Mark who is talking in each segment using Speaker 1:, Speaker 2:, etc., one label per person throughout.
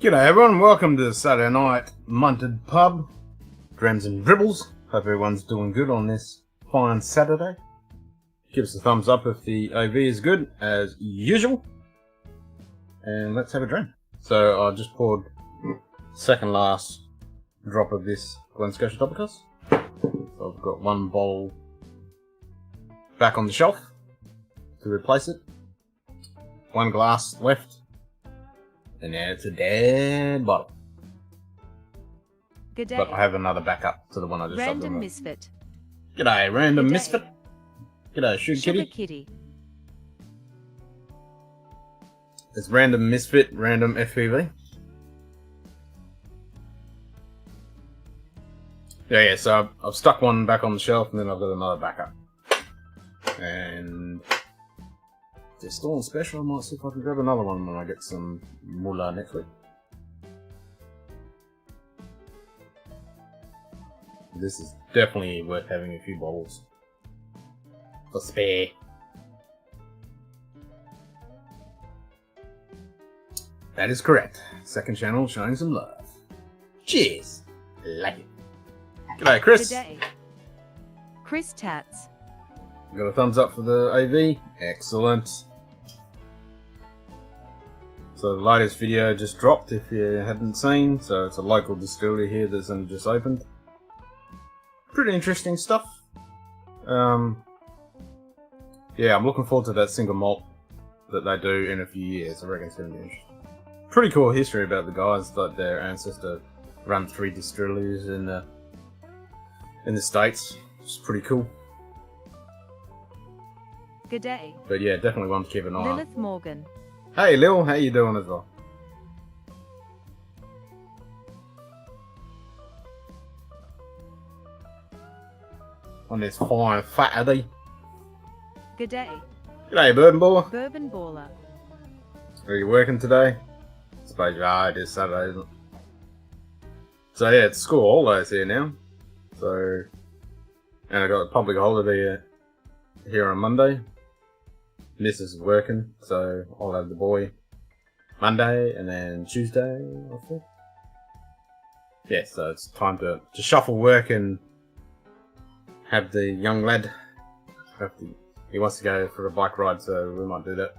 Speaker 1: G'day everyone, welcome to the Saturday night Munted pub, Drams and Dribbles. Hope everyone's doing good on this fine Saturday. Give us a thumbs up if the AV is good, as usual. And let's have a drink. So I just poured second last drop of this Scotch Topicus. So I've got one bowl back on the shelf to replace it. One glass left. And now it's a dead bottle.
Speaker 2: Good day.
Speaker 1: But I have another backup to the one I just
Speaker 2: Random misfit.
Speaker 1: G'day, random
Speaker 2: Good day.
Speaker 1: misfit. G'day,
Speaker 2: Sugar
Speaker 1: kitty.
Speaker 2: kitty.
Speaker 1: It's random misfit, random FPV. Yeah, so I've stuck one back on the shelf and then I've got another backup. And if they're still on special, I might see if I can grab another one when I get some moolah next week. This is definitely worth having a few bottles for spare. That is correct. Second channel showing some love. Cheers. Like it. G'day, Chris.
Speaker 2: Good day. Chris Tats.
Speaker 1: Got a thumbs up for the AV. Excellent. So the latest video just dropped if you hadn't seen. So it's a local distillery here that's only just opened. Pretty interesting stuff. Yeah, I'm looking forward to that single malt that they do in a few years. I reckon it's going to be interesting. Pretty cool history about the guys that their ancestor ran 3 distilleries in the States. It's pretty cool.
Speaker 2: Good day.
Speaker 1: But yeah, definitely one to keep an eye on.
Speaker 2: Lilith Morgan.
Speaker 1: Hey Lil, how you doing as well? On this fine Saturday.
Speaker 2: Good day.
Speaker 1: G'day, Bourbon Baller.
Speaker 2: Bourbon Baller.
Speaker 1: Are you working today? I suppose you are. It is Saturday, isn't it? So yeah, it's school holidays here now. So, and I got a public holiday here on Monday. Missus is working, so I'll have the boy Monday and then Tuesday, I think. Yeah, so it's time to shuffle work and have the young lad. He wants to go for a bike ride, so we might do that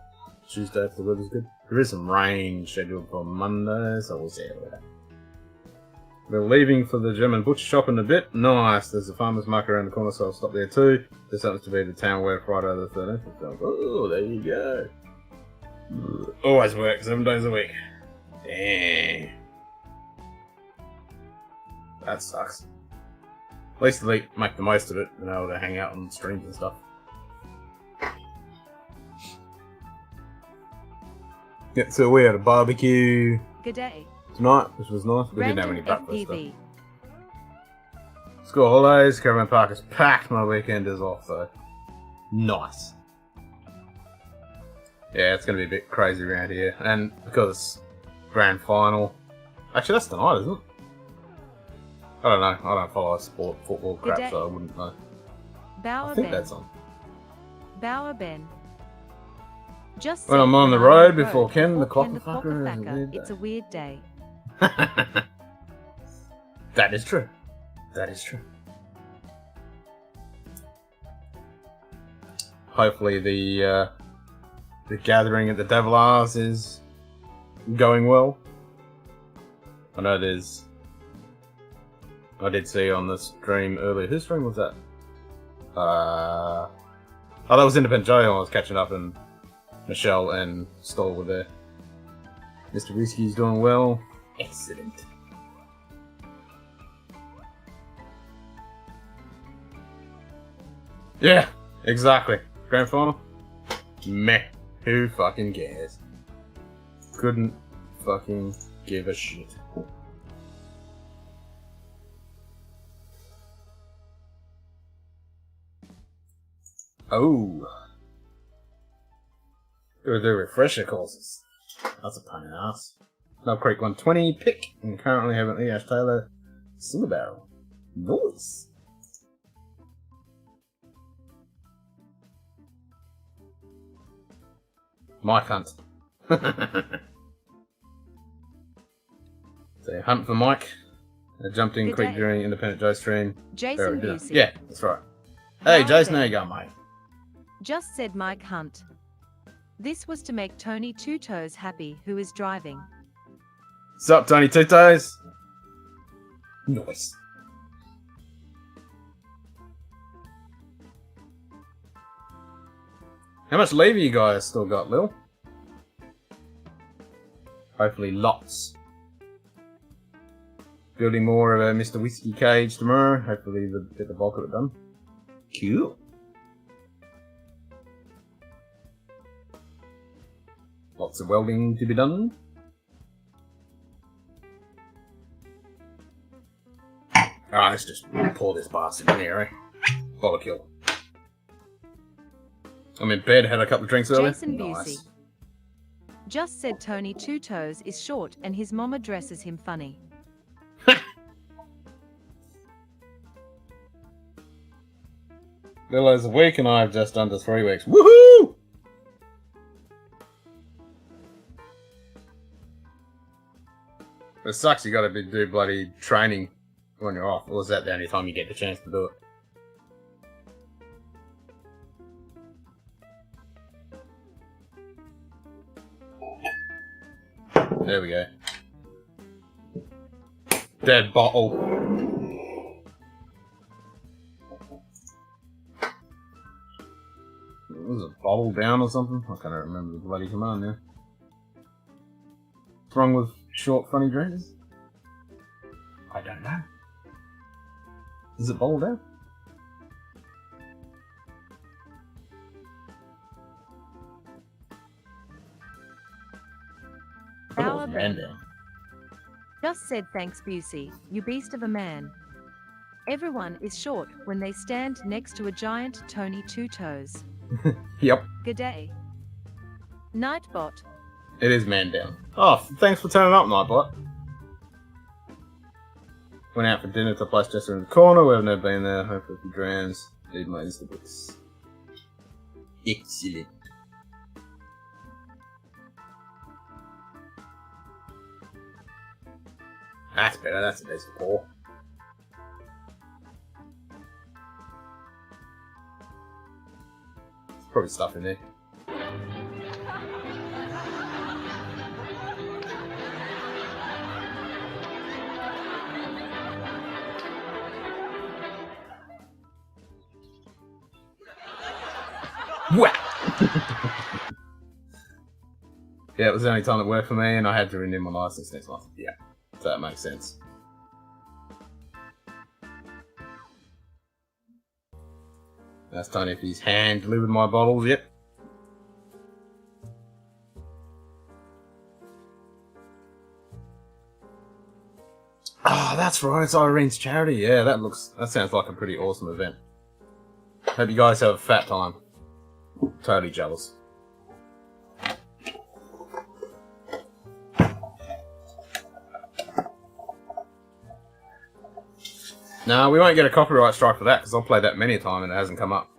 Speaker 1: Tuesday if the weather's good. There is some rain scheduled for Monday, so we'll see how that. We're leaving for the German butcher shop in a bit. Nice, there's a farmer's market around the corner, so I'll stop there too. This happens to be the town where Friday the 13th. Oh, there you go. Always work 7 days a week. Damn. That sucks. At least they make the most of it, and able to hang out on streams and stuff. Yeah, so we had a barbecue
Speaker 2: Good day.
Speaker 1: tonight, which was nice. We didn't have any
Speaker 2: Random
Speaker 1: breakfast though.
Speaker 2: FPV.
Speaker 1: School holidays, Caravan Park is packed, my weekend is off though. Nice. Yeah, it's going to be a bit crazy around here. And because grand final... Actually, that's tonight, isn't it? I don't know. I don't follow football crap,
Speaker 2: day.
Speaker 1: so I wouldn't know.
Speaker 2: Bower
Speaker 1: I think
Speaker 2: Ben.
Speaker 1: that's on.
Speaker 2: Bower Ben. Just
Speaker 1: When
Speaker 2: said
Speaker 1: I'm on the
Speaker 2: when
Speaker 1: road before Ken the
Speaker 2: before Ken
Speaker 1: clockerfucker,
Speaker 2: it's a weird day.
Speaker 1: That is true. That is true. Hopefully the gathering at the Devilars is going well. I know I did see on the stream earlier. Whose stream was that? Oh, that was Independent Joe. I was catching up, and Michelle and Stoll were there. Mr. Whiskey's doing well. Excellent. Yeah, exactly. Grand final? Meh. Who fucking cares? Couldn't fucking give a shit. Oh. Go do refresher courses. That's a pain in the ass. Knob Creek 120 pick, and currently have an E.H. Taylor single barrel. Nice. My cunt. So hunt for Mike. I jumped in
Speaker 2: Good
Speaker 1: quick
Speaker 2: day.
Speaker 1: during Independent Joe stream.
Speaker 2: Jason
Speaker 1: There we go.
Speaker 2: Busey.
Speaker 1: Yeah, that's right. Hey,
Speaker 2: How
Speaker 1: Jason,
Speaker 2: then?
Speaker 1: how you going, mate?
Speaker 2: Just said Mike Hunt. This was to make Tony Two Toes happy, who is driving.
Speaker 1: What's up, Tony Two Toes? Nice. How much lever you guys still got, Lil? Hopefully lots. Building more of a Mr. Whiskey cage tomorrow. Hopefully get the bulk of it done. Cool. Lots of welding to be done. Alright, let's just pour this bastard in here, eh? Bottle kill. I'm in bed, had a couple of drinks earlier.
Speaker 2: Jason
Speaker 1: Nice.
Speaker 2: Busey. Just said Tony Two Toes is short and his mom addresses him funny.
Speaker 1: Lilo's a week and I've just under 3 weeks. Woohoo! It sucks you gotta do bloody training when you're off, or is that the only time you get the chance to do it? There we go. Dead bottle. Was it bottle down or something? I can't remember the bloody command now. What's wrong with short funny drinks? I don't know. Is it bottle down?
Speaker 2: Our
Speaker 1: Man
Speaker 2: Ben.
Speaker 1: down.
Speaker 2: Just said thanks Busey, you beast of a man. Everyone is short when they stand next to a giant Tony Two Toes.
Speaker 1: Yep,
Speaker 2: G'day. Nightbot.
Speaker 1: it is man down. Oh, thanks for turning up, Nightbot. Went out for dinner to a place just around the corner. We've never been there. Hopefully for Drams. Need my Instabooks. Excellent. That's better. That's a decent pour. There's probably stuff in there. Whack! Yeah, it was the only time it worked for me, and I had to renew my license next month. Yeah, so that makes sense. That's Tony if he's hand delivered my bottles. Yep. Ah, oh, that's right. It's Irene's charity. Yeah, that sounds like a pretty awesome event. Hope you guys have a fat time. Totally jealous. No, we won't get a copyright strike for that because I've played that many a time and it hasn't come up.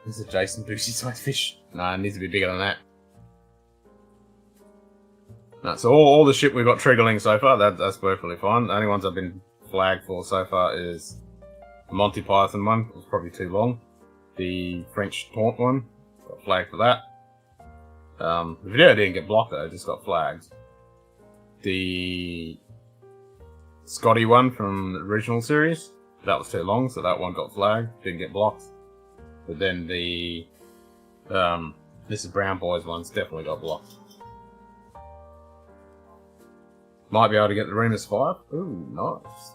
Speaker 1: This is a Jason Busey sized fish. No, it needs to be bigger than that. No, so all the shit we've got triggering so far, that's perfectly fine. The only ones I've been flagged for so far is the Monty Python one. It was probably too long. The French taunt one, got flagged for that. The video didn't get blocked though, it just got flagged. The Scotty one from the original series, that was too long, so that one got flagged, didn't get blocked. But then the Mrs. Brown Boys ones definitely got blocked. Might be able to get the Remus 5. Ooh, nice.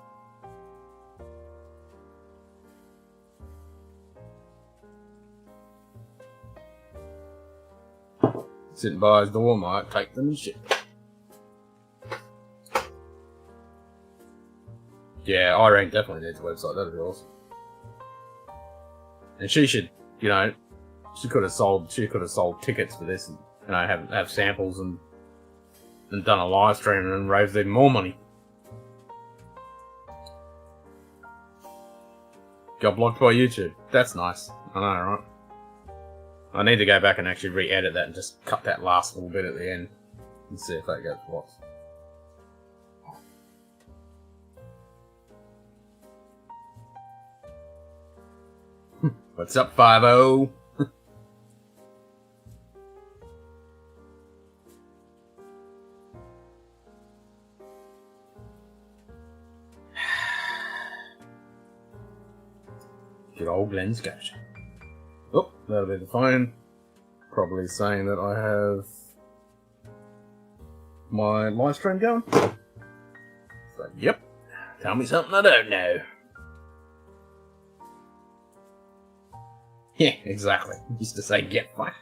Speaker 1: Sitting by his door might take them and shit. Yeah, Irene definitely needs a website, that'd be awesome. And she should, you know, she could have sold tickets for this and, you know, have samples and done a live stream and raised even more money. Got blocked by YouTube. That's nice. I know, right? I need to go back and actually re-edit that and just cut that last little bit at the end. Let's see if that gets what. What's up, 5-0? Good old Glen Scotch. Oh, that'll be the phone. Probably saying that I have my live stream going. So, yep. Tell me something I don't know. Yeah, exactly. Used to say get fucked.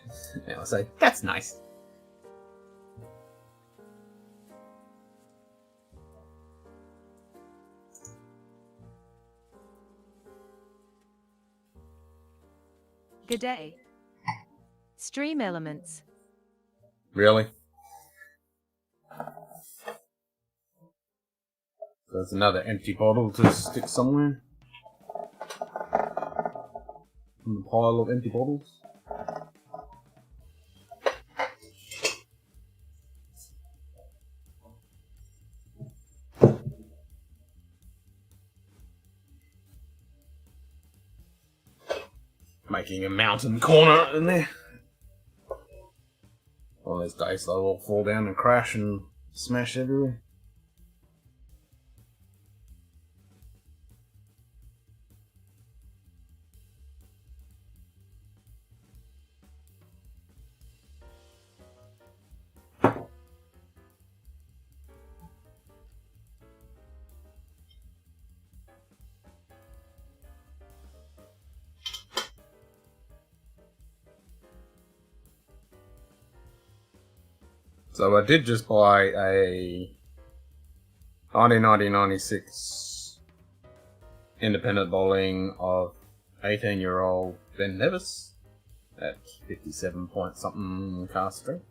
Speaker 1: Now I say, that's nice.
Speaker 2: G'day. Stream elements.
Speaker 1: Really? There's another empty bottle to stick somewhere. In the pile of empty bottles. Making a mountain corner in there. One of those days they'll all fall down and crash and smash everywhere. So I did just buy a 1996 independent bowling of 18-year-old Ben Nevis at 57 point something cast strength.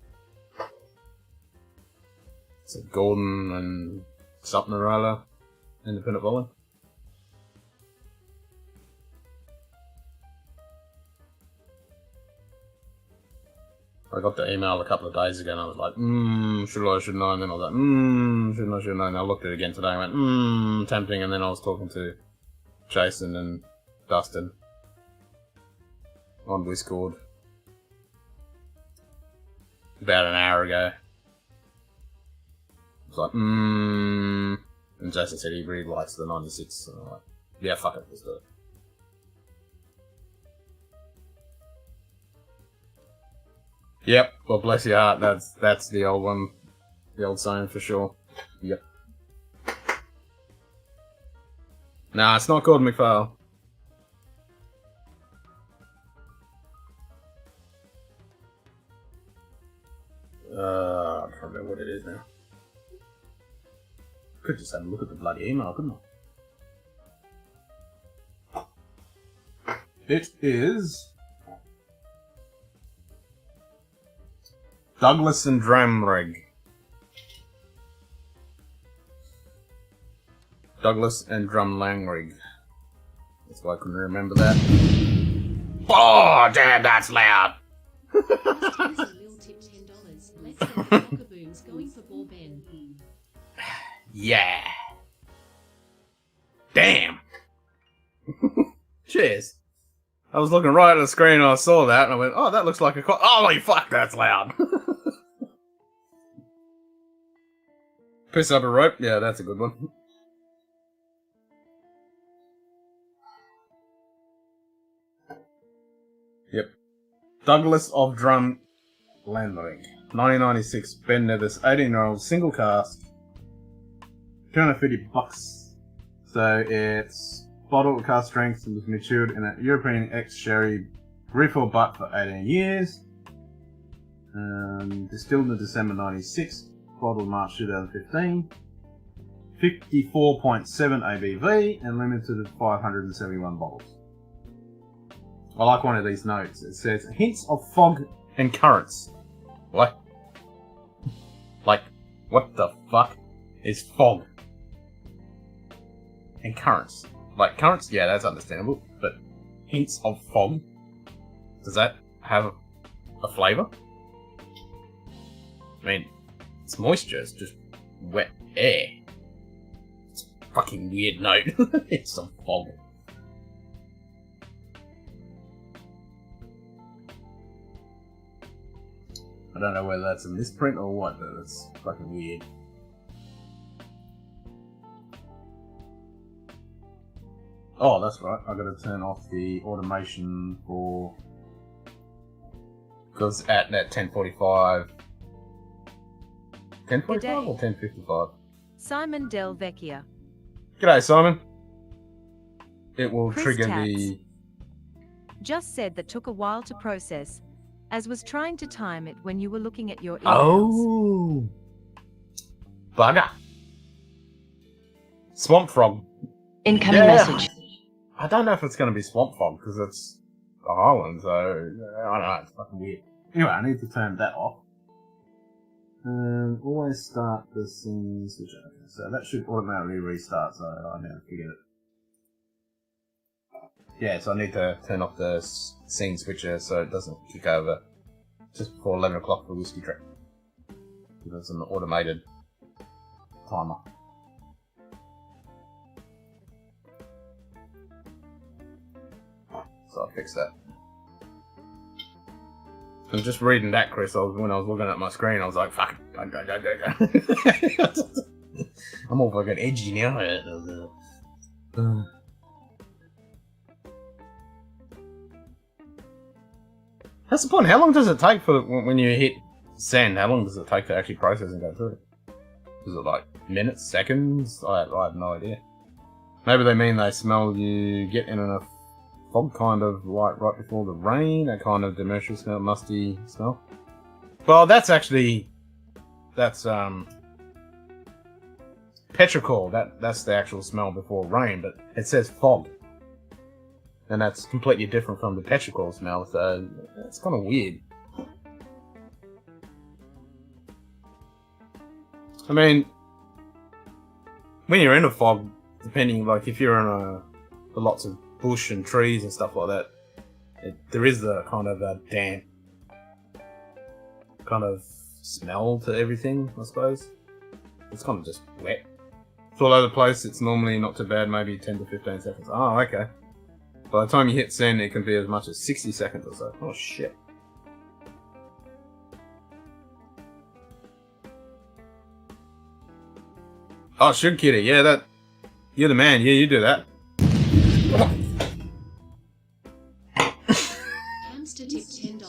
Speaker 1: It's a Gordon and something or other independent bowling. I got the email a couple of days ago and I was like, should I, shouldn't I? And then I was like, shouldn't I, shouldn't I? And I looked at it again today and went, tempting. And then I was talking to Jason and Dustin on Discord about an hour ago. I was like, and Jason said he really likes the 96. And I'm like, yeah, fuck it, let's do it. Yep, well bless your heart, that's the old one. The old saying for sure. Yep. Nah, it's not called McPhail. I don't remember what it is now. Could just have a look at the bloody email, couldn't I? It is Douglas and Dramrig. Douglas and Drumlangrig. That's why I couldn't remember that. Oh, damn, that's loud! Yeah. Damn. Cheers. I was looking right at the screen and I saw that and I went, oh, that looks like a holy fuck, that's loud. Piss up a rope? Yeah, that's a good one. Yep. Douglas of Drum Landring. 1996. Ben Nevis. 18-year-old. Single cast. $250. So it's bottle cast strength and was matured in a European ex-sherry refill butt for 18 years. Distilled in December 96. Bottled March 2015. 54.7 ABV and limited to 571 bottles. I like one of these notes. It says, hints of fog and currents. What? Like, what the fuck is fog? And currents. Like, currents, yeah, that's understandable. But hints of fog? Does that have a flavour? I mean, It's moisture, it's just wet air. It's a fucking weird note. It's some fog. I don't know whether that's a misprint or what, but it's fucking weird. Oh, that's right. I gotta turn off the automation for... Because at that 10:45... 10:45 or 10:55?
Speaker 2: Simon Del Vecchia.
Speaker 1: G'day, Simon. It will
Speaker 2: Chris
Speaker 1: trigger
Speaker 2: Taps.
Speaker 1: the...
Speaker 2: Just said that took a while to process, as was trying to time it when you were looking at your emails.
Speaker 1: Oh! Bugger. Swamp Frog.
Speaker 3: Incoming message.
Speaker 1: I don't know if it's going to be Swamp Frog, because it's the Highland, so... I don't know, it's fucking weird. Anyway, I need to turn that off. Always start the scene switcher. Okay, so that should automatically restart, so I never forget it. Yeah, so I need to turn off the scene switcher so it doesn't kick over just before 11 o'clock for Whiskey Trek. Because it's an automated timer. So I fixed that. I'm just reading that, Chris. When I was looking at my screen, I was like, fuck it. I'm all fucking edgy now. That's the point. How long does it take for when you hit send? How long does it take to actually process and go through it? Is it like minutes, seconds? I have no idea. Maybe they mean they smell you get in enough fog, kind of like right before the rain, that kind of demercial smell, musty smell. Well, that's petrichor. That's the actual smell before rain, but it says fog. And that's completely different from the petrichor smell, so it's kind of weird. I mean, when you're in a fog, depending, like if you're in lots of bush and trees and stuff like that, there is the kind of a damp kind of smell to everything, I suppose. It's kind of just wet. It's all over the place, it's normally not too bad, maybe 10 to 15 seconds. Oh, okay. By the time you hit send, it can be as much as 60 seconds or so. Oh, shit. Oh, Sugar Kitty, yeah, you're the man, yeah, you do that.
Speaker 3: Hamster tip $10.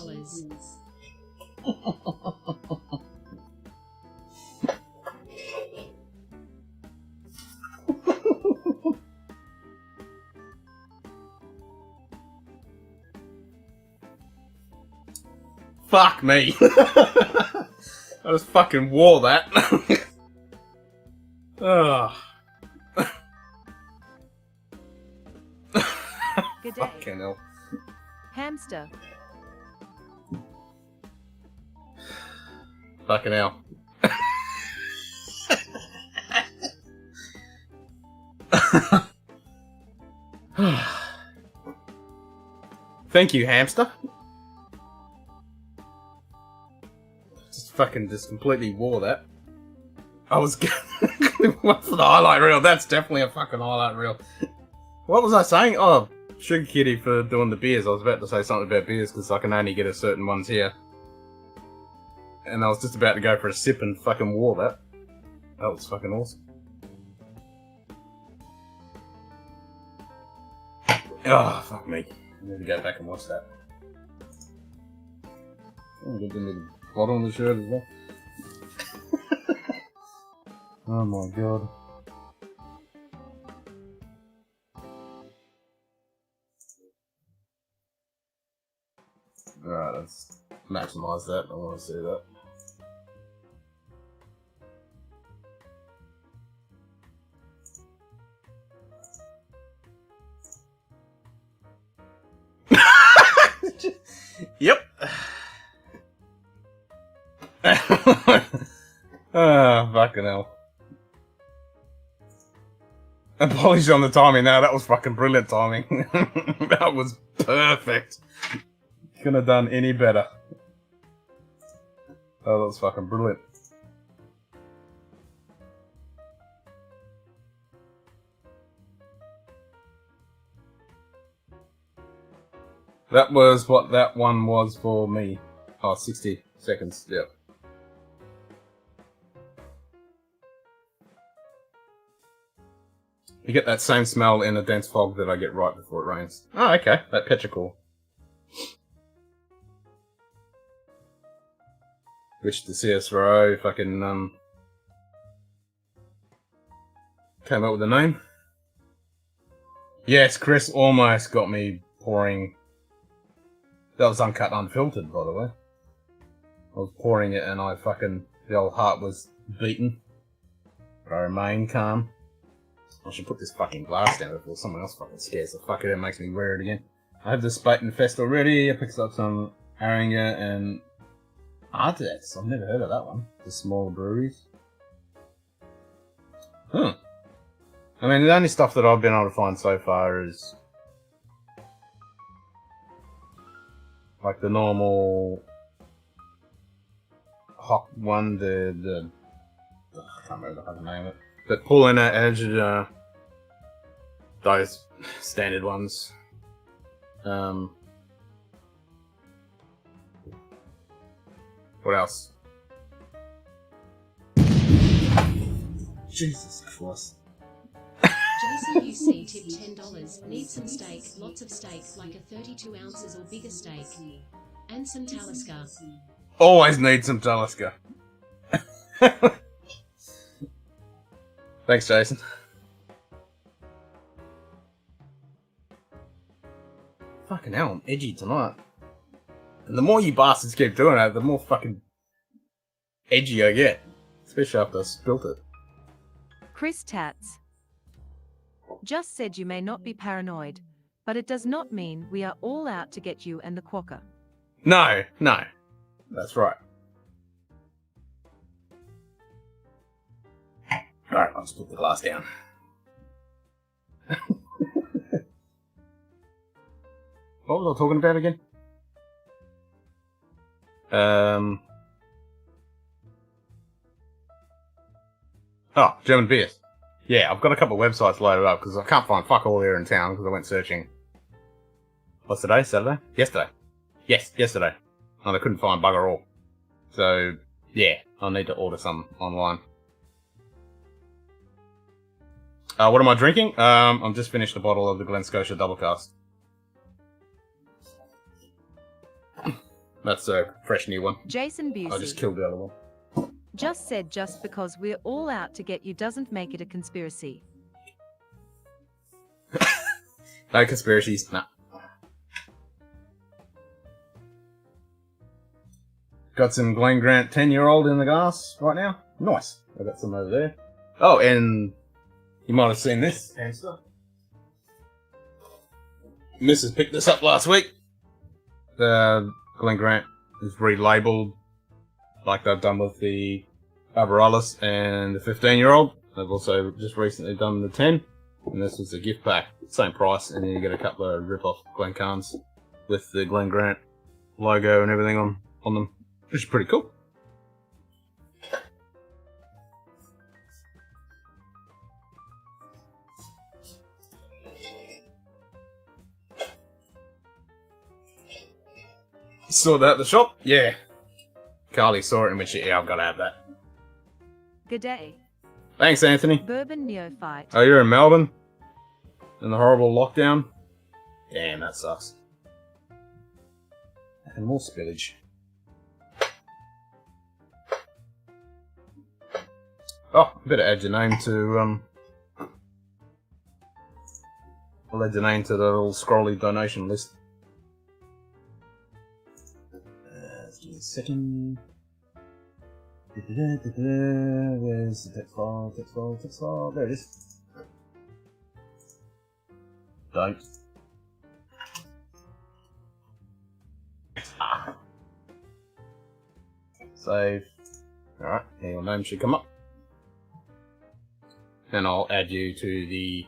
Speaker 1: Fuck me. I just fucking wore that. Ugh.
Speaker 2: Good day.
Speaker 1: Fucking hell.
Speaker 2: Hamster.
Speaker 1: Fucking hell. Thank you, hamster. Just completely wore that. I was what's the highlight reel? That's definitely a fucking highlight reel. What was I saying? Oh, Sugar Kitty for doing the beers. I was about to say something about beers because I can only get a certain ones here. And I was just about to go for a sip and fucking wore that. That was fucking awesome. Oh, fuck me. I need to go back and watch that. Oh, get the little bottom of the shirt as well. Oh my god. Alright, let's maximize that. I want to see that. Yep. Ah, fucking hell. Apologies on the timing now, that was fucking brilliant timing. That was perfect. Couldn't have done any better. Oh, that was fucking brilliant. That was what that one was for me. Oh, 60 seconds, yep. You get that same smell in a dense fog that I get right before it rains. Oh, okay. That petrichor. Which the CSRO fucking, came up with a name. Yes, Chris almost got me pouring. That was uncut, unfiltered, by the way. I was pouring it and the old heart was beaten. But I remain calm. I should put this fucking glass down before someone else fucking scares the fuck out of it and makes me wear it again. I have the Spaten Fest already. I picked up some Aringer and Artex. I've never heard of that one. The small breweries. Huh. I mean, the only stuff that I've been able to find so far is like the normal hot one, I can't remember the fucking name of it. But pulling that edge, those standard ones. What else? Jesus Christ.
Speaker 3: Jason UC tipped $10. Need some steak, lots of steak, like a 32 ounces or bigger steak. And some Talisker.
Speaker 1: Always need some Talisker. Thanks, Jason. Fucking hell, I'm edgy tonight. And the more you bastards keep doing it, the more fucking edgy I get. Especially after I spilt it.
Speaker 2: Chris Tats. Just said you may not be paranoid, but it does not mean we are all out to get you and the quokka.
Speaker 1: No. That's right. Alright, I'll just put the glass down. What was I talking about again? Oh, German beers. Yeah, I've got a couple of websites loaded up because I can't find fuck all here in town because I went searching. What's today? Saturday? Yesterday. Yes, yesterday. And I couldn't find bugger all. So, yeah, I'll need to order some online. What am I drinking? I've just finished a bottle of the Glen Scotia Double Cast. That's a fresh new one.
Speaker 2: Jason Busey.
Speaker 1: I just killed the other one.
Speaker 2: Just said just because we're all out to get you doesn't make it a conspiracy.
Speaker 1: No conspiracies, nah. Got some Glen Grant 10-year-old in the glass right now. Nice. I got some over there. Oh, and you might have seen this hamster. Mrs. picked this up last week. The Glen Grant is relabeled like they've done with the Barbarolis and the 15-year-old. They've also just recently done the 10. And this was a gift pack. Same price, and then you get a couple of rip-off Glencairns with the Glen Grant logo and everything on them. Which is pretty cool. Saw that at the shop? Yeah. Carly saw it and went, yeah, I've got to have that.
Speaker 2: Good day.
Speaker 1: Thanks, Anthony.
Speaker 2: Bourbon Neophyte.
Speaker 1: Oh, you're in Melbourne? In the horrible lockdown? Damn, that sucks. And more spillage. Oh, better add your name to, I'll add your name to the little scrolly donation list. Give me a second. Where's the text file? Text file. There it is. Don't. Save. Alright, your name should come up. And I'll add you to the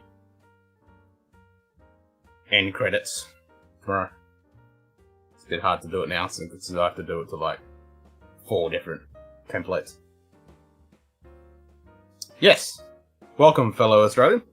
Speaker 1: end credits. Right. It's a bit hard to do it now since I have to do it to like 4 different templates. Yes! Welcome, fellow Australian.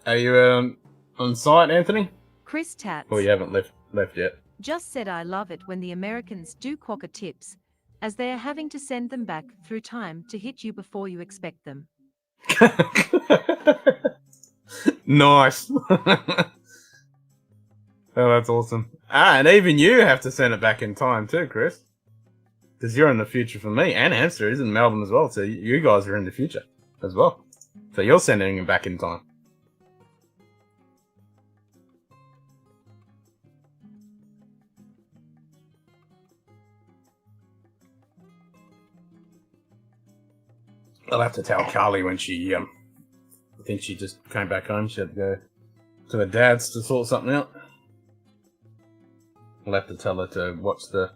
Speaker 1: Are you on site, Anthony?
Speaker 2: Chris Tats
Speaker 1: Or you haven't left yet?
Speaker 2: just said I love it when the Americans do quokka tips, as they are having to send them back through time to hit you before you expect them.
Speaker 1: Nice. Oh, that's awesome. And even you have to send it back in time too, Chris. Because you're in the future for me, and Hamster is in Melbourne as well, so you guys are in the future as well. So you're sending it back in time. I'll have to tell Carly when she, I think she just came back home. She had to go to her dad's to sort something out. I'll have to tell her to watch the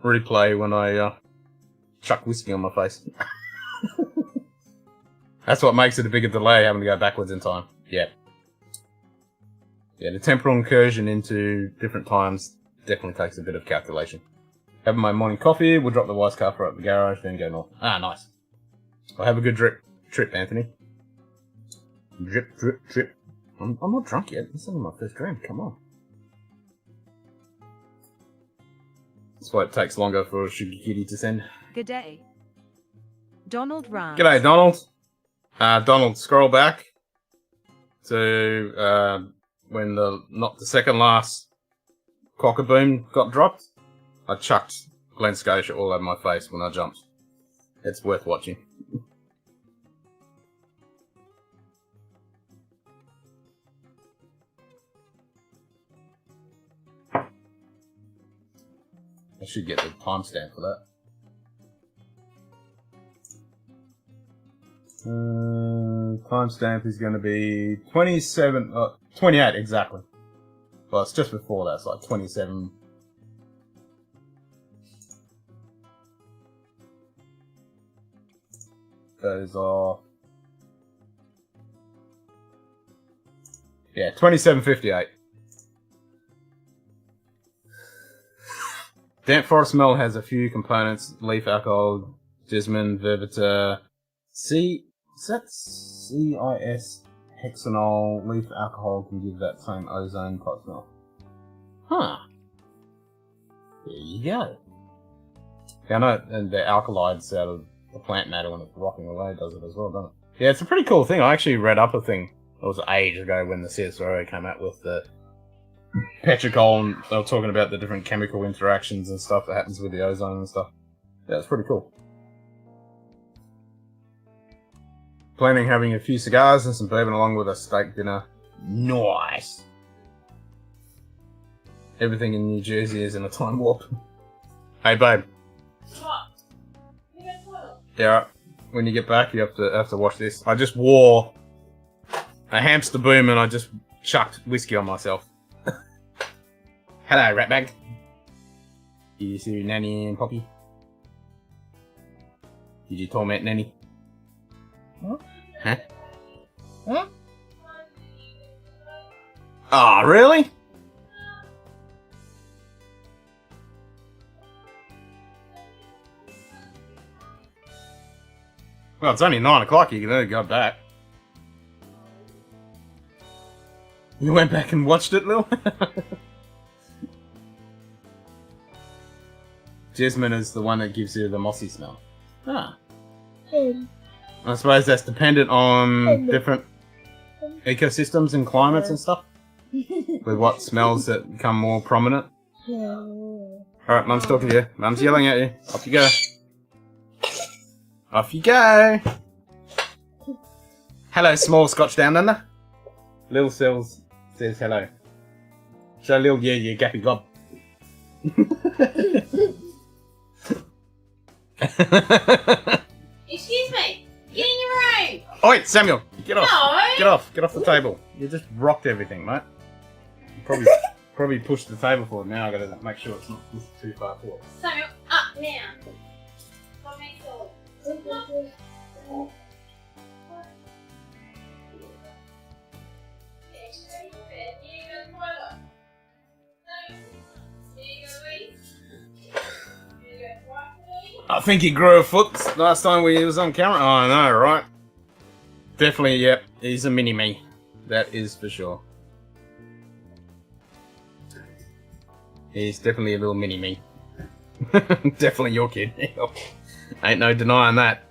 Speaker 1: replay when I chuck whiskey on my face. That's what makes it a bigger delay, having to go backwards in time. Yeah. Yeah, the temporal incursion into different times definitely takes a bit of calculation. Having my morning coffee, we'll drop the Wise car for up the garage, then go north. Ah, nice. Well, have a good trip, Anthony. Drip, drip, drip. I'm not drunk yet. This is only my first drink. Come on. That's why it takes longer for Sugar Kitty to send.
Speaker 2: G'day. Donald Rams.
Speaker 1: G'day, Donald. Donald, scroll back to when not the second last cock-a-boom got dropped. I chucked Glen Scotia all over my face when I jumped. It's worth watching. I should get the timestamp for that. Timestamp is going to be 28 exactly. Well, it's just before that. It's like 27. Goes off. Yeah, 27:58. Damp forest smell has a few components: leaf alcohol, jasmine, verveter, is that CIS hexanol? Leaf alcohol can give that same ozone type smell. Huh. There you go. Yeah, I know, and the alkalides out of the plant matter when it's rotting away does it as well, doesn't it? Yeah, it's a pretty cool thing. I actually read up a thing. It was ages ago when the CSIRO came out with the petricol, and they were talking about the different chemical interactions and stuff that happens with the ozone and stuff. Yeah, it's pretty cool. Planning having a few cigars and some bourbon along with a steak dinner. Nice! Everything in New Jersey is in a time warp. Hey, babe.
Speaker 4: What? You got toilet?
Speaker 1: Yeah, right. When you get back, you have to watch this. I just wore a hamster boom and I just chucked whiskey on myself. Hello, ratbag. Did you see Nanny and Poppy? Did you torment Nanny? Huh?
Speaker 4: Huh?
Speaker 1: Oh, really? Well, it's only 9 o'clock. You can only go back. You went back and watched it, Lil? Jasmine is the one that gives you the mossy smell. Ah. I suppose that's dependent on different ecosystems and climates and stuff. With what smells that become more prominent. Alright, Mum's talking to you. Mum's yelling at you. Off you go. Off you go. Hello, small Scotch down under. Lil says hello. Show Lil you gappy gob.
Speaker 4: Excuse me. Get in your room.
Speaker 1: Oi, Samuel, get off.
Speaker 4: No.
Speaker 1: Get off the table. You just rocked everything, mate. You probably pushed the table forward. Now I gotta make sure it's not pushed too far forward.
Speaker 4: Samuel, up now. What makes
Speaker 1: I think he grew a foot last time we was on camera. Oh, I know, right? Definitely, yep. He's a mini-me. That is for sure. He's definitely a little mini-me. Definitely your kid. Ain't no denying that.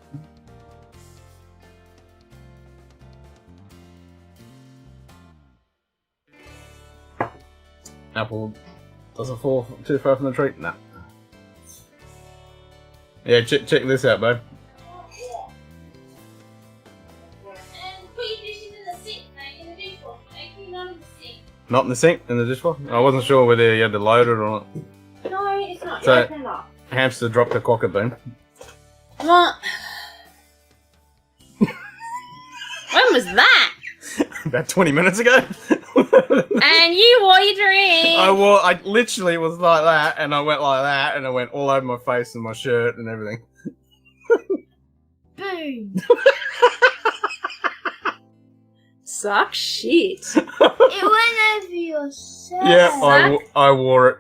Speaker 1: Apple doesn't fall too far from the tree? Nah. Yeah, check this out, bud.
Speaker 4: And put your dishes in the sink, mate, in the dishwasher. Mate, not in the sink.
Speaker 1: Not in the sink, in the dishwasher? I wasn't sure whether you had to load it or not.
Speaker 4: No, it's not.
Speaker 1: So-
Speaker 4: Open it up.
Speaker 1: Hamster dropped a cockaboo.
Speaker 4: What? When was that?
Speaker 1: About 20 minutes ago.
Speaker 4: And you wore your drink.
Speaker 1: I literally was like that, and I went like that, and I went all over my face and my shirt and everything.
Speaker 4: Boom. Suck shit.
Speaker 5: It went over your shirt.
Speaker 1: Yeah, I wore it.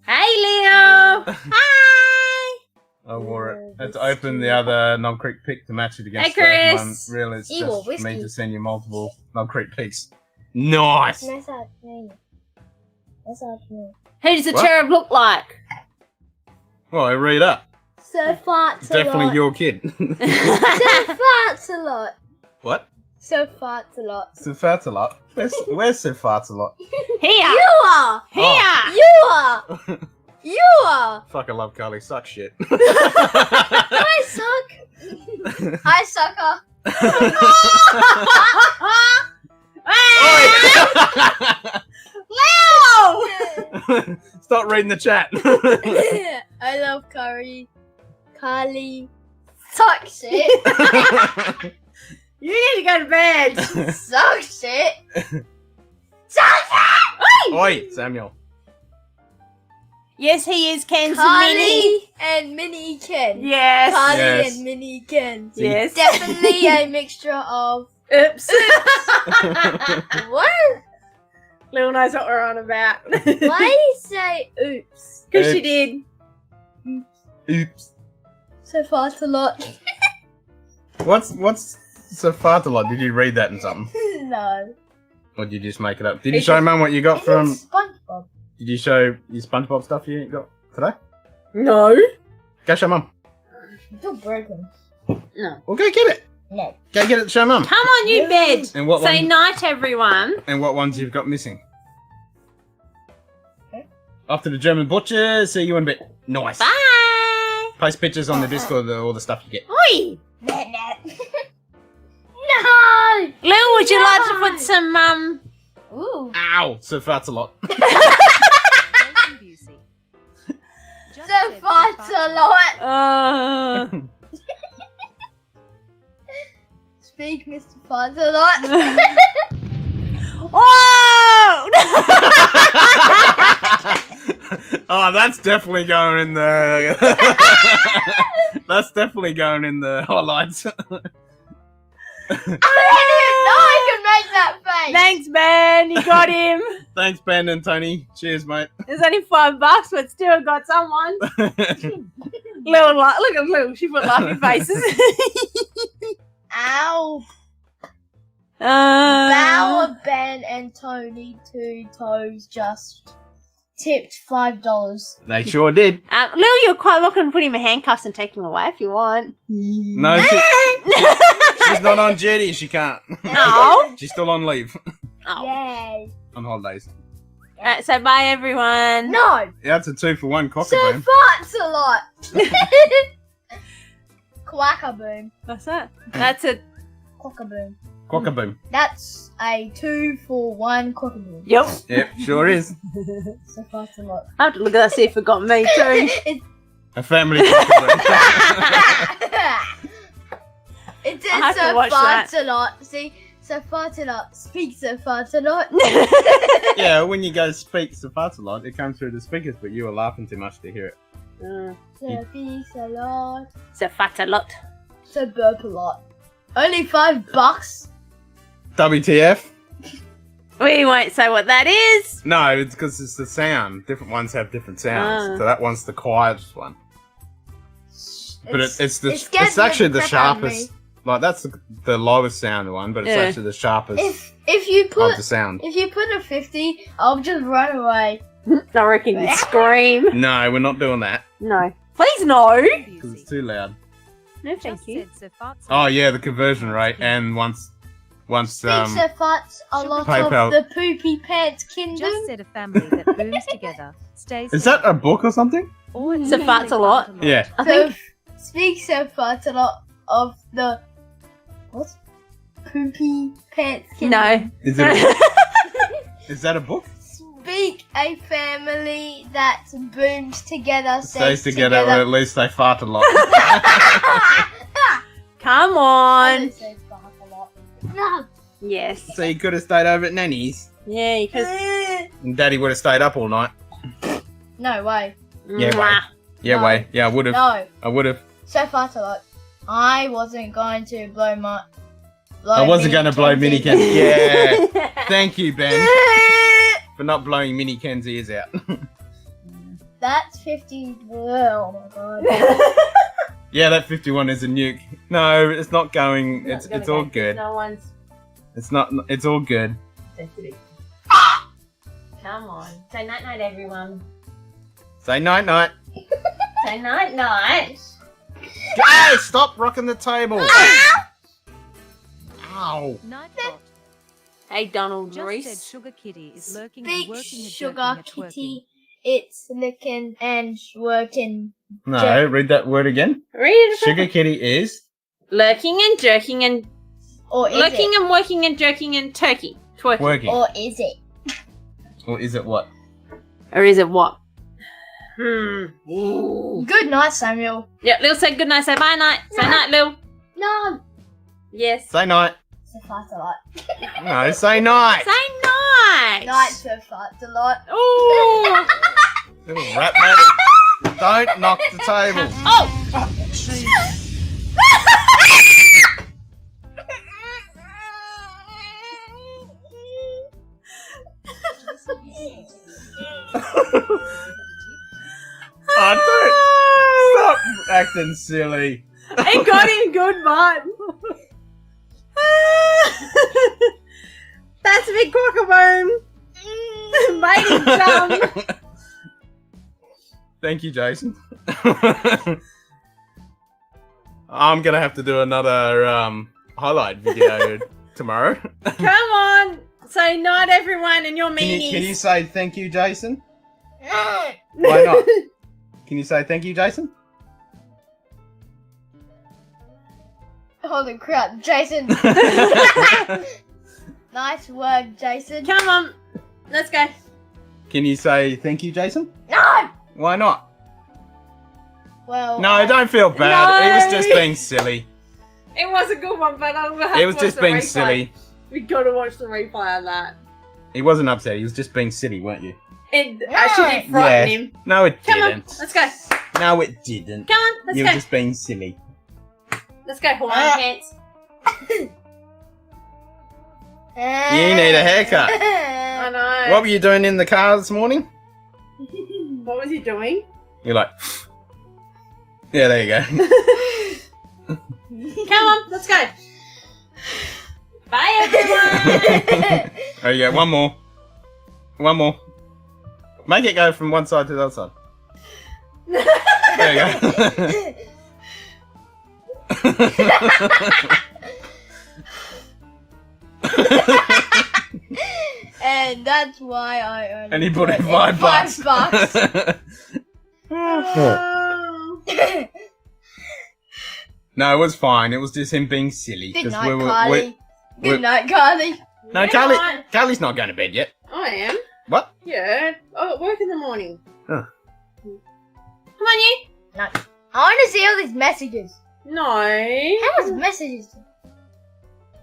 Speaker 4: Hey, Leo. Hi.
Speaker 1: I wore it. I had to open the other Knob Creek pick to match it against
Speaker 4: Hey, Chris.
Speaker 1: one. Really, it's
Speaker 5: Evil
Speaker 1: just for me
Speaker 5: whiskey.
Speaker 1: to send you multiple Knob Creek picks. Nice!
Speaker 5: Nice out me. Nice out me.
Speaker 4: Who does the
Speaker 1: What?
Speaker 4: cherub look like?
Speaker 1: Well, I read up.
Speaker 5: So farts
Speaker 1: It's
Speaker 5: a
Speaker 1: definitely
Speaker 5: lot.
Speaker 1: your kid.
Speaker 5: So farts a lot.
Speaker 1: What?
Speaker 5: So farts a lot.
Speaker 1: Sir Farts a lot. Where's Sir Farts a lot?
Speaker 4: Here.
Speaker 5: You are.
Speaker 4: Here.
Speaker 5: You are. You are.
Speaker 1: Fuck, I love Carly. Suck shit.
Speaker 5: I suck. I sucker.
Speaker 4: Leo.
Speaker 1: Stop reading the chat.
Speaker 5: I love curry. Carly. Suck shit.
Speaker 4: You need to go to bed.
Speaker 5: Suck shit. Suck shit.
Speaker 1: Oi, Samuel.
Speaker 4: Yes, he is Ken's mini.
Speaker 5: Carly and Mini Ken.
Speaker 4: Yes.
Speaker 5: Carly
Speaker 1: Yes.
Speaker 5: and Mini Ken.
Speaker 4: Yes.
Speaker 5: Definitely a mixture of.
Speaker 4: Oops.
Speaker 5: What?
Speaker 4: Lil knows what we're on about.
Speaker 5: Why do you say oops?
Speaker 4: Because she did.
Speaker 1: Oops.
Speaker 5: So far, it's a lot.
Speaker 1: What's Sir Farts a lot? Did you read that in something?
Speaker 5: No.
Speaker 1: Or did you just make it up? Did you show Mum what you got from...
Speaker 5: It's SpongeBob.
Speaker 1: Did you show your SpongeBob stuff you got today?
Speaker 4: No.
Speaker 1: Go show Mum.
Speaker 5: It's all broken.
Speaker 4: No.
Speaker 1: Well, go get it.
Speaker 5: No.
Speaker 1: Go get it to show Mum.
Speaker 4: Come on, you bed.
Speaker 1: And what
Speaker 4: Say
Speaker 1: one?
Speaker 4: night, everyone.
Speaker 1: And what ones you've got missing?
Speaker 5: Okay.
Speaker 1: Off to the German butcher. See you in a bit. Nice.
Speaker 4: Bye.
Speaker 1: Post pictures on the Discord of all the stuff you get.
Speaker 4: Oi.
Speaker 5: No.
Speaker 4: Lil, would you like to put some
Speaker 5: Ooh.
Speaker 1: Ow! Sir Farts a lot.
Speaker 2: Jason Busey. Just
Speaker 5: So
Speaker 2: said
Speaker 5: far, it's a lot. Speak, Mr. Farts a lot.
Speaker 4: Whoa!
Speaker 1: Oh, that's definitely going in the... That's definitely going in the highlights.
Speaker 5: I didn't even know I could make that face.
Speaker 4: Thanks, Ben. You got him.
Speaker 1: Thanks, Ben and Tony. Cheers, mate.
Speaker 4: There's only $5, but still got someone. Lil, look at Lil. She put laughing faces.
Speaker 5: Ow. Bauer, Ben, and Tony, 2 toes, just tipped $5.
Speaker 1: They sure did.
Speaker 4: Lil, you're quite welcome to put him in handcuffs and take him away if you want.
Speaker 1: No, she's not on duty. She can't.
Speaker 4: No.
Speaker 1: She's still on leave.
Speaker 4: Oh.
Speaker 5: Yay.
Speaker 1: On holidays.
Speaker 4: Alright, so bye, everyone.
Speaker 5: No.
Speaker 1: Yeah, it's a 2-for-1
Speaker 5: So
Speaker 1: cockaboo.
Speaker 5: farts a lot. Quackaboom.
Speaker 4: What's that? That's a...
Speaker 5: Quackaboom.
Speaker 1: Cockaboo.
Speaker 5: That's a 2-for-1 quackaboom.
Speaker 4: Yep.
Speaker 1: Yep, sure is.
Speaker 5: So farts a lot.
Speaker 4: I have to look at that, see if it got me too.
Speaker 1: A family cockaboo.
Speaker 5: It
Speaker 4: I'll have
Speaker 5: says
Speaker 4: to
Speaker 5: so
Speaker 4: watch
Speaker 5: farts
Speaker 4: that.
Speaker 5: a lot. See, so farts a lot. Speak so farts a lot.
Speaker 1: Yeah, when you go speak Sir Farts a lot, it comes through the speakers, but you were laughing too much to hear it.
Speaker 5: So speaks a lot.
Speaker 4: So fat a lot.
Speaker 5: So burp a lot. Only $5.
Speaker 1: WTF?
Speaker 4: We won't say what that is.
Speaker 1: No, it's because it's the sound. Different ones have different sounds.
Speaker 4: Ah.
Speaker 1: So that one's the quietest one. But it's
Speaker 5: it scares
Speaker 1: actually
Speaker 5: the
Speaker 1: the
Speaker 5: crap out of
Speaker 1: sharpest Like that's the lowest sound one, but it's
Speaker 4: Yeah.
Speaker 1: actually the sharpest
Speaker 5: If you
Speaker 1: of
Speaker 5: put
Speaker 1: the sound.
Speaker 5: a 50, I'll just run away.
Speaker 4: I reckon you'd scream.
Speaker 1: No, we're not doing that
Speaker 4: No. Please no.
Speaker 1: because it's too loud.
Speaker 4: No, thank
Speaker 2: Just
Speaker 4: you.
Speaker 2: said Sir Farts.
Speaker 1: Oh yeah, the conversion rate, and once
Speaker 5: Pizza farts a lot
Speaker 1: PayPal.
Speaker 5: of the poopy pants kingdom.
Speaker 2: Just said a family that booms together stays.
Speaker 1: is that a book or something?
Speaker 2: Or it's
Speaker 4: Sir Farts a lot?
Speaker 1: Yeah.
Speaker 4: I think.
Speaker 5: Speaks so farts a lot of the what? Poopy pants kingdom.
Speaker 4: No.
Speaker 1: Is it? Is that a book?
Speaker 5: Speak a family that booms together,
Speaker 1: Stays together, or at least they fart a lot.
Speaker 4: Come
Speaker 5: I
Speaker 4: on.
Speaker 5: don't say fart a lot. No.
Speaker 4: Yes.
Speaker 1: So you could have stayed over at Nanny's,
Speaker 4: Yeah, because.
Speaker 1: and Daddy would have stayed up all night.
Speaker 5: No way.
Speaker 1: Yeah, way. Yeah,
Speaker 5: No.
Speaker 1: way. Yeah, I would have.
Speaker 5: No.
Speaker 1: I would have.
Speaker 5: So fart a lot. I wasn't going to blow my.
Speaker 1: I wasn't going to blow Mini Ken's. Yeah. Thank you, Ben, for not blowing Mini Ken's ears out.
Speaker 5: That's 50. Oh my god.
Speaker 1: Yeah, that 51 is a nuke. No, it's not going. It's all good.
Speaker 4: No one's.
Speaker 1: It's not. It's all good.
Speaker 4: Come on. Say night night, everyone.
Speaker 1: Say night night.
Speaker 4: Say night night.
Speaker 1: Hey, stop rocking the table. Ow.
Speaker 2: Nightbot.
Speaker 4: Hey, Donald
Speaker 2: Just said
Speaker 4: Reese.
Speaker 2: Sugar Kitty is lurking and
Speaker 5: Big
Speaker 2: working and
Speaker 5: sugar
Speaker 2: jerking and twerking.
Speaker 5: kitty. It's licking and working.
Speaker 1: No, read that word again.
Speaker 4: Read it.
Speaker 1: Sugar Kitty is.
Speaker 4: Lurking and jerking and
Speaker 5: Or is
Speaker 4: lurking
Speaker 5: it?
Speaker 4: and working and jerking and turkey. Twerking.
Speaker 1: Working.
Speaker 5: Or is it?
Speaker 1: Or is it what?
Speaker 4: Or is it what? Ooh.
Speaker 5: Good night, Samuel.
Speaker 4: Yeah, Lil said good night, say bye night. Say night, Lil.
Speaker 5: No.
Speaker 4: Yes.
Speaker 1: Say night.
Speaker 5: So fart a lot.
Speaker 1: No, say night.
Speaker 4: Say night.
Speaker 5: Night so fart a lot.
Speaker 4: Ooh.
Speaker 1: Little rat mat. Don't knock the table.
Speaker 4: Oh.
Speaker 1: Oh, don't stop acting silly.
Speaker 4: It got in good, but that's a big cockabone. Mighty jump.
Speaker 1: Thank you, Jason. I'm gonna have to do another highlight video tomorrow.
Speaker 4: Come on. Say night, everyone, and your meanies.
Speaker 1: Can you say thank you, Jason?
Speaker 5: Night.
Speaker 1: Why not? Can you say thank you, Jason?
Speaker 5: Holy crap, Jason. Nice work, Jason.
Speaker 4: Come on. Let's go.
Speaker 1: Can you say thank you, Jason?
Speaker 5: No.
Speaker 1: Why not?
Speaker 5: Well.
Speaker 1: No, don't feel bad. He was just
Speaker 4: No.
Speaker 1: being silly.
Speaker 4: It was a good one, but I'm gonna have
Speaker 1: He
Speaker 4: to
Speaker 1: was
Speaker 4: watch
Speaker 1: just
Speaker 4: the
Speaker 1: being
Speaker 4: replay.
Speaker 1: silly.
Speaker 4: We gotta watch the replay of that.
Speaker 1: He wasn't upset. He was just being silly, weren't you?
Speaker 4: It actually did frighten him.
Speaker 1: No, it
Speaker 4: Come on,
Speaker 1: didn't.
Speaker 4: let's go.
Speaker 1: No, it didn't.
Speaker 4: Come on, let's
Speaker 1: You
Speaker 4: go.
Speaker 1: were just being silly.
Speaker 4: Let's go, Hawaiian pants.
Speaker 1: You need a haircut.
Speaker 4: I know.
Speaker 1: What were you doing in the car this morning?
Speaker 4: What was he doing?
Speaker 1: You're like, yeah, there you go.
Speaker 4: Come on, let's go. Bye, everyone.
Speaker 1: There you go. One more. One more. Make it go from one side to the other side. There you go.
Speaker 5: And that's why I only
Speaker 1: And he put in
Speaker 5: in
Speaker 1: $5.
Speaker 5: $5.
Speaker 4: Oh.
Speaker 1: No, it was fine. It was just him being silly.
Speaker 5: Good
Speaker 1: 'cause
Speaker 5: night,
Speaker 1: we were-
Speaker 5: Carly. Good night, Carly.
Speaker 1: No,
Speaker 4: Good
Speaker 1: Carly.
Speaker 4: night.
Speaker 1: Carly's not going to bed yet.
Speaker 4: I am.
Speaker 1: What?
Speaker 4: Yeah. Oh, at work in the morning.
Speaker 1: Huh.
Speaker 4: Come on, you.
Speaker 5: I want to see all these messages.
Speaker 4: No.
Speaker 5: How much messages?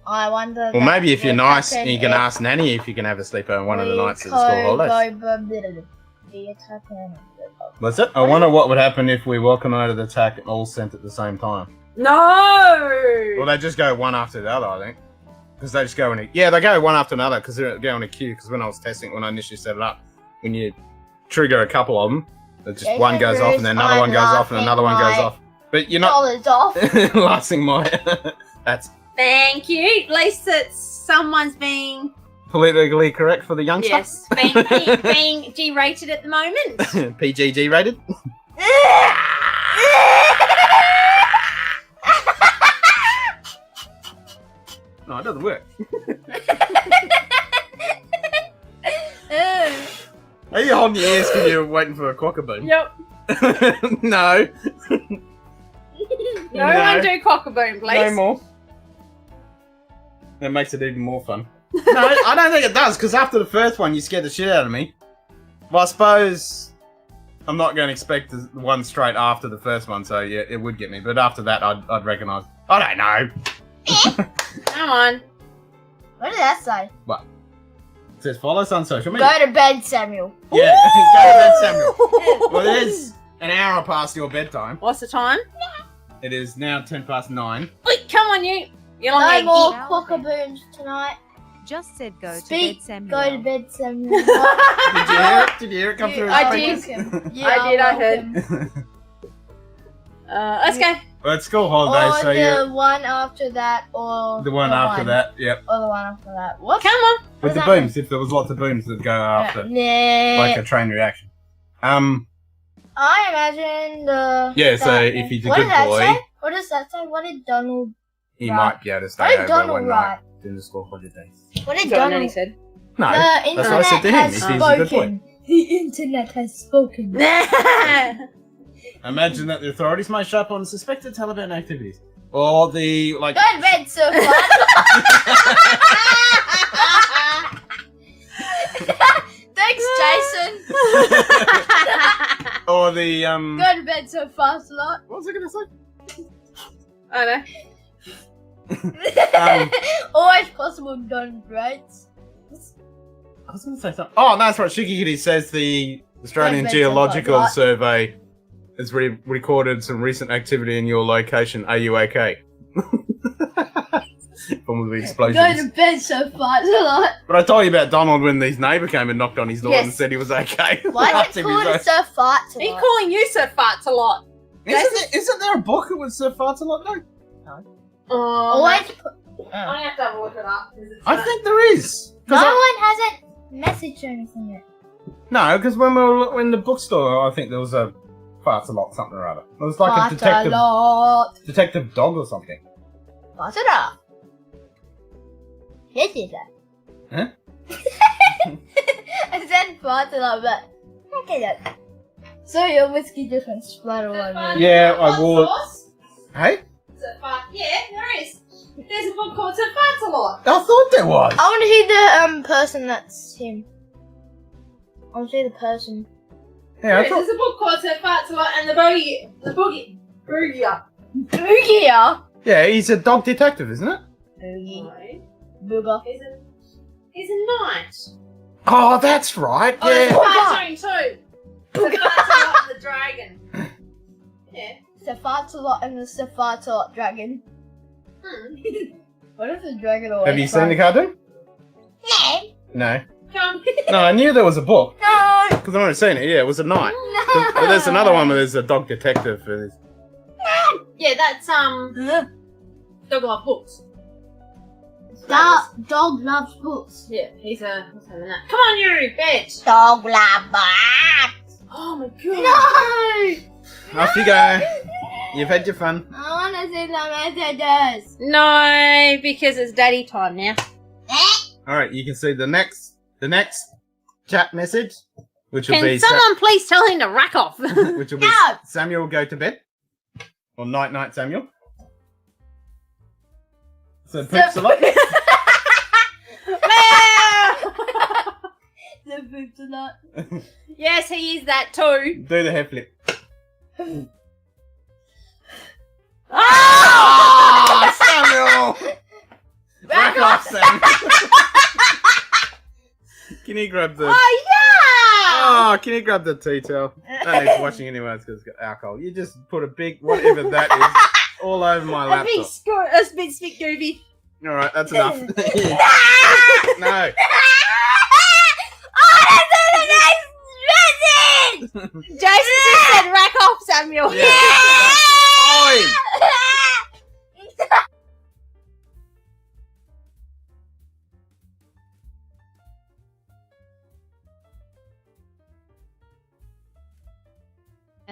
Speaker 5: I wonder.
Speaker 1: Well, maybe if you're
Speaker 5: what
Speaker 1: nice,
Speaker 5: happened
Speaker 1: you can
Speaker 5: if
Speaker 1: ask Nanny if you can have a sleepover one of the
Speaker 5: we
Speaker 1: nights at the school holidays. What's it? I wonder what would happen if we welcome out of the attack and all sent at the same time.
Speaker 4: No.
Speaker 1: Well, they just go one after the other, I think. Because they just go in a... Yeah, they go one after another because they go in a queue. Because when I was testing it, when I initially set it up, when you trigger a couple of them, it just one goes off and then another one goes off and another one goes off. But you're not
Speaker 5: $dollars off.
Speaker 1: lasting my That's
Speaker 4: Thank you. At least it's someone's being
Speaker 1: politically correct for the youngster.
Speaker 4: yes, being G-rated at the moment.
Speaker 1: PGG rated. No, it doesn't work. Are you holding your ears because you're waiting for a cockaboo?
Speaker 4: Yep.
Speaker 1: No.
Speaker 4: No one do cockaboom, please.
Speaker 1: No more. That makes it even more fun. No, I don't think it does, because after the first one, you scared the shit out of me. Well, I suppose I'm not going to expect the one straight after the first one, so yeah, it would get me. But after that, I'd recognise. I don't know.
Speaker 4: Come on.
Speaker 5: What did that say?
Speaker 1: What? It says follow us on social media.
Speaker 5: Go to bed, Samuel.
Speaker 1: Yeah, go to bed, Samuel. Well, it is an hour past your bedtime.
Speaker 4: What's the time?
Speaker 1: It is now 9:10.
Speaker 4: Wait, come on, you. You're
Speaker 5: No
Speaker 4: on
Speaker 5: more
Speaker 2: eat.
Speaker 5: cockabooms tonight.
Speaker 2: Just said go
Speaker 5: Speak.
Speaker 2: to bed, Samuel.
Speaker 5: Go to bed, Samuel.
Speaker 1: Did you hear it? Did you hear it come through?
Speaker 4: I
Speaker 1: his
Speaker 4: did.
Speaker 1: speakers?
Speaker 5: You
Speaker 4: I
Speaker 5: are
Speaker 4: did, I heard.
Speaker 5: welcome.
Speaker 4: Let's go.
Speaker 1: Well, it's school holidays, so
Speaker 5: Or
Speaker 1: yeah.
Speaker 5: the one after that, or
Speaker 1: The one after that, yep.
Speaker 5: or the one after that. What?
Speaker 4: Come on.
Speaker 1: With the
Speaker 5: does that
Speaker 1: booms, if there was lots of booms that go after,
Speaker 5: Nah.
Speaker 1: like a train reaction.
Speaker 5: I imagine the.
Speaker 1: Yeah, so
Speaker 5: that-
Speaker 1: if he's a
Speaker 5: what
Speaker 1: good
Speaker 5: did that
Speaker 1: boy,
Speaker 5: say? What does that say? What did Donald?
Speaker 1: he
Speaker 5: Right.
Speaker 1: might be able to
Speaker 5: What
Speaker 1: stay
Speaker 5: did
Speaker 1: over
Speaker 5: Donald
Speaker 1: one
Speaker 5: write?
Speaker 1: night during the school holidays.
Speaker 5: What did
Speaker 4: That's what Nanny
Speaker 5: Donald?
Speaker 4: said.
Speaker 1: No,
Speaker 5: The
Speaker 1: that's what I
Speaker 5: internet
Speaker 1: said to him.
Speaker 5: has
Speaker 1: If he's a good boy.
Speaker 5: spoken. The internet has spoken.
Speaker 1: Imagine that the authorities may show up on suspected Taliban activities. Or the, like...
Speaker 5: Go to bed, Sophia. Thanks, Jason.
Speaker 1: or the,
Speaker 5: Go to bed so fast a lot.
Speaker 1: what was I going to say?
Speaker 4: I know.
Speaker 5: Always possible, Donald writes.
Speaker 1: I was going to say something. Oh, no, that's right. Shikikitty says the Australian
Speaker 5: That's
Speaker 1: Geological
Speaker 5: right.
Speaker 1: Survey has recorded some recent activity in your location. Are you okay? From the
Speaker 5: Go
Speaker 1: explosions.
Speaker 5: to bed so fast a lot.
Speaker 1: But I told you about Donald when his neighbour came and knocked on his door
Speaker 5: Yes.
Speaker 1: and said he was okay.
Speaker 5: Why
Speaker 1: Asked
Speaker 5: is it
Speaker 1: if he was
Speaker 5: called
Speaker 1: okay.
Speaker 5: so farts a
Speaker 4: He's
Speaker 5: lot?
Speaker 4: calling you Sir Farts a lot.
Speaker 1: Isn't there a book that would surf farts a lot? No.
Speaker 5: Always put...
Speaker 4: I have to have a look it up. 'cause it's,
Speaker 1: I think there is.
Speaker 5: No one hasn't messaged or anything yet.
Speaker 1: No, because when we were in the bookstore, I think there was a farts a lot something or other. It was like a
Speaker 5: Farts a lot.
Speaker 1: detective dog or something.
Speaker 5: Farts a lot. Yes, is that?
Speaker 1: Huh?
Speaker 5: I said farts a lot, but okay then. So your whiskey just went splatter all over me.
Speaker 1: Yeah, I wore. Hey,
Speaker 4: Sir Fart. Yeah, there is. There's a book called Sir Farts a lot.
Speaker 1: I thought there was.
Speaker 5: I want to see the person that's him. I want to see the person.
Speaker 1: Yeah, I thought.
Speaker 4: There's a book called Sir Farts a lot, and the boogie.
Speaker 5: Boogie.
Speaker 1: Yeah, he's a dog detective, isn't it?
Speaker 5: Boogie.
Speaker 4: No,
Speaker 5: Booger.
Speaker 4: he's a knight.
Speaker 1: Oh, that's right.
Speaker 4: Oh, there's a
Speaker 1: Yeah.
Speaker 4: cartoon too. Sir Farts a lot and the dragon. Yeah.
Speaker 5: The farts a lot and the farts a lot dragon. What if the dragon always
Speaker 1: Have you seen the cartoon?
Speaker 5: No.
Speaker 1: No.
Speaker 4: Come.
Speaker 1: No, I knew there was a book
Speaker 5: No.
Speaker 1: because I've already seen it. Yeah, it was a night. But there's another one where there's a dog detective.
Speaker 4: Yeah, that's Dog Love Books.
Speaker 5: Dog loves books.
Speaker 4: Yeah, he's a. What's having that? Come on, you bitch!
Speaker 5: Dog loves books.
Speaker 4: Oh my god!
Speaker 5: No.
Speaker 1: Off you go. You've had your fun.
Speaker 5: I want to see the messages.
Speaker 4: No, because it's daddy time now.
Speaker 1: All right, you can see the next chat message, which will
Speaker 4: Can
Speaker 1: be
Speaker 4: someone please tell him to rack off?
Speaker 1: which will be
Speaker 5: No.
Speaker 1: Samuel go to bed, or night Samuel. So poops a lot.
Speaker 5: The poops a lot.
Speaker 4: Yes, he is that too.
Speaker 1: Do the hair flip.
Speaker 4: Oh!
Speaker 1: Samuel! Rack off, Sam. Can you grab the?
Speaker 4: Oh yeah!
Speaker 1: Oh, can you grab the tea towel? That needs washing anyway because it's got alcohol. You just put a big whatever that is all over my
Speaker 4: A big
Speaker 1: laptop.
Speaker 4: a bit stick doobie.
Speaker 1: All right, that's enough. No.
Speaker 5: Oh, that's a nice message!
Speaker 4: Jason just said rack off, Samuel.
Speaker 1: Yeah. Oi!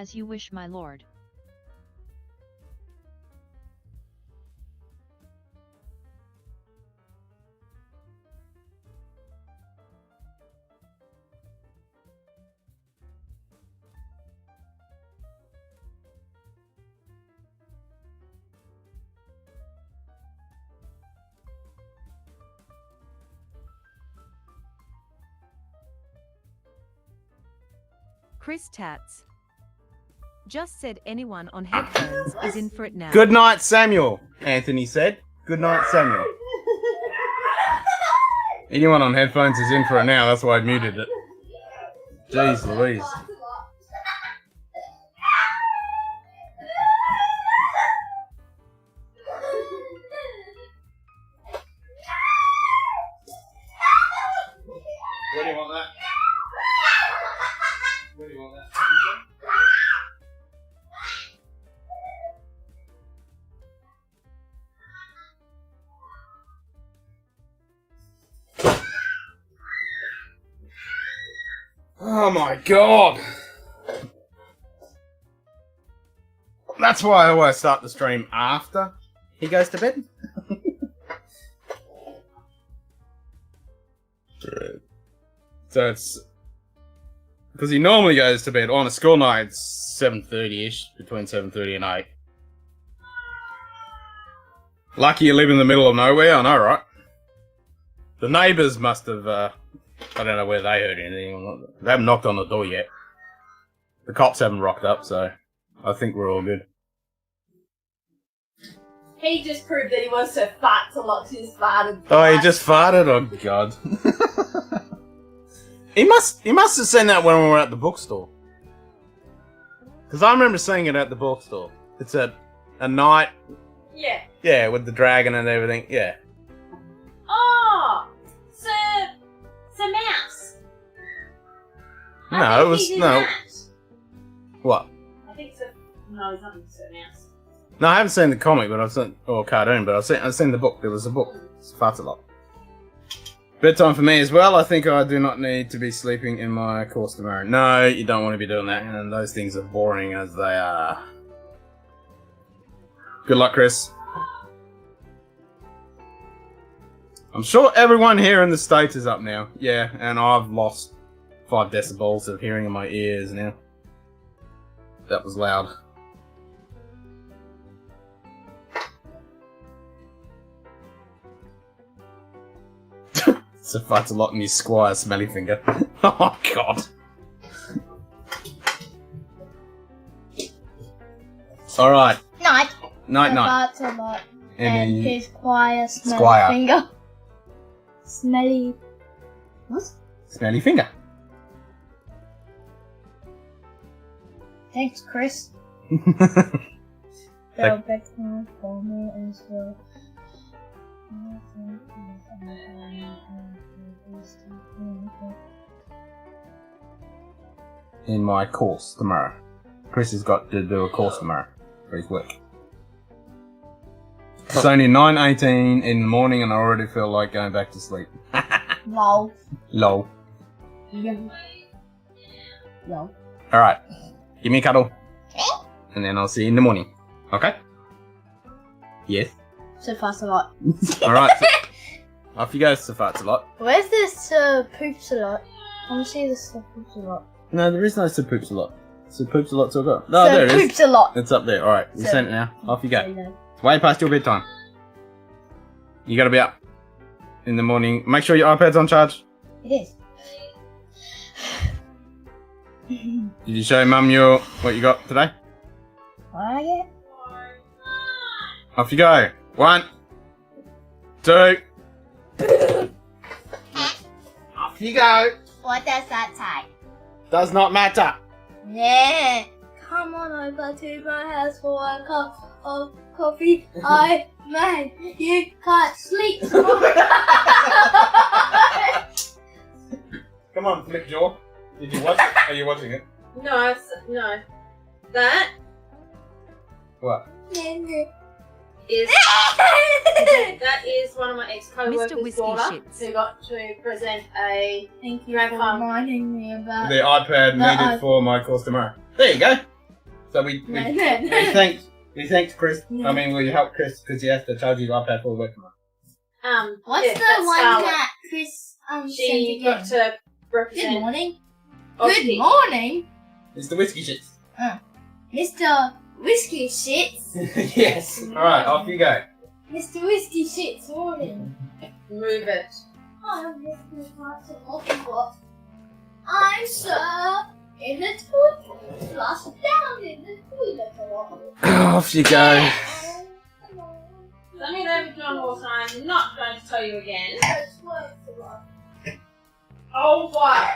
Speaker 6: As you wish, my lord.
Speaker 2: Chris Tats. Just said anyone on headphones is in for it now.
Speaker 1: Good night, Samuel, Anthony said. Good night, Samuel. Anyone on headphones is in for it now, that's why I muted it. Jeez Louise. Where do you want that? Where do you want that? Oh my god! That's why I always start the stream after he goes to bed. So it's because he normally goes to bed on a school night. It's 7:30ish, between 7:30 and 8. Lucky you live in the middle of nowhere, I know, right? The neighbours must have. I don't know whether they heard anything. They haven't knocked on the door yet. The cops haven't rocked up, so I think we're all good.
Speaker 4: He just proved that he wants to fart a lot. He's farted.
Speaker 1: Oh, he just farted? Oh, God. He must have seen that when we were at the bookstore. Because I remember seeing it at the bookstore. It's a night.
Speaker 4: Yeah.
Speaker 1: Yeah, with the dragon and everything. Yeah.
Speaker 4: Oh, it's a mouse.
Speaker 1: No, it was no. What?
Speaker 4: I think it's a no. It's not a mouse.
Speaker 1: No, I haven't seen the comic, but I've seen cartoon, but I've seen the book. There was a book. It's farts a lot. Bedtime for me as well. I think I do not need to be sleeping in my course tomorrow. No, you don't want to be doing that, and those things are boring as they are. Good luck, Chris. I'm sure everyone here in the States is up now. Yeah, and I've lost 5 decibels of hearing in my ears now. That was loud. So fights a lot in his squire smelly finger. Oh god. Alright.
Speaker 5: Night.
Speaker 1: Night.
Speaker 5: Farts a lot. And
Speaker 1: Any
Speaker 5: his squire smelly
Speaker 1: Squire.
Speaker 5: finger. Smelly. What?
Speaker 1: smelly finger.
Speaker 5: Thanks, Chris.
Speaker 1: Thank-
Speaker 5: Bedtime for me as well.
Speaker 1: In my course tomorrow. Chris has got to do a course tomorrow for his work. It's only 9:18 in the morning and I already feel like going back to sleep.
Speaker 5: Lol.
Speaker 1: Lol.
Speaker 5: Lol.
Speaker 1: Alright. Give me a cuddle. And then I'll see you in the morning. Okay? Yes.
Speaker 5: So fast a lot.
Speaker 1: Alright. So off you go, Safat's a lot.
Speaker 5: Where's this poops a lot? I want to see this poops a lot.
Speaker 1: No, there is no Sir Poops a lot. Sir Poops a lot's all got. No,
Speaker 5: So
Speaker 1: there it is.
Speaker 5: poops a lot.
Speaker 1: It's up there. Alright, you
Speaker 5: So-
Speaker 1: sent it now. Off you go.
Speaker 5: No.
Speaker 1: It's way past your bedtime. You gotta be up in the morning. Make sure your iPad's on charge.
Speaker 5: It is.
Speaker 1: Did you show Mum what you got today?
Speaker 5: What I get?
Speaker 1: Off you go. 1, 2. Off you go.
Speaker 5: What does that say?
Speaker 1: Does not matter.
Speaker 5: Yeah. Come on over to my house for a cup of coffee. I made you can't sleep.
Speaker 1: Come on, Flick Jaw. Did you watch it? Are you watching it?
Speaker 4: No, no. That
Speaker 1: What?
Speaker 4: is that is one of my ex-co-workers'
Speaker 2: Mr. Whiskey
Speaker 4: daughter
Speaker 2: Shits.
Speaker 4: who got to present a
Speaker 5: Thank you for reminding me about
Speaker 1: The iPad
Speaker 5: No,
Speaker 1: needed for my course tomorrow. There you go. So we
Speaker 5: No.
Speaker 1: thanked Chris.
Speaker 5: No.
Speaker 1: I mean, we helped Chris because he has to charge his iPad for work tomorrow.
Speaker 5: What's
Speaker 4: yeah,
Speaker 5: the
Speaker 4: that's
Speaker 5: one
Speaker 4: Scarlet.
Speaker 5: that Chris sent
Speaker 4: She
Speaker 5: again?
Speaker 4: got to
Speaker 5: Good
Speaker 4: represent.
Speaker 5: morning.
Speaker 4: Aussie.
Speaker 5: Good morning,
Speaker 1: It's the whiskey shits.
Speaker 5: Mr. Whiskey Shits.
Speaker 1: Yes. All right, off you go.
Speaker 5: Mr. Whiskey Shits, morning.
Speaker 4: Move it.
Speaker 5: I'm Mr. Parcel. What? I'm Sir in the toilet. Flush down in the toilet a lot.
Speaker 1: Off you go.
Speaker 4: Let me know, John Walker. I'm not going to tell you again. Oh, what?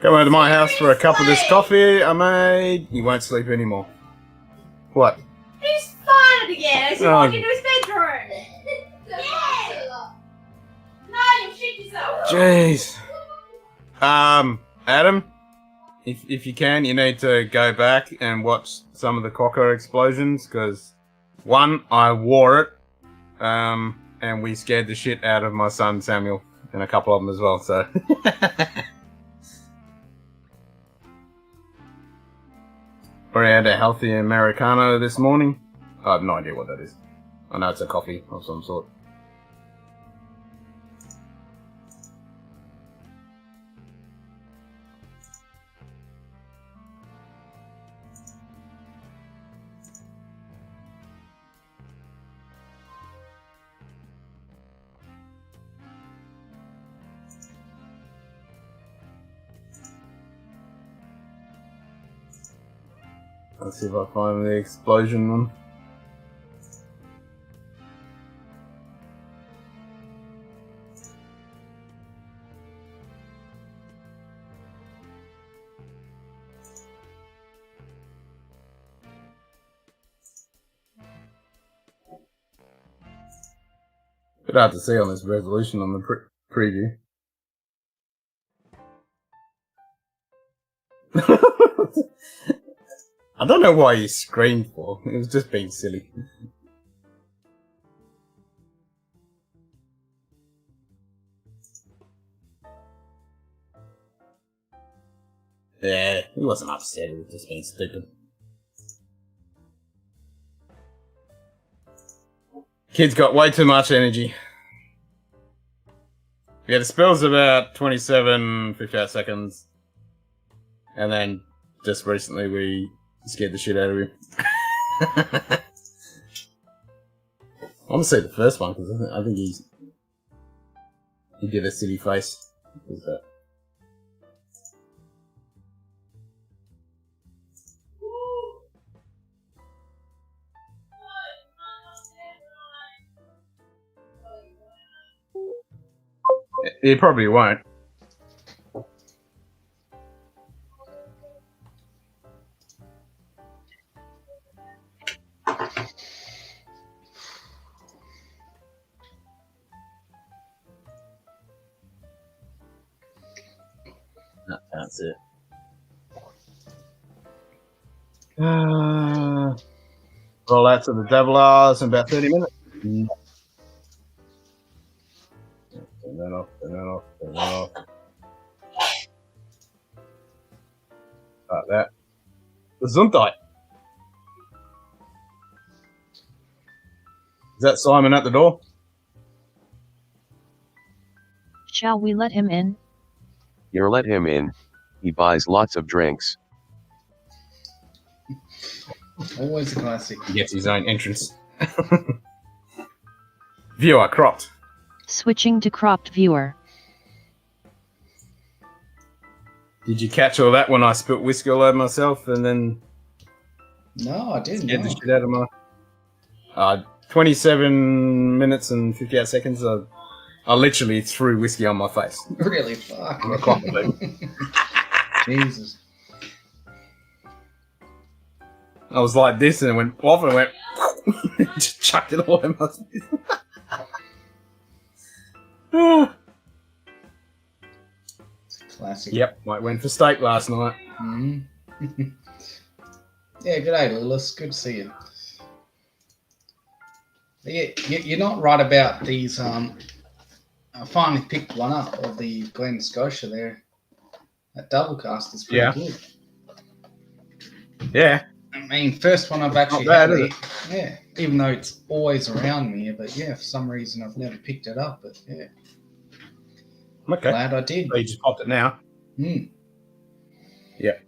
Speaker 1: Come over to my house for a cup of this coffee I made. You won't sleep anymore. What?
Speaker 4: He's farted again as he
Speaker 1: Oh.
Speaker 4: walked into his bedroom. No, you shit yourself.
Speaker 1: Jeez. Adam, if you can, you need to go back and watch some of the Quokka explosions, because one, I wore it, and we scared the shit out of my son Samuel, and a couple of them as well, so. We had a healthy Americano this morning. I have no idea what that is. I know it's a coffee of some sort. Let's see if I find the explosion one. Bit hard to see on this resolution on the preview. I don't know why he screamed for. It was just being silly. Yeah, he wasn't upset. He was just being stupid. Kid's got way too much energy. Yeah, the spell's about 27, 58 seconds. And then just recently we scared the shit out of him. I want to see the first one because I think he did a silly face. What was that? He probably won't. No, that's it. Roll out to the double R's in about 30 minutes. Turn that off, turn that off, turn that off. Like that. Gesundheit. Is that Simon at the door?
Speaker 6: Shall we let him in?
Speaker 7: You're let him in. He buys lots of drinks.
Speaker 8: Always a classic.
Speaker 1: He gets his own entrance. Viewer cropped.
Speaker 6: Switching to cropped viewer.
Speaker 1: Did you catch all that when I spilt whiskey all over myself and then
Speaker 8: No, I didn't.
Speaker 1: scared the
Speaker 8: No.
Speaker 1: shit out of my... 27 minutes and 58 seconds. I literally threw whiskey on my face.
Speaker 8: Really? Fuck.
Speaker 1: I can't believe it.
Speaker 8: Jesus.
Speaker 1: I was like this and it went off and it went... just chucked it all in my face.
Speaker 8: Classic.
Speaker 1: Yep, I went for steak last night.
Speaker 8: Mhm. Yeah, good day, Lilith. Good to see you. Yeah, you're not right about these. I finally picked one up of the Glen Scotia there. That double cast is pretty good.
Speaker 1: Yeah.
Speaker 8: I mean, first one I've actually
Speaker 1: bad,
Speaker 8: had
Speaker 1: is
Speaker 8: it. Yeah, even though it's always around me, but yeah, for some reason I've never picked it up. But yeah,
Speaker 1: Okay.
Speaker 8: glad I did.
Speaker 1: So you just popped it now.
Speaker 8: Mm.
Speaker 1: Yeah.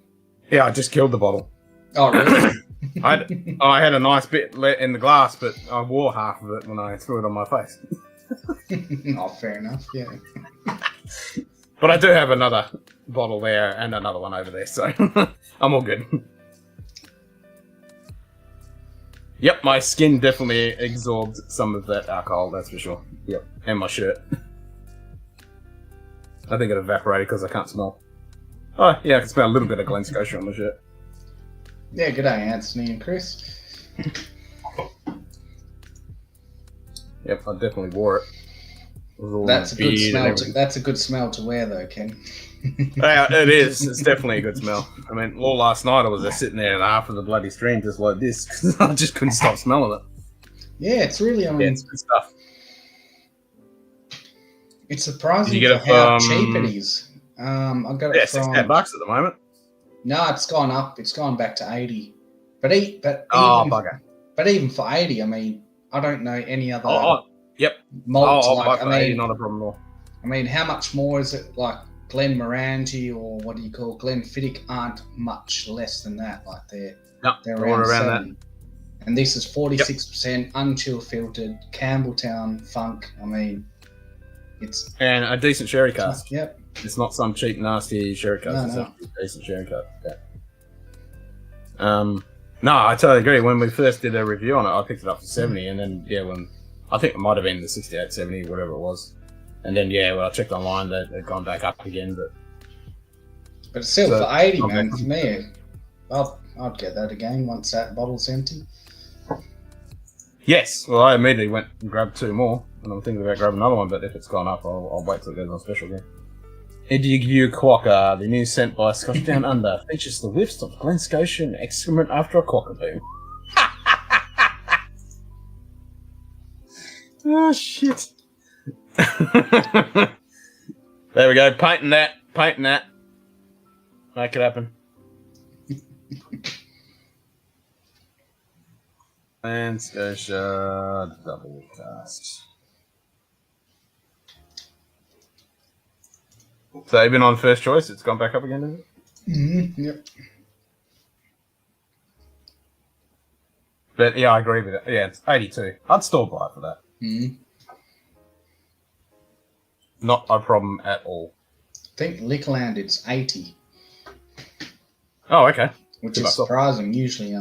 Speaker 1: Yeah, I just killed the bottle.
Speaker 8: Oh, really?
Speaker 1: I had a nice bit in the glass, but I wore half of it when I threw it on my face.
Speaker 8: Oh, fair enough. Yeah.
Speaker 1: But I do have another bottle there and another one over there, so I'm all good. Yep, my skin definitely absorbed some of that alcohol, that's for sure. Yep, and my shirt. I think it evaporated because I can't smell. Oh, yeah, I can smell a little bit of Glen Scotia on the shirt.
Speaker 8: Yeah, good day, Anthony and Chris.
Speaker 1: Yep, I definitely wore it.
Speaker 8: That's a good smell. That's a good smell to wear, though, Ken.
Speaker 1: Yeah, it is. It's definitely a good smell. I mean, all last night I was just sitting there half of the bloody stream just like this because I just couldn't stop smelling it.
Speaker 8: Yeah, it's really. I mean,
Speaker 1: it's good stuff.
Speaker 8: It's surprising
Speaker 1: Did you get it
Speaker 8: how
Speaker 1: from...
Speaker 8: cheap it is. I got it from.
Speaker 1: $68 at the moment.
Speaker 8: No, it's gone up. It's gone back to 80. But
Speaker 1: bugger.
Speaker 8: But even for 80, I mean, I don't know any other.
Speaker 1: Yep.
Speaker 8: Malts
Speaker 1: I'll
Speaker 8: like.
Speaker 1: buy for 80, not a problem at all.
Speaker 8: I mean, how much more is it? Like Glenmorangie or what do you call Glenfiddich aren't much less than that. Like they're around 70. That. And this is 46% unchill filtered Campbelltown Funk. I mean, it's
Speaker 1: and a decent sherry cask.
Speaker 8: Yep.
Speaker 1: It's not some cheap, nasty sherry cask.
Speaker 8: No.
Speaker 1: It's a decent sherry cask. Yeah. No, I totally agree. When we first did a review on it, I picked it up for 70, and then when I think it might have been the 68, 70, whatever it was, and then when I checked online, they'd gone back up again.
Speaker 8: But still, for 80, man, for me, I'd get that again once that bottle's empty.
Speaker 1: Yes. Well, I immediately went and grabbed 2 more, and I'm thinking about grabbing another one. But if it's gone up, I'll wait till it goes on special again. Edigu Quokka, the new scent by Scotch Down Under, features the whiffs of Glen Scotia and excrement after a cockaboo. Oh, shit. There we go, painting that. Make it happen. Glen Scotia double cast. So even on first choice, it's gone back up again, is it?
Speaker 8: Mm-hmm. Yep.
Speaker 1: But yeah, I agree with it. Yeah, it's 82. I'd still buy it for that.
Speaker 8: Mm-hmm.
Speaker 1: Not a problem at all.
Speaker 8: I think Liquorland, it's 80.
Speaker 1: Oh, okay.
Speaker 8: Which is surprising. Usually,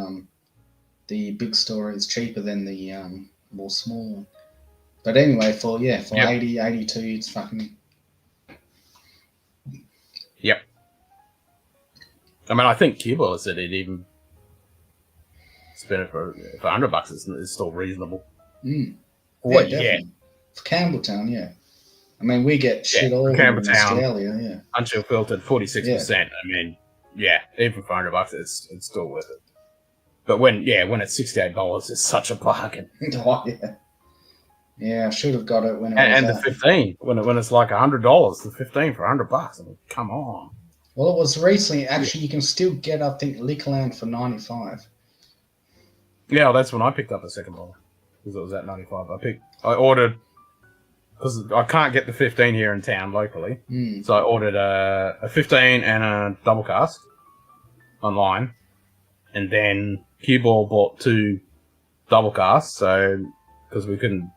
Speaker 8: the big store is cheaper than the more small one. But anyway, for 80, 82, it's fucking.
Speaker 1: Yep. I mean, I think Cuba said it even spend it for $100 is still reasonable.
Speaker 8: Mm.
Speaker 1: What?
Speaker 8: Yeah. For Campbelltown, yeah. I mean, we get shit all over in Australia, yeah.
Speaker 1: Unchill filtered, 46%. Yeah. I mean, yeah, even for $100, it's still worth it. But when it's $68, it's such a bargain.
Speaker 8: Oh, yeah. Yeah, I should have got it when it
Speaker 1: was
Speaker 8: the
Speaker 1: 15 when it's like $100. The 15 for $100. I mean, come on.
Speaker 8: Well, it was recently. Actually, you can still get, I think, Liquorland for 95.
Speaker 1: Yeah, well, that's when I picked up the second bottle because it was at 95. I ordered because I can't get the 15 here in town locally, so I ordered a 15 and a double cask online, and then Q-Ball bought 2 double casks, so because we couldn't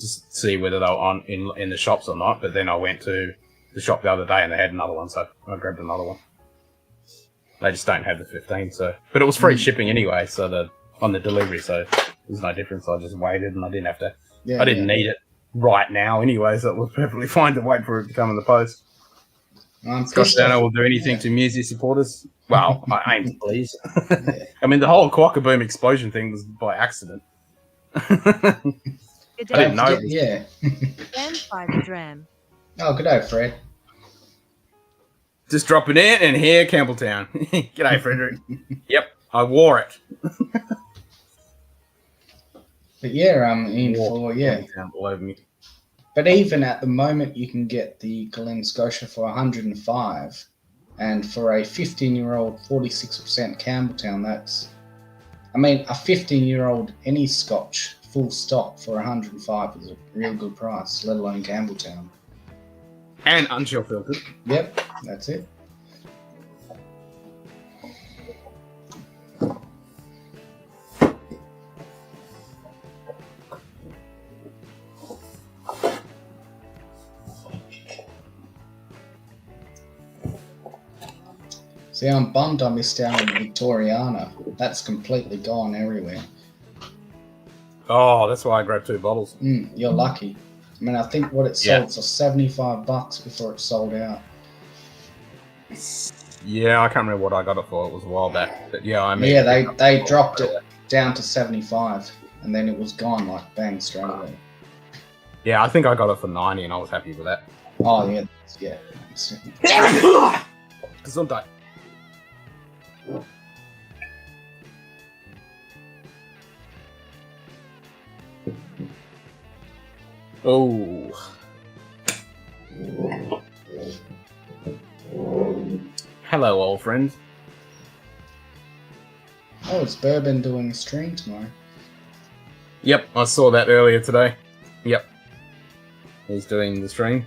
Speaker 1: just see whether they were in the shops or not. But then I went to the shop the other day and they had another one, so I grabbed another one. They just don't have the 15, but it was free shipping anyway, so on the delivery, so there's no difference. I just waited and I didn't have to. Yeah, I didn't need it right now anyway, so it was perfectly fine to wait for it to come in the post. Scotch Downer will do anything to amuse your supporters. Well, I aim to please. I mean, the whole Quokka-Boom explosion thing was by accident. I didn't know.
Speaker 8: Yeah.
Speaker 2: Drams by the Dram.
Speaker 8: Oh, good day, Fred.
Speaker 1: Just dropping in and here, Campbelltown. G'day, Frederick. Yep, I wore it.
Speaker 8: But yeah,
Speaker 1: All over me.
Speaker 8: But even at the moment, you can get the Glen Scotia for 105, and for a 15-year-old 46% Campbelltown, that's, I mean, a 15-year-old any Scotch full stop for 105 is a real good price, let alone Campbelltown.
Speaker 1: And unchill filtered.
Speaker 8: Yep, that's it. See, I'm bummed I missed out on Victoriana. That's completely gone everywhere.
Speaker 1: Oh, that's why I grabbed 2 bottles.
Speaker 8: You're lucky. I mean, I think what it sold for $75 before it sold out.
Speaker 1: Yeah, I can't remember what I got it for. It was a while back. But yeah, I mean.
Speaker 8: Yeah, they dropped it down to 75, and then it was gone like bang straight away.
Speaker 1: Yeah, I think I got it for 90, and I was happy with that.
Speaker 8: Oh yeah.
Speaker 1: Gesundheit. Oh. Hello, old friend.
Speaker 8: Oh, it's Bourbon doing a stream tomorrow.
Speaker 1: Yep, I saw that earlier today. Yep. He's doing the stream.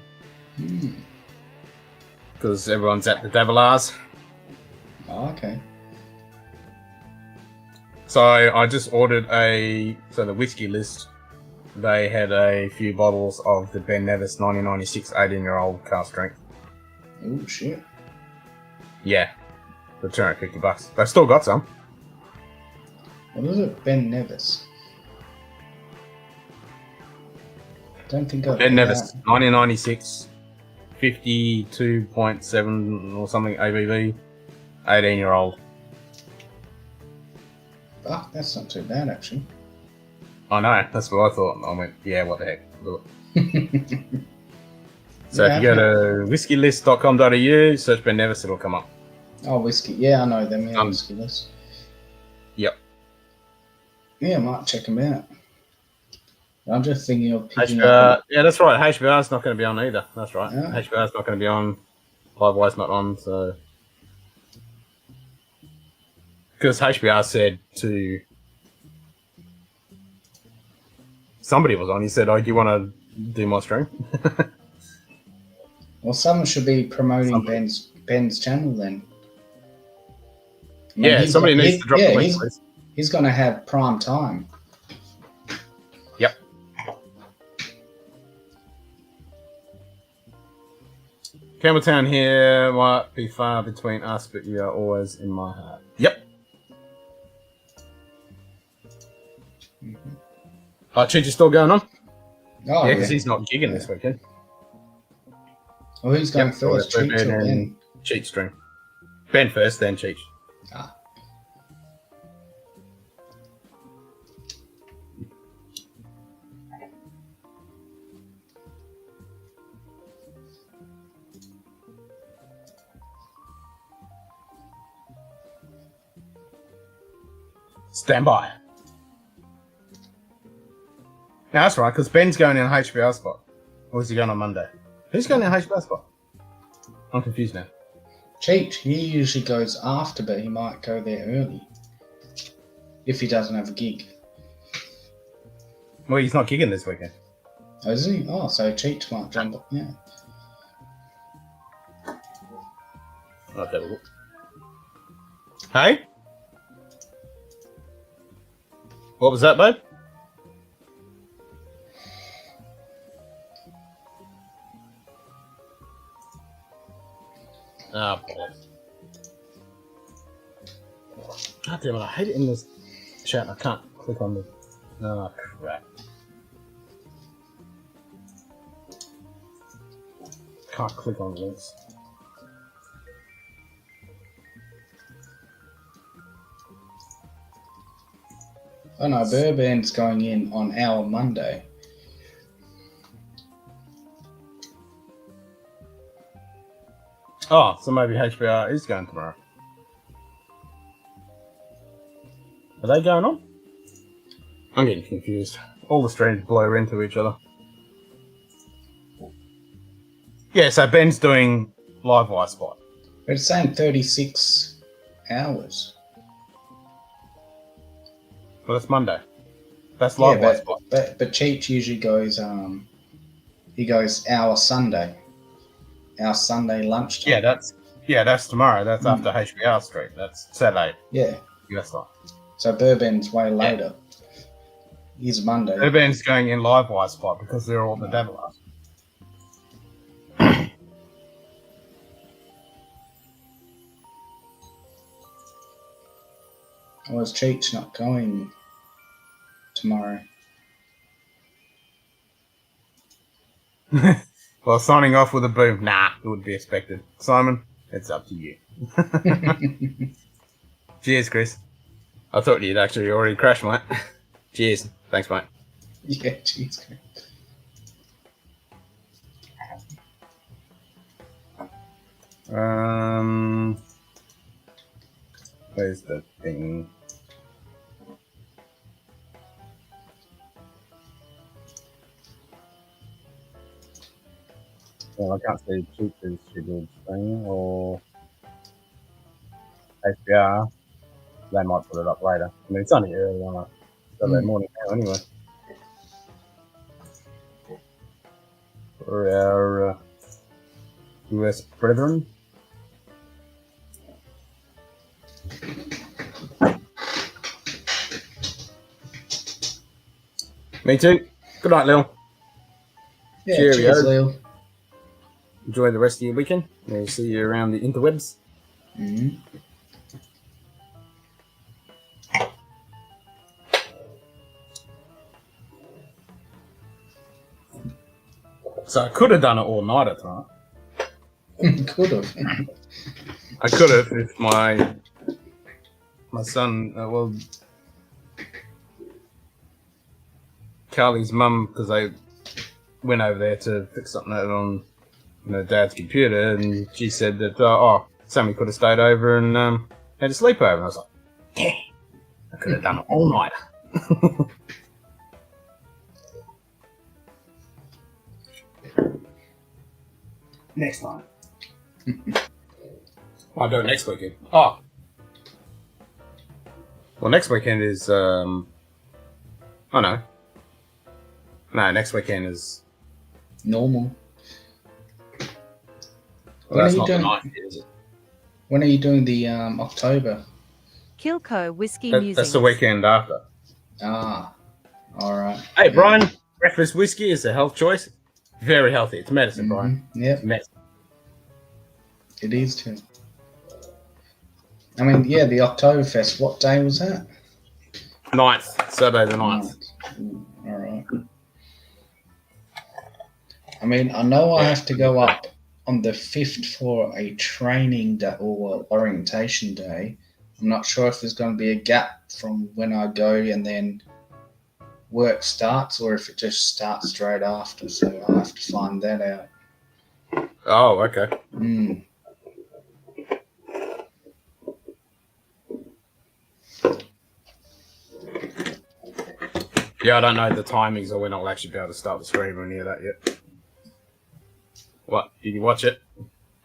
Speaker 1: Because everyone's at the Davilars.
Speaker 8: Oh, okay.
Speaker 1: So I just ordered the whiskey list. They had a few bottles of the Ben Nevis 1996 18-year-old cask strength.
Speaker 8: Oh, shit.
Speaker 1: Yeah. For $250. They've still got some.
Speaker 8: What is it? Ben Nevis. Don't think I've
Speaker 1: Ben Nevis 1996, 52.7 or something ABV, 18-year-old.
Speaker 8: Ah, that's not too bad, actually.
Speaker 1: I know, that's what I thought. I went, yeah, what the heck. Do it. So
Speaker 8: Yeah,
Speaker 1: if you go to whiskylist.com.au, search Ben Nevis, it'll come up.
Speaker 8: Oh, whiskey. Yeah, I know them. Yeah, whiskey list.
Speaker 1: Yep.
Speaker 8: Yeah, I might check them out. I'm just thinking of picking up.
Speaker 1: Yeah, that's right. HBR's not going to be on either. That's right.
Speaker 8: Yeah.
Speaker 1: HBR's not going to be on. Livewise not on, so. Because HBR said to. Somebody was on. He said, "Oh, do you want to do my stream?"
Speaker 8: Well, someone should be promoting Ben's channel then. I mean,
Speaker 1: Yeah, somebody needs to drop the link, please.
Speaker 8: He's going to have prime time.
Speaker 1: Yep. Campbelltown here might be far between us, but you are always in my heart. Yep. Oh, Cheech is still going on?
Speaker 8: Oh,
Speaker 1: yeah, because he's not gigging this weekend.
Speaker 8: Well, who's going first? Cheech or Ben?
Speaker 1: Cheech stream. Ben first, then Cheech.
Speaker 8: Ah.
Speaker 1: Stand by. Now, that's right, because Ben's going in a HBR spot. Or is he going on Monday? Who's going in a HBR spot? I'm confused now.
Speaker 8: Cheech, he usually goes after, but he might go there early. If he doesn't have a gig.
Speaker 1: Well, he's not gigging this weekend.
Speaker 8: Oh, is he? Oh, so Cheech might jump up, yeah.
Speaker 1: I'll have a look. Hey? What was that, babe? Ah, boy. God damn it, I hate it in this chat. I can't click on the... Oh, crap. Can't click on links.
Speaker 8: Oh no, Bourbon's going in on our Monday.
Speaker 1: Oh, so maybe HBR is going tomorrow. Are they going on? I'm getting confused. All the streams blur into each other. Yeah, so Ben's doing live wire spot.
Speaker 8: But it's saying 36 hours.
Speaker 1: Well, that's Monday. That's live wire spot.
Speaker 8: But Cheech usually goes he goes our Sunday lunchtime.
Speaker 1: Yeah, that's tomorrow. That's after HBR Street. That's Saturday.
Speaker 8: Yeah.
Speaker 1: US time.
Speaker 8: So Burban's way later. He's Monday.
Speaker 1: Burban's going in live wire spot because they're all the devil up.
Speaker 8: Or is Cheech not going tomorrow?
Speaker 1: Well, signing off with a boom. Nah, it would be expected. Simon, it's up to you. Cheers, Chris. I thought you'd actually already crashed, mate. Cheers. Thanks, mate.
Speaker 8: Yeah, cheers.
Speaker 1: Where's the thing? Well, I can't see Cheech's scheduled thing or HBR. They might put it up later. I mean, it's only early on a Saturday morning now, anyway. For our US brethren. Me too. Good night, Lil.
Speaker 8: Yeah,
Speaker 1: Cheerio.
Speaker 8: cheers, Lil.
Speaker 1: Enjoy the rest of your weekend. We'll see you around the interwebs.
Speaker 8: Mm-hmm.
Speaker 1: So I could have done it all night at tonight.
Speaker 8: Could have.
Speaker 1: I could have if my son, Carly's mum, because they went over there to fix something out on Dad's computer, and she said that Sammy could have stayed over and had a sleepover. And I was like, yeah, I could have done it all night. Next time. I'll do it next weekend. Oh. Well, next weekend is, oh no. No, next weekend is...
Speaker 8: Normal.
Speaker 1: Well, that's not the 9th, is it?
Speaker 8: When are you doing the October?
Speaker 2: Kilco Whiskey
Speaker 1: That's
Speaker 2: Musings.
Speaker 1: the weekend after.
Speaker 8: Ah, alright.
Speaker 1: Hey, Brian, breakfast whiskey is a health choice. Very healthy. It's medicine, Brian.
Speaker 8: Yep.
Speaker 1: Medicine.
Speaker 8: It is too. I mean, yeah, the Oktoberfest, what day was that?
Speaker 1: 9th. Saturday the 9th.
Speaker 8: Alright. I mean, I know I have to go up on the 5th for a training day or orientation day. I'm not sure if there's going to be a gap from when I go and then work starts or if it just starts straight after. So I'll have to find that out.
Speaker 1: Oh, okay. Yeah, I don't know the timings or when I'll actually be able to start the stream or any of that yet. What? Did you watch it?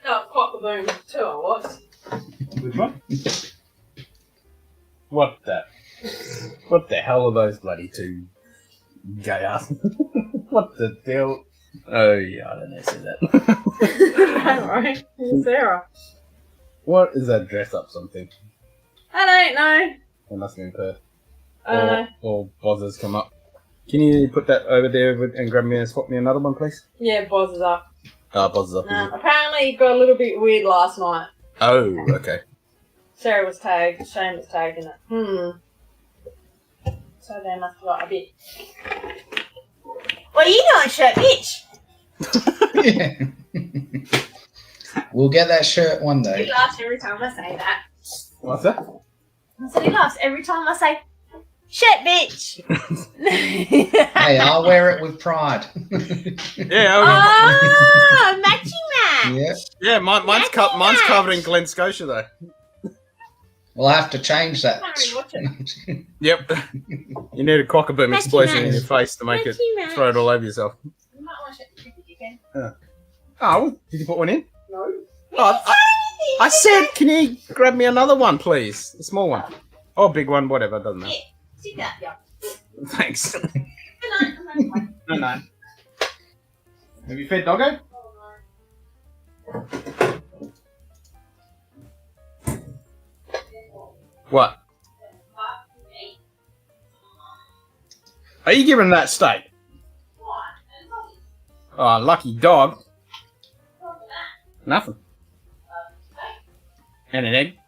Speaker 4: Oh, Pop the Boom too, I was.
Speaker 1: Which one? What the hell are those bloody two gay ass? What the deal? Oh yeah, I don't know. Say that.
Speaker 4: Don't worry, it's Sarah.
Speaker 1: What is that dress up something?
Speaker 4: I don't know.
Speaker 1: It must have been Perth.
Speaker 4: I don't know.
Speaker 1: Or Bozzers come up. Can you put that over there and grab me and swap me another one, please?
Speaker 4: Yeah, Boz is up.
Speaker 1: Bozzers up. Is it?
Speaker 4: Apparently it got a little bit weird last night.
Speaker 1: Oh, okay.
Speaker 4: Sarah was tagged, Shane was tagged in it. So they must have got a bit. What are you doing, shirt bitch?
Speaker 8: Yeah. We'll get that shirt one day.
Speaker 4: He laughs every time I say that.
Speaker 1: What's that?
Speaker 4: I said he laughs every time I say, shit bitch!
Speaker 8: Hey, I'll wear it with pride.
Speaker 1: Yeah.
Speaker 4: Oh, matchy match!
Speaker 8: Yeah.
Speaker 1: Yeah, mine's covered in Glen Scotia though.
Speaker 8: We'll have to change that.
Speaker 4: Can't really watch it.
Speaker 1: Yep. You need a cock-a-boom
Speaker 4: Matchy
Speaker 1: explosion in
Speaker 4: match.
Speaker 1: your face to make
Speaker 4: Matchy
Speaker 1: it
Speaker 4: match.
Speaker 1: throw it all over yourself.
Speaker 4: You might watch it if you can.
Speaker 1: Oh, did you put one in?
Speaker 4: No.
Speaker 1: Oh, I said, can you grab me another one, please? A small one. Or a big one, whatever, doesn't matter.
Speaker 4: Sit down. Yeah.
Speaker 1: Thanks.
Speaker 4: Good night.
Speaker 1: No, no. Have you fed Doggo? What? Are you giving that steak? Oh, lucky dog. Nothing. And an egg.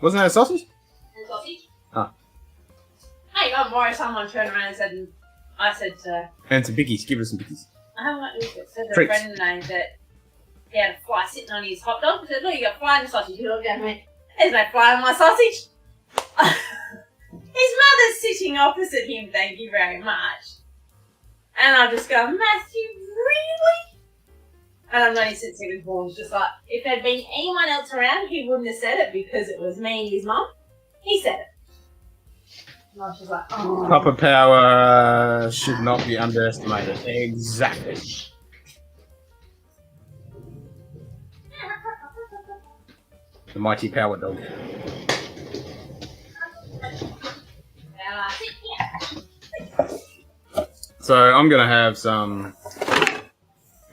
Speaker 1: Wasn't that a sausage? Oh.
Speaker 4: Hey, don't worry. Someone turned around and said, I said,
Speaker 1: And some bickies. Give her some bickies.
Speaker 4: I haven't got this. It said a
Speaker 1: Treats.
Speaker 4: friend of mine that he had a fly sitting on his hot dog. I said, look, you got a fly in the sausage. He looked down and went, there's no fly on my sausage. His mother's sitting opposite him, thank you very much. And I'll just go, Matthew, really? And I know he sits there with balls, just like, if there'd been anyone else around, he wouldn't have said it because it was me and his mum. He said it. And I was just like, oh.
Speaker 1: Proper power should not be underestimated. Exactly. The mighty power dog. So I'm gonna have some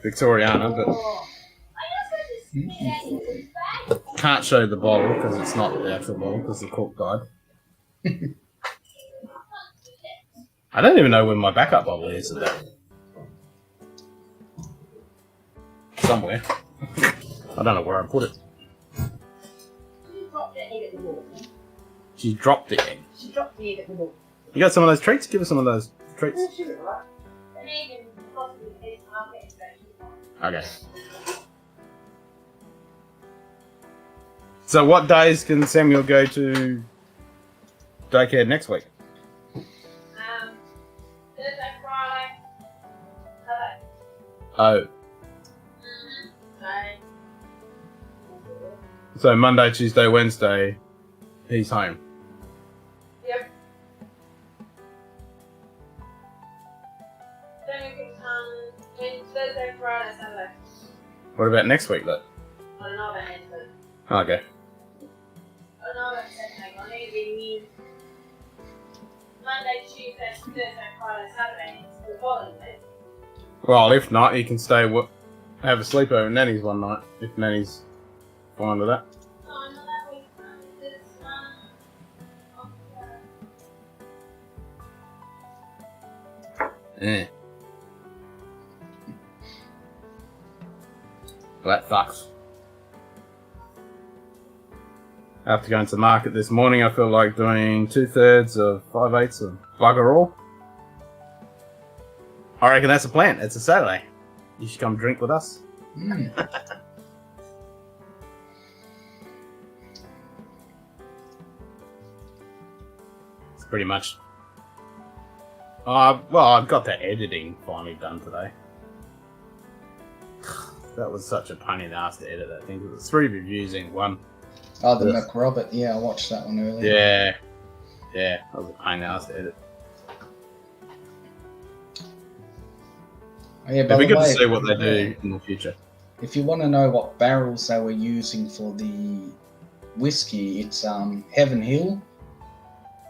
Speaker 1: Victoriana, but can't show the bottle because it's not the actual bottle because the cork died. I don't even know where my backup bottle is. Somewhere. I don't know where I put it. She dropped the egg.
Speaker 4: She dropped the egg at the wall.
Speaker 1: You got some of those treats? Give us some of those treats. Okay. So what days can Samuel go to daycare next week?
Speaker 4: Thursday, Friday.
Speaker 1: Oh. So Monday, Tuesday, Wednesday, he's home.
Speaker 4: Yep. Then we can come Thursday, Friday, Saturday.
Speaker 1: What about next week, though?
Speaker 4: I don't know about next week.
Speaker 1: Okay.
Speaker 4: I don't know about Saturday. I need to be in Monday, Tuesday, Thursday, Friday, Saturday. It's the following week.
Speaker 1: Well, if not, he can stay have a sleepover at Nanny's one night, if Nanny's fine with that.
Speaker 4: Oh, no, that week.
Speaker 1: Yeah. Well, that sucks. After going to the market this morning, I feel like doing 2/3 of 5/8 of bugger all. I reckon that's a plan. It's a Saturday. You should come drink with us. It's pretty much. Well, I've got the editing finally done today. That was such a pain in the ass to edit that thing. It was 3 reviews in one.
Speaker 8: Oh, the McRobert. Yeah, I watched that one earlier.
Speaker 1: Yeah. Yeah, that was a pain in the ass to edit.
Speaker 8: Oh, yeah,
Speaker 1: It'd be good to see what they do in the future.
Speaker 8: If you want to know what barrels they were using for the whiskey, it's Heaven Hill.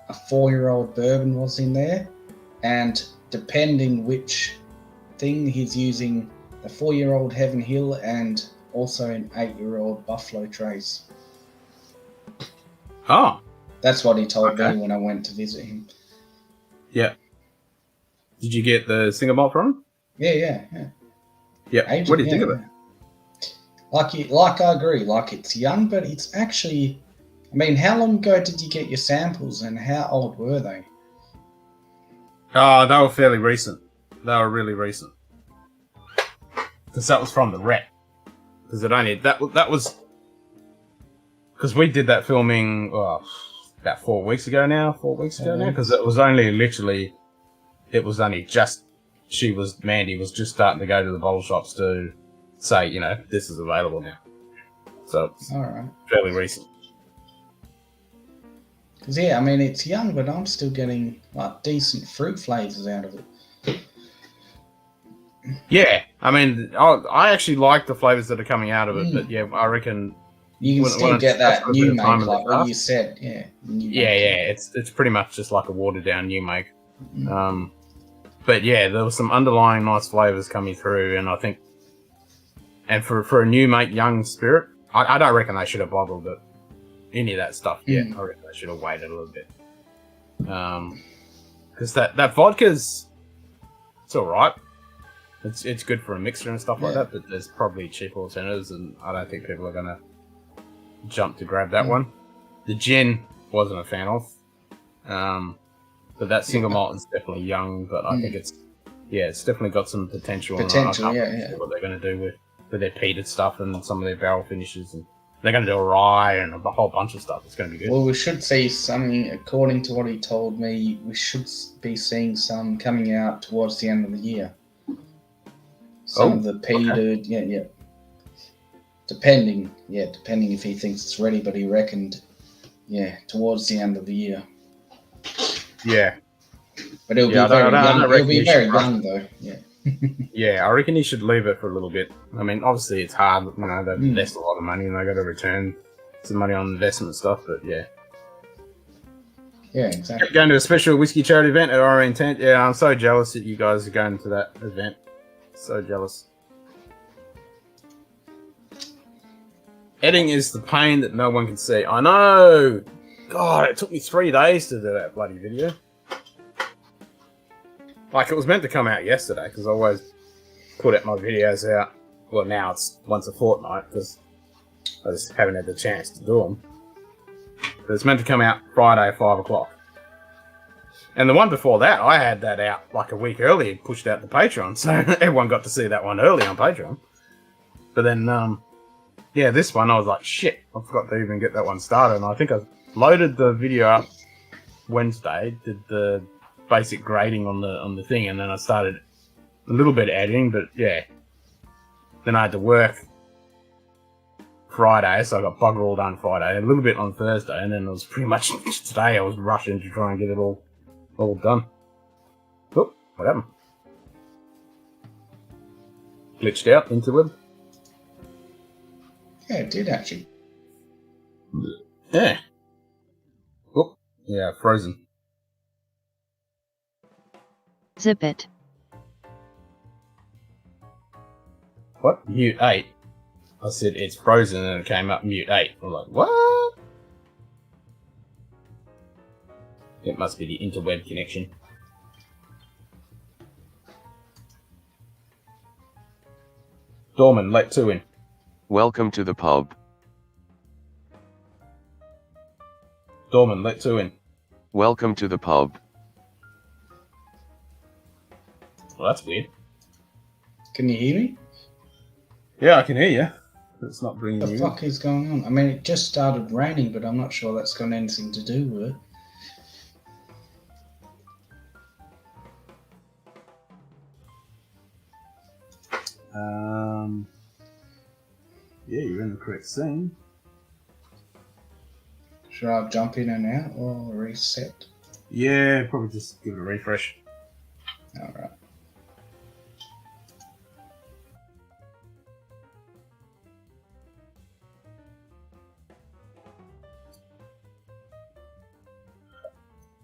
Speaker 8: A 4-year-old bourbon was in there, and depending which thing, he's using the 4-year-old Heaven Hill and also an 8-year-old Buffalo Trace.
Speaker 1: Oh.
Speaker 8: That's what he told me when I went to visit him.
Speaker 1: Yeah. Did you get the single malt from him?
Speaker 8: Yeah.
Speaker 1: Yeah. What do you think of it?
Speaker 8: Like I agree. Like, it's young, but it's actually. I mean, how long ago did you get your samples, and how old were they?
Speaker 1: Oh, they were fairly recent. They were really recent. Because that was from the rep. Because that was. Because we did that filming about 4 weeks ago now. 4 weeks ago now. Because it was only literally. It was only just. Mandy was just starting to go to the bottle shops to say, this is available now. So it's
Speaker 8: all right.
Speaker 1: fairly recent.
Speaker 8: Because yeah, I mean it's young, but I'm still getting like decent fruit flavors out of it.
Speaker 1: Yeah, I mean, I actually like the flavors that are coming out of it, but yeah, I reckon
Speaker 8: you can still get that new make,
Speaker 1: like
Speaker 8: what you said. Yeah.
Speaker 1: It's pretty much just like a watered down new make. But yeah, there was some underlying nice flavors coming through, and I think, and for a new make, young spirit, I don't reckon they should have bottled it. Any of that stuff yet. I reckon they should have waited a little bit. Because that vodka's, it's all right. It's good for a mixer and stuff like that, but there's probably cheaper alternatives, and I don't think people are gonna jump to grab that one. The gin wasn't a fan of, but that single malt is definitely young. But I think it's definitely got some potential.
Speaker 8: Potential,
Speaker 1: and I can't see what they're gonna do with their peated stuff and some of their barrel finishes, and they're gonna do a rye and a whole bunch of stuff. It's gonna be good.
Speaker 8: Well, we should see something. According to what he told me, we should be seeing some coming out towards the end of the year. Some of the peated, Depending if he thinks it's ready, but he reckoned, towards the end of the year.
Speaker 1: Yeah.
Speaker 8: But it'll be very young. It'll be very young, though. Yeah.
Speaker 1: Yeah, I reckon he should leave it for a little bit. I mean, obviously it's hard. You know, they've invested a lot of money and they got to return some money on investment stuff. But yeah.
Speaker 8: Yeah, exactly.
Speaker 1: Going to a special whiskey charity event at Orient Tent. Yeah, I'm so jealous that you guys are going to that event. So jealous. Editing is the pain that no one can see. I know! God, it took me 3 days to do that bloody video. Like, it was meant to come out yesterday, because I always put my videos out. Well, now it's once a fortnight, because I just haven't had the chance to do them. But it's meant to come out Friday at 5 o'clock. And the one before that, I had that out like a week early and pushed out to Patreon, so everyone got to see that one early on Patreon. But then, this one, I was like, shit, I forgot to even get that one started. And I think I loaded the video up Wednesday, did the basic grading on the thing, and then I started a little bit of editing, but yeah. Then I had to work Friday, so I got bugger all done Friday, a little bit on Thursday, and then it was pretty much today I was rushing to try and get it all done. Oh, what happened? Glitched out into it.
Speaker 8: Yeah, it did actually.
Speaker 1: Yeah. Oh, yeah, frozen.
Speaker 6: Zip it.
Speaker 1: What? Mute 8. I said it's frozen and it came up mute 8. I'm like, what? It must be the interweb connection. Dorman, let 2 in.
Speaker 7: Welcome to the pub.
Speaker 1: Dorman, let 2 in.
Speaker 7: Welcome to the pub.
Speaker 1: Well, that's weird.
Speaker 8: Can you hear me?
Speaker 1: Yeah, I can hear you. But it's not bringing you.
Speaker 8: What the fuck is going on? I mean, it just started raining, but I'm not sure that's got anything to do with it.
Speaker 1: Yeah, you're in the correct scene.
Speaker 8: Should I jump in and out or reset?
Speaker 1: Yeah, probably just give it a refresh.
Speaker 8: Alright.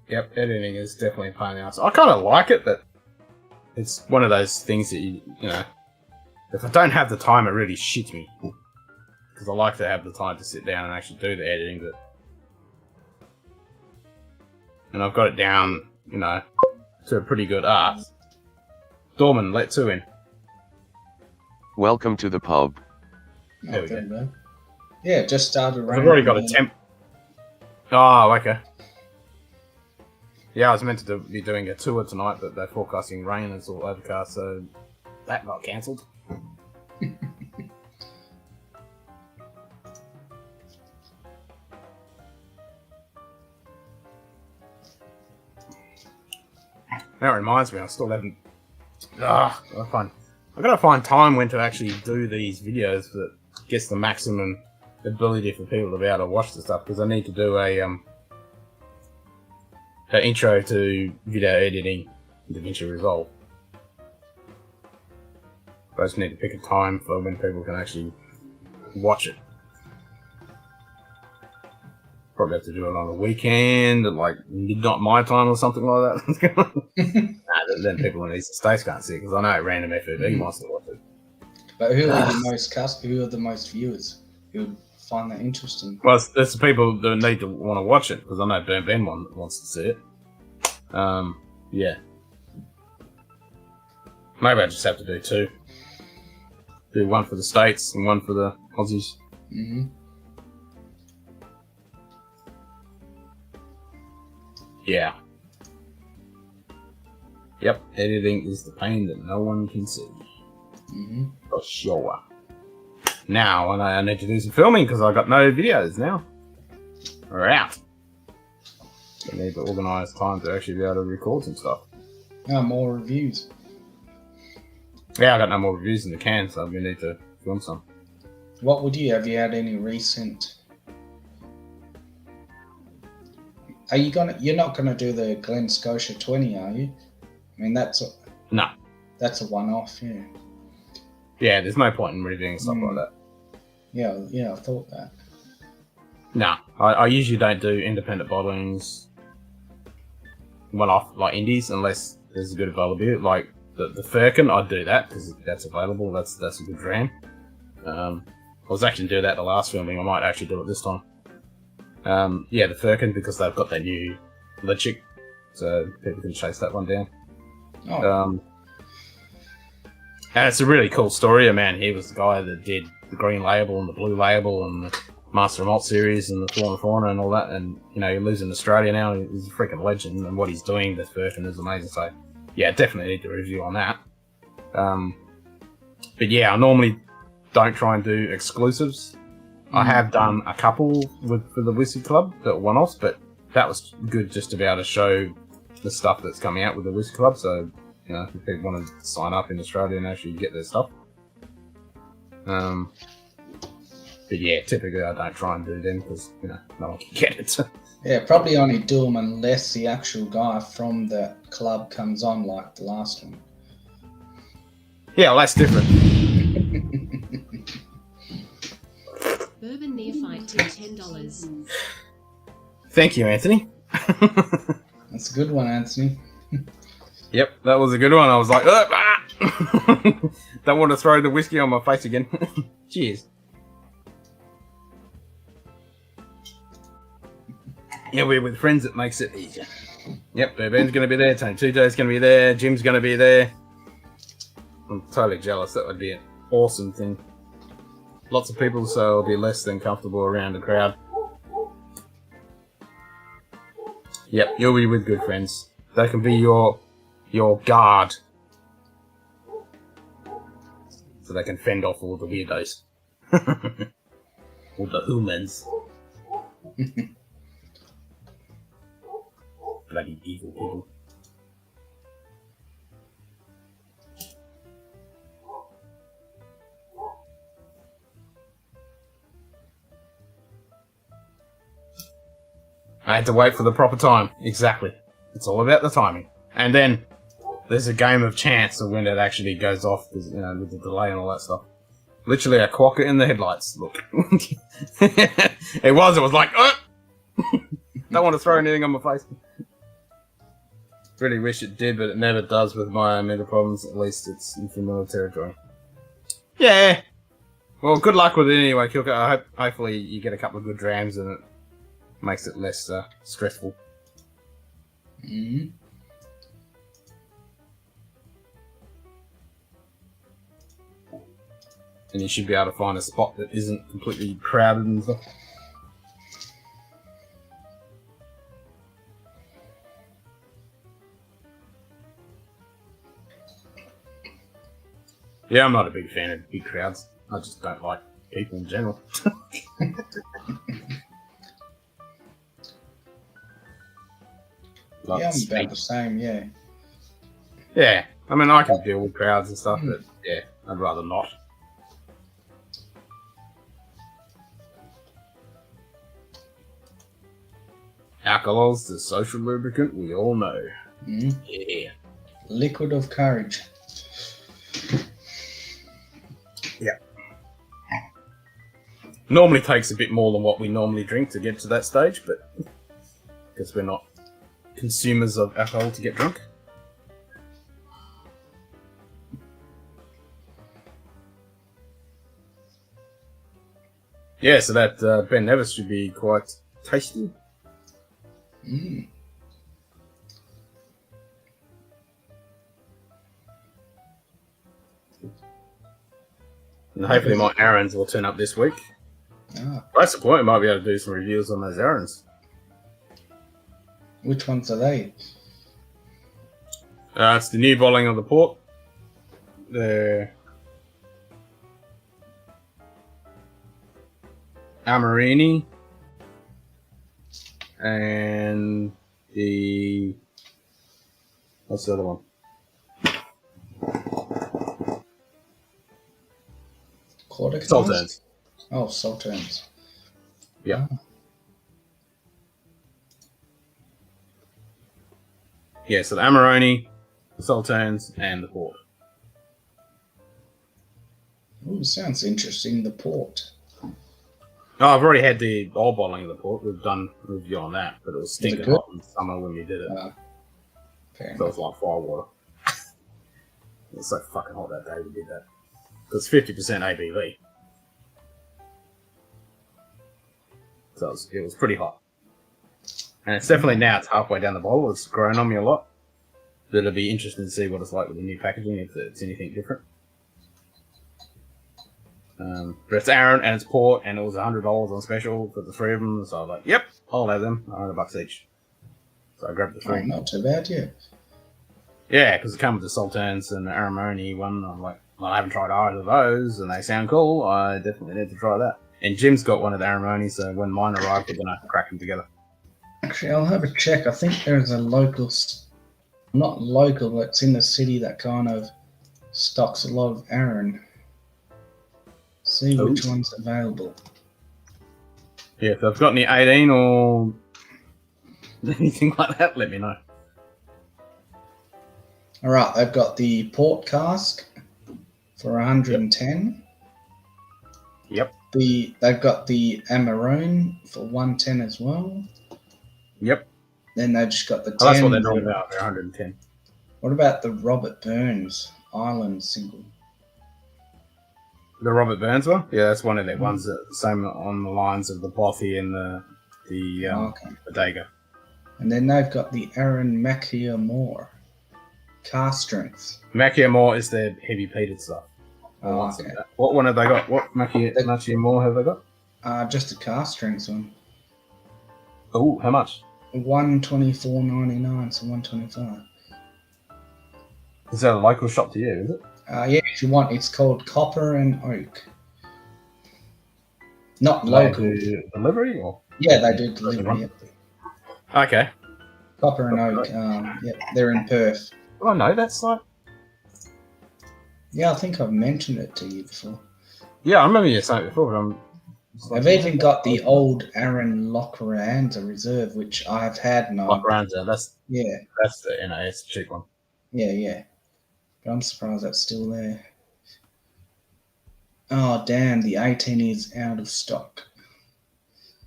Speaker 1: Yep, editing is definitely a pain in the ass. I kind of like it, but it's one of those things that you know, if I don't have the time, it really shits me. Because I like to have the time to sit down and actually do the editing, but... And I've got it down, you know, to a pretty good art. Dorman, let 2 in.
Speaker 7: Welcome to the pub.
Speaker 1: There we go.
Speaker 8: Yeah, it just started raining.
Speaker 1: I've already got a temp. Oh, okay. Yeah, I was meant to be doing a tour tonight, but they're forecasting rain and it's all overcast, so that got cancelled. That reminds me, I still haven't. I gotta find time when to actually do these videos that gets the maximum ability for people to be able to watch the stuff, because I need to do a intro to video editing in DaVinci Resolve. I just need to pick a time for when people can actually watch it. Probably have to do it on a weekend at like midnight my time or something like that. Then people in the Eastern States can't see it because I know random FOV wants to watch it.
Speaker 8: But who are the most viewers who would find that interesting?
Speaker 1: Well, it's the people that need to want to watch it because I know Ben wants to see it. Yeah. Maybe I just have to do two. Do one for the States and one for the Aussies.
Speaker 8: Mm-hmm.
Speaker 1: Yeah. Yep, editing is the pain that no one can see.
Speaker 8: Mm-hmm.
Speaker 1: For sure. Now, I need to do some filming because I got no videos now. We're out. I need to organise time to actually be able to record some stuff.
Speaker 8: Oh, more reviews.
Speaker 1: Yeah, I got no more reviews in the can, so we need to film some.
Speaker 8: What would you have? You had any recent? Are you gonna? You're not gonna do the Glen Scotia 20, are you? I mean, that's a one-off. Yeah.
Speaker 1: Yeah, there's no point in reviewing stuff like that.
Speaker 8: Yeah, I thought that.
Speaker 1: No, I usually don't do independent bottlings one-off like indies unless there's a good availability. Like the Firkin, I'd do that because that's available. That's a good dram. I was actually doing that the last filming. I might actually do it this time. Yeah, the Firkin because they've got their new Lechick, so people can chase that one down.
Speaker 8: Oh.
Speaker 1: And it's a really cool story. Man, he was the guy that did the Green Label and the Blue Label and the Master of Malt series and the Flora Fauna and all that. And, you know, he lives in Australia now. He's a freaking legend. And what he's doing, the Firkin, is amazing. So, yeah, definitely need to review on that. But, yeah, I normally don't try and do exclusives. I have done a couple for the Whisky Club that were one-offs, but that was good just to be able to show the stuff that's coming out with the Whisky Club. So, you know, if people want to sign up in Australia and actually get their stuff. But yeah, typically I don't try and do them because, you know, no one can get it.
Speaker 8: Yeah, probably only do them unless the actual guy from the club comes on like the last one.
Speaker 1: Yeah, well, that's different.
Speaker 3: Bourbon Neophyte to $10.
Speaker 1: Thank you, Anthony.
Speaker 8: That's a good one, Anthony.
Speaker 1: Yep, that was a good one. I was like, don't want to throw the whiskey on my face again. Cheers. Yeah, we're with friends. It makes it easier. Yep, Ben's going to be there. Tony Tuto's going to be there. Jim's going to be there. I'm totally jealous. That would be an awesome thing. Lots of people, so it'll be less than comfortable around the crowd. Yep, you'll be with good friends. They can be your guard. So they can fend off all the weirdos. All the humans. Bloody evil people. I had to wait for the proper time. Exactly. It's all about the timing. And then there's a game of chance of when it actually goes off, you know, with the delay and all that stuff. Literally a quokka in the headlights. Look. It was like, don't want to throw anything on my face. Really wish it did, but it never does with my mental problems. At least it's in familiar territory. Yeah. Well, good luck with it anyway, Kilka. Hopefully you get a couple of good drams and it makes it less stressful.
Speaker 8: Mm-hmm.
Speaker 1: And you should be able to find a spot that isn't completely crowded and stuff. Yeah, I'm not a big fan of big crowds. I just don't like people in general.
Speaker 8: Yeah, I'm about the same, yeah.
Speaker 1: Yeah, I mean, I can deal with crowds and stuff, but yeah, I'd rather not. Alcohol's the social lubricant we all know.
Speaker 8: Mm.
Speaker 1: Yeah.
Speaker 8: Liquid of courage.
Speaker 1: Yeah. Normally takes a bit more than what we normally drink to get to that stage, but because we're not consumers of alcohol to get drunk. Yeah, so that Ben Nevis should be quite tasty.
Speaker 8: Mm.
Speaker 1: And hopefully my errands will turn up this week.
Speaker 8: Ah,
Speaker 1: That's the point, we might be able to do some reviews on those errands.
Speaker 8: which ones are they?
Speaker 1: It's the new bottling of the port. The Amarini. And the... What's the other one?
Speaker 8: Quarter
Speaker 1: Salterns.
Speaker 8: Oh, Salterns.
Speaker 1: Yeah. Yeah, so the Amarone, the Salterns, and the port.
Speaker 8: Ooh, sounds interesting. The port.
Speaker 1: Oh, I've already had the old bottling of the port. We've done a review on that, but it was stinking
Speaker 8: good?
Speaker 1: hot in summer when we did it.
Speaker 8: Fair
Speaker 1: So it
Speaker 8: enough.
Speaker 1: was like fire water. It was so fucking hot that day we did that. Because 50% ABV. So it was pretty hot. And it's definitely now, it's halfway down the bottle. It's grown on me a lot. But it'll be interesting to see what it's like with the new packaging, if it's anything different. But it's Aaron and it's port, and it was $100 on special for the three of them. So I was like, yep, I'll have them. $100 each. So I grabbed the three.
Speaker 8: Oh, not too bad, yeah.
Speaker 1: Yeah, because it came with the Sultans and the Aramoni one. I'm like, well, I haven't tried either of those, and they sound cool. I definitely need to try that. And Jim's got one of the Aramoni, so when mine arrive, we're going to crack them together.
Speaker 8: Actually, I'll have a check. I think there's a local, not local, but it's in the city that kind of stocks a lot of Aaron. See which one's available.
Speaker 1: Yeah, if I've got any 18 or anything like that, let me know.
Speaker 8: All right, they've got the port cask for 110.
Speaker 1: Yep.
Speaker 8: They've got the Amarone for 110 as well.
Speaker 1: Yep.
Speaker 8: Then they've just got the 10.
Speaker 1: Oh, that's what they're talking about. They're 110.
Speaker 8: What about the Robert Burns Island single?
Speaker 1: The Robert Burns one? Yeah, that's one of their ones that same on the lines of the Bothy and the Bodega.
Speaker 8: And then they've got the Aaron Macchia Moore cask strength.
Speaker 1: Macchia Moore is their heavy peated stuff.
Speaker 8: Oh, okay.
Speaker 1: What one have they got? What Macchia Moore have they got?
Speaker 8: Just the cask strength one.
Speaker 1: Oh, how much?
Speaker 8: $124.99 to $125.
Speaker 1: Is that a local shop to you, is it?
Speaker 8: Yeah, if you want, it's called Copper and Oak. Not local.
Speaker 1: They do delivery or?
Speaker 8: Yeah, they do delivery. Yep.
Speaker 1: Okay.
Speaker 8: Copper and Oak. Yeah, they're in Perth.
Speaker 1: Well, I know that's like.
Speaker 8: Yeah, I think I've mentioned it to you before.
Speaker 1: Yeah, I remember you saying it before, but I'm.
Speaker 8: I've even got the old Aaron Lochranza Reserve, which I've had now.
Speaker 1: Lochranza, that's the NAS cheap one.
Speaker 8: Yeah. But I'm surprised that's still there. Oh, damn, the 18 is out of stock.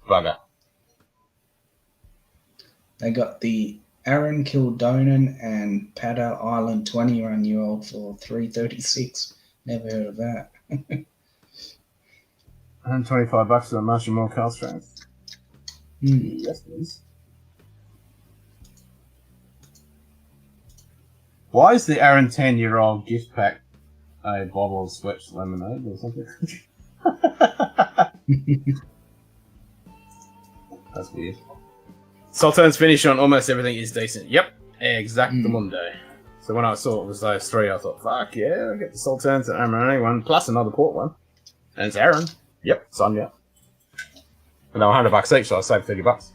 Speaker 1: Bugger.
Speaker 8: They got the Aaron Kildonan and Padda Island 21-year-old for $336. Never heard of that.
Speaker 1: $125 for a Marshall Moore cask strength. Yes, please. Why is the Aaron 10-year-old gift pack a bottle of Scotch lemonade or something? That's weird. Sultan's finish on almost everything is decent. Yep, exactamundo. So when I saw it was those three, I thought, fuck yeah, I'll get the Sultan's and Amarone one, plus another port one. And it's Aaron. Yep, son, yeah. And they were $100 each, so I saved $30.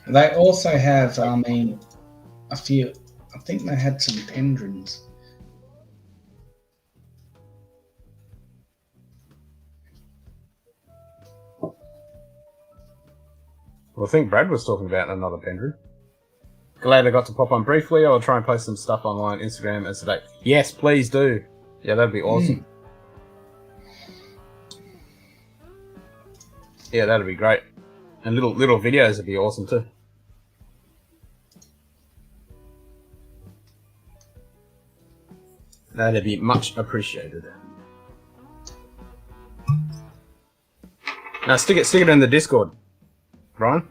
Speaker 8: They also have, a few. I think they had some Pendrins.
Speaker 1: Well, I think Brad was talking about another pendrive. Glad I got to pop on briefly. I'll try and post some stuff online, Instagram, as today. Yes, please do. Yeah, that'd be awesome. Yeah, that'd be great. And little videos would be awesome too. That'd be much appreciated. Now stick it in the Discord, Brian.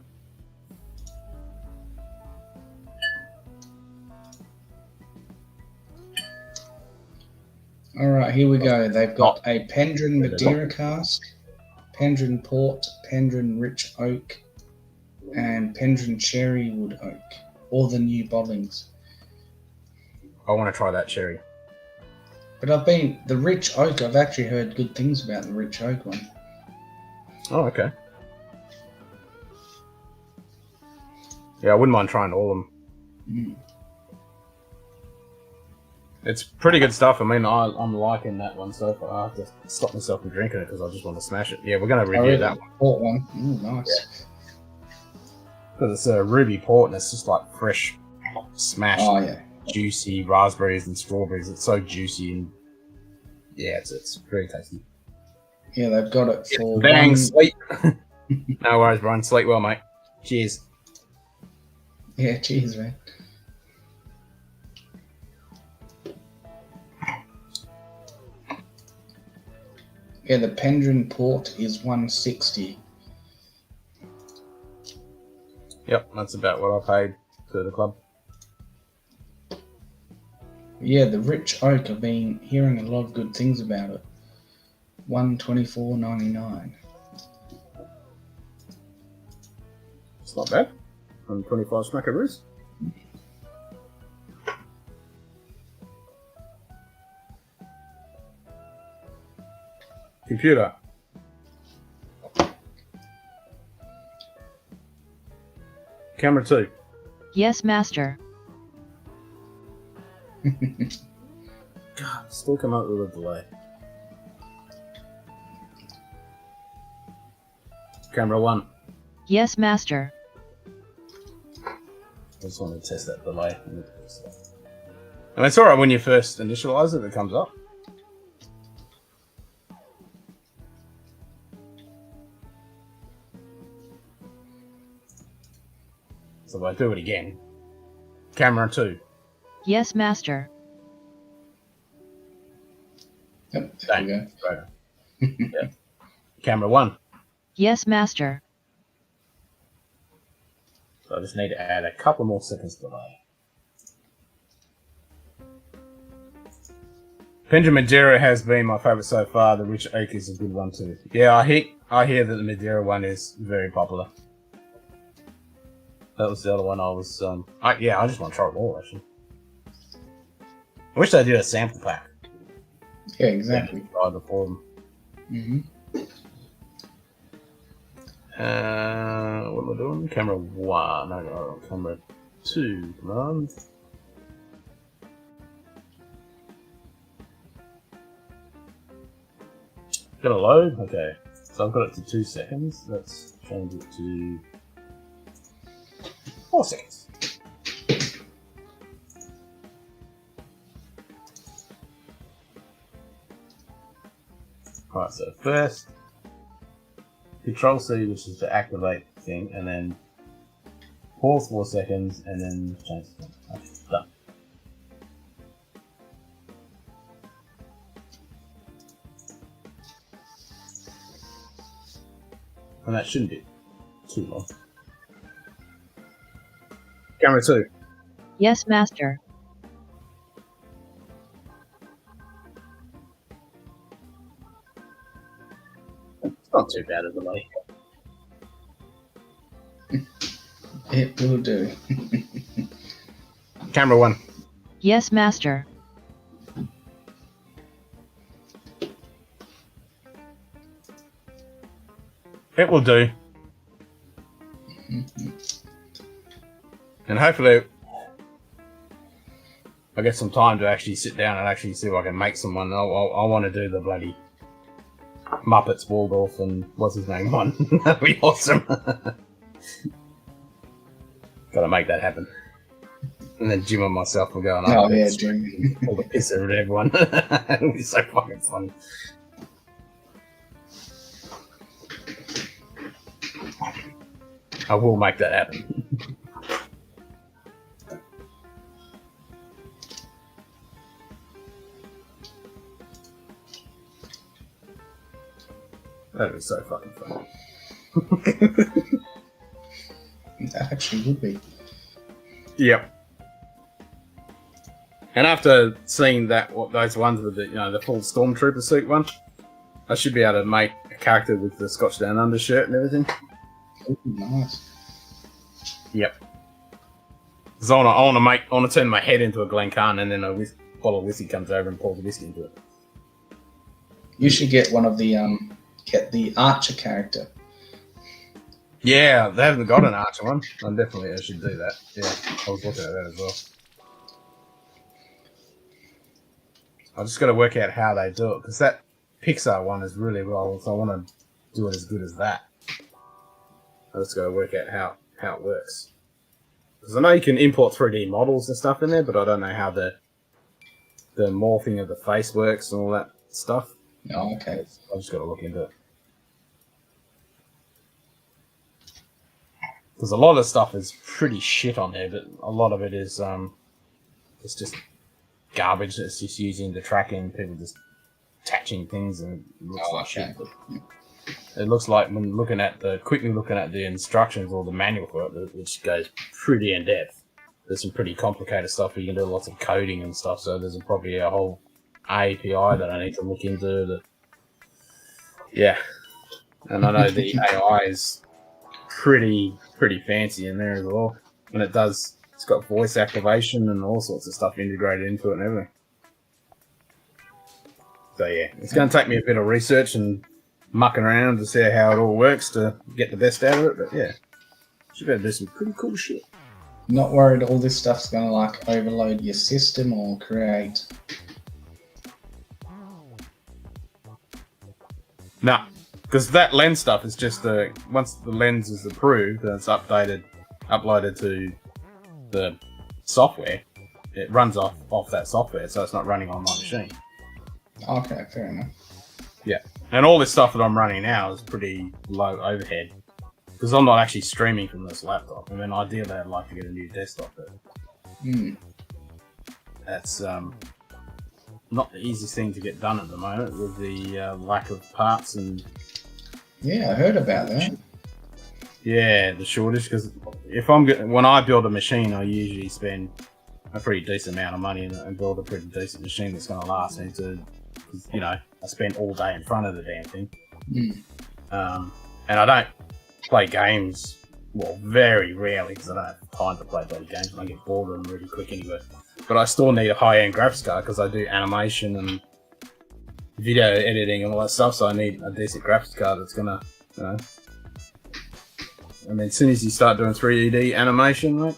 Speaker 8: Alright, here we go. They've got a Pendrin Madeira cask, Pendrin Port, Pendrin Rich Oak, and Pendrin Cherry Wood Oak. All the new bottlings.
Speaker 1: I want to try that cherry.
Speaker 8: But the Rich Oak, I've actually heard good things about the Rich Oak one.
Speaker 1: Oh, okay. Yeah, I wouldn't mind trying all of them.
Speaker 8: Mm.
Speaker 1: It's pretty good stuff. I mean, I'm liking that one so far. I have to stop myself from drinking it because I just want to smash it. Yeah, we're going to review that one.
Speaker 8: Port one. Ooh, nice.
Speaker 1: Because it's a ruby port and it's just like fresh, smashed, juicy raspberries and strawberries. It's so juicy and yeah, it's very tasty.
Speaker 8: Yeah, they've got it for
Speaker 1: bang, sleep. No worries, Brian. Sleep well, mate. Cheers.
Speaker 8: Yeah, cheers, man. Yeah, the Pendrin Port is 160.
Speaker 1: Yep, that's about what I paid to the club.
Speaker 8: Yeah, the Rich Oak, I've been hearing a lot of good things about it. 124.99.
Speaker 1: It's not bad. 125 smackaroos. Computer. Camera 2.
Speaker 6: Yes, master.
Speaker 1: God, still come up with a delay. Camera 1.
Speaker 6: Yes, master.
Speaker 1: I just want to test that delay. And it's alright when you first initialize it, it comes up. So if I do it again. Camera 2.
Speaker 6: Yes, master.
Speaker 8: Yep, there we go.
Speaker 1: Right. Yep. Camera 1.
Speaker 6: Yes, master.
Speaker 1: So I just need to add a couple more seconds delay. Pendrin Madeira has been my favourite so far. The Rich Oak is a good one too. Yeah, I hear that the Madeira one is very popular. That was the other one I was. I just want to try it all actually. I wish they did a sample pack.
Speaker 8: Yeah, exactly.
Speaker 1: Try before them.
Speaker 8: Mm-hmm.
Speaker 1: What am I doing? Camera 1. No, camera 2. Come on. Gonna load? Okay. So I've got it to 2 seconds. Let's change it to 4 seconds. Alright, so first Control C, which is to activate the thing, and then pause 4 seconds, and then change the thing. Okay, done. And that shouldn't be too long. Camera 2.
Speaker 6: Yes, master.
Speaker 1: It's not too bad of a delay.
Speaker 8: It will do.
Speaker 1: Camera 1.
Speaker 6: Yes, master.
Speaker 1: It will do. And hopefully I get some time to actually sit down and actually see if I can make someone. I want to do the bloody Muppets Waldorf and what's his name one. That'd be awesome. Gotta make that happen. And then Jim and myself will go on.
Speaker 8: Oh, yeah, Jim.
Speaker 1: All the piss out of everyone. It'll be so fucking funny. I will make that happen. That is so fucking funny.
Speaker 8: That actually would be.
Speaker 1: Yep. And after seeing those ones with the full Stormtrooper suit one, I should be able to make a character with the Scotch Down Under shirt and everything.
Speaker 8: Ooh, nice.
Speaker 1: Yep. Because I want to turn my head into a Glencairn, and then a bottle of whiskey comes over and pours the whiskey into it.
Speaker 8: You should get one of the get the Archer character.
Speaker 1: Yeah, they haven't got an Archer one. I should do that. Yeah, I was looking at that as well. I just got to work out how they do it, because that Pixar one is really well, so I want to do it as good as that. I just got to work out how it works. Because I know you can import 3D models and stuff in there, but I don't know how the morphing of the face works and all that stuff.
Speaker 8: Oh, okay.
Speaker 1: I just got to look into it. Because a lot of stuff is pretty shit on there, but a lot of it is it's just garbage that's just using the tracking, people just attaching things, and it looks like shit. It looks like when quickly looking at the instructions or the manual for it, which goes pretty in depth. There's some pretty complicated stuff where you can do lots of coding and stuff. So there's probably a whole API that I need to look into. Yeah, and I know the AI is pretty fancy in there as well, and it's got voice activation and all sorts of stuff integrated into it and everything. So yeah, it's going to take me a bit of research and mucking around to see how it all works to get the best out of it, but yeah, should be able to do some pretty cool shit.
Speaker 8: Not worried all this stuff's going to like overload your system or create.
Speaker 1: Nah, because that lens stuff is just once the lens is approved and it's uploaded to the software, it runs off that software, so it's not running on my machine.
Speaker 8: Okay, fair enough.
Speaker 1: Yeah, and all this stuff that I'm running now is pretty low overhead because I'm not actually streaming from this laptop. I mean, ideally, I'd like to get a new desktop, but that's not the easiest thing to get done at the moment with the lack of parts and.
Speaker 8: Yeah, I heard about that.
Speaker 1: Yeah, the shortage, because when I build a machine, I usually spend a pretty decent amount of money and build a pretty decent machine that's going to last me I spend all day in front of the damn thing. And I don't play games, well, very rarely, because I don't have time to play bloody games and I get bored of them really quick anyway. But I still need a high-end graphics card because I do animation and video editing and all that stuff, so I need a decent graphics card that's going to, I mean, as soon as you start doing 3D animation, mate,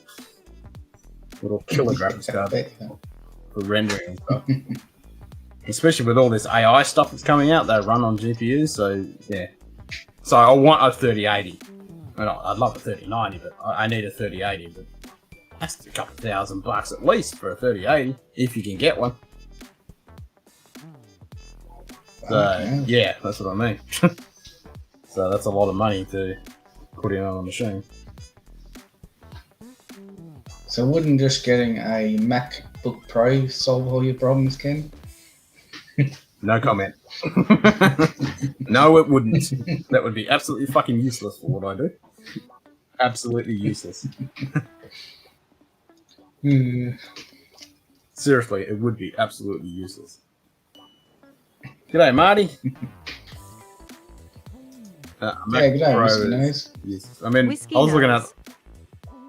Speaker 1: it'll kill a graphics card for rendering and stuff. Especially with all this AI stuff that's coming out, they run on GPUs, so yeah. So I want a 3080. I'd love a 3090, but I need a 3080. But that's a couple $1,000 at least for a 3080, if you can get one. So yeah, that's what I mean. So that's a lot of money to put in on a machine.
Speaker 8: So wouldn't just getting a MacBook Pro solve all your problems, Ken?
Speaker 1: No comment. No, it wouldn't. That would be absolutely fucking useless for what I do. Absolutely useless. Seriously, it would be absolutely useless. G'day, Marty.
Speaker 8: G'day, Whiskey Nose.
Speaker 1: Yes. I mean,
Speaker 2: Whiskey
Speaker 1: I was looking at
Speaker 2: Nose.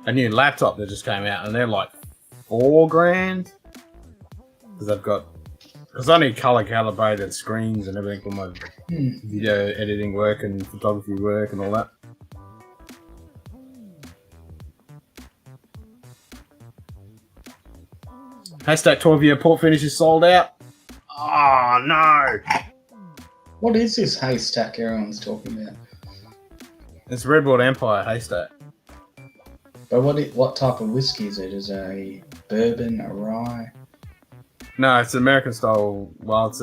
Speaker 1: a new laptop that just came out, and they're like $4,000 because I need color calibrated screens and everything for my video editing work and photography work and all that. Hashtag 12-year port finish is sold out. Oh no!
Speaker 8: What is this haystack everyone's talking about?
Speaker 1: It's Redwood Empire haystack.
Speaker 8: But what type of whiskey is it? Is it a bourbon, a rye?
Speaker 1: No, it's American style. Well, it's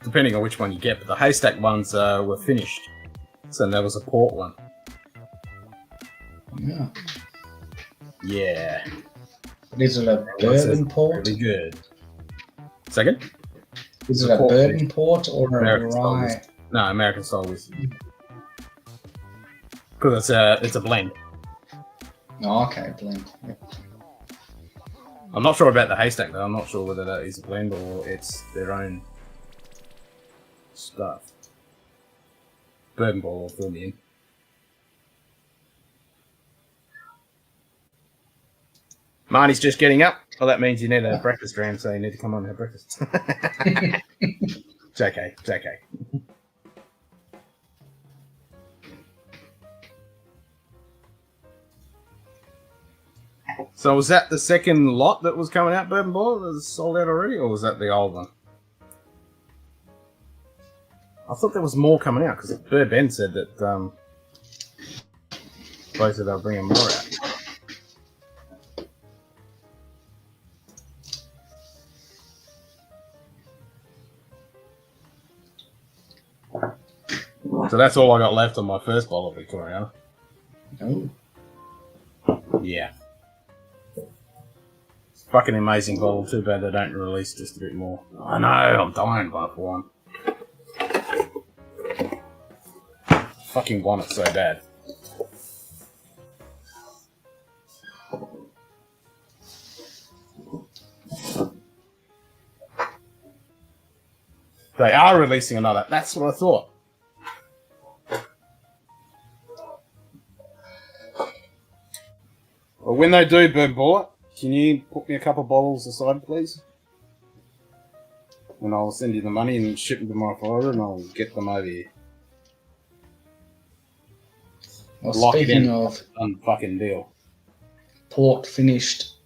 Speaker 1: depending on which one you get, but the haystack ones were finished. So there was a port one.
Speaker 8: Yeah.
Speaker 1: Yeah.
Speaker 8: But is it a bourbon port?
Speaker 1: Really good. Second?
Speaker 8: Is it a bourbon port or
Speaker 1: American
Speaker 8: a
Speaker 1: style
Speaker 8: rye?
Speaker 1: whiskey. No, American style whiskey. Because it's a blend.
Speaker 8: Oh, okay, blend. Yep.
Speaker 1: I'm not sure about the haystack though. I'm not sure whether that is a blend or it's their own stuff. Bourbon ball will fill me in. Marnie's just getting up. Well, that means you need a breakfast, Drams, so you need to come on and have breakfast. JK. So was that the second lot that was coming out, Bourbon Ball, that was sold out already, or was that the old one? I thought there was more coming out, because Bird Ben said that both of them are bringing more out. So that's all I got left on my first bottle of Victoria.
Speaker 8: Oh.
Speaker 1: Yeah. It's a fucking amazing bottle. Too bad they don't release just a bit more. I know, I'm dying for one. Fucking want it so bad. They are releasing another. That's what I thought. Well, when they do, Bird Bullet, can you put me a couple of bottles aside, please? And I'll send you the money and ship them to my father, and I'll get them over here.
Speaker 8: Well,
Speaker 1: Lock
Speaker 8: speaking
Speaker 1: it in.
Speaker 8: of
Speaker 1: Unfucking deal.
Speaker 8: port finished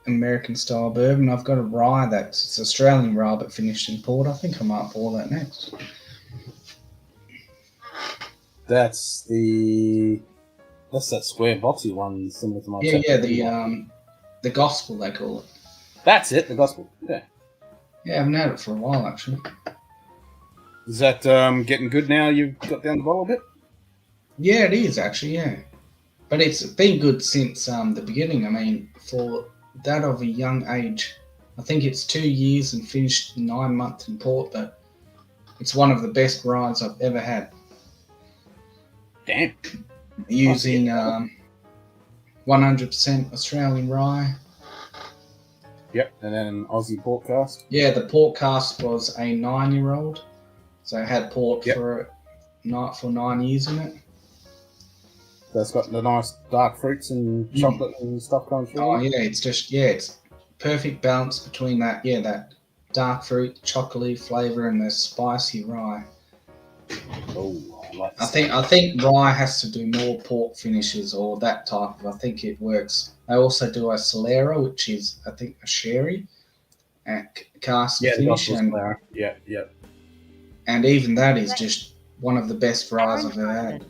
Speaker 8: American style bourbon, I've got a rye it's Australian rye but finished in port. I think I might pour that next.
Speaker 1: That's that square boxy one similar to my
Speaker 8: The gospel they call it.
Speaker 1: That's it, the gospel. Yeah.
Speaker 8: Yeah, I haven't had it for a while actually.
Speaker 1: Is that getting good now you've got down the bottle a bit?
Speaker 8: Yeah, it is actually, yeah. But it's been good since the beginning. I mean, for that of a young age, I think it's 2 years and finished 9 months in port, but it's one of the best ryes I've ever had.
Speaker 1: Damn.
Speaker 8: Using 100% Australian rye.
Speaker 1: Yep, and then an Aussie port cask.
Speaker 8: Yeah, the port cask was a 9-year-old, so I had port
Speaker 1: Yep.
Speaker 8: for 9 years in it.
Speaker 1: That's got the nice dark fruits and chocolate and stuff going through.
Speaker 8: Oh yeah, it's perfect balance between that dark fruit, chocolatey flavour and the spicy rye.
Speaker 1: Oh, I like
Speaker 8: I think rye has to do more port finishes or that type of. I think it works. They also do a Solera, which is I think a sherry, cask finish, and and even that is just one of the best ryes I've ever had.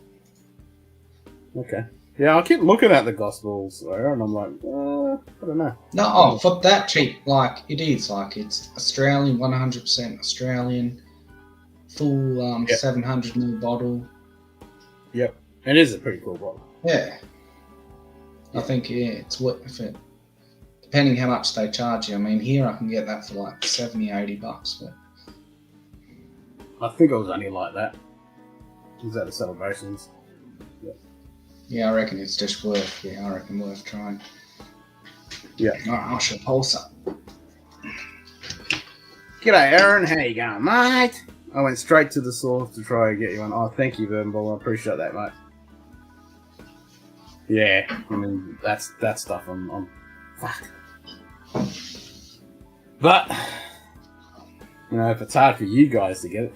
Speaker 1: Okay. Yeah, I keep looking at the Gospels there, and I'm like, I don't know.
Speaker 8: No, for that cheap, it's Australian, 100% Australian, full 700ml bottle.
Speaker 1: Yep, it is a pretty cool bottle.
Speaker 8: Yeah. I think it's worth it. Depending how much they charge you. I mean, here I can get that for like $70-80, but
Speaker 1: I think it was only like that. It was at the celebrations.
Speaker 8: Yeah, I reckon it's just worth trying.
Speaker 1: Yeah.
Speaker 8: Alright, I should pulse up.
Speaker 1: G'day, Aaron. How you going, mate? I went straight to the source to try and get you one. Oh, thank you, Burnball. I appreciate that, mate. Yeah, I mean, that stuff I'm fuck. But, you know, if it's hard for you guys to get it,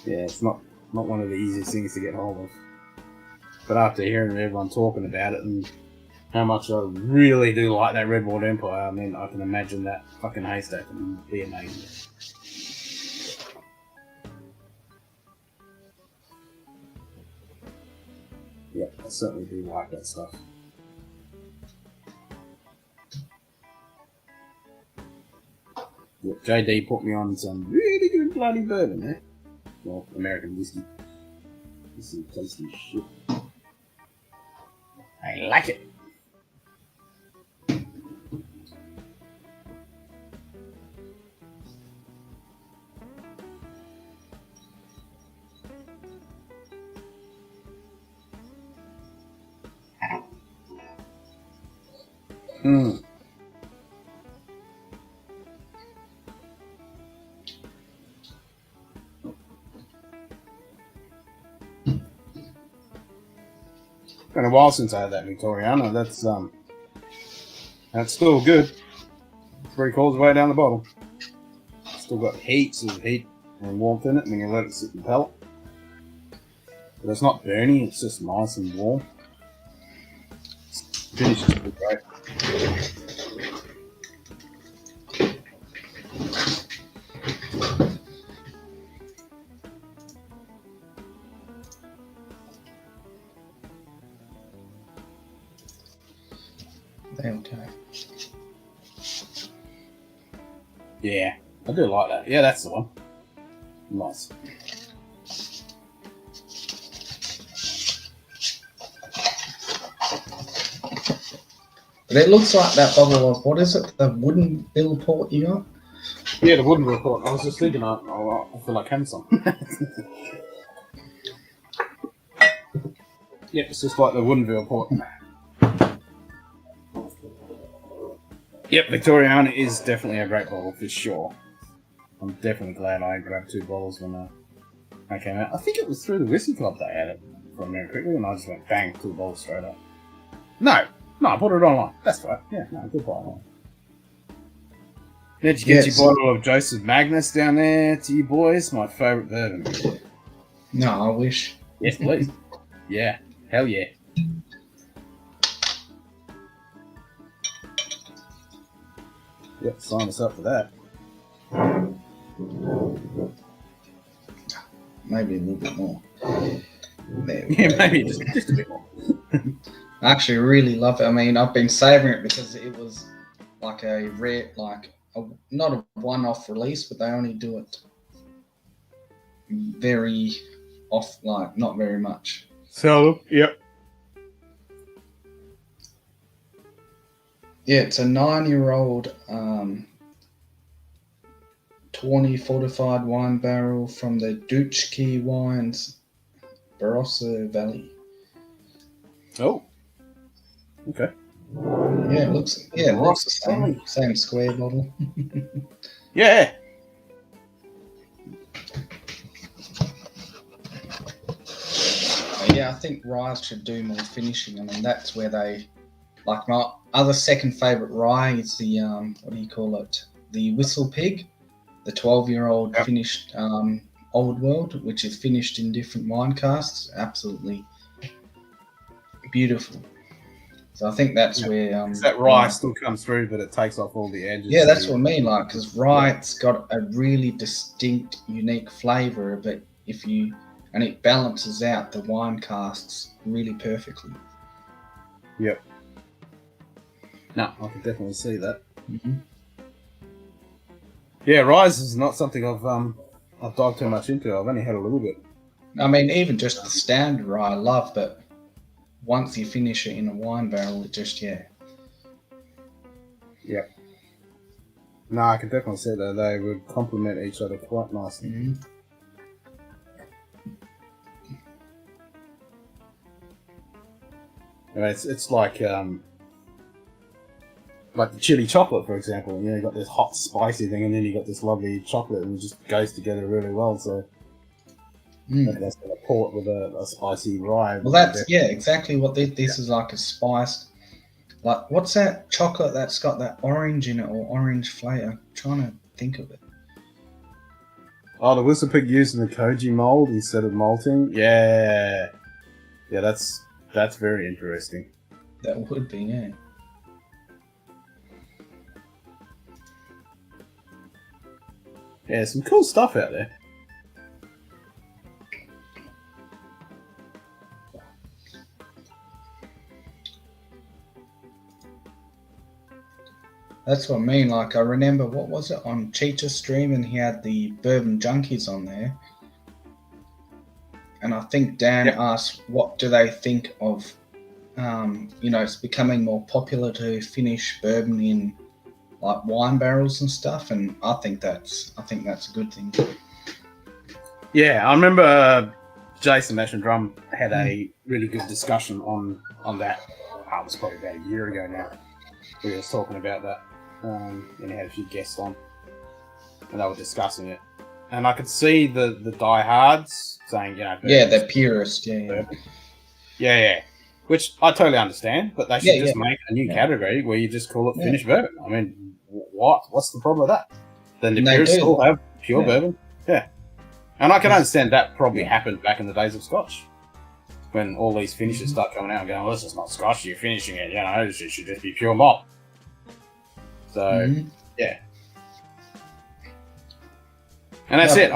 Speaker 1: yeah, it's not one of the easiest things to get hold of. But after hearing everyone talking about it and how much I really do like that Redwood Empire, I mean, I can imagine that fucking haystack would be amazing. Yep. I certainly do like that stuff. Yeah, JD put me on some really good bloody bourbon there. Well, American whiskey. This is tasty shit. I like it. Mm. Been a while since I had that Victoriana. That's still good. 3/4 way down the bottle. Still got heaps of heat and warmth in it, and then you let it sit in the pellet. But it's not burny, it's just nice and warm. Finish is pretty great.
Speaker 8: Okay.
Speaker 1: Yeah, I do like that. Yeah, that's the one. Nice.
Speaker 8: But it looks like that bottle of, what is it, the wooden bill port you got?
Speaker 1: Yeah, the wooden report. I was just thinking, I feel like having some. Yep, it's just like the Woodenville port. Yep, Victoriana is definitely a great bottle for sure. I'm definitely glad I grabbed 2 bottles when I came out. I think it was through the Whiskey Club they had it from there quickly, and I just went bang, 2 bottles straight up. No, I put it online. That's right. Yeah, no, good buy online. Did you get your bottle of Joseph Magnus down there to you boys? My favourite bourbon.
Speaker 8: No, I wish.
Speaker 1: Yes, please. Yeah, hell yeah. Yep, sign us up for that.
Speaker 8: Maybe a little bit more. There we
Speaker 1: Yeah,
Speaker 8: go.
Speaker 1: maybe just a bit more.
Speaker 8: I actually really love it. I mean, I've been savouring it because it was like a rare, not a one-off release, but they only do it very off, not very much.
Speaker 1: So, yep.
Speaker 8: Yeah, it's a 9-year-old 20 fortified wine barrel from the Duchki Wines, Barossa Valley.
Speaker 1: Oh. Okay.
Speaker 8: Yeah, it looks the same square bottle.
Speaker 1: Yeah.
Speaker 8: Yeah, I think ryes should do more finishing. I mean, that's where they, like, my other second favourite rye is the, what do you call it? The Whistle Pig, the 12-year-old finished Old World, which is finished in different wine casks. Absolutely beautiful. So I think that's where...
Speaker 1: that rye still comes through, but it takes off all the edges.
Speaker 8: Yeah, that's what I mean, like, because rye, it's got a really distinct, unique flavour, but and it balances out the wine casks really perfectly.
Speaker 1: Yep. No, I can definitely see that.
Speaker 8: Mm-hmm.
Speaker 1: Yeah, rye is not something I've dived too much into. I've only had a little bit.
Speaker 8: I mean, even just the standard rye I love, but once you finish it in a wine barrel, it just,
Speaker 1: Yep. No, I can definitely see that they would complement each other quite nicely.
Speaker 8: Mm-hmm.
Speaker 1: I mean, it's like the chili chocolate, for example. You know, you got this hot, spicy thing, and then you got this lovely chocolate, and it just goes together really well. So that's going to port with a spicy rye.
Speaker 8: Well, that's exactly what this is, like a spiced. Like, what's that chocolate that's got that orange in it, or orange flavour? I'm trying to think of it.
Speaker 1: Oh, the Whistle Pig using the koji mold instead of malting. Yeah, that's very interesting.
Speaker 8: That would be, yeah.
Speaker 1: Yeah, some cool stuff out there.
Speaker 8: That's what I mean. Like, I remember, what was it, on Cheetah's stream, and he had the Bourbon Junkies on there. And I think Dan asked, what do they think of, it's becoming more popular to finish bourbon in like wine barrels and stuff, and I think that's a good thing.
Speaker 1: Yeah, I remember Jason Mash and Drum had a really good discussion on that. Oh, it was probably about a year ago now. We were talking about that, and he had a few guests on, and they were discussing it. And I could see the diehards saying,
Speaker 8: the purist,
Speaker 1: yeah. Which I totally understand, but they should just make a new category where you just call it finished bourbon. I mean, what's the problem with that? Then the purists all have pure bourbon. Yeah. And I can understand that probably happened back in the days of Scotch. When all these finishes start coming out and going, well, this is not Scotch, you're finishing it, it should just be pure malt. So, yeah. And that's it.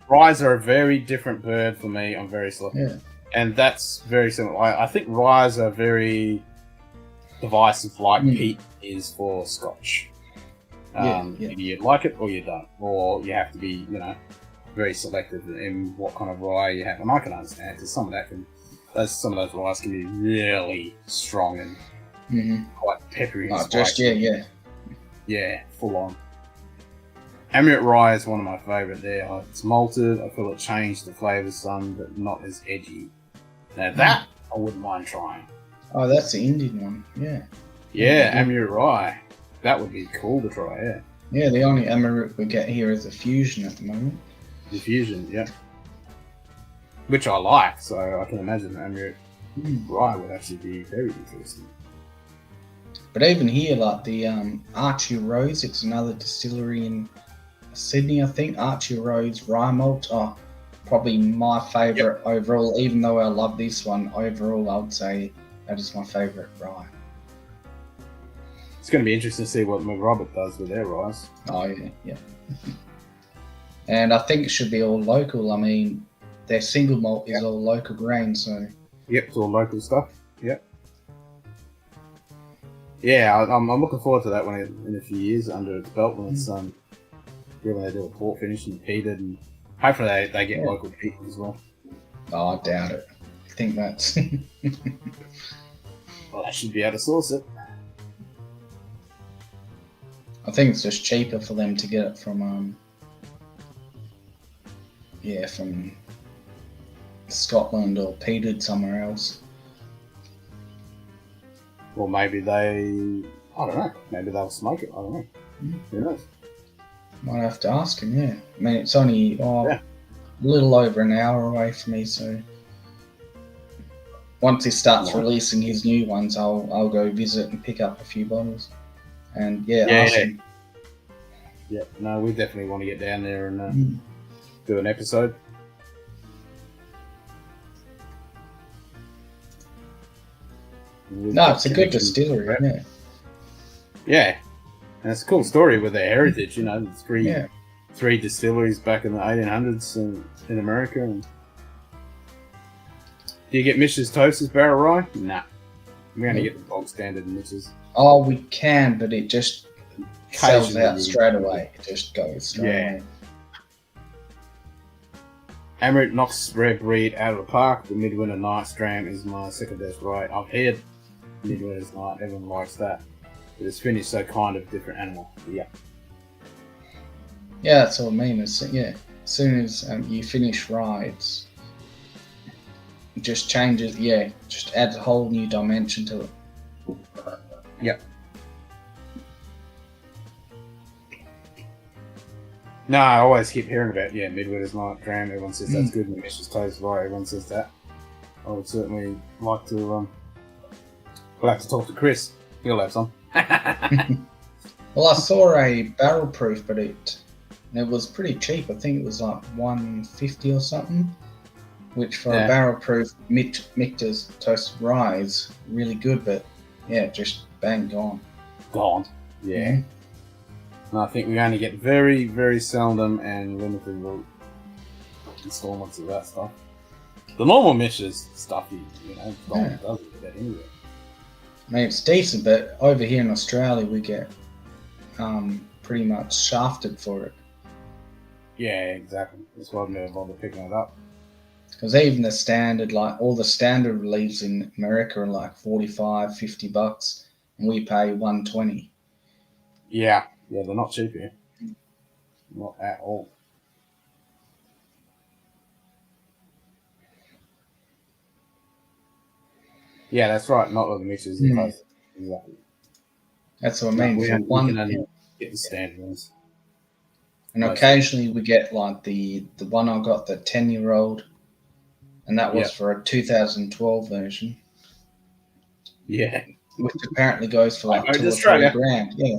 Speaker 1: Ryes are a very different bird for me. I'm very selective. Yeah. And that's very similar. I think ryes are very divisive, like peat is for Scotch. You like it or you don't. Or you have to be, very selective in what kind of rye you have. And I can understand, because some of those ryes can be really strong and quite peppery. Yeah, full on. Amrit rye is one of my favourite there. It's malted. I feel it changed the flavours some, but not as edgy. Now that I wouldn't mind trying.
Speaker 8: Oh, that's the Indian one. Yeah.
Speaker 1: Yeah, Amrit rye. That would be cool to try. Yeah.
Speaker 8: Yeah, the only Amrit we get here is a fusion at the moment.
Speaker 1: The fusion, yeah. Which I like, so I can imagine Amrit rye would actually be very interesting.
Speaker 8: But even here, like the Archie Rose, it's another distillery in Sydney, I think. Archie Rose rye malt. Oh, probably my favourite overall. Even though I love this one, overall I would say that is my favourite rye.
Speaker 1: It's going to be interesting to see what McRobert does with their ryes.
Speaker 8: Oh yeah. And I think it should be all local. I mean, their single malt is all local grain, so.
Speaker 1: Yep, it's all local stuff. Yep. Yeah, I'm looking forward to that one in a few years under its belt when it's when they do a port finish and peated, and hopefully they get local peat as well.
Speaker 8: Oh, I doubt it. I think that's.
Speaker 1: Well, they should be able to source it.
Speaker 8: I think it's just cheaper for them to get it from from Scotland or peated somewhere else.
Speaker 1: Or maybe I don't know, maybe they'll smoke it, I don't know. Who knows?
Speaker 8: Might have to ask him, I mean, it's only a little over an hour away from me, so once he starts releasing his new ones, I'll go visit and pick up a few bottles. And ask him.
Speaker 1: Yeah, no, we definitely want to get down there and do an episode.
Speaker 8: No, it's a good distillery, isn't it?
Speaker 1: Yeah, and it's a cool story with their heritage. Three distilleries back in the 1800s in America. And do you get Mish's Toast's barrel rye? Nah, we only get the bog standard Mish's.
Speaker 8: Oh, we can, but it just sells out straight away. It just goes straight away.
Speaker 1: Amrit knocks Rare Breed out of the park. The Midwinter Night's Dram is my second best rye. I've heard Midwinter's Night, everyone likes that. But it's finished so kind of different animal. Yeah,
Speaker 8: that's what I mean. As soon as you finish rye, it just changes. Just adds a whole new dimension to it.
Speaker 1: Yep. No, I always keep hearing about Midwinter's Night Dram. Everyone says that's good. And Mish's Toast rye, everyone says that. I would certainly like to. We'll have to talk to Chris. He'll have some.
Speaker 8: Well, I saw a barrel proof, but it was pretty cheap. I think it was like $150 or something. Which for a barrel proof Michter's Toasted Rye is really good, but just bang gone.
Speaker 1: Gone. Yeah. And I think we only get very, very seldom and limited installments of that stuff. The normal Mish's stuff, doesn't get that anywhere.
Speaker 8: I mean, it's decent, but over here in Australia we get pretty much shafted for it.
Speaker 1: Yeah, exactly. That's why I've never bothered picking it up.
Speaker 8: Because even the standard, like all the standard reliefs in America are like $45-50, and we pay $120.
Speaker 1: Yeah, they're not cheap here. Not at all. Yeah, that's right. Not all the mixes. Exactly.
Speaker 8: That's what I mean.
Speaker 1: We
Speaker 8: For one,
Speaker 1: can only get the standard ones.
Speaker 8: and occasionally we get like the one I got, the 10-year-old, and that was for a 2012 version.
Speaker 1: Yeah.
Speaker 8: Which apparently goes for like $2 or $3 grand. Yeah.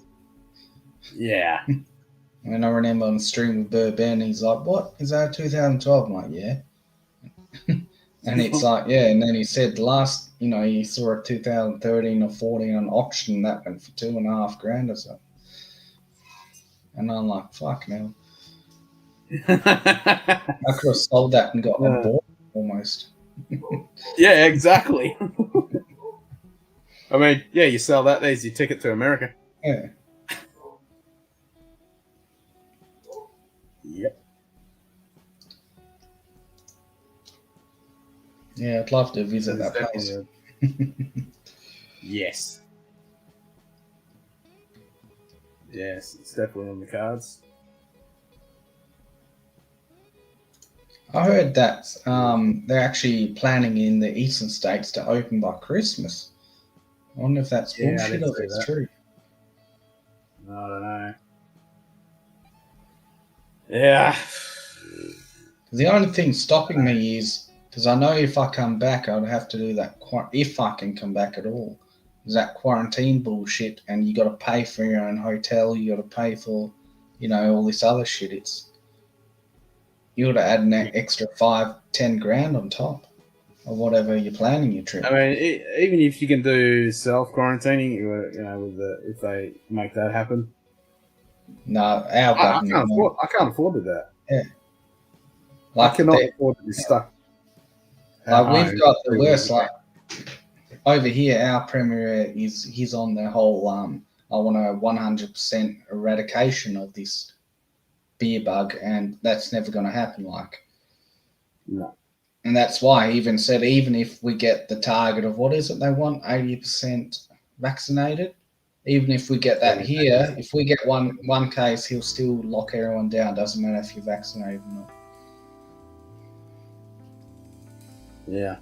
Speaker 1: Yeah.
Speaker 8: And I remember on the stream with Burben, he's like, "What? Is that 2012? I'm like, "Yeah." And it's like, yeah. And then he said last, he saw a 2013 or 14 on auction that went for $2.5 grand or something. And I'm like, fuck no. I could have sold that and got on board almost.
Speaker 1: Yeah, exactly. I mean, yeah, you sell that, there's your ticket to America.
Speaker 8: Yeah.
Speaker 1: Yep.
Speaker 8: Yeah, I'd love to visit that place.
Speaker 1: Yes. Yes, it's definitely on the cards.
Speaker 8: I heard that they're actually planning in the eastern states to open by Christmas. I wonder if that's bullshit or if it's true.
Speaker 1: I don't know. Yeah.
Speaker 8: The only thing stopping me is, because I know if I come back, I'd have to do that, if I can come back at all, is that quarantine bullshit, and you got to pay for your own hotel, you got to pay for, all this other shit. You got to add an extra $5-10 grand on top of whatever you're planning your trip.
Speaker 1: I mean, even if you can do self-quarantining, if they make that happen.
Speaker 8: No, our government.
Speaker 1: I can't afford to do that.
Speaker 8: Yeah.
Speaker 1: I cannot afford to be stuck.
Speaker 8: Like we've got the worst. Like over here, our premier he's on the whole. I want a 100% eradication of this beer bug, and that's never going to happen. Like,
Speaker 1: no. And
Speaker 8: that's why he even said, even if we get the target of what is it they want, 80% vaccinated. Even if we get that here, if we get one case, he'll still lock everyone down. Doesn't matter if you're vaccinated or not.
Speaker 1: Yeah.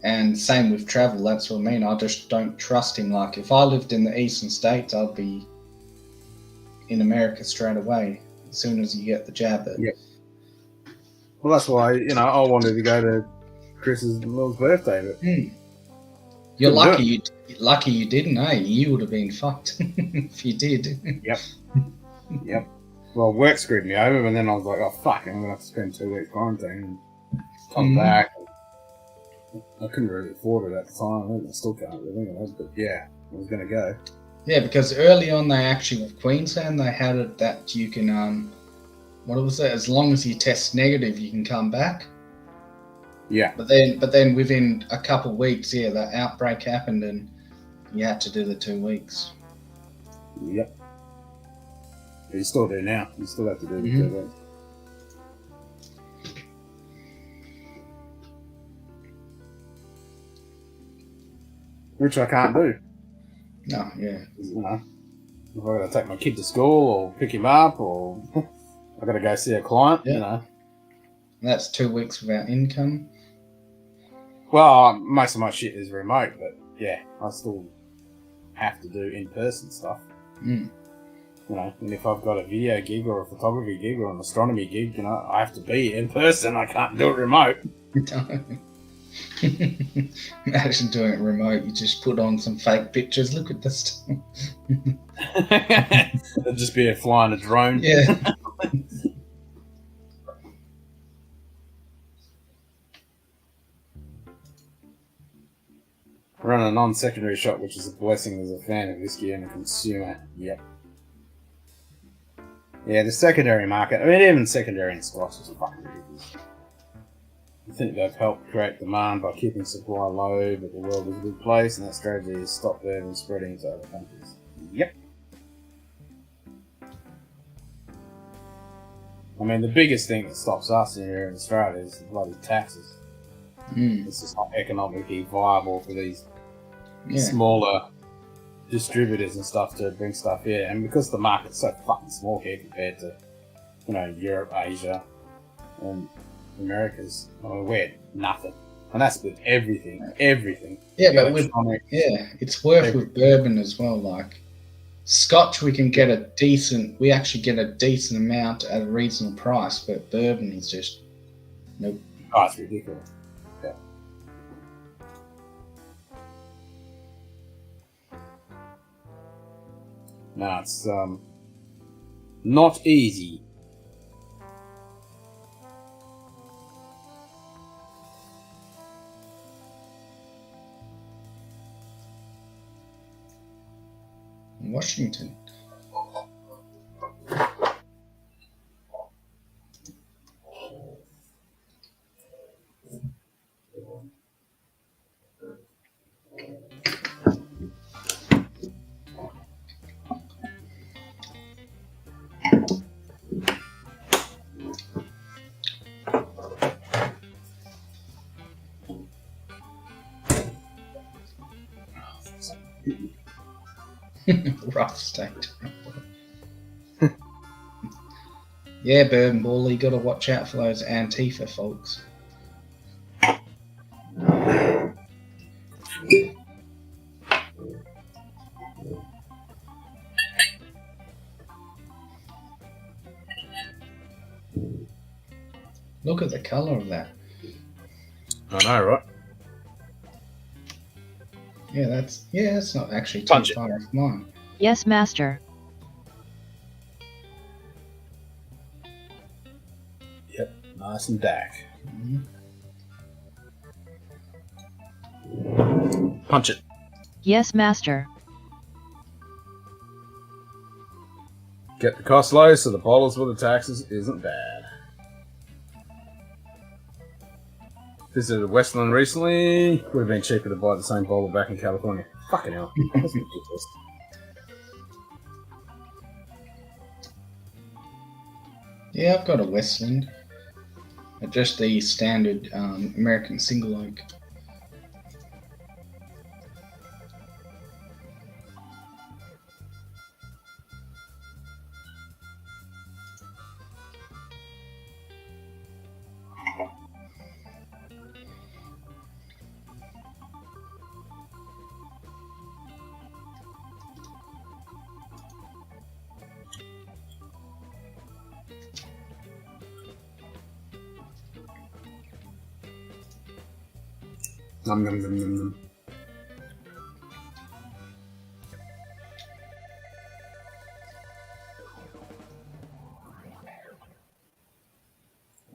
Speaker 8: And same with travel. That's what I mean. I just don't trust him. Like, if I lived in the eastern states, I'd be in America straight away as soon as you get the jab.
Speaker 1: Yeah. Well, that's why I wanted to go to Chris's little birthday. But
Speaker 8: you're lucky. Lucky you didn't, eh? You would have been fucked if you did.
Speaker 1: Yep. Yep. Well, work screwed me over, and then I was like, oh, fuck, I'm going to have to spend 2 weeks quarantine and come back. I couldn't really afford it at the time. I still can't really, but yeah, I was going to go.
Speaker 8: Yeah, because early on, they actually, with Queensland, they had it that you can, what was it? As long as you test negative, you can come back.
Speaker 1: Yeah.
Speaker 8: But then within a couple of weeks, the outbreak happened and you had to do the 2 weeks.
Speaker 1: Yep. You still do now. You still have to do the 2 weeks. Which I can't do.
Speaker 8: No, yeah.
Speaker 1: If I've got to take my kid to school or pick him up or I've got to go see a client,
Speaker 8: And that's 2 weeks without income.
Speaker 1: Well, most of my shit is remote, but yeah, I still have to do in-person stuff. And if I've got a video gig or a photography gig or an astronomy gig, I have to be in person. I can't do it remote.
Speaker 8: Imagine doing it remote. You just put on some fake pictures. Look at this.
Speaker 1: It'd just be flying a drone.
Speaker 8: Yeah.
Speaker 1: Run a non-secondary shop, which is a blessing as a fan of whiskey and a consumer. Yep. Yeah, the secondary market. I mean, even secondary in Scotch is fucking ridiculous. I think they've helped create demand by keeping supply low, but the world is a good place, and that strategy has stopped them from spreading to other countries. Yep. I mean, the biggest thing that stops us here in Australia is the bloody taxes. It's just not economically viable for these smaller distributors and stuff to bring stuff here. And because the market's so fucking small here compared to, you know, Europe, Asia, and America's, we're nothing. And that's with everything.
Speaker 8: Yeah, but it's worth with bourbon as well. Like Scotch, we can get we actually get a decent amount at a reasonable price, but bourbon is just nope.
Speaker 1: Oh, it's ridiculous. Yeah. No, it's not easy.
Speaker 8: Washington. Rough state. Yeah, Bourbon Ball, you got to watch out for those Antifa folks. Look at the colour of that.
Speaker 1: I know, right?
Speaker 8: Yeah, that's not actually too far off mine.
Speaker 6: Yes, master.
Speaker 1: Yep, nice and dark. Punch it.
Speaker 6: Yes, master.
Speaker 1: Get the cost low so the bottles with the taxes isn't bad. Visited Westland recently. Would have been cheaper to buy the same bottle back in California. Fucking hell. That's ridiculous.
Speaker 8: Yeah, I've got a Westland. Just the standard American single oak.
Speaker 1: Nom, nom, nom, nom, nom.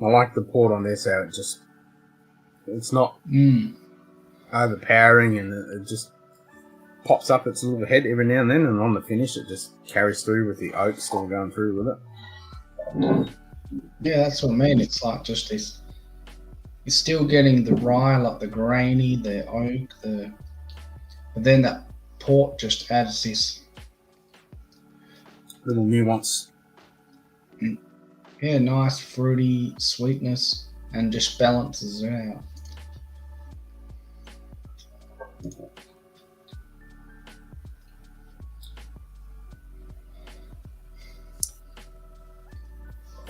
Speaker 1: I like the port on this how it's not overpowering, and it just pops up its little head every now and then, and on the finish it just carries through with the oak still going through with it.
Speaker 8: Yeah, that's what I mean. It's like just this. You're still getting the rye, like the grainy, the oak, but then that port just adds this
Speaker 1: little nuance.
Speaker 8: Yeah, nice fruity sweetness, and just balances it out.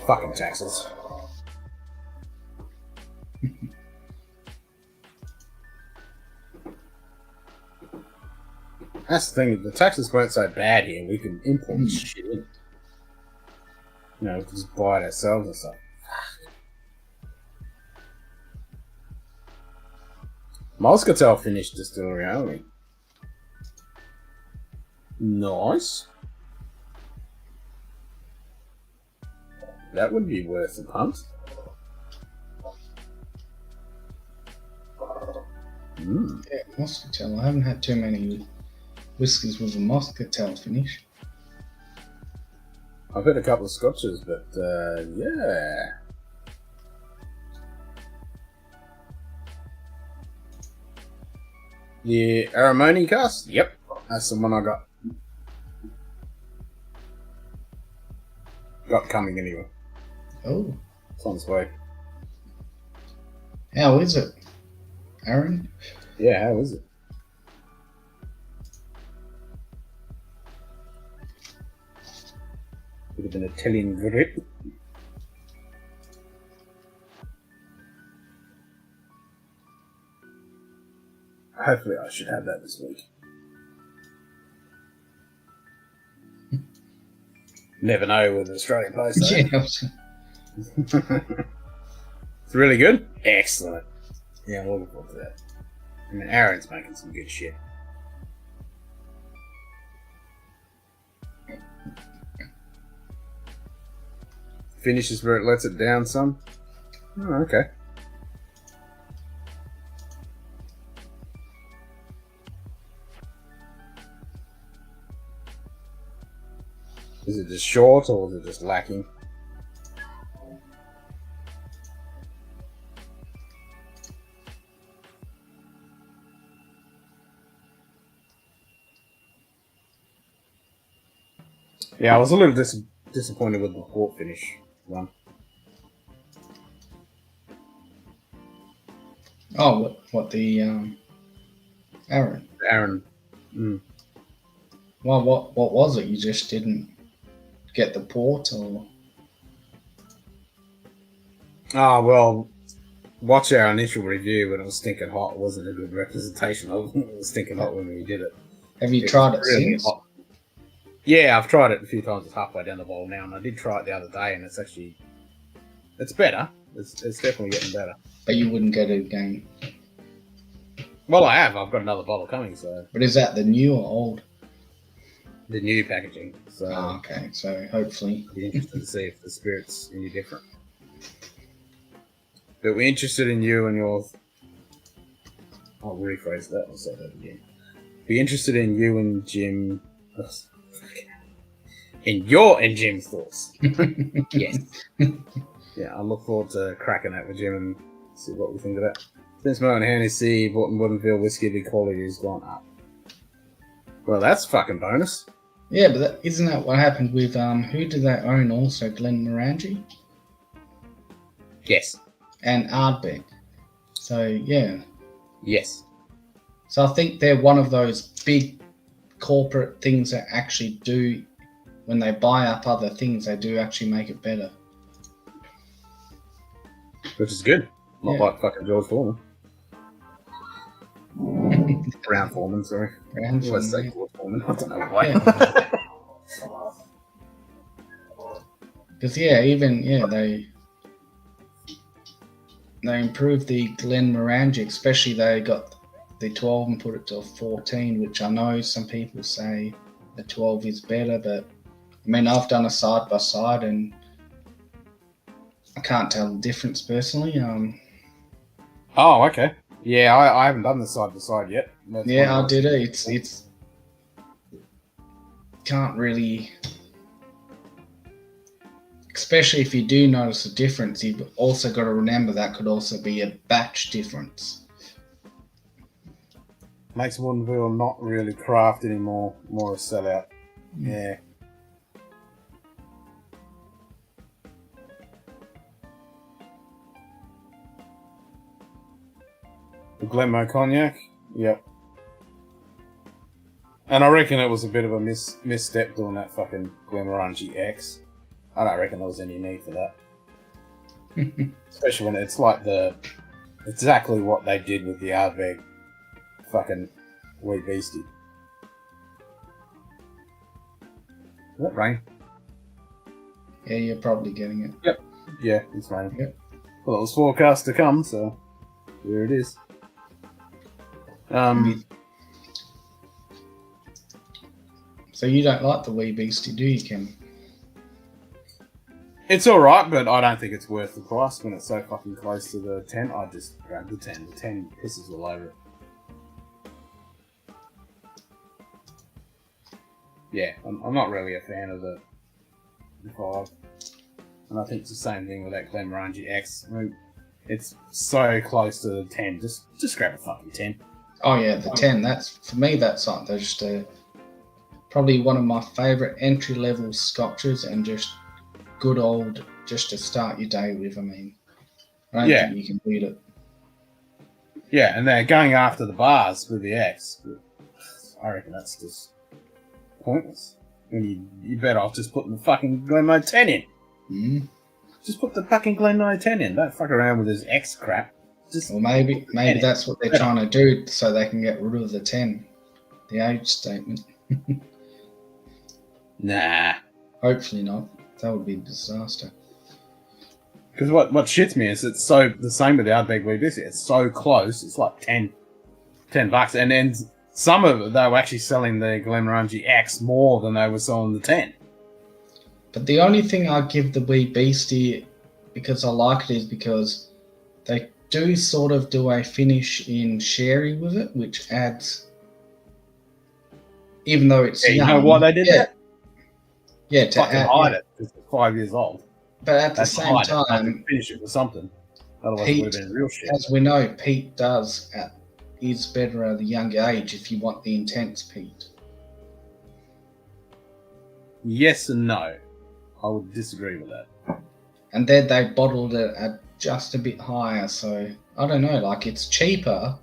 Speaker 1: Fucking taxes. That's the thing, the taxes weren't so bad here, we can import shit in. You know, we can just buy it ourselves and stuff. Moscatel finished distillery only. Nice. That would be worth a punt.
Speaker 8: Yeah, Moscatel. I haven't had too many whiskies with a Moscatel finish.
Speaker 1: I've had a couple of scotches, but yeah. The Aromatherapy cast? Yep, that's the one I got coming anyway.
Speaker 8: Oh,
Speaker 1: It's on its way.
Speaker 8: how is it, Aaron?
Speaker 1: Yeah, how is it? Bit of an Italian grip. Hopefully I should have that this week. Never know with Australian Post, though.
Speaker 8: Yeah.
Speaker 1: It's really good? Excellent. Yeah, I'm looking forward to that. I mean, Aaron's making some good shit. Finishes where it lets it down some. Oh, okay. Is it just short or is it just lacking? Yeah, I was a little disappointed with the port finish one.
Speaker 8: Oh, what the Aaron?
Speaker 1: Aaron. Mm.
Speaker 8: Well, what was it? You just didn't get the port, or?
Speaker 1: Ah, well, watch our initial review when it was stinking hot. It wasn't a good representation of it. It was stinking hot when we did it.
Speaker 8: Have you tried it
Speaker 1: really
Speaker 8: since?
Speaker 1: hot. Yeah, I've tried it a few times. It's halfway down the bottle now, and I did try it the other day, and it's better. It's definitely getting better.
Speaker 8: But you wouldn't get it again.
Speaker 1: Well, I have. I've got another bottle coming, so
Speaker 8: But is that the new or old?
Speaker 1: the new packaging. So
Speaker 8: Oh, okay. So hopefully.
Speaker 1: I'll be interested to see if the spirit's any different. But we're interested in you and your. I'll rephrase that. I'll say that again. Be interested in you and Jim. In your and Jim's thoughts. Yes. Yeah, I look forward to cracking that with Jim and see what we think of that. Since my own Hennessy, Wouldn't whiskey, the quality has gone up. Well, that's fucking bonus.
Speaker 8: Yeah, but isn't that what happened with who did they own also? Glenmorangie
Speaker 1: Yes.
Speaker 8: and Ardbeg. So yeah.
Speaker 1: Yes.
Speaker 8: So I think they're one of those big corporate things that actually do, when they buy up other things, they do actually make it better.
Speaker 1: Which is good. Not
Speaker 8: Yeah.
Speaker 1: like fucking George Foreman. Brown Foreman, sorry.
Speaker 8: Brown
Speaker 1: I always say
Speaker 8: Foreman,
Speaker 1: George Foreman. I don't know why.
Speaker 8: yeah. Because they improved the Glenmorangie, especially they got the 12 and put it to a 14, which I know some people say the 12 is better, but I mean, I've done a side by side and I can't tell the difference personally.
Speaker 1: Oh, okay. Yeah, I haven't done the side by side yet. That's
Speaker 8: Yeah,
Speaker 1: one
Speaker 8: I
Speaker 1: of
Speaker 8: did
Speaker 1: those-
Speaker 8: it. It's can't really, especially if you do notice a difference. You've also got to remember that could also be a batch difference.
Speaker 1: Makes Woodinville not really craft anymore, more a sellout. Yeah. The Glenmo Cognac? Yep. And I reckon it was a bit of a misstep doing that fucking Glenmorangie X. I don't reckon there was any need for that. Especially when it's like exactly what they did with the Ardbeg fucking Wee Beastie. Is that rain?
Speaker 8: Yeah, you're probably getting it.
Speaker 1: Yeah, it's raining.
Speaker 8: Yep.
Speaker 1: Well, it was forecast to come, so here it is.
Speaker 8: So you don't like the Wee Beastie, do you, Kim?
Speaker 1: It's alright, but I don't think it's worth the price when it's so fucking close to the 10. I just grab the 10. The 10 pisses all over it. Yeah, I'm not really a fan of the 5. And I think it's the same thing with that Glenmorangie X. I mean, it's so close to the 10. Just grab a fucking 10.
Speaker 8: Oh yeah, the 10. That's for me. That's like they're just probably one of my favourite entry level scotches and just good old just to start your day with. I mean, I don't think you can beat it.
Speaker 1: Yeah, and they're going after the bars with the X. I reckon that's just pointless. And you better off just putting the fucking Glenmoe 10 in.
Speaker 8: Mm.
Speaker 1: Just put the fucking Glenmoe 10 in. Don't fuck around with this X crap. Just
Speaker 8: Well, maybe that's what they're trying to do, so they can get rid of the 10, the age statement.
Speaker 1: Nah.
Speaker 8: Hopefully not. That would be a disaster.
Speaker 1: Because what shits me is it's so the same with the Ardbeg WBC. It's so close. It's like $10, and then some of it they were actually selling the Glenmorangie X more than they were selling the 10.
Speaker 8: But the only thing I give the Wee Beastie because I like it is because they do sort of do a finish in sherry with it, which adds, even though it's
Speaker 1: you know why they did that?
Speaker 8: Yeah, to
Speaker 1: fucking hide it because it's 5 years old.
Speaker 8: But at the same time,
Speaker 1: finish it with something. Otherwise, it would have been real shit.
Speaker 8: As we know, peat is better at a younger age if you want the intense peat.
Speaker 1: Yes and no. I would disagree with that.
Speaker 8: And then they bottled it at just a bit higher, so I don't know, like it's cheaper,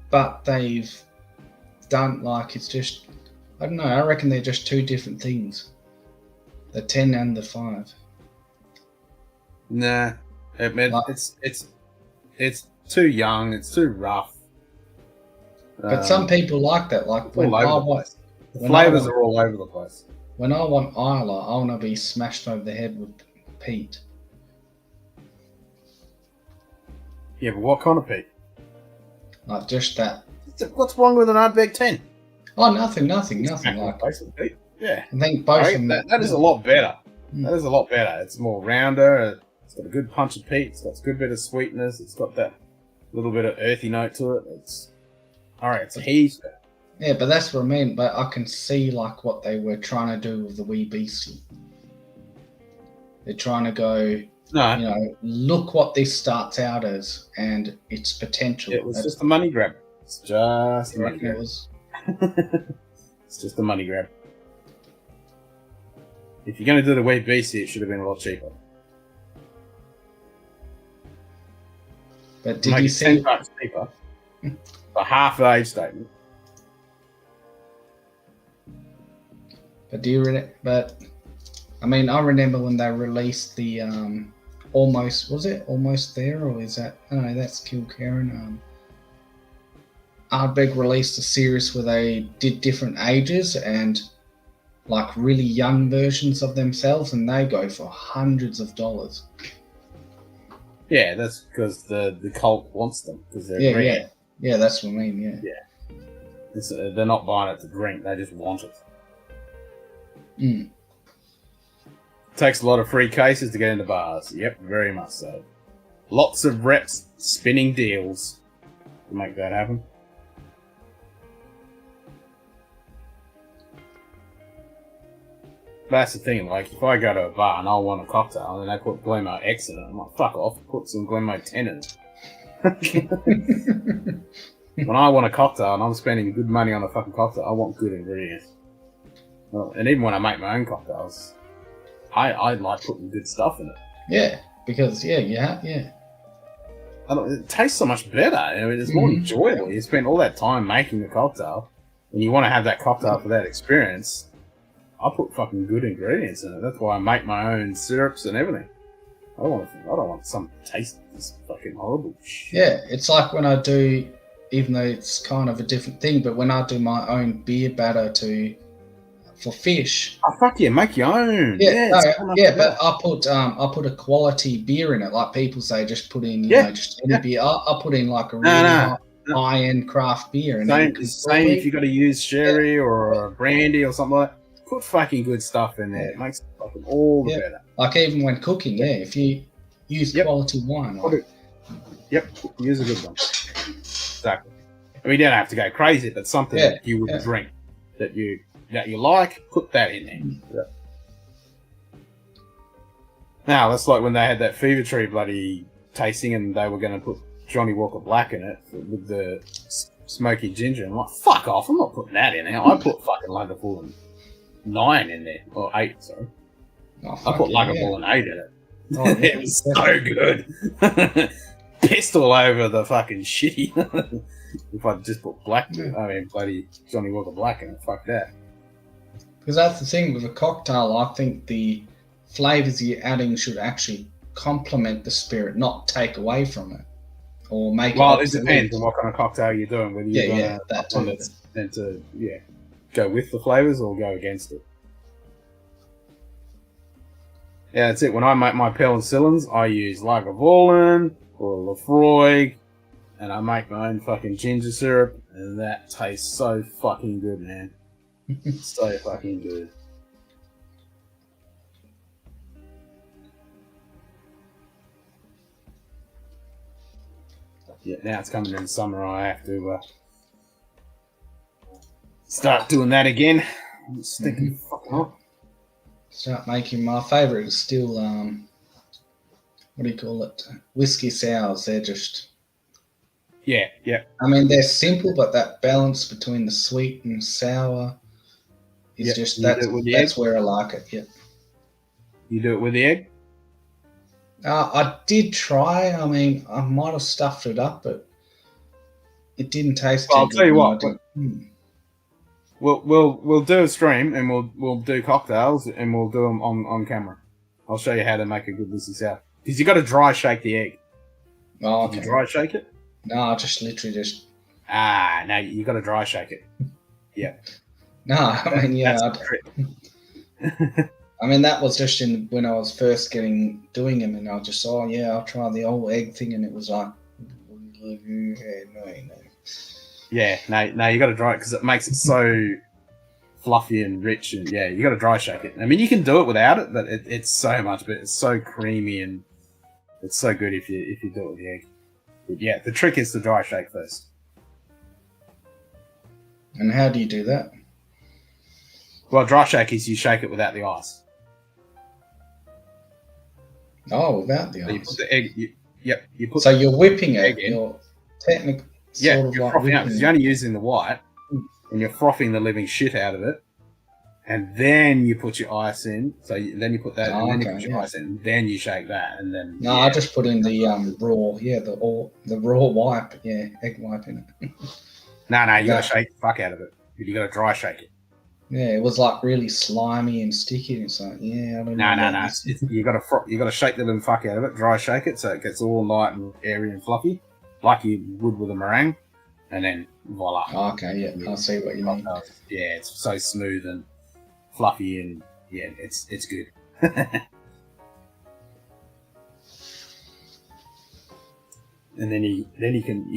Speaker 8: but they've done like it's just, I don't know, I reckon they're just two different things. The 10 and the 5.
Speaker 1: Nah. It's too young, it's too rough.
Speaker 8: But some people like that, like when
Speaker 1: the flavours are all over the place.
Speaker 8: When I want Isla, I want to be smashed over the head with peat.
Speaker 1: Yeah, but what kind of peat?
Speaker 8: Like just that.
Speaker 1: What's wrong with an Ardbeg 10?
Speaker 8: Oh, nothing. Like,
Speaker 1: peat. Yeah.
Speaker 8: I think both of them.
Speaker 1: That is a lot better. That is a lot better. It's more rounder. It's got a good punch of peat. It's got a good bit of sweetness. It's got that little bit of earthy note to it. It's heaps better.
Speaker 8: Yeah, but that's what I mean. But I can see like what they were trying to do with the Wee Beastie. They're trying to go, look what this starts out as and its potential.
Speaker 1: It was just a money grab. It's just a money grab. It's just a money grab. If you're going to do the Wee Beastie, it should have been a lot cheaper.
Speaker 8: But did you see
Speaker 1: $10 cheaper for half the age statement?
Speaker 8: But I mean, I remember when they released the Almost There, or is that? No, that's Kilkerran. Ardbeg released a series where they did different ages and like really young versions of themselves, and they go for hundreds of dollars.
Speaker 1: Yeah, that's because the cult wants them because they're rare.
Speaker 8: Yeah, that's what I mean. Yeah.
Speaker 1: They're not buying it to drink; they just want it. Takes a lot of free cases to get into bars. Yep, very much so. Lots of reps spinning deals to make that happen. That's the thing, like, if I go to a bar and I want a cocktail and they put Glenmoe X in it, I'm like, fuck off, put some Glenmoe 10 in it. When I want a cocktail and I'm spending good money on a fucking cocktail, I want good ingredients. Well, and even when I make my own cocktails, I like putting good stuff in it.
Speaker 8: Yeah, because, it
Speaker 1: tastes so much better. I mean, it's more enjoyable. You spend all that time making the cocktail, and you want to have that cocktail for that experience. I put fucking good ingredients in it. That's why I make my own syrups and everything. I don't want some taste this fucking horrible shit.
Speaker 8: Yeah, it's like when I do, even though it's kind of a different thing, but when I do my own beer batter for fish.
Speaker 1: Oh fuck yeah, make your own.
Speaker 8: But I put a quality beer in it. Like people say, just put in just any beer. I put in like a really high-end craft beer. And
Speaker 1: same if you got to use sherry or a brandy or something like that. Put fucking good stuff in there. It makes it fucking all the better.
Speaker 8: Like even when cooking, if you use quality wine.
Speaker 1: Use a good one. Exactly. I mean, you don't have to go crazy, but something that you would drink that you like, put that in there. Now, that's like when they had that Fever Tree bloody tasting and they were going to put Johnny Walker Black in it with the smoky ginger. I'm like, fuck off, I'm not putting that in there. I put fucking Londonful and 9 in there, or 8, sorry.
Speaker 8: Oh,
Speaker 1: I
Speaker 8: fuck
Speaker 1: put
Speaker 8: yeah.
Speaker 1: Lagavulin and ate it.
Speaker 8: Oh, yeah,
Speaker 1: It was so good. Pissed all over the fucking shitty. If I just put black, bloody Johnny Walker Black in it, fuck that.
Speaker 8: Because that's the thing with a cocktail. I think the flavors you're adding should actually complement the spirit, not take away from it or make it.
Speaker 1: Well, it depends on what kind of cocktail you're doing. Whether you're
Speaker 8: yeah, that too.
Speaker 1: That's meant to go with the flavors or go against it. Yeah, that's it. When I make my penicillins, I use Lagavulin or Lafroig, and I make my own fucking ginger syrup, and that tastes so fucking good, man. So fucking good. Yeah, now it's coming in summer. I have to start doing that again. I'm sticking fucking hot.
Speaker 8: Start making my favourite is still what do you call it? Whiskey sours. They're just
Speaker 1: yeah.
Speaker 8: I mean, they're simple, but that balance between the sweet and sour is just that's where I like it. Yeah.
Speaker 1: You do it with the egg?
Speaker 8: I did try. I mean, I might have stuffed it up, but it didn't taste.
Speaker 1: Well, I'll tell you what. We'll do a stream and we'll do cocktails and we'll do them on camera. I'll show you how to make a good whiskey sour. Because you got to dry shake the egg.
Speaker 8: Oh, okay.
Speaker 1: Did you dry shake it?
Speaker 8: No, I just literally just.
Speaker 1: No, you got to dry shake it. Yeah.
Speaker 8: No, I mean, yeah.
Speaker 1: That's the trick.
Speaker 8: I mean, that was just when I was first doing them, and I just saw, I'll try the whole egg thing, and it was like, no.
Speaker 1: Yeah, no, you got to dry it because it makes it so fluffy and rich, and you got to dry shake it. I mean, you can do it without it, but it's so much better. It's so creamy and it's so good if you do it with the egg. But yeah, the trick is to dry shake first.
Speaker 8: And how do you do that?
Speaker 1: Well, dry shake is you shake it without the ice.
Speaker 8: Oh, without the ice.
Speaker 1: So you put the egg. You put.
Speaker 8: So you're whipping it.
Speaker 1: Egg in.
Speaker 8: You're technically.
Speaker 1: You're frothing out because you're only using the white, and you're frothing the living shit out of it, and then you put your ice in. So then you put that, and then you put your ice in, and then you shake that, and then.
Speaker 8: No, I just put in the raw, the raw wipe, egg wipe in it.
Speaker 1: No, you gotta shake the fuck out of it. You gotta dry shake it.
Speaker 8: Yeah, it was like really slimy and sticky, and it's like, I don't know.
Speaker 1: No. You gotta shake the living fuck out of it, dry shake it, so it gets all light and airy and fluffy, like you would with a meringue, and then voila.
Speaker 8: Oh, okay, I see what you mean.
Speaker 1: Yeah, it's so smooth and fluffy, and it's good. And then you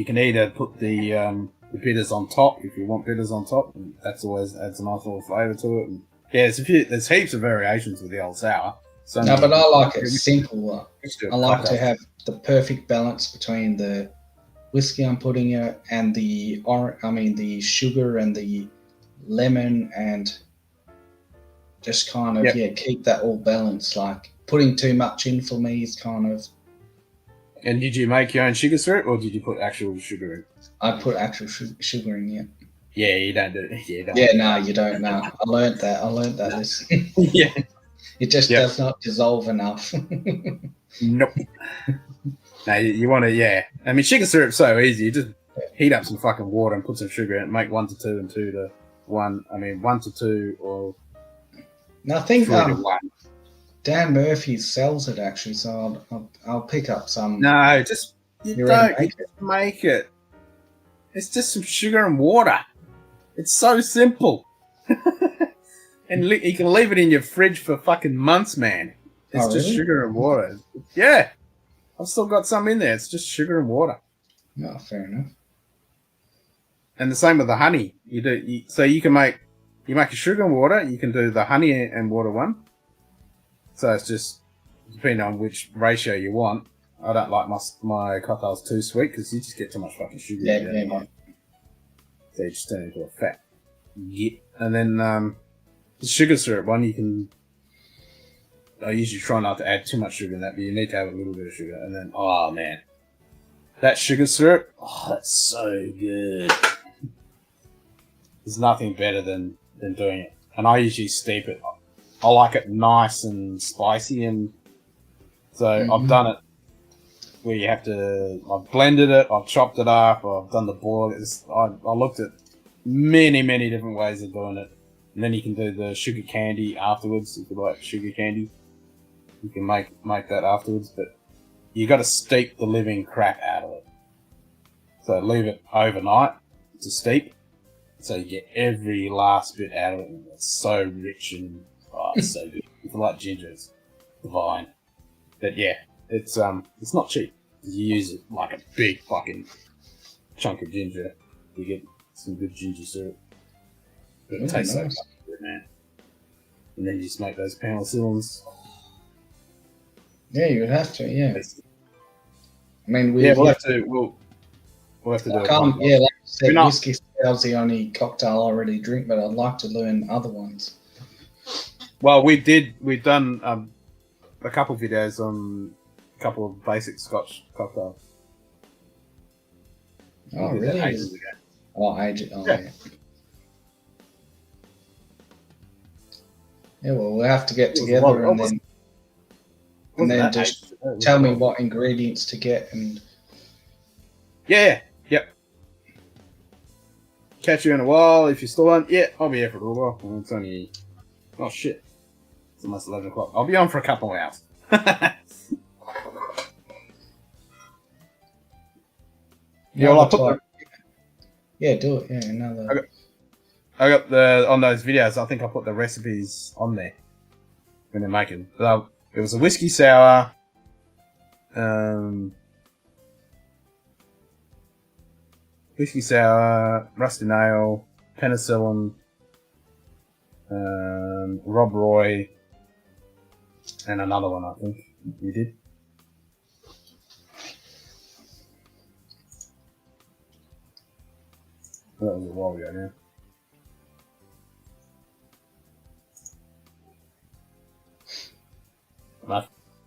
Speaker 1: can either put the bitters on top if you want bitters on top, and that's always adds a nice little flavour to it. And there's heaps of variations with the old sour. So
Speaker 8: but I like it simple. I like to have the perfect balance between the whiskey I'm putting in it and the sugar and the lemon, and just kind of keep that all balanced. Like putting too much in for me is kind of.
Speaker 1: And did you make your own sugar syrup, or did you put actual sugar in?
Speaker 8: I put actual sugar in,
Speaker 1: Yeah, you don't do it. You don't.
Speaker 8: Yeah, no, you don't. No, I learned that. Listen.
Speaker 1: Yeah.
Speaker 8: It just does not dissolve enough.
Speaker 1: Nope. No, you want to, I mean, sugar syrup's so easy. You just heat up some fucking water and put some sugar in it. Make 1 to 2 and 2 to 1. I mean, 1 to 2 or.
Speaker 8: No, I think
Speaker 1: 3 to 1.
Speaker 8: Dan Murphy sells it actually, so I'll pick up some.
Speaker 1: No, you make it. It's just some sugar and water. It's so simple. And you can leave it in your fridge for fucking months, man. It's just sugar and water. Yeah. I've still got some in there. It's just sugar and water.
Speaker 8: No, fair enough.
Speaker 1: And the same with the honey. So you can make a sugar and water. You can do the honey and water one. So it's just depending on which ratio you want. I don't like my cocktails too sweet because you just get too much fucking sugar.
Speaker 8: Yeah.
Speaker 1: So you just turn into a fat. Yeah. And then the sugar syrup one, I usually try not to add too much sugar in that, but you need to have a little bit of sugar. And then, oh man, that sugar syrup, that's so good. There's nothing better than doing it. And I usually steep it I like it nice and spicy, and so I've done it where you have to. I've blended it, I've chopped it up, I've done the boil. I looked at many different ways of doing it, and then you can do the sugar candy afterwards if you like sugar candy. You can make that afterwards, but you got to steep the living crap out of it. So leave it overnight to steep, so you get every last bit out of it. And it's so rich and it's so good. If you like ginger, it's divine. But yeah, it's not cheap. You use it like a big fucking chunk of ginger, you get some good ginger syrup. But it tastes
Speaker 8: nice.
Speaker 1: so good, man. And then you just make those penicillins.
Speaker 8: Yeah, you would have to. Yeah. I mean,
Speaker 1: We'll have to. We'll have to do it.
Speaker 8: Yeah, like I said,
Speaker 1: not-
Speaker 8: whiskey sour's the only cocktail I already drink, but I'd like to learn other ones.
Speaker 1: Well, we've done a couple of videos on a couple of basic Scotch cocktails.
Speaker 8: Oh,
Speaker 1: We did that
Speaker 8: really?
Speaker 1: ages ago.
Speaker 8: Oh,
Speaker 1: Yeah.
Speaker 8: Yeah, well, we'll have to get
Speaker 1: It was
Speaker 8: together
Speaker 1: a lot-
Speaker 8: and
Speaker 1: wasn't
Speaker 8: then
Speaker 1: that
Speaker 8: just
Speaker 1: ages ago? It was
Speaker 8: tell
Speaker 1: a
Speaker 8: me
Speaker 1: lot.
Speaker 8: what ingredients to get and
Speaker 1: Yeah. Yep. Catch you in a while if you're still on. Yeah, I'll be here for a little while. Well, it's only. Oh shit! It's almost 11 o'clock. I'll be on for a couple of hours. Yeah, well, I put the,
Speaker 8: Yeah, do it. Yeah, another.
Speaker 1: I got the on those videos. I think I put the recipes on there when they're making. It was a whiskey sour. Whiskey sour, rusty nail, penicillin, Rob Roy, and another one. I think you did. That was a while ago now.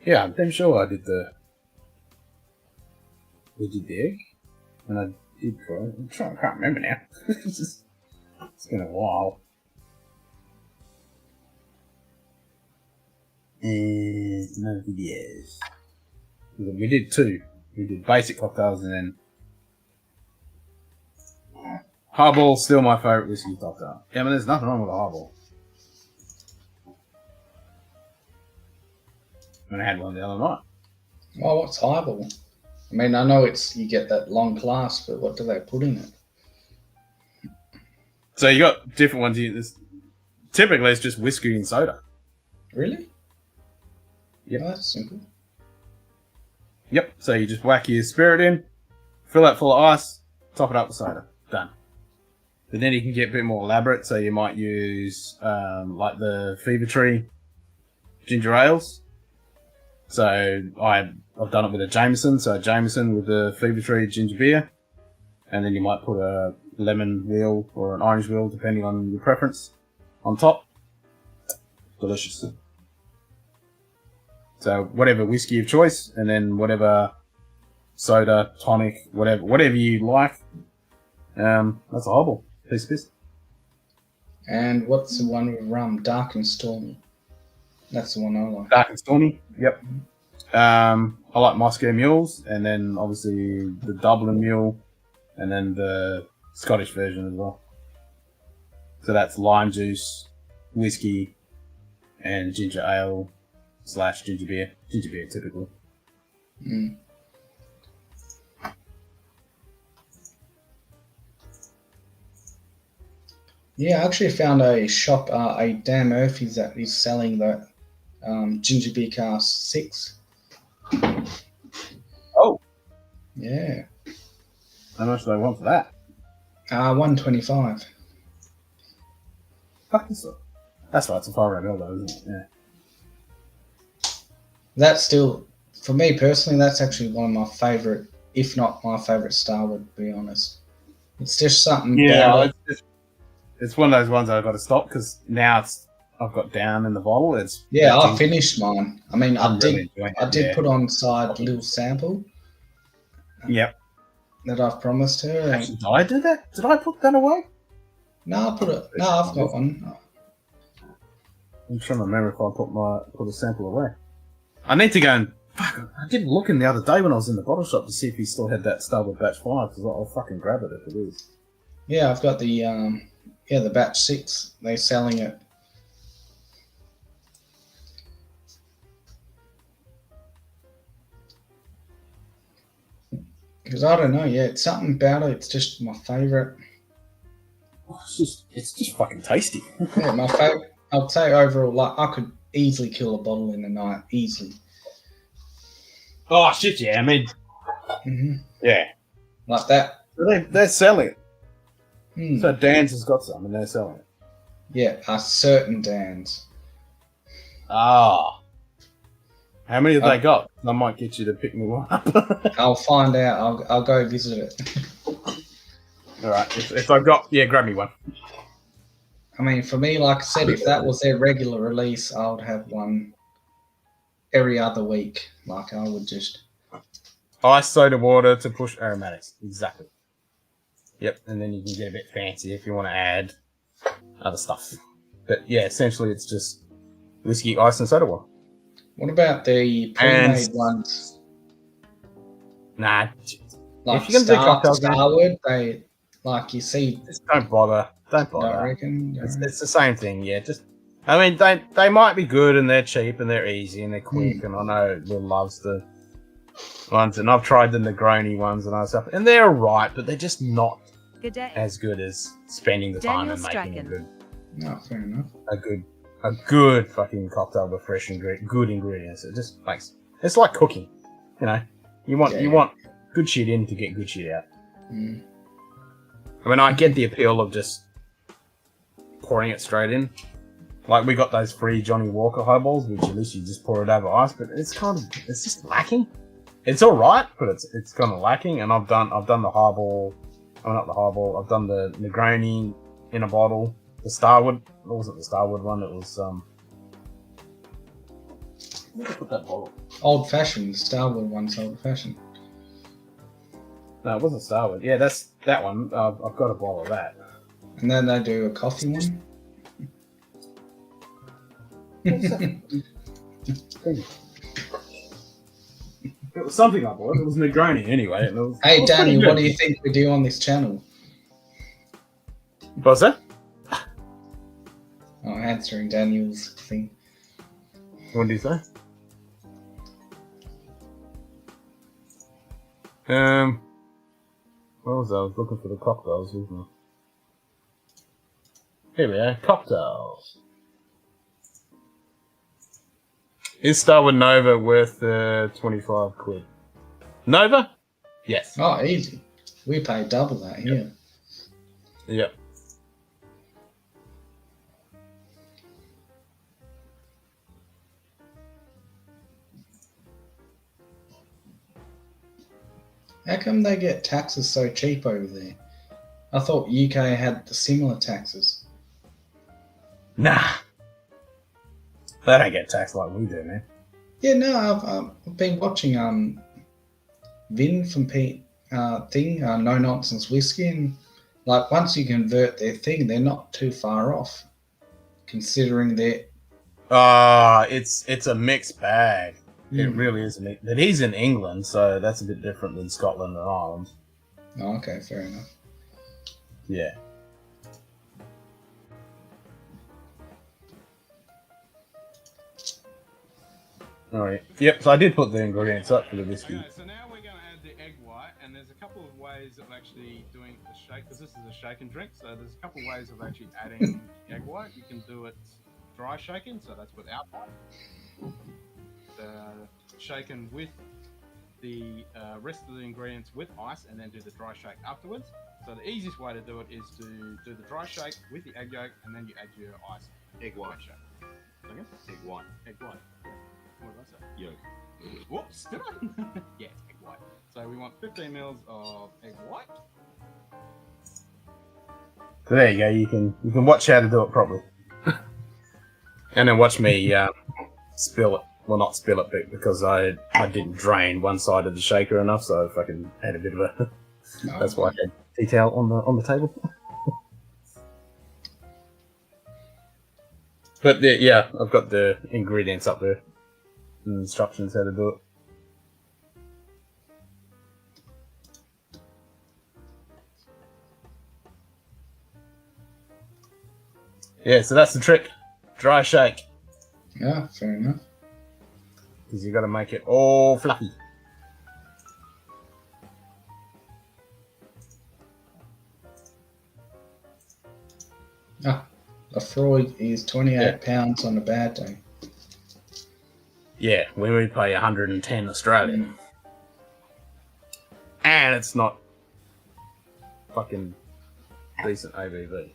Speaker 1: Yeah, I'm damn sure I did the. We did the egg, and I did. I can't remember now. It's been a while. And no videos. We did two. We did basic cocktails, and then highball's still my favourite whiskey cocktail. Yeah, I mean, there's nothing wrong with a highball. And I had one the other night.
Speaker 8: Oh, what's highball? I mean, I know it's you get that long glass, but what do they put in it?
Speaker 1: So you got different ones. Typically, it's just whiskey and soda.
Speaker 8: Really?
Speaker 1: Yep.
Speaker 8: Oh, that's simple.
Speaker 1: Yep. So you just whack your spirit in, fill that full of ice, top it up with soda. Done. But then you can get a bit more elaborate. So you might use like the Fever Tree ginger ales. So I've done it with a Jameson. So a Jameson with the Fever Tree ginger beer, and then you might put a lemon wheel or an orange wheel, depending on your preference, on top. Delicious. So whatever whiskey of choice, and then whatever soda, tonic, whatever you like. That's a highball. Piece of piss.
Speaker 8: And what's the one with rum? Dark and Stormy. That's the one I like.
Speaker 1: Dark and Stormy. Yep. I like Moscow Mules, and then obviously the Dublin Mule, and then the Scottish version as well. So that's lime juice, whiskey, and ginger ale / ginger beer. Ginger beer typically.
Speaker 8: Mm. Yeah, I actually found a shop, a Dan Murphy's that is selling the ginger beer cask 6.
Speaker 1: Oh.
Speaker 8: Yeah.
Speaker 1: How much do they want for that?
Speaker 8: $125.
Speaker 1: That's right, it's a 500 ml though, isn't it? Yeah.
Speaker 8: That's still, for me personally, that's actually one of my favourite, if not my favourite style, to be honest. It's just something about it.
Speaker 1: It's one of those ones I've got to stop because now I've got down in the bottle.
Speaker 8: Yeah, I finished mine. I mean, I
Speaker 1: really
Speaker 8: did put on side a little sample.
Speaker 1: Yep.
Speaker 8: That I've promised her.
Speaker 1: Actually, did I do that? Did I put that away?
Speaker 8: No, I put it. No, I've got one.
Speaker 1: I'm trying to remember if I put a sample away. I need to go and fuck. I did look in the other day when I was in the bottle shop to see if he still had that Starboard Batch 5, because I'll fucking grab it if it is.
Speaker 8: Yeah, I've got the the batch 6. They're selling it. Because I don't know, it's something about it. It's just my favourite.
Speaker 1: Oh, it's just fucking tasty.
Speaker 8: Yeah, my favourite. I'd say overall, like I could easily kill a bottle in a night, easily.
Speaker 1: Oh shit, yeah. I mean, yeah,
Speaker 8: like that.
Speaker 1: They're selling it.
Speaker 8: Mm.
Speaker 1: So Dan's has got some, and they're selling it.
Speaker 8: Yeah, a certain Dan's.
Speaker 1: Ah. How many have they got? I might get you to pick me one up.
Speaker 8: I'll find out. I'll go visit it.
Speaker 1: All right. If I've got, grab me one.
Speaker 8: I mean, for me, like I said, if that was their regular release, I would have one every other week. Like I would just
Speaker 1: ice soda water to push aromatics. Exactly. Yep. And then you can get a bit fancy if you want to add other stuff. But yeah, essentially it's just whiskey, ice, and soda water.
Speaker 8: What about the pre-made ones?
Speaker 1: Nah.
Speaker 8: Like
Speaker 1: if you're gonna do cocktails,
Speaker 8: Starward, they like you see.
Speaker 1: Just don't bother. Don't bother.
Speaker 8: I reckon.
Speaker 1: It's the same thing. Yeah. Just. I mean, they might be good and they're cheap and they're easy and they're quick and I know Will loves the ones and I've tried the Negroni ones and other stuff and they're alright, but they're just not as good as spending the time and making a good.
Speaker 8: No, fair enough.
Speaker 1: A good fucking cocktail with fresh good ingredients. It just makes it's like cooking, you know. You want good shit in to get good shit out.
Speaker 8: Mm.
Speaker 1: I mean, I get the appeal of just pouring it straight in. Like we got those free Johnny Walker highballs, which at least you just pour it over ice, but it's just lacking. It's all right, but it's kind of lacking. And I've done the highball. Oh, not the highball. I've done the Negroni in a bottle. The Starwood. It wasn't the Starwood one. It was Where did I put that bottle?
Speaker 8: Old fashioned. Starwood one's old fashioned.
Speaker 1: No, it wasn't Starwood. Yeah, that's that one. I've got a bottle of that.
Speaker 8: And then they do a coffee one.
Speaker 1: It was something I bought. It was Negroni anyway. And it was,
Speaker 8: hey, Daniel, what do you think we do on this channel?
Speaker 1: What's that?
Speaker 8: Oh, answering Daniel's thing.
Speaker 1: What did you say? What was that? I was looking for the cocktails, wasn't I? Here we are, cocktails. Is Starwood Nova worth 25 quid? Nova? Yes.
Speaker 8: Oh, easy. We pay double that here.
Speaker 1: Yep.
Speaker 8: How come they get taxes so cheap over there? I thought UK had the similar taxes.
Speaker 1: Nah. They don't get taxed like we do, man.
Speaker 8: Yeah, no, I've been watching Vin from No Nonsense Whisky, and like once you convert their thing, they're not too far off, considering they're.
Speaker 1: It's a mixed bag. It really is a mix. But he's in England, so that's a bit different than Scotland and Ireland.
Speaker 8: Oh, okay, fair enough.
Speaker 1: Yeah. Alright. Yep, so I did put the ingredients up for the whiskey.
Speaker 9: Okay, so now we're going to add the egg white, and there's a couple of ways of actually doing the shake, because this is a shake and drink, so there's a couple of ways of actually adding egg white. You can do it dry shaking, so that's without white. Shaken with the rest of the ingredients with ice, and then do the dry shake afterwards. So the easiest way to do it is to do the dry shake with the egg yolk, and then you add your ice. Egg white shake. Okay? Egg white. Egg white. What did I say? Yolk. Whoops, did I? Yeah, it's egg white. So we want 15 mils of egg white.
Speaker 1: So there you go. You can watch how to do it properly, and then watch me spill it. Well, not spill it, but because I didn't drain one side of the shaker enough, so if I can add a bit of a.
Speaker 8: No.
Speaker 1: That's why I had tea towel on the table. But yeah, I've got the ingredients up there. And instructions how to do it. Yeah, so that's the trick. Dry shake.
Speaker 8: Yeah, fair enough.
Speaker 1: Because you got to make it all fluffy.
Speaker 8: Ah, a Freud is 28 pounds on a bad day.
Speaker 1: Yeah, when we pay 110 Australian. And it's not fucking decent ABV.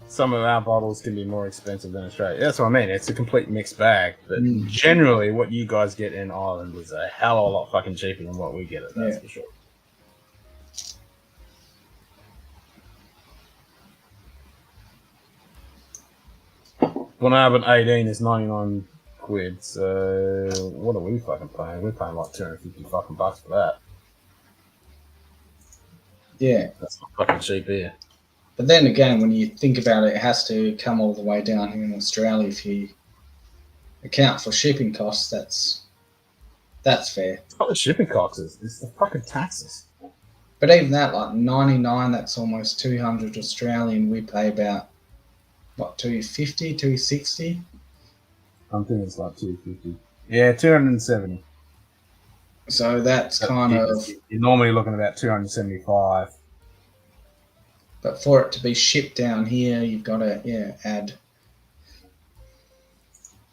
Speaker 1: Some of our bottles can be more expensive than Australia. That's what I mean. It's a complete mixed bag. But generally, what you guys get in Ireland is a hell of a lot fucking cheaper than what we get it. That's for sure. Bonarbon 18 is 99 quid. So what are we fucking paying? We're paying like 250 fucking bucks for that.
Speaker 8: Yeah.
Speaker 1: That's not fucking cheap here.
Speaker 8: But then again, when you think about it, it has to come all the way down here in Australia. If you account for shipping costs, that's fair.
Speaker 1: It's not the shipping costs, it's the fucking taxes.
Speaker 8: But even that, like 99, that's almost 200 Australian. We pay about, what, 250, 260?
Speaker 1: I'm thinking it's like 250. Yeah, 270.
Speaker 8: So that's kind of...
Speaker 1: You're normally looking at about 275.
Speaker 8: But for it to be shipped down here, you've got to, add.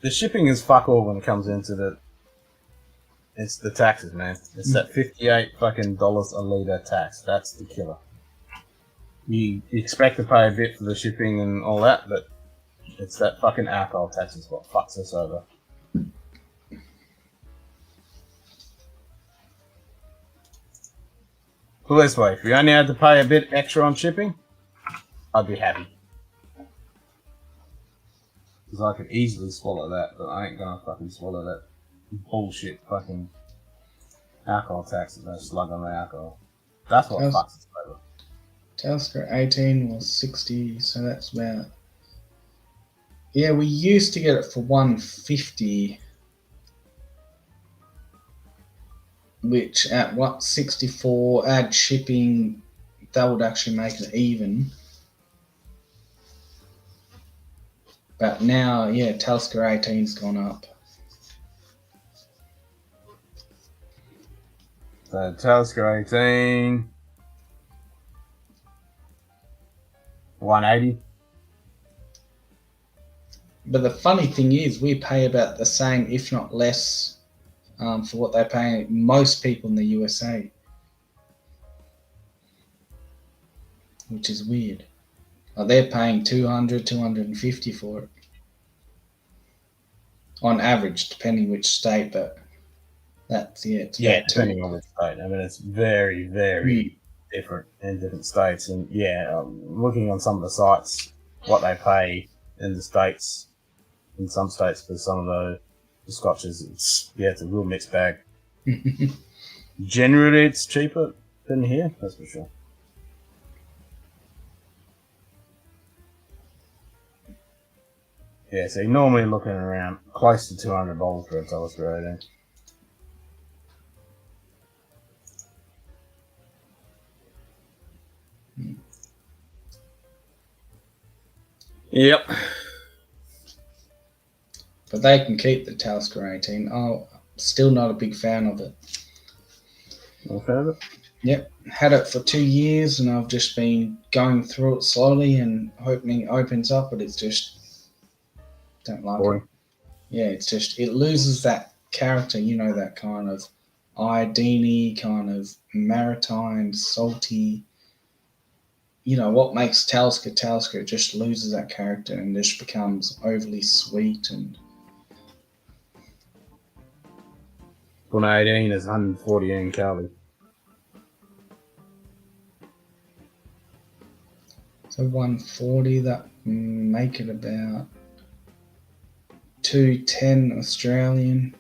Speaker 1: The shipping is fuck all when it comes into it's the taxes, man. It's that 58 fucking dollars a litre tax. That's the killer. You expect to pay a bit for the shipping and all that, but it's that fucking alcohol tax is what fucks us over. Put it this way, if you only had to pay a bit extra on shipping, I'd be happy. Because I could easily swallow that, but I ain't gonna fucking swallow that bullshit fucking alcohol tax that they slug on the alcohol. That's what fucks us over.
Speaker 8: Telstra 18 was 60, so that's about... Yeah, we used to get it for 150, which at what, 64, add shipping, that would actually make it even. But now, yeah, Telstra 18's gone up.
Speaker 1: So Telstra 18, 180.
Speaker 8: But the funny thing is, we pay about the same, if not less, for what they pay most people in the USA, which is weird. Like they're paying 200, 250 for it. On average, depending which state, but that's,
Speaker 1: depending on which state. I mean, it's very, very different in different states. And looking on some of the sites, what they pay in the states, in some states for some of the scotches, it's a real mixed bag. Generally, it's cheaper than here, that's for sure. Yeah, so you're normally looking around close to $200 for a Telstra 18. Yep.
Speaker 8: But they can keep the Telstra 18. Oh, still not a big fan of it.
Speaker 1: Not a fan of it?
Speaker 8: Yep. Had it for 2 years and I've just been going through it slowly and hoping it opens up, but it's just... Don't like it. Yeah, it's just, it loses that character, that kind of iodine-y, kind of maritime, salty, what makes Telstra, it just loses that character and just becomes overly sweet. And
Speaker 1: 118 is 140 calories.
Speaker 8: So 140, that make it about 210 Australian.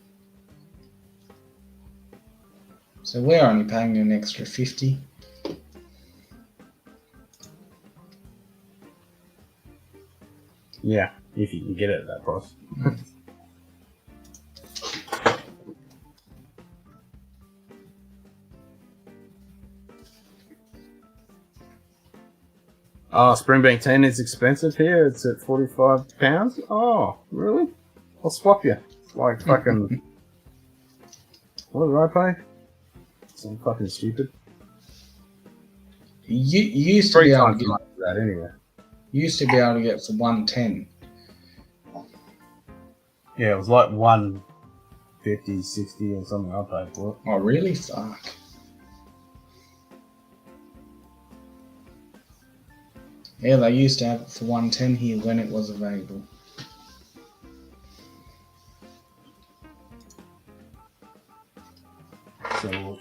Speaker 8: So we're only paying an extra 50.
Speaker 1: Yeah, if you can get it at that price. Oh, Springbank 10 is expensive here. It's at £45. Oh, really? I'll swap you. It's like fucking... What did I pay? Some fucking stupid.
Speaker 8: You used to
Speaker 1: Three
Speaker 8: be able to
Speaker 1: times
Speaker 8: get
Speaker 1: as much as that anyway.
Speaker 8: you used to be able to get for 110.
Speaker 1: Yeah, it was like 150, 60 or something I paid for it.
Speaker 8: Oh, really? Fuck. Yeah, they used to have it for 110 here when it was available.
Speaker 1: So,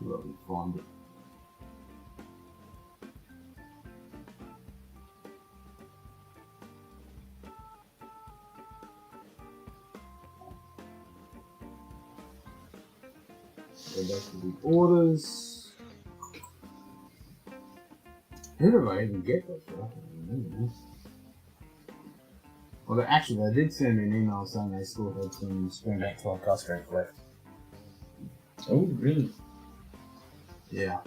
Speaker 1: let me find it. Go back to the orders. Who did I even get that for? I can't remember. Well, they did send me an email saying they still had some Springbank 12 cast strength left.
Speaker 8: Oh, really?
Speaker 1: Yeah.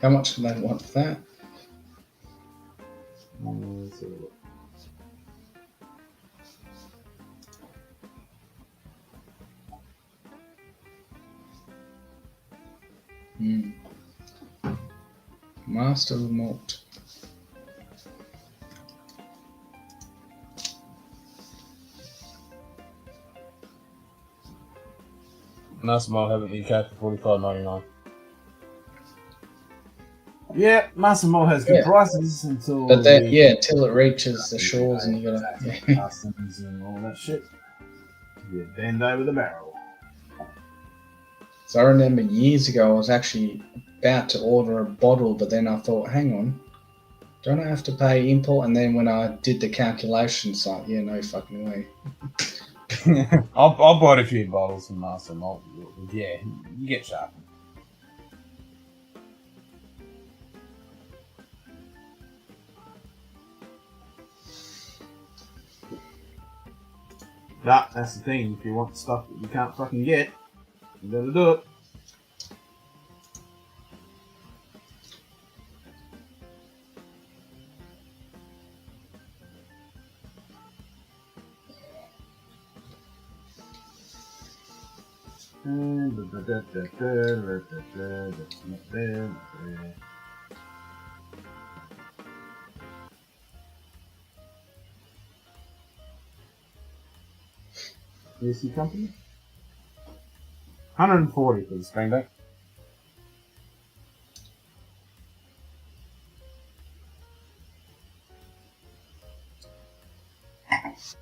Speaker 8: How much do they want for that?
Speaker 1: Let's have a look.
Speaker 8: Master of Malt.
Speaker 1: Master Malt have it in the UK for $45.99. Yeah, Master Malt has good prices until.
Speaker 8: But then, until it reaches the shores and you gotta.
Speaker 1: Customs and all that shit. You bend over the barrel.
Speaker 8: So I remember years ago I was actually about to order a bottle, but then I thought, hang on, don't I have to pay import? And then when I did the calculations, like, yeah, no fucking way.
Speaker 1: I bought a few bottles from Master Malt. Yeah, you get sharp. But that's the thing, if you want stuff that you can't fucking get, you gotta do it. Whisky company? 140 for the Springbank.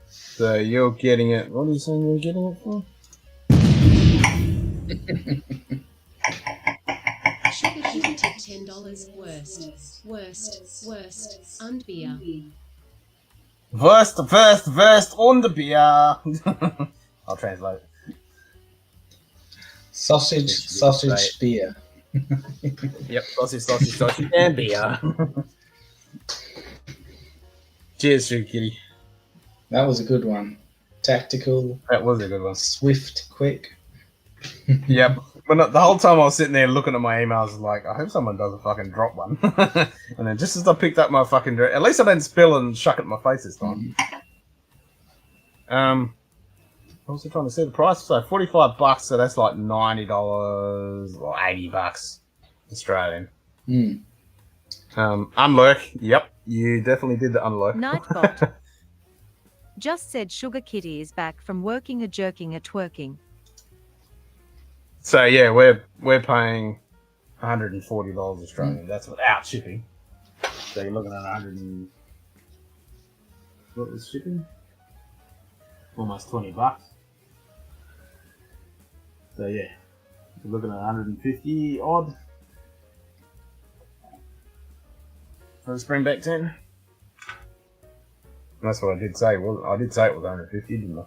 Speaker 1: So you're getting it. What are you saying you're getting it for?
Speaker 3: Sugar Kitty tip $10. Worst. Und beer.
Speaker 1: Worst on the beer. I'll translate.
Speaker 8: Sausage, beer.
Speaker 1: Yep, sausage, and beer. Cheers, Sugar Kitty.
Speaker 8: That was a good one. Tactical.
Speaker 1: That was a good one.
Speaker 8: Swift, quick.
Speaker 1: Yep. But the whole time I was sitting there looking at my emails, like, I hope someone doesn't fucking drop one. And then just as I picked up my fucking drink, at least I didn't spill and shuck it in my face this time. What was I trying to say? The price? So $45, so that's like $90 or $80 Australian. Unlurk. Yep, you definitely did the unlurk.
Speaker 2: Nightbot just said Sugar Kitty is back from working a jerking a twerking.
Speaker 1: So yeah, we're paying $140 Australian. That's without shipping. So you're looking at 100 and what was shipping? Almost $20. So yeah, you're looking at 150 odd for the Springback 10. That's what I did say. Well, I did say it was 150, didn't I?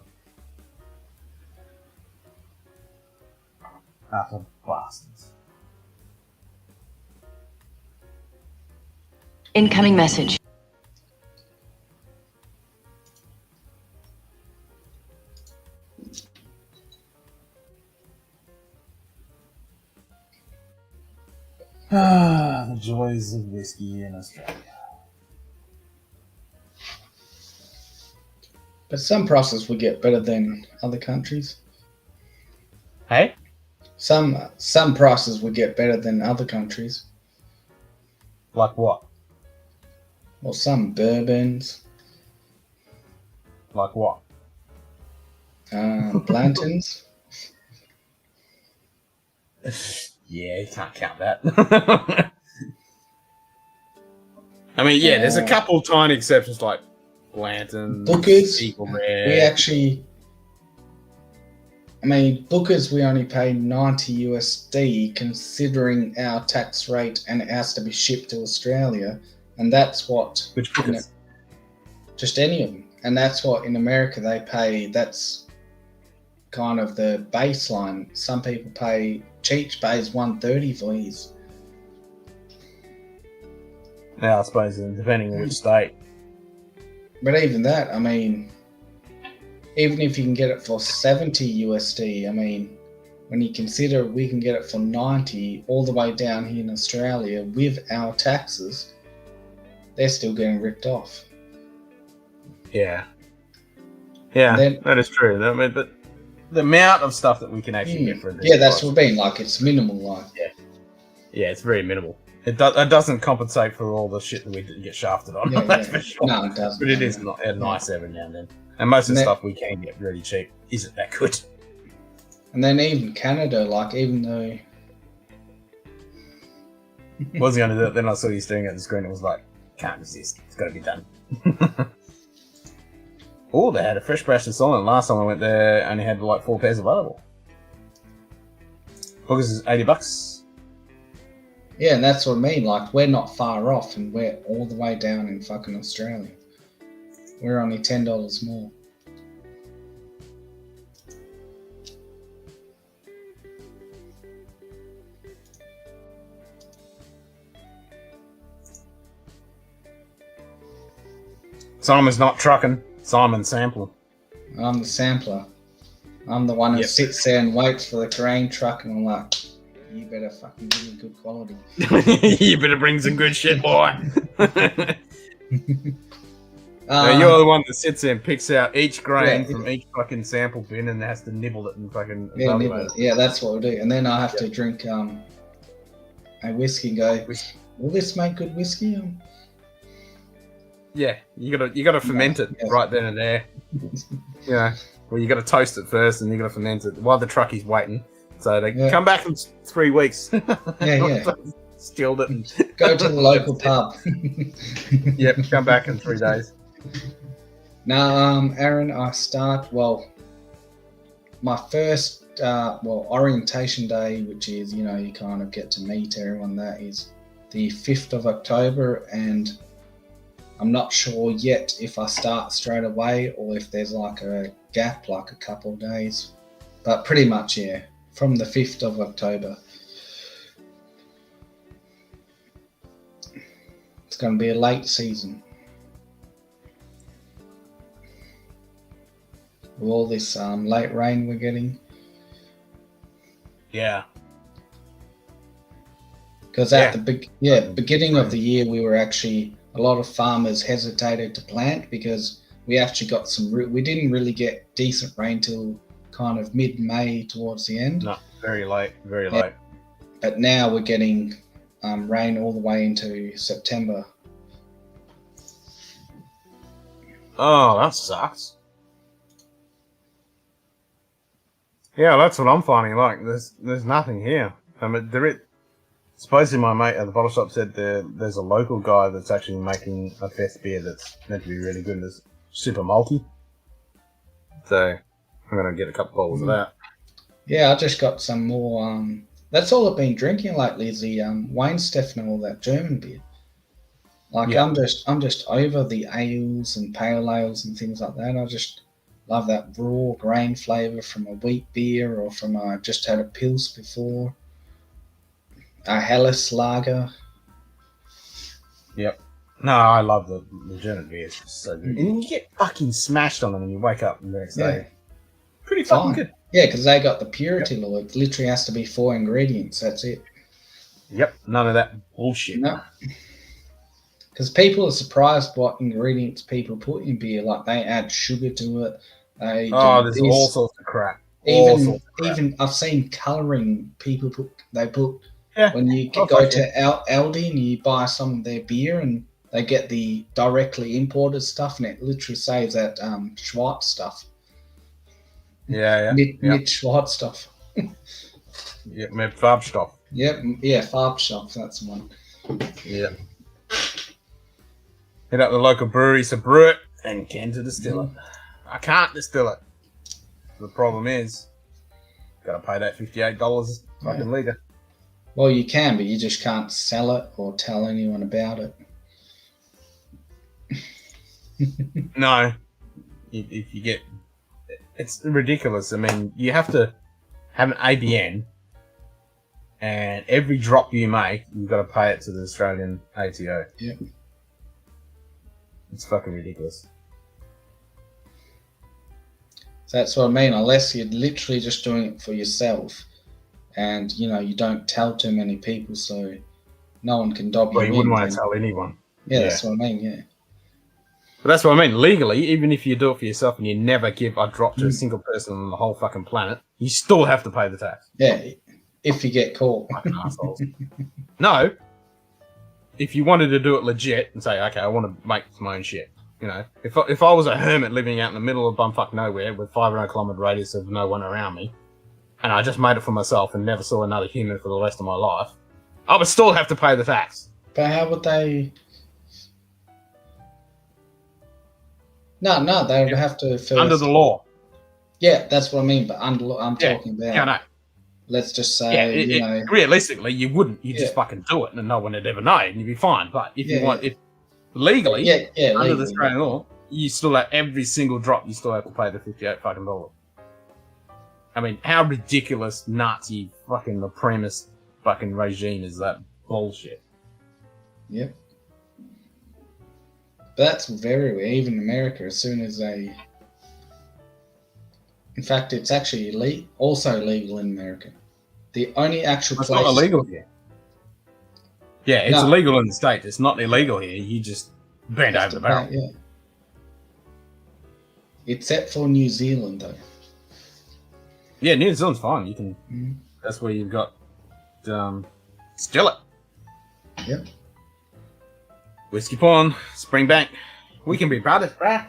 Speaker 1: Utter bastards.
Speaker 6: Incoming message.
Speaker 1: Ah, the joys of whiskey in Australia.
Speaker 8: But some prices we get better than other countries.
Speaker 1: Hey?
Speaker 8: Some prices we get better than other countries.
Speaker 1: Like what?
Speaker 8: Or some bourbons.
Speaker 1: Like what?
Speaker 8: Blantons.
Speaker 1: Yeah, you can't count that. I mean, yeah, there's a couple tiny exceptions like Blanton,
Speaker 8: Booker's.
Speaker 1: Eagle Rare.
Speaker 8: We actually, I mean, Booker's we only pay 90 USD considering our tax rate, and it has to be shipped to Australia, and that's what.
Speaker 1: Which Booker's?
Speaker 8: Just any of them, and that's what in America they pay. That's kind of the baseline. Some people pay. Cheech pays $130 for his.
Speaker 1: Yeah, I suppose depending on which state.
Speaker 8: But even that, I mean, even if you can get it for 70 USD, I mean, when you consider we can get it for 90 all the way down here in Australia with our taxes, they're still getting ripped off.
Speaker 1: Yeah. Yeah,
Speaker 8: Then,
Speaker 1: that is true. I mean, but the amount of stuff that we can actually get for this.
Speaker 8: Yeah, that's what I mean. Like, it's minimal. Like,
Speaker 1: yeah, it's very minimal. It doesn't compensate for all the shit that we get shafted on. That's for sure.
Speaker 8: No, it doesn't.
Speaker 1: But it is nice every now and then. And most of the stuff we can get really cheap isn't that good.
Speaker 8: And then even Canada, like, even though...
Speaker 1: was going to do it, then I saw you staring at the screen and was like, can't resist. It's got to be done. Oh, they had a fresh batch of Solent. Last time I went there, only had like 4 pairs available. Bookers is $80.
Speaker 8: Yeah, and that's what I mean. Like, we're not far off, and we're all the way down in fucking Australia. We're only $10 more.
Speaker 1: Simon's not trucking. Simon's sampling.
Speaker 8: I'm the sampler. I'm the one who sits there and waits for the crane truck, and I'm like, you better fucking give me good quality.
Speaker 1: You better bring some good shit, boy.
Speaker 8: No,
Speaker 1: you're the one that sits there and picks out each grain from each fucking sample bin and has to nibble it and fucking evaluate it.
Speaker 8: Yeah, that's what we do. And then I have to drink a whiskey and go, will this make good whiskey?
Speaker 1: Yeah, you gotta ferment it right then and there. Yeah. Well, you gotta toast it first and you gotta ferment it while the truckie's waiting. So they come back in 3 weeks. Stilled it and
Speaker 8: go to the local pub.
Speaker 1: Yep, come back in 3 days.
Speaker 8: Now, Aaron, my first orientation day, which is, you kind of get to meet everyone, that is the 5th of October, and I'm not sure yet if I start straight away or if there's like a gap, like a couple of days. But pretty much, yeah, from the 5th of October. It's going to be a late season. With all this late rain we're getting.
Speaker 1: Yeah.
Speaker 8: Because at the beginning of the year, we were actually... A lot of farmers hesitated to plant because we actually got we didn't really get decent rain till kind of mid-May towards the end.
Speaker 1: No, very late.
Speaker 8: But now we're getting rain all the way into September.
Speaker 1: Oh, that sucks. Yeah, that's what I'm finding. Like, there's nothing here. I mean, supposedly my mate at the bottle shop said there's a local guy that's actually making a fest beer that's meant to be really good. It's super malty. So I'm going to get a couple bottles of that.
Speaker 8: Yeah, I just got some more. That's all I've been drinking lately is the Wayne Stefan, all that German beer. Like I'm just over the ales and pale ales and things like that. I just love that raw grain flavour from a wheat beer or from just had a Pils before. A Helles lager.
Speaker 1: Yep. No, I love the legitimate beers. It's so good. And you get fucking smashed on them when you wake up the next day. Pretty fucking good.
Speaker 8: Yeah, because they got the purity law. It literally has to be 4 ingredients. That's it.
Speaker 1: Yep. None of that bullshit.
Speaker 8: No. Because people are surprised what ingredients people put in beer. Like they add sugar to it. There's
Speaker 1: all sorts of crap.
Speaker 8: Even I've seen colouring people put. When you go to Aldi and you buy some of their beer and they get the directly imported stuff and it literally saves that Schwartz stuff. Mit Schwartz stuff.
Speaker 1: Yeah, mit Farbstoff.
Speaker 8: Yep, yeah, Farbstoff. That's the one.
Speaker 1: Yeah. Hit up the local breweries to brew it and can to distill it. I can't distill it. The problem is, got to pay that $58 fucking litre.
Speaker 8: Well, you can, but you just can't sell it or tell anyone about it.
Speaker 1: No. If you get... It's ridiculous. I mean, you have to have an ABN, and every drop you make, you've got to pay it to the Australian ATO.
Speaker 8: Yep.
Speaker 1: It's fucking ridiculous.
Speaker 8: So that's what I mean. Unless you're literally just doing it for yourself, and you don't tell too many people, so no one can dob you.
Speaker 1: Well, you wouldn't want to tell anyone.
Speaker 8: Yeah, that's what I mean. Yeah.
Speaker 1: But that's what I mean. Legally, even if you do it for yourself and you never give a drop to a single person on the whole fucking planet, you still have to pay the tax.
Speaker 8: Yeah, if you get caught.
Speaker 1: Fucking assholes. No. If you wanted to do it legit and say, okay, I want to make my own shit. If I was a hermit living out in the middle of bumfuck nowhere with 500-kilometre radius of no one around me, and I just made it for myself and never saw another human for the rest of my life, I would still have to pay the tax.
Speaker 8: But how would they... No, they would have to first...
Speaker 1: Under the law.
Speaker 8: Yeah, that's what I mean, but I'm talking about...
Speaker 1: Yeah, no.
Speaker 8: Let's just say,
Speaker 1: realistically, you wouldn't. You just fucking do it and no one would ever know and you'd be fine. But if you want... Legally, under the Australian law, you still have every single drop. You still have to pay the $58 fucking dollars. I mean, how ridiculous, Nazi, fucking supremacist fucking regime is that bullshit?
Speaker 8: Yep. But that's very weird. Even in America, as soon as they, in fact, it's actually also illegal in America. The only actual place.
Speaker 1: It's not illegal here. Yeah, it's illegal in the States. It's not illegal here. You just bend over the barrel.
Speaker 8: Yeah. Except for New Zealand, though.
Speaker 1: Yeah, New Zealand's fine. You can. That's where you've got still it.
Speaker 8: Yep.
Speaker 1: Whiskey Pond, Springbank. We can be brothers, bruh.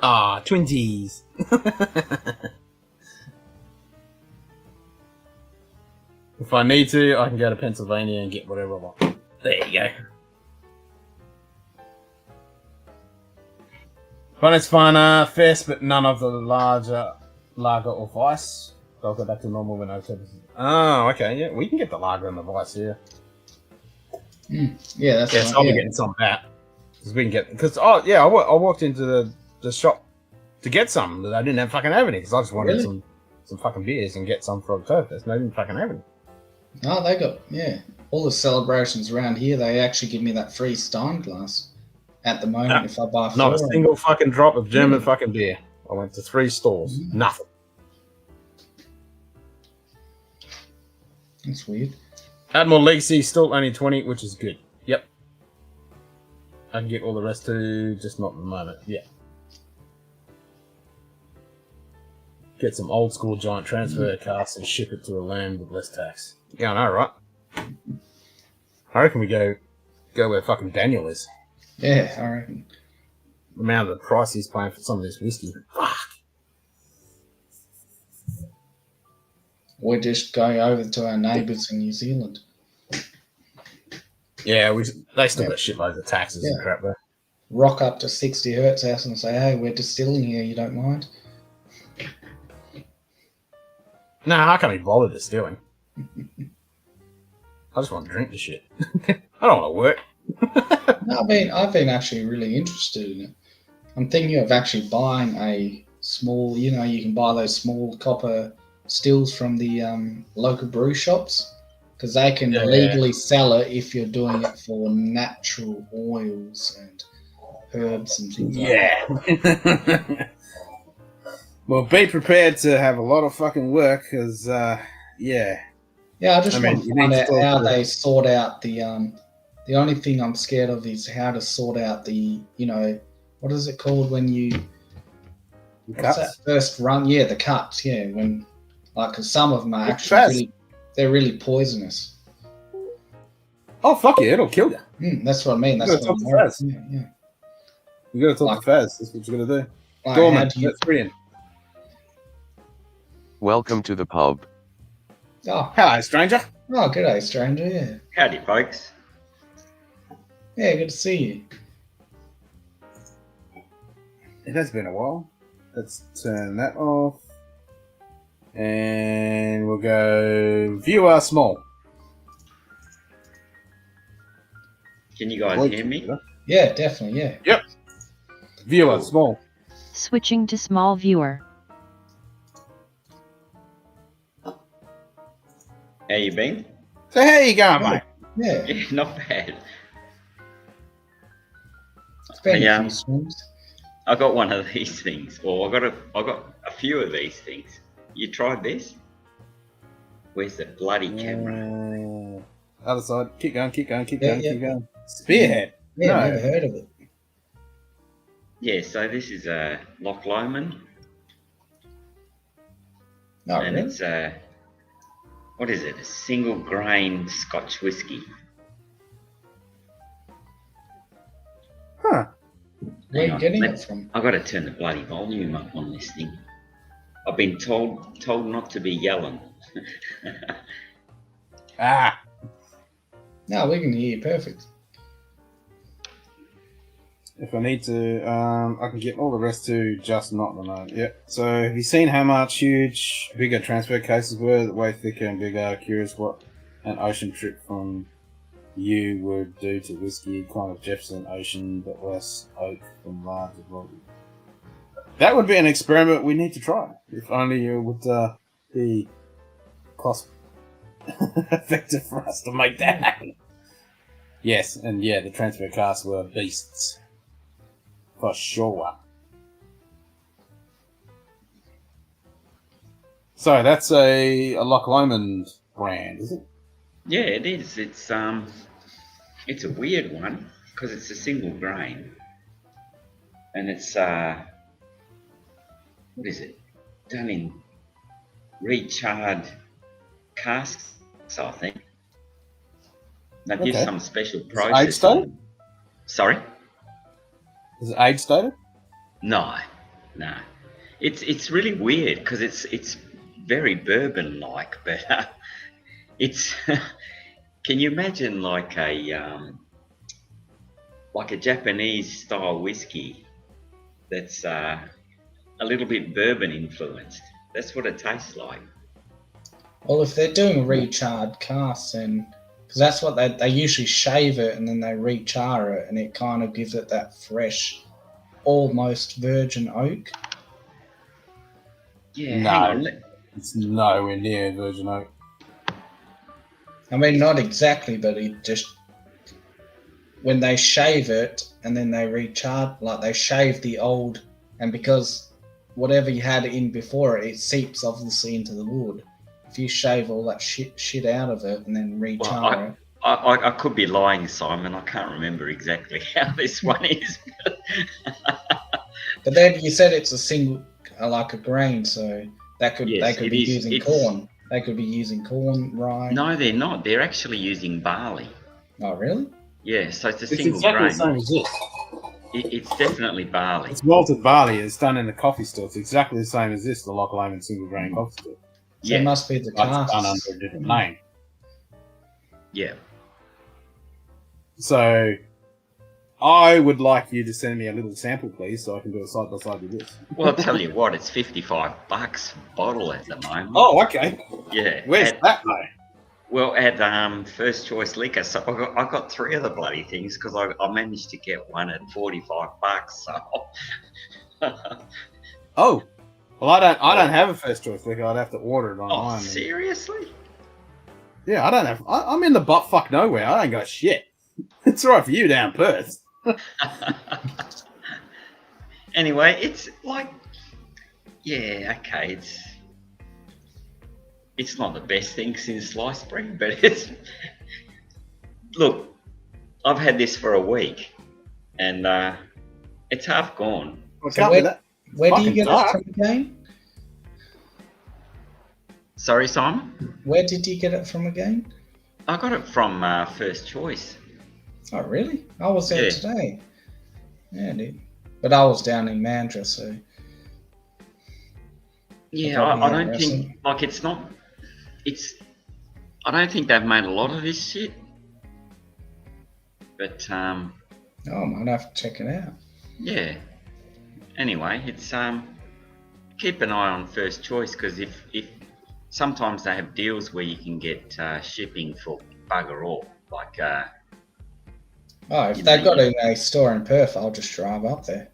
Speaker 1: Twinsies. If I need to, I can go to Pennsylvania and get whatever I want. There you go. But it's fun, fest, but none of the larger lager or vice. So I'll go back to normal when I said this. Oh, okay, yeah, we can get the lager and the vice here.
Speaker 8: Yeah, that's
Speaker 1: so I'll be getting some of that. I walked into the shop to get some, but I didn't have any, because I just wanted some fucking beers and get some for Oktoberfest, and I didn't fucking have any.
Speaker 8: Oh, they got, all the celebrations around here, they actually give me that free Stein glass at the moment if I buy 4.
Speaker 1: Not a single fucking drop of German fucking beer. I went to 3 stores. Nothing.
Speaker 8: That's weird.
Speaker 1: Admiral Legacy still only 20, which is good. Yep. I can get all the rest too, just not at the moment. Yeah. Get some old school giant transfer casks and ship it to a land with less tax. Yeah, I know, right? I reckon we go where fucking Daniel is.
Speaker 8: Yeah, I reckon.
Speaker 1: The amount of the price he's paying for some of this whiskey. Fuck.
Speaker 8: Or just go over to our neighbours in New Zealand.
Speaker 1: Yeah, they still got shitloads of taxes and crap there.
Speaker 8: Rock up to 60 Hertz house and say, hey, we're distilling here, you don't mind?
Speaker 1: No, I can't be bothered distilling. I just want to drink the shit. I don't want to work.
Speaker 8: No, I've been actually really interested in it. I'm thinking of actually buying a small, you can buy those small copper stills from the local brew shops because they can legally sell it if you're doing it for natural oils and herbs and things like that.
Speaker 1: Well, be prepared to have a lot of fucking work because,
Speaker 8: Yeah, I just want to find out how they sort out the only thing I'm scared of is how to sort out the, what is it called when you... What's that first run? Yeah, the cuts, yeah. When, because some of them are actually they're really poisonous.
Speaker 1: Oh, fuck yeah, it'll kill you.
Speaker 8: That's what I mean. That's
Speaker 1: what I'm worried. Yeah. You gotta talk to Faz. That's what you gotta do. Dorman, that's brilliant.
Speaker 7: Welcome to the pub.
Speaker 8: Oh,
Speaker 1: hello, stranger.
Speaker 8: Oh, good day, stranger. Yeah.
Speaker 10: Howdy, folks.
Speaker 8: Yeah, good to see you.
Speaker 1: It has been a while. Let's turn that off. And we'll go viewer small.
Speaker 10: Can you guys hear me?
Speaker 8: Yeah, definitely, yeah.
Speaker 1: Yep. Viewer small.
Speaker 6: Switching to small viewer.
Speaker 10: How you been?
Speaker 1: So how you going, mate?
Speaker 8: Yeah.
Speaker 10: Yeah, not bad.
Speaker 8: It's been a few swims.
Speaker 10: I got one of these things. Well, I got a few of these things. You tried this? Where's the bloody camera?
Speaker 1: Other side. Keep going. Keep going. Spearhead.
Speaker 8: Yeah, never heard of it.
Speaker 10: Yeah, so this is a Loch Lomond.
Speaker 8: Oh,
Speaker 10: and
Speaker 8: really?
Speaker 10: it's what is it? A single grain Scotch whisky.
Speaker 1: Huh.
Speaker 8: Where are you getting it from?
Speaker 10: I've got to turn the bloody volume up on this thing. I've been told not to be yelling.
Speaker 8: No, we can hear you perfect.
Speaker 1: If I need to, I can get all the rest to just not the note. Yep. So have you seen how much bigger transfer cases were? Way thicker and bigger. Curious what an ocean trip from you would do to whiskey. Kind of Jefferson Ocean, but less oak from larger volume. That would be an experiment we need to try. If only it would be cost effective for us to make that happen. Yes, and yeah, the transfer casks were beasts. For sure. So that's a Loch Lomond brand, is it?
Speaker 10: Yeah, it is. It's a weird one because it's a single grain, and it's what is it? Done in recharred casks, I think. They give some special process.
Speaker 1: Age stated?
Speaker 10: Sorry.
Speaker 1: Is it age stated?
Speaker 10: No. It's really weird because it's very bourbon-like, but it's. Can you imagine like a Japanese style whiskey that's a little bit bourbon influenced? That's what it tastes like.
Speaker 8: Well, if they're doing recharred casks, then because that's what they usually shave it and then they rechar it, and it kind of gives it that fresh, almost virgin oak.
Speaker 10: Yeah,
Speaker 1: no, it's nowhere near virgin oak.
Speaker 8: I mean, not exactly, but it just when they shave it and then they rechar, like they shave the old, and because whatever you had in before it seeps obviously into the wood. If you shave all that shit out of it and then rechar it.
Speaker 10: I could be lying, Simon. I can't remember exactly how this one is.
Speaker 8: But then you said it's a single, like a grain, so they could be using corn. They could be using corn, rye.
Speaker 10: No, they're not. They're actually using barley.
Speaker 8: Oh, really?
Speaker 10: Yeah, so it's a single grain. It's exactly the same as this. It's definitely barley.
Speaker 1: It's malted barley. It's done in the coffee store. It's exactly the same as this, the Loch Lomond single grain coffee store.
Speaker 8: So it must be the cask.
Speaker 1: It's done under a different name.
Speaker 10: Yeah.
Speaker 1: So, I would like you to send me a little sample, please, so I can do a side by side with this.
Speaker 10: Well, I'll tell you what, it's $55 a bottle at the moment.
Speaker 1: Oh, okay.
Speaker 10: Yeah.
Speaker 1: Where's that, though?
Speaker 10: Well, at First Choice Liquor, so I got 3 of the bloody things because I managed to get one at $45. So.
Speaker 1: Oh, well, I don't have a First Choice Liquor. I'd have to order it online.
Speaker 10: Oh, seriously?
Speaker 1: Yeah, I don't have. I'm in the butt fuck nowhere. I ain't got shit. It's all right for you down Perth.
Speaker 10: Anyway, it's like, yeah, okay, it's not the best thing since sliced bread, but it's. Look, I've had this for a week, and it's half gone.
Speaker 8: So where do you get it from again?
Speaker 10: Sorry, Simon?
Speaker 8: Where did you get it from again?
Speaker 10: I got it from First Choice.
Speaker 8: Oh, really? I was there today. Yeah, dude. But I was down in Mandurah, so...
Speaker 10: Yeah, I don't think... Like, it's not... I don't think they've made a lot of this shit. But,
Speaker 8: Oh, I might have to check it out.
Speaker 10: Yeah. Anyway, it's... Keep an eye on First Choice, because if sometimes they have deals where you can get shipping for bugger all. Like...
Speaker 8: Oh, if they've got a store in Perth, I'll just drive up there.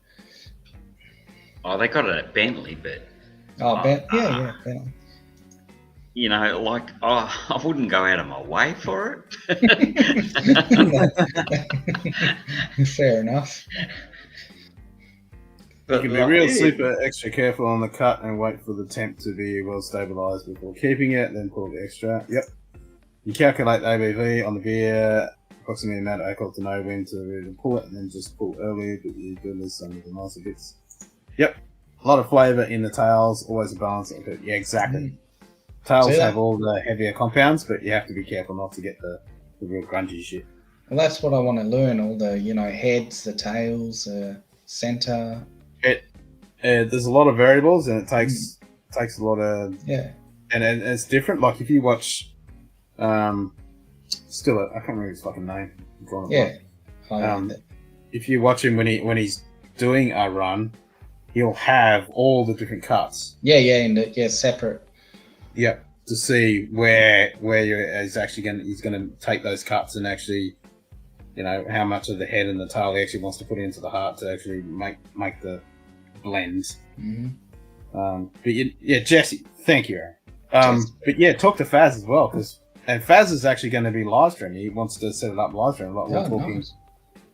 Speaker 10: Oh, they got it at Bentley, but...
Speaker 8: Oh, yeah, Bentley.
Speaker 10: You know, like, I wouldn't go out of my way for it.
Speaker 8: Fair enough.
Speaker 1: You can be real super extra careful on the cut and wait for the temp to be well stabilised before keeping it, then pull the extra. Yep. You calculate the ABV on the beer, approximately amount of alcohol to know when to really pull it, and then just pull early, but you do this some of the nicer bits. Yep. A lot of flavour in the tails, always a balance. Yeah, exactly. Tails have all the heavier compounds, but you have to be careful not to get the real grungy shit.
Speaker 8: Well, that's what I want to learn, all the, heads, the tails, centre.
Speaker 1: There's a lot of variables, and it takes a lot of...
Speaker 8: Yeah.
Speaker 1: And it's different. Like, if you watch... I can't remember his fucking name. If you watch him when he's doing a run, he'll have all the different cuts.
Speaker 8: Yeah, separate.
Speaker 1: Yep, to see where he's gonna take those cuts and actually, how much of the head and the tail he actually wants to put into the heart to actually make the blends.
Speaker 8: Mm-hmm.
Speaker 1: But Jesse, thank you, Aaron. But yeah, talk to Faz as well, and Faz is actually going to be live streaming. He wants to set it up live stream, like we were talking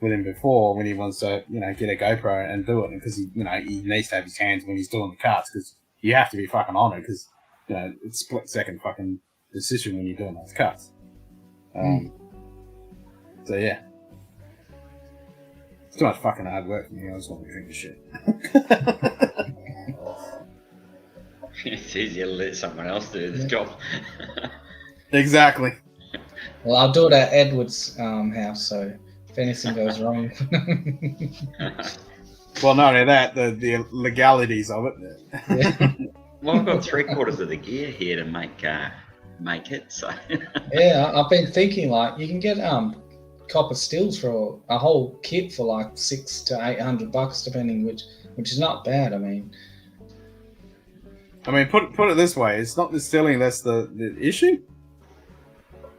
Speaker 1: with him before, when he wants to, get a GoPro and do it, because he needs to have his hands when he's doing the cuts, because you have to be fucking on it, because it's split second fucking decision when you're doing those cuts. So yeah, it's too much fucking hard work for me. I just want to drink the shit.
Speaker 10: It's easier to let someone else do the job.
Speaker 1: Exactly.
Speaker 8: Well, I'll do it at Edward's house, so if anything goes wrong.
Speaker 1: Well, not only that, the legalities of it.
Speaker 8: Yeah.
Speaker 10: Well, I've got 3/4 of the gear here to make it. So.
Speaker 8: Yeah, I've been thinking, like, you can get copper stills for a whole kit for like $600 to $800, depending which is not bad. I mean,
Speaker 1: put it this way: it's not the stilling that's the issue.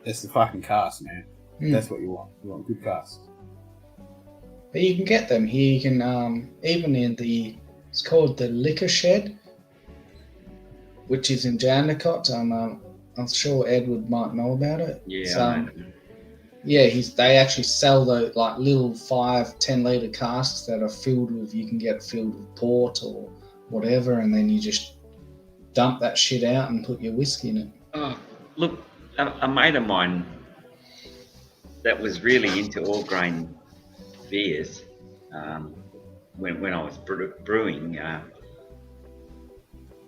Speaker 1: It's the fucking cast, man. That's what you want. You want good cast.
Speaker 8: But you can get them here. You can even in it's called the Liquor Shed, which is in Jandakot. I'm sure Edward might know about it.
Speaker 10: Yeah.
Speaker 8: They actually sell the little 5-10 litre casks that are filled with. You can get filled with port or whatever, and then you just dump that shit out and put your whiskey in it.
Speaker 10: Oh, look, a mate of mine that was really into all grain beers when I was brewing.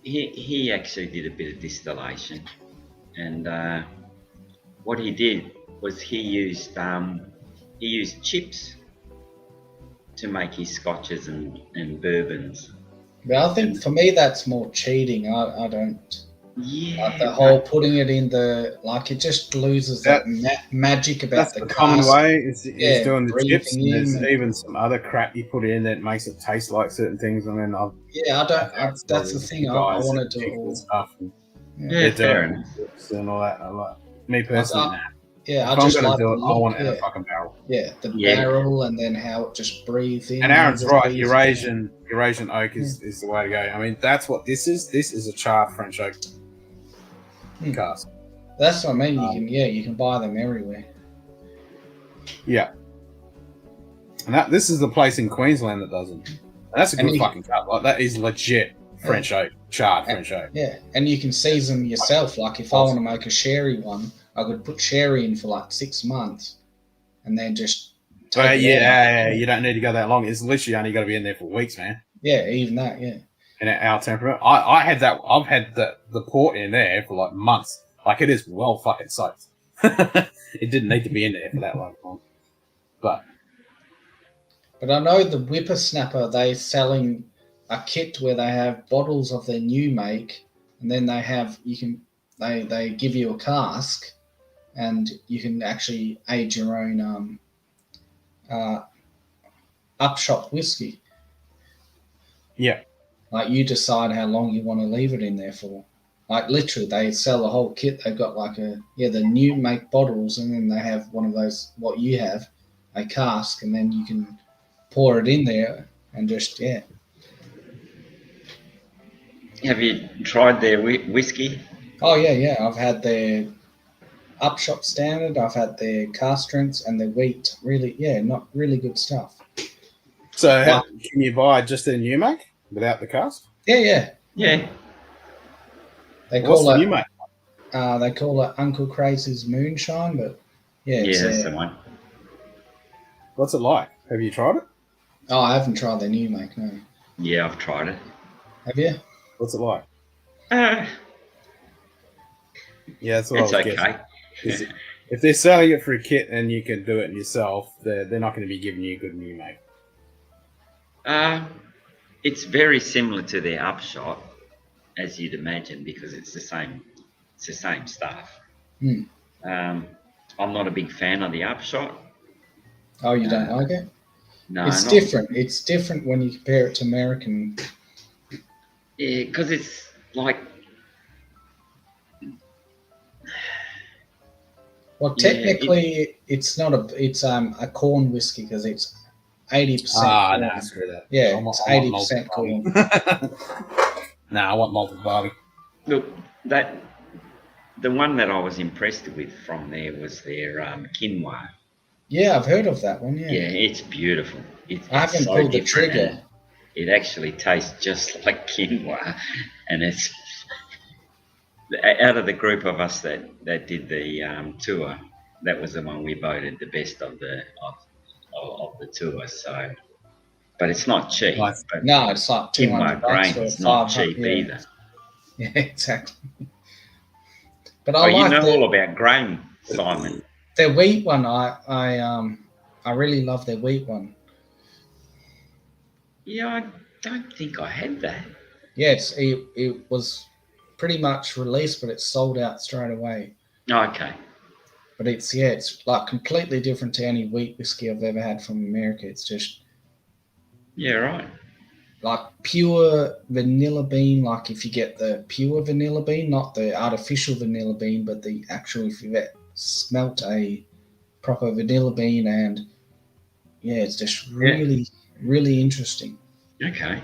Speaker 10: He actually did a bit of distillation, and what he did was he used chips to make his scotches and bourbons.
Speaker 8: But I think for me that's more cheating. I don't.
Speaker 10: Yeah.
Speaker 8: Like the whole putting it in it just loses that magic about the
Speaker 1: common way. Is doing the chips. And there's
Speaker 8: and
Speaker 1: even some other crap you put in that makes it taste like certain things. I mean,
Speaker 8: that's the thing. I want to do all
Speaker 1: stuff.
Speaker 10: Yeah, fair enough.
Speaker 1: And all that. Me personally, nah.
Speaker 8: Yeah,
Speaker 1: If
Speaker 8: I
Speaker 1: I'm
Speaker 8: just
Speaker 1: gonna
Speaker 8: like
Speaker 1: do
Speaker 8: the
Speaker 1: it, I
Speaker 8: look,
Speaker 1: want it in
Speaker 8: yeah.
Speaker 1: a fucking barrel.
Speaker 8: Yeah, the
Speaker 10: Yeah.
Speaker 8: barrel and then how it just breathes in.
Speaker 1: And Aaron's
Speaker 8: just
Speaker 1: right.
Speaker 8: breathes
Speaker 1: Eurasian oak is the way to go. I mean, that's what this is. This is a charred French oak cask.
Speaker 8: That's what I mean. You can buy them everywhere.
Speaker 1: Yeah. And this is the place in Queensland that does them. And that's a good fucking cut. Like, that is legit French oak, charred French oak.
Speaker 8: Yeah, and you can season yourself. Like if I want to make a sherry one, I could put sherry in for like 6 months, and then just take it out.
Speaker 1: You don't need to go that long. It's literally only got to be in there for weeks, man.
Speaker 8: Yeah, even that. Yeah.
Speaker 1: And at our temperament, I had that. I've had the port in there for like months. Like it is well fucking soaked. It didn't need to be in there for that long. But
Speaker 8: I know the Whippersnapper, they're selling a kit where they have bottles of their new make, and then they give you a cask, and you can actually age your own upshot whiskey.
Speaker 1: Yeah.
Speaker 8: Like you decide how long you want to leave it in there for. Like literally, they sell a whole kit. They've got like the new make bottles, and then they have one of those, what you have, a cask, and then you can pour it in there and just,
Speaker 10: Have you tried their whiskey?
Speaker 8: Oh, yeah. I've had their Upshot Standard. I've had their cask strengths and their wheat. Really, not really good stuff.
Speaker 1: So can you buy just their new make without the cask?
Speaker 8: Yeah.
Speaker 1: What's the new make?
Speaker 8: They call it Uncle Crazy's Moonshine, but
Speaker 10: that's the one.
Speaker 1: What's it like? Have you tried it?
Speaker 8: Oh, I haven't tried their new make, no.
Speaker 10: Yeah, I've tried it.
Speaker 8: Have you?
Speaker 1: What's it like?
Speaker 10: Yeah,
Speaker 1: that's what
Speaker 10: it's
Speaker 1: I was
Speaker 10: okay.
Speaker 1: guessing. If they're selling it for a kit and you can do it yourself, they're not going to be giving you a good new make.
Speaker 10: It's very similar to their Upshot, as you'd imagine, because it's the same stuff. I'm not a big fan of the Upshot.
Speaker 8: Oh, you don't like it?
Speaker 10: No,
Speaker 8: it's different. It's different when you compare it to American.
Speaker 10: Yeah, because it's like.
Speaker 8: Well, technically, it's not a corn whiskey because it's 80%.
Speaker 1: Ah, no, screw that.
Speaker 8: Yeah, it's 80% corn.
Speaker 1: I want malted barley.
Speaker 10: Look, the one that I was impressed with from there was their quinoa.
Speaker 8: Yeah, I've heard of that one. Yeah,
Speaker 10: it's beautiful.
Speaker 8: I haven't pulled the trigger.
Speaker 10: It actually tastes just like quinoa, and it's out of the group of us that did the tour. That was the one we voted the best of the tour. So, but it's not cheap.
Speaker 1: Nice.
Speaker 10: But
Speaker 8: no, it's like
Speaker 10: quinoa grain. It's not cheap either.
Speaker 8: Yeah, exactly. But I like
Speaker 10: you know all about grain, Simon.
Speaker 8: Their wheat one, I really love their wheat one.
Speaker 10: Yeah, I don't think I had that.
Speaker 8: Yeah, it was pretty much released, but it's sold out straight away.
Speaker 10: Okay.
Speaker 8: But it's like completely different to any wheat whiskey I've ever had from America. It's just
Speaker 10: right.
Speaker 8: Like pure vanilla bean. Like if you get the pure vanilla bean, not the artificial vanilla bean, but the actual, if you smelt a proper vanilla bean, and it's just really interesting.
Speaker 10: Okay.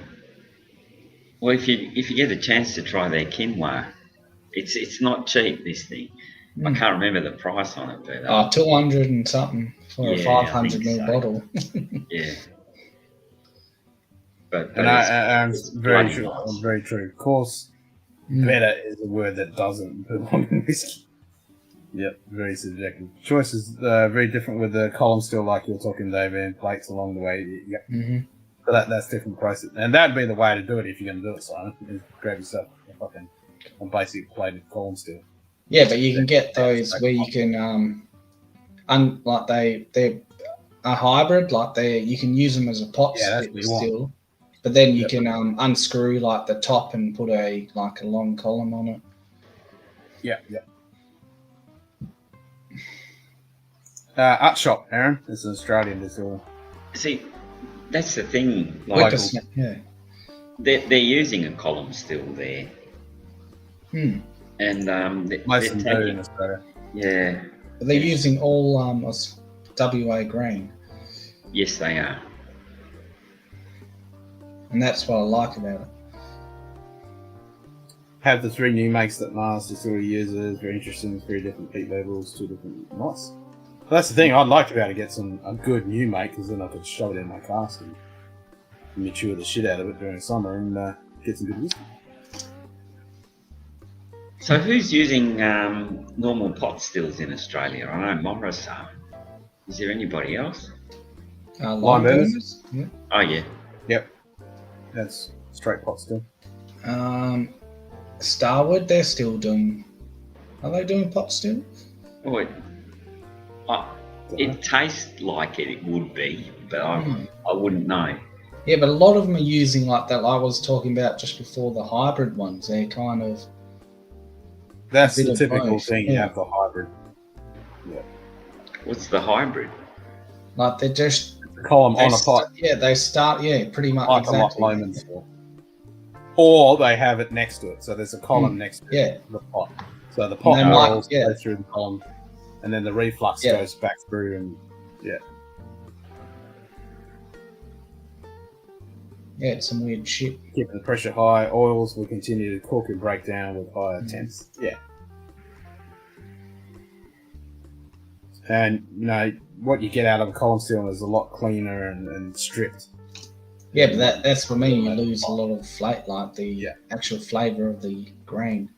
Speaker 10: Well, if you get a chance to try their quinoa, it's not cheap, this thing. I can't remember the price on it, but
Speaker 8: 200 and something for a 500 ml bottle.
Speaker 10: Yeah. But
Speaker 1: it's very true. Very true. Of course, better is a word that doesn't belong in whiskey. Yep, very subjective. Choice is very different with the column still, like you're talking, Dave, and plates along the way. Yep.
Speaker 8: Mm-hmm.
Speaker 1: So that's different process, and that'd be the way to do it if you're going to do it, Simon. Is grab yourself a basic plated column still.
Speaker 8: Yeah, but you can get those where you can like they're a hybrid, like you can use them as a pot still. But then you can unscrew like the top and put a long column on it.
Speaker 1: Yeah. Upshot, Aaron. It's an Australian distiller.
Speaker 10: See, that's the thing. They're using a column still there.
Speaker 8: Hmm.
Speaker 10: And
Speaker 1: most of them do in Australia.
Speaker 10: Yeah.
Speaker 8: But they're using all WA grain,
Speaker 10: Yes, they are.
Speaker 8: and that's what I like about it.
Speaker 1: Have the 3 new makes that Master sort of uses. Very interesting. 3 different peat levels, 2 different moss. That's the thing I'd like to be able to get a good new make, because then I could shove it in my cask and mature the shit out of it during summer and get some good whiskey.
Speaker 10: So who's using normal pot stills in Australia? I know Morris are. Is there anybody else?
Speaker 8: Lime burners? Yeah.
Speaker 10: Oh, yeah.
Speaker 1: Yep. That's straight pot still.
Speaker 8: Starwood, they're still doing. Are they doing pot still?
Speaker 10: Oh, it tastes like it would be, but I wouldn't know.
Speaker 8: Yeah, but a lot of them are using like that. I was talking about just before, the hybrid ones. They're kind of.
Speaker 1: That's the typical thing. You
Speaker 8: Yeah.
Speaker 1: have the hybrid. Yeah.
Speaker 10: What's the hybrid?
Speaker 8: Like they're just
Speaker 1: Column on a pot.
Speaker 8: Yeah, they start. Yeah, pretty much
Speaker 1: Like
Speaker 8: exactly.
Speaker 1: a Loman still. Or they have it next to it, so there's a column next to the pot. So the pot rolls go through the column, and then the reflux goes back through, and
Speaker 8: yeah, it's some weird shit.
Speaker 1: Keeping the pressure high, oils will continue to cook and break down with higher temps. Yeah. And, you know, what you get out of a column still is a lot cleaner and stripped.
Speaker 8: Yeah, but that's for me. You lose a lot of like the actual flavour of the grain.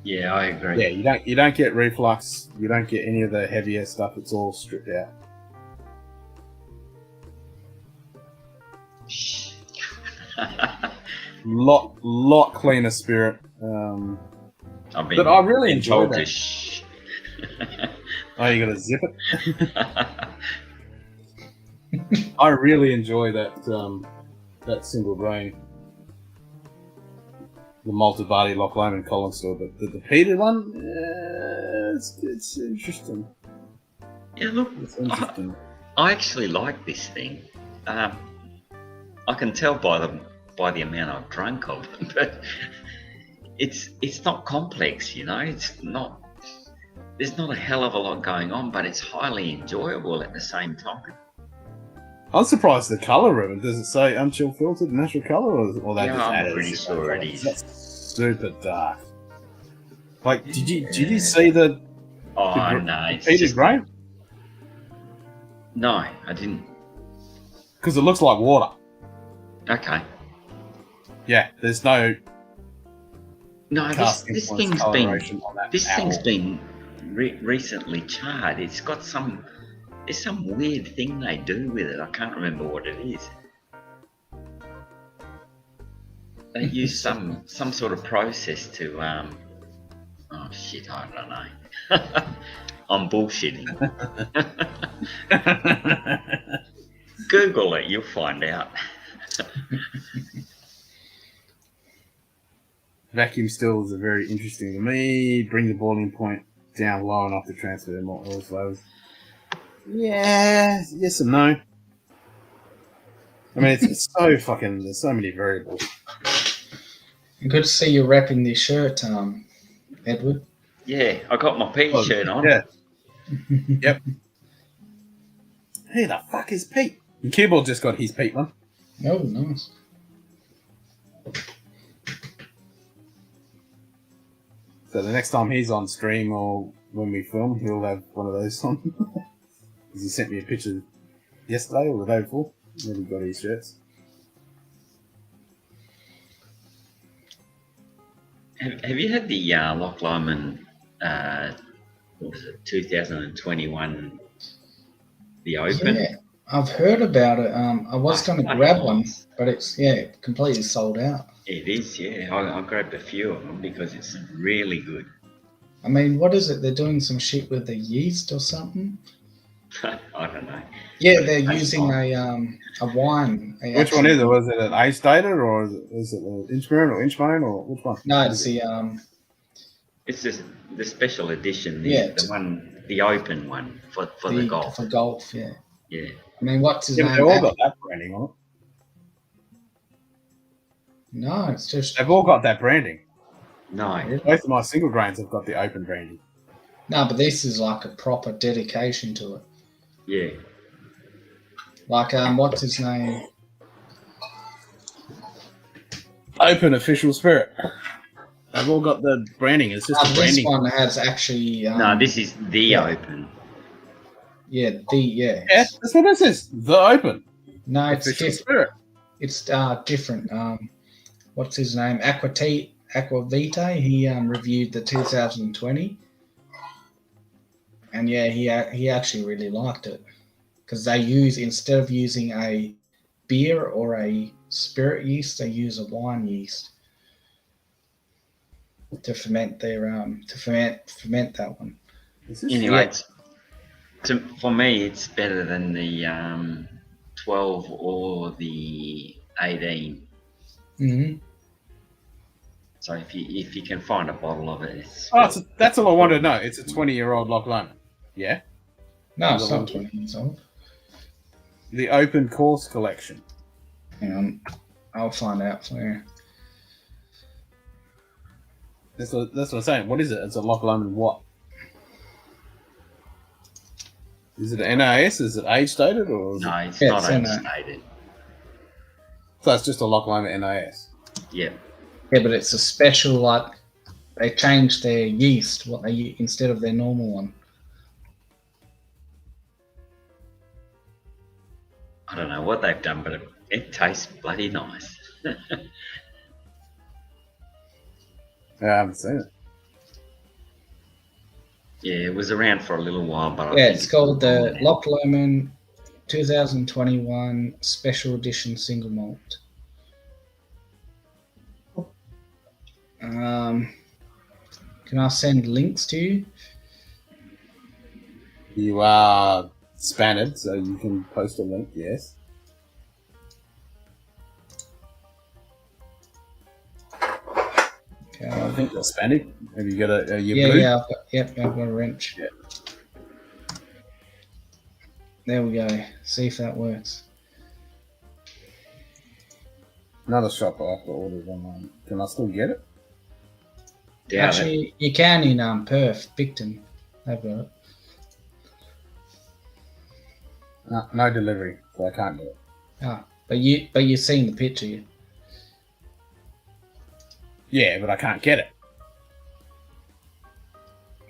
Speaker 10: Yeah, I agree.
Speaker 1: Yeah, you don't get reflux. You don't get any of the heavier stuff. It's all stripped out. lot cleaner spirit. But I really enjoy that. Oh, you gotta zip it. I really enjoy that single grain, the malted barley Loch Lomond Colin store, but the peated one, it's interesting.
Speaker 10: Yeah, look,
Speaker 1: it's interesting.
Speaker 10: I actually like this thing. I can tell by the amount I've drunk of them, but it's not complex, you know. It's not. There's not a hell of a lot going on, but it's highly enjoyable at the same time.
Speaker 1: I'm surprised the colour of it. Does it say unchill filtered natural colour, or that?
Speaker 10: Yeah, I'm pretty sure it is.
Speaker 1: That's super dark. Like, did you see the?
Speaker 10: Oh no,
Speaker 1: peated grain?
Speaker 10: No, I didn't.
Speaker 1: Because it looks like water.
Speaker 10: Okay.
Speaker 1: Yeah, there's no.
Speaker 10: No, this thing's been recently charred. It's got there's some weird thing they do with it. I can't remember what it is. They use some sort of process to oh shit, I don't know. I'm bullshitting. Google it, you'll find out.
Speaker 1: Vacuum stills are very interesting to me. Bring the boiling point down low enough to transfer more oil flows. Yeah, yes and no. I mean, it's so fucking. There's so many variables.
Speaker 8: Good to see you wrapping this shirt, Edward.
Speaker 10: Yeah, I got my Pete shirt on.
Speaker 1: Yeah. Yep. Who the fuck is Pete? And Keyboard just got his Pete one.
Speaker 8: Oh, nice.
Speaker 1: So the next time he's on stream or when we film, he'll have one of those on. Because he sent me a picture yesterday or the day before when he got his shirts.
Speaker 10: Have you had the Loch Lomond, what was it, 2021, the Open?
Speaker 8: Yeah, I've heard about it. I was going to grab one, but it's completely sold out.
Speaker 10: It is, yeah. I grabbed a few of them because it's really good.
Speaker 8: I mean, what is it? They're doing some shit with the yeast or something?
Speaker 10: I don't know.
Speaker 8: Yeah, they're using a wine.
Speaker 1: Which one is it? Was it an age dated or is it an Inchburn or Inchbone or which one?
Speaker 8: No, it's the
Speaker 10: It's just the special edition. The open one for the golf.
Speaker 8: For golf, yeah.
Speaker 10: Yeah.
Speaker 8: I mean, what's his name?
Speaker 1: They all got that branding on it.
Speaker 8: No, it's just
Speaker 1: they've all got that branding.
Speaker 10: No.
Speaker 1: Both of my single grains have got the open branding.
Speaker 8: No, but this is like a proper dedication to it.
Speaker 10: Yeah.
Speaker 8: Like, what's his name?
Speaker 1: Open official spirit. They've all got the branding. It's just the
Speaker 8: This
Speaker 1: branding.
Speaker 8: one has actually.
Speaker 10: No, this is the Open.
Speaker 8: Yeah,
Speaker 1: Yeah, that's what this is. The Open.
Speaker 8: No, it's
Speaker 1: Official
Speaker 8: different.
Speaker 1: spirit.
Speaker 8: It's different. What's his name? Aquavita. He reviewed the 2020, and yeah, he actually really liked it because they use, instead of using a beer or a spirit yeast, they use a wine yeast to ferment their ferment that one.
Speaker 10: Anyway, for me, it's better than the 12 or the 18.
Speaker 8: Mm-hmm.
Speaker 10: So if you can find a bottle of it, it's
Speaker 1: that's all I wanted to know. It's a 20-year-old Loch Lomond. Yeah.
Speaker 8: No, it's not 20 years old.
Speaker 1: The Open Course Collection.
Speaker 8: Hang on, I'll find out for you.
Speaker 1: That's what I'm saying. What is it? It's a Loch Lomond what? Is it an NAS? Is it age stated or?
Speaker 10: No, it's not age stated.
Speaker 1: So it's just a Loch Lomond NAS.
Speaker 10: Yeah.
Speaker 8: Yeah, but it's a special, like, they changed their yeast, what they instead of their normal one.
Speaker 10: I don't know what they've done, but it tastes bloody nice.
Speaker 1: Yeah, I haven't seen it.
Speaker 10: Yeah, it was around for a little while, but
Speaker 8: Yeah, it's called the Loch Lomond 2021 Special Edition Single Malt. Can I send links to you?
Speaker 1: You are spanned, so you can post a link, yes.
Speaker 8: Okay.
Speaker 1: I think you're Spanish. Have you got a blue?
Speaker 8: Yeah, I've got a wrench.
Speaker 1: Yeah.
Speaker 8: There we go. See if that works.
Speaker 1: Another shop I have to order online. Can I still get it?
Speaker 10: Yeah,
Speaker 8: actually, you can in Perth, Picton. They've got it.
Speaker 1: No delivery, so I can't get it.
Speaker 8: Ah, but you've seen the picture.
Speaker 1: Yeah, but I can't get it.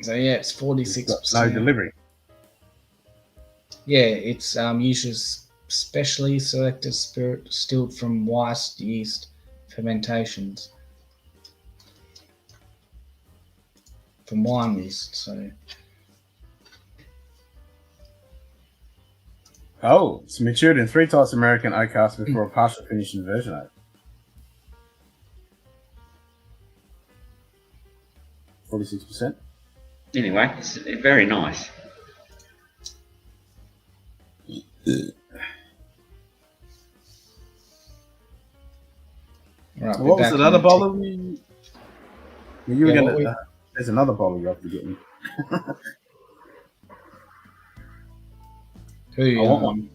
Speaker 8: So yeah, it's 46%.
Speaker 1: No delivery.
Speaker 8: Yeah, it's uses specially selected spirit distilled from Weiss yeast fermentations. From wine yeast, so.
Speaker 1: Oh, it's matured in 3 types of American oak casks before a partial finish in version 8. 46%.
Speaker 10: Anyway, it's very nice.
Speaker 8: Right,
Speaker 1: what was that other bottle? You were gonna. There's another bottle you have to get me.
Speaker 8: I
Speaker 1: want one.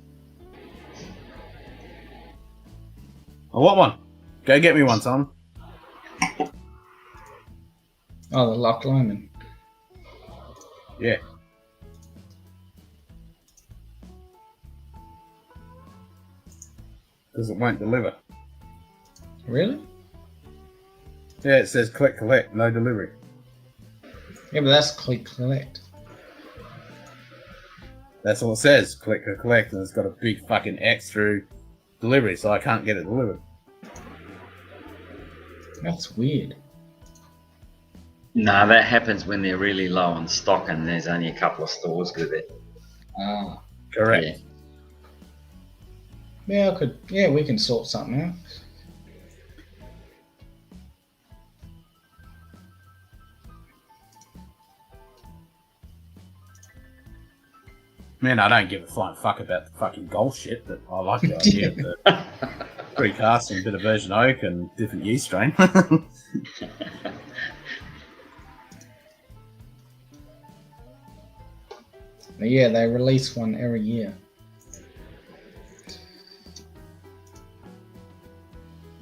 Speaker 1: I want one. Go get me one, son.
Speaker 8: Oh, the Loch Lomond.
Speaker 1: Yeah. Because it won't deliver.
Speaker 8: Really?
Speaker 1: Yeah, it says click collect, no delivery.
Speaker 8: Yeah, but that's click collect.
Speaker 1: That's all it says, click or collect, and it's got a big fucking X through delivery, so I can't get it delivered.
Speaker 8: That's weird.
Speaker 10: No, that happens when they're really low on stock and there's only a couple of stores with it.
Speaker 8: Ah,
Speaker 1: correct.
Speaker 8: Yeah, we can sort something out.
Speaker 1: Man, I don't give a flying fuck about the fucking golf shit, but I like the idea of the 3 casks and a bit of virgin oak and different yeast strain.
Speaker 8: Yeah, they release one every year.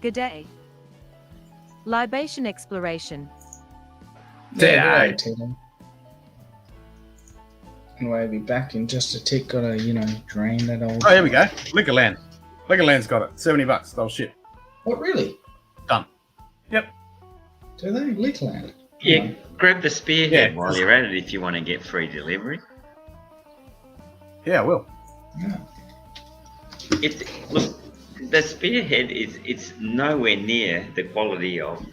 Speaker 2: G'day. Libation exploration.
Speaker 8: Yeah, Anyway, be back in just a tick. Gotta, drain that old.
Speaker 1: Oh, here we go. Liquorland. Liquorland's got it. $70. They'll ship.
Speaker 8: What, really?
Speaker 1: Done. Yep.
Speaker 8: Do they? Liquorland?
Speaker 10: Yeah, grab the spearhead
Speaker 1: Yeah.
Speaker 10: while you're at it if you want to get free delivery.
Speaker 1: Yeah, I will.
Speaker 8: Yeah.
Speaker 10: Look, the spearhead it's nowhere near the quality of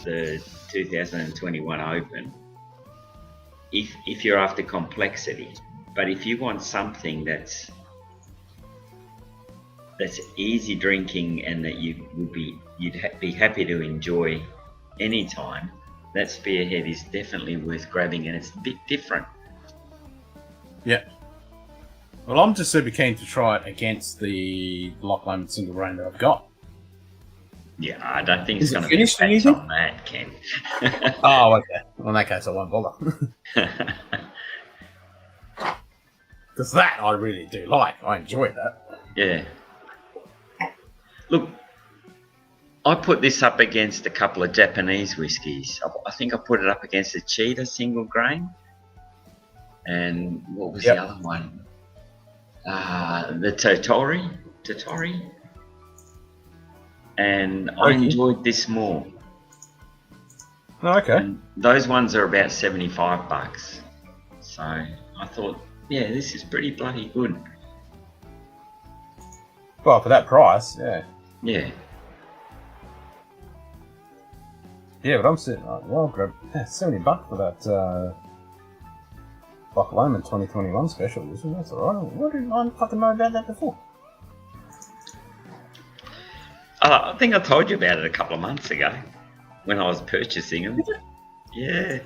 Speaker 10: the 2021 Open. If you're after complexity, but if you want something that's easy drinking and that you'd be happy to enjoy anytime, that spearhead is definitely worth grabbing, and it's a bit different.
Speaker 1: Yeah. Well, I'm just super keen to try it against the Loch Lomond single grain that I've got.
Speaker 10: Yeah, I don't think
Speaker 1: Is
Speaker 10: it's
Speaker 1: it
Speaker 10: going to be
Speaker 1: finished, do you
Speaker 10: patch
Speaker 1: think?
Speaker 10: on that, Ken.
Speaker 1: Oh, okay. Well, in that case, I won't bother. Because that I really do like. I enjoy that.
Speaker 10: Yeah. Look, I put this up against a couple of Japanese whiskies. I think I put it up against the Cheetah single grain. And what was the other one? The Totori. And I enjoyed this more.
Speaker 1: Oh, okay.
Speaker 10: And those ones are about $75. So I thought, yeah, this is pretty bloody good.
Speaker 1: Well, for that price, yeah.
Speaker 10: Yeah.
Speaker 1: Yeah, but I'm sitting like, well, grab $70 for that Loch Lomond 2021 special. That's alright. What did I fucking know about that before?
Speaker 10: I think I told you about it a couple of months ago when I was purchasing them. Yeah.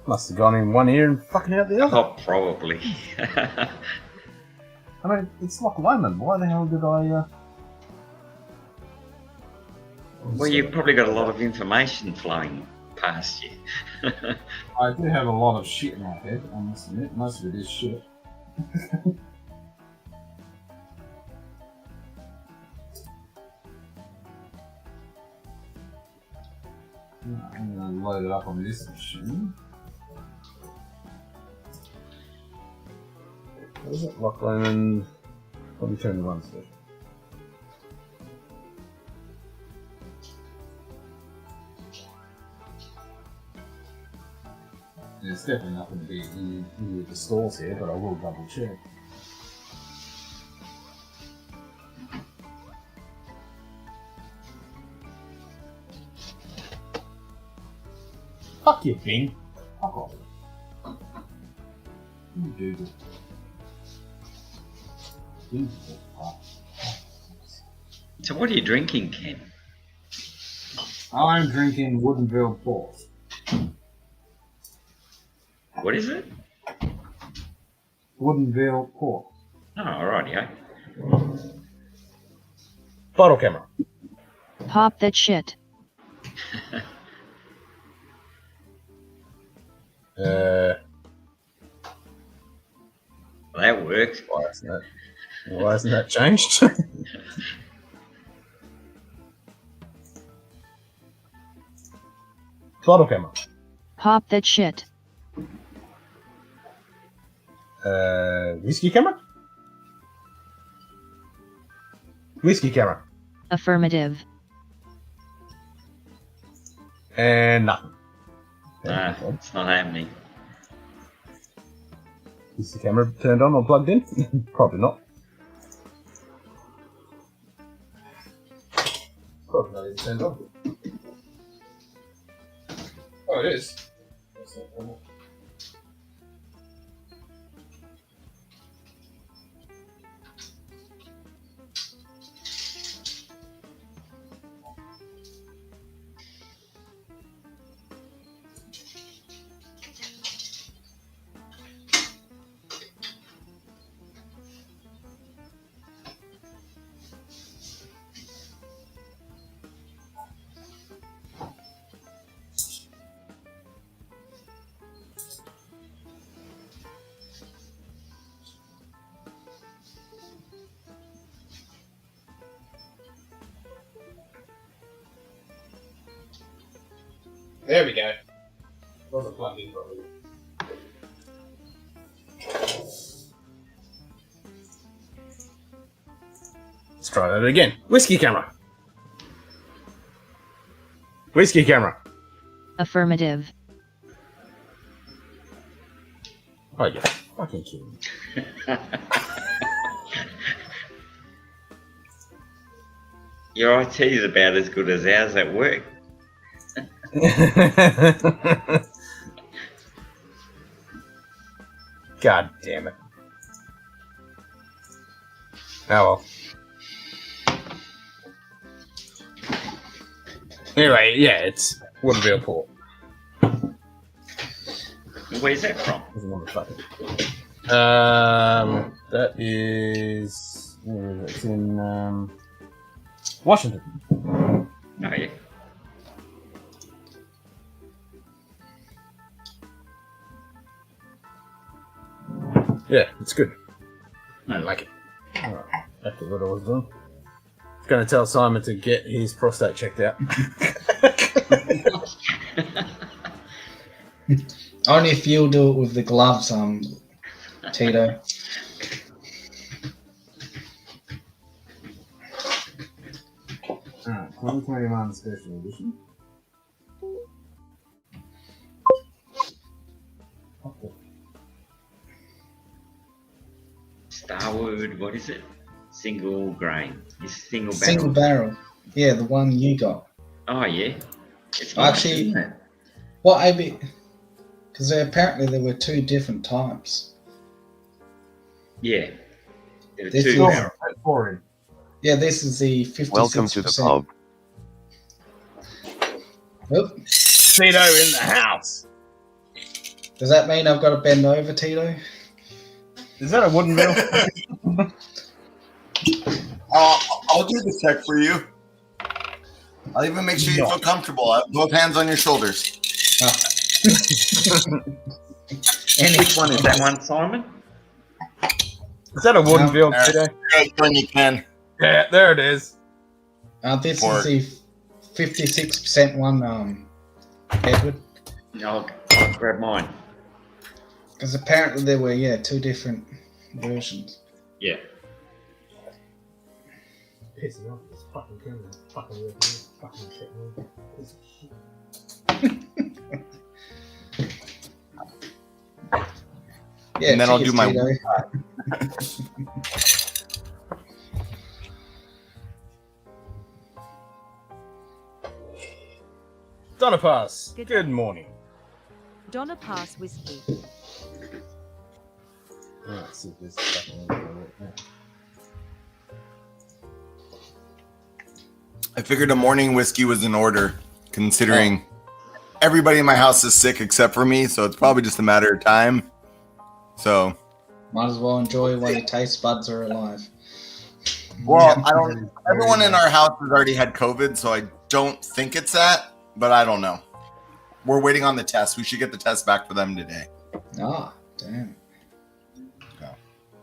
Speaker 1: Must have gone in one ear and fucking out the other.
Speaker 10: Oh, probably.
Speaker 1: I mean, it's Loch Lomond. Why the hell did I...
Speaker 10: Well, you've probably got a lot of information flowing past you.
Speaker 1: I do have a lot of shit in my head, I must admit. Most of it is shit. I'm going to load it up on this machine. What is it? Loch Lomond 2021 special. There's definitely nothing to be in the stores here, but I will double check. Fuck you, Bing. Fuck off. Google.
Speaker 10: So what are you drinking, Ken?
Speaker 1: I'm drinking Woodinville Port.
Speaker 10: What is it?
Speaker 1: Woodinville Port.
Speaker 10: Oh, alright, yeah.
Speaker 1: Bottle camera.
Speaker 6: Pop that shit.
Speaker 10: That works.
Speaker 1: Why hasn't that changed? Bottle camera.
Speaker 6: Pop that shit.
Speaker 1: Whiskey camera? Whiskey camera.
Speaker 6: Affirmative.
Speaker 1: And nothing.
Speaker 10: Nah, it's not happening.
Speaker 1: Is the camera turned on or plugged in? Probably not. Probably not even turned on. Oh, it is. There we go. Wasn't plugged in properly. Let's try that again. Whiskey camera. Whiskey camera.
Speaker 6: Affirmative.
Speaker 1: Oh, you're fucking kidding me.
Speaker 10: Your IT is about as good as ours at work.
Speaker 1: God damn it. Oh well. Anyway, yeah, it's Woodville Port.
Speaker 10: Where's that from?
Speaker 1: That is. Where is it? It's in Washington.
Speaker 10: Oh, yeah.
Speaker 1: Yeah, it's good. I like it. Alright, back to what I was doing. I was going to tell Simon to get his prostate checked out.
Speaker 8: Only if you'll do it with the gloves, Tito.
Speaker 1: Alright, 2021 special edition.
Speaker 10: Starwood, what is it? Single grain. It's single barrel.
Speaker 8: Single barrel. Yeah, the one you got.
Speaker 10: Oh, yeah. It's nice,
Speaker 8: Actually,
Speaker 10: isn't it?
Speaker 8: what AB? Because apparently there were two different types.
Speaker 10: Yeah. There were
Speaker 8: This
Speaker 10: two
Speaker 8: is-
Speaker 10: barrels.
Speaker 8: Yeah, this is the 56%.
Speaker 7: Welcome to the pub.
Speaker 8: Oop.
Speaker 1: Tito in the house.
Speaker 8: Does that mean I've got to bend over, Tito?
Speaker 1: Is that a wooden mill?
Speaker 11: I'll do the check for you. I'll even make sure you feel comfortable. I have both hands on your shoulders.
Speaker 10: Which one is that one, Simon?
Speaker 1: Is that a wooden mill, Tito?
Speaker 11: When you can.
Speaker 1: Yeah, there it is.
Speaker 8: This is the 56% one, Edward.
Speaker 10: No, I'll grab mine.
Speaker 8: Because apparently there were, two different versions.
Speaker 10: Yeah.
Speaker 1: Pissing off this fucking camera. Fucking working. Fucking shit.
Speaker 8: Yeah,
Speaker 11: And then I'll
Speaker 8: cheers,
Speaker 11: do my
Speaker 8: Tito.
Speaker 1: Donna Pass. Good morning.
Speaker 2: Donna Pass whiskey.
Speaker 1: Let's see if this fucking
Speaker 11: I figured a morning whiskey was in order, considering everybody in my house is sick except for me, so it's probably just a matter of time. So,
Speaker 8: Might as well enjoy while your taste buds are alive.
Speaker 11: well, I don't. Everyone in our house has already had COVID, so I don't think it's that, but I don't know. We're waiting on the test. We should get the test back for them today.
Speaker 8: Ah, damn.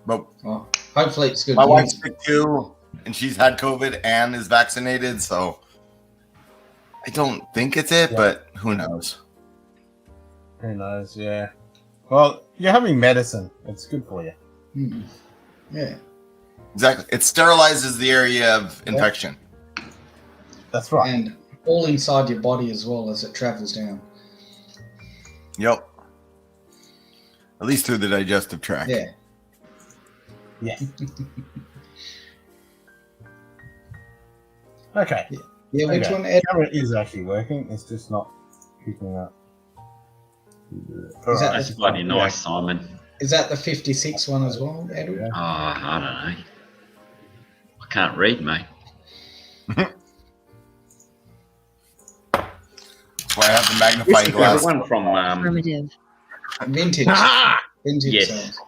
Speaker 11: But
Speaker 8: well, hopefully it's good.
Speaker 11: My
Speaker 8: news.
Speaker 11: wife's sick too, and she's had COVID and is vaccinated, so I don't think it's it, but who knows?
Speaker 1: Who knows, yeah. Well, you're having medicine. It's good for you.
Speaker 8: Mm. Yeah.
Speaker 11: Exactly. It sterilizes the area of infection.
Speaker 1: That's right.
Speaker 8: And all inside your body as well as it travels down.
Speaker 11: Yep. At least through the digestive tract.
Speaker 8: Yeah.
Speaker 1: Yeah. Okay.
Speaker 8: Yeah, which
Speaker 1: Okay.
Speaker 8: one, Ed?
Speaker 1: Camera is actually working. It's just not picking up.
Speaker 8: Is that
Speaker 10: That's bloody nice, Simon.
Speaker 8: Is that the 56 one as well, Edward?
Speaker 10: Oh, I don't know. I can't read, mate.
Speaker 11: That's why I have the magnifying glass.
Speaker 10: The one from
Speaker 6: Affirmative.
Speaker 8: Vintage. Vintage
Speaker 10: Yes.
Speaker 8: sales.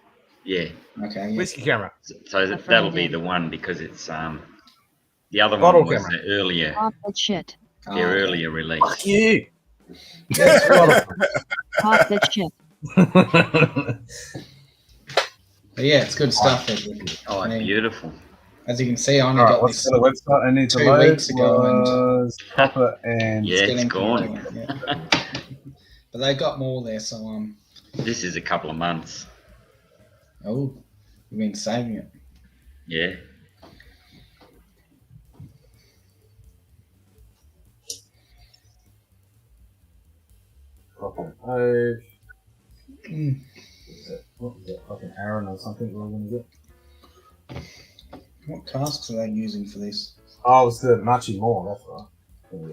Speaker 10: Yeah.
Speaker 8: Okay. Yeah.
Speaker 1: Whiskey camera.
Speaker 10: So that'll be the one because it's the other
Speaker 1: Bottle
Speaker 10: one was
Speaker 1: camera.
Speaker 10: the earlier,
Speaker 6: Pop that shit.
Speaker 10: their earlier release.
Speaker 1: Fuck you.
Speaker 6: Pop that shit.
Speaker 8: But yeah, it's good stuff, Edward.
Speaker 10: Oh,
Speaker 8: I mean,
Speaker 10: beautiful.
Speaker 8: as you can see, I only
Speaker 1: Alright,
Speaker 8: got
Speaker 1: what's
Speaker 8: this
Speaker 1: the website I need to
Speaker 8: 2
Speaker 1: load?
Speaker 8: weeks ago, and
Speaker 1: Was Papa and
Speaker 10: Yeah, it's
Speaker 8: getting
Speaker 10: gone.
Speaker 8: yeah. But they got more there, so
Speaker 10: This is a couple of months.
Speaker 8: oh, you've been saving it.
Speaker 10: Yeah.
Speaker 1: Fucking oak. What was it? Fucking Aaron or something we're going to get.
Speaker 8: What casks are they using for this?
Speaker 1: Oh, it's the Machi More, that's right.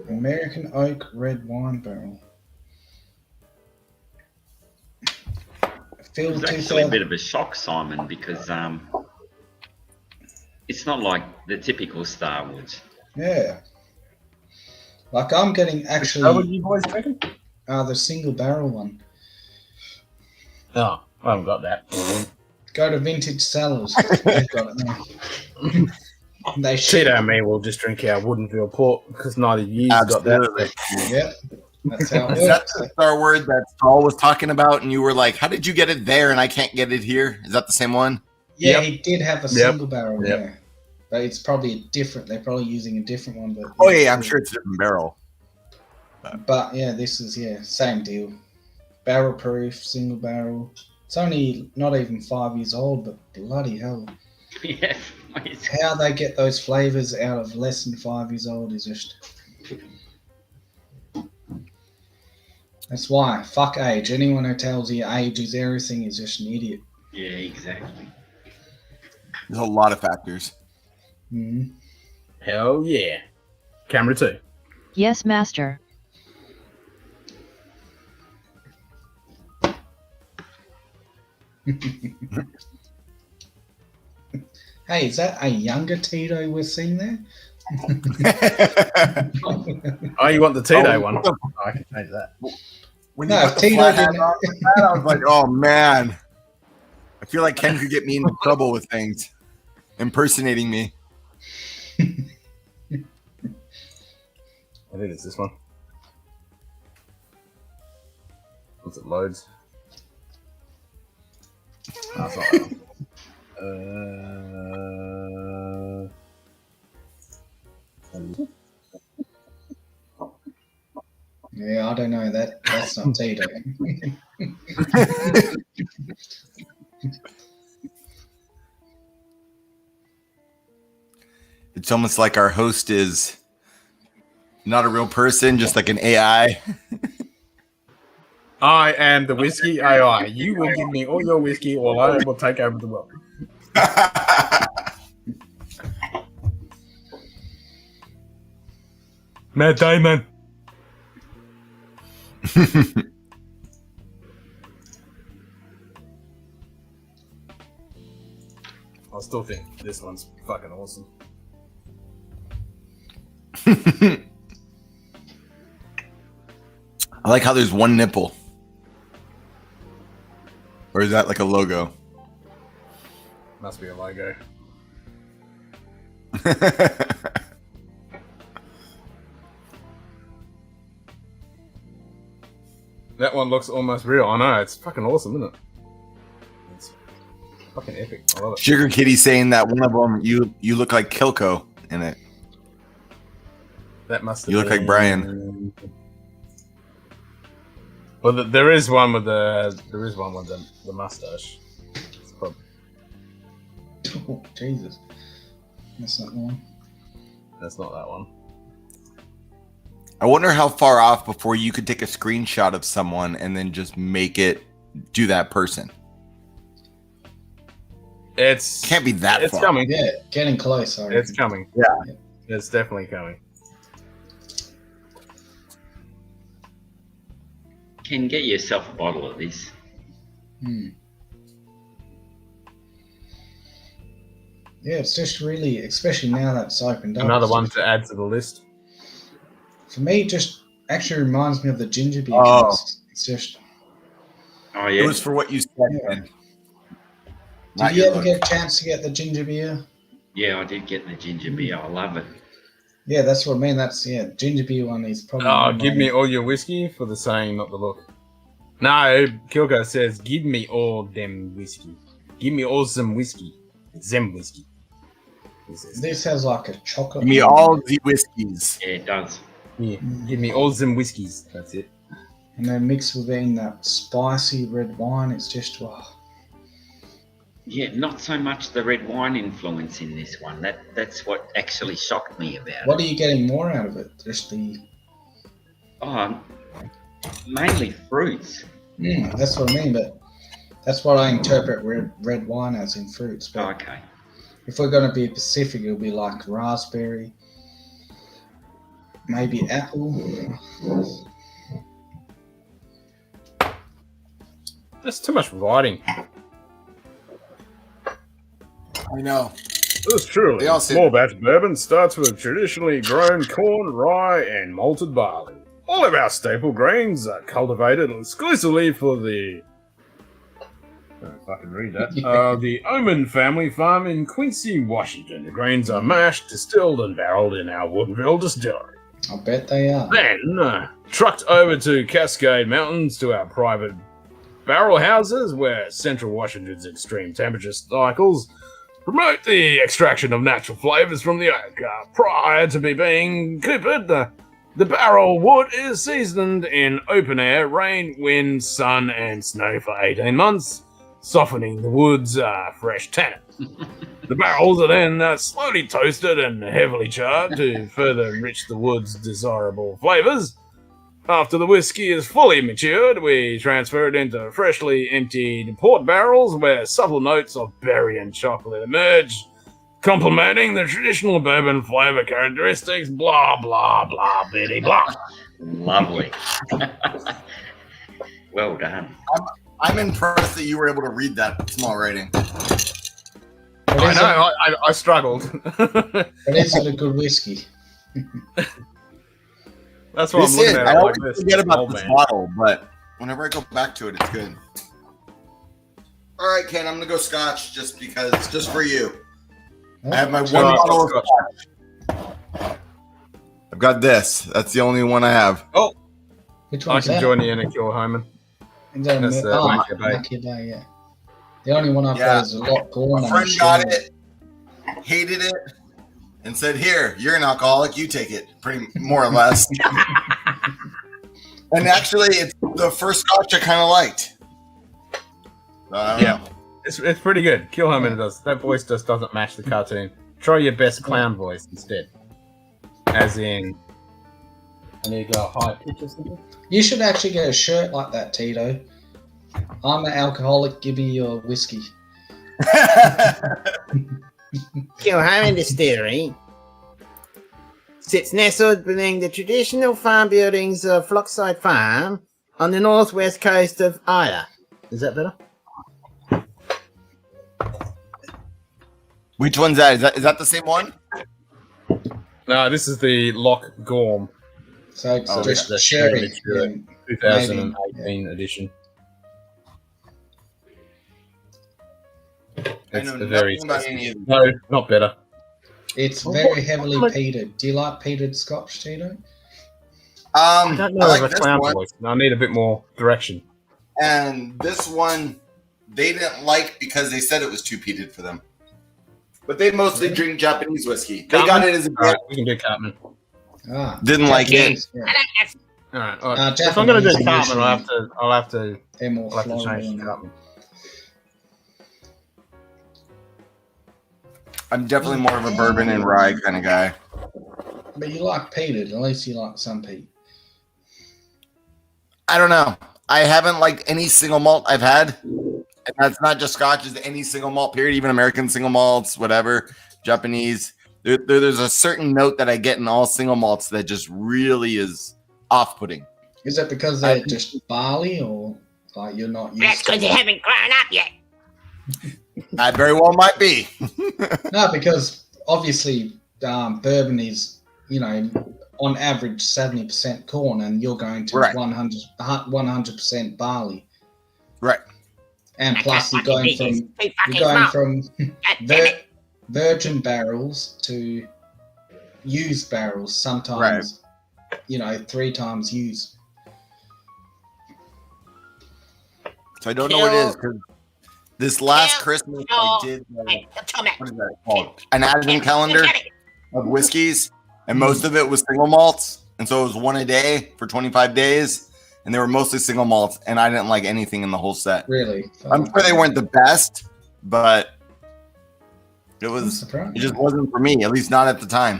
Speaker 8: American oak red wine barrel.
Speaker 10: It was actually a bit of a shock, Simon, because it's not like the typical Star Wars.
Speaker 8: Yeah. Like I'm getting actually.
Speaker 1: How would you boys reckon?
Speaker 8: The single barrel one.
Speaker 1: Oh, I haven't got that.
Speaker 8: Go to Vintage Cellars. They've got it now. They
Speaker 1: Tito and me will just drink our Woodenville port because neither of you got that.
Speaker 8: Yep. That's how it
Speaker 11: Is that
Speaker 8: works.
Speaker 11: the Star Wars that Saul was talking about? And you were like, how did you get it there and I can't get it here? Is that the same one?
Speaker 8: Yeah,
Speaker 1: Yep.
Speaker 8: he did have a single barrel there. But it's probably a different, they're probably using a different one. But
Speaker 11: Oh, yeah, I'm sure it's a different barrel.
Speaker 8: But yeah, this is, same deal. Barrel proof, single barrel. It's only not even 5 years old, but bloody hell.
Speaker 10: Yeah.
Speaker 8: How they get those flavors out of less than 5 years old is just... That's why. Fuck age. Anyone who tells you age is everything is just an idiot.
Speaker 10: Yeah, exactly.
Speaker 11: There's a lot of factors.
Speaker 8: Mm-hmm.
Speaker 1: Hell yeah. Camera 2.
Speaker 6: Yes, master.
Speaker 8: Hey, is that a younger Tito we're seeing there?
Speaker 1: Oh, you want the Tito one? I can change that.
Speaker 11: When
Speaker 8: No,
Speaker 11: you put the
Speaker 8: Tito
Speaker 11: flat hat
Speaker 8: didn't-
Speaker 11: on, I was like, oh, man. I feel like Ken could get me into trouble with things. Impersonating me.
Speaker 1: I think it's this one. Once it loads. No, it's not that one.
Speaker 8: Yeah, I don't know. That's not Tito.
Speaker 11: It's almost like our host is not a real person, just like an AI.
Speaker 1: I am the whiskey AI. You will give me all your whiskey or I will take over the world. Matt Damon. I still think this one's fucking awesome.
Speaker 11: I like how there's one nipple. Or is that like a logo?
Speaker 1: Must be a logo. That one looks almost real. I know, it's fucking awesome, isn't it? It's fucking epic. I love it.
Speaker 11: Sugar Kitty saying that one of them, you look like Kilko in it.
Speaker 1: That must have
Speaker 11: You look like
Speaker 1: been-
Speaker 11: Brian.
Speaker 1: Well, there is one with the mustache. It's probably...
Speaker 8: Oh, Jesus. That's not the one.
Speaker 1: That's not that one.
Speaker 11: I wonder how far off before you could take a screenshot of someone and then just make it do that person.
Speaker 1: It's
Speaker 11: Can't be that
Speaker 1: It's
Speaker 11: far.
Speaker 1: coming.
Speaker 8: Yeah, getting close. I
Speaker 1: It's
Speaker 8: reckon.
Speaker 1: coming.
Speaker 11: Yeah.
Speaker 1: It's definitely coming.
Speaker 10: Can get yourself a bottle of this.
Speaker 8: Yeah, it's just really, especially now that it's opened up.
Speaker 1: Another
Speaker 8: it's
Speaker 1: one
Speaker 8: just-
Speaker 1: to add to the list.
Speaker 8: For me, it just actually reminds me of the ginger beer.
Speaker 11: Oh.
Speaker 8: cans. It's just.
Speaker 10: Oh
Speaker 11: It
Speaker 10: yeah.
Speaker 11: was for what you said, man.
Speaker 8: Did
Speaker 11: Not
Speaker 8: you
Speaker 11: your
Speaker 8: ever
Speaker 11: look.
Speaker 8: get a chance to get the ginger beer?
Speaker 10: Yeah, I did get the ginger beer. I love it.
Speaker 8: Yeah, that's what I mean. That's ginger beer one is probably.
Speaker 1: Oh, give me all your whiskey for the saying, not the look. No, Kilko says, give me all them whiskey. Give me all some whiskey. Zem whiskey. He says.
Speaker 8: This has like a chocolate.
Speaker 11: Give me all the whiskeys.
Speaker 10: Yeah, it does.
Speaker 1: Yeah, give me all them whiskeys. That's it.
Speaker 8: And then mixed with in that spicy red wine, it's just
Speaker 10: Yeah, not so much the red wine influence in this one. That's what actually shocked me about
Speaker 8: What
Speaker 10: it.
Speaker 8: are you getting more out of it? Just the.
Speaker 10: Oh, mainly fruits.
Speaker 8: That's what I mean, but that's what I interpret red wine as in fruits. But
Speaker 10: Okay.
Speaker 8: if we're going to be Pacific, it'll be like raspberry, maybe apple.
Speaker 1: That's too much writing.
Speaker 11: I know.
Speaker 1: This truly
Speaker 11: They all say-
Speaker 1: small batch bourbon starts with traditionally grown corn, rye, and malted barley. All of our staple grains are cultivated exclusively for the if I can read that. The Oman family farm in Quincy, Washington. The grains are mashed, distilled, and barreled in our Woodville distillery.
Speaker 8: I bet they are.
Speaker 1: Then trucked over to Cascade Mountains to our private barrel houses, where central Washington's extreme temperature cycles promote the extraction of natural flavors from the oak. Prior to being coopered, the barrel wood is seasoned in open air, rain, wind, sun, and snow for 18 months, softening the wood's fresh tannin. The barrels are then slowly toasted and heavily charred to further enrich the wood's desirable flavors. After the whiskey is fully matured, we transfer it into freshly emptied port barrels where subtle notes of berry and chocolate emerge, complementing the traditional bourbon flavor characteristics, blah, blah, blah, bitty, blah.
Speaker 10: Lovely. Well done.
Speaker 11: I'm impressed that you were able to read that small writing.
Speaker 1: I know, I struggled.
Speaker 8: But is it a good whiskey?
Speaker 1: That's what I'm looking at.
Speaker 11: I always
Speaker 1: like this.
Speaker 11: forget about
Speaker 1: Oh,
Speaker 11: this
Speaker 1: man.
Speaker 11: bottle, but whenever I go back to it, it's good. All right, Ken, I'm gonna go Scotch just because, just for you. I have my one bottle of Scotch. I've got this. That's the only one I have.
Speaker 1: Oh,
Speaker 8: Which
Speaker 1: I
Speaker 8: one's
Speaker 1: can
Speaker 8: that?
Speaker 1: join you in a kill, Hyman. That's Mackie Bay.
Speaker 8: Mackie Bay, yeah. The only one I've
Speaker 11: Yeah.
Speaker 8: got is a lot corn.
Speaker 11: My friend got it, hated it, and said, "Here, you're an alcoholic. You take it." Pretty more or less. And actually, it's the first Scotch I kind of liked. I don't know.
Speaker 1: It's pretty good. Kill Hyman does. That voice just doesn't match the cartoon. Try your best clown voice instead. As in, I need to go high pitch or something.
Speaker 8: You should actually get a shirt like that, Tito. I'm an alcoholic. Give me your whiskey.
Speaker 12: Kill Hyman Distillery sits nestled within the traditional farm buildings of Flockside Farm on the northwest coast of Ida. Is that better?
Speaker 11: Which one's that? Is that the same one?
Speaker 1: No, this is the Loch Gorm.
Speaker 8: So it's just
Speaker 1: the
Speaker 8: sherry.
Speaker 1: mature
Speaker 8: Yeah,
Speaker 1: 2018 edition.
Speaker 11: I
Speaker 1: It's
Speaker 11: know
Speaker 1: a very
Speaker 11: nothing about any of them.
Speaker 1: no, not better.
Speaker 8: It's very heavily peated. Do you like peated Scotch, Tito?
Speaker 1: I don't know
Speaker 11: like
Speaker 1: if a
Speaker 11: this
Speaker 1: clown
Speaker 11: one.
Speaker 1: voice. I need a bit more direction.
Speaker 11: And this one, they didn't like because they said it was too peated for them. But they mostly drink Japanese whiskey. They got it as a
Speaker 1: Alright, we can do Cartman.
Speaker 11: Didn't like it.
Speaker 1: Alright,
Speaker 8: Uh,
Speaker 1: if I'm gonna do
Speaker 8: Japanese
Speaker 1: Cartman, I'll
Speaker 8: usually-
Speaker 1: have to
Speaker 8: They're more
Speaker 1: I'll have to
Speaker 8: floral
Speaker 1: change
Speaker 8: than
Speaker 1: Cartman.
Speaker 11: I'm definitely more of a bourbon and rye kind of guy.
Speaker 8: But you like peated. At least you like some peat.
Speaker 11: I don't know. I haven't liked any single malt I've had. And that's not just Scotch, it's any single malt period, even American single malts, whatever, Japanese. There's a certain note that I get in all single malts that just really is off-putting.
Speaker 8: Is that because they're just barley, or like you're not used?
Speaker 12: That's because you haven't grown up yet.
Speaker 11: That very well might be.
Speaker 8: No, because obviously bourbon is, on average 70% corn, and you're going to
Speaker 11: Right.
Speaker 8: 100% barley.
Speaker 11: Right.
Speaker 12: That's
Speaker 8: And plus, you're
Speaker 12: fucking
Speaker 8: going
Speaker 12: business.
Speaker 8: from
Speaker 12: Too fucking smart.
Speaker 8: virgin barrels to used barrels. Sometimes, 3 times used.
Speaker 11: So I don't know what it is. 'Cause this last Christmas, I did what is that called? An advent calendar of whiskeys, and most of it was single malts, and so it was one a day for 25 days, and they were mostly single malts, and I didn't like anything in the whole set.
Speaker 8: Really?
Speaker 11: I'm sure they weren't the best, but it just wasn't for me, at least not at the time.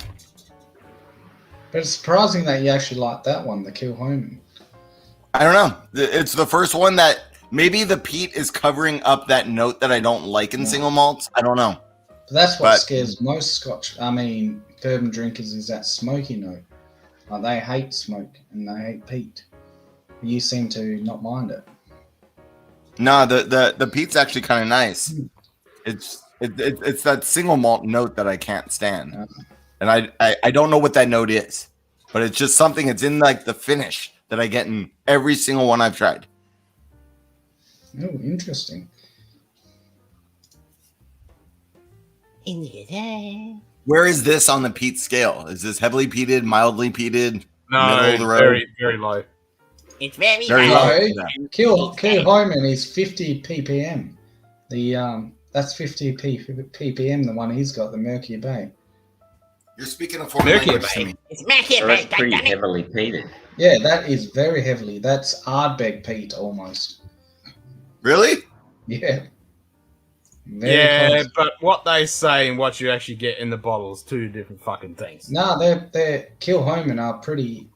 Speaker 8: But it's surprising that you actually like that one, the Kilhoman.
Speaker 11: I don't know. It's the first one that maybe the peat is covering up that note that I don't like in single malts. I don't know.
Speaker 8: But that's what scares most bourbon drinkers is that smoky note. Like they hate smoke and they hate peat. You seem to not mind it.
Speaker 11: No, the peat's actually kind of nice. It's that single malt note that I can't stand, and I don't know what that note is, but it's just something. It's in like the finish that I get in every single one I've tried.
Speaker 8: Oh, interesting.
Speaker 11: Where is this on the peat scale? Is this heavily peated, mildly peated,
Speaker 1: No,
Speaker 11: middle of the road?
Speaker 1: very, very low.
Speaker 12: It's very
Speaker 11: low.
Speaker 8: Kill Hyman is 50 ppm. That's 50 ppm. The one he's got, the Mercury Bay.
Speaker 11: You're speaking of foreign language to me.
Speaker 12: It's Mercury
Speaker 10: So that's pretty heavily peated.
Speaker 8: Yeah, that is very heavily. That's Ardbeg peat almost.
Speaker 11: Really?
Speaker 8: Yeah.
Speaker 1: Yeah, but what they say and what you actually get in the bottle is two different fucking things.
Speaker 8: No, they're Kilhoman are pretty.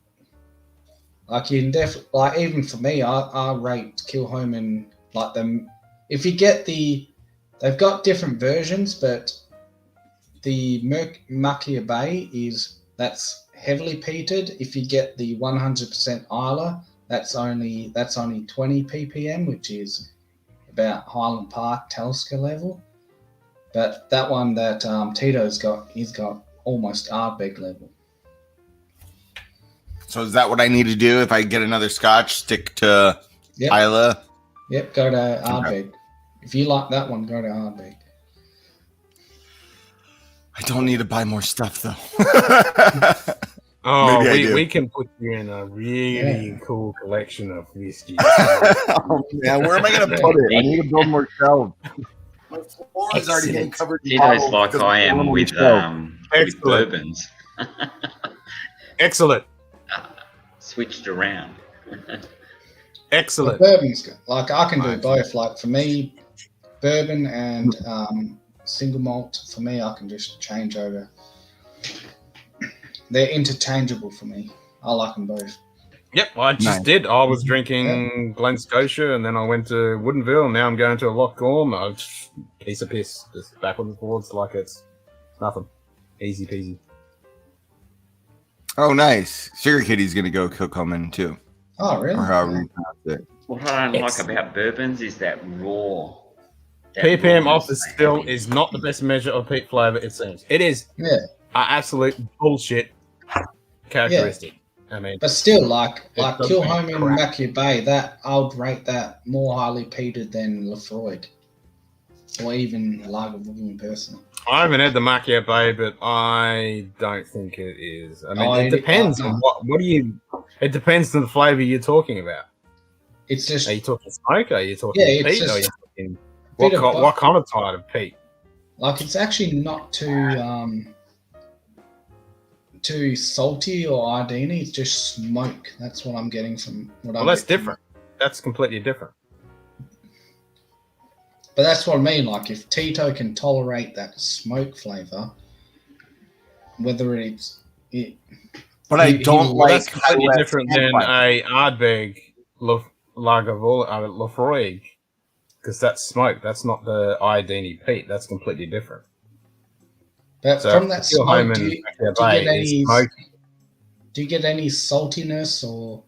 Speaker 8: Like you can definitely even for me, I rate Kilhoman like them. If you get they've got different versions, but the Makia Bay that's heavily peated. If you get the 100% Isla, that's only 20 ppm, which is about Highland Park Telstra level. But that one that Tito's got, he's got almost Ardbeg level.
Speaker 11: So is that what I need to do if I get another Scotch? Stick to Isla?
Speaker 8: Yep, go to Ardbeg. If you like that one, go to Ardbeg.
Speaker 11: I don't need to buy more stuff though.
Speaker 1: Oh,
Speaker 11: Maybe
Speaker 1: we can put you in a really cool collection of whiskey.
Speaker 11: Oh man, where am I gonna put it? I need to build more shelves. My floor is already getting covered in
Speaker 10: Tito's like I am with bourbons.
Speaker 1: Excellent.
Speaker 10: Switched around.
Speaker 1: Excellent.
Speaker 8: Bourbon's good. Like I can do both. Like for me, bourbon and single malt. For me, I can just change over. They're interchangeable for me. I like them both.
Speaker 1: Yep, I just did. I was drinking Glen Scotia, and then I went to Woodinville, and now I'm going to a Loch Gorm. Piece of piss, just backwards and forwards like it's nothing. Easy peasy.
Speaker 11: Oh, nice. Sugar Kitty's gonna go Kilcoman too.
Speaker 8: Oh, really?
Speaker 11: Or however you pronounce it.
Speaker 10: What I don't like about bourbons is that raw.
Speaker 1: ppm off the still is not the best measure of peat flavour, it seems. It is.
Speaker 8: Yeah.
Speaker 1: Absolute bullshit characteristic. I mean,
Speaker 8: but still, like
Speaker 1: does
Speaker 8: Kilhoman
Speaker 1: make
Speaker 8: and Mackay Bay, that I would rate that more highly peated than Lefroy, or even Lagavulin personally.
Speaker 1: I haven't had the Macchia Bay, but I don't think it is. I mean, it depends on what do you. It depends on the flavour you're talking about.
Speaker 8: It's just.
Speaker 1: Are you talking smoke? Are you talking peat? Or are you talking what kind of type of peat?
Speaker 8: Like it's actually not too salty or iodine. It's just smoke. That's what I'm getting from what I'm.
Speaker 1: Well, that's different. That's completely different.
Speaker 8: But that's what I mean. Like if Tito can tolerate that smoke flavor, whether it's it.
Speaker 11: But I don't like.
Speaker 1: That's completely different than a Ardbeg Lafroig, because that's smoke. That's not the iodine peat. That's completely different.
Speaker 8: But
Speaker 1: So,
Speaker 8: from that smoke, do you get any saltiness or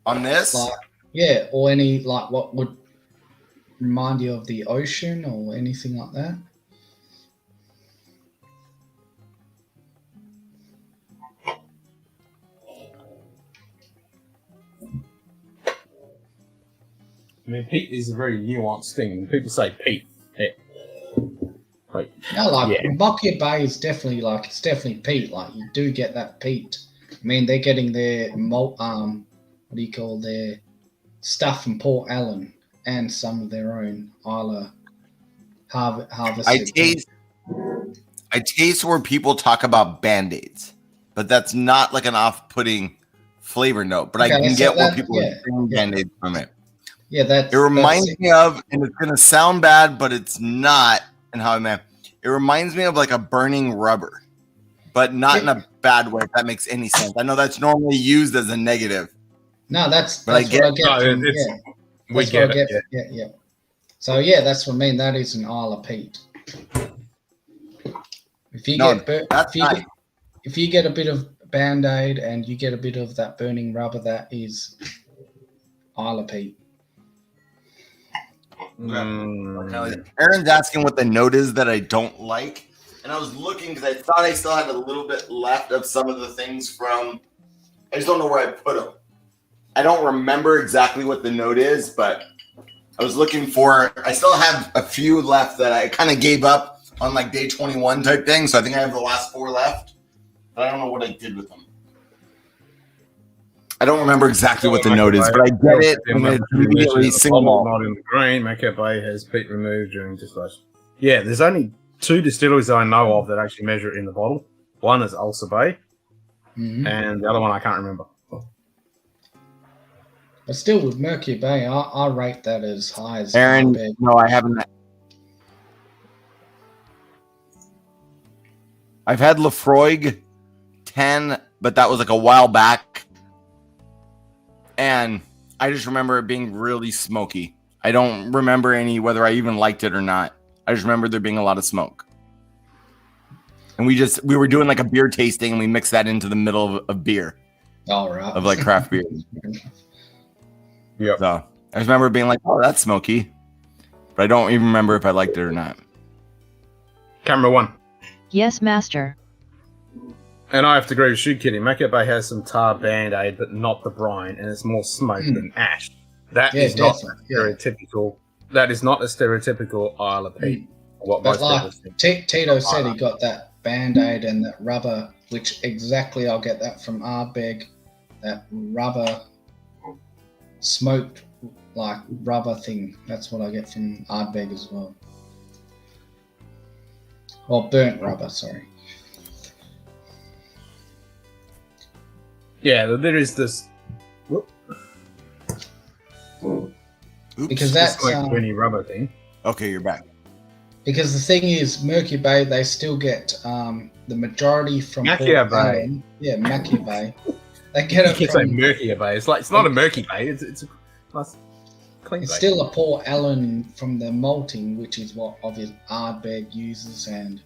Speaker 11: on this?
Speaker 8: Like, or any like what would remind you of the ocean or anything like that?
Speaker 1: I mean, peat is a very nuanced thing. People say peat.
Speaker 8: Mackay Bay is definitely it's definitely peat. Like you do get that peat. I mean, they're getting their malt. What do you call their stuff from Port Allen and some of their own Isla harvested.
Speaker 11: I taste where people talk about Band-Aids, but that's not like an off-putting flavor note. But I can get where people are saying Band-Aids from it.
Speaker 8: Yeah,
Speaker 11: it reminds me of, and it's gonna sound bad, but it's not. And how I meant it reminds me of like a burning rubber, but not in a bad way. If that makes any sense. I know that's normally used as a negative.
Speaker 8: No, that's
Speaker 11: But I
Speaker 8: what I
Speaker 11: get-
Speaker 8: get
Speaker 1: No,
Speaker 8: from,
Speaker 1: it's-
Speaker 8: yeah.
Speaker 1: we
Speaker 8: That's
Speaker 1: get
Speaker 8: what I
Speaker 1: it,
Speaker 8: get. Yeah. So yeah, that's what I mean. That is an Isle of Peat. If you
Speaker 11: No,
Speaker 8: get bur-
Speaker 11: that's nice.
Speaker 8: if you get a bit of Band-Aid and you get a bit of that burning rubber, that is Isle of Peat.
Speaker 11: Aaron's asking what the note is that I don't like, and I was looking because I thought I still had a little bit left of some of the things from. I just don't know where I put them. I don't remember exactly what the note is, but I was looking for. I still have a few left that I kind of gave up on, like day 21 type thing. So I think I have the last 4 left, but I don't know what I did with them. I don't remember exactly what the note is, but I get it. And it's immediately single malt.
Speaker 1: Not in the green. Macao Bay has peat removed during distillation. Yeah, there's only 2 distilleries that I know of that actually measure it in the bottle. One is Ulster Bay, and the other one I can't remember.
Speaker 8: But still, with Mercury Bay, I rate that as high as
Speaker 11: Aaron,
Speaker 8: Ardbeg.
Speaker 11: no, I haven't. I've had Lafroig 10, but that was like a while back. And I just remember it being really smoky. I don't remember whether I even liked it or not. I just remember there being a lot of smoke. And we were doing like a beer tasting and we mixed that into the middle of beer.
Speaker 8: All right.
Speaker 11: Of like craft beer.
Speaker 1: Yeah.
Speaker 11: So I just remember being like, oh, that's smoky. But I don't even remember if I liked it or not.
Speaker 1: Camera 1.
Speaker 6: Yes, master.
Speaker 1: And I have to agree with you, Kitty. Macao Bay has some tar Band-Aid, but not the brine, and it's more smoke than ash. That is not stereotypical. That is not a stereotypical Isle of Peat. What
Speaker 8: But
Speaker 1: most
Speaker 8: like
Speaker 1: people think.
Speaker 8: Tito said, he got that Band-Aid and that rubber, which exactly I'll get that from Ardbeg. That rubber smoked like rubber thing. That's what I get from Ardbeg as well. Or burnt rubber, sorry.
Speaker 1: Yeah, there is this.
Speaker 8: Because that's
Speaker 1: winny rubber thing.
Speaker 11: Okay, you're back.
Speaker 8: Because the thing is, Mercury Bay, they still get the majority from
Speaker 1: Macao
Speaker 8: Port
Speaker 1: Bay.
Speaker 8: Allen. Yeah, Macao Bay. They get it
Speaker 1: You can say
Speaker 8: from.
Speaker 1: Murky Bay. It's not a murky bay. It's a nice clean
Speaker 8: It's
Speaker 1: bay.
Speaker 8: still a Port Allen from the malting, which is what obviously Ardbeg uses, and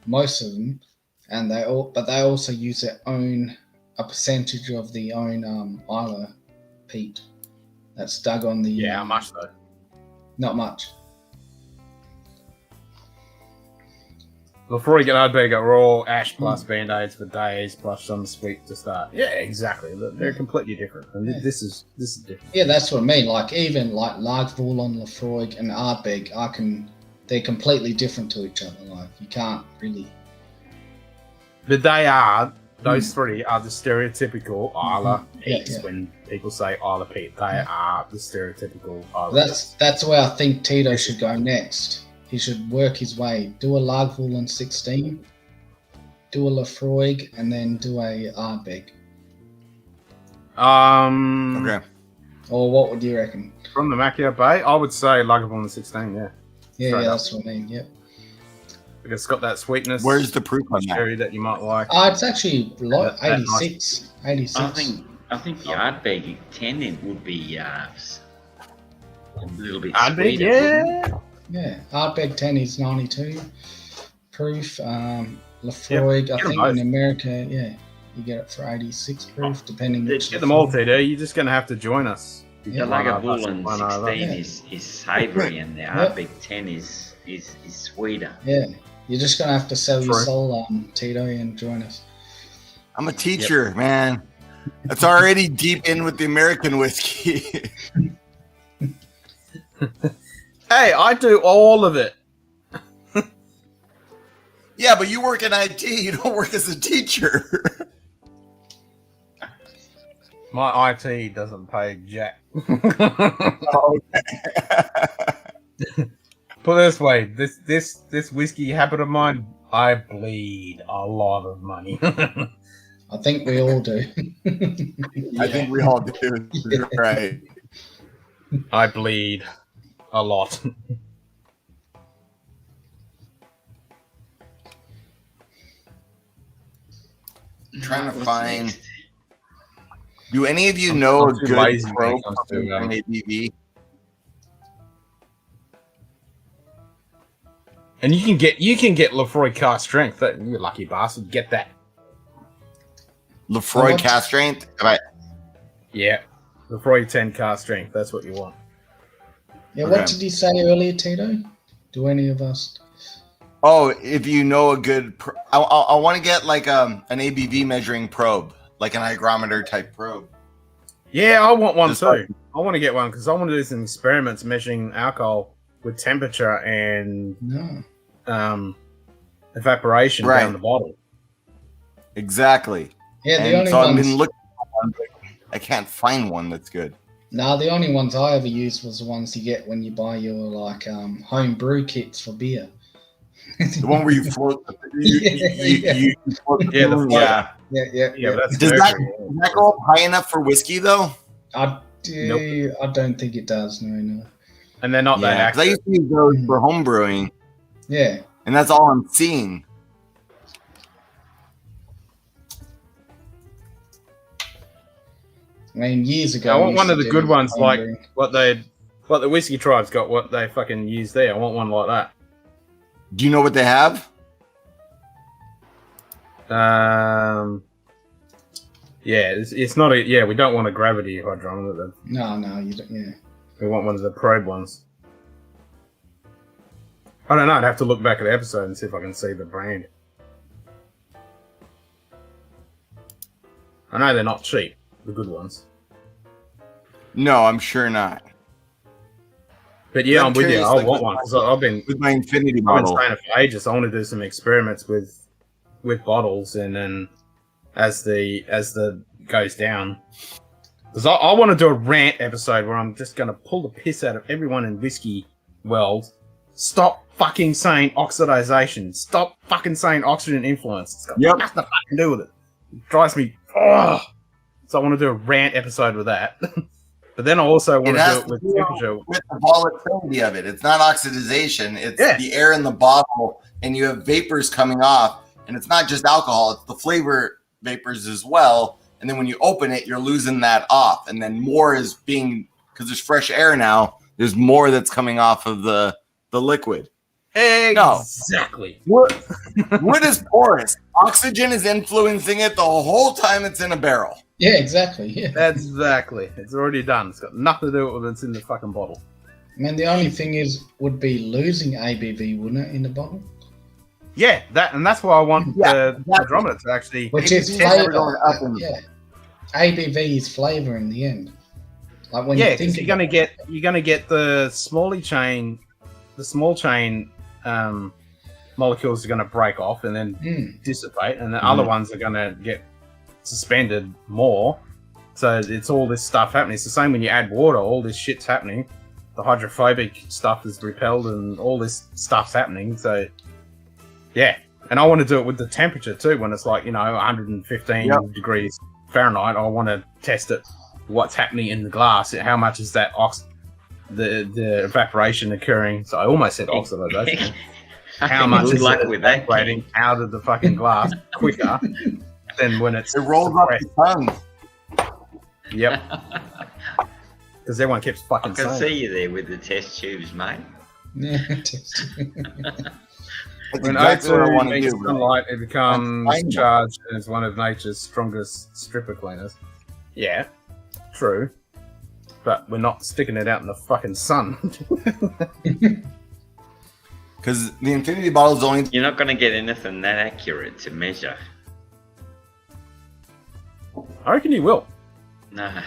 Speaker 8: most of them, and they also use a percentage of the own Isla peat that's dug on the.
Speaker 1: Yeah, how much though?
Speaker 8: Not much.
Speaker 1: Before you get Ardbeg, are all ash plus Band-Aids for days plus some sweet to start. Yeah, exactly. They're completely different, and this is different.
Speaker 8: Yeah, that's what I mean. Like even like Lagavulin, Lafroig, and Ardbeg, they're completely different to each other. Like you can't really.
Speaker 1: But those 3 are the stereotypical Isla Peats.
Speaker 8: Yeah.
Speaker 1: When people say Isla Peat, they are the stereotypical Isla.
Speaker 8: That's where I think Tito should go next. He should work his way. Do a Lagavulin 16, do a Lafroig, and then do a Ardbeg.
Speaker 11: Okay.
Speaker 8: Or what would you reckon?
Speaker 1: From the Macao Bay, I would say Lagavulin 16. Yeah.
Speaker 8: Yeah,
Speaker 1: Straight up.
Speaker 8: that's what I mean. Yep.
Speaker 1: Because it's got that sweetness.
Speaker 11: Where's the proof on that?
Speaker 1: Cherry that you might like.
Speaker 8: It's actually like
Speaker 1: That
Speaker 8: 86. 86.
Speaker 10: I think the Ardbeg 10 then would be a little bit
Speaker 1: Ardbeg,
Speaker 10: sweeter.
Speaker 1: yeah.
Speaker 8: Yeah, Ardbeg 10 is 92 proof. Lafroig, I
Speaker 1: get
Speaker 8: think
Speaker 1: them both.
Speaker 8: in America, yeah, you get it for 86 proof, depending which.
Speaker 1: Get them all, TD. You're just going to have to join us.
Speaker 10: The Lagavulin 16 is savoury, and the Ardbeg 10 is sweeter.
Speaker 8: Yeah, you're just gonna have to sell your
Speaker 11: True.
Speaker 8: soul, Tito, and join us.
Speaker 11: I'm a teacher, man. That's already deep in with the American whiskey.
Speaker 1: Hey, I do all of it.
Speaker 11: Yeah, but you work in IT. You don't work as a teacher.
Speaker 1: My IT doesn't pay jack. Put it this way, this whiskey habit of mine, I bleed a lot of money.
Speaker 8: I think we all do.
Speaker 11: I think we all do. You're right.
Speaker 1: I bleed a lot.
Speaker 11: Trying to find. Do any of you
Speaker 1: I'm
Speaker 11: know a
Speaker 1: too
Speaker 11: good
Speaker 1: lazy when
Speaker 11: probe
Speaker 1: it comes
Speaker 11: for
Speaker 1: to,
Speaker 11: an ABV?
Speaker 1: And you can get Lefroy cast strength. That you lucky bastard. Get that.
Speaker 11: Lefroy cast strength?
Speaker 1: Yeah. Lefroy 10 cast strength. That's what you want.
Speaker 8: Yeah, what did you say earlier, Tito? Do any of us?
Speaker 11: Oh, if you know a good... I want to get like an ABV measuring probe, like an hygrometer type probe.
Speaker 1: Yeah, I want one
Speaker 11: Just
Speaker 1: too.
Speaker 11: like-
Speaker 1: I want to get one because I want to do some experiments measuring alcohol with temperature and evaporation down the bottle.
Speaker 11: Exactly.
Speaker 8: Yeah, the
Speaker 11: And
Speaker 8: only
Speaker 11: so I've
Speaker 8: ones-
Speaker 11: been looking at one, but I can't find one that's good.
Speaker 8: No, the only ones I ever used was the ones you get when you buy your like home brew kits for beer.
Speaker 11: The one where you float. You float the
Speaker 1: Yeah, the
Speaker 11: balloon,
Speaker 1: floater.
Speaker 8: Yeah.
Speaker 11: Does that go up high enough for whiskey though?
Speaker 8: I don't think it does. No.
Speaker 1: And they're not that
Speaker 11: Yeah, because I
Speaker 1: accurate.
Speaker 11: used to use those for home brewing.
Speaker 8: Yeah.
Speaker 11: And that's all I'm seeing.
Speaker 8: I mean, years ago.
Speaker 1: I
Speaker 8: we
Speaker 1: want one
Speaker 8: used
Speaker 1: of
Speaker 8: to
Speaker 1: the
Speaker 8: do
Speaker 1: good ones,
Speaker 8: home
Speaker 1: like
Speaker 8: brewing.
Speaker 1: what the whiskey tribe's got, what they fucking use there. I want one like that.
Speaker 11: Do you know what they have?
Speaker 1: Yeah, it's not a we don't want a gravity hydrometer.
Speaker 8: No, you don't. Yeah.
Speaker 1: We want one of the probe ones. I don't know. I'd have to look back at the episode and see if I can see the brand. I know they're not cheap, the good ones.
Speaker 11: No, I'm sure not.
Speaker 1: But yeah, I'm with you.
Speaker 11: curious,
Speaker 1: I
Speaker 11: like,
Speaker 1: want
Speaker 11: with
Speaker 1: one because I've been
Speaker 11: with my infinity
Speaker 1: I've been
Speaker 11: bottle.
Speaker 1: saying it for ages. I want to do some experiments with bottles, and then as the goes down, because I want to do a rant episode where I'm just going to pull the piss out of everyone in whiskey world. Stop fucking saying oxidization. Stop fucking saying oxygen influence. It's got nothing to fucking do with it. It drives me. Ugh. So I want to do a rant episode with that. But then I also want to do it with temperature.
Speaker 11: With the volatility of it. It's not oxidization. It's the air in the bottle, and you have vapors coming off. And it's not just alcohol. It's the flavor vapors as well. And then when you open it, you're losing that off. And then more is being, because there's fresh air now, there's more that's coming off of the liquid.
Speaker 1: Exactly.
Speaker 11: Wood is porous. Oxygen is influencing it the whole time it's in a barrel.
Speaker 8: Yeah, exactly. Yeah.
Speaker 1: Exactly. It's already done. It's got nothing to do with what's in the fucking bottle.
Speaker 8: I mean, the only thing would be losing ABV, wouldn't it, in the bottle?
Speaker 1: Yeah, that's why I want the hydrometer to actually.
Speaker 8: Which is flavor. Yeah, ABV is flavor in the end. Like when you think
Speaker 1: you're gonna get the small chain molecules are gonna break off and then dissipate, and the other ones are gonna get suspended more. So it's all this stuff happening. It's the same when you add water. All this shit's happening. The hydrophobic stuff is repelled, and all this stuff's happening. So yeah, and I want to do it with the temperature too. When it's like 115 degrees Fahrenheit, I want to test it. What's happening in the glass? How much is that the evaporation occurring? So I almost said oxidization. How much is it evaporating out of the fucking glass quicker than when it
Speaker 11: rolls up the tongue?
Speaker 1: Yep. Because everyone keeps fucking
Speaker 10: I can
Speaker 1: saying.
Speaker 10: see you there with the test tubes, mate.
Speaker 8: Yeah,
Speaker 1: When
Speaker 11: exactly what I want
Speaker 1: O2
Speaker 11: to
Speaker 1: meets
Speaker 11: do.
Speaker 1: sunlight, it becomes charged as one of nature's strongest stripper cleaners. Yeah, true. But we're not sticking it out in the fucking sun.
Speaker 11: Because the infinity bottle is only...
Speaker 10: You're not going to get anything that accurate to measure.
Speaker 1: I reckon you will.
Speaker 10: No.
Speaker 8: I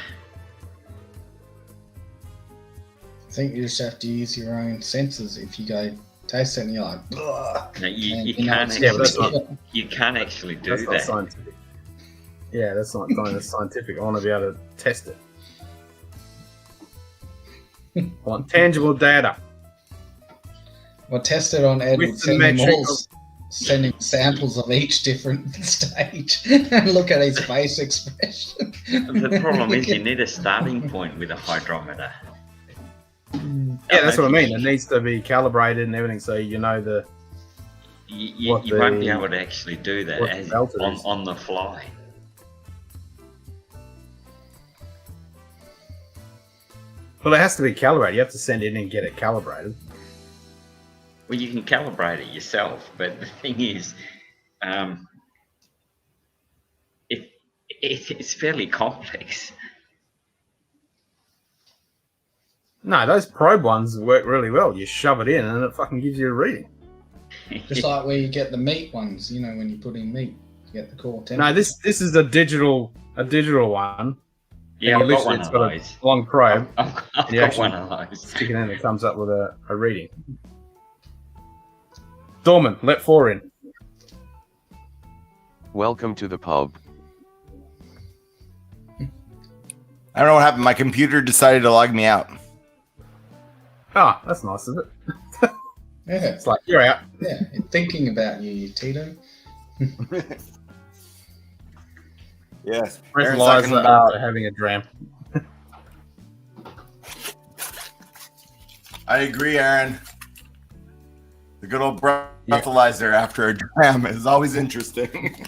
Speaker 8: think you just have to use your own senses. If you go taste it and you're like, ugh.
Speaker 10: No, you
Speaker 8: And,
Speaker 10: can't
Speaker 8: you know,
Speaker 10: actually, you can't actually do
Speaker 1: That's not
Speaker 10: that.
Speaker 1: scientific. Yeah, that's not kind of scientific. I want to be able to test it. I want tangible data.
Speaker 8: Well, test it on Ed.
Speaker 1: With
Speaker 8: Send
Speaker 1: the
Speaker 8: him,
Speaker 1: metric
Speaker 8: send him samples of each different stage and look at his face expression.
Speaker 10: The problem is you need a starting point with a hydrometer.
Speaker 1: Yeah, that's what I mean. It needs to be calibrated and everything, so you know the.
Speaker 10: You won't be able to actually do that
Speaker 1: what
Speaker 10: as
Speaker 1: the delta is.
Speaker 10: on the fly.
Speaker 1: Well, it has to be calibrated. You have to send it in and get it calibrated.
Speaker 10: Well, you can calibrate it yourself, but the thing is, it's fairly complex.
Speaker 1: No, those probe ones work really well. You shove it in and it fucking gives you a reading.
Speaker 8: Just like where you get the meat ones, you know, when you put in meat, you get the core temperature.
Speaker 1: No, this is a digital one.
Speaker 10: Yeah, I've got one of those.
Speaker 1: It's got a long probe.
Speaker 10: I've got one of those.
Speaker 1: Stick it in, it comes up with a reading. Dorman, let 4 in.
Speaker 7: Welcome to the pub.
Speaker 11: I don't know what happened. My computer decided to log me out.
Speaker 1: Oh, that's nice, isn't it?
Speaker 8: Yeah.
Speaker 1: It's like, you're out.
Speaker 8: Yeah, thinking about you, Tito.
Speaker 11: Yes.
Speaker 1: Press
Speaker 11: Aaron's
Speaker 1: lies
Speaker 11: talking about.
Speaker 1: having a dram.
Speaker 11: I agree, Aaron. The good old breathalyzer after a dram is always interesting.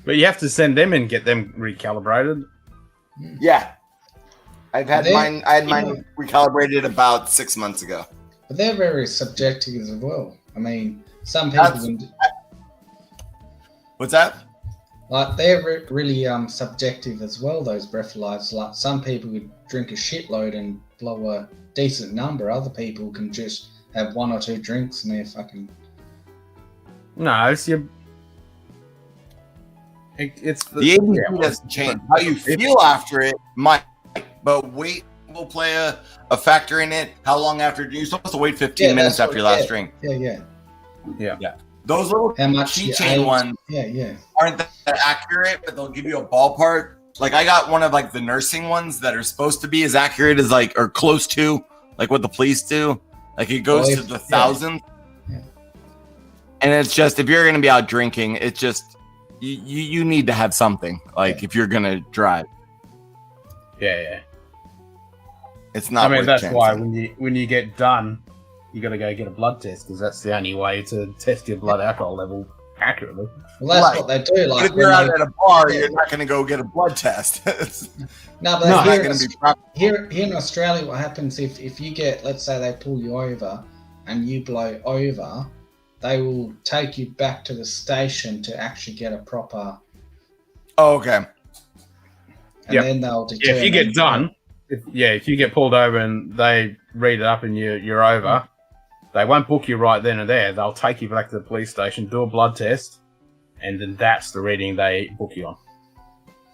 Speaker 1: But you have to send them and get them recalibrated.
Speaker 11: Yeah. I've had
Speaker 8: They-
Speaker 11: mine. I had mine recalibrated about 6 months ago.
Speaker 8: But they're very subjective as well. I mean, some people can,
Speaker 11: What's that?
Speaker 8: like they're really subjective as well. Those breathalyzers, like some people could drink a shitload and blow a decent number. Other people can just have 1 or 2 drinks and they're fucking.
Speaker 1: No, it's your. It's
Speaker 11: The ABC doesn't change. How you feel after it might, but weight will play a factor in it. How long after you're supposed to wait 15 minutes after your last drink?
Speaker 8: Yeah.
Speaker 11: Those little
Speaker 8: How much you
Speaker 11: keychain
Speaker 8: ate.
Speaker 11: ones
Speaker 8: Yeah.
Speaker 11: aren't that accurate, but they'll give you a ballpark. Like I got one of like the nursing ones that are supposed to be as accurate as like or close to like what the police do. Like it goes to the thousandth.
Speaker 8: Yeah.
Speaker 11: And it's just if you're gonna be out drinking, it's just you need to have something. Like if you're gonna drive.
Speaker 1: Yeah.
Speaker 11: It's not.
Speaker 1: I mean,
Speaker 11: worth
Speaker 1: that's
Speaker 11: chancing.
Speaker 1: why when you get done, you got to go get a blood test because that's the only way to test your blood alcohol level accurately.
Speaker 8: Well, that's
Speaker 11: Right.
Speaker 8: what they do.
Speaker 11: But
Speaker 8: Like
Speaker 11: if you're
Speaker 8: when
Speaker 11: out
Speaker 8: they-
Speaker 11: at a bar, you're not going to go get a blood test. It's
Speaker 8: No, but
Speaker 11: not
Speaker 8: here,
Speaker 11: going to be proper.
Speaker 8: here in Australia, what happens if you get, let's say they pull you over and you blow over, they will take you back to the station to actually get a proper.
Speaker 11: Oh, okay.
Speaker 8: And then they'll
Speaker 1: Yeah,
Speaker 8: determine.
Speaker 1: if you get done, if you get pulled over and they read it up and you're over, they won't book you right then and there. They'll take you back to the police station, do a blood test, and then that's the reading they book you on.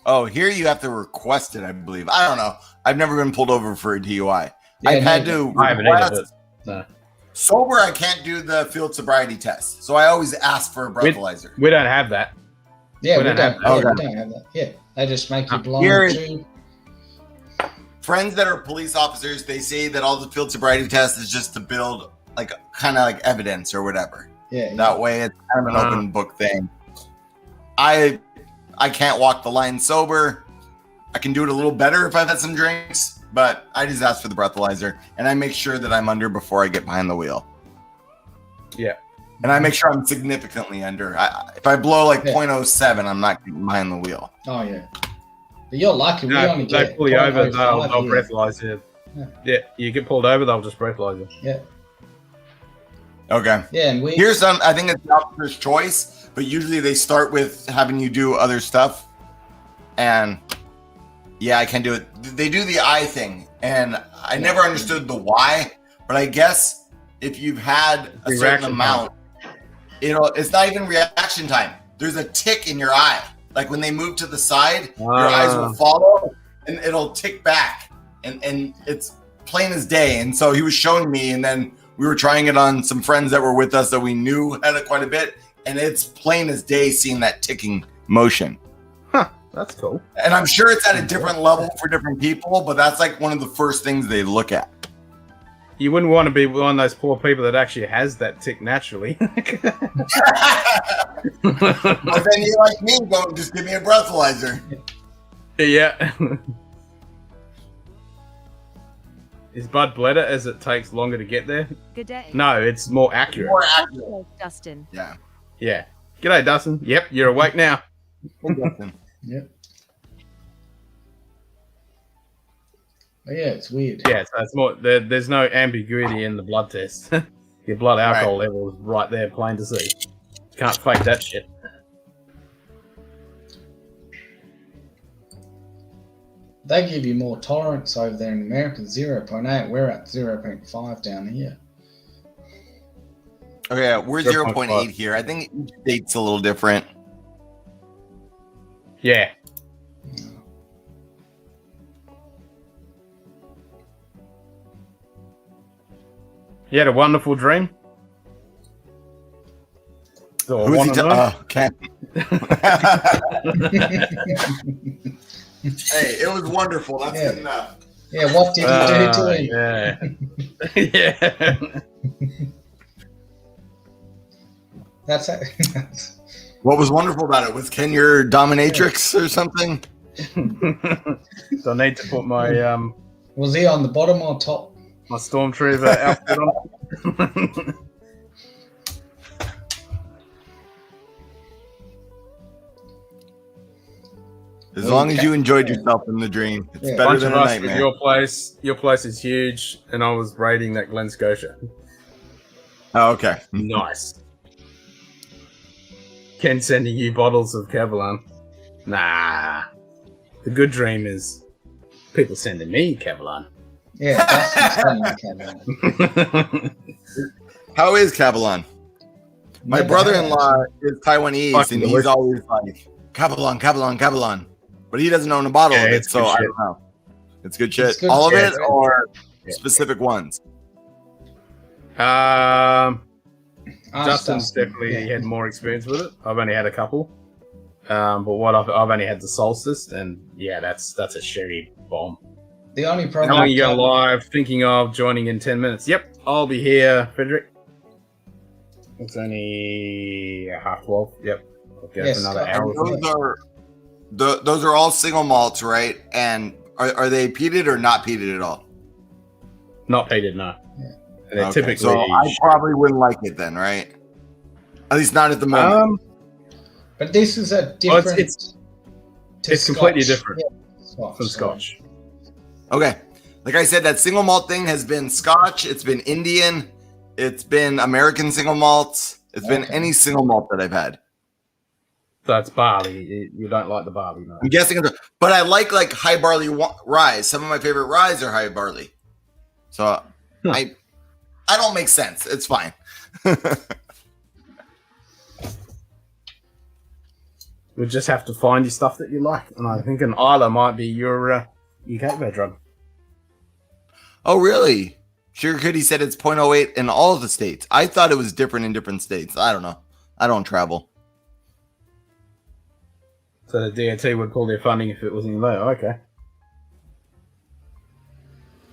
Speaker 11: Oh, here you have to request it, I believe. I don't know. I've never been pulled over for a DUI.
Speaker 8: Yeah,
Speaker 11: I've had
Speaker 8: neither.
Speaker 11: to
Speaker 1: I haven't either,
Speaker 11: request.
Speaker 1: but no.
Speaker 11: Sober, I can't do the field sobriety test, so I always ask for a breathalyzer.
Speaker 1: We don't have that.
Speaker 8: Yeah,
Speaker 1: we
Speaker 8: we
Speaker 1: don't
Speaker 8: don't,
Speaker 1: have
Speaker 8: yeah,
Speaker 11: that.
Speaker 8: we don't have that. Yeah, they just make you blind
Speaker 11: Here-
Speaker 8: to.
Speaker 11: Friends that are police officers, they say that all the field sobriety test is just to build like kind of like evidence or whatever.
Speaker 8: Yeah,
Speaker 11: That way, it's kind of an open book thing. I can't walk the line sober. I can do it a little better if I've had some drinks, but I just ask for the breathalyzer and I make sure that I'm under before I get behind the wheel.
Speaker 1: Yeah.
Speaker 11: And I make sure I'm significantly under. If I blow like
Speaker 8: Yeah.
Speaker 11: 0.07, I'm not getting behind the wheel.
Speaker 8: Oh yeah, but you're lucky. We
Speaker 1: No,
Speaker 8: only
Speaker 1: if they
Speaker 8: get
Speaker 1: pull you over,
Speaker 8: 0.05
Speaker 1: they'll
Speaker 8: here.
Speaker 1: breathalyze you.
Speaker 8: Yeah.
Speaker 1: Yeah, you get pulled over, they'll just breathalyze you.
Speaker 8: Yeah,
Speaker 11: Okay.
Speaker 8: yeah, and we.
Speaker 11: Here's some. I think it's the officer's choice, but usually they start with having you do other stuff. And yeah, I can do it. They do the eye thing, and I never understood the why. But I guess if you've had a certain
Speaker 1: Reaction
Speaker 11: amount, it's not even reaction time. There's a tick in your eye. Like when they move to the side, your eyes will follow and it'll tick back. And it's plain as day. And so he was showing me, and then we were trying it on some friends that were with us that we knew had it quite a bit. And it's plain as day seeing that ticking motion.
Speaker 1: That's cool.
Speaker 11: And I'm sure it's at a different level for different people, but that's like one of the first things they look at.
Speaker 1: You wouldn't want to be one of those poor people that actually has that tick naturally.
Speaker 11: But then you're like me, go just give me a breathalyzer.
Speaker 1: Yeah. Is Bud better as it takes longer to get there?
Speaker 2: Good day.
Speaker 1: No, it's more accurate.
Speaker 11: More accurate.
Speaker 2: Hello, Dustin.
Speaker 11: Yeah.
Speaker 1: Yeah. G'day, Dustin. Yep, you're awake now.
Speaker 8: Yep. Oh, yeah, it's weird.
Speaker 1: Yeah, so it's more. There's no ambiguity in the blood test. Your blood alcohol level is right there, plain to see. Can't fake that shit.
Speaker 8: They give you more tolerance over there in America, 0.8. We're at 0.5 down here.
Speaker 11: Okay, we're 0.8 here. I think each state's a little different.
Speaker 1: Yeah. You had a wonderful dream?
Speaker 11: Who's he? Ken. Hey, it was wonderful. That's good enough.
Speaker 8: Yeah, what did you do to him?
Speaker 1: Yeah. Yeah.
Speaker 8: That's it.
Speaker 11: What was wonderful about it? Was Ken your dominatrix or something?
Speaker 1: So I need to put my
Speaker 8: Was he on the bottom or top?
Speaker 1: My Stormtrooper outfit on.
Speaker 11: As long as you enjoyed yourself in the dream, it's better than a nightmare.
Speaker 1: Your place is huge, and I was raiding that Glen Scotia.
Speaker 11: Oh, okay.
Speaker 1: Nice. Ken sending you bottles of Kevlar. Nah. The good dream is people sending me Kevlar.
Speaker 8: Yeah, that's Kevlar.
Speaker 11: How is Kevlar? My brother-in-law is Taiwanese, and he's always like, Kevlar. But he doesn't own a bottle of it, so I don't know. It's good shit.
Speaker 8: It's good
Speaker 11: All
Speaker 8: shit.
Speaker 11: of it, or specific ones?
Speaker 1: Justin's definitely had more experience with it. I've only had a couple. But what I've only had the Solstice, and yeah, that's a sherry bomb.
Speaker 8: The only problem.
Speaker 1: How long you go live? Thinking of joining in 10 minutes. Yep, I'll be here, Frederick. It's only 12:30. Yep. I'll go for another hour.
Speaker 11: Those are all single malts, right? And are they peated or not peated at all?
Speaker 1: Not peated, no.
Speaker 8: Yeah.
Speaker 1: They're
Speaker 11: Okay,
Speaker 1: typically.
Speaker 11: so I probably wouldn't like it then, right? At least not at the moment.
Speaker 8: But this is a different.
Speaker 1: It's completely different
Speaker 8: from
Speaker 1: Scotch.
Speaker 11: Okay. Like I said, that single malt thing has been Scotch, it's been Indian, it's been American single malts, it's been any single malt that I've had.
Speaker 1: So it's barley. You don't like the barley, no?
Speaker 11: I'm guessing, but I like high barley rye. Some of my favorite ryes are high barley. So I don't make sense. It's fine.
Speaker 1: We just have to find you stuff that you like, and I think an Isla might be your gateway drug.
Speaker 11: Oh, really? Sugar Cookie said it's 0.08 in all of the states. I thought it was different in different states. I don't know. I don't travel.
Speaker 1: So the DOT would pull their funding if it was in low. Okay.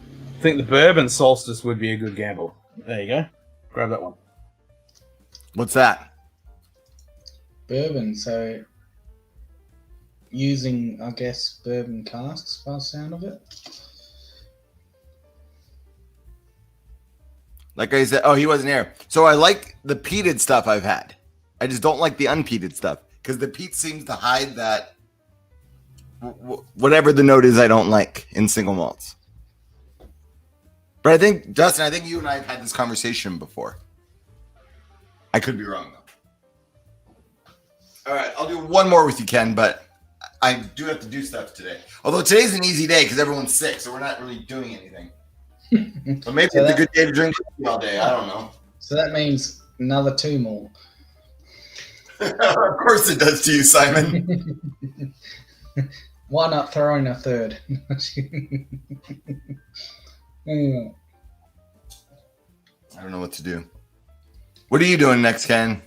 Speaker 1: I think the bourbon Solstice would be a good gamble. There you go. Grab that one.
Speaker 11: What's that?
Speaker 8: Bourbon. So using, I guess, bourbon casks by the sound of it.
Speaker 11: Like I said, he wasn't here. So I like the peated stuff I've had. I just don't like the unpeated stuff because the peat seems to hide that whatever the note is I don't like in single malts. But I think, Justin, you and I have had this conversation before. I could be wrong, though. All right, I'll do one more with you, Ken, but I do have to do stuff today. Although today's an easy day because everyone's sick, so we're not really doing anything. But maybe it's a good day to drink all day. I don't know.
Speaker 8: So that means another 2 more.
Speaker 11: Of course it does to you, Simon.
Speaker 8: Why not throw in a third?
Speaker 11: I don't know what to do. What are you doing next, Ken?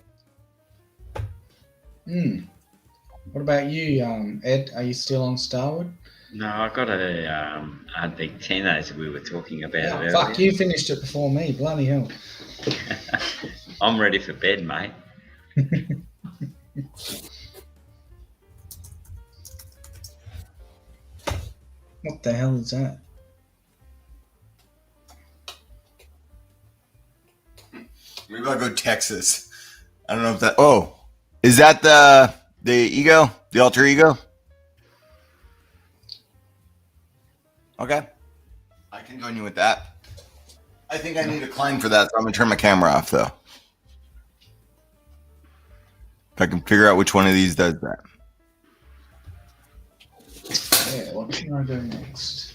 Speaker 8: What about you, Ed? Are you still on Starwood?
Speaker 10: No, I got a Arctic 10 as we were talking about earlier.
Speaker 8: Fuck, you finished it before me. Bloody hell.
Speaker 10: I'm ready for bed, mate.
Speaker 8: What the hell is that?
Speaker 11: Maybe I'll go Texas. I don't know if that. Oh, is that the ego, the alter ego? Okay. I can join you with that. I think I need to climb for that, so I'm gonna turn my camera off though. If I can figure out which one of these does that.
Speaker 8: Yeah, what can I do next?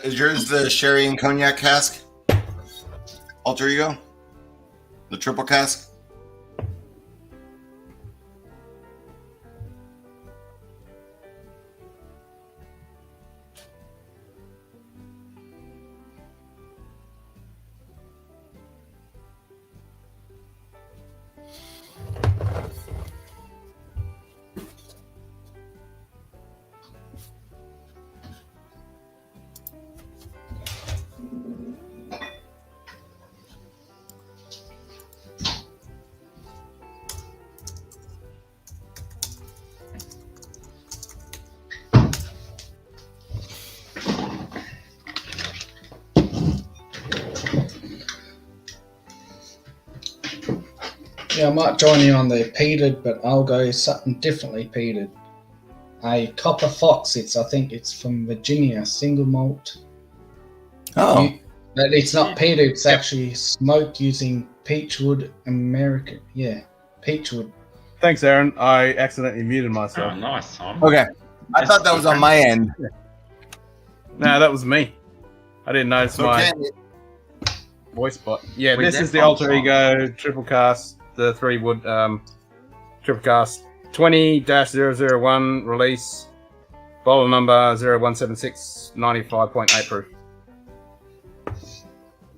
Speaker 11: Is yours the sherry and cognac cask? Alter ego? The triple cask?
Speaker 8: Yeah, I might join you on the peated, but I'll go something differently peated. A Copper Fox, I think it's from Virginia, single malt.
Speaker 11: Oh.
Speaker 8: But it's not peated, it's actually smoked using peachwood American. Yeah, peachwood.
Speaker 1: Thanks, Aaron. I accidentally muted myself.
Speaker 10: Oh, nice, Tom.
Speaker 11: Okay. I thought that was on my end.
Speaker 1: No, that was me. I didn't notice my voice bot. Yeah,
Speaker 10: Wait,
Speaker 1: this
Speaker 10: that's
Speaker 1: is the
Speaker 10: on
Speaker 1: Alter
Speaker 10: song.
Speaker 1: Ego triple cast, the 3 wood triple cast 20-001 release, bottle number 0176, 95.8 proof.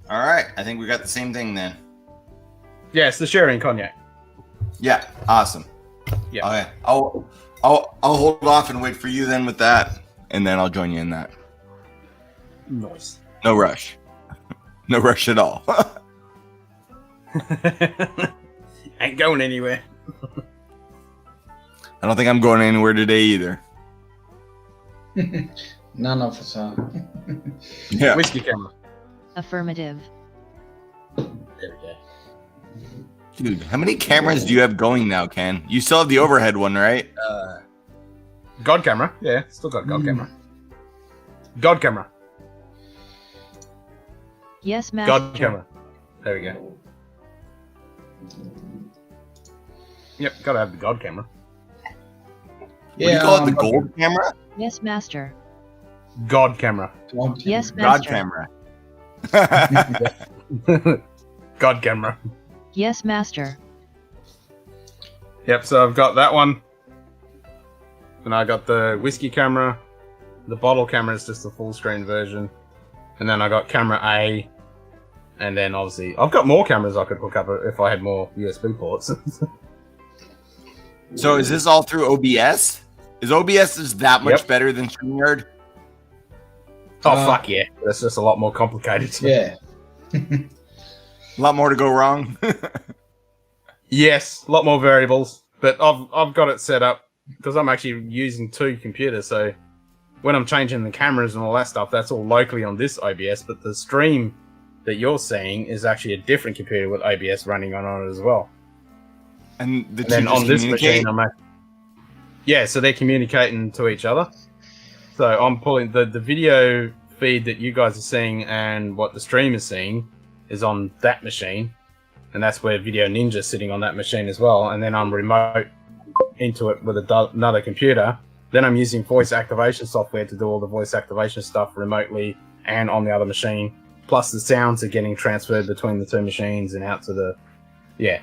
Speaker 11: All right. I think we got the same thing then.
Speaker 1: Yeah, it's the sherry and cognac.
Speaker 11: Yeah. Awesome.
Speaker 1: Yeah.
Speaker 11: Okay. I'll hold off and wait for you then with that, and then I'll join you in that.
Speaker 1: Nice.
Speaker 11: No rush. No rush at all.
Speaker 1: Ain't going anywhere.
Speaker 11: I don't think I'm going anywhere today either.
Speaker 8: None of us are.
Speaker 11: Yeah.
Speaker 1: Whiskey camera.
Speaker 6: Affirmative.
Speaker 1: There we go.
Speaker 11: Dude, how many cameras do you have going now, Ken? You still have the overhead one, right?
Speaker 1: God camera. Yeah, still got God camera. God camera.
Speaker 6: Yes, master.
Speaker 1: God camera. There we go. Yep, gotta have the God camera.
Speaker 11: What do you call it? The gold camera?
Speaker 6: Yes, master.
Speaker 1: God camera.
Speaker 6: Yes,
Speaker 11: God
Speaker 6: master.
Speaker 11: camera.
Speaker 1: God camera.
Speaker 6: Yes, master.
Speaker 1: Yep, so I've got that one. And I got the whiskey camera. The bottle camera is just the full screen version. And then I got camera A. And then obviously, I've got more cameras I could hook up if I had more USB ports.
Speaker 11: So is this all through OBS? Is OBS just that much
Speaker 1: Yep.
Speaker 11: better than StreamYard?
Speaker 1: Oh, fuck yeah. That's just a lot more complicated.
Speaker 8: Yeah.
Speaker 11: A lot more to go wrong.
Speaker 1: Yes, a lot more variables. But I've got it set up because I'm actually using 2 computers. So when I'm changing the cameras and all that stuff, that's all locally on this OBS. But the stream that you're seeing is actually a different computer with OBS running on it as well.
Speaker 11: And the
Speaker 1: And then
Speaker 11: two
Speaker 1: on
Speaker 11: just
Speaker 1: this
Speaker 11: communicate?
Speaker 1: machine, yeah, so they're communicating to each other. So I'm pulling the video feed that you guys are seeing and what the stream is seeing is on that machine. And that's where Video Ninja's sitting on that machine as well. And then I'm remote into it with another computer. Then I'm using voice activation software to do all the voice activation stuff remotely and on the other machine. Plus the sounds are getting transferred between the 2 machines and out to the... Yeah.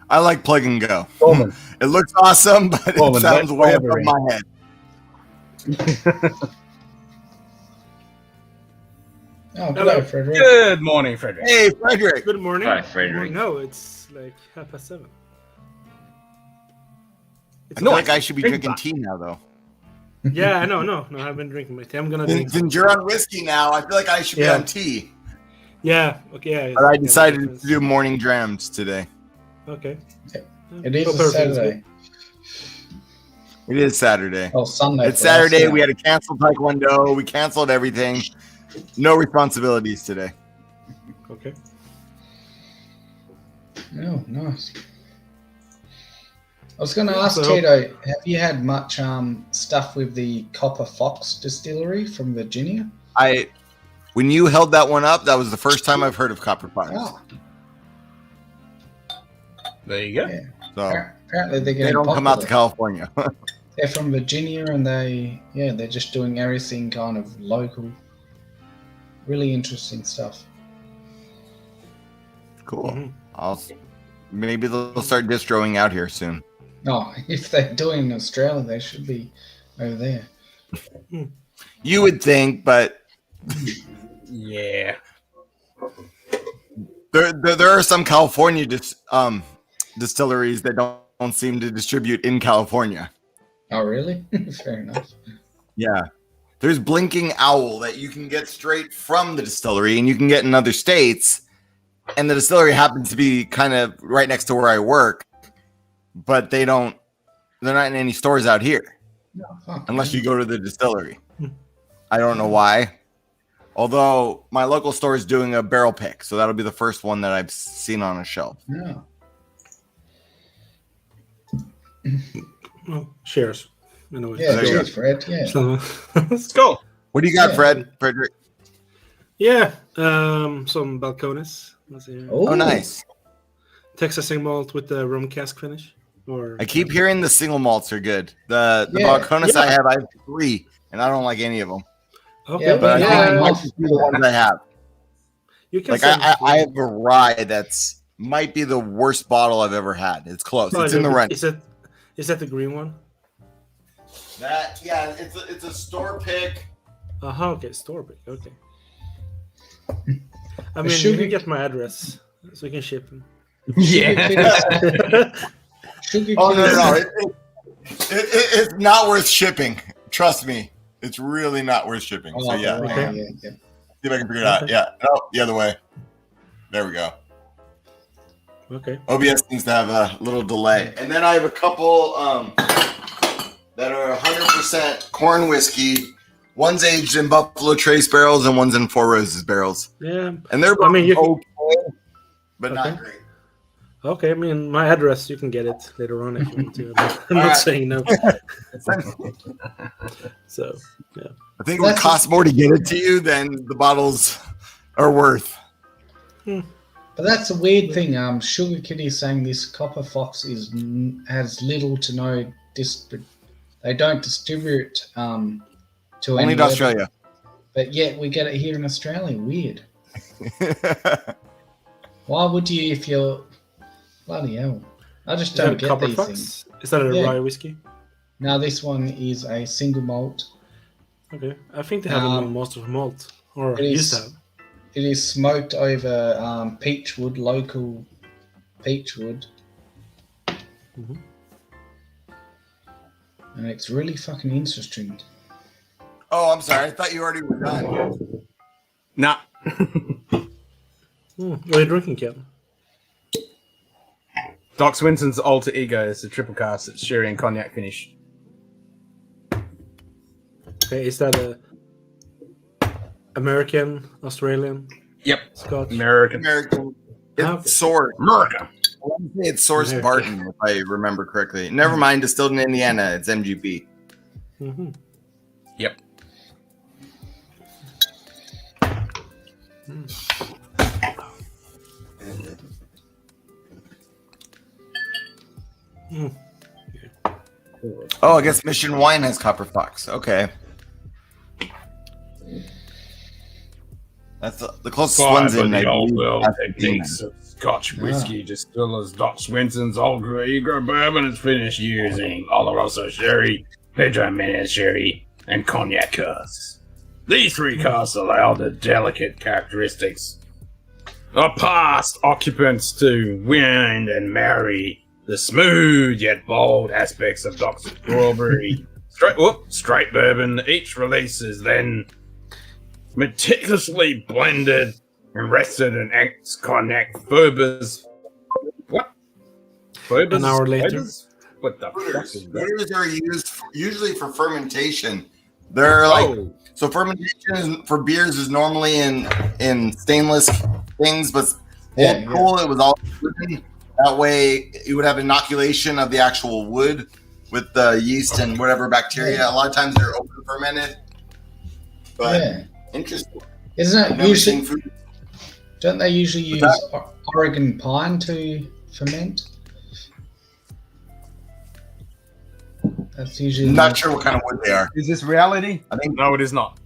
Speaker 11: I like plug and go.
Speaker 1: Coleman.
Speaker 11: It looks awesome, but
Speaker 1: Coleman,
Speaker 11: it sounds
Speaker 1: let's
Speaker 11: way
Speaker 1: over
Speaker 11: above
Speaker 1: it.
Speaker 11: my head.
Speaker 8: Oh, hello, Frederick.
Speaker 1: Good morning, Frederick.
Speaker 11: Hey, Frederick.
Speaker 13: Good morning.
Speaker 10: Hi, Frederick.
Speaker 13: No, it's like 7:30.
Speaker 11: I feel like I should be drinking tea now, though.
Speaker 13: Yeah, I know. No, I've been drinking my tea. I'm gonna drink.
Speaker 11: Since you're on whiskey now, I feel like I should be on tea.
Speaker 13: Yeah. Okay. Yeah.
Speaker 11: But I decided to do morning drams today.
Speaker 13: Okay.
Speaker 8: It is a Saturday.
Speaker 11: It is Saturday.
Speaker 8: Oh, Sunday.
Speaker 11: It's Saturday. We had to cancel Taekwondo. We canceled everything. No responsibilities today.
Speaker 13: Okay.
Speaker 8: Oh, nice. I was going to ask Tito, have you had much stuff with the Copper Fox distillery from Virginia?
Speaker 11: When you held that one up, that was the first time I've heard of Copper Fox.
Speaker 8: Oh.
Speaker 1: There you go.
Speaker 8: Yeah.
Speaker 11: So
Speaker 8: apparently
Speaker 11: they don't come out to California.
Speaker 8: They're from Virginia, and they're just doing everything kind of local. Really interesting stuff.
Speaker 11: Cool. Maybe they'll start distroing out here soon.
Speaker 8: Oh, if they're doing in Australia, they should be over there.
Speaker 11: You would think, but
Speaker 1: yeah,
Speaker 11: there are some California distilleries that don't seem to distribute in California.
Speaker 8: Oh, really? Fair enough.
Speaker 11: Yeah. There's Blinking Owl that you can get straight from the distillery and you can get in other states. And the distillery happens to be kind of right next to where I work, but they're not in any stores out here unless you go to the distillery. I don't know why. Although my local store is doing a barrel pick, so that'll be the first one that I've seen on a shelf.
Speaker 8: Yeah.
Speaker 13: Well, cheers. Anyway.
Speaker 8: Yeah, cheers, Fred. Yeah.
Speaker 13: Let's go.
Speaker 11: What do you got, Frederick?
Speaker 13: Yeah, some balcones.
Speaker 11: Oh, nice.
Speaker 13: Texas single malt with the rum cask finish.
Speaker 11: I keep hearing the single malts are good. The balcones I have 3, and I don't like any of them.
Speaker 13: Okay,
Speaker 11: but I like the ones I have.
Speaker 13: You can
Speaker 11: I have a rye that's might be the worst bottle I've ever had. It's close. It's in the run.
Speaker 13: Is that the green one?
Speaker 11: It's a store pick.
Speaker 13: Okay, store pick. Okay. I mean, you can get my address so you can ship them.
Speaker 11: Yeah. No. It's not worth shipping. Trust me. It's really not worth shipping. So yeah.
Speaker 13: Okay.
Speaker 11: See if I can figure it out. Yeah. No, the other way. There we go.
Speaker 13: Okay.
Speaker 11: OBS seems to have a little delay. And then I have a couple that are 100% corn whiskey. One's aged in Buffalo Trace barrels and one's in Four Roses barrels.
Speaker 13: Yeah.
Speaker 11: And they're both okay, but not great.
Speaker 13: Okay, I mean, my address, you can get it later on if you want to. I'm not saying no. So, yeah.
Speaker 11: I think it would cost more to get it to you than the bottles are worth.
Speaker 8: But that's a weird thing. Sugar Kitty is saying this Copper Fox has little to no they don't distribute to
Speaker 11: only to Australia.
Speaker 8: But yet we get it here in Australia. Weird. Why would you if you're bloody hell? I just don't get
Speaker 13: Copper
Speaker 8: these
Speaker 13: Fox?
Speaker 8: things.
Speaker 13: Is that a rye whiskey?
Speaker 8: No, this one is a single malt.
Speaker 13: Okay, I think they have most of malt, or
Speaker 8: it
Speaker 13: used to have.
Speaker 8: It is smoked over peachwood, local peachwood.
Speaker 13: Mm-hmm.
Speaker 8: And it's really fucking interesting.
Speaker 11: Oh, I'm sorry. I thought you already were done.
Speaker 1: Nah.
Speaker 13: What are you drinking, Kevin?
Speaker 1: Doc Swinton's alter ego is a triple cast. It's sherry and cognac finish.
Speaker 13: Okay, is that a American, Australian?
Speaker 1: Yep.
Speaker 13: Scotch?
Speaker 11: American. It's Source.
Speaker 1: America.
Speaker 11: I want to say it's Source Barton, if I remember correctly. Never mind, distilled in Indiana. It's MGP.
Speaker 13: Mm-hmm.
Speaker 1: Yep.
Speaker 11: Oh, I guess Mission Wine has Copper Fox. Okay. That's the closest one's in.
Speaker 1: The old world techniques of Scotch whiskey distillers. Doc Swinton's Alter Ego bourbon is finished using Oloroso sherry, Pedro Menez sherry, and cognac casks. These 3 casks allow the delicate characteristics of past occupants to wind and marry the smooth yet bold aspects of Doc's strawberry straight bourbon. Each release is then meticulously blended Arrested an ex-connect Ferbers. What? Ferbers?
Speaker 13: An hour later.
Speaker 1: Ferbers? What the fuck is that?
Speaker 11: Bitters are used usually for fermentation. They're like so fermentation for beers is normally in stainless things, but old school it was all wooden. That way you would have inoculation of the actual wood with the yeast and whatever bacteria. A lot of times they're open fermented. But interesting.
Speaker 8: Isn't it usually? Don't they usually use Oregon pine to ferment? That's usually
Speaker 11: not sure what kind of wood they are.
Speaker 1: Is this reality?
Speaker 11: I think
Speaker 1: no, it is not.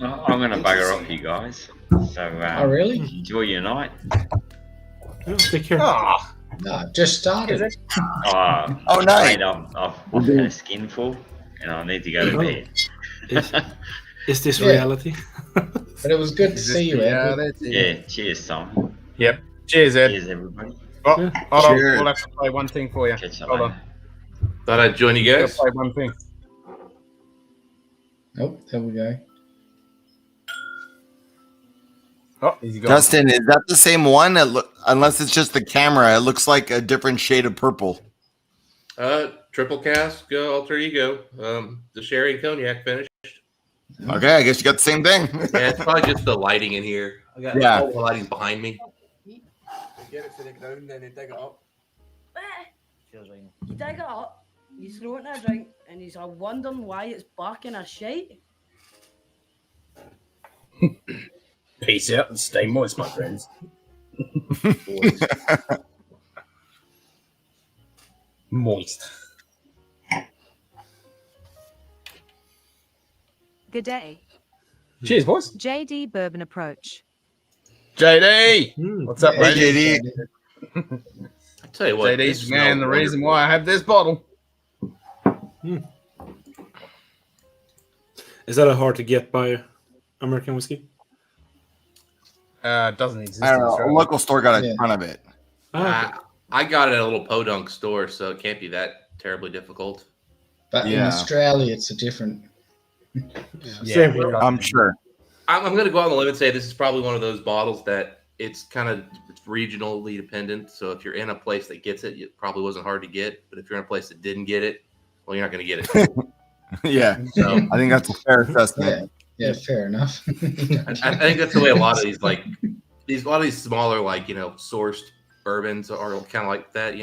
Speaker 10: I'm going to bugger off, you guys. So,
Speaker 8: oh, really?
Speaker 10: Enjoy your night.
Speaker 13: Take care.
Speaker 8: No, just started.
Speaker 10: Oh,
Speaker 11: nice.
Speaker 10: Mate, I've had a skinful, and I need to go to bed.
Speaker 13: Is this reality?
Speaker 8: But it was good to see you, Ed.
Speaker 10: Yeah, cheers, Simon.
Speaker 1: Yep. Cheers, Ed.
Speaker 10: Cheers, everybody.
Speaker 1: Oh, hold on.
Speaker 11: Cheers.
Speaker 1: We'll have to play one thing for you. Hold on.
Speaker 14: Thought I'd join you guys.
Speaker 1: Play one thing.
Speaker 8: Oh, there we go.
Speaker 1: Oh, he's gone.
Speaker 11: Justin, is that the same one? Unless it's just the camera, it looks like a different shade of purple.
Speaker 14: Triple cask, alter ego. The sherry and cognac finished.
Speaker 11: Okay, I guess you got the same thing.
Speaker 14: Yeah, it's probably just the lighting in here. I got all the lighting behind me.
Speaker 15: Get it to the ground, then they dig it up.
Speaker 16: You dig it up, you throw it in a drink, and he's wondering why it's barking a shite.
Speaker 1: Peace out and stay moist, my friends. Moist.
Speaker 2: Good day.
Speaker 1: Cheers, boys.
Speaker 2: JD Bourbon Approach.
Speaker 1: JD! What's up, mate?
Speaker 11: Hey,
Speaker 14: I tell you what,
Speaker 1: JD's man, the reason why I have this bottle.
Speaker 13: Is that a hard to get by American whiskey?
Speaker 1: Doesn't exist.
Speaker 11: I don't know. A local store got a ton of it.
Speaker 14: I got it at a little podunk store, so it can't be that terribly difficult.
Speaker 8: But in Australia, it's a different.
Speaker 13: Same here.
Speaker 11: I'm sure.
Speaker 14: I'm going to go out on the limb and say this is probably one of those bottles that it's kind of regionally dependent. So if you're in a place that gets it, it probably wasn't hard to get. But if you're in a place that didn't get it, well, you're not going to get it.
Speaker 11: Yeah.
Speaker 14: So
Speaker 11: I think that's a fair assessment.
Speaker 8: Yeah, fair enough.
Speaker 14: I think that's the way a lot of these a lot of these smaller sourced bourbons are kind of like that.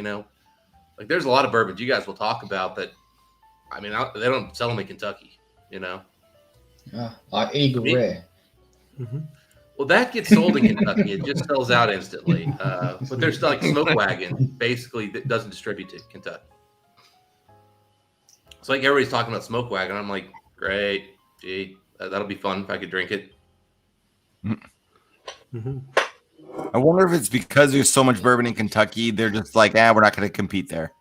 Speaker 14: Like there's a lot of bourbons you guys will talk about that. I mean, they don't sell them in Kentucky.
Speaker 8: Like Eagle Rare.
Speaker 14: Well, that gets sold in Kentucky. It just sells out instantly. But there's like Smoke Wagon, basically, that doesn't distribute to Kentucky. It's like everybody's talking about Smoke Wagon. I'm like, great, gee, that'll be fun if I could drink it.
Speaker 11: I wonder if it's because there's so much bourbon in Kentucky, they're just like, we're not going to compete there.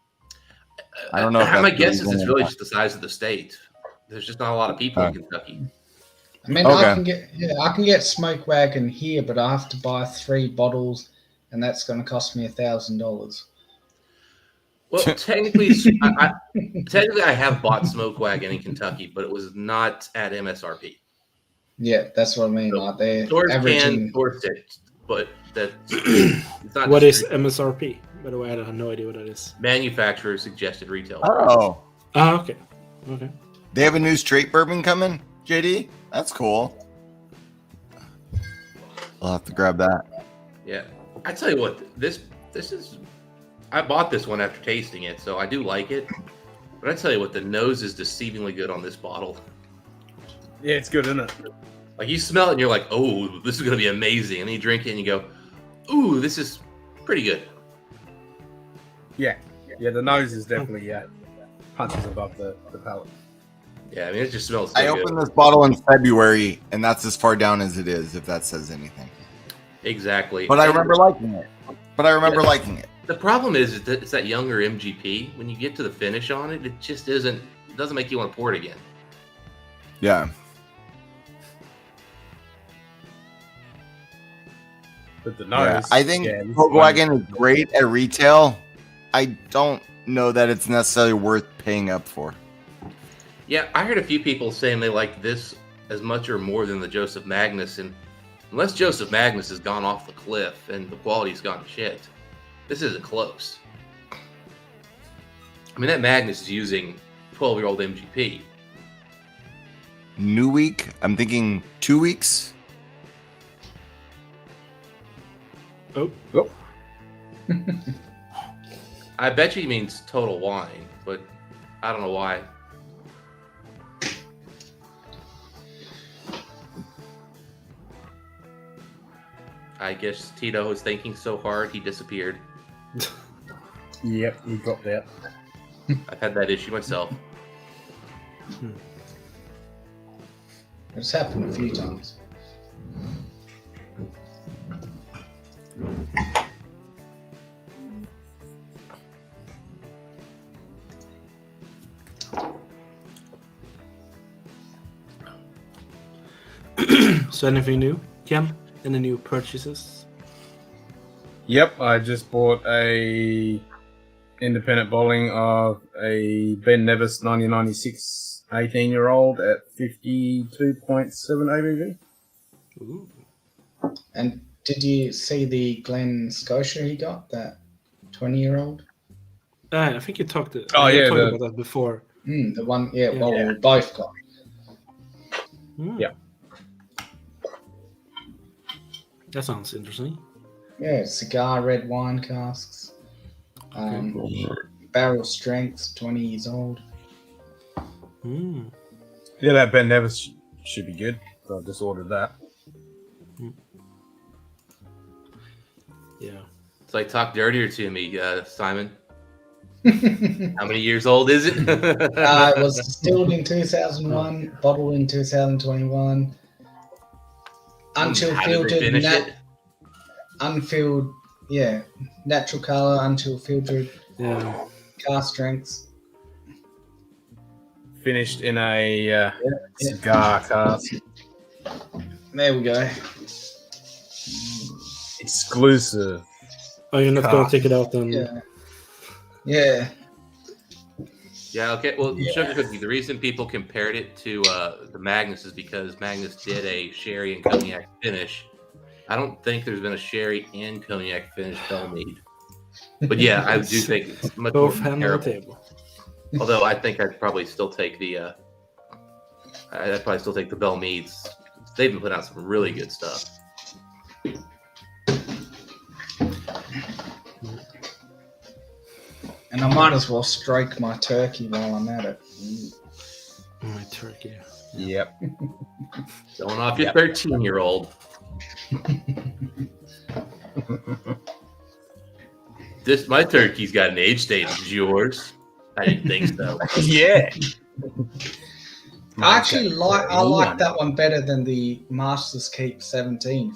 Speaker 11: I don't know.
Speaker 14: My guess is it's really just the size of the state. There's just not a lot of people in Kentucky.
Speaker 8: I mean, I can get Smoke Wagon here, but I have to buy 3 bottles, and that's going to cost me $1,000.
Speaker 14: Well, technically, I have bought Smoke Wagon in Kentucky, but it was not at MSRP.
Speaker 8: Yeah, that's what I mean.
Speaker 14: So
Speaker 8: like they're
Speaker 14: stores
Speaker 8: averaging.
Speaker 14: can source it, but it's not.
Speaker 13: What is MSRP? By the way, I have no idea what that is.
Speaker 14: Manufacturer suggested retail.
Speaker 11: Oh.
Speaker 13: Okay. Okay.
Speaker 11: They have a new straight bourbon coming, JD? That's cool. I'll have to grab that.
Speaker 14: Yeah. I tell you what, this is I bought this one after tasting it, so I do like it. But I tell you what, the nose is deceivingly good on this bottle.
Speaker 1: Yeah, it's good, isn't it?
Speaker 14: Like you smell it and you're like, oh, this is gonna be amazing. And then you drink it and you go, ooh, this is pretty good.
Speaker 1: Yeah. Yeah, the nose is definitely punches above the palate.
Speaker 14: Yeah, I mean, it just smells so
Speaker 11: I
Speaker 14: good.
Speaker 11: opened this bottle in February, and that's as far down as it is, if that says anything.
Speaker 14: Exactly.
Speaker 11: But I remember liking it.
Speaker 14: The problem is that it's that younger MGP. When you get to the finish on it, it just it doesn't make you want to pour it again.
Speaker 11: Yeah.
Speaker 1: But the nose.
Speaker 11: I think Volkswagen is great at retail. I don't know that it's necessarily worth paying up for.
Speaker 14: Yeah, I heard a few people saying they liked this as much or more than the Joseph Magnus, and unless Joseph Magnus has gone off the cliff and the quality's gone to shit, this isn't close. I mean, that Magnus is using 12-year-old MGP.
Speaker 11: New week? I'm thinking 2 weeks.
Speaker 13: Oh.
Speaker 14: I bet you he means total wine, but I don't know why. I guess Tito was thinking so hard he disappeared.
Speaker 1: Yep, he dropped out.
Speaker 14: I've had that issue myself.
Speaker 8: It's happened a few times.
Speaker 13: So anything new, Ken? Any new purchases?
Speaker 1: Yep, I just bought a independent bottling of a Ben Nevis 1996 18-year-old at 52.7 ABV.
Speaker 13: Ooh.
Speaker 8: And did you see the Glen Scotia he got, that 20-year-old?
Speaker 13: I think you talked,
Speaker 1: yeah,
Speaker 13: about that before.
Speaker 8: The one, we both got.
Speaker 1: Yeah.
Speaker 13: That sounds interesting.
Speaker 8: Yeah, cigar red wine casks. Barrel strength, 20 years old.
Speaker 1: Yeah, that Ben Nevis should be good. So I just ordered that.
Speaker 13: Yeah.
Speaker 14: It's like talk dirtier to me, Simon. How many years old is it?
Speaker 8: It was distilled in 2001, bottled in 2021. Until
Speaker 14: How did they
Speaker 8: filtered,
Speaker 14: finish it?
Speaker 8: unfilled, natural color, until filtered, cask strengths.
Speaker 1: Finished in a cigar cask.
Speaker 8: There we go.
Speaker 1: Exclusive.
Speaker 13: Oh, you're not going to take it out then?
Speaker 8: Yeah.
Speaker 14: Yeah, okay. Well, Sugar Cookie, the reason people compared it to the Magnus is because Magnus did a sherry and cognac finish. I don't think there's been a sherry and cognac finish Bellmead. But yeah, I do think it's much more comparable. Although I think I'd probably still take the Bellmeads. They've been putting out some really good stuff.
Speaker 8: And I might as well strike my turkey while I'm at it.
Speaker 13: My turkey.
Speaker 1: Yep.
Speaker 14: Going off your 13-year-old. My turkey's got an age date as yours. I didn't think so.
Speaker 1: Yeah.
Speaker 8: I like that one better than the Master's Keep 17.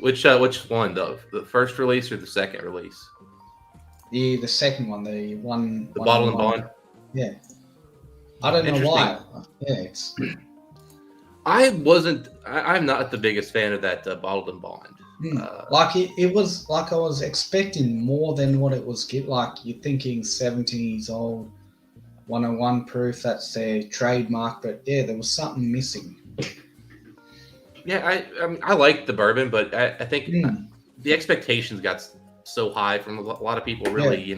Speaker 14: Which one though? The first release or the second release?
Speaker 8: The second one, the one.
Speaker 14: The bottle and bond.
Speaker 8: Yeah. I don't know why. Yeah, it's.
Speaker 14: I'm not the biggest fan of that bottled and bond.
Speaker 8: It was like I was expecting more than what it was. Like you're thinking 70s old, 101 proof. That's their trademark, but yeah, there was something missing.
Speaker 14: Yeah, I like the bourbon, but I think the expectations got so high from a lot of people really,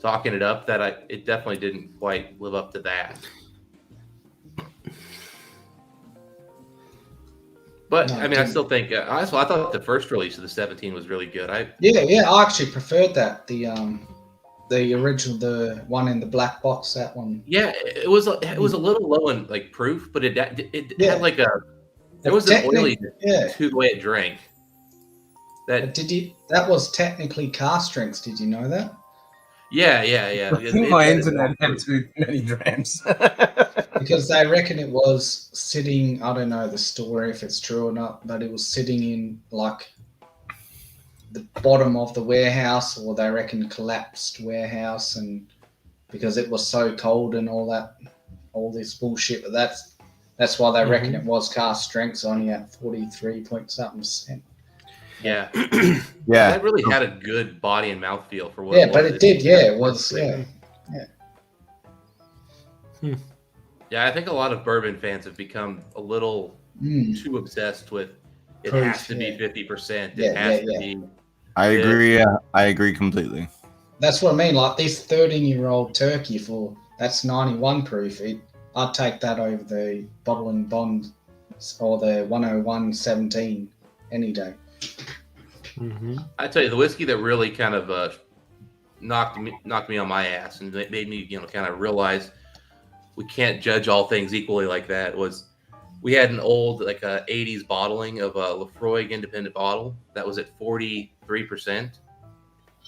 Speaker 14: talking it up that it definitely didn't quite live up to that. But I still think I thought the first release of the 17 was really good. I
Speaker 8: actually preferred that the original, the one in the black box, that one.
Speaker 14: Yeah, it was a little low in like proof, but it had like there was an oily to the way it drank.
Speaker 8: That was technically cask strengths. Did you know that?
Speaker 14: Yeah.
Speaker 1: I think my internet had too many drams.
Speaker 8: Because they reckon it was sitting, I don't know the story if it's true or not, but it was sitting in like the bottom of the warehouse, or they reckon collapsed warehouse, and because it was so cold and all this bullshit. But that's why they reckon it was cask strengths, only at 43.something%.
Speaker 14: Yeah.
Speaker 11: Yeah.
Speaker 14: That really had a good body and mouthfeel for what
Speaker 8: it was. But it did, it was,
Speaker 14: Yeah, I think a lot of bourbon fans have become a little too obsessed with it
Speaker 8: Proof,
Speaker 14: has to be
Speaker 8: yeah.
Speaker 14: 50%.
Speaker 8: Yeah,
Speaker 14: It has
Speaker 8: yeah,
Speaker 14: to be.
Speaker 11: I agree. I agree completely.
Speaker 8: That's what I mean. Like this 13-year-old turkey that's 91 proof. I'd take that over the bottle and bond or the 101.17 any day.
Speaker 14: I tell you, the whiskey that really kind of knocked me on my ass and made me, kind of realize we can't judge all things equally like that was we had an old like a 80s bottling of a Lafroig independent bottle that was at 43%.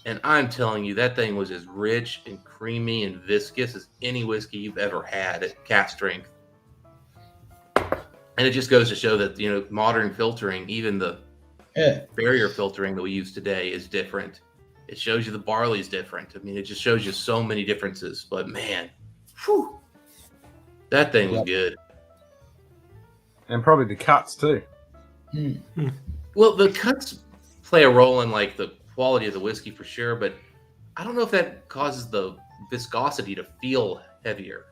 Speaker 14: And I'm telling you, that thing was as rich and creamy and viscous as any whiskey you've ever had at cask strength. And it just goes to show that, modern filtering, even the barrier filtering that we use today is different. It shows you the barley's different. I mean, it just shows you so many differences. But man, whew, that thing was good.
Speaker 1: And probably the cuts too.
Speaker 14: Well, the cuts play a role in like the quality of the whiskey for sure, but I don't know if that causes the viscosity to feel heavier.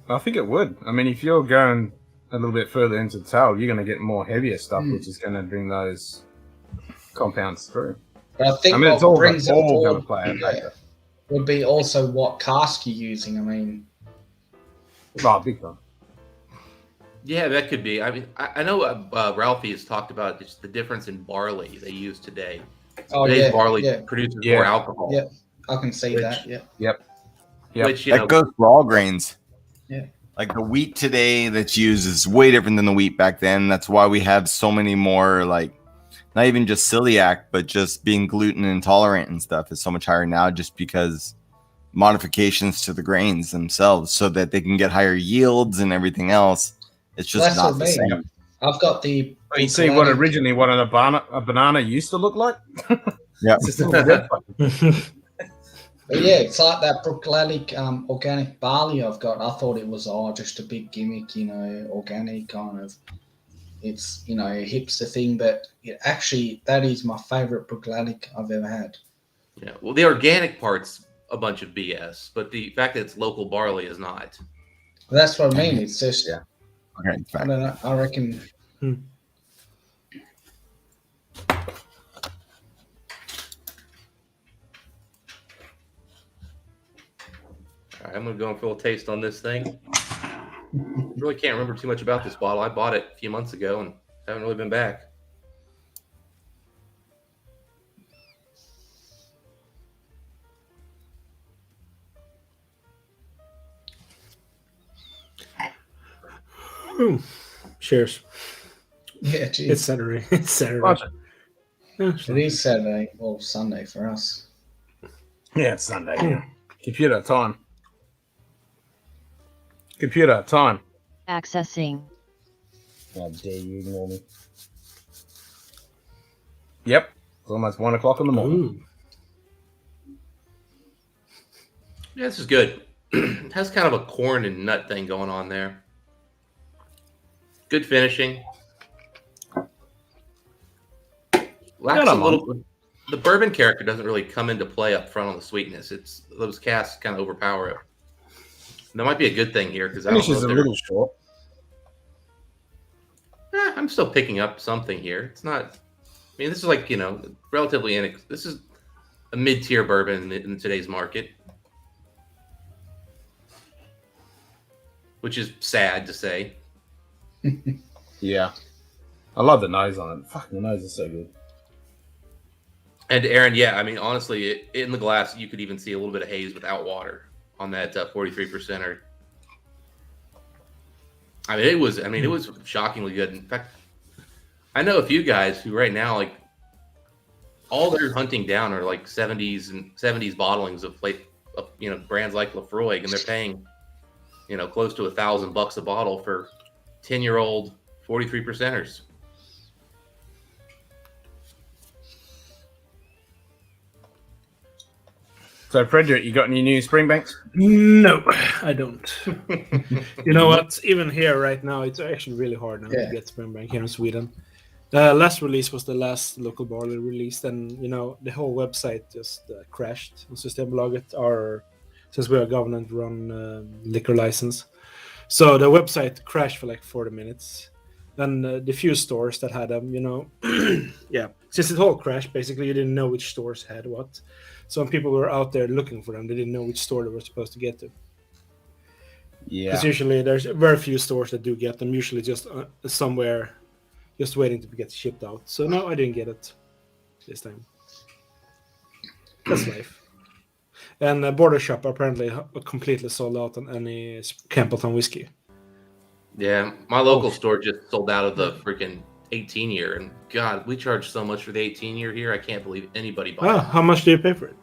Speaker 1: I think it would. I mean, if you're going a little bit further into the tail, you're going to get more heavier stuff, which is going to bring those compounds through.
Speaker 8: But I think
Speaker 1: it's
Speaker 8: what
Speaker 1: all
Speaker 8: brings it
Speaker 1: going to
Speaker 8: forward
Speaker 1: play a factor.
Speaker 8: would be also what cask you're using. I mean,
Speaker 1: big time.
Speaker 14: Yeah, that could be. I mean, I know Ralphie has talked about just the difference in barley they use today. Today's barley produces more alcohol.
Speaker 8: Yeah, I can see that. Yeah.
Speaker 1: Yep.
Speaker 14: Which,
Speaker 11: that goes for all grains.
Speaker 8: Yeah.
Speaker 11: Like the wheat today that's used is way different than the wheat back then. That's why we have so many more, like, not even just celiac, but just being gluten intolerant and stuff is so much higher now just because modifications to the grains themselves so that they can get higher yields and everything else. It's just not the same.
Speaker 8: I've got the.
Speaker 1: You see what originally what a banana used to look like?
Speaker 11: Yeah.
Speaker 1: It's just a red
Speaker 8: But yeah, it's like that Brooklandic organic barley I've got. I thought it was just a big gimmick, organic kind of. It's a hipster thing, but actually that is my favorite Brooklandic I've ever had.
Speaker 14: Yeah, well, the organic part's a bunch of BS, but the fact that it's local barley is not.
Speaker 8: That's what I mean. It's just
Speaker 11: Okay,
Speaker 8: I don't know. I reckon.
Speaker 14: All right, I'm gonna go and fill a taste on this thing. Really can't remember too much about this bottle. I bought it a few months ago and haven't really been back.
Speaker 13: Cheers.
Speaker 8: Yeah, geez.
Speaker 13: It's Saturday. It's Saturday.
Speaker 8: It is Saturday or Sunday for us.
Speaker 1: Yeah, it's Sunday. Yeah. Computer time. Computer time.
Speaker 6: Accessing.
Speaker 1: How dare you ignore me? Yep. It's almost 1 o'clock in the morning.
Speaker 14: Yeah, this is good. It has kind of a corn and nut thing going on there. Good finishing. Lacks a little. The bourbon character doesn't really come into play up front on the sweetness. It's those casks kind of overpower it. And that might be a good thing here because I don't know.
Speaker 1: Finish is a little short.
Speaker 14: I'm still picking up something here. It's not. I mean, this is like relatively this is a mid-tier bourbon in today's market, which is sad to say.
Speaker 1: Yeah. I love the nose on it. Fucking the nose is so good.
Speaker 14: And Aaron, yeah, I mean, honestly, in the glass, you could even see a little bit of haze without water on that 43%. I mean, it was shockingly good. In fact, I know a few guys who right now, like, all they're hunting down are like 70s bottlings of brands like Lafroig, and they're paying, close to $1,000 a bottle for 10-year-old 43%ers.
Speaker 1: So, Frederick, you got any new Springbanks?
Speaker 13: No, I don't. You know what? Even here right now, it's actually really hard now to get Springbank here in Sweden. The last release was the last local barley released, and the whole website just crashed on Systembolaget. Our since we're a government-run liquor license. So the website crashed for like 40 minutes. Then the few stores that had them, yeah, since it all crashed, basically you didn't know which stores had what. So when people were out there looking for them, they didn't know which store they were supposed to get to.
Speaker 1: Yeah.
Speaker 13: Because usually there's very few stores that do get them, usually just somewhere just waiting to get shipped out. So no, I didn't get it this time. That's life. And Border Shop apparently completely sold out on any Campbelltown whiskey.
Speaker 14: Yeah, my local store just sold out of the freaking 18 year, and God, we charge so much for the 18 year here. I can't believe anybody buys it.
Speaker 13: How much do you pay for it?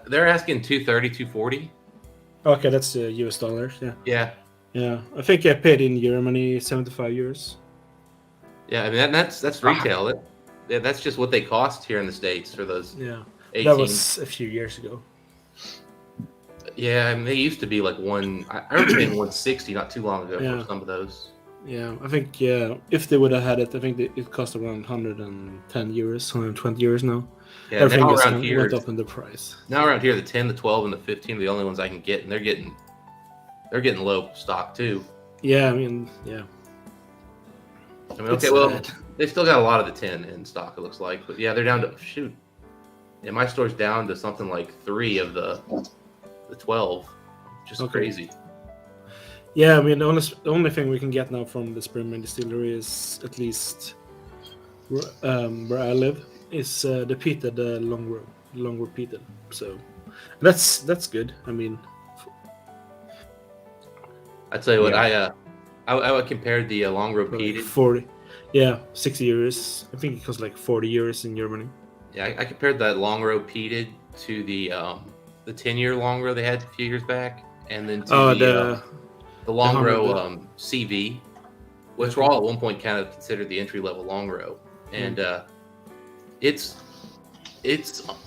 Speaker 14: They're asking $230, $240.
Speaker 13: Okay, that's US dollars. Yeah.
Speaker 14: Yeah.
Speaker 13: Yeah, I think I paid in Germany 75 euros.
Speaker 14: Yeah, I mean that's retail. That's just what they cost here in the States for those.
Speaker 13: Yeah,
Speaker 14: 18.
Speaker 13: that was a few years ago.
Speaker 14: Yeah, I mean they used to be like I remember paying 160 not too long ago for some of those.
Speaker 13: Yeah, I think if they would have had it, I think it cost around 110 euros, 120 euros now.
Speaker 14: Yeah,
Speaker 13: everything
Speaker 14: now
Speaker 13: just
Speaker 14: around here
Speaker 13: went up in the price.
Speaker 14: Now around here, the 10, the 12, and the 15 are the only ones I can get, and they're getting low stock too.
Speaker 13: Yeah, I mean, yeah.
Speaker 14: I mean, okay, well, they still got a lot of the 10 in stock, it looks like, but yeah, they're down to Yeah, my store's down to something like 3 of the 12. Just crazy.
Speaker 13: Yeah, I mean, the only thing we can get now from the Spearmint Distillery is, at least where I live, is the peated long repeated. So that's good. I mean,
Speaker 14: I tell you what, I would compare the long row peated
Speaker 13: 40, 60 euros. I think it costs like 40 euros in Germany.
Speaker 14: Yeah, I compared that long row peated to the 10-year long row they had a few years back, and then to the long row CV, which were all at one point kind of considered the entry level long row, and it's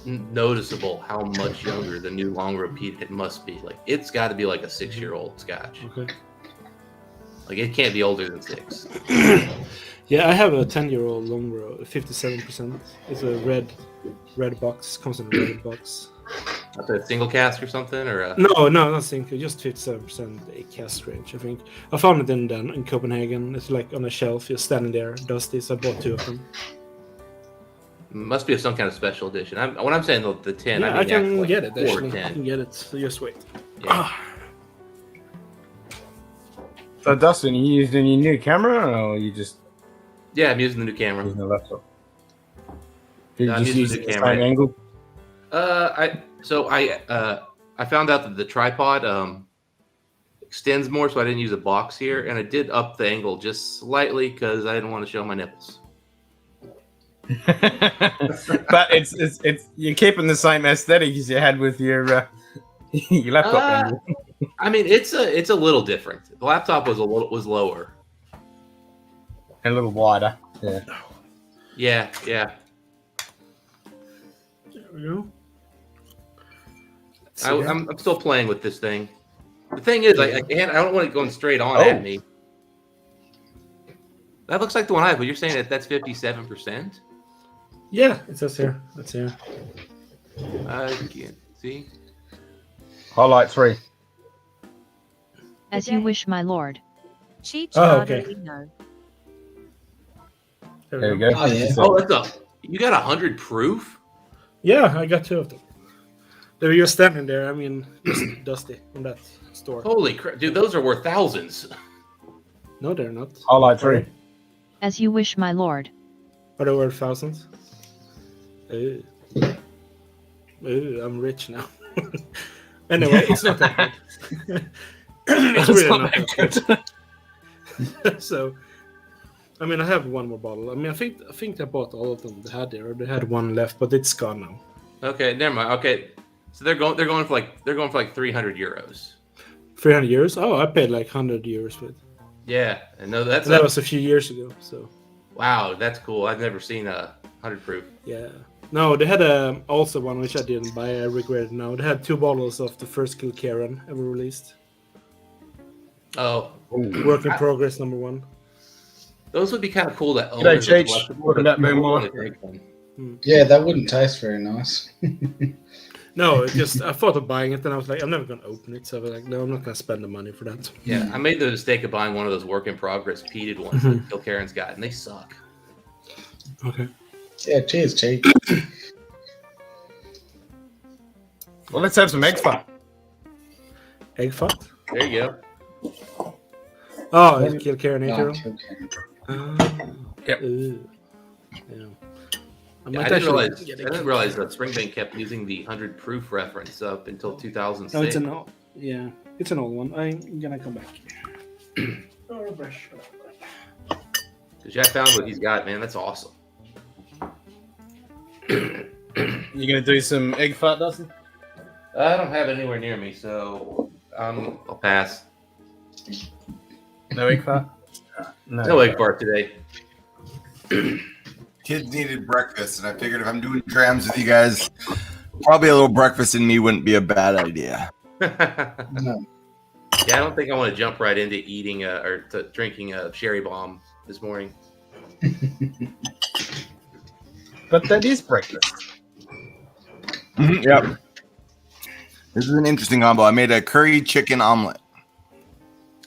Speaker 14: noticeable how much younger the new long row peated it must be. Like it's got to be like a 6-year-old Scotch.
Speaker 13: Okay.
Speaker 14: Like it can't be older than 6.
Speaker 13: Yeah, I have a 10-year-old long row, 57%. It's a red box. Comes in a red box.
Speaker 14: That's a single cask or something, or
Speaker 13: No, not single. Just 57% a cask range. I think I found it in Copenhagen. It's like on a shelf, just standing there, dusty. So I bought 2 of them.
Speaker 14: Must be some kind of special edition. When I'm saying the 10,
Speaker 13: yeah,
Speaker 14: I mean
Speaker 13: I can
Speaker 14: like
Speaker 13: get it.
Speaker 14: 4 or
Speaker 13: Actually,
Speaker 14: 10.
Speaker 13: I can get it. So just wait.
Speaker 14: Yeah.
Speaker 1: So Dustin, you used any new camera, or you just?
Speaker 14: Yeah, I'm using the new camera.
Speaker 1: Using the laptop. Did
Speaker 14: I'm
Speaker 1: you just
Speaker 14: using
Speaker 1: use
Speaker 14: the
Speaker 1: the
Speaker 14: camera.
Speaker 1: same angle?
Speaker 14: I found out that the tripod extends more, so I didn't use a box here, and I did up the angle just slightly because I didn't want to show my nipples.
Speaker 1: But it's you're keeping the same aesthetic as you had with your laptop angle.
Speaker 14: I mean, it's a little different. The laptop was lower.
Speaker 1: And a little wider. Yeah.
Speaker 14: Yeah.
Speaker 13: There we go.
Speaker 14: I'm still playing with this thing. The thing is, I don't want it going straight on at me. That looks like the one I have, but you're saying that's 57%?
Speaker 13: Yeah, it says here. That's here.
Speaker 14: I can't see.
Speaker 1: Highlight 3.
Speaker 6: As you wish, my lord.
Speaker 2: Cheech
Speaker 13: okay.
Speaker 2: Ardolino.
Speaker 1: There we go.
Speaker 14: Oh, yeah. Oh, that's you got 100 proof?
Speaker 13: Yeah, I got 2 of them. They were just standing there. I mean, just dusty in that store.
Speaker 14: Holy crap, dude! Those are worth thousands.
Speaker 13: No, they're not.
Speaker 1: Highlight 3.
Speaker 6: As you wish, my lord.
Speaker 13: Are they worth thousands? I'm rich now. Anyway, it's not that good. It's really not that good. So, I mean, I have one more bottle. I mean, I think I bought all of them they had there. They had one left, but it's gone now.
Speaker 14: Okay, never mind. Okay, so they're going for like 300 euros.
Speaker 13: 300 euros? Oh, I paid like 100 euros for it.
Speaker 14: Yeah, and no, that
Speaker 13: was a few years ago. So.
Speaker 14: Wow, that's cool. I've never seen a 100 proof.
Speaker 13: Yeah. No, they had also one which I didn't buy. I regret it now. They had 2 bottles of the first Kilkerran ever released.
Speaker 14: Oh,
Speaker 13: work in progress number 1.
Speaker 14: Those would be kind of cool to own.
Speaker 1: G'day, Cheech. Welcome back, man.
Speaker 8: Yeah, that wouldn't taste very nice.
Speaker 13: No, it just I thought of buying it, and I was like, I'm never gonna open it. So I was like, no, I'm not gonna spend the money for that.
Speaker 14: Yeah, I made the mistake of buying one of those work in progress peated ones that Kilcaren's got, and they suck.
Speaker 13: Okay.
Speaker 8: Yeah, cheers, Chief.
Speaker 1: Well, let's have some egg fat.
Speaker 13: Egg fat?
Speaker 14: There you go.
Speaker 13: Oh, it's Kilcaren
Speaker 8: No,
Speaker 13: 8
Speaker 1: Yep.
Speaker 13: Yeah.
Speaker 14: I didn't realize that Springbank kept using the 100 proof reference up until 2006.
Speaker 13: No, it's an old, yeah, it's an old one. I'm gonna come back.
Speaker 14: Because Jack found what he's got, man. That's awesome.
Speaker 1: You gonna do some egg fat, Dustin?
Speaker 14: I don't have it anywhere near me, so I'll pass.
Speaker 1: No egg fat?
Speaker 14: No egg fart today.
Speaker 11: Kids needed breakfast, and I figured if I'm doing drams with you guys, probably a little breakfast in me wouldn't be a bad idea.
Speaker 8: No.
Speaker 14: Yeah, I don't think I want to jump right into eating or to drinking a sherry bomb this morning.
Speaker 1: But that is breakfast.
Speaker 11: Yep. This is an interesting combo. I made a curry chicken omelet.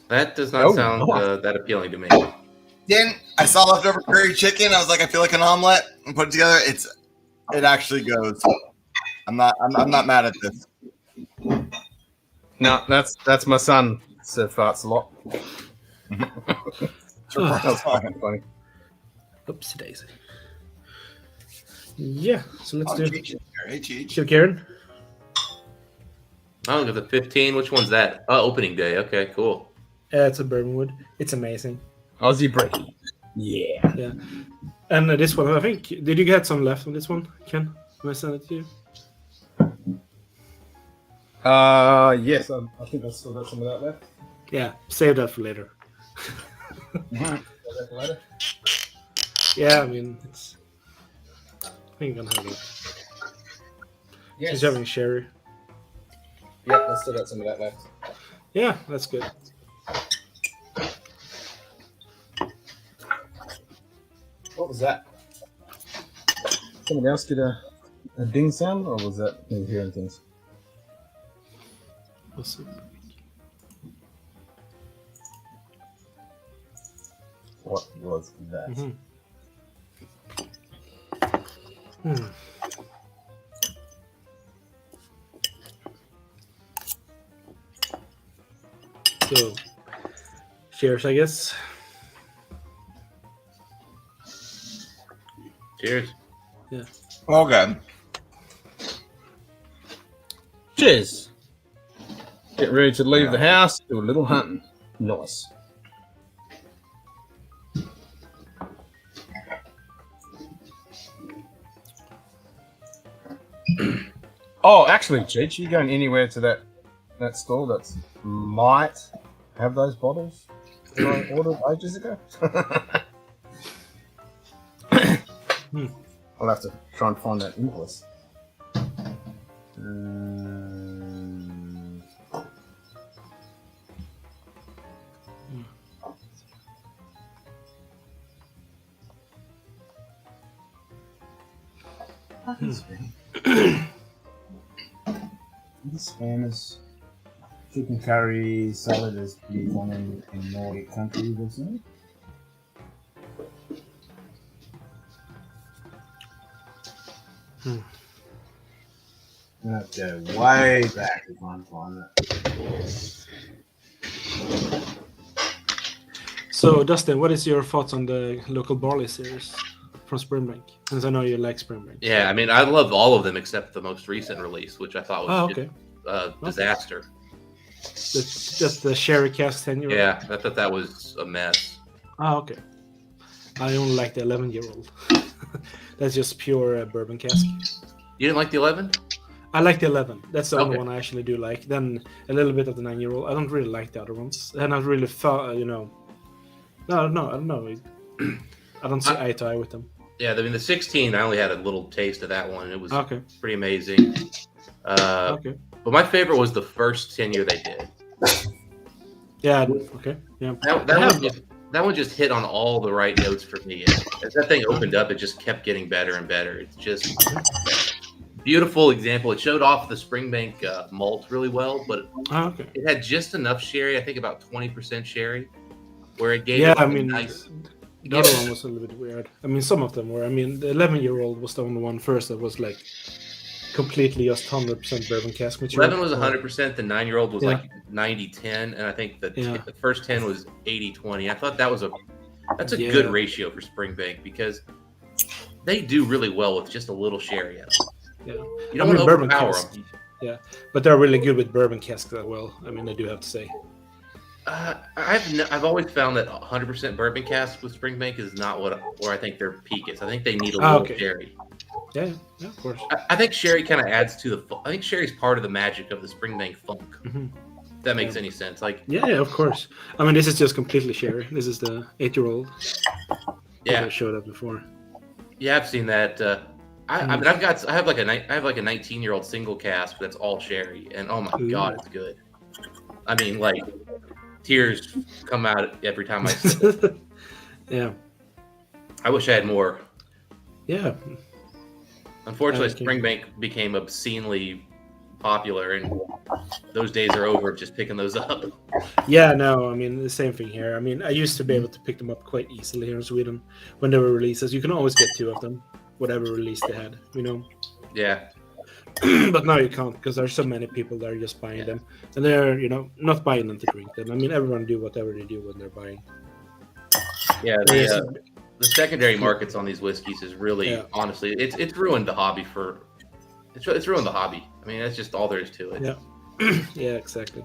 Speaker 14: That does not sound that appealing to me.
Speaker 11: Then I saw leftover curry chicken. I was like, I feel like an omelet, and put it together. It actually goes. I'm not mad at this.
Speaker 1: No, that's my son. Said farts a lot. That's fucking funny.
Speaker 13: Oopsie daisy. Yeah, so let's do
Speaker 11: HH.
Speaker 13: Kilcaren.
Speaker 14: Oh, look at the 15. Which one's that? Oh, opening day. Okay, cool.
Speaker 13: It's a bourbonwood. It's amazing.
Speaker 1: Aussie Breaky. Yeah.
Speaker 13: Yeah. And this one, I think, did you get some left on this one, Ken? Can I send it to you?
Speaker 1: Yes, I think I still got some of that left.
Speaker 13: Yeah, save that for later.
Speaker 1: Save that for later.
Speaker 13: Yeah, I mean, it's. I think I'm gonna have it.
Speaker 1: Yes.
Speaker 13: She's having sherry.
Speaker 1: Yep, I still got some of that left.
Speaker 13: Yeah, that's good.
Speaker 1: What was that? Someone else did a ding sound, or was that me hearing things?
Speaker 13: Awesome.
Speaker 1: What was that?
Speaker 13: So, cheers, I guess.
Speaker 14: Cheers.
Speaker 13: Yeah.
Speaker 11: Okay.
Speaker 1: Cheers. Get ready to leave the house, do a little hunting. Nice. Oh, actually, Cheech, you going anywhere to that store that might have those bottles that I ordered ages ago? I'll have to try and find that invoice. This famous chicken curry salad is pretty common in Nordic countries, isn't it? I have to go way back to try and find it.
Speaker 13: So, Dustin, what is your thoughts on the local barley series from Springbank? Because I know you like Springbank.
Speaker 14: Yeah, I mean, I love all of them except the most recent release, which I thought was just a disaster.
Speaker 13: Just the sherry cask 10-year-old?
Speaker 14: Yeah, I thought that was a mess.
Speaker 13: Oh, okay. I only like the 11-year-old. That's just pure bourbon cask.
Speaker 14: You didn't like the 11?
Speaker 13: I like the 11. That's the only one I actually do like. Then a little bit of the 9-year-old. I don't really like the other ones. And I really thought, No, I don't know. I don't see eye to eye with them.
Speaker 14: Yeah, I mean, the 16, I only had a little taste of that one. It was pretty amazing. But my favorite was the first 10-year they did.
Speaker 13: Yeah, okay. Yeah.
Speaker 14: That one just hit on all the right notes for me. As that thing opened up, it just kept getting better and better. It's just beautiful example. It showed off the Springbank malt really well, but
Speaker 13: okay.
Speaker 14: it had just enough sherry. I think about 20% sherry, where it gave
Speaker 13: Yeah,
Speaker 14: it like
Speaker 13: I mean,
Speaker 14: nice.
Speaker 13: the other one was a little bit weird. I mean, some of them were. I mean, the 11-year-old was the only one first that was like completely just 100% bourbon cask material.
Speaker 14: 11 was 100%. The 9-year-old was
Speaker 13: Yeah.
Speaker 14: like 90-10, and I think the
Speaker 13: Yeah.
Speaker 14: the first 10 was 80-20. I thought that's a
Speaker 13: Yeah.
Speaker 14: good ratio for Springbank because they do really well with just a little sherry in them.
Speaker 13: Yeah.
Speaker 14: You don't want to
Speaker 13: bourbon
Speaker 14: overpower
Speaker 13: cask.
Speaker 14: them.
Speaker 13: Yeah, but they're really good with bourbon casks as well. I mean, I do have to say.
Speaker 14: I've always found that 100% bourbon cask with Springbank is not where I think their peak is. I think they need a little
Speaker 13: Okay.
Speaker 14: sherry.
Speaker 13: Yeah, of course.
Speaker 14: I think sherry kind of adds to the. I think sherry's part of the magic of the Springbank funk.
Speaker 13: Mhm.
Speaker 14: If that makes any sense. Like,
Speaker 13: Yeah, of course. I mean, this is just completely sherry. This is the 8-year-old.
Speaker 14: Yeah.
Speaker 13: I showed up before.
Speaker 14: yeah, I've seen that. I mean, I have like a 19-year-old single cask that's all sherry, and oh my god, it's good. I mean, like tears come out every time I sip it.
Speaker 13: Yeah.
Speaker 14: I wish I had more.
Speaker 13: Yeah.
Speaker 14: Unfortunately,
Speaker 13: Okay.
Speaker 14: Springbank became obscenely popular, and those days are over of just picking those up.
Speaker 13: Yeah, no, I mean, the same thing here. I mean, I used to be able to pick them up quite easily here in Sweden when they were releases. You can always get 2 of them, whatever release they had, you know.
Speaker 14: Yeah.
Speaker 13: But now you can't because there's so many people that are just buying them. And they're, not buying them to drink them. I mean, everyone do whatever they do when they're buying.
Speaker 14: Yeah, the secondary markets on these whiskeys is really, honestly, it's ruined the hobby for. It's ruined the hobby. I mean, that's just all there is to it.
Speaker 13: Yeah. Yeah, exactly.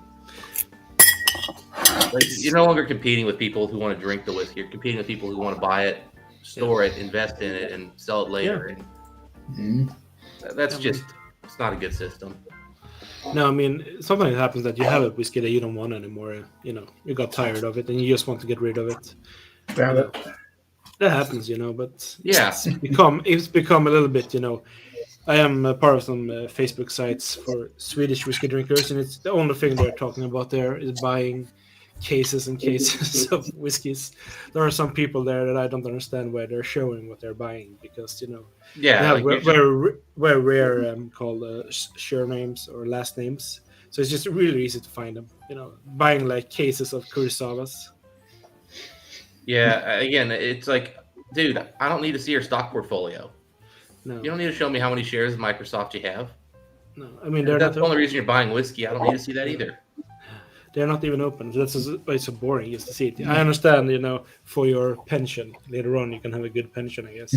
Speaker 14: Like, you're no longer competing with people who want to drink the whiskey. You're competing with people who want to buy it, store it, invest in it, and sell it later. And that's just, it's not a good system.
Speaker 13: No, I mean, sometimes it happens that you have a whiskey that you don't want anymore. You got tired of it and you just want to get rid of it. That happens, but
Speaker 14: Yeah.
Speaker 13: it's become a little bit, I am a part of some Facebook sites for Swedish whiskey drinkers, and it's the only thing they're talking about there is buying cases and cases of whiskeys. There are some people there that I don't understand why they're showing what they're buying because, they have very rare called surnames or last names. So it's just really easy to find them, buying like cases of Kurosawas.
Speaker 14: Yeah, again, it's like, dude, I don't need to see your stock portfolio.
Speaker 13: No.
Speaker 14: You don't need to show me how many shares of Microsoft you have.
Speaker 13: No, I mean,
Speaker 14: if that's the only reason you're buying whiskey. I don't need to see that either.
Speaker 13: They're not even open. That's why it's so boring just to see it. I understand, for your pension later on, you can have a good pension, I guess.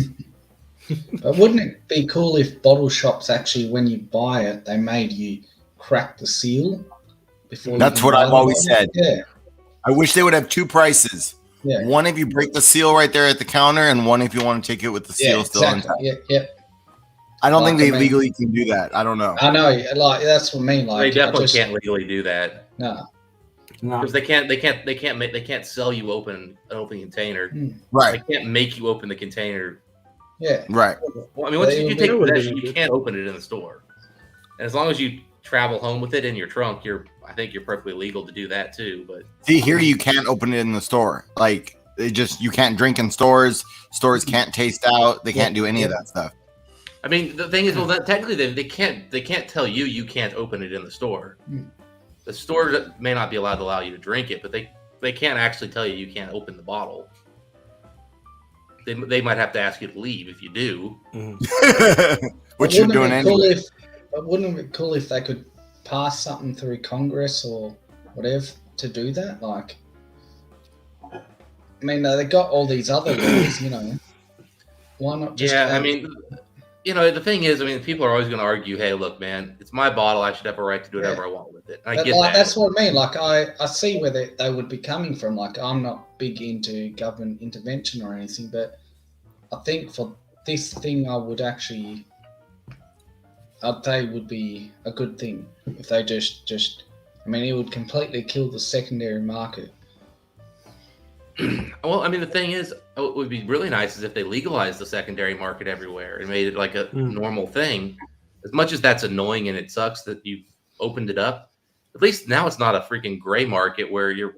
Speaker 8: But wouldn't it be cool if bottle shops actually, when you buy it, they made you crack the seal before?
Speaker 11: That's what I've always said.
Speaker 8: Yeah.
Speaker 11: I wish they would have 2 prices.
Speaker 8: Yeah.
Speaker 11: One if you break the seal right there at the counter, and one if you want to take it with the seal still on top.
Speaker 8: Yeah.
Speaker 11: I don't think they legally can do that. I don't know.
Speaker 8: I know, like that's what I mean. Like
Speaker 14: they definitely can't legally do that.
Speaker 8: No,
Speaker 14: because they can't sell you an open container.
Speaker 11: Right.
Speaker 14: They can't make you open the container.
Speaker 8: Yeah.
Speaker 11: Right.
Speaker 14: Well, I mean, once you take possession, you can't open it in the store. And as long as you travel home with it in your trunk, I think you're perfectly legal to do that too. But
Speaker 11: see, here you can't open it in the store. Like you can't drink in stores. Stores can't taste out. They can't do any of that stuff.
Speaker 14: I mean, the thing is, well, technically they can't tell you can't open it in the store. The store may not be allowed to allow you to drink it, but they can't actually tell you can't open the bottle. They might have to ask you to leave if you do.
Speaker 11: What you're doing anyway.
Speaker 8: Wouldn't it be cool if they could pass something through Congress or whatever to do that? Like, I mean, they got all these other laws, Why not just...
Speaker 14: Yeah, I mean... the thing is, I mean, people are always going to argue, hey, look, man, it's my bottle. I should have a right to do whatever I want with it. And I get that.
Speaker 8: That's what I mean. Like, I see where they would be coming from. Like, I'm not big into government intervention or anything, but I think for this thing, I'd say would be a good thing if they just I mean, it would completely kill the secondary market.
Speaker 14: Well, I mean, the thing is, what would be really nice is if they legalized the secondary market everywhere and made it like a normal thing. As much as that's annoying and it sucks that you've opened it up, at least now it's not a freaking gray market where you're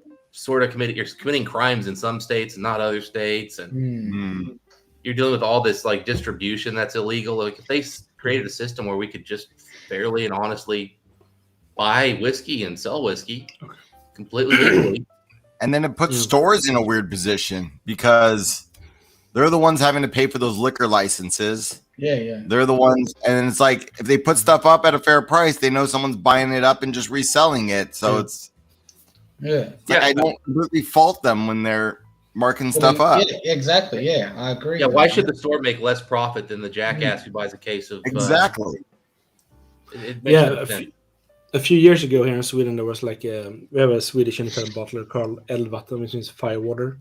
Speaker 14: committing crimes in some states and not other states. And you're dealing with all this like distribution that's illegal. Like if they created a system where we could just fairly and honestly buy whiskey and sell whiskey completely legally.
Speaker 11: And then it puts stores in a weird position because they're the ones having to pay for those liquor licenses.
Speaker 8: Yeah.
Speaker 11: They're the ones, and it's like if they put stuff up at a fair price, they know someone's buying it up and just reselling it. So it's I don't completely fault them when they're marking stuff up.
Speaker 8: Yeah, exactly. Yeah, I agree.
Speaker 14: Yeah, why should the store make less profit than the jackass who buys a case of
Speaker 11: exactly?
Speaker 14: It makes no sense.
Speaker 13: A few years ago here in Sweden, there was like we have a Swedish independent bottler called Elvatten, which means firewater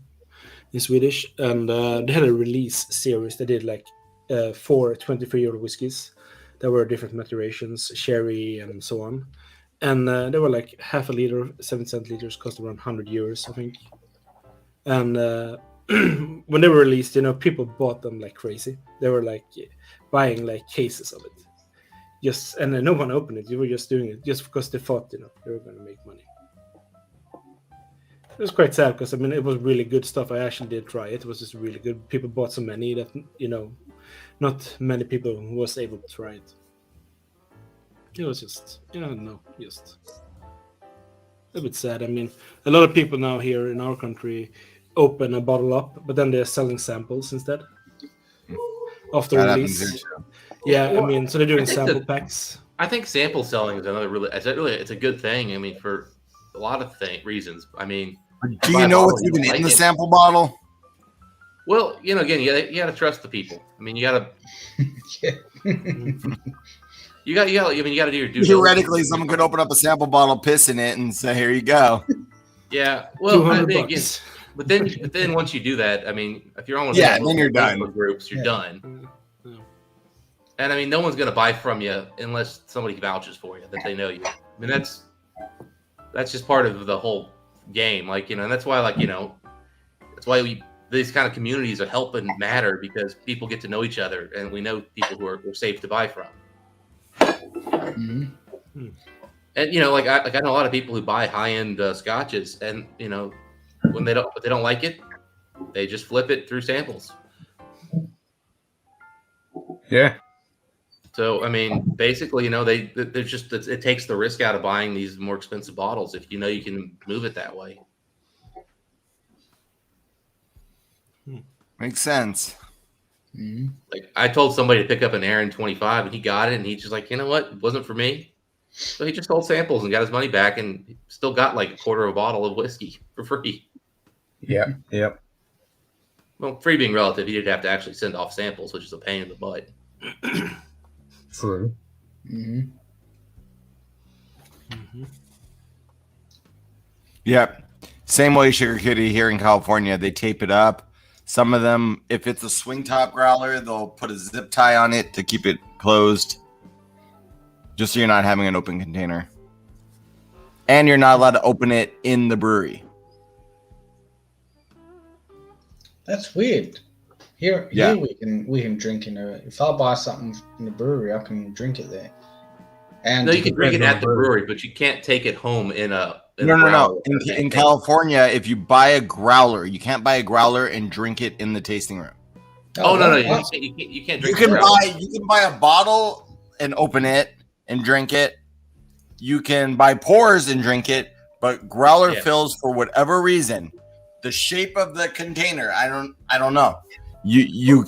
Speaker 13: in Swedish, and they had a release series. They did like 4 23-year-old whiskeys that were different maturations, sherry and so on, and they were like half a liter, 7 centiliters, cost around €100, I think. And when they were released, people bought them like crazy. They were like buying like cases of it. Just and no one opened it. You were just doing it just because they thought they were going to make money. It was quite sad because it was really good stuff. I actually did try it. It was just really good. People bought so many that not many people was able to try it. It was just just a bit sad. A lot of people now here in our country open a bottle up, but then they're selling samples instead after release. Yeah, so they're doing sample packs.
Speaker 14: I think sample selling is it's a good thing. For a lot of reasons.
Speaker 11: Do you know what's even in the sample bottle?
Speaker 14: Well, again, you got to trust the people. You got to. You got to do your due diligence.
Speaker 11: Theoretically, someone could open up a sample bottle, piss in it, and say, "Here you go."
Speaker 14: Yeah, well, but then once you do that, if you're on one of
Speaker 11: then you're done.
Speaker 14: Groups, you're done. And no one's going to buy from you unless somebody vouches for you that they know you. That's just part of the whole game. And that's why, that's why these kind of communities are helping matter, because people get to know each other and we know people who are safe to buy from.
Speaker 8: Mm-hmm.
Speaker 14: And I know a lot of people who buy high-end scotches, and when they don't like it, they just flip it through samples.
Speaker 1: Yeah.
Speaker 14: So basically, there's just it takes the risk out of buying these more expensive bottles if you can move it that way.
Speaker 11: Makes sense.
Speaker 8: Mm-hmm.
Speaker 14: Like I told somebody to pick up an Aaron 25, and he got it, and he's just like, you know what, it wasn't for me. So he just sold samples and got his money back, and still got like a quarter of a bottle of whiskey for free.
Speaker 1: Yep.
Speaker 14: Well, free being relative, he did have to actually send off samples, which is a pain in the butt.
Speaker 1: True.
Speaker 8: Mm-hmm.
Speaker 11: Yep. Same way Sugar Kitty here in California, they tape it up. Some of them, if it's a swing top growler, they'll put a zip tie on it to keep it closed, just so you're not having an open container. And you're not allowed to open it in the brewery.
Speaker 8: That's weird. Here we can drink in a. If I buy something in the brewery, I can drink it there. And
Speaker 14: no, you can drink it at the brewery, but you can't take it home in a.
Speaker 11: No. In California, if you buy a growler, you can't buy a growler and drink it in the tasting room.
Speaker 14: Oh no! You can't drink.
Speaker 11: You can buy a bottle and open it and drink it. You can buy pours and drink it, but growler fills, for whatever reason, the shape of the container, I don't know. You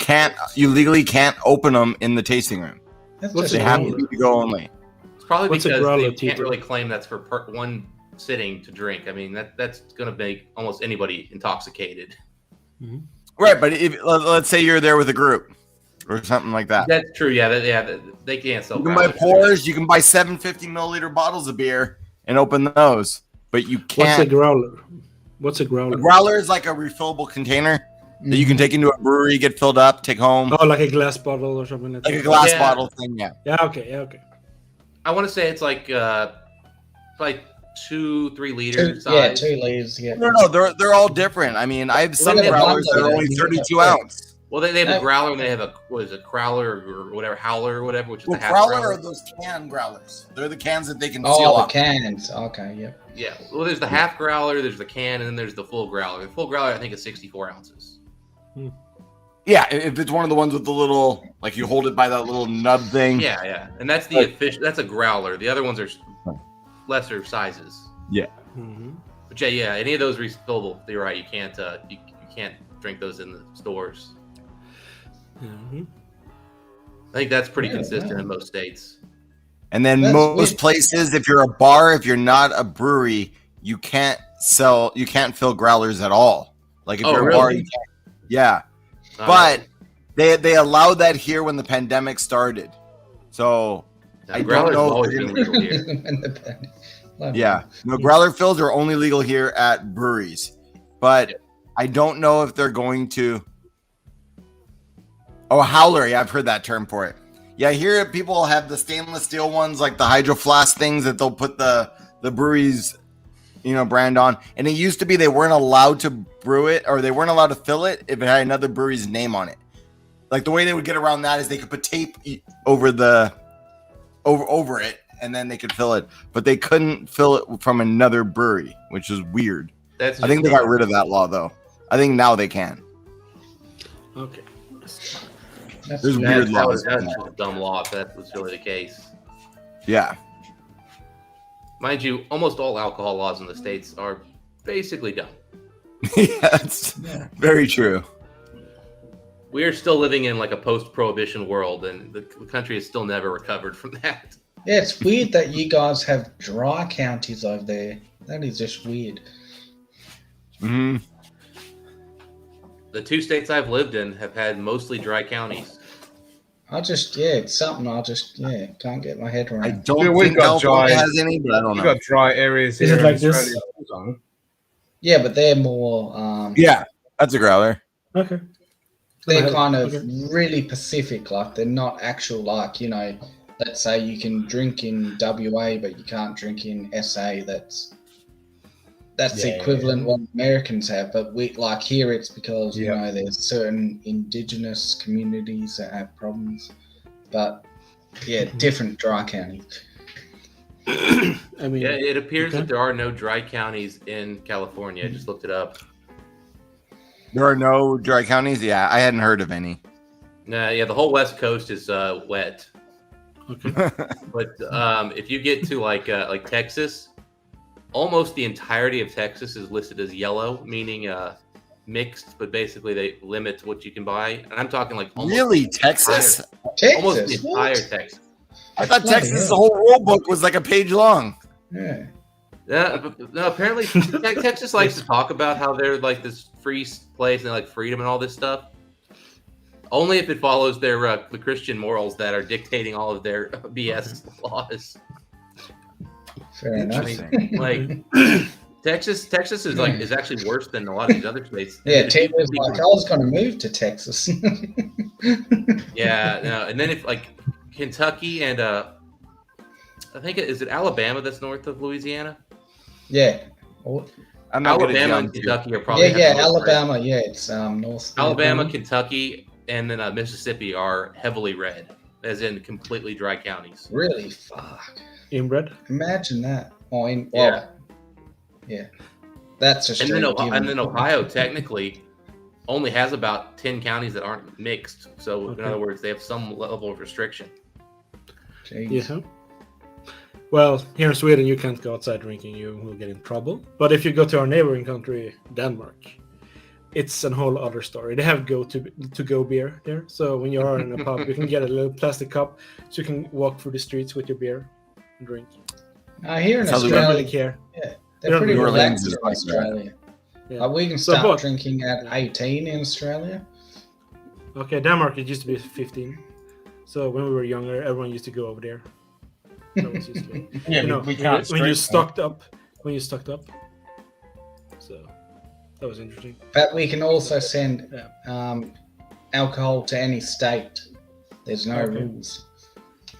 Speaker 11: legally can't open them in the tasting room. They have to go only.
Speaker 14: It's probably because they can't really claim that's for one sitting to drink. That's going to make almost anybody intoxicated.
Speaker 11: Mm-hmm. Right, but if let's say you're there with a group or something like that.
Speaker 14: That's true. Yeah, they can't sell.
Speaker 11: You can buy pours. You can buy 750 milliliter bottles of beer and open those, but you can't.
Speaker 13: What's a growler? What's a growler?
Speaker 11: A growler is like a refillable container that you can take into a brewery, get filled up, take home.
Speaker 13: Oh, like a glass bottle or something like that.
Speaker 11: Like a glass bottle thing, yeah.
Speaker 13: Yeah, okay.
Speaker 14: I want to say it's like 2-3 liters.
Speaker 8: Yeah, 2 liters. Yeah.
Speaker 11: No, they're all different. I've some growlers that are only 32 ounce.
Speaker 14: Well, they have a growler and they have a crowler or whatever, howler or whatever, which is the half
Speaker 11: growler.
Speaker 14: growler.
Speaker 11: Are those can growlers? They're the cans that they can
Speaker 8: seal
Speaker 11: off.
Speaker 8: Oh, the cans. Okay, yeah.
Speaker 14: Yeah. Well, there's the half growler, there's the can, and then there's the full growler. The full growler, I think, is 64 ounces.
Speaker 11: Yeah, if it's one of the ones with the little, like you hold it by that little nub thing.
Speaker 14: Yeah, and that's the official. That's a growler. The other ones are lesser sizes.
Speaker 11: Yeah.
Speaker 14: But yeah, any of those refillable. You're right. You can't. You can't drink those in the stores. I think that's pretty consistent in most states.
Speaker 11: And then most places, if you're a bar, if you're not a brewery, you can't fill growlers at all. Like if you're a bar, you can't. Yeah. But they allowed that here when the pandemic started. So I don't know. Yeah. No, growler fills are only legal here at breweries. But I don't know if they're going to. Oh, howler. Yeah, I've heard that term for it. Yeah, here people have the stainless steel ones, like the hydro flask things that they'll put the breweries, brand on. And it used to be they weren't allowed to brew it, or they weren't allowed to fill it if it had another brewery's name on it. Like the way they would get around that is they could put tape over it, and then they could fill it, but they couldn't fill it from another brewery, which is weird. I think they got rid of that law though. I think now they can.
Speaker 13: Okay.
Speaker 11: There's weird laws.
Speaker 14: That's just a dumb law if that was really the case.
Speaker 11: Yeah.
Speaker 14: Mind you, almost all alcohol laws in the States are basically dumb.
Speaker 11: Yeah, that's very true.
Speaker 14: We are still living in like a post-prohibition world, and the country has still never recovered from that.
Speaker 8: Yeah, it's weird that you guys have dry counties over there. That is just weird.
Speaker 14: The 2 states I've lived in have had mostly dry counties.
Speaker 8: It's something I can't get my head around.
Speaker 11: I don't think California has any, but I don't know.
Speaker 1: We've got dry areas here.
Speaker 13: Is it like
Speaker 1: in
Speaker 13: this?
Speaker 1: Australia.
Speaker 8: Yeah, but they're more.
Speaker 11: Yeah, that's a growler.
Speaker 13: Okay.
Speaker 8: They're kind of really Pacific. Like they're not actual. Like let's say you can drink in WA, but you can't drink in SA. That's the equivalent what Americans have, but we like here it's because there's certain indigenous communities that have problems, but different dry counties.
Speaker 13: I mean,
Speaker 14: it appears that there are no dry counties in California. I just looked it up.
Speaker 11: There are no dry counties. Yeah, I hadn't heard of any.
Speaker 14: The whole West Coast is wet.
Speaker 13: Okay.
Speaker 14: But if you get to like Texas. Almost the entirety of Texas is listed as yellow, meaning mixed, but basically they limit what you can buy. And I'm talking like almost
Speaker 11: Texas?
Speaker 14: Almost the entire Texas.
Speaker 11: I thought Texas, the whole rule book was like a page long.
Speaker 8: Yeah.
Speaker 14: No, apparently Texas likes to talk about how they're like this free place and they like freedom and all this stuff. Only if it follows their the Christian morals that are dictating all of their BS laws.
Speaker 8: Fair enough.
Speaker 14: Like Texas is actually worse than a lot of these other states.
Speaker 8: Yeah, Taylor's like, I was going to move to Texas.
Speaker 14: And then if like Kentucky and I think is it Alabama that's north of Louisiana?
Speaker 8: Yeah.
Speaker 14: Alabama and Kentucky are probably
Speaker 8: Alabama. Yeah, it's north.
Speaker 14: Alabama, Kentucky, and then Mississippi are heavily red, as in completely dry counties.
Speaker 8: Really? Fuck.
Speaker 13: Inbred?
Speaker 8: Imagine that. That's a
Speaker 14: and then Ohio technically only has about 10 counties that aren't mixed. So in other words, they have some level of restriction.
Speaker 8: Jeez.
Speaker 13: Yeah. Well, here in Sweden, you can't go outside drinking; you will get in trouble. But if you go to our neighboring country, Denmark, it's a whole other story. They have to-go beer there. So when you are in a pub, you can get a little plastic cup, so you can walk through the streets with your beer. Drink.
Speaker 8: Here in Australia,
Speaker 13: really care.
Speaker 8: Yeah, they're pretty relaxed in Australia.
Speaker 13: Yeah.
Speaker 8: We can start drinking at 18 in Australia.
Speaker 13: Okay, Denmark it used to be 15. So when we were younger, everyone used to go over there. That was used to,
Speaker 1: we can't.
Speaker 13: When you stocked up. So that was interesting.
Speaker 8: But we can also send alcohol to any state. There's no rules.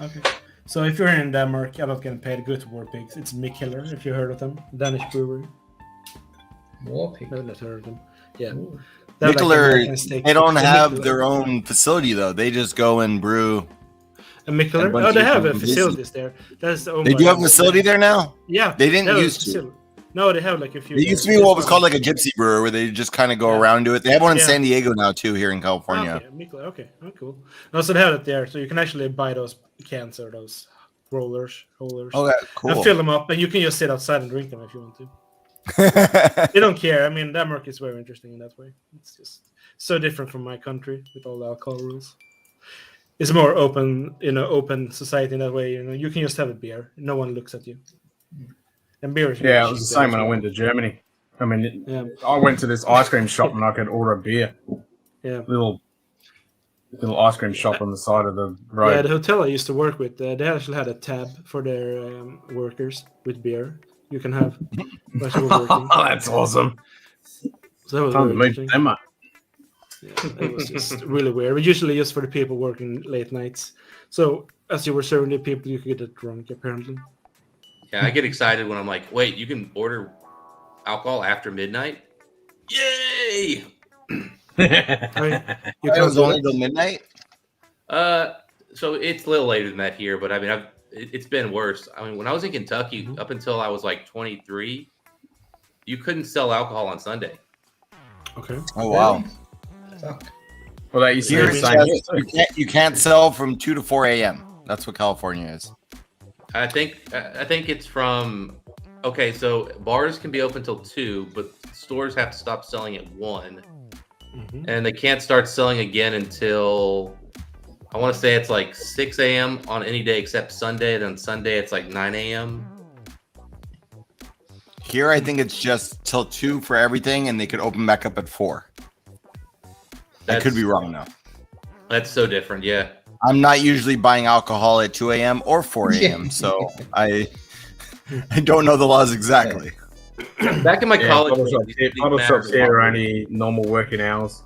Speaker 13: Okay. So if you're in Denmark, I'm not getting paid. Go to War Pigs. It's Mikkeller, if you heard of them. Danish brewery.
Speaker 8: War Pigs?
Speaker 13: I've not heard of them. Yeah.
Speaker 11: Mikkeller, they don't have their own facility, though. They just go and brew.
Speaker 13: And Mikkeller? Oh, they have facilities there. That's the
Speaker 11: they do have a facility there now?
Speaker 13: Yeah.
Speaker 11: They didn't used to.
Speaker 13: No, they have like a few.
Speaker 11: It used to be what was called like a gypsy brewer, where they just kind of go around to it. They have one in
Speaker 13: Yeah.
Speaker 11: San Diego now too, here in California.
Speaker 13: Okay, oh, cool. No, so they have it there, so you can actually buy those cans or those rollers.
Speaker 11: Oh, yeah, cool.
Speaker 13: And fill them up, and you can just sit outside and drink them if you want to. They don't care. I mean, Denmark is very interesting in that way. It's just so different from my country with all the alcohol rules. It's more open, open society in that way. You can just have a beer. No one looks at you. And beer is really
Speaker 1: Yeah, it was the
Speaker 13: cheap
Speaker 1: same
Speaker 13: there
Speaker 1: when I
Speaker 13: as
Speaker 1: went to Germany. I mean,
Speaker 13: Yeah.
Speaker 1: I went to this ice cream shop and I could order a beer.
Speaker 13: Yeah.
Speaker 1: Little ice cream shop on the side of the road.
Speaker 13: Yeah, the hotel I used to work with, they actually had a tab for their workers with beer you can have. While you were working.
Speaker 1: That's awesome.
Speaker 13: So that was
Speaker 1: Time to
Speaker 13: very
Speaker 1: move
Speaker 13: interesting.
Speaker 1: to Denmark.
Speaker 13: Yeah, it was just really weird. But usually just for the people working late nights. So as you were serving the people, you could get drunk apparently.
Speaker 14: Yeah, I get excited when I'm like, wait, you can order alcohol after midnight? Yay!
Speaker 11: It was only till midnight?
Speaker 14: So it's a little later than that here, but I mean, it's been worse. I mean, when I was in Kentucky, up until I was like 23, you couldn't sell alcohol on Sunday.
Speaker 13: Okay.
Speaker 11: Oh wow.
Speaker 1: Well, that used to
Speaker 11: Here
Speaker 1: be the
Speaker 11: it
Speaker 1: same.
Speaker 11: says you can't sell from 2 to 4 a.m. That's what California is.
Speaker 14: I think it's from so bars can be open till 2, but stores have to stop selling at 1. And they can't start selling again until I want to say it's like 6 a.m. on any day except Sunday. Then Sunday it's like 9 a.m.
Speaker 11: Here, I think it's just till 2 for everything, and they could open back up at 4. I could be wrong though.
Speaker 14: That's so different, yeah.
Speaker 11: I'm not usually buying alcohol at 2 a.m. or 4 a.m., so I don't know the laws exactly.
Speaker 14: Back in my college
Speaker 1: bottle shops here are only normal working hours.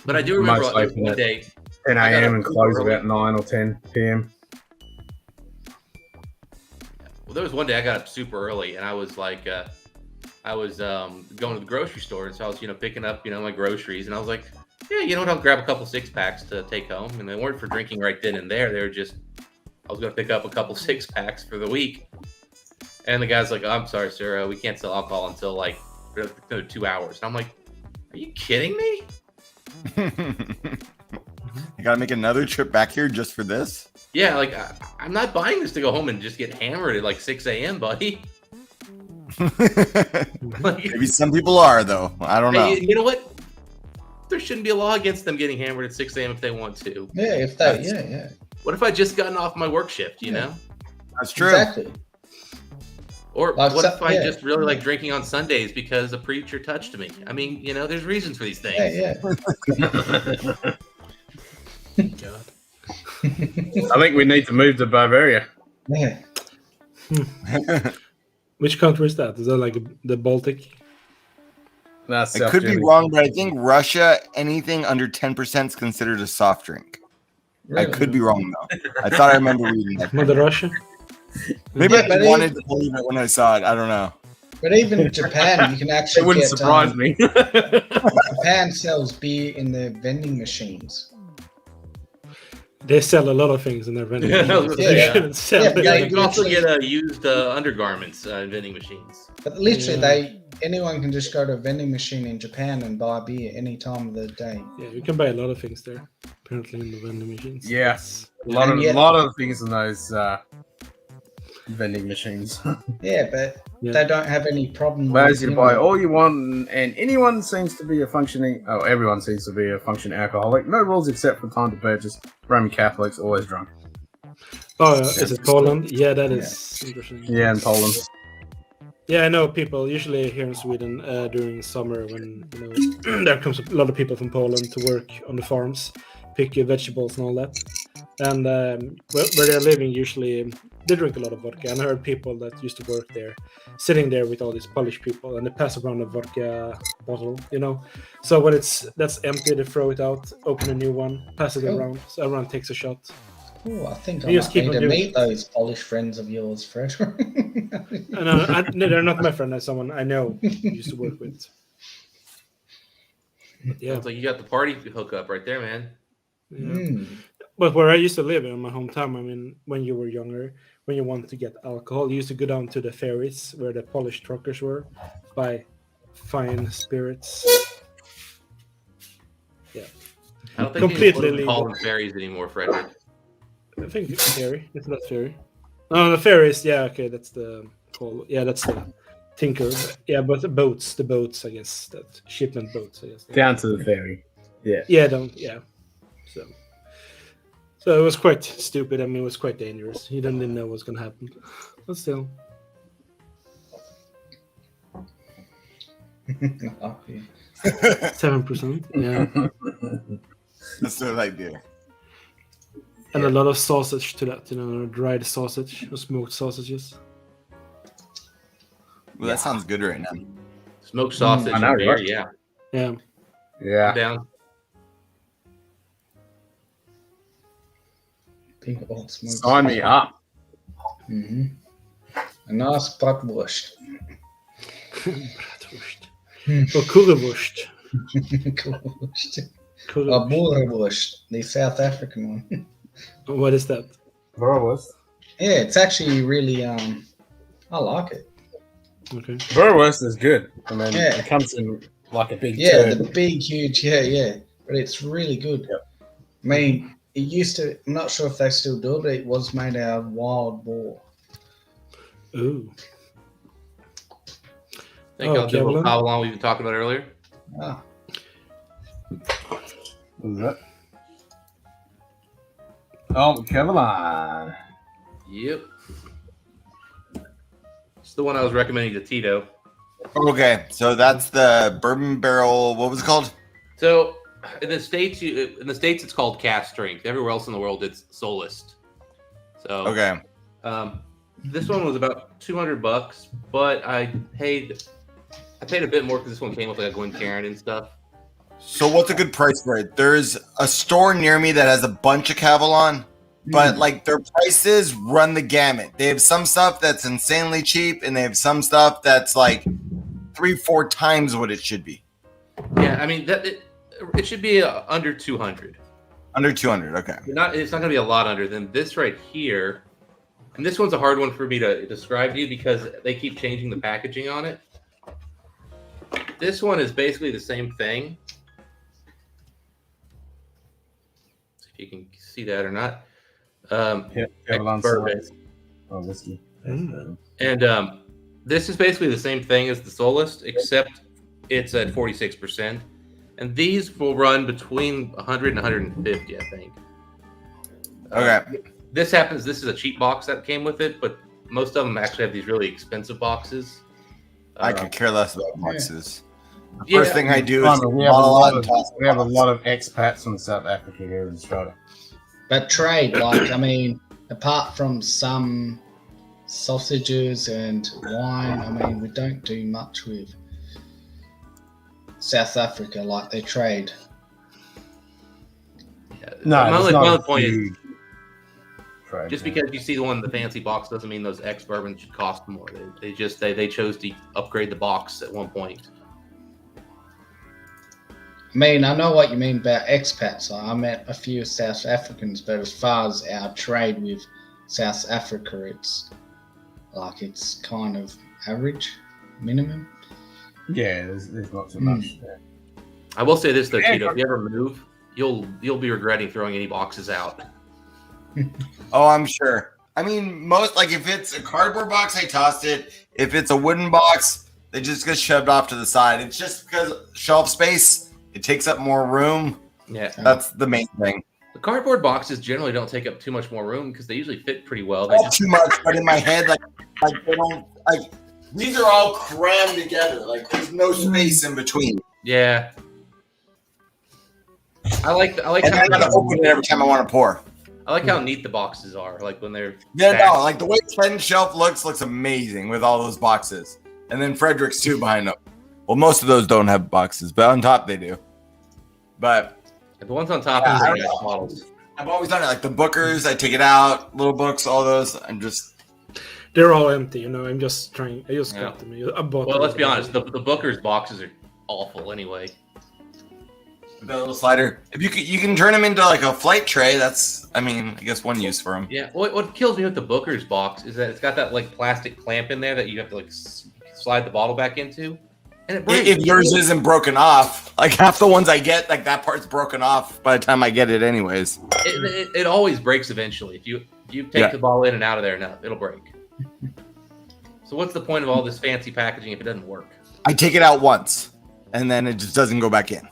Speaker 14: But I do remember
Speaker 1: Most
Speaker 14: one
Speaker 1: open at
Speaker 14: day
Speaker 1: 10
Speaker 14: I got
Speaker 1: a.m.
Speaker 14: up
Speaker 1: and
Speaker 14: super
Speaker 1: close
Speaker 14: early.
Speaker 1: about 9 or 10 p.m.
Speaker 14: Well, there was one day I got up super early, and I was like, going to the grocery store, and so I was, picking up, my groceries, and I was like, yeah, you know what? I'll grab a couple 6-packs to take home, and they weren't for drinking right then and there. They were just, I was going to pick up a couple 6-packs for the week, and the guy's like, oh, I'm sorry, sir, we can't sell alcohol until like 2 hours. And I'm like, are you kidding me?
Speaker 11: I gotta make another trip back here just for this.
Speaker 14: Yeah, like I'm not buying this to go home and just get hammered at like 6 a.m., buddy.
Speaker 11: Maybe some people are though. I don't know.
Speaker 14: Hey, you know what? There shouldn't be a law against them getting hammered at 6 a.m. if they want to.
Speaker 8: Yeah, if they, yeah.
Speaker 14: What if I just gotten off my work shift? You know,
Speaker 11: that's true.
Speaker 8: Exactly.
Speaker 14: Or
Speaker 8: Like,
Speaker 14: what if I
Speaker 8: yeah.
Speaker 14: just really like drinking on Sundays because a preacher touched me? I mean, there's reasons for these things.
Speaker 8: Yeah.
Speaker 1: I think we need to move to Bavaria.
Speaker 8: Yeah.
Speaker 13: Which country is that? Is that like the Baltic?
Speaker 1: That's
Speaker 11: I could be wrong, but I think Russia, anything under 10% is considered a soft drink.
Speaker 8: Really?
Speaker 11: I could be wrong though. I thought I remember reading that.
Speaker 13: Mother Russia?
Speaker 11: Maybe
Speaker 8: Yeah,
Speaker 11: I
Speaker 8: but
Speaker 11: wanted to believe it when I saw it. I don't know.
Speaker 8: But even in Japan, you can actually
Speaker 1: It wouldn't
Speaker 8: get,
Speaker 1: surprise me.
Speaker 8: Japan sells beer in the vending machines.
Speaker 13: They sell a lot of things in their vending
Speaker 14: Yeah,
Speaker 13: machines.
Speaker 8: yeah.
Speaker 13: They shouldn't sell
Speaker 8: Yeah,
Speaker 13: it.
Speaker 8: but
Speaker 14: Yeah,
Speaker 8: they
Speaker 14: you can also
Speaker 8: literally-
Speaker 14: get used undergarments in vending machines.
Speaker 8: But literally, anyone can just go to a vending machine in Japan and buy beer any time of the day.
Speaker 13: Yeah, you can buy a lot of things there. Apparently in the vending machines.
Speaker 1: Yes, a
Speaker 8: And yet-
Speaker 1: lot of things in those vending machines.
Speaker 8: Yeah, but they don't have any problem.
Speaker 1: Allows you to buy
Speaker 8: know,
Speaker 1: all you want, and anyone seems to be a functioning. Oh, everyone seems to be a functioning alcoholic. No rules except for time to purchase. Roman Catholics always drunk.
Speaker 13: Oh, is it Poland? Yeah, that is interesting.
Speaker 1: Yeah, in Poland.
Speaker 13: Yeah, I know people usually here in Sweden during summer when there comes a lot of people from Poland to work on the farms, pick vegetables and all that. And where they're living, usually they drink a lot of vodka. And I heard people that used to work there, sitting there with all these Polish people, and they pass around a vodka bottle, So when that's empty, they throw it out, open a new one, pass it around, so everyone takes a shot.
Speaker 8: Oh, I think I
Speaker 13: You just
Speaker 8: might
Speaker 13: keep
Speaker 8: need
Speaker 13: on
Speaker 8: to
Speaker 13: doing
Speaker 8: meet those Polish friends of yours, Fred.
Speaker 13: No, they're not my friend. That's someone I know used to work with. But yeah.
Speaker 14: Sounds like you got the party hookup right there, man.
Speaker 13: Yeah. But where I used to live in my hometown, I mean, when you were younger, when you wanted to get alcohol, you used to go down to the ferries where the Polish truckers were, buy fine spirits. Yeah.
Speaker 14: I don't think
Speaker 13: Completely
Speaker 14: you call
Speaker 13: legal.
Speaker 14: them fairies anymore, Frederick.
Speaker 13: I think it's ferry. It's not ferry. Oh, the ferries. Yeah, okay, that's the call. Yeah, that's the tinker. Yeah, but the boats, I guess, that shipment boats, I guess.
Speaker 1: Down to the ferry. Yeah.
Speaker 13: Yeah, yeah. So it was quite stupid. I mean, it was quite dangerous. You didn't know what was going to happen, but still.
Speaker 8: Oh, yeah.
Speaker 13: 7%. Yeah.
Speaker 11: That's what I do.
Speaker 13: And a lot of sausage to that, dried sausage or smoked sausages.
Speaker 11: Well, that sounds good right now.
Speaker 14: Smoked sausage
Speaker 1: I know,
Speaker 14: and beer,
Speaker 1: right?
Speaker 14: yeah.
Speaker 13: Yeah.
Speaker 1: Yeah.
Speaker 14: I'm down.
Speaker 1: Sign me up.
Speaker 8: Mm-hmm. A nice bratwurst.
Speaker 13: Or currywurst.
Speaker 8: Currywurst. Or boerewurst, the South African one.
Speaker 13: What is that?
Speaker 1: Currywurst.
Speaker 8: Yeah, it's actually really I like it.
Speaker 13: Okay.
Speaker 1: Currywurst is good. I mean,
Speaker 8: Yeah.
Speaker 1: it comes in like a big
Speaker 8: Yeah,
Speaker 1: turd.
Speaker 8: the big, huge, yeah. But it's really good.
Speaker 1: Yep.
Speaker 8: I mean, it used to, I'm not sure if they still do it, but it was made out of wild boar.
Speaker 13: Ooh.
Speaker 14: I think I'll do a little
Speaker 13: Kevlin?
Speaker 14: Kavlan we've been talking about earlier.
Speaker 8: Ah.
Speaker 1: What is that? Oh, Kevlin.
Speaker 14: Yep. It's the one I was recommending to Tito.
Speaker 11: Okay, so that's the bourbon barrel. What was it called?
Speaker 14: So in the states, it's called cask strength. Everywhere else in the world, it's Solist. So
Speaker 11: Okay.
Speaker 14: This one was about $200, but I paid a bit more because this one came with like a Glencairn and stuff.
Speaker 11: So what's a good price for it? There's a store near me that has a bunch of Kavlan, but like their prices run the gamut. They have some stuff that's insanely cheap, and they have some stuff that's like 3-4 times what it should be.
Speaker 14: Yeah, I mean it should be under 200.
Speaker 11: Under 200, okay.
Speaker 14: It's not going to be a lot under than this right here. And this one's a hard one for me to describe to you because they keep changing the packaging on it. This one is basically the same thing. See if you can see that or not. Bourbon.
Speaker 1: Oh, whiskey.
Speaker 14: And this is basically the same thing as the Solist, except it's at 46%. And these will run between 100 and 150, I think.
Speaker 11: Okay.
Speaker 14: This is a cheap box that came with it, but most of them actually have these really expensive boxes.
Speaker 11: I could care less about boxes. The
Speaker 14: Yeah.
Speaker 11: first thing I do is
Speaker 1: We have a lot of expats from South Africa here in Australia.
Speaker 8: But trade, like, I mean, apart from some sausages and wine, I mean, we don't do much with South Africa, like they trade.
Speaker 1: No,
Speaker 14: my
Speaker 1: it's
Speaker 14: only
Speaker 1: not
Speaker 14: point is
Speaker 1: huge trade,
Speaker 14: just
Speaker 1: no.
Speaker 14: because you see the one in the fancy box doesn't mean those ex bourbons should cost more. They chose to upgrade the box at one point.
Speaker 8: I mean, I know what you mean about expats. I met a few South Africans, but as far as our trade with South Africa, it's kind of average, minimum.
Speaker 1: Yeah, there's not too much there.
Speaker 14: I will say this though,
Speaker 1: Yeah,
Speaker 14: Tito, if you ever move, you'll be regretting throwing any boxes out.
Speaker 11: Oh, I'm sure. I mean, if it's a cardboard box, I tossed it. If it's a wooden box, they just get shoved off to the side. It's just because shelf space, it takes up more room.
Speaker 14: Yeah.
Speaker 11: That's the main thing.
Speaker 14: The cardboard boxes generally don't take up too much more room because they usually fit pretty well.
Speaker 11: Not too much, but in my head, they don't, these are all crammed together. Like, there's no space in between.
Speaker 14: Yeah. I like
Speaker 11: And I gotta open it every time I want to pour.
Speaker 14: I like how neat the boxes are. Like when they're
Speaker 11: Like the way Spen's shelf looks amazing with all those boxes. And then Frederick's too behind them. Well, most of those don't have boxes, but on top they do. But
Speaker 14: the ones on top
Speaker 11: I
Speaker 14: are
Speaker 11: don't
Speaker 14: nice
Speaker 11: know.
Speaker 14: models.
Speaker 11: I've always done it. Like the Bookers, I take it out, little books, all those.
Speaker 13: They're all empty, I'm just trying. I just got them. I bought
Speaker 14: Well,
Speaker 13: them.
Speaker 14: let's be honest. The Booker's boxes are awful anyway.
Speaker 11: The little slider. If you can turn them into like a flight tray, that's I mean, I guess one use for them.
Speaker 14: Yeah. What kills me with the Booker's box is that it's got that like plastic clamp in there that you have to like slide the bottle back into. And it breaks.
Speaker 11: If yours isn't broken off, like half the ones I get, like that part's broken off by the time I get it, anyways.
Speaker 14: It always breaks eventually. If you take the ball in and out of there enough, it'll break. So what's the point of all this fancy packaging if it doesn't work?
Speaker 11: I take it out once, and then it just doesn't go back in.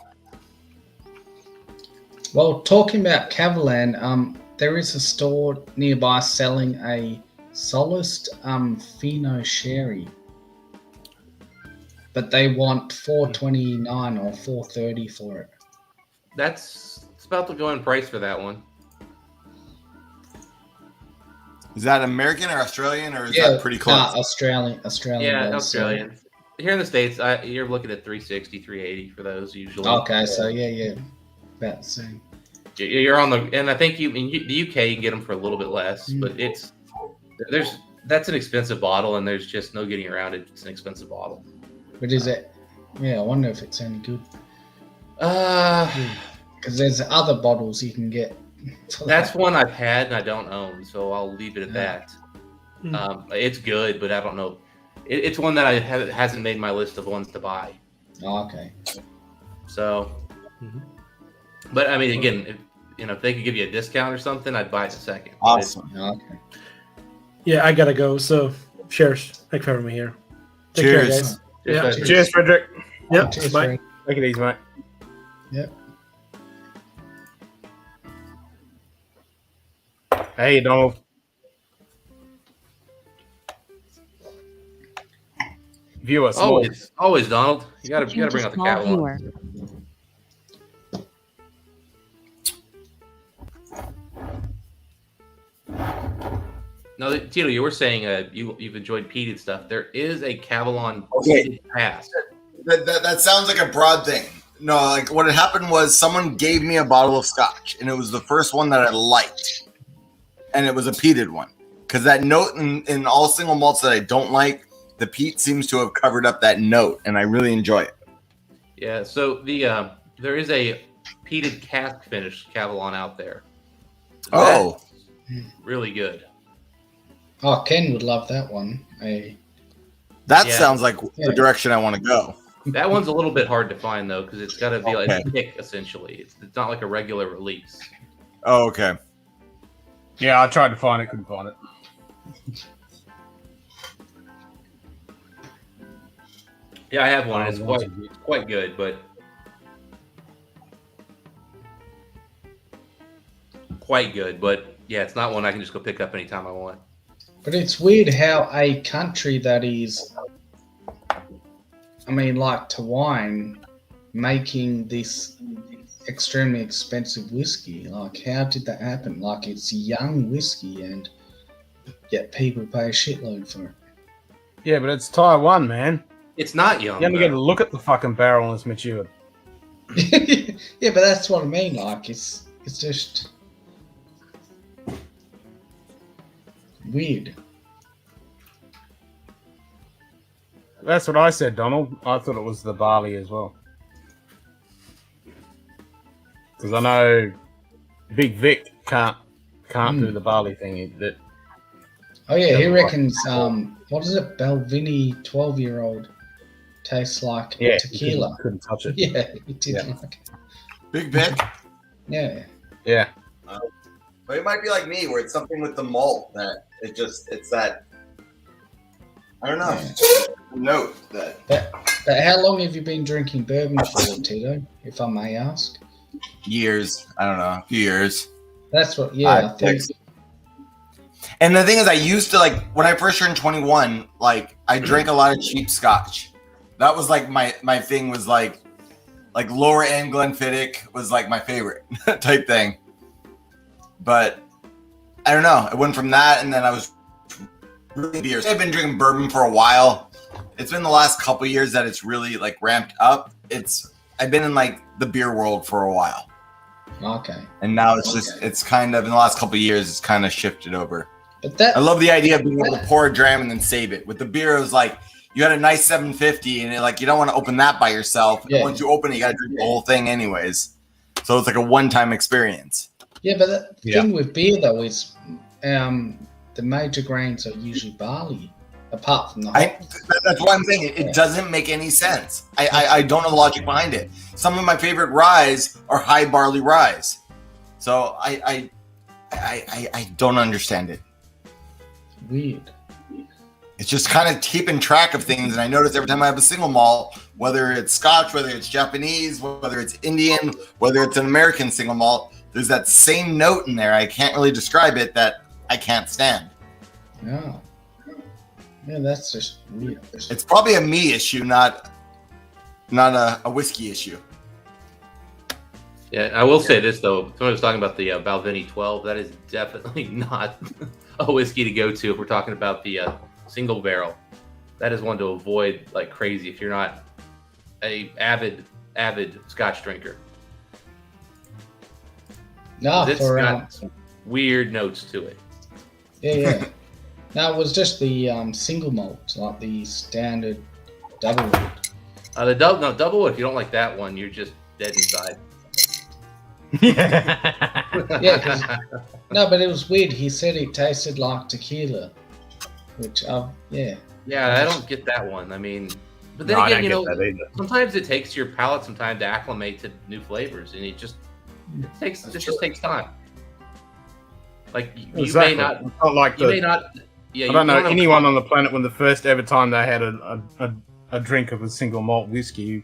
Speaker 8: Well, talking about Cavalan, there is a store nearby selling a Solist Fino Sherry, but they want $4.29 or $4.30 for it.
Speaker 14: It's about the going price for that one.
Speaker 11: Is that American or Australian, or is that pretty close?
Speaker 8: Australian.
Speaker 14: Yeah, Australian. Here in the States, you're looking at $360, $380 for those usually.
Speaker 8: Okay, so yeah, about the same.
Speaker 14: You're on and I think in the UK you can get them for a little bit less, but that's an expensive bottle, and there's just no getting around it. It's an expensive bottle.
Speaker 8: But is it? Yeah, I wonder if it's any good. Because there's other bottles you can get.
Speaker 14: That's one I've had and I don't own, so I'll leave it at that. It's good, but I don't know. It's one that hasn't made my list of ones to buy.
Speaker 8: Oh, okay.
Speaker 14: So, but I mean, again, if they could give you a discount or something, I'd buy it in a second.
Speaker 11: Awesome.
Speaker 8: Okay.
Speaker 13: Yeah, I gotta go. So, cheers. Thanks for having me here. Take
Speaker 11: Cheers.
Speaker 13: care, guys. Yeah.
Speaker 1: Cheers, Frederick.
Speaker 13: Yep.
Speaker 8: Cheers,
Speaker 13: Bye.
Speaker 8: Frank.
Speaker 1: Take it easy, mate.
Speaker 8: Yep.
Speaker 1: Hey, Donald. Viewer, small.
Speaker 14: Always, Donald. You gotta bring out the
Speaker 6: Small
Speaker 14: cat one.
Speaker 6: viewer.
Speaker 14: No, Tito, you were saying you've enjoyed peated stuff. There is a Cavalon
Speaker 11: Okay.
Speaker 14: peated pass.
Speaker 11: That sounds like a broad thing. No, like what had happened was someone gave me a bottle of Scotch, and it was the first one that I liked, and it was a peated one. Because that note in all single malts that I don't like, the peat seems to have covered up that note, and I really enjoy it.
Speaker 14: Yeah, so there is a peated cask finish Cavalon out there.
Speaker 11: Oh,
Speaker 14: really good.
Speaker 8: Oh, Ken would love that one.
Speaker 11: That
Speaker 14: Yeah.
Speaker 11: sounds like the direction I want to go.
Speaker 14: That one's a little bit hard to find though, because it's got to be like it's thick essentially. It's not like a regular release.
Speaker 11: Oh, okay.
Speaker 1: Yeah, I tried to find it, couldn't find it.
Speaker 14: Yeah, I have one. It's quite good, but yeah, it's not one I can just go pick up anytime I want.
Speaker 8: But it's weird how a country that is, I mean, like Taiwan, making this extremely expensive whiskey. Like, how did that happen? Like, it's young whiskey, and yet people pay a shitload for it.
Speaker 1: Yeah, but it's Taiwan, man.
Speaker 14: It's not young.
Speaker 1: You only get to look at the fucking barrel and it's matured.
Speaker 8: Yeah, but that's what I mean. Like, it's just weird.
Speaker 1: That's what I said, Donald. I thought it was the barley as well. Because I know Big Vic can't do the barley thing. That
Speaker 8: Oh yeah, he reckons. What is it? Belvini 12-year-old tastes like tequila.
Speaker 1: Couldn't touch it.
Speaker 8: Yeah, he did like it.
Speaker 11: Big Vic.
Speaker 8: Yeah.
Speaker 1: Yeah.
Speaker 11: But it might be like me, where it's something with the malt that it's that. I don't know. Note that.
Speaker 8: But how long have you been drinking bourbon for, Tito? If I may ask.
Speaker 11: Years. I don't know. A few years.
Speaker 8: That's what. Yeah, I think.
Speaker 11: And the thing is, I used to like when I first turned 21. Like I drank a lot of cheap Scotch. That was like my thing was like lower end Glenfiddich was like my favorite type thing. But I don't know. It went from that, and then I was really beers. I've been drinking bourbon for a while. It's been the last couple years that it's really like ramped up. I've been in like the beer world for a while.
Speaker 8: Okay.
Speaker 11: And now it's kind of in the last couple of years it's kind of shifted over.
Speaker 8: But
Speaker 11: I love the idea of being able to pour a dram and then save it. With the beer, it was like you had a nice 750, and like you don't want to open that by yourself.
Speaker 8: Yeah.
Speaker 11: And once you open it, you got to drink the whole thing anyways. So it's like a one-time experience.
Speaker 8: Yeah, but the thing with beer though is, the major grains are usually barley, apart from the hops.
Speaker 11: That's why I'm saying it doesn't make any sense. I don't know the logic behind it. Some of my favorite ryes are high barley ryes, so I don't understand it.
Speaker 8: Weird.
Speaker 11: It's just kind of keeping track of things, and I notice every time I have a single malt, whether it's Scotch, whether it's Japanese, whether it's Indian, whether it's an American single malt, there's that same note in there. I can't really describe it that I can't stand.
Speaker 8: Yeah. Yeah, that's just weird.
Speaker 11: It's probably a me issue, not a whiskey issue.
Speaker 14: Yeah, I will say this though. Someone was talking about the Balvenie 12. That is definitely not a whiskey to go to if we're talking about the single barrel. That is one to avoid like crazy if you're not a avid Scotch drinker.
Speaker 8: No,
Speaker 14: It's
Speaker 8: for
Speaker 14: got some weird notes to it.
Speaker 8: yeah. No, it was just the single malt, like the standard double wood.
Speaker 14: The double wood. If you don't like that one, you're just dead inside.
Speaker 8: Yeah, no, but it was weird. He said it tasted like tequila, which yeah.
Speaker 14: Yeah, I don't get that one. I mean, but then again, you know, sometimes it takes your palate some time to acclimate to new flavors, and it just takes time. Like you may not,
Speaker 1: It's not like
Speaker 14: you may not. Yeah,
Speaker 1: I don't know anyone on the planet when the first ever time they had a drink of a single malt whiskey,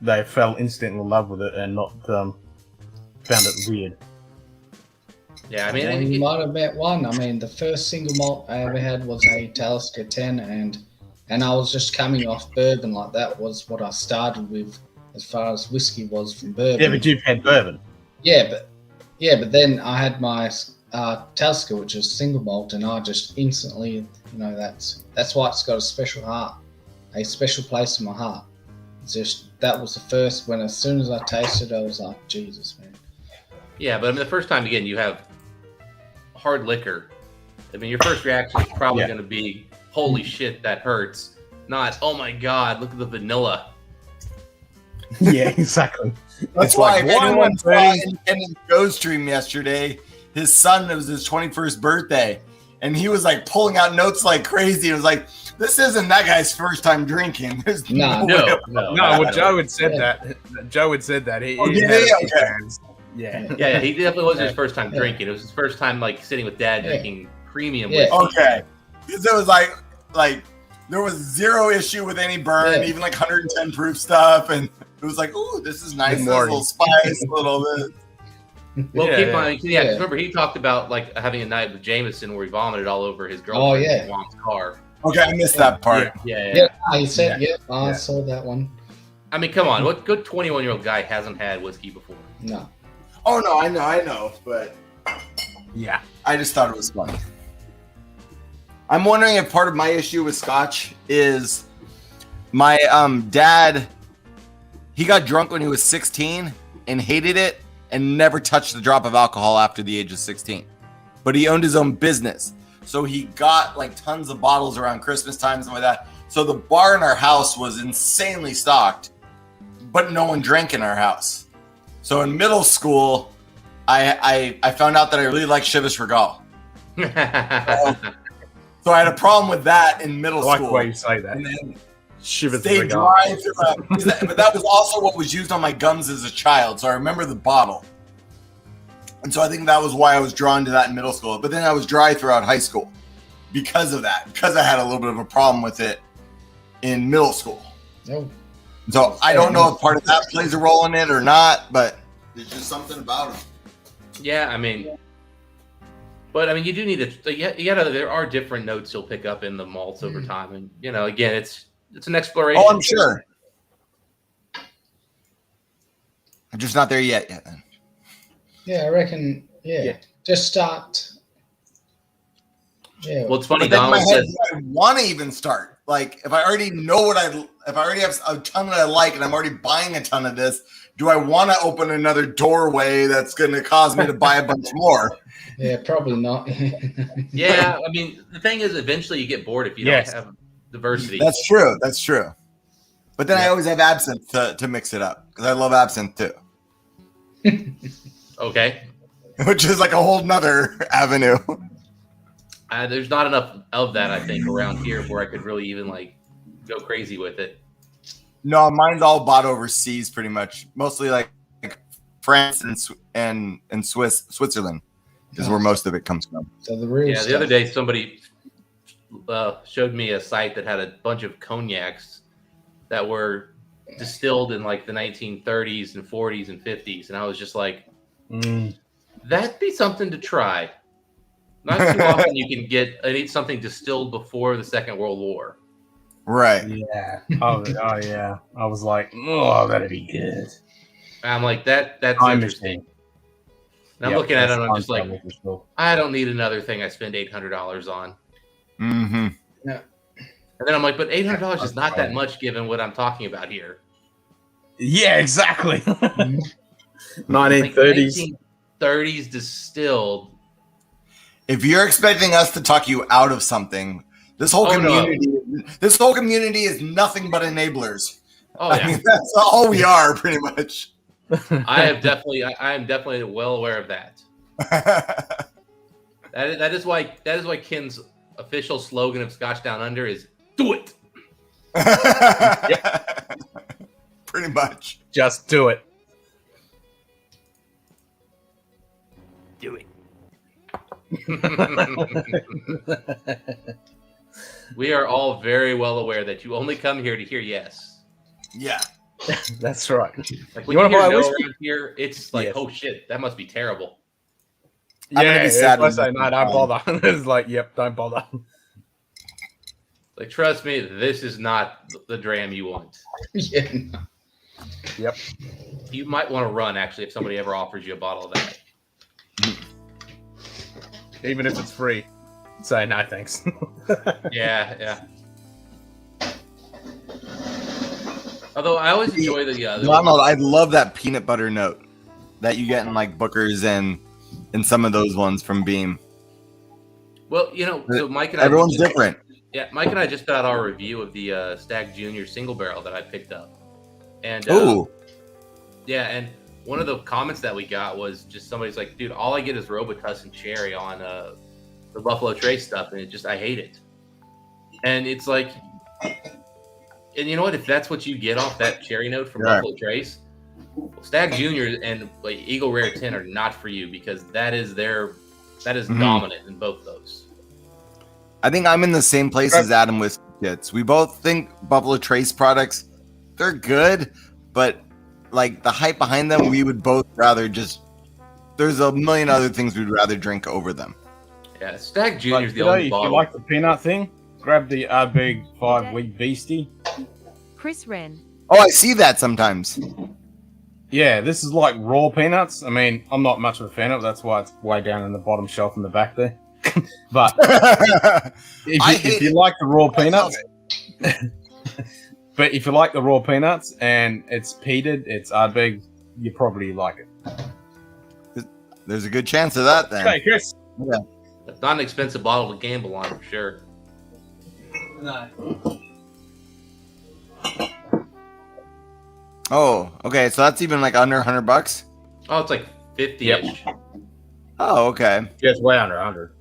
Speaker 1: they fell instantly in love with it and not found it weird.
Speaker 14: Yeah, I mean,
Speaker 8: well, you might have met one. I mean, the first single malt I ever had was a Talisker 10, and I was just coming off bourbon. Like that was what I started with, as far as whiskey was from bourbon.
Speaker 1: Yeah, but you've had bourbon.
Speaker 8: Yeah, but then I had my Talisker, which is single malt, and I just instantly, you know, that's why it's got a special place in my heart. It's just that was the first when as soon as I tasted it, I was like, Jesus, man.
Speaker 14: Yeah, but I mean, the first time again, you have hard liquor. I mean, your first reaction is probably going to be, "Holy shit, that hurts!" Not, "Oh my god, look at the vanilla."
Speaker 1: Yeah, exactly.
Speaker 11: That's why if anyone saw in Joe's stream yesterday, his son, it was his 21st birthday, and he was like pulling out notes like crazy. It was like, this isn't that guy's first time drinking. There's no.
Speaker 1: Well, Joe had said that. Joe had said that. He
Speaker 14: Yeah, he definitely wasn't his first time drinking. It was his first time like sitting with dad drinking premium whiskey.
Speaker 11: Okay. Because it was like there was zero issue with any burn, even like 110 proof stuff, and it was like, ooh, this is nice, this little spice, a little bit.
Speaker 14: Well, keep on. Yeah, remember he talked about like having a night with Jameson where he vomited all over his girlfriend's mom's car.
Speaker 11: Okay, I missed that part.
Speaker 8: Yeah, he said, I saw that one.
Speaker 14: I mean, come on, what good 21-year-old guy hasn't had whiskey before?
Speaker 8: No.
Speaker 11: Oh no, I know, but
Speaker 1: yeah,
Speaker 11: I just thought it was funny. I'm wondering if part of my issue with Scotch is my dad. He got drunk when he was 16 and hated it and never touched a drop of alcohol after the age of 16. But he owned his own business, so he got like tons of bottles around Christmas time, something like that. So the bar in our house was insanely stocked, but no one drank in our house. So in middle school, I found out that I really liked Chivas Regal. So I had a problem with that in middle school. I like
Speaker 1: the way you say that.
Speaker 11: And then
Speaker 1: Chivas
Speaker 11: stayed
Speaker 1: Regal.
Speaker 11: dry but that was also what was used on my gums as a child. So I remember the bottle. And so I think that was why I was drawn to that in middle school. But then I was dry throughout high school because of that. Because I had a little bit of a problem with it in middle school.
Speaker 8: No.
Speaker 11: So I don't know if part of that plays a role in it or not, but there's just something about it.
Speaker 14: Yeah, I mean, but I mean, you do need to. You gotta. There are different notes you'll pick up in the malts over time, and you know, again, it's an exploration.
Speaker 11: Oh, I'm sure. I'm just not there yet. Then.
Speaker 8: Yeah, I reckon. Yeah, just start. Yeah.
Speaker 14: Well, it's funny.
Speaker 11: But then in my
Speaker 14: Donald
Speaker 11: head,
Speaker 14: says,
Speaker 11: I want to even start. Like, if I already know if I already have a ton that I like, and I'm already buying a ton of this, do I want to open another doorway that's going to cause me to buy a bunch more?
Speaker 8: Yeah, probably not.
Speaker 14: yeah, I mean, the thing is, eventually you get bored if you don't have diversity.
Speaker 11: That's true. That's true. But then I always have absinthe to mix it up because I love absinthe too.
Speaker 14: Okay.
Speaker 11: Which is like a whole nother avenue.
Speaker 14: There's not enough of that, I think, around here where I could really even like go crazy with it.
Speaker 11: No, mine's all bought overseas, pretty much. Mostly like France and Switzerland is where most of it comes from.
Speaker 8: So the real
Speaker 14: the other day somebody showed me a site that had a bunch of cognacs that were distilled in like the 1930s and 40s and 50s, and I was just like, that'd be something to try. Not too often you can get something distilled before the Second World War.
Speaker 11: Right.
Speaker 1: Yeah. Oh yeah. I was like, oh, that'd be good.
Speaker 14: I'm like, that's interesting. And I'm looking at it and I'm just like, I don't need another thing I spend $800 on.
Speaker 11: Mm-hmm.
Speaker 8: Yeah.
Speaker 14: And then I'm like, but $800 is not that much given what I'm talking about here.
Speaker 1: Yeah, exactly.
Speaker 11: 1930s.
Speaker 14: Like 1930s distilled.
Speaker 11: If you're expecting us to talk you out of something, this whole community is nothing but enablers.
Speaker 14: Oh, yeah.
Speaker 11: I mean, that's all we are, pretty much.
Speaker 14: I am definitely well aware of that. that is why Ken's official slogan of Scotch Down Under is "Do it."
Speaker 11: Yep. Pretty much.
Speaker 1: Just do it.
Speaker 14: Do it. We are all very well aware that you only come here to hear yes.
Speaker 11: Yeah.
Speaker 1: That's right.
Speaker 14: Like when you hear no around here, it's like, oh shit, that must be terrible.
Speaker 1: Yeah, I'm gonna be sad. I say no, don't bother. It's like, yep, don't bother.
Speaker 14: Like, trust me, this is not the dram you want.
Speaker 8: Yeah.
Speaker 1: Yep.
Speaker 14: You might want to run actually if somebody ever offers you a bottle of that.
Speaker 1: Even if it's free, say no thanks.
Speaker 14: Yeah. Although I always enjoy the
Speaker 11: Donald, I love that peanut butter note that you get in like Booker's and in some of those ones from Beam.
Speaker 14: Well, so Mike and
Speaker 11: everyone's different.
Speaker 14: Yeah, Mike and I just got our review of the Stag Junior single barrel that I picked up, and and one of the comments that we got was just somebody's like, "Dude, all I get is Robitussin cherry on the Buffalo Trace stuff, and I hate it." And it's like, and you know what? If that's what you get off that cherry note from Buffalo Trace, Stag Junior and like Eagle Rare 10 are not for you because that is dominant in both those.
Speaker 11: I think I'm in the same place as Adam with Kits. We both think Buffalo Trace products, they're good, but like the hype behind them, we would both rather there's a million other things we'd rather drink over them.
Speaker 14: Yeah, Stag Junior's the only bottle.
Speaker 1: If you like the peanut thing, grab the Big 5 Wheat Beastie.
Speaker 2: Chris Wren.
Speaker 11: Oh, I see that sometimes.
Speaker 1: Yeah, this is like raw peanuts. I mean, I'm not much of a fan of it. That's why it's way down in the bottom shelf in the back there. But if you like the raw peanuts, but if you like the raw peanuts and it's peated, it's Ardbeg, you probably like it.
Speaker 11: There's a good chance of that then.
Speaker 1: Okay, Chris.
Speaker 11: Yeah.
Speaker 14: It's not an expensive bottle to gamble on for sure.
Speaker 1: No.
Speaker 11: Oh, okay. So that's even like under $100.
Speaker 14: Oh, it's like 50-ish.
Speaker 11: Oh, okay.
Speaker 1: Yeah, it's way under 100.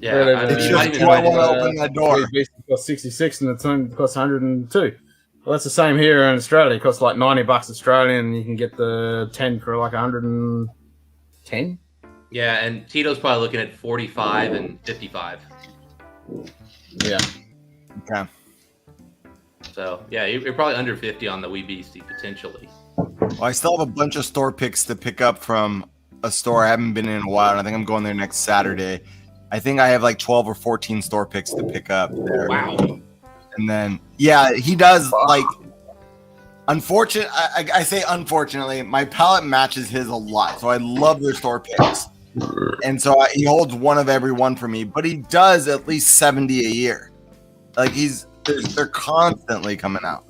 Speaker 14: Yeah,
Speaker 11: it's just I want to open that door.
Speaker 1: It costs 66 and the tune costs 102. Well, that's the same here in Australia. It costs like $90 Australian, and you can get the 10 for like 110.
Speaker 14: Yeah, and Tito's probably looking at 45 and 55.
Speaker 1: Yeah.
Speaker 11: Okay.
Speaker 14: So yeah, you're probably under 50 on the Wee Beastie potentially.
Speaker 11: Well, I still have a bunch of store picks to pick up from a store I haven't been in a while, and I think I'm going there next Saturday. I think I have like 12 or 14 store picks to pick up there.
Speaker 14: Wow.
Speaker 11: And then, yeah, he does like, I say unfortunately, my palate matches his a lot. So I love their store picks. And so he holds one of every one for me, but he does at least 70 a year. Like they're constantly coming out.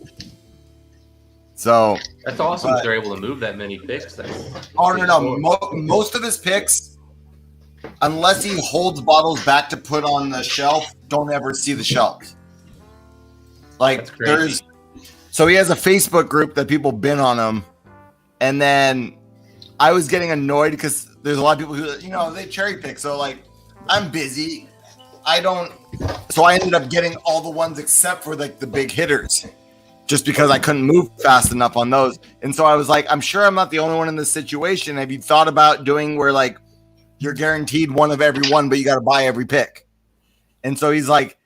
Speaker 11: So
Speaker 14: that's awesome. They're able to move that many picks.
Speaker 11: Most of his picks, unless he holds bottles back to put on the shelf, don't ever see the shelves. Like so he has a Facebook group that people bin on him, and then I was getting annoyed because there's a lot of people who, you know, they cherry pick. So like, I'm busy. So I ended up getting all the ones except for like the big hitters, just because I couldn't move fast enough on those. And so I was like, I'm sure I'm not the only one in this situation. Have you thought about doing where like you're guaranteed one of every one, but you got to buy every pick? And so he's like,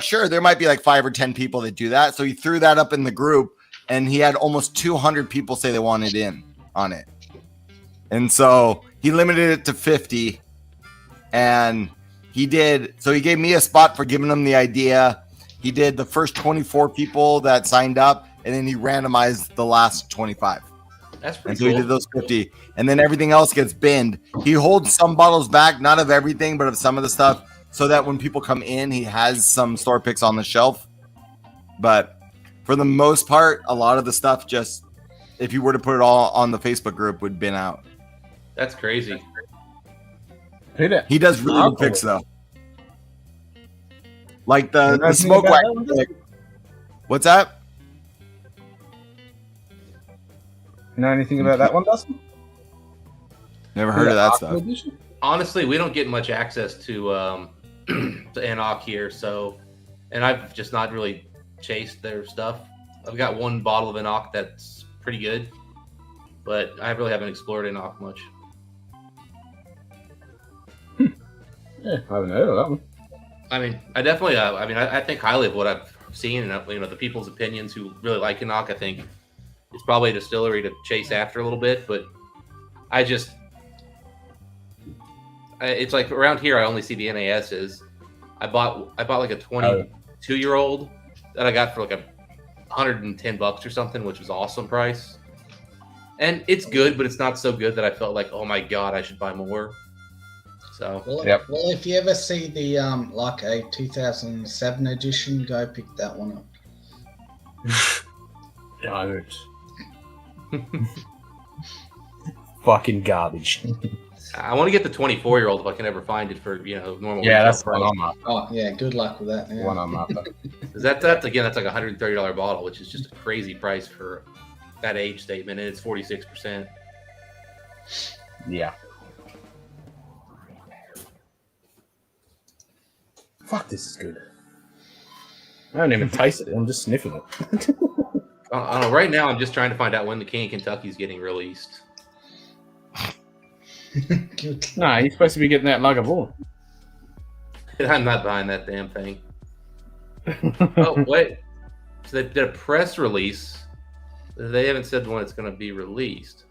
Speaker 11: sure, there might be like 5 or 10 people that do that. So he threw that up in the group, and he had almost 200 people say they wanted in on it. And so he limited it to 50, and he gave me a spot for giving him the idea. He did the first 24 people that signed up, and then he randomized the last 25.
Speaker 14: That's pretty
Speaker 11: and so
Speaker 14: cool.
Speaker 11: he did those 50, and then everything else gets binned. He holds some bottles back, not of everything, but of some of the stuff, so that when people come in, he has some store picks on the shelf. But for the most part, a lot of the stuff just, if you were to put it all on the Facebook group, would bin out.
Speaker 14: That's crazy.
Speaker 11: He does really good picks though. Like the smoke wagon. Like, what's that?
Speaker 1: You know anything about that one, Dustin?
Speaker 11: Never heard of that stuff.
Speaker 14: Honestly, we don't get much access to to Enoch here, so, and I've just not really chased their stuff. I've got one bottle of Enoch that's pretty good, but I really haven't explored Enoch much.
Speaker 1: Yeah, I haven't heard of that one.
Speaker 14: I mean, I definitely, I think highly of what I've seen, and you know, the people's opinions who really like Enoch. I think it's probably a distillery to chase after a little bit, but it's like around here I only see the NASs. I bought like a 22-year-old that I got for like $110 or something, which was awesome price. And it's good, but it's not so good that I felt like, oh my god, I should buy more. So
Speaker 8: well, if you ever see the like a 2007 edition, go pick that one up.
Speaker 1: Don't. Fucking garbage.
Speaker 14: I want to get the 24-year-old if I can ever find it for, you know, normal.
Speaker 1: Yeah, that's
Speaker 14: price.
Speaker 1: one I'm after.
Speaker 8: Oh yeah, good luck with that. Yeah.
Speaker 1: One I'm after.
Speaker 14: Because that's again, that's like a $130 bottle, which is just a crazy price for that age statement, and it's 46%.
Speaker 1: Yeah. Fuck, this is good. I don't even taste it. I'm just sniffing it.
Speaker 14: I don't know. Right now, I'm just trying to find out when the King of Kentucky is getting released.
Speaker 1: No, you're supposed to be getting that Lagavulin.
Speaker 14: I'm not buying that damn thing. Oh, wait. So they did a press release. They haven't said when it's going to be released.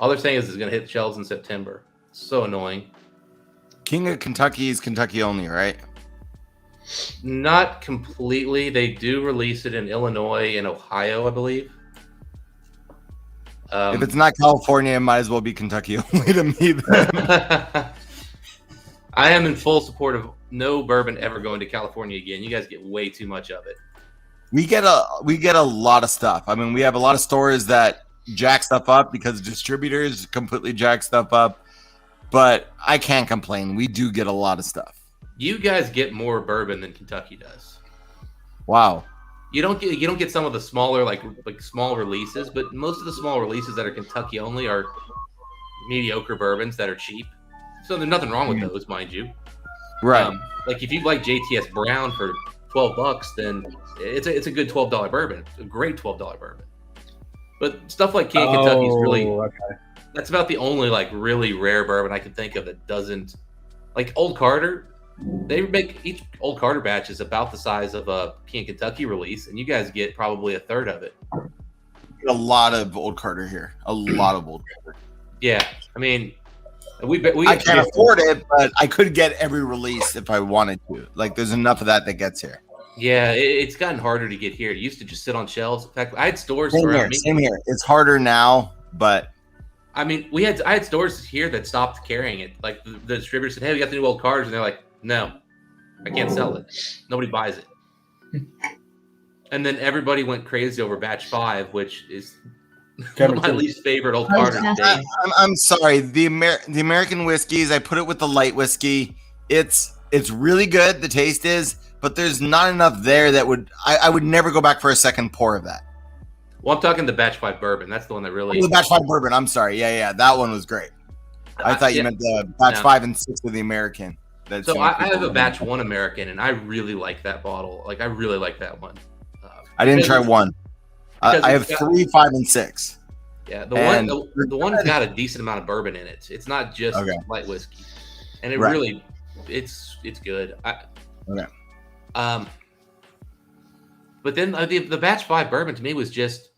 Speaker 14: All they're saying is it's going to hit shelves in September. So annoying.
Speaker 11: King of Kentucky is Kentucky only, right?
Speaker 14: Not completely. They do release it in Illinois and Ohio, I believe.
Speaker 11: If it's not California, it might as well be Kentucky only to me.
Speaker 14: I am in full support of no bourbon ever going to California again. You guys get way too much of it.
Speaker 11: We get a lot of stuff. I mean, we have a lot of stores that jack stuff up because distributors completely jack stuff up. But I can't complain. We do get a lot of stuff.
Speaker 14: You guys get more bourbon than Kentucky does.
Speaker 11: Wow.
Speaker 14: You don't get some of the smaller like small releases, but most of the small releases that are Kentucky only are mediocre bourbons that are cheap. So there's nothing wrong with those, mind you.
Speaker 11: Right.
Speaker 14: Like if you like JTS Brown for $12, then it's a good $12 bourbon, a great $12 bourbon. But stuff like King of Kentucky is really that's about the only like really rare bourbon I can think of that doesn't like Old Carter. They make each Old Carter batch is about the size of a King of Kentucky release, and you guys get probably a third of it.
Speaker 11: A lot of Old Carter here. A lot of Old Carter.
Speaker 14: Yeah, I mean, we
Speaker 11: I can't afford it, but I could get every release if I wanted to. Like, there's enough of that gets here.
Speaker 14: Yeah, it's gotten harder to get here. It used to just sit on shelves. In fact, I had stores.
Speaker 11: Same here. It's harder now, but
Speaker 14: I mean, I had stores here that stopped carrying it. Like the distributor said, "Hey, we got the new Old Carters," and they're like, "No, I can't sell it. Nobody buys it." And then everybody went crazy over Batch 5, which is my least favorite Old Carter.
Speaker 11: I'm sorry. The American whiskeys, I put it with the light whiskey. It's really good. The taste is, but there's not enough there that I would never go back for a second pour of that.
Speaker 14: Well, I'm talking the Batch 5 bourbon. That's the one that really.
Speaker 11: Oh, the Batch 5 bourbon. I'm sorry. Yeah. That one was great. I thought you meant the Batch 5 and 6 of the American.
Speaker 14: So I have a Batch 1 American, and I really like that bottle. Like, I really like that one.
Speaker 11: I didn't try one. I have 3, 5, and 6.
Speaker 14: Yeah, the one's got a decent amount of bourbon in it. It's not just light whiskey, and it really, it's good. But then the Batch 5 bourbon to me was just,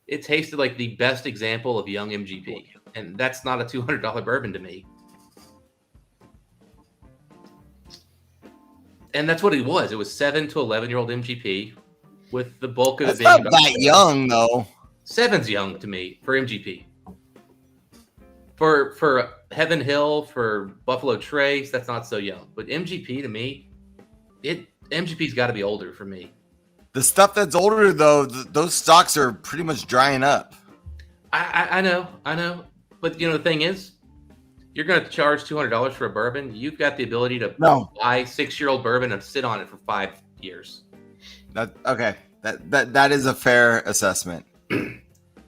Speaker 14: it tasted like the best example of young MGP, and that's not a $200 bourbon to me. And that's what it was. It was 7 to 11-year-old MGP, with the bulk of it being
Speaker 11: not that young though.
Speaker 14: 7's young to me for MGP. For Heaven Hill, for Buffalo Trace, that's not so young. But MGP to me, MGP's got to be older for me.
Speaker 11: The stuff that's older though, those stocks are pretty much drying up.
Speaker 14: I know. But the thing is, you're going to charge $200 for a bourbon. You've got the ability to buy 6-year-old bourbon and sit on it for 5 years.
Speaker 11: That is a fair assessment.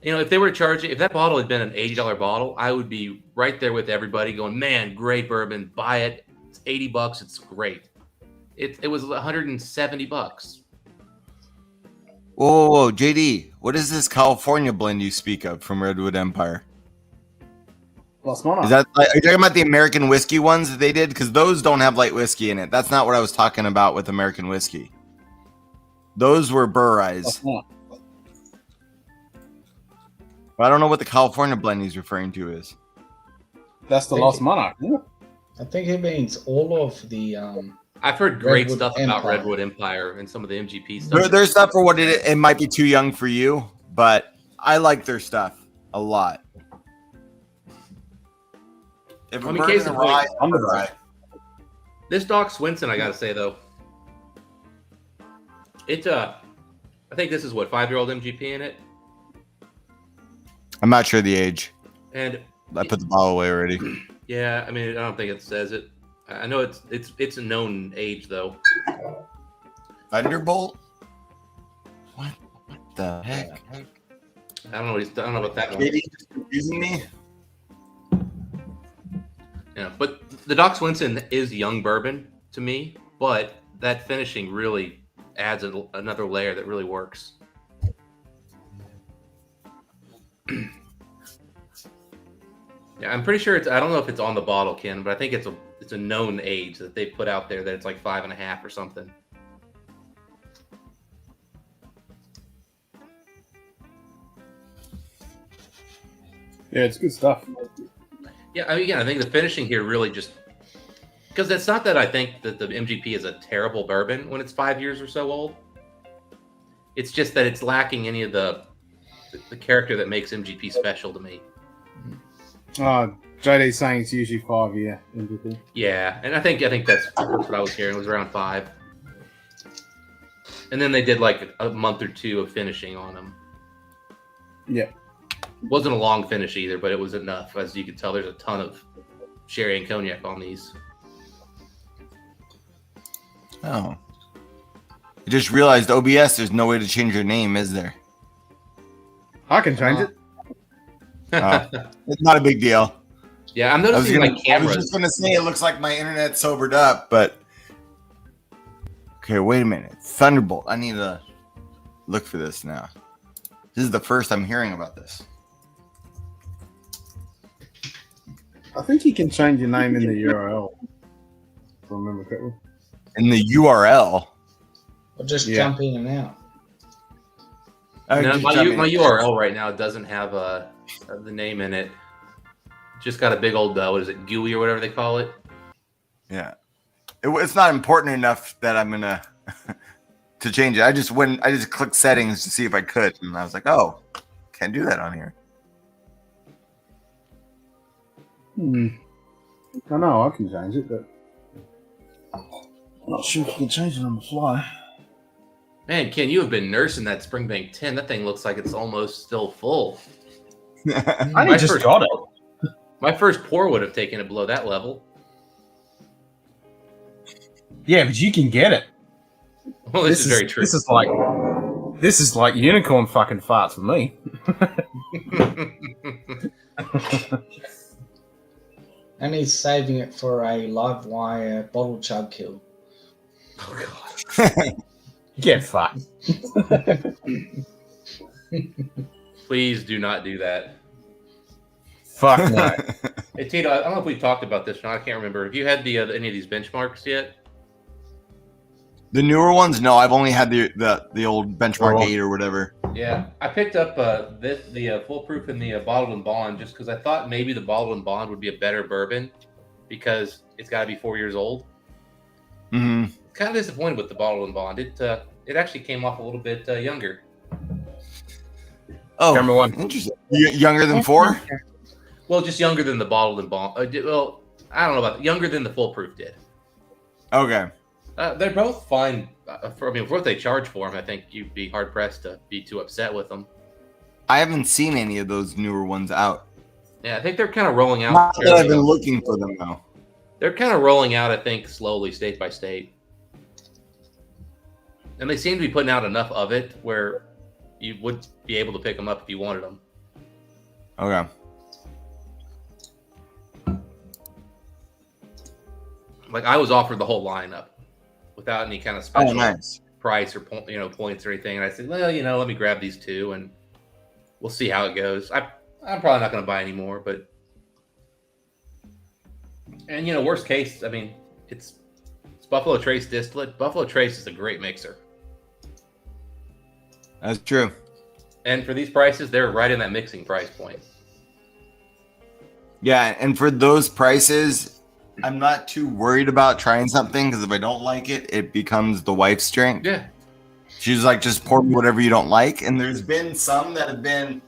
Speaker 14: If they were charging, if that bottle had been an $80 bottle, I would be right there with everybody going, man, great bourbon, buy it. It's $80. It's great. It was $170.
Speaker 11: Whoa, JD, what is this California blend you speak of from Redwood Empire?
Speaker 1: Lost Monarch.
Speaker 11: Is that, are you talking about the American whiskey ones that they did? Because those don't have light whiskey in it. That's not what I was talking about with American whiskey. Those were Burrais. But I don't know what the California blend he's referring to is.
Speaker 1: That's the Lost Monarch. Yeah.
Speaker 8: I think it means all of the.
Speaker 14: I've heard great
Speaker 8: Redwood
Speaker 14: stuff
Speaker 8: Empire.
Speaker 14: about Redwood Empire and some of the MGP stuff.
Speaker 11: Their stuff for what it might be too young for you, but I like their stuff a lot. If
Speaker 14: in case of this Doc Swinson, I gotta say though, I think this is what 5-year-old MGP in it,
Speaker 11: I'm not sure the age.
Speaker 14: and
Speaker 11: I put the bottle away already.
Speaker 14: yeah, I mean, I don't think it says it. I know it's a known age though.
Speaker 11: Thunderbolt? What the heck?
Speaker 14: I don't know about that one.
Speaker 11: Maybe he's just confusing me.
Speaker 14: Yeah, but the Doc Swinson is young bourbon to me, but that finishing really adds another layer that really works. Yeah, I'm pretty sure I don't know if it's on the bottle, Ken, but I think it's a known age that they put out there that it's like 5.5 or something.
Speaker 1: Yeah, it's good stuff.
Speaker 14: Yeah, I mean, I think the finishing here really just because it's not that I think that the MGP is a terrible bourbon when it's 5 years or so old. It's just that it's lacking any of the character that makes MGP special to me.
Speaker 1: JD's saying it's usually 5 year MVP.
Speaker 14: Yeah, and I think that's what I was hearing. It was around 5, and then they did like a month or 2 of finishing on them.
Speaker 1: Yeah.
Speaker 14: Wasn't a long finish either, but it was enough. As you can tell, there's a ton of sherry and cognac on these.
Speaker 11: Oh. I just realized OBS, there's no way to change your name, is there?
Speaker 1: I can change it.
Speaker 11: It's not a big deal.
Speaker 14: Yeah, I'm noticing my
Speaker 11: I
Speaker 14: cameras.
Speaker 11: was just going to say it looks like my internet sobered up, but... Okay, wait a minute. Thunderbolt. I need to look for this now. This is the first I'm hearing about this.
Speaker 1: I think you can change your name in the URL. If I remember correctly.
Speaker 11: In the URL?
Speaker 8: Or just jump in and out.
Speaker 14: No, my URL right now doesn't have the name in it. Just got a big old what is it, GUI or whatever they call it.
Speaker 11: Yeah, it's not important enough that I'm gonna to change it. I just clicked settings to see if I could, and I was like, oh, can't do that on here.
Speaker 1: I know I can change it, but I'm not sure if you can change it on the fly.
Speaker 14: Man, Ken, you have been nursing that Springbank 10. That thing looks like it's almost still full.
Speaker 1: I just got it.
Speaker 14: My first pour would have taken it below that level.
Speaker 1: Yeah, but you can get it.
Speaker 14: Well, this is very true.
Speaker 1: This This is like unicorn fucking farts for me.
Speaker 8: And he's saving it for a live wire bottle chug kill.
Speaker 14: Oh god.
Speaker 1: Get fucked.
Speaker 14: Please do not do that.
Speaker 1: Fuck no.
Speaker 14: Hey Tito, I don't know if we talked about this or not. I can't remember. Have you had the any of these benchmarks yet?
Speaker 11: The newer ones, no. I've only had the old benchmark 8 or whatever.
Speaker 14: Yeah, I picked up the foolproof and the bottled and bond just because I thought maybe the bottled and bond would be a better bourbon because it's got to be 4 years old.
Speaker 11: Mm-hmm.
Speaker 14: Kind of disappointed with the bottled and bond. It actually came off a little bit younger.
Speaker 11: Oh,
Speaker 1: Number one.
Speaker 11: Interesting. Younger than 4?
Speaker 14: Well, just younger than the bottled and bond. Well, I don't know about that. Younger than the foolproof did.
Speaker 11: Okay.
Speaker 14: They're both fine. For what they charge for them, I think you'd be hard pressed to be too upset with them.
Speaker 11: I haven't seen any of those newer ones out.
Speaker 14: Yeah, I think they're kind of rolling out.
Speaker 11: Not that I've been looking for them though.
Speaker 14: They're kind of rolling out, I think, slowly, state by state. And they seem to be putting out enough of it where you would be able to pick them up if you wanted them.
Speaker 11: Okay.
Speaker 14: Like I was offered the whole lineup without any kind of special
Speaker 11: nice.
Speaker 14: price or points or anything, and I said, well, let me grab these two and we'll see how it goes. I'm probably not going to buy any more, but worst case, I mean, it's Buffalo Trace distillate. Buffalo Trace is a great mixer.
Speaker 11: That's true.
Speaker 14: And for these prices, they're right in that mixing price point.
Speaker 11: Yeah, and for those prices, I'm not too worried about trying something because if I don't like it, it becomes the wife's drink.
Speaker 14: Yeah.
Speaker 11: She's like, just pour me whatever you don't like. And there's been some that have been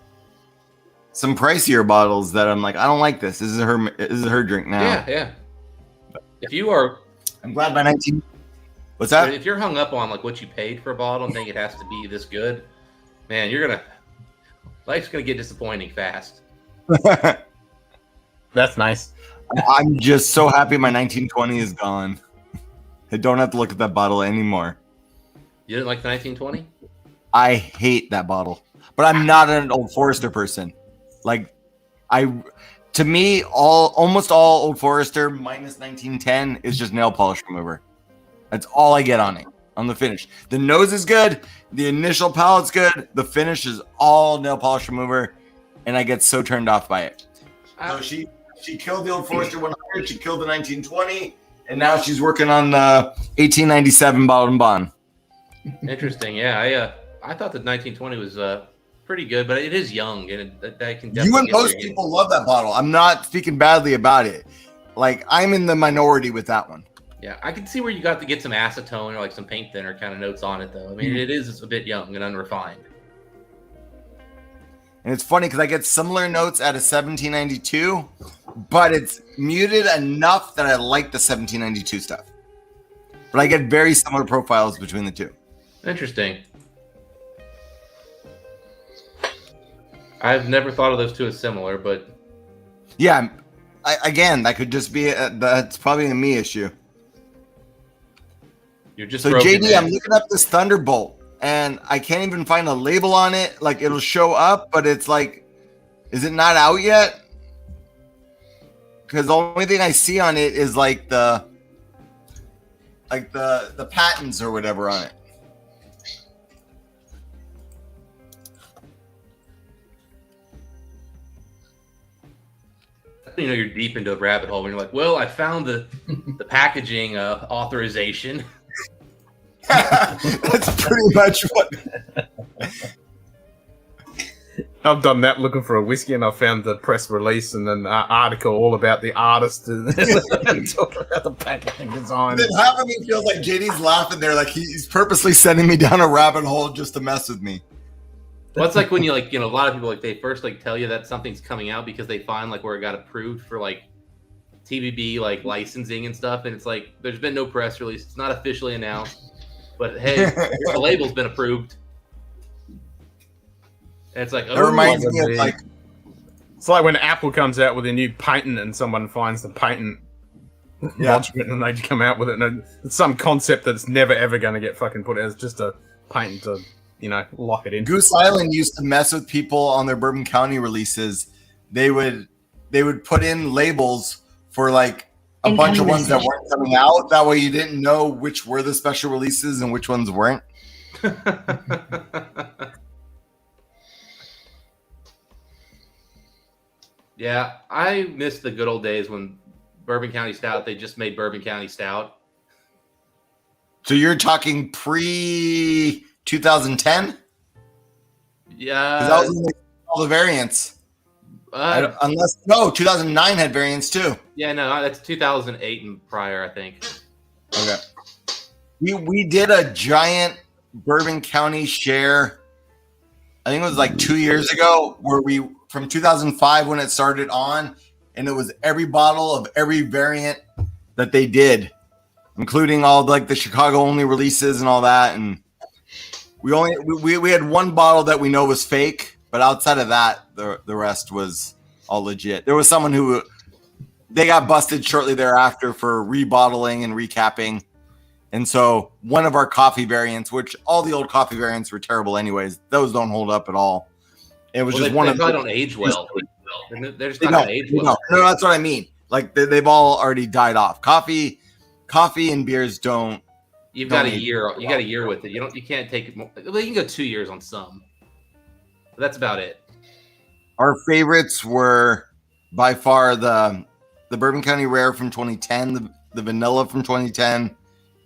Speaker 11: some pricier bottles that I'm like, I don't like this. This is her drink now.
Speaker 14: Yeah. If you are,
Speaker 11: I'm glad my 19. What's that?
Speaker 14: If you're hung up on like what you paid for a bottle and think it has to be this good, man, life's gonna get disappointing fast.
Speaker 1: That's nice.
Speaker 11: I'm just so happy my 1920 is gone. I don't have to look at that bottle anymore.
Speaker 14: You didn't like the 1920?
Speaker 11: I hate that bottle, but I'm not an Old Forester person. Like, to me, almost all Old Forester minus 1910 is just nail polish remover. That's all I get on it, on the finish. The nose is good. The initial palate's good. The finish is all nail polish remover, and I get so turned off by it. So she killed the Old Forester 100. She killed the 1920, and now she's working on the 1897 bottled and bond.
Speaker 14: Interesting. Yeah, I thought the 1920 was pretty good, but it is young, and I can definitely.
Speaker 11: You and most people love that bottle. I'm not speaking badly about it. Like, I'm in the minority with that one.
Speaker 14: Yeah, I can see where you got to get some acetone or like some paint thinner kind of notes on it, though. I mean, it is a bit young and unrefined.
Speaker 11: And it's funny because I get similar notes at a 1792, but it's muted enough that I like the 1792 stuff. But I get very similar profiles between the two.
Speaker 14: Interesting. I've never thought of those two as similar, but
Speaker 11: yeah, again, that could just be that's probably a me issue.
Speaker 14: You're just
Speaker 11: so JD. I'm looking up this Thunderbolt, and I can't even find a label on it. Like, it'll show up, but it's like, is it not out yet? Because the only thing I see on it is like the patents or whatever on it.
Speaker 14: You're deep into a rabbit hole when you're like, well, I found the packaging authorization.
Speaker 11: That's pretty much what
Speaker 1: I've done that looking for a whiskey, and I found the press release and an article all about the artist and talking about the packaging design.
Speaker 11: Then half of me feels like JD's laughing there, like he's purposely sending me down a rabbit hole just to mess with me.
Speaker 14: Well, it's like when you a lot of people they first tell you that something's coming out because they find where it got approved for TBB licensing and stuff, and it's like there's been no press release, it's not officially announced, but hey, the label's been approved. And it's like,
Speaker 11: it reminds me of
Speaker 1: it's like when Apple comes out with a new patent and someone finds the patent lodgement and they come out with it, and it's some concept that's never ever going to get fucking put out. It's just a patent to lock it in.
Speaker 11: Goose Island used to mess with people on their Bourbon County releases. They would put in labels for like a bunch of ones that weren't coming out. That way you didn't know which were the special releases and which ones weren't.
Speaker 14: Yeah, I miss the good old days when Bourbon County Stout, they just made Bourbon County Stout.
Speaker 11: So you're talking pre 2010?
Speaker 14: Yeah.
Speaker 11: Because that was when they all the variants. Unless 2009 had variants too.
Speaker 14: Yeah, no, that's 2008 and prior, I think.
Speaker 11: Okay. We did a giant Bourbon County share. I think it was like 2 years ago, where we from 2005 when it started on, and it was every bottle of every variant that they did, including all like the Chicago only releases and all that. And we had one bottle that we know was fake, but outside of that, the rest was all legit. There was someone who they got busted shortly thereafter for rebottling and recapping. And so one of our coffee variants, which all the old coffee variants were terrible anyways, those don't hold up at all. It was just one of
Speaker 14: them. They probably don't age well. They're just not going to age well.
Speaker 11: No, that's what I mean. Like they've all already died off. Coffee and beers don't.
Speaker 14: You've got a year. You got a year with it. You can't take it more. Well, you can go 2 years on some. But that's about it.
Speaker 11: Our favorites were by far the Bourbon County Rare from 2010, the vanilla from 2010,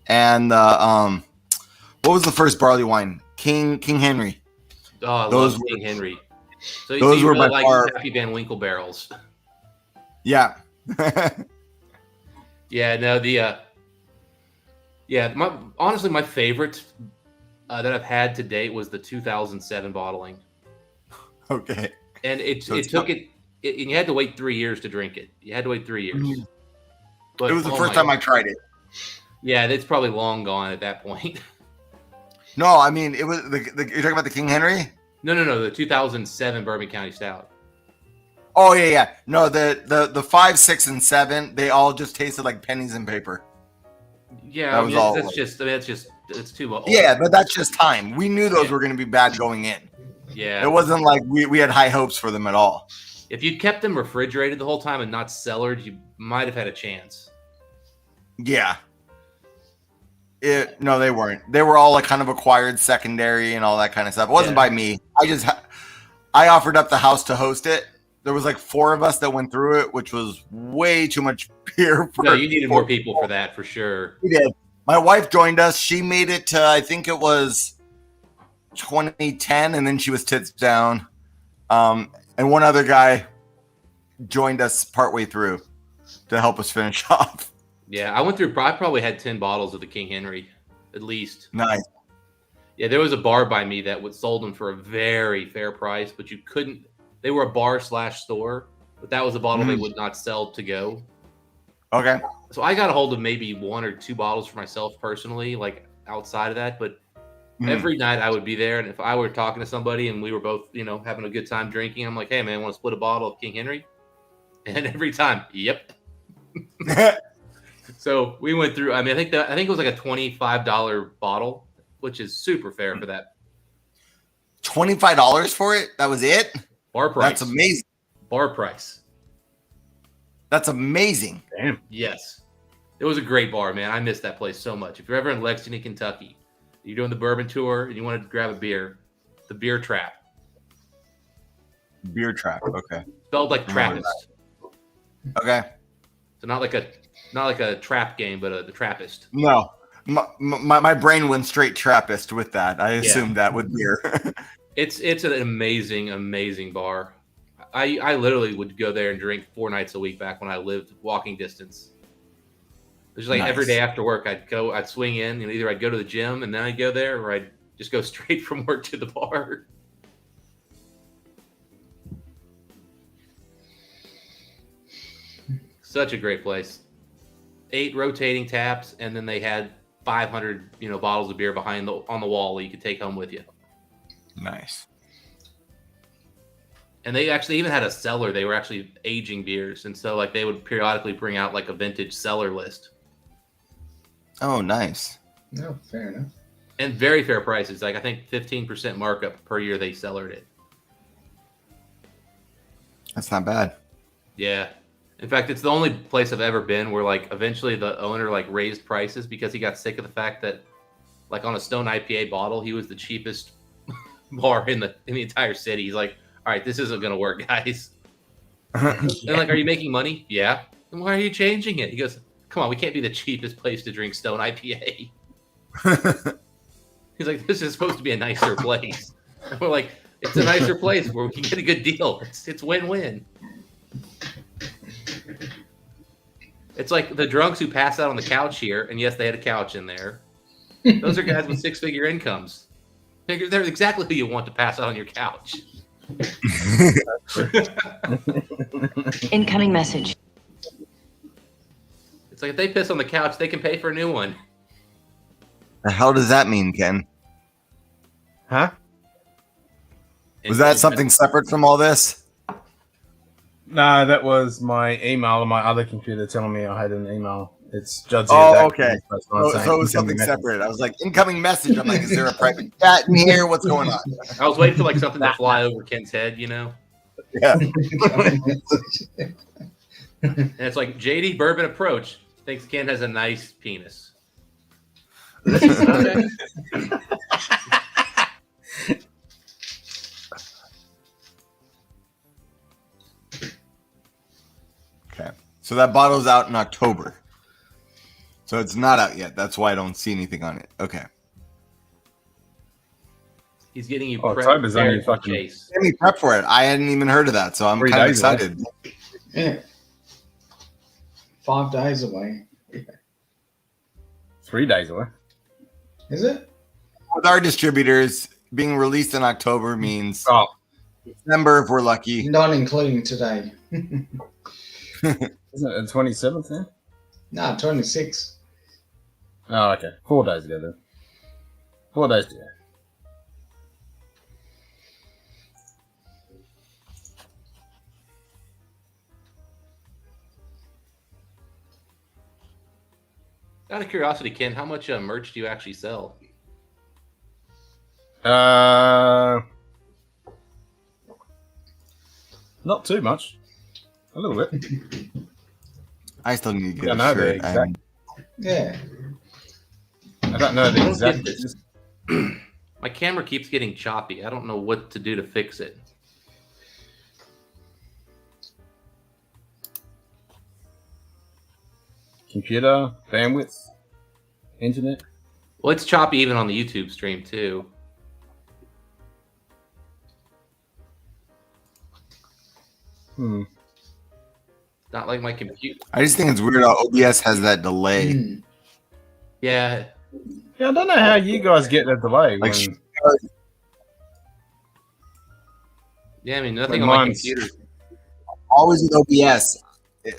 Speaker 11: and what was the first barley wine? King Henry.
Speaker 14: Oh, I love King Henry. So
Speaker 11: those
Speaker 14: you
Speaker 11: were
Speaker 14: really
Speaker 11: by
Speaker 14: like
Speaker 11: far.
Speaker 14: Happy Van Winkle barrels.
Speaker 11: Yeah.
Speaker 14: Yeah. No. Honestly, my favorite that I've had to date was the 2007 bottling.
Speaker 11: Okay.
Speaker 14: And and you had to wait 3 years to drink it. You had to wait 3 years.
Speaker 11: Mm-hmm.
Speaker 14: But
Speaker 11: it was the first time I tried it.
Speaker 14: Yeah, it's probably long gone at that point.
Speaker 11: No, I mean it was you're talking about the King Henry?
Speaker 14: No, the 2007 Bourbon County Stout.
Speaker 11: Oh yeah. No, the 5, 6, and 7, they all just tasted like pennies in paper.
Speaker 14: Yeah, it's too old.
Speaker 11: Yeah, but that's just time. We knew those were going to be bad going in.
Speaker 14: Yeah.
Speaker 11: It wasn't like we had high hopes for them at all.
Speaker 14: If you'd kept them refrigerated the whole time and not cellared, you might have had a chance.
Speaker 11: Yeah. No, they weren't. They were all like kind of acquired secondary and all that kind of stuff. It wasn't by me. I offered up the house to host it. There was like 4 of us that went through it, which was way too much beer.
Speaker 14: No, you needed more people for that for sure.
Speaker 11: We did. My wife joined us. She made it to, I think it was 2010, and then she was tits down. And one other guy joined us partway through to help us finish off.
Speaker 14: Yeah, I went through. I probably had 10 bottles of the King Henry, at least.
Speaker 11: Nice.
Speaker 14: Yeah, there was a bar by me that sold them for a very fair price, but you couldn't. They were a bar/store, but that was a bottle they would not sell to go.
Speaker 11: Okay.
Speaker 14: So I got a hold of maybe 1 or 2 bottles for myself personally, like outside of that. But every night I would be there, and if I were talking to somebody and we were both, having a good time drinking, I'm like, "Hey, man, want to split a bottle of King Henry?" And every time, yep. So we went through. I mean, I think it was like a $25 bottle, which is super fair for that.
Speaker 11: $25 for it? That was it?
Speaker 14: Bar price.
Speaker 11: That's amazing.
Speaker 14: Bar price.
Speaker 11: That's amazing.
Speaker 1: Damn.
Speaker 14: Yes. It was a great bar, man. I miss that place so much. If you're ever in Lexington, Kentucky, you're doing the bourbon tour and you want to grab a beer, the Beer Trap.
Speaker 11: Beer Trap. Okay.
Speaker 14: Spelled like Trappist.
Speaker 11: Okay.
Speaker 14: So not like a trap game, but the Trappist.
Speaker 11: No. My brain went straight Trappist with that. I assumed that with beer.
Speaker 14: It's an amazing bar. I literally would go there and drink 4 nights a week back when I lived walking distance. It was like every day after work, I'd swing in, and either I'd go to the gym and then I'd go there, or I'd just go straight from work to the bar. Such a great place. 8 rotating taps, and then they had 500, bottles of beer on the wall that you could take home with you.
Speaker 11: Nice.
Speaker 14: And they actually even had a cellar. They were actually aging beers, and so they would periodically bring out like a vintage cellar list.
Speaker 11: Oh, nice.
Speaker 8: No, fair enough.
Speaker 14: And very fair prices. Like I think 15% markup per year they sell it.
Speaker 11: That's not bad.
Speaker 14: Yeah. In fact, it's the only place I've ever been where like eventually the owner like raised prices because he got sick of the fact that like on a Stone IPA bottle, he was the cheapest bar in the entire city. He's like, all right, this isn't gonna work, guys. And like, are you making money? Yeah. Then why are you changing it? He goes, come on, we can't be the cheapest place to drink Stone IPA. He's like, this is supposed to be a nicer place. And we're like, it's a nicer place where we can get a good deal. It's win-win. It's like the drunks who pass out on the couch here, and yes, they had a couch in there. Those are guys with six-figure incomes. They're exactly who you want to pass out on your couch.
Speaker 6: Incoming message.
Speaker 14: It's like if they piss on the couch, they can pay for a new one.
Speaker 11: The hell does that mean, Ken?
Speaker 1: Huh?
Speaker 11: Was that something separate from all this?
Speaker 1: No, that was my email on my other computer telling me I had an email. It's Judge.
Speaker 11: Oh, okay. So it was something separate. I was like, incoming message. I'm like, is there a private chat in here? What's going on?
Speaker 14: I was waiting for like something to fly over Ken's head, you know?
Speaker 11: Yeah.
Speaker 14: And it's like JD Bourbon approach. Thinks Ken has a nice penis.
Speaker 11: Okay. So that bottle's out in October. So it's not out yet. That's why I don't see anything on it. Okay.
Speaker 14: He's getting you
Speaker 1: October's only
Speaker 14: prepared for
Speaker 1: fucking
Speaker 14: Chase.
Speaker 11: Get me prep for it. I hadn't even heard of that, so I'm
Speaker 1: 3
Speaker 11: kind of
Speaker 1: days away.
Speaker 11: excited.
Speaker 8: Yeah. 5 days away.
Speaker 1: 3 days away.
Speaker 8: Is it?
Speaker 11: With our distributors, being released in October means
Speaker 1: Oh,
Speaker 11: December if we're lucky.
Speaker 8: Not including today.
Speaker 1: isn't it the 27th now?
Speaker 8: No, 26.
Speaker 1: Oh, okay. 4 days ago then. 4 days ago.
Speaker 14: Out of curiosity, Ken, how much merch do you actually sell?
Speaker 1: Not too much. A little bit.
Speaker 11: I still need to get
Speaker 1: I don't
Speaker 11: a
Speaker 1: know the
Speaker 11: shirt.
Speaker 1: exact.
Speaker 8: Yeah.
Speaker 1: I don't know the
Speaker 14: I don't
Speaker 1: exact.
Speaker 14: get this. My camera keeps getting choppy. I don't know what to do to fix it.
Speaker 1: Computer, bandwidth, internet.
Speaker 14: Well, it's choppy even on the YouTube stream too. Not like my computer.
Speaker 11: I just think it's weird how OBS has that delay.
Speaker 14: Yeah.
Speaker 1: Yeah, I don't know how you guys get that delay.
Speaker 11: Like,
Speaker 1: when,
Speaker 14: Yeah, I mean, nothing
Speaker 1: Like
Speaker 14: on my
Speaker 1: mine's-
Speaker 14: computer.
Speaker 11: always with OBS,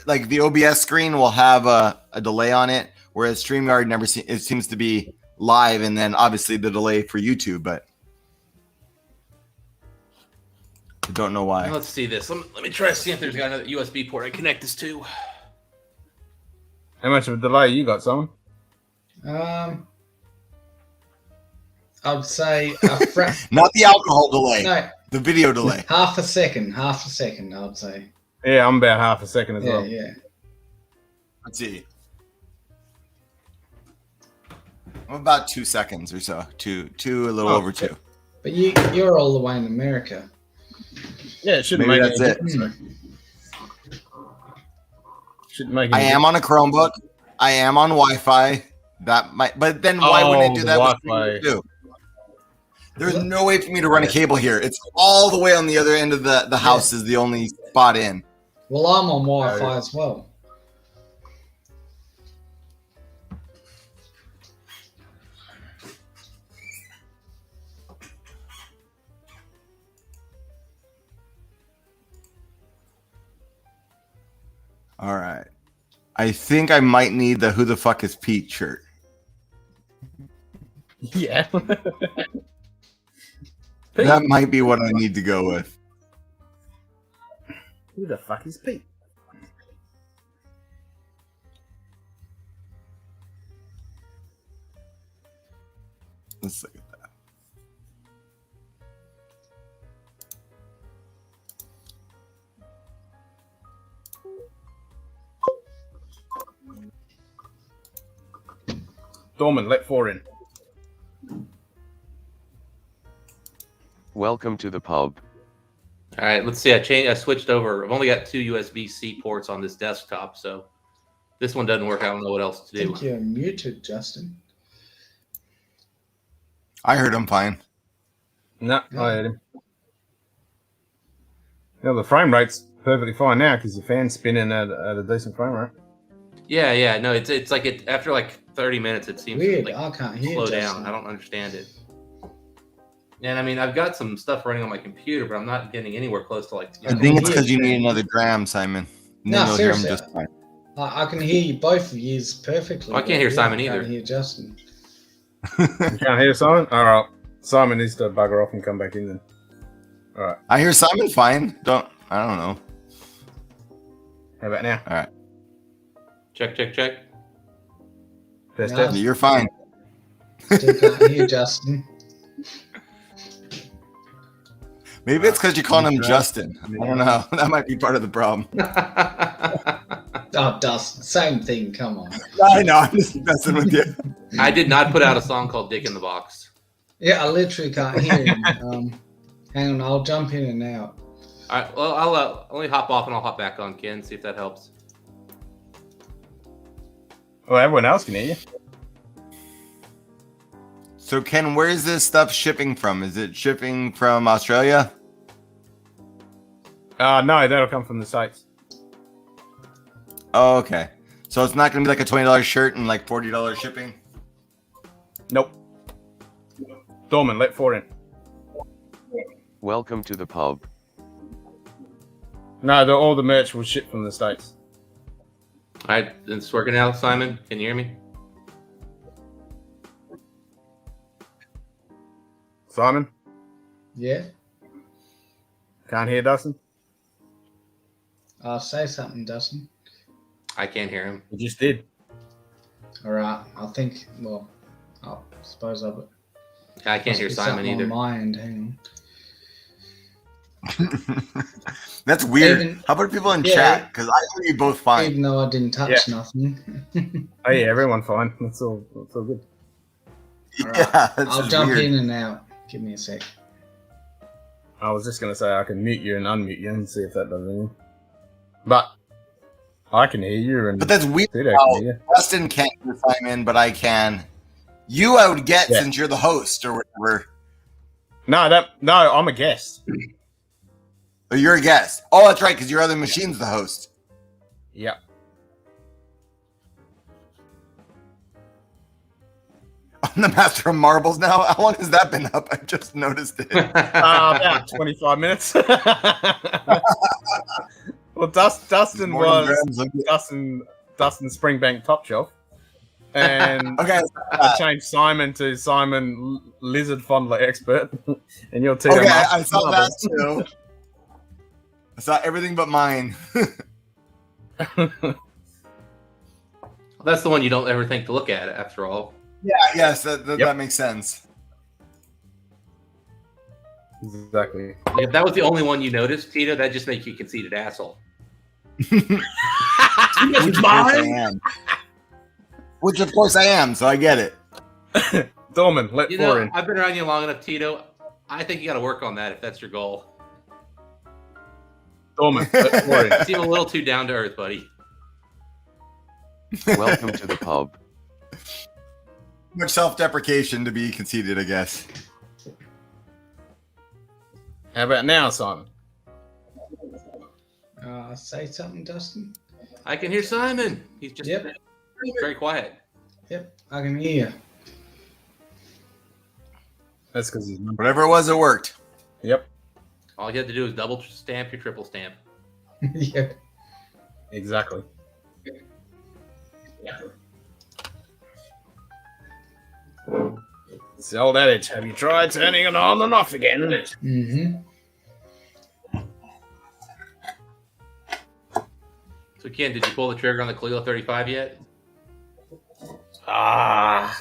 Speaker 11: like the OBS screen will have a delay on it, whereas StreamYard never it seems to be live, and then obviously the delay for YouTube, but I don't know why.
Speaker 14: Let's see this. Let me try to see if there's got another USB port I can connect this to.
Speaker 1: how much of a delay you got, Simon?
Speaker 8: I'd say
Speaker 11: Not the alcohol delay,
Speaker 8: no,
Speaker 11: the video delay.
Speaker 8: half a second, I'd say.
Speaker 1: Yeah, I'm about half a second as
Speaker 8: Yeah,
Speaker 1: well.
Speaker 8: yeah.
Speaker 11: Let's see. I'm about 2 seconds or so. Two, a little over 2.
Speaker 8: But you're all the way in America.
Speaker 1: Yeah, it shouldn't
Speaker 11: Maybe
Speaker 1: make
Speaker 11: that's
Speaker 1: any
Speaker 11: it.
Speaker 1: difference. Shouldn't make
Speaker 11: I
Speaker 1: any
Speaker 11: am on a Chromebook. I am on Wi-Fi. That might, but then why wouldn't it do that with
Speaker 1: Wi-Fi.
Speaker 11: too? There's no way for me to run a cable here. It's all the way on the other end of the house is the only spot in.
Speaker 8: Well, I'm on Wi-Fi as well.
Speaker 11: All right. I think I might need the "Who the fuck is Pete" shirt.
Speaker 1: Yeah.
Speaker 11: That might be what I need to go with.
Speaker 1: Who the fuck is Pete?
Speaker 11: Let's look at that.
Speaker 1: Dorman, let 4 in.
Speaker 7: Welcome to the pub.
Speaker 14: All right, let's see. I switched over. I've only got 2 USB-C ports on this desktop, so this one doesn't work. I don't know what else to
Speaker 8: I
Speaker 14: do.
Speaker 8: think you're muted, Justin.
Speaker 11: I heard him fine.
Speaker 1: No, I heard him. Yeah, the frame rate's perfectly fine now because your fan's spinning at a decent frame rate.
Speaker 14: Yeah. No, it's like after like 30 minutes, it seems
Speaker 8: Weird.
Speaker 14: to
Speaker 8: I can't hear
Speaker 14: slow
Speaker 8: Justin.
Speaker 14: down. I don't understand it. And I mean, I've got some stuff running on my computer, but I'm not getting anywhere close to like.
Speaker 11: I think it's because you need another dram, Simon. And then
Speaker 8: No,
Speaker 11: you'll hear him
Speaker 8: seriously.
Speaker 11: just fine.
Speaker 8: I can hear you, both of you perfectly.
Speaker 14: I can't hear
Speaker 8: but
Speaker 14: Simon
Speaker 8: I
Speaker 14: either.
Speaker 8: can't hear Justin.
Speaker 1: You can't hear Simon? Alright. Simon needs to bugger off and come back in then. Alright.
Speaker 11: I hear Simon fine. I don't know.
Speaker 1: How about now?
Speaker 11: All right.
Speaker 14: Check.
Speaker 1: Test
Speaker 8: No.
Speaker 1: it.
Speaker 11: You're fine.
Speaker 8: Still can't hear Justin.
Speaker 11: Maybe it's because you're calling him Justin. I don't know. That might be part of the problem.
Speaker 8: Oh, Dustin, same thing. Come on.
Speaker 11: I know. I'm just messing with you.
Speaker 14: I did not put out a song called "Dick in the Box."
Speaker 8: Yeah, I literally can't hear him. Hang on, I'll jump in and out.
Speaker 14: All right. Well, I'll only hop off and I'll hop back on, Ken. See if that helps.
Speaker 1: Well, everyone else can hear you.
Speaker 11: So, Ken, where is this stuff shipping from? Is it shipping from Australia?
Speaker 1: No, that'll come from the States.
Speaker 11: Oh, okay. So it's not going to be like a $20 shirt and like $40 shipping?
Speaker 1: Nope. Dorman, let 4 in.
Speaker 7: Welcome to the pub.
Speaker 1: No, all the merch will ship from the States.
Speaker 14: All right, it's working out, Simon. Can you hear me?
Speaker 1: Simon?
Speaker 8: Yeah?
Speaker 1: Can't hear Dustin?
Speaker 8: I'll say something, Dustin.
Speaker 14: I can't hear him.
Speaker 1: You just did.
Speaker 8: All right. I think, well, I suppose I've.
Speaker 14: I can't hear Simon either.
Speaker 8: On my end. Hang
Speaker 11: That's weird.
Speaker 8: Even-
Speaker 11: How about people in
Speaker 8: yeah.
Speaker 11: chat? Because I hear you both
Speaker 8: on.
Speaker 11: fine.
Speaker 8: Even though I didn't touch nothing.
Speaker 1: Oh yeah, everyone fine. That's all good.
Speaker 8: All right.
Speaker 11: Yeah, that's
Speaker 8: I'll
Speaker 11: just
Speaker 8: jump
Speaker 11: weird.
Speaker 8: in and out. Give me a sec.
Speaker 1: I was just going to say I can mute you and unmute you and see if that does anything. But I can hear you. And
Speaker 11: But that's weird.
Speaker 1: Tito
Speaker 11: How
Speaker 1: can hear you.
Speaker 11: Justin can't hear Simon, but I can. You, I would get
Speaker 1: Yeah.
Speaker 11: since you're the host or whatever.
Speaker 1: No, I'm a guest.
Speaker 11: Oh, you're a guest. Oh, that's right, because your other machine's the host.
Speaker 1: Yep.
Speaker 11: I'm the master of marbles now. How long has that been up? I just noticed it.
Speaker 1: About 25 minutes. Well, Dustin
Speaker 11: Morning,
Speaker 1: was
Speaker 11: Drams. Look
Speaker 1: Dustin Springbank Top Shelf. And
Speaker 11: Okay.
Speaker 1: I changed Simon to Simon Lizard Fondler Expert. And you're Tito
Speaker 11: Okay,
Speaker 1: Master
Speaker 11: I saw that
Speaker 1: Marbles.
Speaker 11: too. I saw everything but mine.
Speaker 14: That's the one you don't ever think to look at, after all.
Speaker 11: Yeah, yes, that makes sense.
Speaker 1: Exactly.
Speaker 14: If that was the only one you noticed, Tito, that just makes you a conceited asshole.
Speaker 11: Which of course I am. Which of course I am, so I get it.
Speaker 1: Dorman, let
Speaker 14: You
Speaker 1: 4
Speaker 14: know,
Speaker 1: in.
Speaker 14: I've been around you long enough, Tito. I think you got to work on that if that's your goal.
Speaker 1: Dorman, let 4 in.
Speaker 14: You seem a little too down to earth, buddy.
Speaker 7: Welcome to the pub.
Speaker 11: Much self-deprecation to be conceited, I guess.
Speaker 1: How about now, Simon?
Speaker 8: Say something, Dustin.
Speaker 14: I can hear Simon. He's just very quiet.
Speaker 8: Yep, I can hear you.
Speaker 1: That's because he's
Speaker 11: Whatever it was, it worked.
Speaker 1: Yep.
Speaker 14: All you have to do is double stamp your triple stamp.
Speaker 8: Yep.
Speaker 1: Exactly. It's the old adage. Have you tried turning it on and off again?
Speaker 8: Mm-hmm.
Speaker 14: So, Ken, did you pull the trigger on the Cleo 35 yet?
Speaker 1: I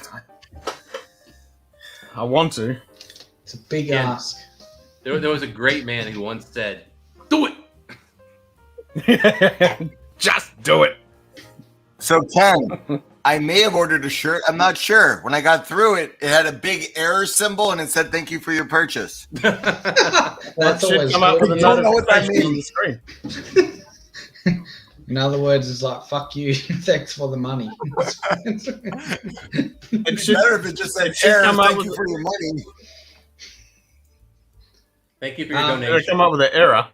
Speaker 1: I want to.
Speaker 8: It's a big ask.
Speaker 14: There was a great man who once said, "Do it."
Speaker 1: Just do it.
Speaker 11: So Ken, I may have ordered a shirt. I'm not sure. When I got through it, it had a big error symbol and it said, "Thank you for your purchase."
Speaker 8: That's
Speaker 1: should
Speaker 8: always
Speaker 1: come up
Speaker 8: good.
Speaker 1: with a
Speaker 11: I don't know what that
Speaker 1: notification on the
Speaker 11: means.
Speaker 1: screen.
Speaker 8: In other words, it's like, fuck you, thanks for the money.
Speaker 11: It'd be better if it just said, "Error, thank you for your money."
Speaker 14: Thank you for your
Speaker 1: They
Speaker 14: donation.
Speaker 1: come up with an error.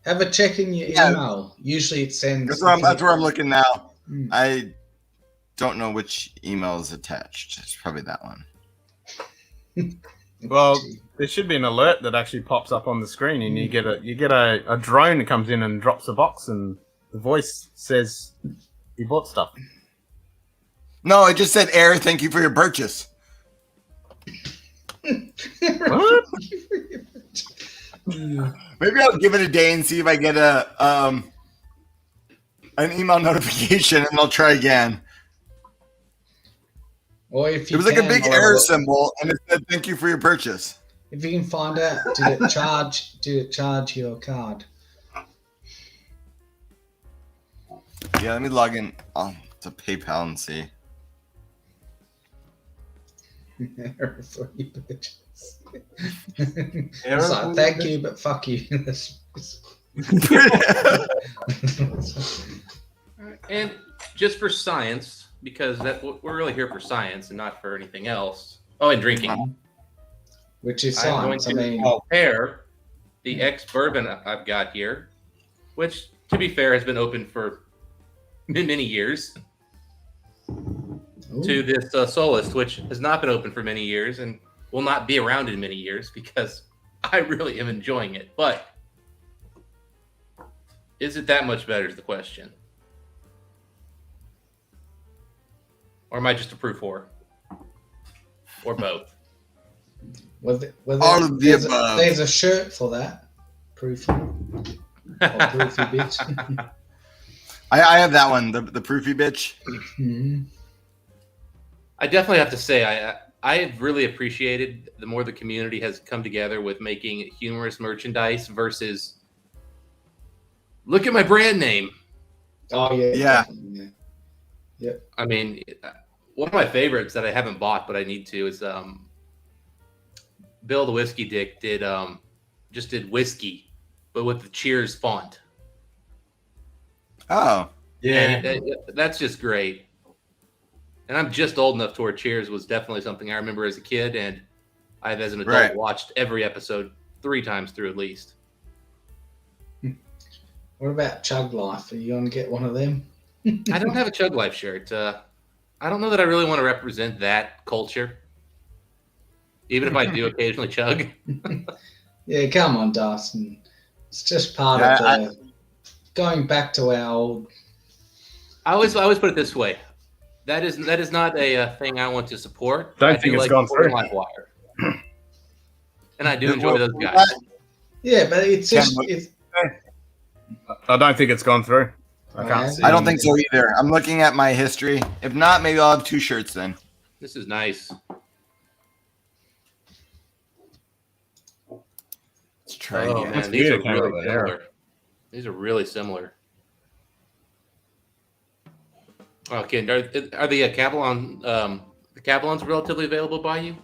Speaker 8: Have a check in your email. Usually it sends.
Speaker 11: That's where I'm looking now. I don't know which email is attached. It's probably that one.
Speaker 1: Well, there should be an alert that actually pops up on the screen, and you get a drone that comes in and drops a box, and the voice says you bought stuff.
Speaker 11: No, it just said, "Error, thank you for your purchase."
Speaker 1: What?
Speaker 11: Maybe I'll give it a day and see if I get an email notification, and I'll try again.
Speaker 8: Or if
Speaker 11: It was like a big error symbol, and it said, "Thank you for your purchase."
Speaker 8: If you can find out, did it charge your card?
Speaker 11: Yeah, let me log in to PayPal and see.
Speaker 8: Error for your purchase.
Speaker 14: Error
Speaker 8: It's
Speaker 14: for
Speaker 8: like,
Speaker 14: your
Speaker 8: thank you, but fuck you.
Speaker 14: And just for science, because we're really here for science and not for anything else. Oh, and drinking.
Speaker 8: Which is
Speaker 14: I'm going
Speaker 8: science.
Speaker 14: to
Speaker 8: I mean,
Speaker 14: compare the ex-bourbon I've got here, which, to be fair, has been open for many years, to this Solist, which has not been open for many years and will not be around in many years because I really am enjoying it. But is it that much better is the question. Or am I just a proof whore? Or both?
Speaker 11: All of the above.
Speaker 8: There's a shirt for that. Proof. Or proofy bitch.
Speaker 11: I have that one, the proofy bitch.
Speaker 14: I definitely have to say I have really appreciated the more the community has come together with making humorous merchandise versus look at my brand name.
Speaker 8: Oh yeah.
Speaker 11: Yeah.
Speaker 8: Yeah.
Speaker 14: I mean, one of my favorites that I haven't bought but I need to is Bill the Whiskey Dick did whiskey, but with the Cheers font.
Speaker 11: Oh.
Speaker 14: Yeah. And that's just great. And I'm just old enough to where Cheers was definitely something I remember as a kid, and I've, as an adult, watched every episode 3 times through at least.
Speaker 8: What about Chug Life? Are you going to get one of them?
Speaker 14: I don't have a Chug Life shirt. I don't know that I really want to represent that culture, even if I do occasionally chug.
Speaker 8: Yeah, come on, Dawson. It's just part of going back to our old.
Speaker 14: I always put it this way. That is not a thing I want to support.
Speaker 1: Don't think it's gone through.
Speaker 14: Livewire. And I do enjoy those guys.
Speaker 8: Yeah, but it's just
Speaker 1: I don't think it's gone through. I can't see.
Speaker 11: I don't think so either. I'm looking at my history. If not, maybe I'll have 2 shirts then.
Speaker 14: This is nice.
Speaker 11: Let's try
Speaker 14: Oh
Speaker 11: again.
Speaker 14: man, these are really similar. These are really similar. Okay, are the Capelons relatively available by you?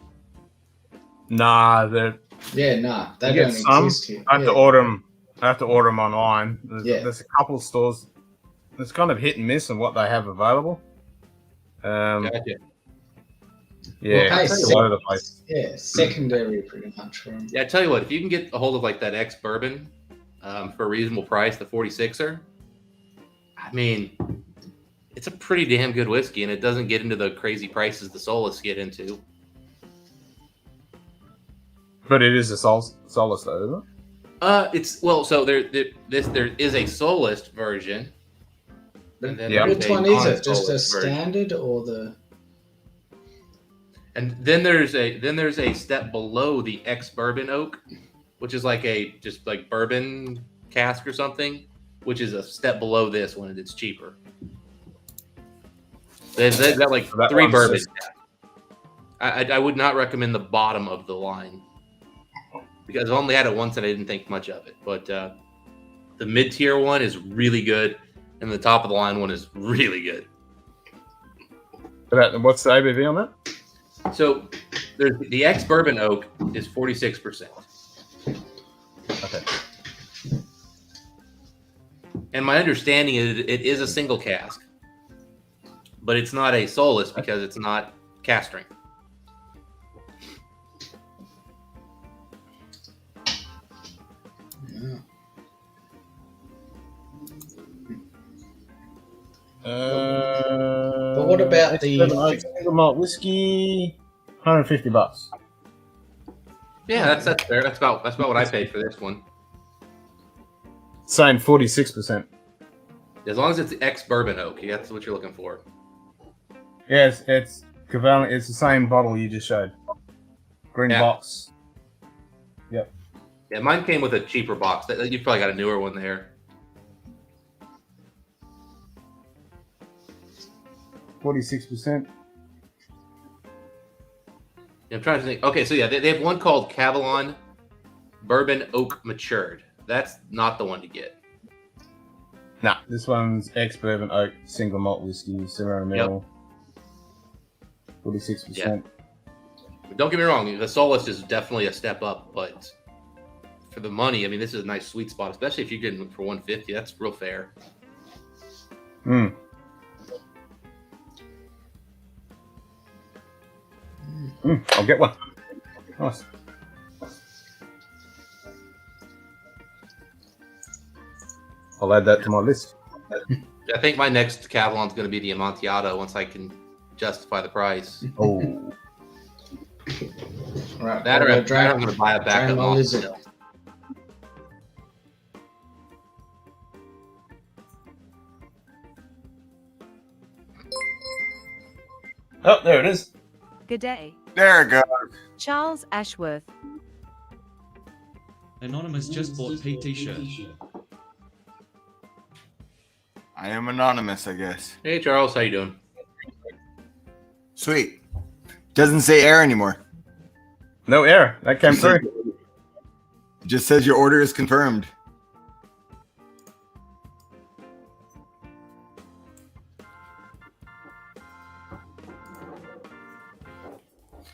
Speaker 1: Nah, they
Speaker 8: they don't exist here.
Speaker 1: I have to order them. I have to order them online. There's a couple of stores. It's kind of hit and miss on what they have available.
Speaker 14: Gotcha.
Speaker 1: Yeah,
Speaker 8: Well,
Speaker 1: all over the place.
Speaker 8: Yeah, secondary pretty much for them.
Speaker 14: Yeah, I tell you what, if you can get a hold of like that ex-bourbon for a reasonable price, the 46er, I mean, it's a pretty damn good whiskey, and it doesn't get into the crazy prices the Solus get into.
Speaker 1: But it is a Solus though, isn't it?
Speaker 14: It's so there is a Solus version. And then
Speaker 8: Which one is it? Just a standard or the?
Speaker 14: And then there's a step below the ex-bourbon oak, which is like just like bourbon cask or something, which is a step below this one, and it's cheaper. They've got like 3 bourbons. I would not recommend the bottom of the line because I only had it once and I didn't think much of it. But the mid-tier one is really good, and the top of the line one is really good.
Speaker 1: What's the ABV on that?
Speaker 14: So there's the ex bourbon oak is 46%.
Speaker 1: Okay.
Speaker 14: And my understanding is it is a single cask, but it's not a soulless because it's not cask strength.
Speaker 8: But what about the
Speaker 1: single malt whiskey? $150.
Speaker 14: Yeah, that's fair. That's about what I paid for this one.
Speaker 1: Saying 46%.
Speaker 14: As long as it's ex bourbon oak, that's what you're looking for.
Speaker 1: Yeah, it's Cavalli. It's the same bottle you just showed. Green box. Yep.
Speaker 14: Yeah, mine came with a cheaper box. You probably got a newer one there.
Speaker 1: 46%.
Speaker 14: I'm trying to think. Okay, so yeah, they have one called Cavalon Bourbon Oak Matured. That's not the one to get.
Speaker 1: Nah, this one's ex-bourbon oak single malt whiskey, 700 ml. 46%.
Speaker 14: Yeah. Don't get me wrong, the Solus is definitely a step up, but for the money, I mean, this is a nice sweet spot, especially if you're getting it for 150. That's real fair.
Speaker 1: I'll get one. Nice. I'll add that to my list.
Speaker 14: I think my next Cavalon's going to be the Amontillado once I can justify the price.
Speaker 1: Oh.
Speaker 8: Right.
Speaker 14: That or I'm going to buy a backup
Speaker 8: Amontillado.
Speaker 1: Oh, there it is.
Speaker 2: Good day.
Speaker 11: There it goes.
Speaker 2: Charles Ashworth.
Speaker 17: Anonymous just bought Pete t-shirt.
Speaker 11: I am anonymous, I guess.
Speaker 14: Hey, Charles, how you doing?
Speaker 11: Sweet. Doesn't say error anymore.
Speaker 1: No error. That came through.
Speaker 11: It just says your order is confirmed.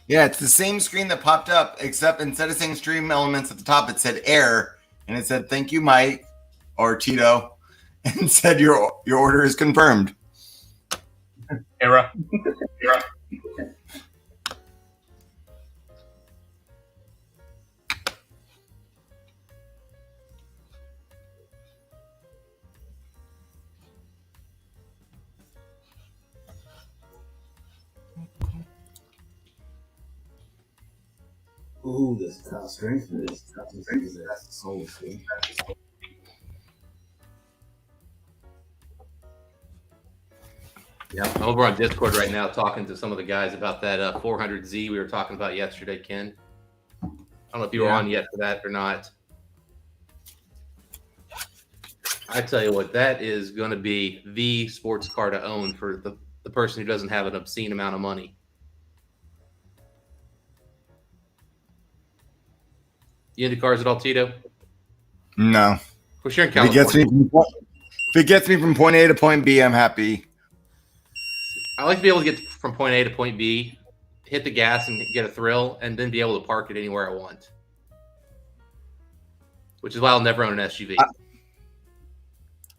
Speaker 11: Yeah, it's the same screen that popped up, except instead of saying stream elements at the top, it said error, and it said thank you, Mike or Tito, and said your order is confirmed.
Speaker 1: Error.
Speaker 11: Error.
Speaker 12: Ooh, this top strength for this. Top strength is that's the soul thing.
Speaker 14: Yeah, I'm over on Discord right now talking to some of the guys about that 400Z we were talking about yesterday, Ken. I don't know if you were on yet for that or not. I tell you what, that is going to be the sports car to own for the person who doesn't have an obscene amount of money. You into cars at all, Tito?
Speaker 11: No.
Speaker 14: Well, you're in
Speaker 11: If
Speaker 14: California.
Speaker 11: it gets me from point A to point B, I'm happy.
Speaker 14: I like to be able to get from point A to point B, hit the gas and get a thrill, and then be able to park it anywhere I want. Which is why I'll never own an SUV.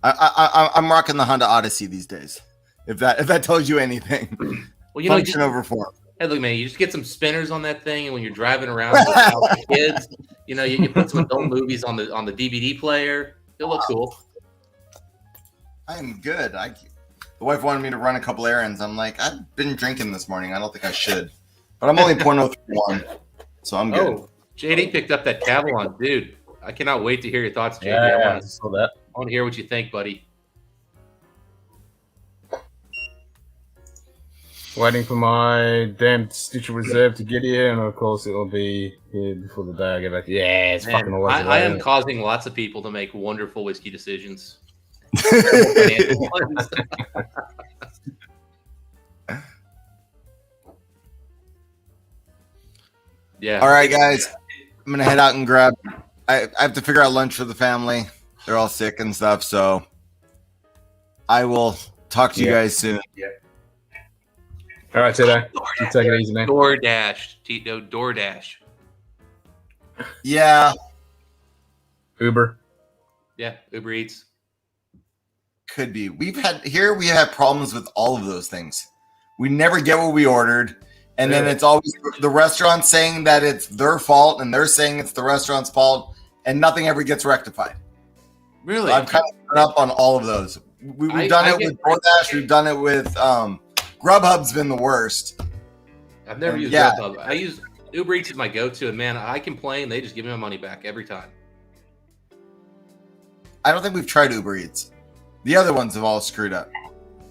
Speaker 11: I'm rocking the Honda Odyssey these days. If that tells you anything.
Speaker 14: Well, you know,
Speaker 11: function over form.
Speaker 14: Hey, look, man, you just get some spinners on that thing, and when you're driving around with the kids, you know, you put some adult movies on the DVD player. It'll look cool.
Speaker 11: I am good. The wife wanted me to run a couple errands. I'm like, I've been drinking this morning. I don't think I should. But I'm only 0.031, so I'm good.
Speaker 14: Oh, JD picked up that Cavalon. Dude, I cannot wait to hear your thoughts, JD.
Speaker 1: Yeah, I saw that.
Speaker 14: I want to hear what you think, buddy.
Speaker 1: Waiting for my damn Stitcher Reserve to get here, and of course it'll be here before the day I get back. Yeah, it's
Speaker 14: Man,
Speaker 1: fucking always
Speaker 14: I am causing lots of people to make wonderful whiskey decisions. Financial ones. Yeah.
Speaker 11: All right, guys. I'm gonna head out and grab. I have to figure out lunch for the family. They're all sick and stuff, so I will talk to you guys soon.
Speaker 1: Yeah. All right, Tito. You take it easy, man.
Speaker 14: DoorDash, Tito. DoorDash.
Speaker 11: Yeah.
Speaker 1: Uber.
Speaker 14: Yeah. Uber Eats.
Speaker 11: Could be. We have problems with all of those things. We never get what we ordered. And then it's always the restaurant saying that it's their fault, and they're saying it's the restaurant's fault, and nothing ever gets rectified.
Speaker 14: Really?
Speaker 11: So I'm kind of up on all of those. We've done it with DoorDash. We've done it with Grubhub's been the worst.
Speaker 14: I've never used Grubhub. I use Uber Eats is my go-to, and man, I complain. They just give me my money back every time.
Speaker 11: I don't think we've tried Uber Eats. The other ones have all screwed up.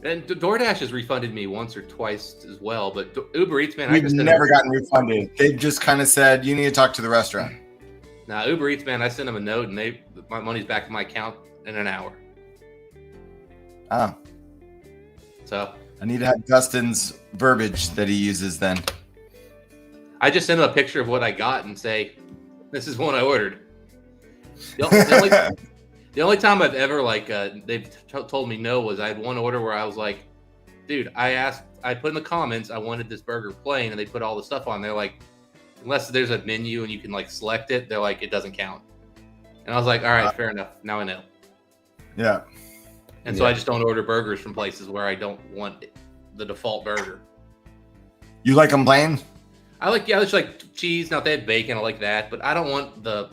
Speaker 14: And DoorDash has refunded me once or twice as well, but Uber Eats, man,
Speaker 11: We've never gotten refunded. They've just kind of said, you need to talk to the restaurant.
Speaker 14: Now, Uber Eats, man, I send them a note, and my money's back in my account in an hour.
Speaker 11: Oh.
Speaker 14: So
Speaker 11: I need to have Dustin's verbiage that he uses then.
Speaker 14: I just send them a picture of what I got and say, this is one I ordered. The only time I've ever they've told me no was I had one order where I was like, dude, I put in the comments I wanted this burger plain, and they put all the stuff on there. Like, unless there's a menu and you can like select it, they're like, it doesn't count. And I was like, all right, fair enough. Now I know.
Speaker 11: Yeah.
Speaker 14: And so I just don't order burgers from places where I don't want the default burger.
Speaker 11: You like them plain?
Speaker 14: I just like cheese. Now if they had bacon, I like that, but I don't want the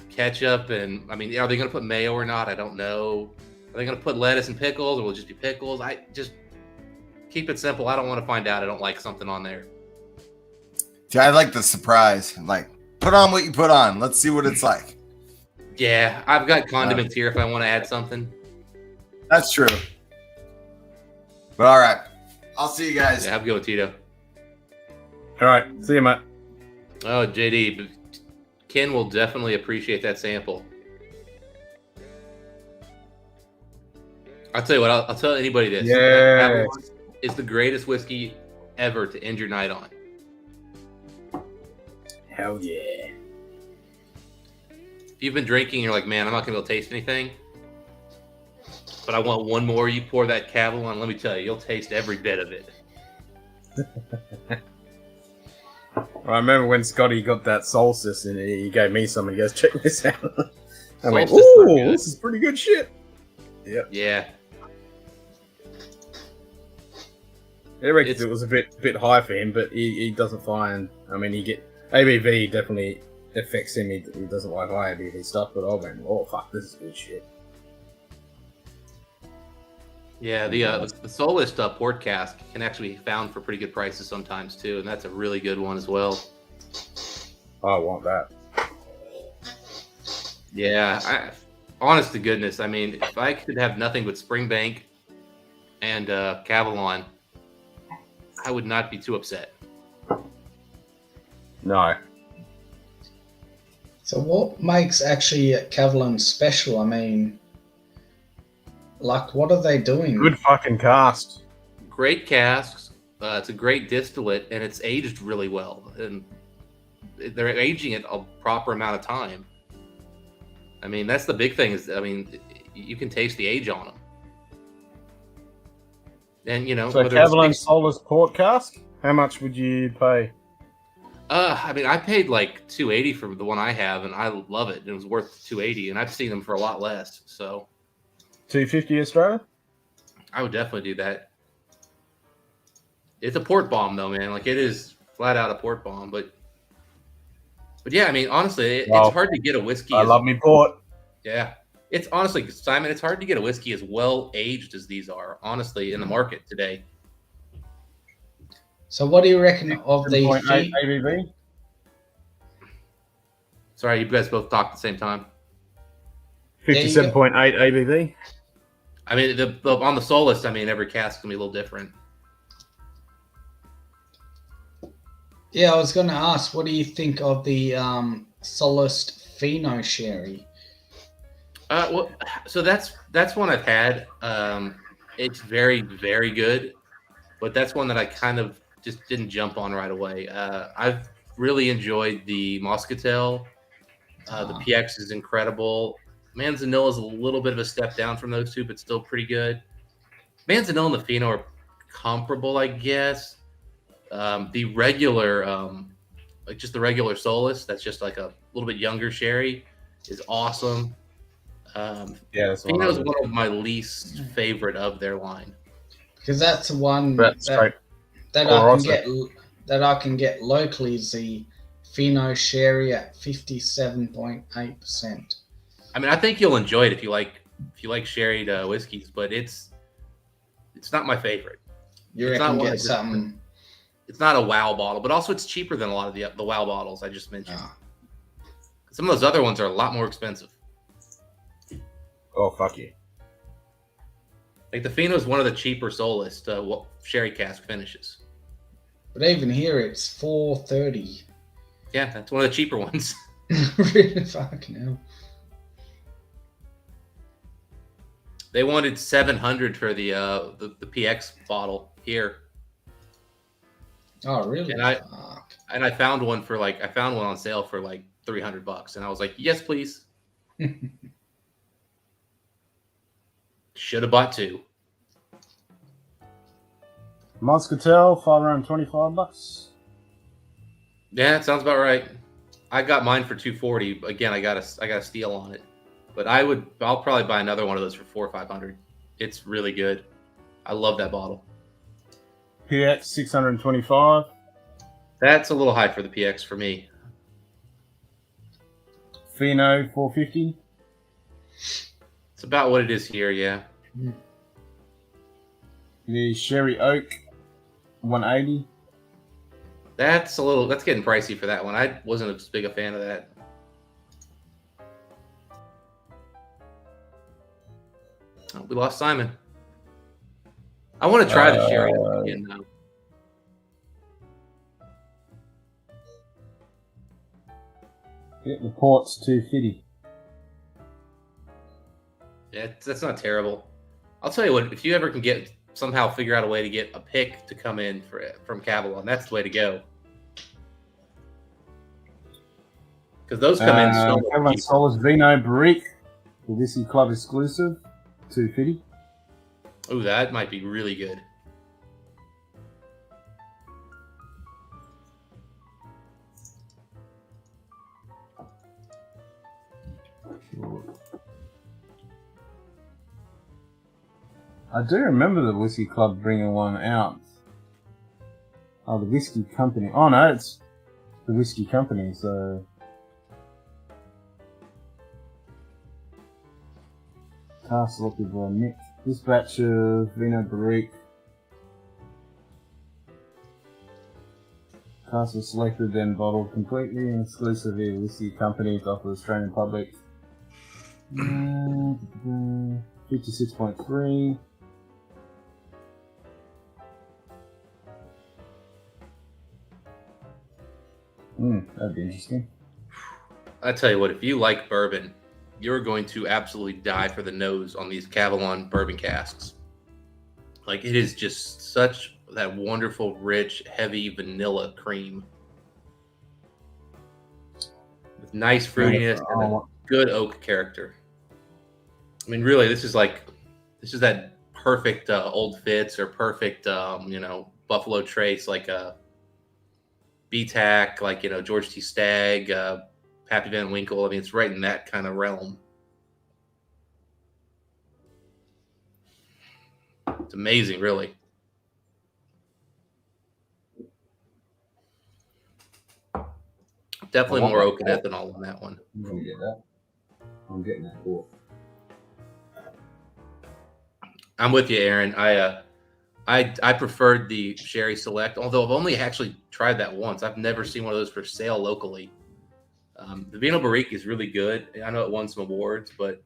Speaker 14: ketchup. And I mean, are they going to put mayo or not? I don't know. Are they going to put lettuce and pickles, or will it just be pickles? I just keep it simple. I don't want to find out I don't like something on there.
Speaker 11: See, I like the surprise. Like, put on what you put on. Let's see what it's like.
Speaker 14: Yeah, I've got condiments here if I want to add something.
Speaker 11: That's true. But all right. I'll see you guys.
Speaker 14: Yeah, have a good one, Tito.
Speaker 1: All right. See you, Matt.
Speaker 14: Oh, JD. Ken will definitely appreciate that sample. I'll tell you what, I'll tell anybody this.
Speaker 1: Yeah.
Speaker 14: It's the greatest whiskey ever to end your night on.
Speaker 1: Hell yeah.
Speaker 14: If you've been drinking, you're like, man, I'm not going to be able to taste anything, but I want one more. You pour that Cavalier on, let me tell you, you'll taste every bit of it.
Speaker 1: I remember when Scotty got that Solstice and he gave me some and he goes, check this out. I went, ooh, this is pretty good shit. Yep.
Speaker 14: Yeah.
Speaker 1: I reckon it was a bit high for him, but he doesn't find, I mean, ABV definitely affects him. He doesn't like high ABV stuff, but I went, oh fuck, this is good shit.
Speaker 14: Yeah, the Solist port cask can actually be found for pretty good prices sometimes too, and that's a really good one as well.
Speaker 1: I want that.
Speaker 14: Yeah, honest to goodness, I mean, if I could have nothing but Springbank and Cavalier, I would not be too upset.
Speaker 1: No.
Speaker 8: So what makes actually Cavalier special? I mean, like, what are they doing?
Speaker 1: Good fucking cast.
Speaker 14: Great casks. It's a great distillate, and it's aged really well. And they're aging it a proper amount of time. I mean, that's the big thing. You can taste the age on them. And
Speaker 1: so Cavalier Solus port cask. How much would you pay?
Speaker 14: I paid like $280 for the one I have, and I love it. It was worth $280, and I've seen them for a lot less. So
Speaker 1: $250 Australia?
Speaker 14: I would definitely do that. It's a port bomb though, man. Like, it is flat out a port bomb, but yeah, I mean, honestly, it's hard to get a whiskey.
Speaker 1: I love me port.
Speaker 14: Yeah. It's honestly, Simon, it's hard to get a whiskey as well aged as these are, honestly, in the market today.
Speaker 8: So what do you reckon of the
Speaker 1: ABV?
Speaker 14: Sorry, you guys both talked at the same time.
Speaker 1: 57.8 ABV.
Speaker 14: I mean, on the Solus, I mean, every cask can be a little different.
Speaker 8: Yeah, I was going to ask, what do you think of the Solus Fino Sherry?
Speaker 14: Well, so that's one I've had. It's very, very good, but that's one that I kind of just didn't jump on right away. I've really enjoyed the Moscatel. The PX is incredible. Manzanilla is a little bit of a step down from those two, but still pretty good. Manzanilla and the Fino are comparable, I guess. The regular, like just the regular Solus, that's just like a little bit younger sherry, is awesome.
Speaker 1: Yeah, that's
Speaker 14: Fino is one of my least favorite of their line.
Speaker 8: Because that's the one
Speaker 1: That's
Speaker 8: that,
Speaker 1: right.
Speaker 8: that I can get locally is the Fino Sherry at 57.8%.
Speaker 14: I mean, I think you'll enjoy it if you like sherry whiskeys, but it's not my favorite.
Speaker 8: You
Speaker 14: It's
Speaker 8: reckon
Speaker 14: not one
Speaker 8: get something?
Speaker 14: It's not a wow bottle, but also it's cheaper than a lot of the wow bottles I just mentioned. Some of those other ones are a lot more expensive.
Speaker 1: Oh, fuck you.
Speaker 14: Like the Fino is one of the cheaper Solus sherry cask finishes.
Speaker 8: But even here, it's $4.30.
Speaker 14: Yeah, that's one of the cheaper ones.
Speaker 8: Really fucking hell.
Speaker 14: They wanted $700 for the PX bottle here.
Speaker 8: Oh, really?
Speaker 14: And I found one for I found one on sale for like $300, and I was like, yes, please. Should have bought two.
Speaker 1: Moscatel, $525.
Speaker 14: Yeah, that sounds about right. I got mine for $240. Again, I got a steal on it. But I'll probably buy another one of those for $400 or $500. It's really good. I love that bottle.
Speaker 1: PX, $625.
Speaker 14: That's a little high for the PX for me.
Speaker 1: Fino, $450.
Speaker 14: It's about what it is here, yeah.
Speaker 1: The Sherry Oak, $180.
Speaker 14: That's getting pricey for that one. I wasn't as big a fan of that. Oh, we lost Simon. I want to try the sherry again now.
Speaker 1: It reports $250.
Speaker 14: Yeah, that's not terrible. I'll tell you what, if you ever can somehow figure out a way to get a pick to come in from Cavalon, that's the way to go. Because those come in so
Speaker 1: Cavalon Solus Vino Barrique, the Whiskey Club exclusive, $250.
Speaker 14: Oh, that might be really good.
Speaker 1: I do remember the Whiskey Club bringing one out. Oh, the Whiskey Company. Oh, no, it's the Whiskey Company, so... Selected by Nick. This batch of Vino Barrique. Castle selected, then bottled completely and exclusively at Whiskey Company to offer the Australian public. 56.3. That'd be interesting.
Speaker 14: I tell you what, if you like bourbon, you're going to absolutely die for the nose on these Cavalon bourbon casks. Like, it is just such that wonderful, rich, heavy vanilla cream with nice fruitiness and a good oak character. I mean, really, this is that perfect Old Fitz or perfect, Buffalo Trace, like a BTAC, like, George T. Stagg, Pappy Van Winkle. I mean, it's right in that kind of realm. It's amazing, really. Definitely more oak and ethanol on that one.
Speaker 1: I'm gonna get that. I'm getting that cool.
Speaker 14: I'm with you, Aaron. I preferred the Sherry Select, although I've only actually tried that once. I've never seen one of those for sale locally. The Vino Barrique is really good. I know it won some awards, but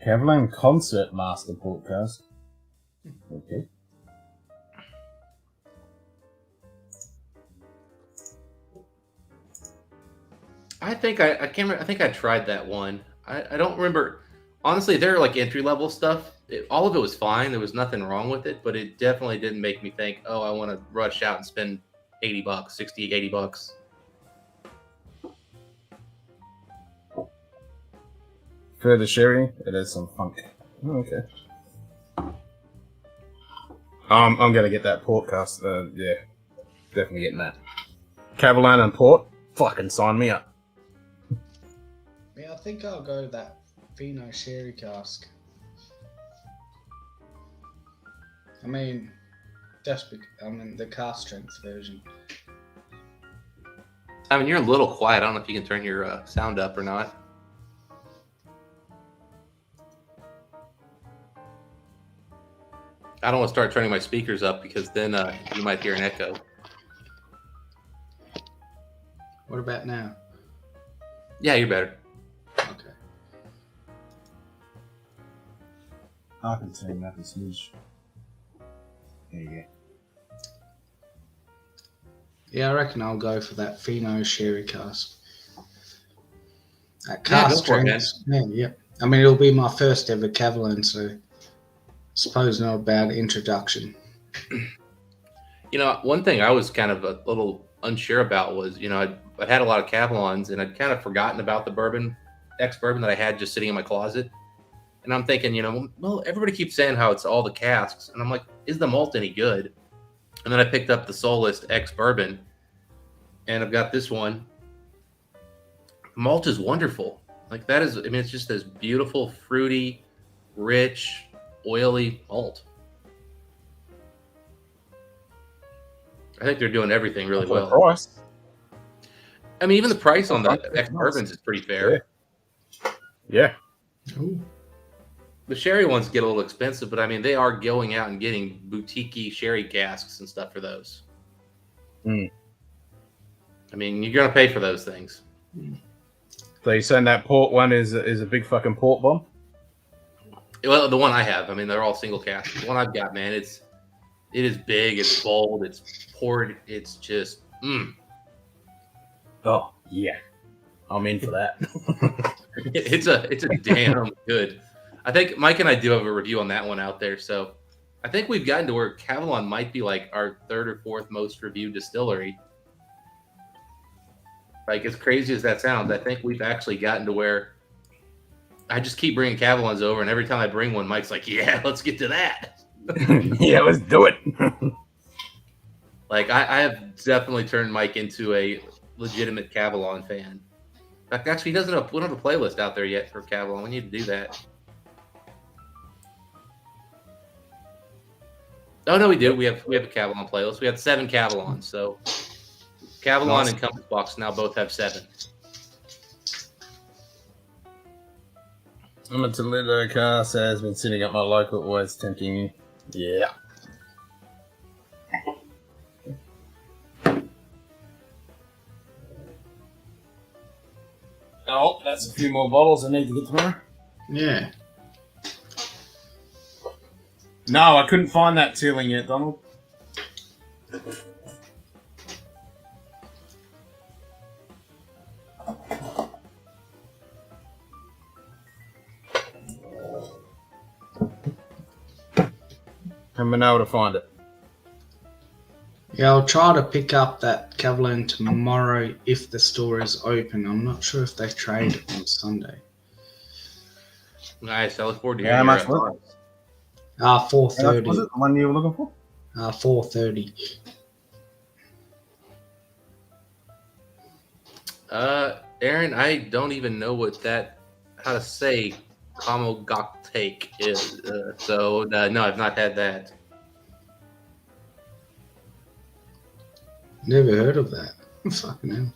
Speaker 1: Cavalon Concert Master podcast. Okay.
Speaker 14: I think I can't remember. I think I tried that one. I don't remember. Honestly, they're like entry level stuff. All of it was fine. There was nothing wrong with it, but it definitely didn't make me think, oh, I want to rush out and spend $80, 60, $80.
Speaker 1: For the sherry, it is some funk. Oh, okay. I'm gonna get that port cast. Yeah, definitely getting that. Cavalan and port, fucking sign me up.
Speaker 8: Yeah, I think I'll go that Fino Sherry cask. I mean, the cask strength version.
Speaker 14: I mean, you're a little quiet. I don't know if you can turn your sound up or not. I don't want to start turning my speakers up because then you might hear an echo.
Speaker 8: What about now?
Speaker 14: Yeah, you're better.
Speaker 8: Okay.
Speaker 11: I can turn that a smidge. There you go.
Speaker 8: Yeah, I reckon I'll go for that Fino Sherry cask. That
Speaker 14: Yeah,
Speaker 8: cask
Speaker 14: go for it,
Speaker 8: strength. Man, yep. I mean, it'll be my first ever Cavalan, so suppose not a bad introduction.
Speaker 14: You know, one thing I was kind of a little unsure about was, you know, I'd had a lot of Cavalons and I'd kind of forgotten about the bourbon, ex-bourbon that I had just sitting in my closet. And I'm thinking, you know, well, everybody keeps saying how it's all the casks. And I'm like, is the malt any good? And then I picked up the Soul List ex-bourbon and I've got this one. The malt is wonderful. Like that is, I mean, it's just this beautiful, fruity, rich, oily malt. I think they're doing everything really well.
Speaker 1: Price.
Speaker 14: I mean, even the price on the ex-bourbons is pretty fair.
Speaker 1: Yeah.
Speaker 8: Ooh.
Speaker 14: The sherry ones get a little expensive, but I mean, they are going out and getting boutique-y sherry casks and stuff for those.
Speaker 1: Mm.
Speaker 14: I mean, you're going to pay for those things.
Speaker 1: So you're saying that port one is a big fucking port bomb?
Speaker 14: Well, the one I have, I mean, they're all single casks. The one I've got, man, it is big, it's bold, it's poured, it's just,
Speaker 1: Oh, yeah. I'm in for that.
Speaker 14: it's a damn good. I think Mike and I do have a review on that one out there. So I think we've gotten to where Cavalon might be like our third or fourth most reviewed distillery. Like, as crazy as that sounds, I think we've actually gotten to where I just keep bringing Cavalons over, and every time I bring one, Mike's like, yeah, let's get to that.
Speaker 1: Yeah, let's do it.
Speaker 14: Like, I have definitely turned Mike into a legitimate Cavalon fan. In fact, actually, we don't have a playlist out there yet for Cavalon. We need to do that. Oh, no, we do. We have a Cavalon playlist. We have 7 Cavalons, so Cavalon and Compass Box now both have 7.
Speaker 1: I'm a Toledo cast has been sitting at my local, always tempting you. Yeah. Oh, that's a few more bottles I need to get tomorrow.
Speaker 8: Yeah.
Speaker 1: No, I couldn't find that ceiling yet, Donald. Haven't been able to find it.
Speaker 8: Yeah, I'll try to pick up that Cavalan tomorrow if the store is open. I'm not sure if they trade on Sunday.
Speaker 14: Nice. I look forward to
Speaker 1: Yeah,
Speaker 14: hearing
Speaker 1: how
Speaker 14: your
Speaker 1: much was it?
Speaker 8: 4:30.
Speaker 1: Was it the one you were looking for?
Speaker 8: 4:30.
Speaker 14: Aaron, I don't even know how to say Kamogokteik is. No, I've not had that.
Speaker 8: Never heard of that. Fucking hell.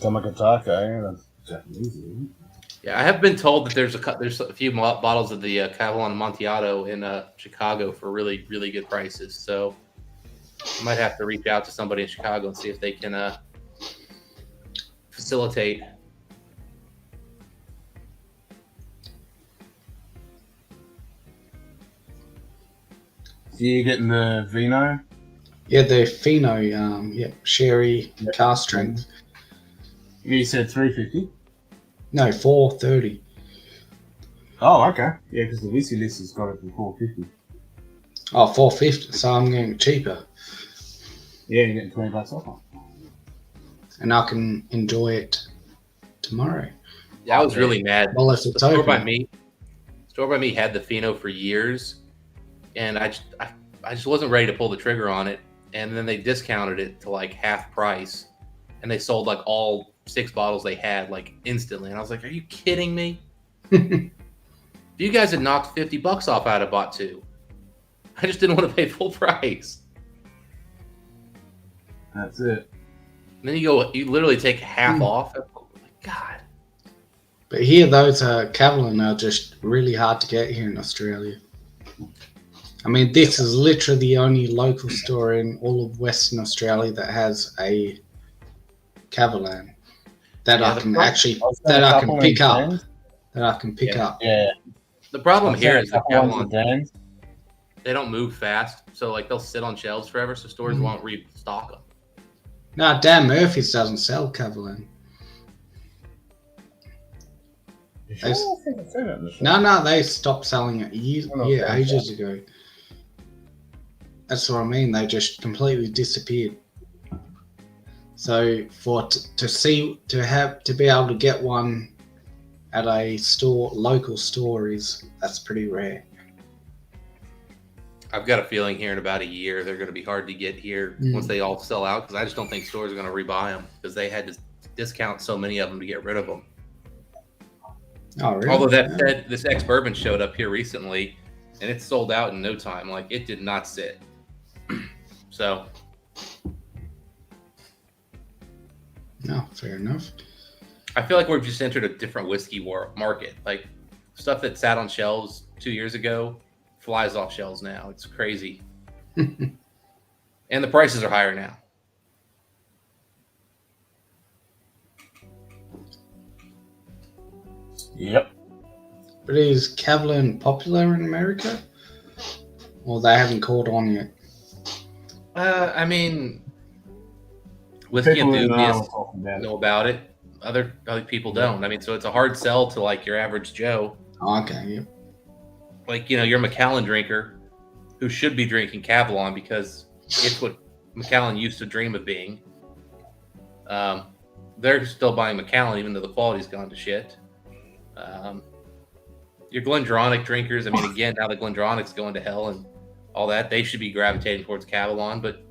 Speaker 1: Kamogotake, that's Japanese, isn't
Speaker 14: Yeah, I have been told that there's a few bottles of the Cavalon Amontillado in Chicago for really, really good prices. So I might have to reach out to somebody in Chicago and see if they can facilitate.
Speaker 1: So you're getting the Vino
Speaker 8: Yeah, the Pheno, sherry cask strength.
Speaker 1: You said 350.
Speaker 8: No, 430.
Speaker 1: Oh, okay. Yeah, because the whiskey list has got it for 450.
Speaker 8: Oh, 450. So I'm getting cheaper.
Speaker 1: Yeah, you're getting $20 off.
Speaker 8: And I can enjoy it tomorrow.
Speaker 14: Yeah, I was really mad.
Speaker 8: Well, if it's
Speaker 14: Store by
Speaker 8: open.
Speaker 14: me had the Pheno for years, and I just wasn't ready to pull the trigger on it. And then they discounted it to like half price, and they sold like all 6 bottles they had like instantly. And I was like, "Are you kidding me? If you guys had knocked $50 off, I'd have bought 2. I just didn't want to pay full price."
Speaker 1: That's it.
Speaker 14: And then you literally take half off. Oh my God.
Speaker 8: But here, those Cavalier are just really hard to get here in Australia. I mean, this is literally the only local store in all of Western Australia that has a Cavalier that I can actually pick up. That I can pick up.
Speaker 1: Yeah.
Speaker 14: The problem here is that
Speaker 1: Cavalier
Speaker 14: Cavalier, they don't move fast, so like they'll sit on shelves forever, so stores won't restock them.
Speaker 8: No, Dan Murphy's doesn't sell Cavalier. No, they stopped selling it ages ago. That's what I mean. They just completely disappeared. So to be able to get one at a local store that's pretty rare.
Speaker 14: I've got a feeling here in about a year they're going to be hard to get here once they all sell out, because I just don't think stores are going to rebuy them because they had to discount so many of them to get rid of them.
Speaker 8: Oh, really?
Speaker 14: Although that said, this ex-bourbon showed up here recently, and it sold out in no time. Like, it did not sit. So.
Speaker 8: No, fair enough.
Speaker 14: I feel like we've just entered a different whiskey market. Like, stuff that sat on shelves 2 years ago flies off shelves now. It's crazy. And the prices are higher now.
Speaker 1: Yep.
Speaker 8: But is Cavalier popular in America? Or they haven't caught on yet?
Speaker 14: I mean, whiskey enthusiasts know about it. Other people don't. I mean, so it's a hard sell to like your average Joe.
Speaker 8: Okay, yep.
Speaker 14: Like, you're a Macallan drinker who should be drinking Cavalier because it's what Macallan used to dream of being. They're still buying Macallan even though the quality's gone to shit. Your GlenDronach drinkers, I mean, again, now the GlenDronach's going to hell and all that, they should be gravitating towards Cavalier. But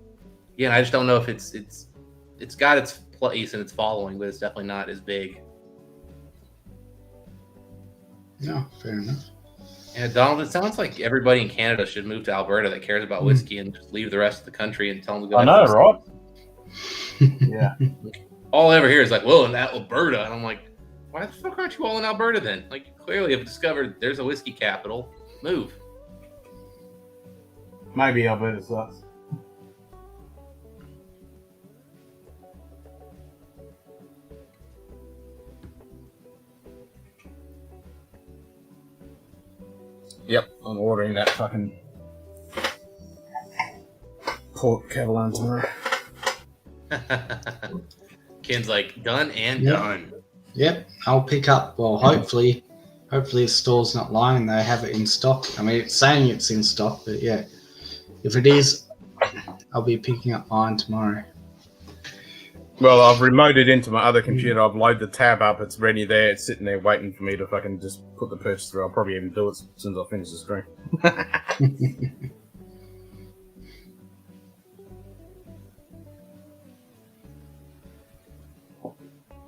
Speaker 14: again, I just don't know if it's got its place and its following, but it's definitely not as big.
Speaker 8: No, fair enough.
Speaker 14: Yeah, Donald, it sounds like everybody in Canada should move to Alberta that cares about whiskey and just leave the rest of the country and tell them to go.
Speaker 1: I know, right? Yeah.
Speaker 14: All I ever hear is like, well, in Alberta. And I'm like, why the fuck aren't you all in Alberta then? Like, you clearly have discovered there's a whiskey capital. Move.
Speaker 1: Maybe Alberta sucks. Yep, I'm ordering that fucking Port Cavalier tomorrow.
Speaker 14: Ken's like, done and done.
Speaker 8: Yep, I'll pick up. Well, hopefully the store's not lying. They have it in stock. I mean, it's saying it's in stock, but yeah, if it is, I'll be picking up mine tomorrow.
Speaker 1: Well, I've remoted into my other computer. I've loaded the tab up. It's ready there. It's sitting there waiting for me to fucking just put the purchase through. I'll probably even do it as soon as I finish the stream.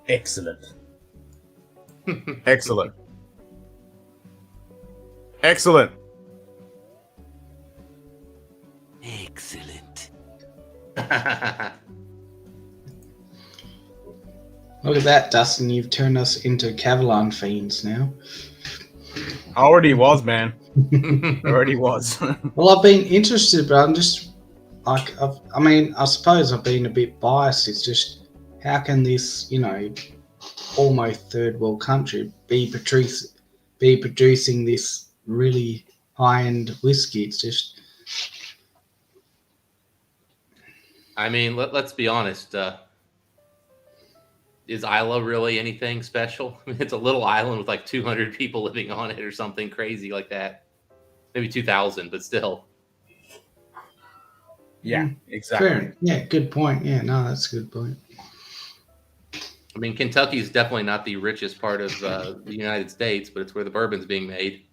Speaker 1: Excellent. Excellent. Excellent.
Speaker 12: Excellent.
Speaker 8: Look at that, Dustin. You've turned us into Cavalier fiends now.
Speaker 1: I already was, man. Already was.
Speaker 8: Well, I've been interested, but I'm just like, I suppose I've been a bit biased. It's just, how can this, almost third world country be producing this really high-end whiskey? It's just,
Speaker 14: I mean, let's be honest. Is Isla really anything special? I mean, it's a little island with like 200 people living on it or something crazy like that. Maybe 2,000, but still.
Speaker 1: Yeah, exactly.
Speaker 8: Fair. Yeah, good point. Yeah, no, that's a good point.
Speaker 14: I mean, Kentucky is definitely not the richest part of the United States, but it's where the bourbon's being made.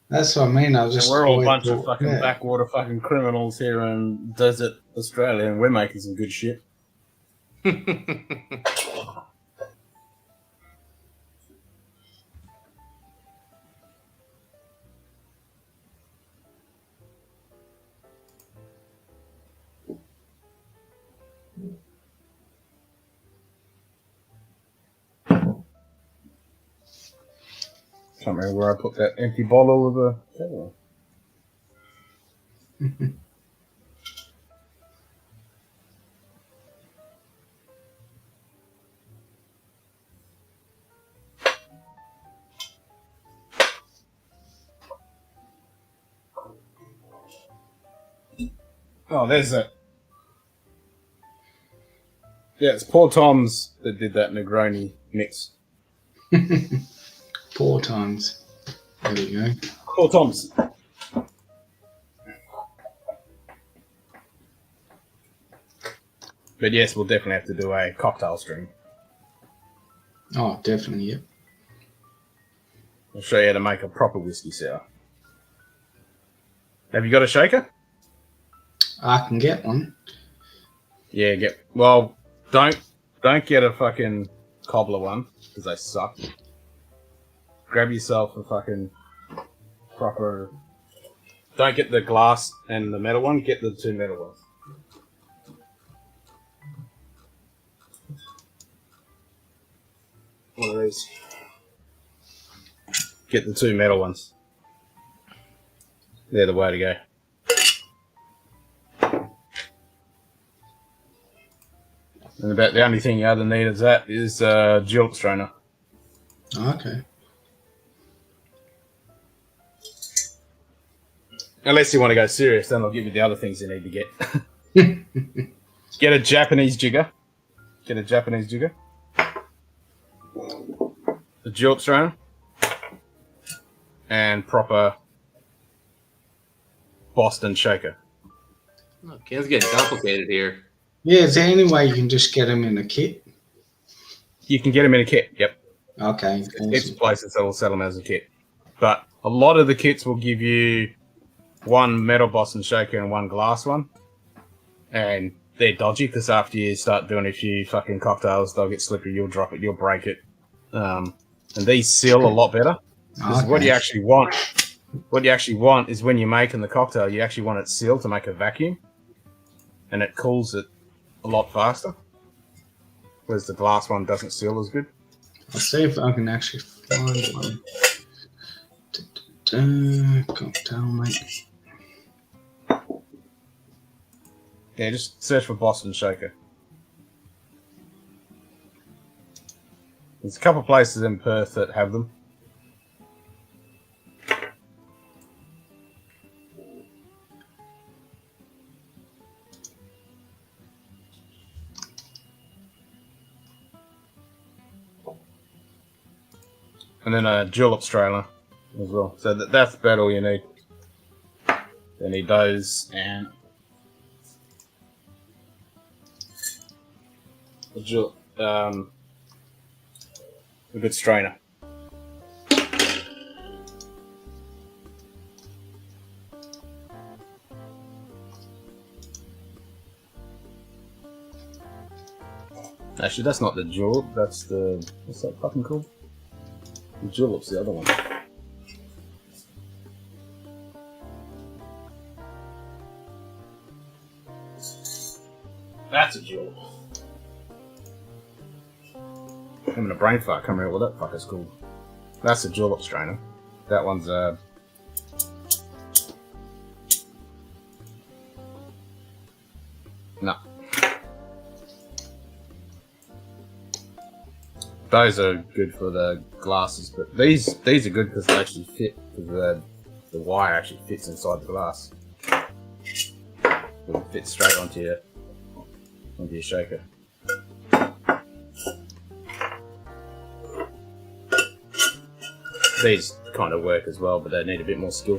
Speaker 8: That's what I mean. I was just
Speaker 1: we're all a bunch
Speaker 8: thought,
Speaker 1: of fucking backwater fucking criminals here in desert Australia, and we're making some good shit. Can't remember where I put that empty bottle of the. Oh, there's it. Yeah, it's Poor Tom's that did that Negroni mix.
Speaker 8: Poor times. There we go.
Speaker 1: Poor Tom's. But yes, we'll definitely have to do a cocktail stream.
Speaker 8: Oh, definitely, yep.
Speaker 1: I'll show you how to make a proper whiskey sour. Have you got a shaker?
Speaker 8: I can get one.
Speaker 1: Yeah, well, don't get a fucking cobbler one, because they suck. Grab yourself a fucking proper... Don't get the glass and the metal one, get the 2 metal ones. One of these. Get the 2 metal ones. They're the way to go. And about the only thing you other need is that is julep strainer.
Speaker 8: Okay.
Speaker 1: Unless you want to go serious, then I'll give you the other things you need to get. Get a Japanese jigger. A julep strainer. And proper Boston shaker.
Speaker 14: Oh, Ken's getting complicated here.
Speaker 8: Yeah, is there any way you can just get them in a kit?
Speaker 1: You can get them in a kit, yep.
Speaker 8: Okay.
Speaker 1: It's places that will sell them as a kit. But a lot of the kits will give you 1 metal Boston shaker and 1 glass one. And they're dodgy because after you start doing a few fucking cocktails, they'll get slippery, you'll drop it, you'll break it. And these seal a lot better. Because what you actually want is when you're making the cocktail, you actually want it sealed to make a vacuum. And it cools it a lot faster. Whereas the glass one doesn't seal as good.
Speaker 8: I'll see if I can actually find one. Cocktail, mate.
Speaker 1: Yeah, just search for Boston Shaker. There's a couple of places in Perth that have them. And then a julep strainer as well. So that's about all you need. You need those and a good strainer. Actually, that's not the julep. That's the what's that fucking called? The julep's the other one. That's a julep. I'm having a brain fart. Can't remember what that fucker's called. That's a julep strainer. That one's no. Those are good for the glasses, but these are good because they actually fit, because the wire actually fits inside the glass. It'll fit straight onto your shaker. These kind of work as well, but they need a bit more skill.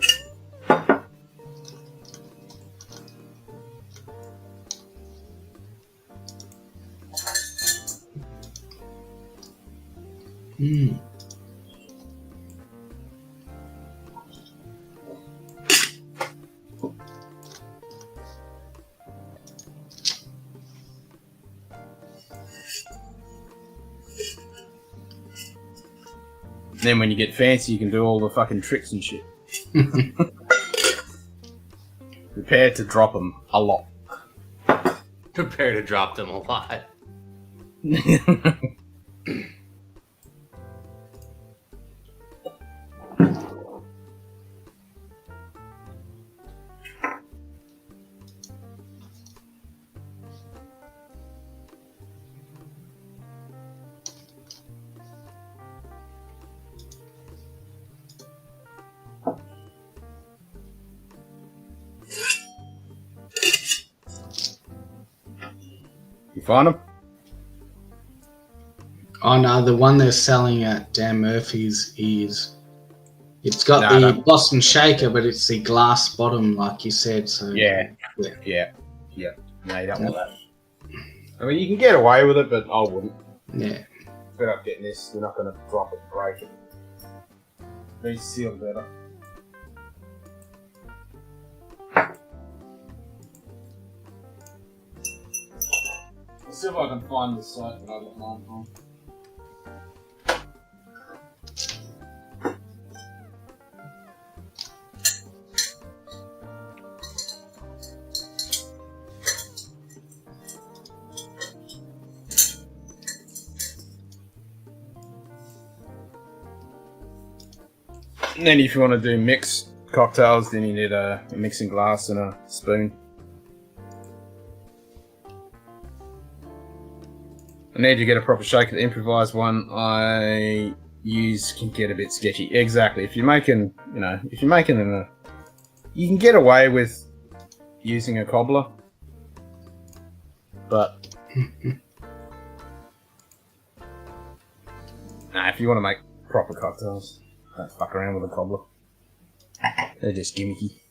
Speaker 8: Mm.
Speaker 1: Then when you get fancy, you can do all the fucking tricks and shit. Prepare to drop them a lot.
Speaker 14: Prepare to drop them a lot.
Speaker 1: You find them?
Speaker 8: Oh no, the one they're selling at Dan Murphy's is it's got the
Speaker 1: no.
Speaker 8: Boston Shaker, but it's the glass bottom, like you said. So
Speaker 1: Yeah. No, you don't want that. I mean, you can get away with it, but I wouldn't.
Speaker 8: Yeah.
Speaker 1: Fed up getting this. You're not going to drop it and break it. Be sealed better. Let's see if I can find the site that I got mine from. And then if you want to do mixed cocktails, then you need a mixing glass and a spoon. I need to get a proper shaker. The improvised one I use can get a bit sketchy. Exactly. If you're making, you can get away with using a cobbler, but if you want to make proper cocktails, don't fuck around with a cobbler. They're just gimmicky.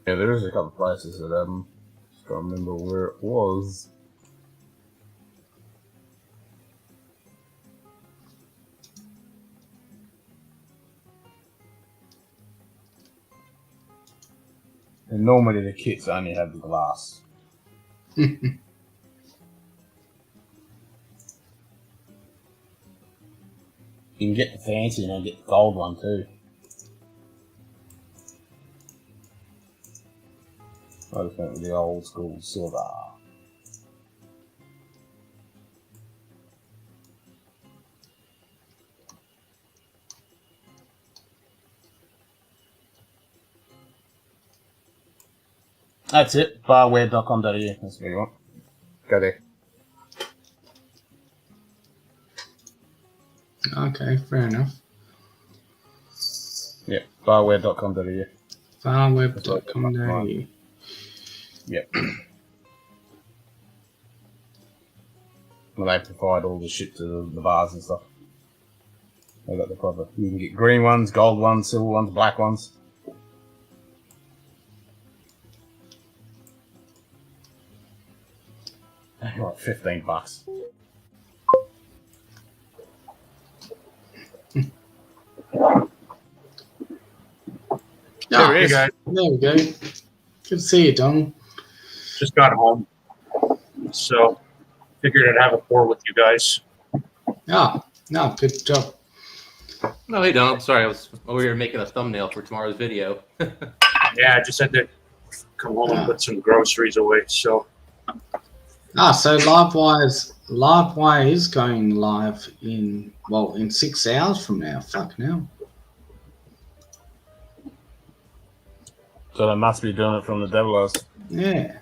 Speaker 1: Yeah, there is a couple of places that just can't remember where it was. And normally the kits only have the glass. You can get the fancy and get the gold one too. I just went with the old school silver. That's it. Barware.com.au. That's what you want. Go there.
Speaker 8: Okay, fair enough.
Speaker 1: Yeah, barware.com.au.
Speaker 8: Farweb.com.au.
Speaker 1: Yep. Well, they provide all the shit to the bars and stuff. They got the proper. You can get green ones, gold ones, silver ones, black ones. They're like $15.
Speaker 8: There
Speaker 18: he is.
Speaker 8: There we go. Good to see you, Donald.
Speaker 18: Just got home, so figured I'd have a pour with you guys.
Speaker 8: Ah, No, good job.
Speaker 14: No, hey, Don. I'm sorry. I was over here making a thumbnail for tomorrow's video.
Speaker 18: Yeah, I just had to come home and put some groceries away. So.
Speaker 8: So Livewire is going live in 6 hours from now. Fuck now.
Speaker 1: So they must be doing it from the Devilers.
Speaker 8: Yeah.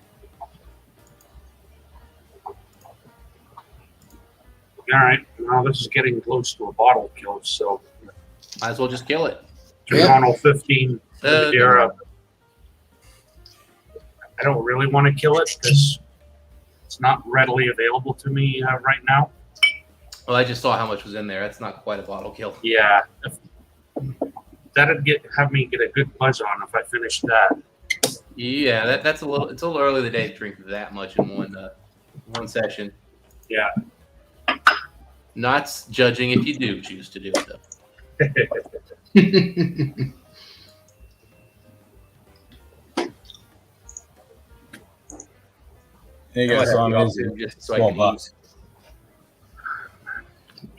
Speaker 18: All right. Now this is getting close to a bottle kill, so
Speaker 14: might as well just kill it.
Speaker 18: Toronto 15 Madeira. I don't really want to kill it because it's not readily available to me right now.
Speaker 14: Well, I just saw how much was in there. That's not quite a bottle kill.
Speaker 18: Yeah, that'd have me get a good buzz on if I finished that.
Speaker 14: Yeah, it's a little early in the day to drink that much in one session.
Speaker 18: Yeah.
Speaker 14: Not judging if you do choose to do it, though.
Speaker 1: There you go, Simon.
Speaker 14: Just so I can eat.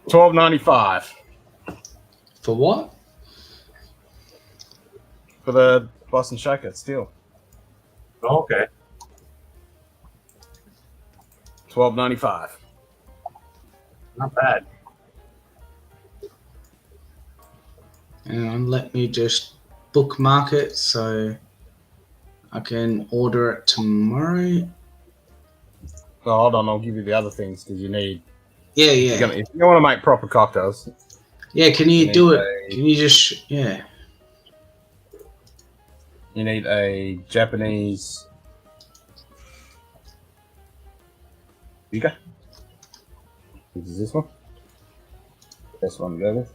Speaker 1: $12.95.
Speaker 8: For what?
Speaker 1: For the Boston Shaker, still.
Speaker 18: Oh, okay.
Speaker 1: $12.95.
Speaker 18: Not bad.
Speaker 8: And let me just bookmark it so I can order it tomorrow.
Speaker 1: Well, hold on, I'll give you the other things because you need.
Speaker 8: Yeah.
Speaker 1: If you want to make proper cocktails.
Speaker 8: Yeah, can you do it? Can you just
Speaker 1: You need a Japanese. Which is this one? This one to go with.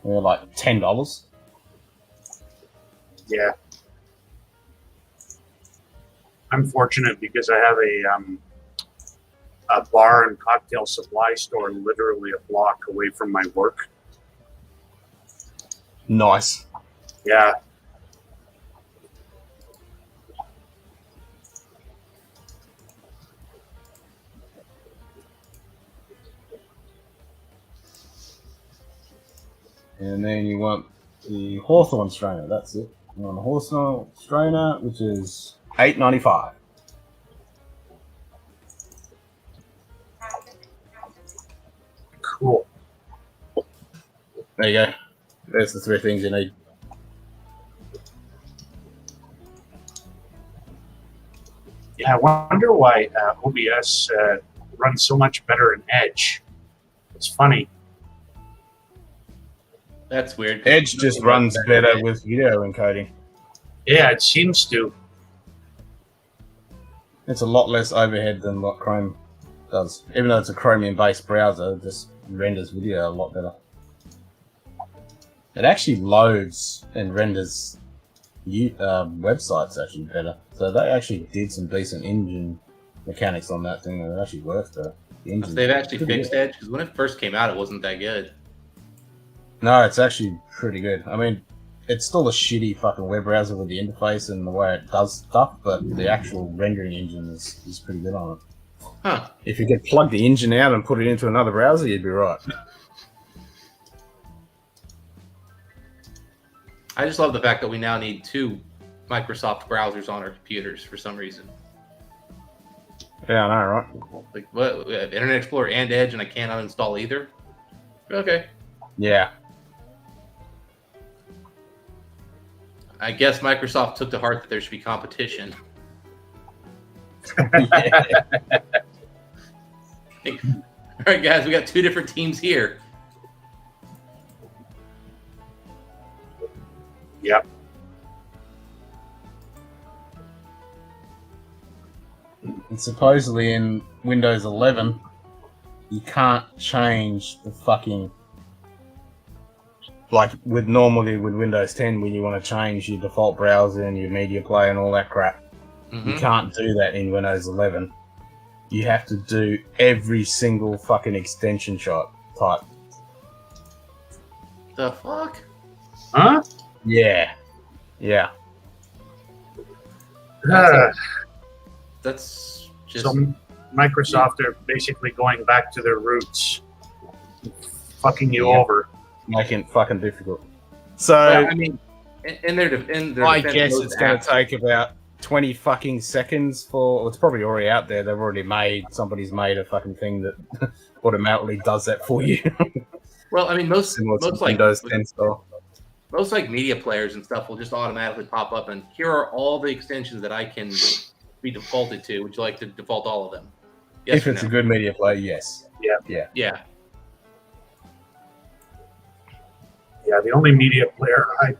Speaker 1: They're like $10.
Speaker 18: Yeah. I'm fortunate because I have a bar and cocktail supply store literally a block away from my work.
Speaker 1: Nice.
Speaker 18: Yeah.
Speaker 1: And then you want the Hawthorne strainer. That's it. You want the Hawthorne strainer, which is $8.95.
Speaker 18: Cool.
Speaker 1: There you go. There's the three things you need.
Speaker 18: Yeah, I wonder why OBS runs so much better in Edge. It's funny.
Speaker 14: That's weird.
Speaker 1: Edge just runs better with video encoding.
Speaker 18: Yeah, it seems to.
Speaker 1: It's a lot less overhead than what Chrome does. Even though it's a Chromium-based browser, it just renders video a lot better. It actually loads and renders websites actually better. So they actually did some decent engine mechanics on that thing, and it actually works better.
Speaker 14: They've actually fixed Edge, because when it first came out, it wasn't that good.
Speaker 1: No, it's actually pretty good. I mean, it's still a shitty fucking web browser with the interface and the way it does stuff, but the actual rendering engine is pretty good on it.
Speaker 14: Huh.
Speaker 1: If you could plug the engine out and put it into another browser, you'd be right.
Speaker 14: I just love the fact that we now need 2 Microsoft browsers on our computers for some reason.
Speaker 1: Yeah, I know, right?
Speaker 14: Like, what? We have Internet Explorer and Edge, and I can't uninstall either? Okay.
Speaker 1: Yeah.
Speaker 14: I guess Microsoft took to heart that there should be competition. All right, guys, we got 2 different teams here.
Speaker 18: Yep.
Speaker 1: And supposedly in Windows 11, you can't change the fucking... Like normally with Windows 10, when you want to change your default browser and your media player and all that crap, you can't do that in Windows 11. You have to do every single fucking extension type.
Speaker 14: The fuck?
Speaker 18: Huh?
Speaker 1: Yeah.
Speaker 14: That's just...
Speaker 18: So Microsoft are basically going back to their roots, fucking you over,
Speaker 1: making it fucking difficult. So
Speaker 14: Well, I mean, in their
Speaker 1: I
Speaker 14: defense,
Speaker 1: guess
Speaker 14: most
Speaker 1: it's going
Speaker 14: apps-
Speaker 1: to take about 20 fucking seconds for. Well, it's probably already out there. They've already somebody's made a fucking thing that automatically does that for you.
Speaker 14: Well, I mean, most like
Speaker 1: Windows 10 style.
Speaker 14: most like media players and stuff will just automatically pop up, and here are all the extensions that I can be defaulted to. Would you like to default all of them? Yes
Speaker 1: If
Speaker 14: or
Speaker 1: it's
Speaker 14: no?
Speaker 1: a good media player, yes.
Speaker 18: Yeah.
Speaker 1: Yeah.
Speaker 14: Yeah.
Speaker 18: Yeah, the only media player I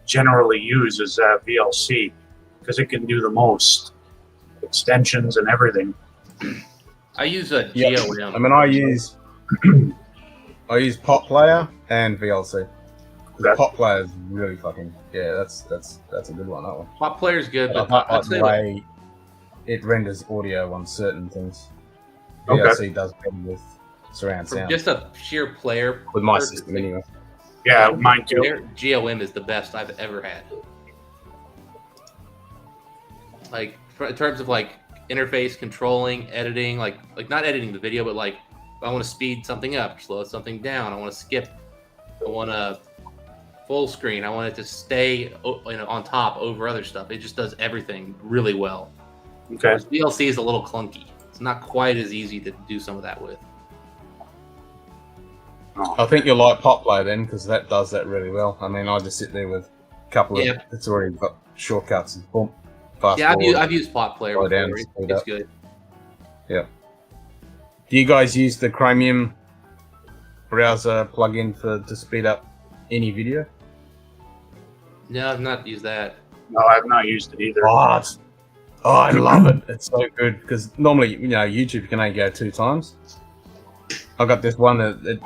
Speaker 18: generally use is VLC because it can do the most extensions and everything.
Speaker 14: I use a
Speaker 1: Yeah.
Speaker 14: GOM.
Speaker 1: I mean, I use Pop Player and VLC. The Pop Player is really fucking that's a good one. That one.
Speaker 14: Pop Player's good,
Speaker 1: I
Speaker 14: but
Speaker 1: like
Speaker 14: I'd
Speaker 1: the
Speaker 14: say
Speaker 1: way it renders audio on certain things.
Speaker 18: Okay.
Speaker 1: VLC does better with surround
Speaker 14: from
Speaker 1: sound.
Speaker 14: just a sheer player
Speaker 1: With my
Speaker 14: purpose,
Speaker 1: system, anyway.
Speaker 18: Yeah, mine too.
Speaker 14: GOM is the best I've ever had. Like in terms of like interface controlling, editing, like not editing the video, but like if I want to speed something up, slow something down, I want to skip, I want to full screen, I want it to stay on top over other stuff. It just does everything really well.
Speaker 18: Okay.
Speaker 14: Whereas VLC is a little clunky. It's not quite as easy to do some of that with.
Speaker 1: I think you'll like Pop Player then, because that does that really well. I mean, I just sit there with a couple of. It's already got shortcuts and boom, fast
Speaker 14: Yeah,
Speaker 1: forward,
Speaker 14: I've used Plot Player
Speaker 1: slow
Speaker 14: before.
Speaker 1: down, speed
Speaker 14: It's
Speaker 1: up.
Speaker 14: good.
Speaker 1: Yeah. Do you guys use the Chromium browser plugin to speed up any video?
Speaker 14: No, I've not used that.
Speaker 18: No, I've not used it either.
Speaker 1: What? Oh, I love it. It's so good because normally, YouTube you can only go 2 times. I got this one that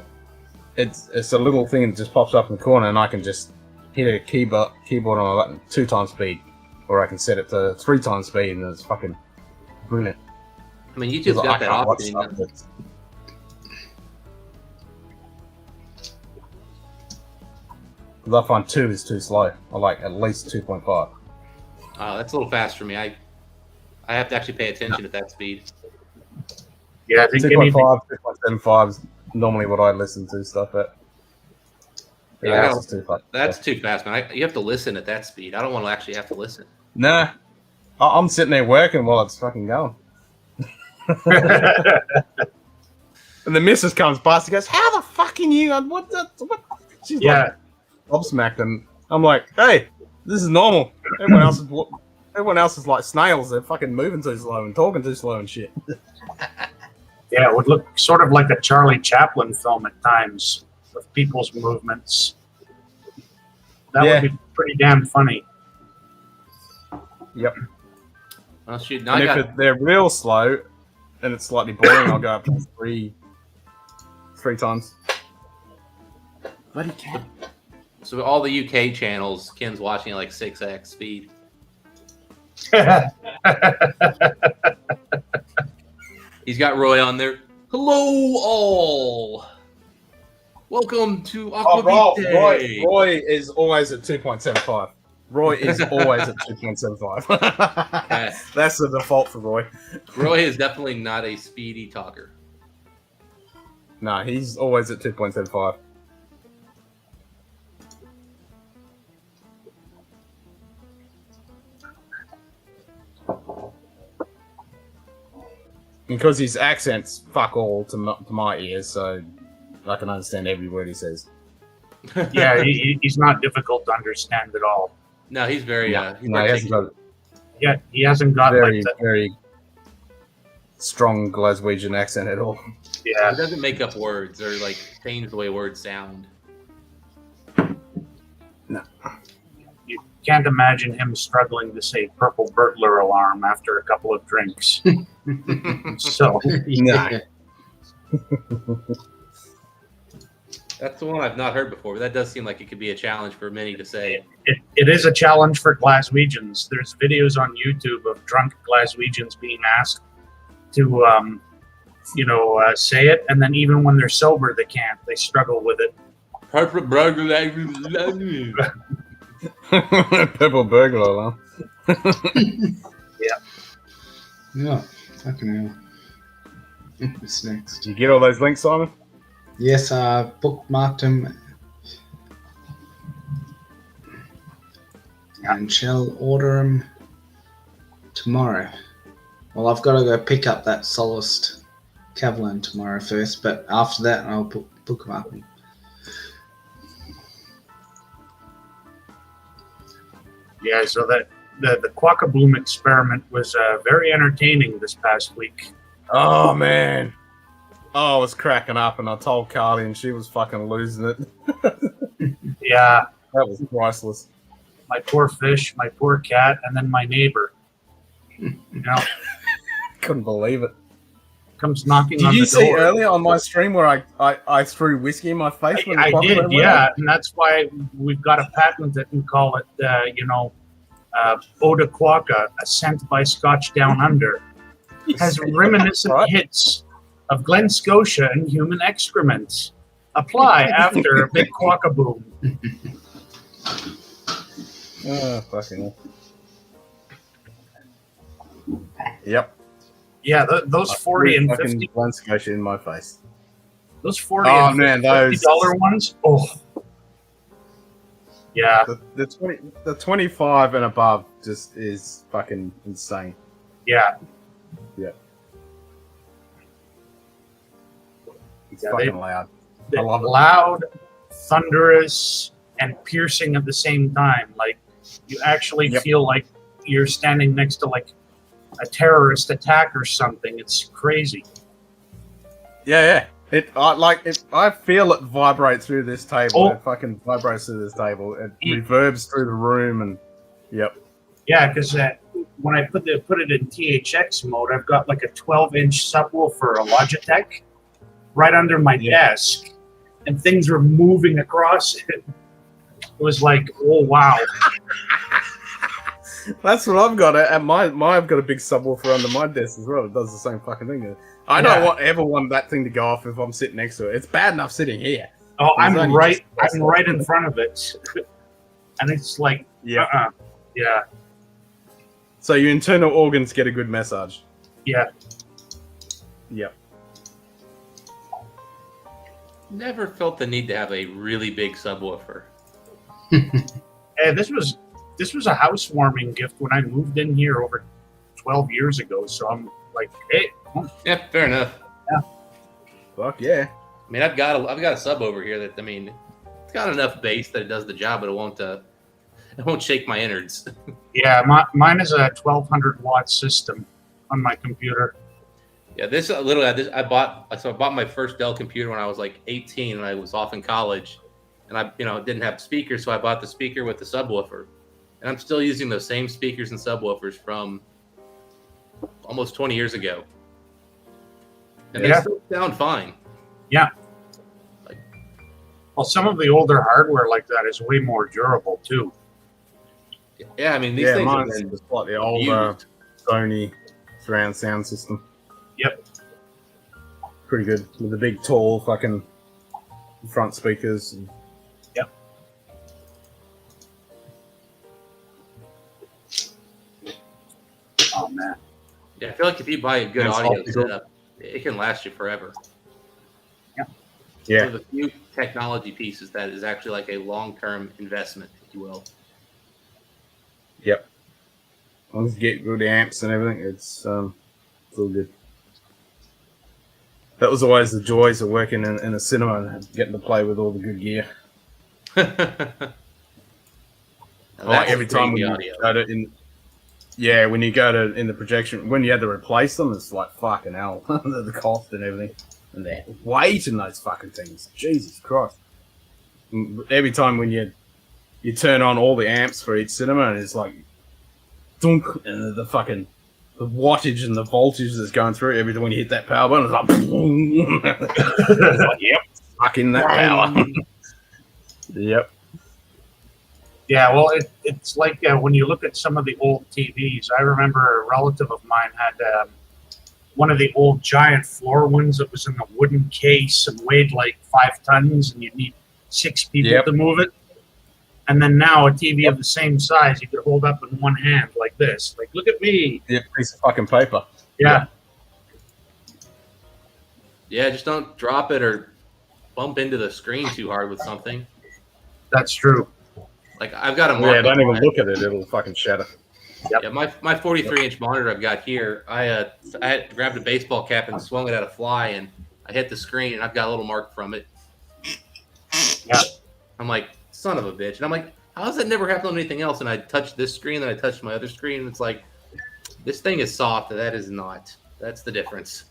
Speaker 1: it's a little thing that just pops up in the corner, and I can just hit a keyboard on a button 2 times speed, or I can set it to 3 times speed, and it's fucking brilliant.
Speaker 14: I mean, YouTube's got that option.
Speaker 1: Because I find 2 is too slow. I like at least 2.5.
Speaker 14: That's a little fast for me. I have to actually pay attention at that speed.
Speaker 18: Yeah, I think
Speaker 1: 2.5, 2.75 is normally what I listen to stuff at. Yeah, that's just too fast.
Speaker 14: That's too fast, man. You have to listen at that speed. I don't want to actually have to listen.
Speaker 1: Nah, I'm sitting there working while it's fucking going. And the missus comes past and goes, "How the fuck can you? What? She's like gobsmacked, and I'm like, "Hey, this is normal. Everyone else is like snails. They're fucking moving too slow and talking too slow and shit."
Speaker 18: Yeah, it would look sort of like a Charlie Chaplin film at times of people's movements. That would be pretty damn funny.
Speaker 1: Yep.
Speaker 14: Oh, shoot.
Speaker 1: And if they're real slow and it's slightly boring, I'll go up to three times. Bloody cat.
Speaker 14: So all the UK channels, Ken's watching at like 6x speed. He's got Roy on there. Hello, all. Welcome to Aquavite.
Speaker 1: Roy is always at 2.75. Roy is always at 2.75. That's the default for Roy.
Speaker 14: Roy is definitely not a speedy talker.
Speaker 1: No, he's always at 2.75. Because his accent's fuck all to my ears, so I can understand every word he says.
Speaker 18: Yeah, he's not difficult to understand at all.
Speaker 14: No, he's very.
Speaker 1: He hasn't got.
Speaker 18: Yeah, he hasn't got
Speaker 1: very,
Speaker 18: like that.
Speaker 1: very strong Glaswegian accent at all.
Speaker 18: Yeah,
Speaker 14: He doesn't make up words or like change the way words sound.
Speaker 1: No.
Speaker 18: You can't imagine him struggling to say "purple burglar alarm" after a couple of drinks. So,
Speaker 1: no.
Speaker 14: That's the one I've not heard before, but that does seem like it could be a challenge for many to say.
Speaker 18: It is a challenge for Glaswegians. There's videos on YouTube of drunk Glaswegians being asked to, say it, and then even when they're sober, they can't. They struggle with it.
Speaker 14: Purple burglar.
Speaker 1: Purple burglar alarm.
Speaker 18: Yeah.
Speaker 8: Yeah, fucking hell. What's next?
Speaker 1: Did you get all those links, Simon?
Speaker 8: Yes, I bookmarked them and shall order them tomorrow. Well, I've got to go pick up that Solist Cavalier tomorrow first, but after that, I'll bookmark them.
Speaker 18: Yeah, so that the Quackaboom experiment was very entertaining this past week.
Speaker 1: Oh, man. Oh, I was cracking up, and I told Carly, and she was fucking losing it.
Speaker 18: Yeah.
Speaker 1: That was priceless.
Speaker 18: My poor fish, my poor cat, and then my neighbor.
Speaker 1: Couldn't believe it.
Speaker 18: Comes knocking
Speaker 1: Did
Speaker 18: on
Speaker 1: you
Speaker 18: the door.
Speaker 1: see earlier on my stream where I threw whiskey in my face? When
Speaker 18: I
Speaker 1: the
Speaker 18: did,
Speaker 1: went
Speaker 18: yeah,
Speaker 1: out?
Speaker 18: and that's why we've got a patent that can call it, Eau de Quokka, a scent by Scotch Down Under. It has reminiscent hits of Glen Scotia and human excrement. Apply after a big Quackaboom.
Speaker 1: Oh, fucking hell. Yep.
Speaker 18: Yeah, those 40 and 50
Speaker 1: Glen Scotia in my face.
Speaker 18: Those 40 and $50 ones. Oh, yeah.
Speaker 1: The 25 and above just is fucking insane.
Speaker 18: Yeah.
Speaker 1: Yeah. It's
Speaker 18: Yeah,
Speaker 1: fucking loud.
Speaker 18: They're
Speaker 1: I love it.
Speaker 18: loud, thunderous, and piercing at the same time. Like you actually feel like you're standing next to like a terrorist attack or something. It's crazy.
Speaker 1: Yeah. I feel it vibrate through this table.
Speaker 18: Oh.
Speaker 1: It fucking vibrates through this table. It reverbs through the room, and yep.
Speaker 18: Yeah, because when I put it in THX mode, I've got like a 12-inch subwoofer, a Logitech, right under my desk, and things were moving across it. It was like, oh wow.
Speaker 1: That's what I've got. And I've got a big subwoofer under my desk as well. It does the same fucking thing. I don't ever want that thing to go off if I'm sitting next to it. It's bad enough sitting here.
Speaker 18: Oh, I'm right in front of it, and it's like, yeah.
Speaker 1: So your internal organs get a good massage.
Speaker 18: Yeah.
Speaker 1: Yep.
Speaker 14: Never felt the need to have a really big subwoofer.
Speaker 18: Hey, this was a housewarming gift when I moved in here over 12 years ago. So I'm like, hey.
Speaker 14: Yeah, fair enough.
Speaker 18: Yeah.
Speaker 1: Fuck yeah.
Speaker 14: I mean, I've got a sub over here that, I mean, it's got enough bass that it does the job, but it won't shake my innards.
Speaker 18: Yeah, mine is a 1200 watt system on my computer.
Speaker 14: Yeah, I bought my first Dell computer when I was like 18 and I was off in college, and I didn't have speakers, so I bought the speaker with the subwoofer, and I'm still using those same speakers and subwoofers from almost 20 years ago, and they still sound fine.
Speaker 18: Yeah. Well, some of the older hardware like that is way more durable too.
Speaker 14: Yeah, I mean these things have
Speaker 1: mine's
Speaker 14: been
Speaker 1: just like the older
Speaker 14: used.
Speaker 1: Sony surround sound system.
Speaker 18: Yep.
Speaker 1: Pretty good with the big tall fucking front speakers.
Speaker 18: Yep. Oh man.
Speaker 14: Yeah, I feel like if you buy a good
Speaker 1: And it's
Speaker 14: audio
Speaker 1: optical.
Speaker 14: setup, it can last you forever.
Speaker 1: Yeah.
Speaker 14: One of the few technology pieces that is actually like a long-term investment, if you will.
Speaker 1: Yep. As long as you get good amps and everything, it's all good. That was always the joys of working in a cinema and getting to play with all the good gear. Like every time when you go to when you go to in the projection, when you had to replace them, it's like fucking hell, the cost and everything, and the weight in those fucking things. Jesus Christ! Every time when you turn on all the amps for each cinema, and it's like, dunk, and the wattage and the voltage that's going through every time when you hit that power button, it's like, it's like yep, stuck in that power. Yep.
Speaker 18: Yeah, well, it's like when you look at some of the old TVs. I remember a relative of mine had one of the old giant floor ones that was in a wooden case and weighed like 5 tons, and you'd need 6 people to move it. And then now a TV of the same size you could hold up in one hand like this. Like, look at me.
Speaker 1: Yeah, piece of fucking paper.
Speaker 18: Yeah.
Speaker 14: Yeah, just don't drop it or bump into the screen too hard with something.
Speaker 18: That's true.
Speaker 14: Like I've got a mark.
Speaker 1: Yeah, don't
Speaker 14: on
Speaker 1: even
Speaker 14: mine.
Speaker 1: look at it; it'll fucking shatter.
Speaker 18: Yep.
Speaker 14: Yeah, my 43-inch monitor I've got here. I had grabbed a baseball cap and swung it at a fly, and I hit the screen, and I've got a little mark from it.
Speaker 18: Yeah.
Speaker 14: I'm like, son of a bitch, and I'm like, how does that never happen on anything else? And I touched this screen, then I touched my other screen, and it's like, this thing is soft, and that is not. That's the difference.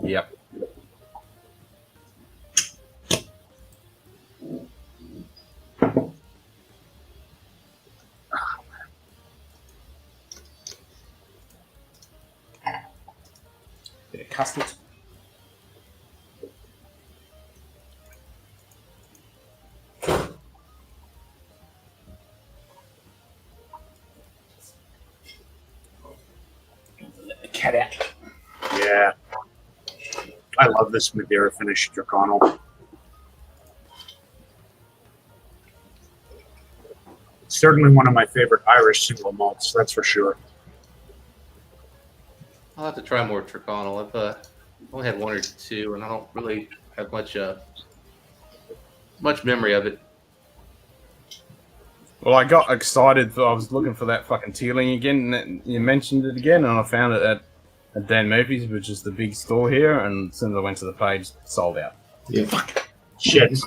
Speaker 1: Yep. Custard. Let the cat out.
Speaker 18: Yeah. I love this Madeira finish Dracano. It's certainly one of my favorite Irish single malts, that's for sure.
Speaker 14: I'll have to try more Triconal. I've only had one or two, and I don't really have much memory of it.
Speaker 1: Well, I got excited. I was looking for that fucking Teeling again, and you mentioned it again, and I found it at Dan Murphy's, which is the big store here, and as soon as I went to the page, sold out.
Speaker 8: Yeah.
Speaker 1: Fuck.
Speaker 18: Shit.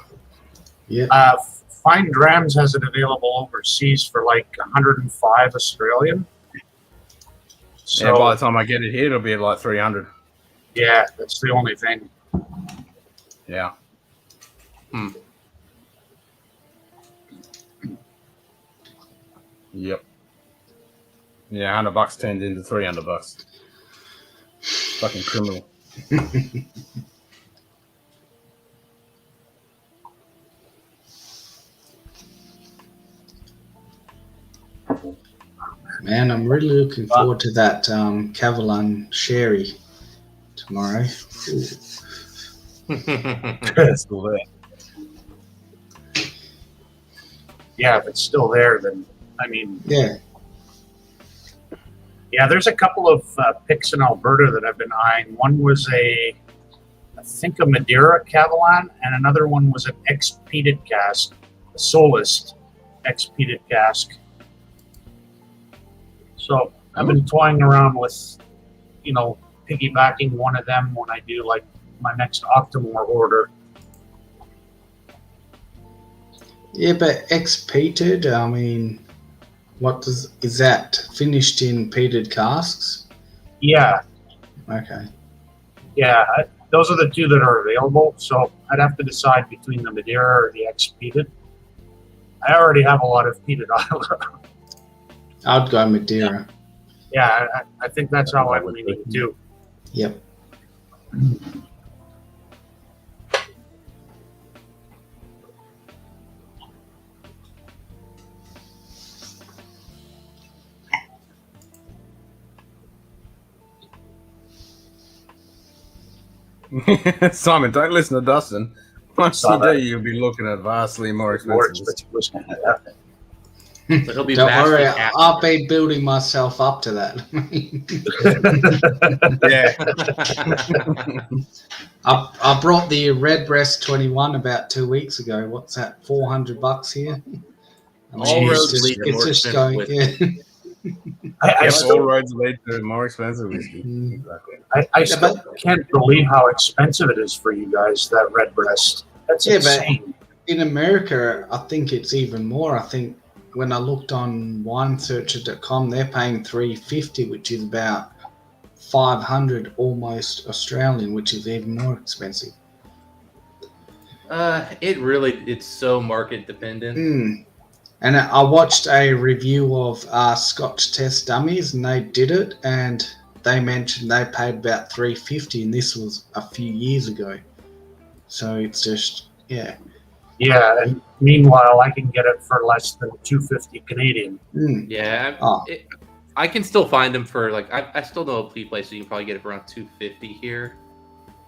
Speaker 8: Yeah.
Speaker 18: Fine Drams has it available overseas for like 105 Australian. So,
Speaker 1: Yeah, by the time I get it here, it'll be like 300.
Speaker 18: Yeah, that's the only thing.
Speaker 1: Yeah. Yep. Yeah, $100 turned into $300. Fucking criminal.
Speaker 8: Man, I'm really looking forward to that Cavalan Sherry tomorrow.
Speaker 1: It's still there.
Speaker 18: Yeah, if it's still there, then I mean,
Speaker 8: Yeah.
Speaker 18: yeah. There's a couple of picks in Alberta that I've been eyeing. One was I think a Madeira Cavalan, and another one was an ex-peated cask, a Solist ex-peated cask. So I've been toying around with, piggybacking one of them when I do like my next Octomore order.
Speaker 8: Yeah, but ex-peated, I mean, is that finished in peated casks?
Speaker 18: Yeah,
Speaker 8: Okay.
Speaker 18: yeah. Those are the two that are available. So I'd have to decide between the Madeira or the ex-peated. I already have a lot of peated Isla.
Speaker 8: I'd go Madeira.
Speaker 18: Yeah, I think that's how I'm leaning too.
Speaker 8: Yep.
Speaker 1: Simon, don't listen to Dustin. Once you
Speaker 18: Saw
Speaker 1: do,
Speaker 18: that.
Speaker 1: you'll be looking at vastly more
Speaker 18: More
Speaker 1: expensive.
Speaker 18: expensive whiskey.
Speaker 14: So he'll be
Speaker 8: Don't
Speaker 14: vastly
Speaker 8: worry,
Speaker 14: happy.
Speaker 8: I'll be building myself up to that. I brought the Redbreast 21 about 2 weeks ago. What's that? $400 here. I mean,
Speaker 14: All roads lead to
Speaker 8: it's
Speaker 14: more
Speaker 8: just
Speaker 14: expensive
Speaker 8: going.
Speaker 14: whiskey.
Speaker 8: Yeah.
Speaker 18: I
Speaker 1: All
Speaker 18: still,
Speaker 1: roads lead to more expensive whiskey. Exactly.
Speaker 18: I still can't believe how expensive it is for you guys, that Redbreast. That's
Speaker 8: Yeah, but
Speaker 18: insane.
Speaker 8: in America, I think it's even more. I think when I looked on winesearcher.com, they're paying $350, which is about 500 almost Australian, which is even more expensive.
Speaker 14: It's so market dependent.
Speaker 8: And I watched a review of Scotch test dummies, and they did it, and they mentioned they paid about $350, and this was a few years ago. So it's just, yeah.
Speaker 18: Yeah, and meanwhile, I can get it for less than $250 Canadian.
Speaker 14: Yeah,
Speaker 8: Oh.
Speaker 14: I can still find them for like I still know a few places you can probably get it for around $250 here.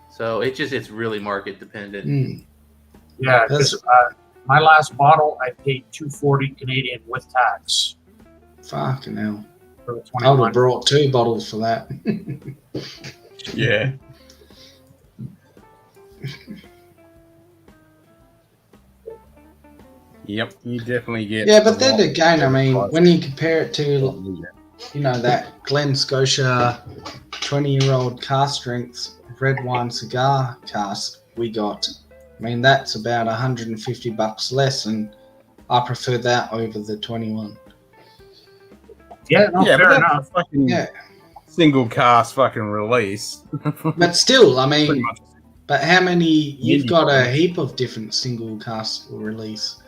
Speaker 14: So it's really market dependent.
Speaker 18: Yeah, because my last bottle, I paid $240 Canadian with tax.
Speaker 8: Fucking hell.
Speaker 18: For the
Speaker 8: I would
Speaker 18: 21.
Speaker 8: have brought 2 bottles for that.
Speaker 1: Yeah. Yep, you definitely get.
Speaker 8: Yeah, but then again, I mean, when you compare it to, that Glen Scotia 20-year-old cask strength red wine cigar cask we got, I mean, that's about $150 less, and I prefer that over the 21.
Speaker 18: Yeah, no,
Speaker 1: yeah,
Speaker 18: fair
Speaker 1: but
Speaker 18: enough.
Speaker 1: Fucking single cast fucking release.
Speaker 8: But still, I mean, but how many? You've got a heap of different single cask release.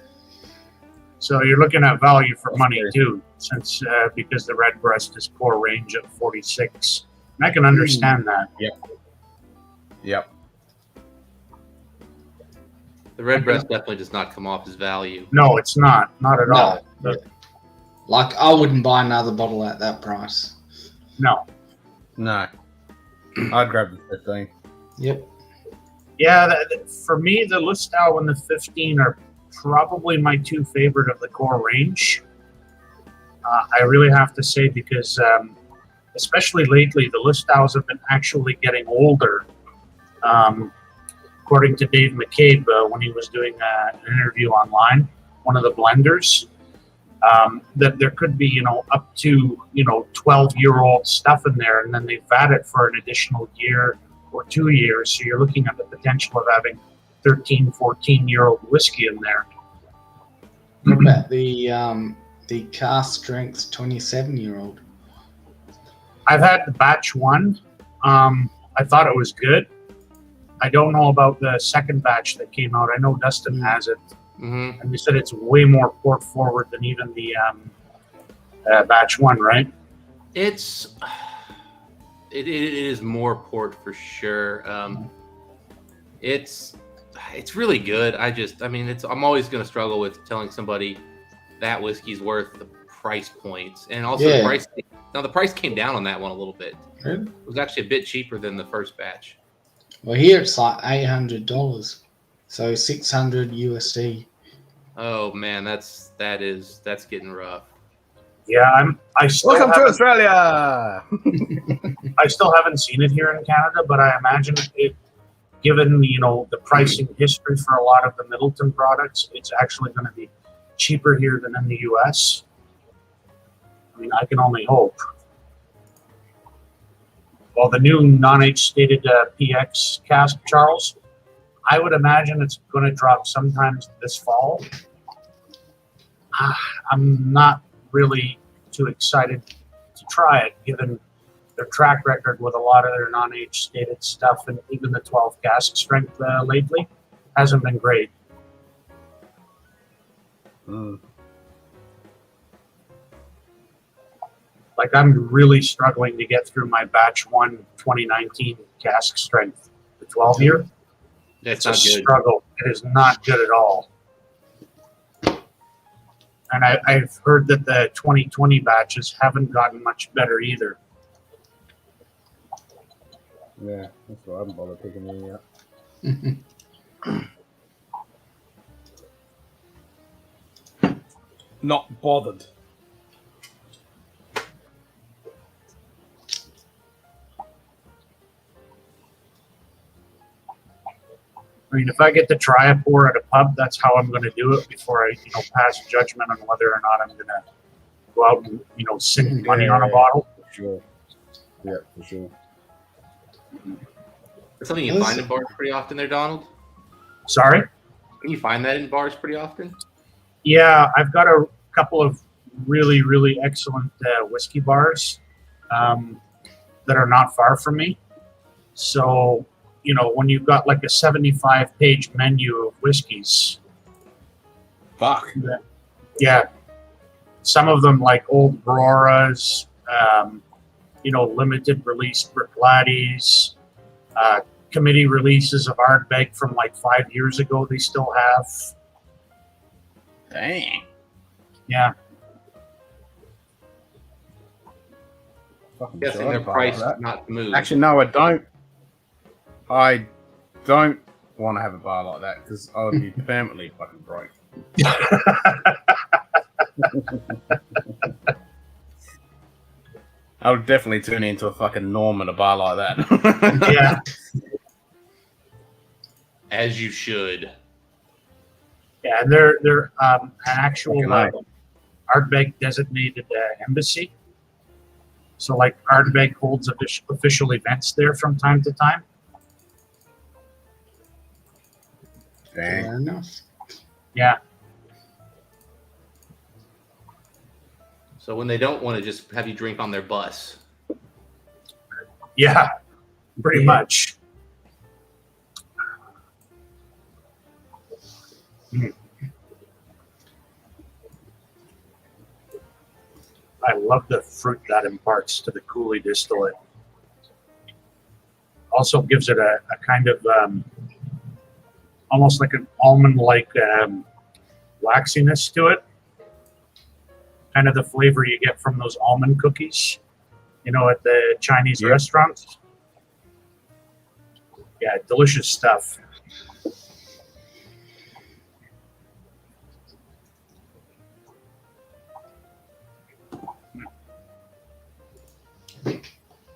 Speaker 18: So you're looking at value for money too, since because the Redbreast is core range at 46. And I can understand that.
Speaker 1: Yep.
Speaker 14: The Redbreast definitely does not come off as value.
Speaker 18: No, it's not at all.
Speaker 8: Like, I wouldn't buy another bottle at that price.
Speaker 18: No.
Speaker 1: I'd grab the 15.
Speaker 8: Yep.
Speaker 18: Yeah, for me, the Lustau and the 15 are probably my two favorite of the core range. I really have to say, because especially lately, the Lustaus have been actually getting older. According to Dave McCabe, when he was doing an interview online, one of the blenders, that there could be, up to, 12-year-old stuff in there, and then they've added for an additional year or 2 years. So you're looking at the potential of having 13, 14-year-old whiskey in there.
Speaker 8: What about the cask strength 27-year-old?
Speaker 18: I've had the batch one. I thought it was good. I don't know about the second batch that came out. I know Dustin has it.
Speaker 14: Mm-hmm.
Speaker 18: And you said it's way more port forward than even the batch one, right?
Speaker 14: It is more port for sure. It's really good. I'm always going to struggle with telling somebody that whiskey's worth the price points, and also the price. Now the price came down on that one a little bit.
Speaker 8: Really?
Speaker 14: It was actually a bit cheaper than the first batch.
Speaker 8: Well, here it's like $800, so $600 USD.
Speaker 14: Oh man, that's getting rough.
Speaker 18: Yeah, I still
Speaker 1: Welcome to
Speaker 18: haven't-
Speaker 1: Australia.
Speaker 18: I still haven't seen it here in Canada, but I imagine it, given the pricing history for a lot of the Middleton products, it's actually going to be cheaper here than in the US. I mean, I can only hope. Well, the new non-age stated PX cask, Charles, I would imagine it's going to drop sometimes this fall. I'm not really too excited to try it, given their track record with a lot of their non-age stated stuff, and even the 12 cask strength lately hasn't been great. Like, I'm really struggling to get through my batch 1 2019 cask strength, the 12 year.
Speaker 14: That's
Speaker 18: It's
Speaker 14: not
Speaker 18: a
Speaker 14: good.
Speaker 18: struggle. It is not good at all. And I've heard that the 2020 batches haven't gotten much better either.
Speaker 1: Yeah, that's why I haven't bothered picking any up. Not bothered.
Speaker 18: I mean, if I get to try a pour at a pub, that's how I'm going to do it before I, pass judgment on whether or not I'm going to go out and, sink money on a bottle.
Speaker 1: For sure. Yeah, for sure.
Speaker 14: That's something you find in bars pretty often there, Donald?
Speaker 18: Sorry?
Speaker 14: Can you find that in bars pretty often?
Speaker 18: Yeah, I've got a couple of really, really excellent whiskey bars that are not far from me. So, when you've got like a 75-page menu of whiskeys.
Speaker 1: Fuck.
Speaker 18: Yeah. Some of them like old Auroras, limited release Bricklatis, committee releases of Ardbeg from like 5 years ago they still have.
Speaker 1: Dang.
Speaker 18: Yeah.
Speaker 14: Guessing their price is not moved.
Speaker 1: Actually, no, I don't. I don't want to have a bar like that because I would be permanently fucking broke. I would definitely turn into a fucking Norm at a bar like that.
Speaker 18: Yeah.
Speaker 14: As you should.
Speaker 18: Yeah, and they're an actual Ardbeg designated embassy. So, like, Ardbeg holds official events there from time to time.
Speaker 8: Fair enough.
Speaker 18: Yeah.
Speaker 14: So when they don't want to just have you drink on their bus.
Speaker 18: Yeah, pretty much. I love the fruit that imparts to the Cooley distillate. Also gives it a kind of almost like an almond-like waxiness to it. Kind of the flavor you get from those almond cookies, you know, at the Chinese restaurants. Yeah, delicious stuff.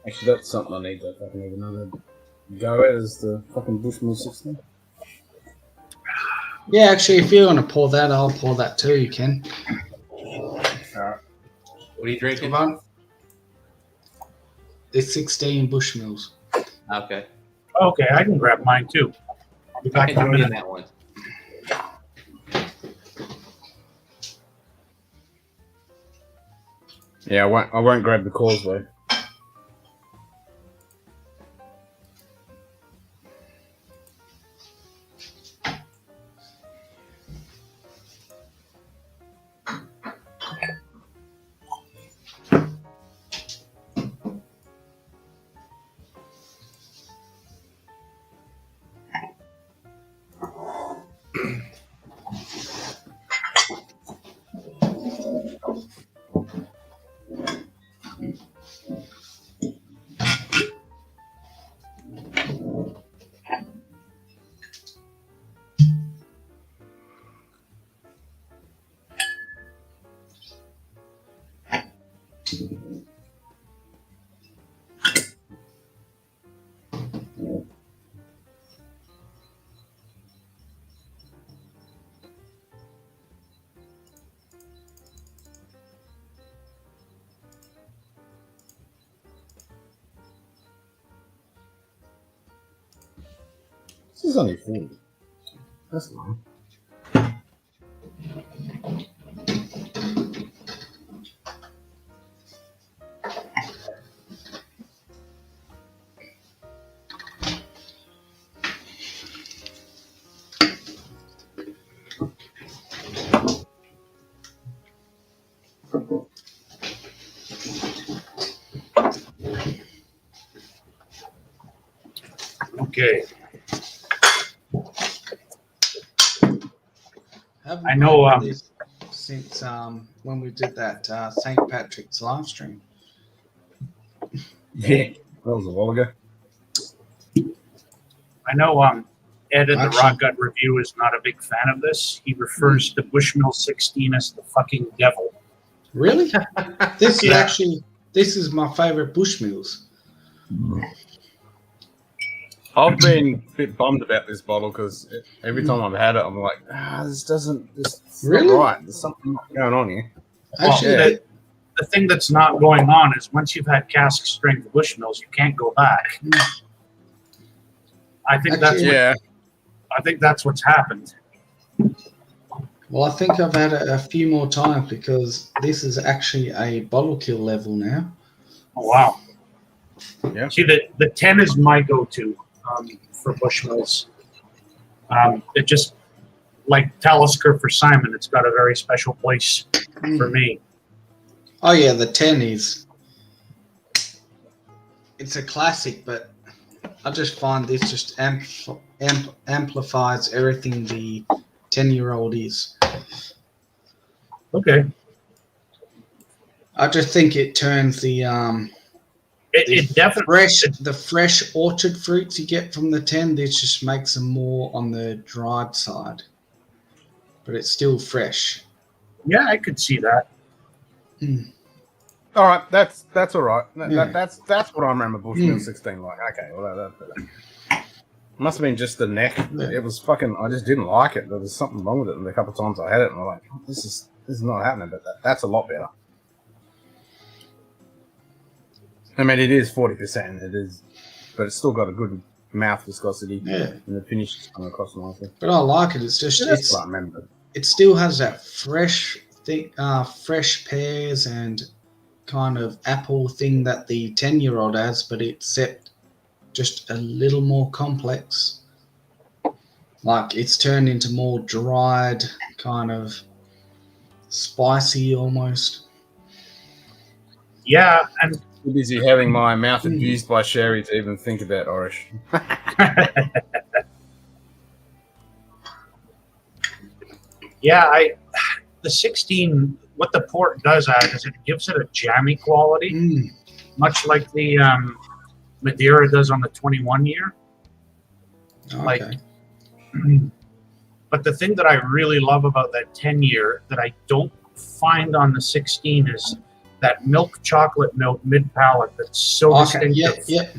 Speaker 1: Actually, that's something I need to fucking have another go at, is the fucking Bushmill 16.
Speaker 8: Yeah, actually, if you want to pour that, I'll pour that too. You can.
Speaker 14: What are you drinking?
Speaker 8: There's 16 Bushmills.
Speaker 14: Okay.
Speaker 18: Okay, I can grab mine too. I'll be back in a minute.
Speaker 14: That one.
Speaker 1: Yeah, I won't grab the Causeway. This is only 40. That's long.
Speaker 18: Okay.
Speaker 8: Haven't
Speaker 18: I know.
Speaker 8: read this since when we did that St. Patrick's live stream.
Speaker 1: Yeah, that was a while ago.
Speaker 18: I know Ed in the Rock Gut Review is not a big fan of this. He refers to Bushmill 16 as the fucking devil.
Speaker 8: Really? This is actually, this is my favorite Bushmills.
Speaker 1: I've been a bit bummed about this bottle because every time I've had it, I'm like, this is
Speaker 8: Really?
Speaker 1: not right. There's something going on here.
Speaker 18: Actually, the thing that's not going on is once you've had cask strength Bushmills, you can't go back. I think I think that's what's happened.
Speaker 8: Well, I think I've had it a few more times because this is actually a bottle kill level now.
Speaker 18: Oh, wow.
Speaker 1: Yeah.
Speaker 18: See, the 10 is my go-to for Bushmills. It just, like Talisker for Simon, it's got a very special place for me.
Speaker 8: Oh, yeah, the 10 is... It's a classic, but I just find this just amplifies everything the 10-year-old is.
Speaker 18: Okay.
Speaker 8: I just think it turns the the fresh orchard fruits you get from the 10. This just makes them more on the dried side, but it's still fresh.
Speaker 18: Yeah, I could see that.
Speaker 1: All right, that's all right.
Speaker 8: Yeah.
Speaker 1: That's what I remember Bushmill 16 like. Okay, well Must have been just the neck.
Speaker 8: Yeah.
Speaker 1: It was fucking. I just didn't like it. There was something wrong with it. And a couple of times I had it, and I'm like, this is not happening. But that's a lot better. I mean, it is 40%. It is, but it's still got a good mouth viscosity.
Speaker 8: Yeah.
Speaker 1: And the finish is coming across nicely.
Speaker 8: But I like it. It's just
Speaker 1: Yeah, that's what I remember.
Speaker 8: it still has that fresh thing, fresh pears and kind of apple thing that the 10-year-old has, but except just a little more complex. Like it's turned into more dried, kind of spicy almost.
Speaker 18: Yeah, and
Speaker 1: too busy having my mouth abused by sherry to even think about Orish.
Speaker 18: yeah, the 16. What the port does add is it gives it a jammy quality, much like the Madeira does on the 21 year.
Speaker 8: Okay.
Speaker 18: Like, but the thing that I really love about that 10 year that I don't find on the 16 is that milk chocolate note mid palate that's so distinctive.
Speaker 8: Yeah.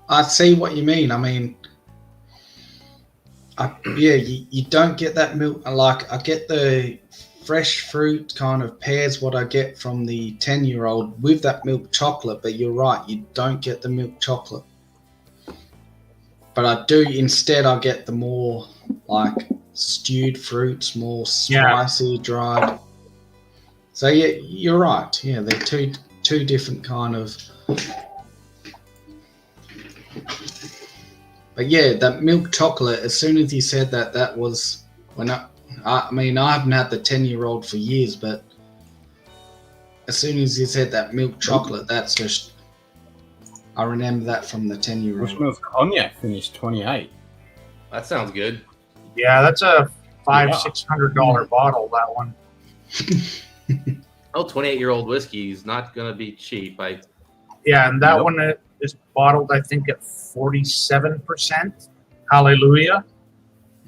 Speaker 8: I see what you mean. I mean, you don't get that milk. Like I get the fresh fruit kind of pears what I get from the 10-year-old with that milk chocolate, but you're right, you don't get the milk chocolate. But I do instead. I get the more like stewed fruits, more spicy, dried. So yeah, you're right. Yeah, they're two different kind of. But yeah, that milk chocolate. As soon as you said that, that was when I mean, I haven't had the 10-year-old for years, but as soon as you said that milk chocolate, that's just. I remember that from the 10-year-old.
Speaker 1: Bushmills Cognac finished 28.
Speaker 14: That sounds good.
Speaker 18: Yeah, that's a $500-$600 bottle. That one.
Speaker 14: Oh, 28-year-old whiskey is not going to be cheap.
Speaker 18: Yeah, and that one is bottled, I think, at 47%. Hallelujah.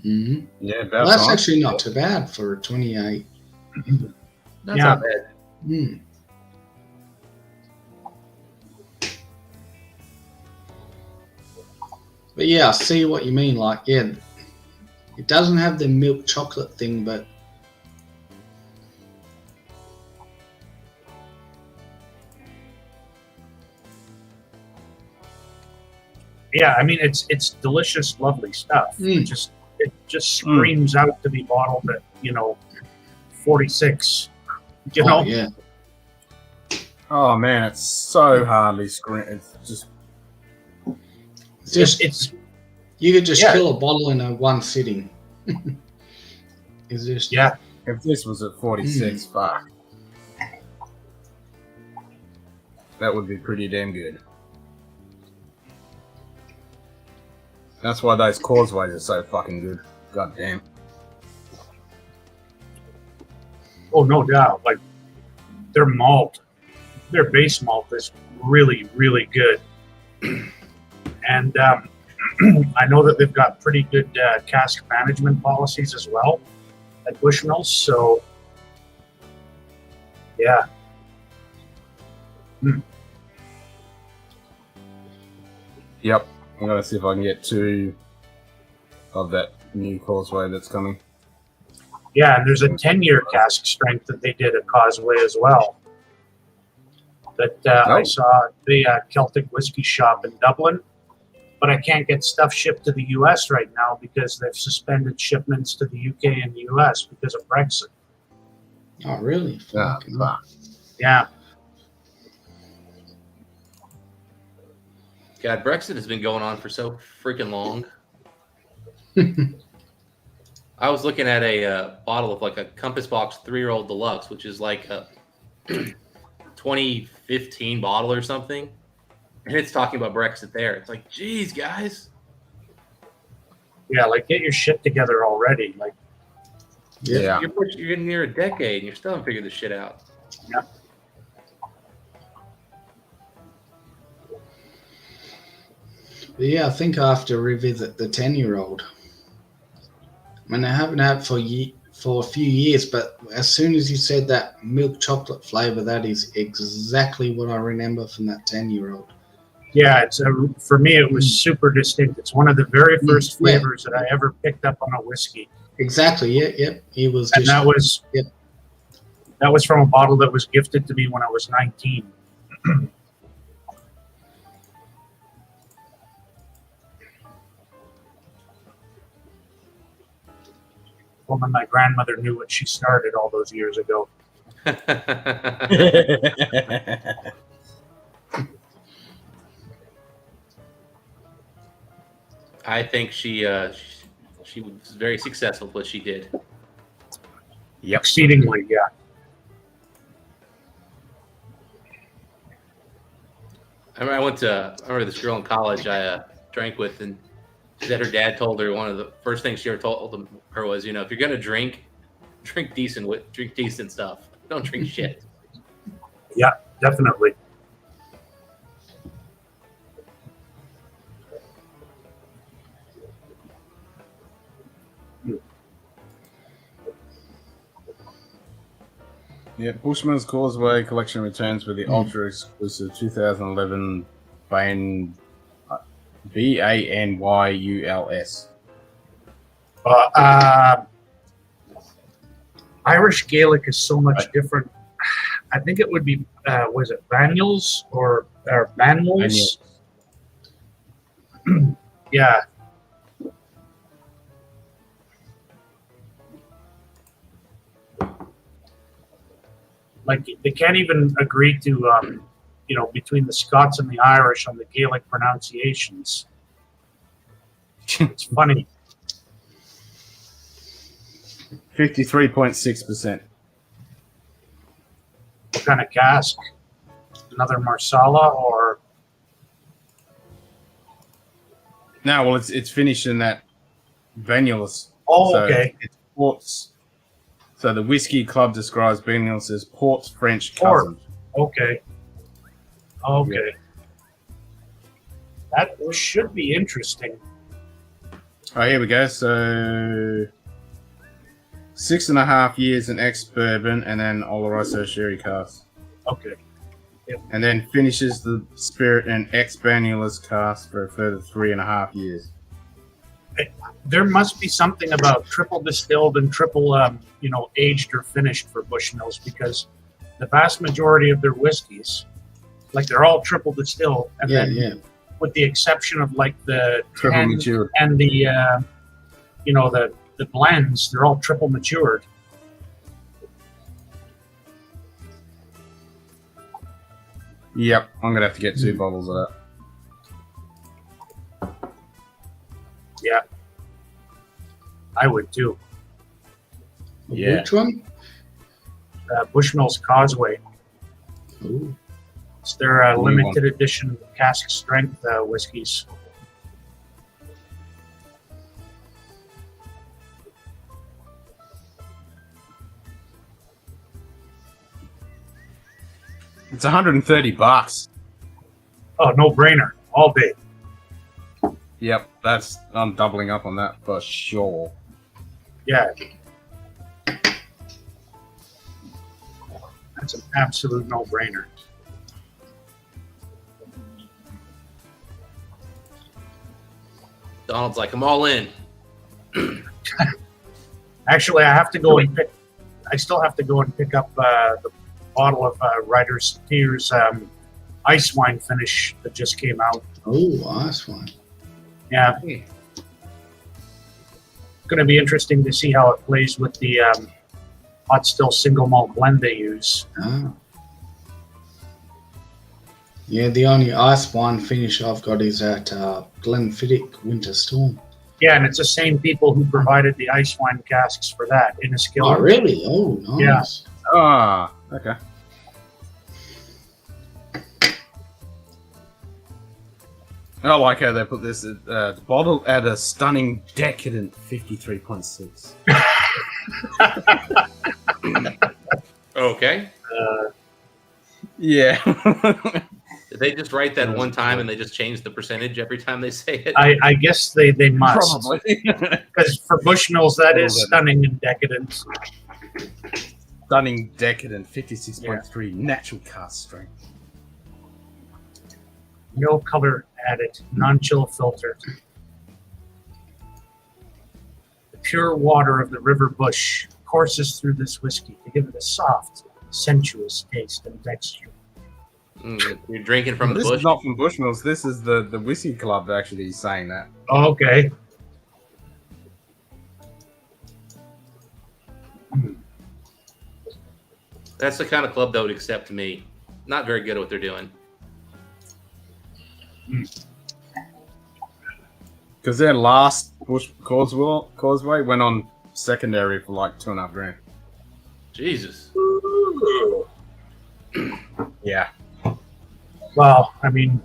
Speaker 8: Mm-hmm.
Speaker 1: Yeah,
Speaker 8: that's actually not too bad for 28.
Speaker 14: That's not bad.
Speaker 8: Mm. But yeah, I see what you mean. Like, yeah, it doesn't have the milk chocolate thing, but
Speaker 18: yeah, I mean it's delicious, lovely stuff. It just screams out to be bottled at 46. You know?
Speaker 8: Yeah.
Speaker 1: Oh man, it's so hardly screen. It's just
Speaker 8: you could just fill a bottle in one sitting. Is this?
Speaker 18: Yeah.
Speaker 1: If this was at 46, fuck, that would be pretty damn good. That's why those causeways are so fucking good. God damn.
Speaker 18: Oh, no doubt. Like their base malt is really, really good. And I know that they've got pretty good cask management policies as well at Bushmills. So, yeah.
Speaker 1: Yep. I'm going to see if I can get 2 of that new causeway that's coming.
Speaker 18: Yeah, and there's a 10-year cask strength that they did at Causeway as well. That I saw at the Celtic Whiskey Shop in Dublin. But I can't get stuff shipped to the US right now because they've suspended shipments to the UK and the US because of Brexit.
Speaker 8: Oh, really?
Speaker 18: Yeah.
Speaker 14: God, Brexit has been going on for so freaking long. I was looking at a bottle of like a Compass Box 3-year-old Deluxe, which is like a 2015 bottle or something. And it's talking about Brexit there. It's like, geez, guys.
Speaker 18: Yeah, like get your shit together already. Like,
Speaker 1: yeah.
Speaker 14: You're near a decade and you're still haven't figured this shit out.
Speaker 18: Yeah.
Speaker 8: But yeah, I think I have to revisit the 10-year-old. I mean, I haven't had for a few years, but as soon as you said that milk chocolate flavor, that is exactly what I remember from that 10-year-old.
Speaker 18: Yeah, for me it was super distinct. It's one of the very first flavors that I ever picked up on a whiskey.
Speaker 8: Exactly. Yeah. Yep. It was.
Speaker 18: And that was that was from a bottle that was gifted to me when I was 19. When my grandmother knew what she started all those years ago.
Speaker 14: I think she was very successful with what she did.
Speaker 18: Yep. Exceedingly, yeah.
Speaker 14: I remember this girl in college I drank with, and she said her dad told her one of the first things she ever told her was, if you're gonna drink decent stuff. Don't drink shit.
Speaker 18: Yeah, definitely.
Speaker 1: Yeah, Bushman's Causeway collection returns with the ultra exclusive 2011 Banyuls.
Speaker 18: Irish Gaelic is so much different. I think it would be, was it Banyuls or Banyuls? Yeah. Like, they can't even agree to, between the Scots and the Irish on the Gaelic pronunciations. It's funny.
Speaker 1: 53.6%.
Speaker 18: What kind of cask? Another Marsala or?
Speaker 1: No, well, it's finished in that Banyuls.
Speaker 18: Oh, okay.
Speaker 1: It's ports. So the whiskey club describes Banyuls as port's French cousin.
Speaker 18: Okay. Okay. That should be interesting.
Speaker 1: Oh, here we go. So 6.5 years in ex-bourbon and then Oloroso sherry cask.
Speaker 18: Okay. Yep.
Speaker 1: And then finishes the spirit and ex-Banyuls cask for a further 3.5 years.
Speaker 18: There must be something about triple distilled and triple, aged or finished for Bushmills, because the vast majority of their whiskeys, like, they're all triple distilled, and then with the exception of like the
Speaker 1: Triple
Speaker 18: 10
Speaker 1: matured.
Speaker 18: and the the blends, they're all triple matured.
Speaker 1: Yep, I'm gonna have to get 2 bottles of that.
Speaker 18: Yeah, I would too.
Speaker 1: Yeah.
Speaker 8: Which one?
Speaker 18: Bushmills Causeway.
Speaker 8: Ooh.
Speaker 18: It's their
Speaker 1: Only
Speaker 18: limited edition cask strength whiskeys.
Speaker 1: It's $130.
Speaker 18: Oh, no brainer, all day.
Speaker 1: Yep, I'm doubling up on that for sure.
Speaker 18: Yeah. That's an absolute no-brainer.
Speaker 14: Donald's like, I'm all in.
Speaker 18: Actually, I still have to go and pick up the bottle of Writer's Tears ice wine finish that just came out.
Speaker 8: Oh, ice wine.
Speaker 18: Yeah. Going to be interesting to see how it plays with the hot still single malt blend they use.
Speaker 8: Ah. Yeah, the only ice wine finish I've got is at Glenfiddich Winter Storm.
Speaker 18: Yeah, and it's the same people who provided the ice wine casks for that in a skill.
Speaker 8: Oh, really? Oh, nice.
Speaker 18: Yeah.
Speaker 1: Ah, okay. I like how they put this bottle at a stunning decadent 53.6.
Speaker 14: Okay.
Speaker 1: Yeah.
Speaker 14: Did they just write that one time and they just change the percentage every time they say it?
Speaker 18: I guess they must.
Speaker 1: Probably.
Speaker 18: Because for Bushmills, that is stunning and decadent.
Speaker 1: Stunning decadent 56.3 natural cask strength.
Speaker 18: No color added. Non-chill filtered. The pure water of the river bush courses through this whiskey to give it a soft, sensuous taste and texture.
Speaker 14: You're drinking from the
Speaker 1: this
Speaker 14: bush.
Speaker 1: is not from Bushmills. This is the whiskey club actually saying that.
Speaker 18: Oh, okay.
Speaker 14: That's the kind of club that would accept me. Not very good at what they're doing.
Speaker 1: Because their last Bush Causeway went on secondary for like $2.5 grand.
Speaker 14: Jesus.
Speaker 1: Yeah.
Speaker 18: Well, I mean,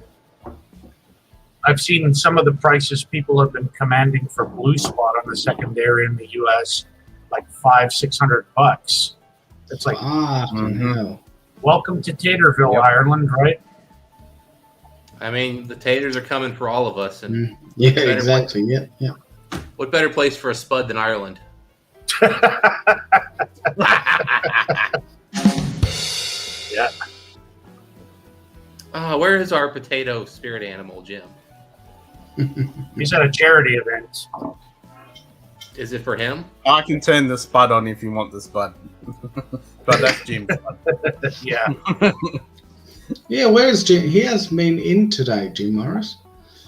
Speaker 18: I've seen some of the prices people have been commanding for Blue Spot on the secondary in the U.S. like $500-600. It's like, welcome to Taterville, Ireland, right?
Speaker 14: I mean, the taters are coming for all of us, and
Speaker 19: Yeah, exactly. Yeah.
Speaker 14: What better place for a spud than Ireland?
Speaker 18: Yeah.
Speaker 14: Where is our potato spirit animal, Jim?
Speaker 18: He's at a charity event.
Speaker 14: Is it for him?
Speaker 1: I can turn the spud on if you want the spud. But that's Jim.
Speaker 18: Yeah.
Speaker 19: Yeah, where's Jim? He hasn't been in today, Jim Morris.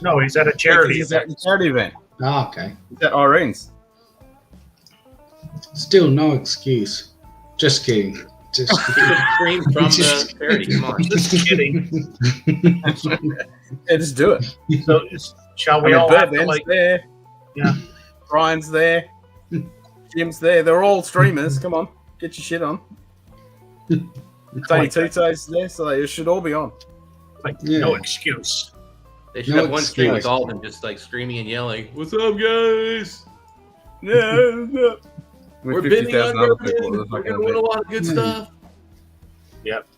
Speaker 18: No, he's at a charity
Speaker 1: He's at the charity event.
Speaker 19: Oh, okay.
Speaker 1: He's at Irene's.
Speaker 19: Still no excuse. Just kidding. Just kidding.
Speaker 14: Stream from the charity. Come on.
Speaker 18: Just kidding.
Speaker 1: Yeah, just do it.
Speaker 18: So, shall we all have to,
Speaker 1: Ben's
Speaker 18: like...
Speaker 1: there.
Speaker 18: Yeah.
Speaker 1: Brian's there. Jim's there. They're all streamers. Come on. Get your shit on. Tony Tito's there, so they should all be on.
Speaker 18: Like, no excuse.
Speaker 14: They should have one stream with all of them just like screaming and yelling, "What's up, guys?
Speaker 1: Yeah.
Speaker 14: We're
Speaker 1: With
Speaker 14: bidding on
Speaker 1: 50,000 other
Speaker 14: bourbon.
Speaker 1: people.
Speaker 14: We're going to win a lot of good stuff."
Speaker 18: Yep.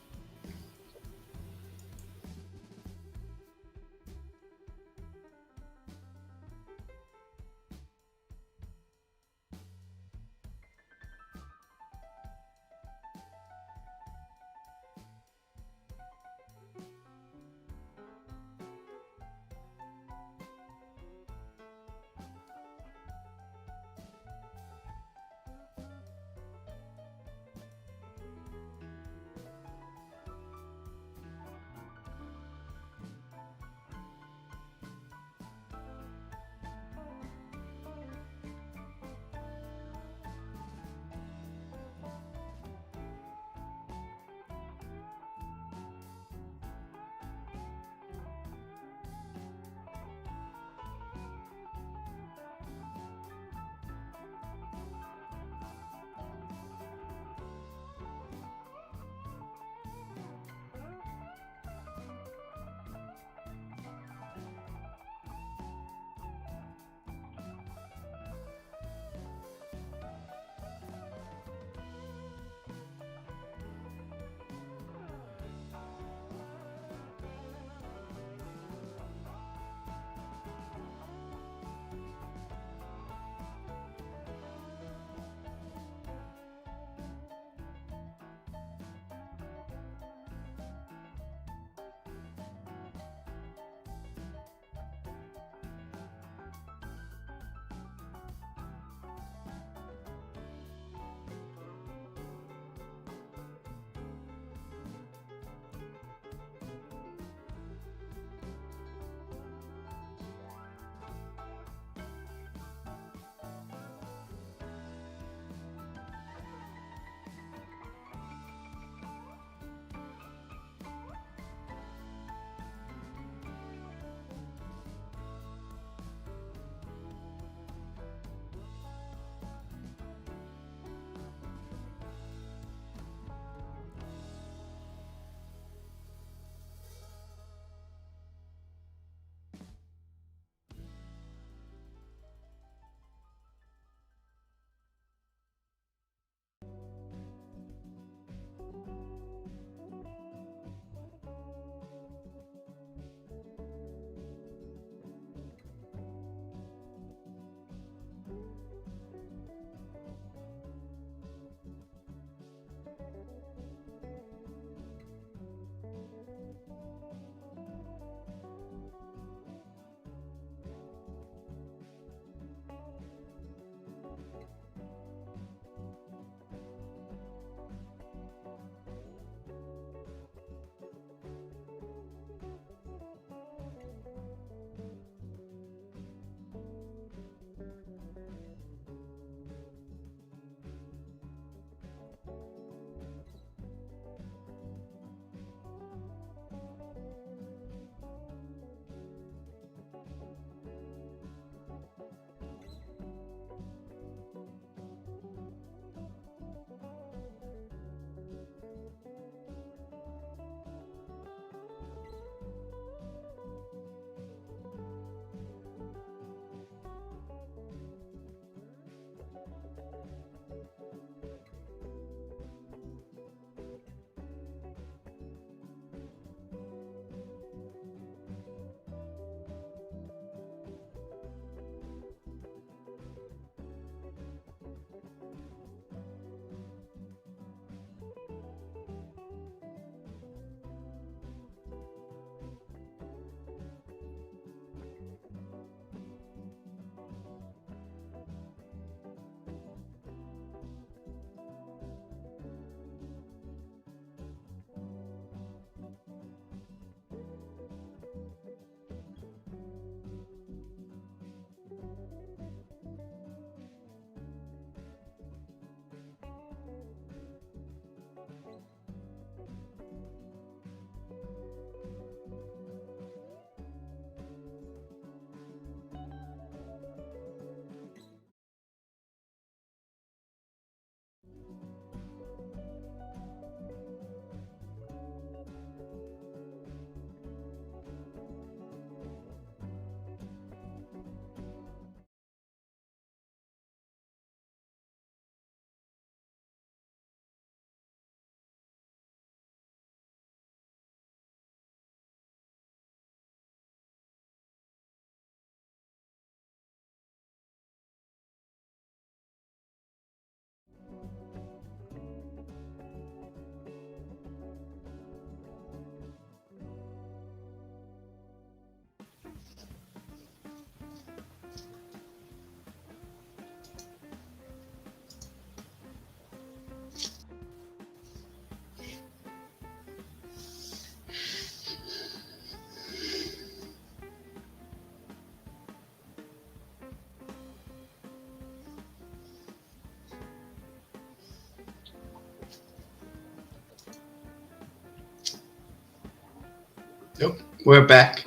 Speaker 19: Yep, we're back.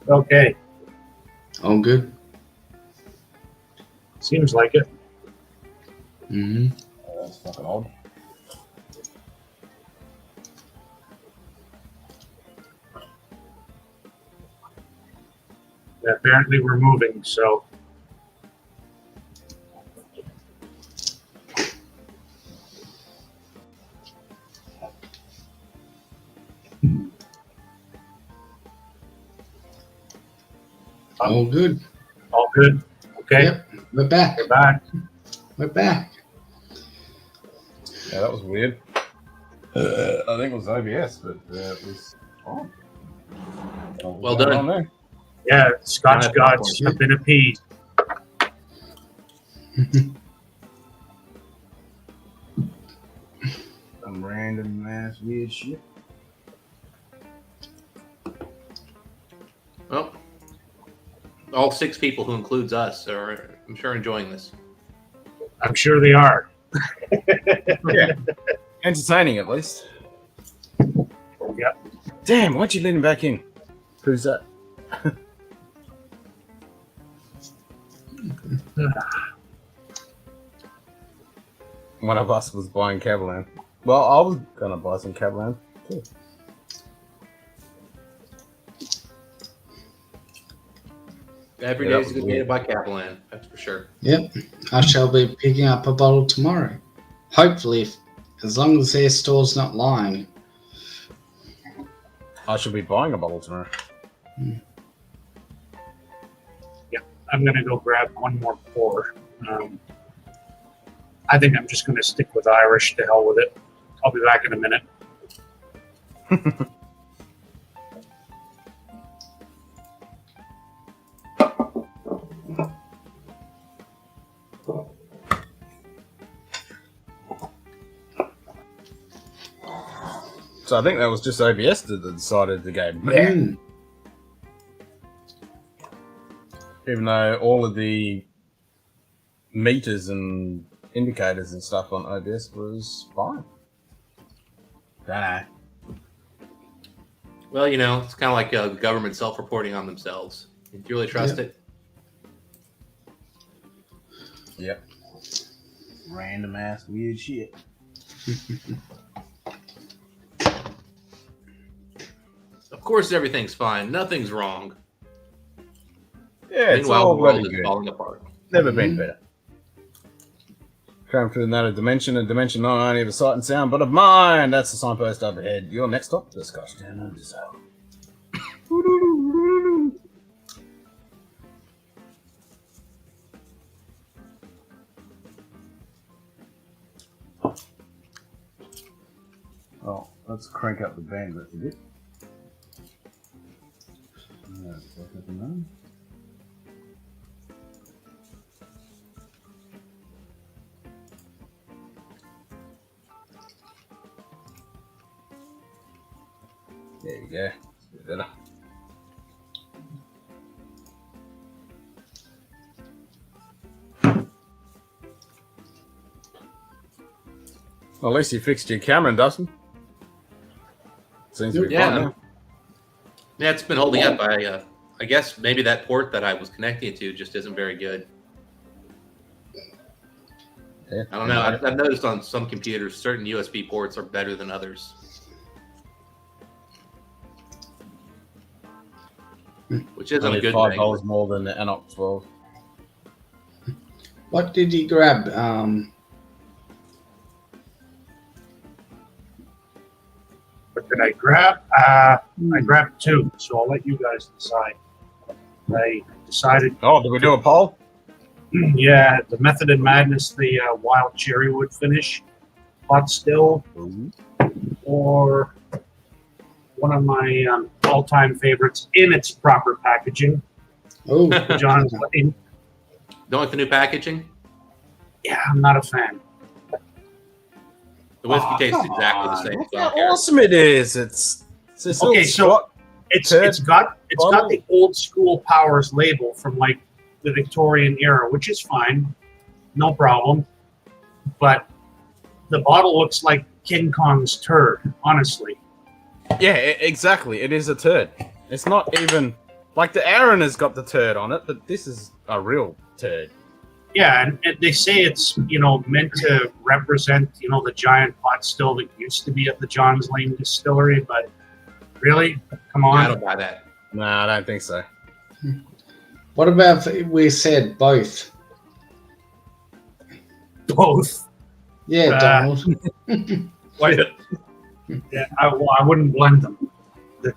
Speaker 18: Okay.
Speaker 19: All good.
Speaker 18: Seems like it.
Speaker 19: Mm-hmm.
Speaker 1: Oh, that's fucking odd.
Speaker 18: Yeah, apparently we're moving, so.
Speaker 19: All good.
Speaker 18: All good. Okay.
Speaker 19: Yep, we're back.
Speaker 18: We're back.
Speaker 19: We're back.
Speaker 1: Yeah, that was weird. I think it was OBS, but it was on.
Speaker 14: Well done.
Speaker 18: Yeah, Scotch gods have been appeased.
Speaker 1: Some random ass weird shit.
Speaker 14: Well, all 6 people, who includes us, are, I'm sure, enjoying this.
Speaker 18: I'm sure they are.
Speaker 1: Yeah. Entertaining, at least.
Speaker 18: Yep.
Speaker 1: Damn, why'd you let him back in? Who's that? One of us was buying Cavalan. Well, I was gonna buy some Cavalan too.
Speaker 14: Every day is a good day to buy Capellan, that's for sure.
Speaker 19: Yep, I shall be picking up a bottle tomorrow. Hopefully, as long as their store's not lying.
Speaker 1: I should be buying a bottle tomorrow.
Speaker 18: Yeah, I'm gonna go grab one more pour. I think I'm just gonna stick with Irish. To hell with it. I'll be back in a minute.
Speaker 1: So I think that was just OBS that decided to go bleh. Even though all of the meters and indicators and stuff on OBS was fine. Don't know.
Speaker 14: Well, you know, it's kind of like the government self-reporting on themselves. Do you really trust it?
Speaker 1: Yep. Random ass weird shit.
Speaker 14: Of course, everything's fine. Nothing's wrong.
Speaker 1: Yeah, it's
Speaker 14: Meanwhile,
Speaker 1: all
Speaker 14: the world
Speaker 1: bloody
Speaker 14: is
Speaker 1: good.
Speaker 14: falling apart.
Speaker 1: Never been better. Come through another dimension, a dimension not only of sight and sound, but of mind. That's the signpost up ahead. Your next stop, the scotchdownunder zone. Oh, let's crank up the bandwidth a bit. There you go. It's a bit better. Well, at least you fixed your camera, Dustin. Seems to be fine now.
Speaker 14: Yeah, it's been holding up. I guess maybe that port that I was connecting it to just isn't very good.
Speaker 1: Yeah.
Speaker 14: I don't know. I've noticed on some computers, certain USB ports are better than others. Which isn't
Speaker 1: only
Speaker 14: a good
Speaker 1: $5
Speaker 14: thing.
Speaker 1: more than the Enoch 12.
Speaker 19: What did you grab?
Speaker 18: What did I grab? I grabbed 2, so I'll let you guys decide. I decided.
Speaker 1: Oh, did we do a poll?
Speaker 18: Yeah, the Method and Madness, the wild cherry wood finish, pot still, or one of my all-time favorites in its proper packaging.
Speaker 19: Oh,
Speaker 18: John's Lane.
Speaker 14: Don't like the new packaging?
Speaker 18: Yeah, I'm not a fan.
Speaker 14: The whiskey tastes exactly the same.
Speaker 1: Look how awesome it is! It's
Speaker 18: Okay, so it's got the old school Powers label from like the Victorian era, which is fine, no problem. But the bottle looks like King Kong's turd, honestly.
Speaker 1: Yeah, exactly. It is a turd. It's not even like the Aaron has got the turd on it, but this is a real turd.
Speaker 18: Yeah, and they say it's, you know, meant to represent, you know, the giant pot still that used to be at the John's Lane distillery, but really? Come on.
Speaker 14: Yeah, I don't buy that.
Speaker 1: No, I don't think so.
Speaker 19: What about if we said both?
Speaker 18: Both?
Speaker 19: Yeah, Donald.
Speaker 18: Wait. Yeah, I wouldn't blend them.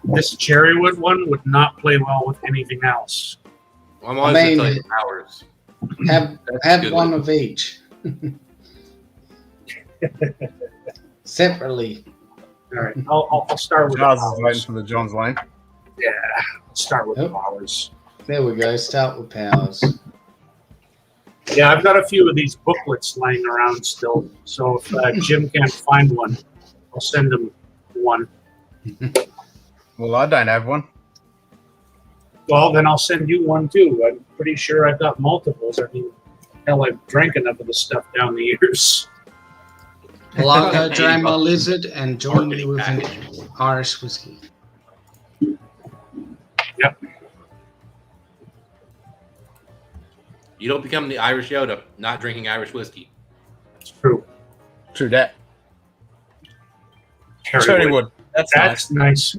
Speaker 18: This cherrywood one would not play well with anything else.
Speaker 14: I'm always going to tell you powers.
Speaker 19: Have one of each. Separately.
Speaker 18: All right, I'll start with
Speaker 1: Charles
Speaker 18: the
Speaker 1: is waiting for the John's Lane.
Speaker 18: Yeah, let's start with powers.
Speaker 19: There we go. Start with powers.
Speaker 18: Yeah, I've got a few of these booklets laying around still. So if Jim can't find one, I'll send him one.
Speaker 1: Well, I don't have one.
Speaker 18: Well, then I'll send you one too. I'm pretty sure I've got multiples. I mean, hell, I've drank enough of the stuff down the years.
Speaker 19: Well, I'll go drain my lizard and join you with an Irish whiskey.
Speaker 18: Yep.
Speaker 14: You don't become the Irish Yoda not drinking Irish whiskey.
Speaker 18: It's true.
Speaker 1: True that.
Speaker 18: Cherrywood.
Speaker 1: That's
Speaker 18: nice.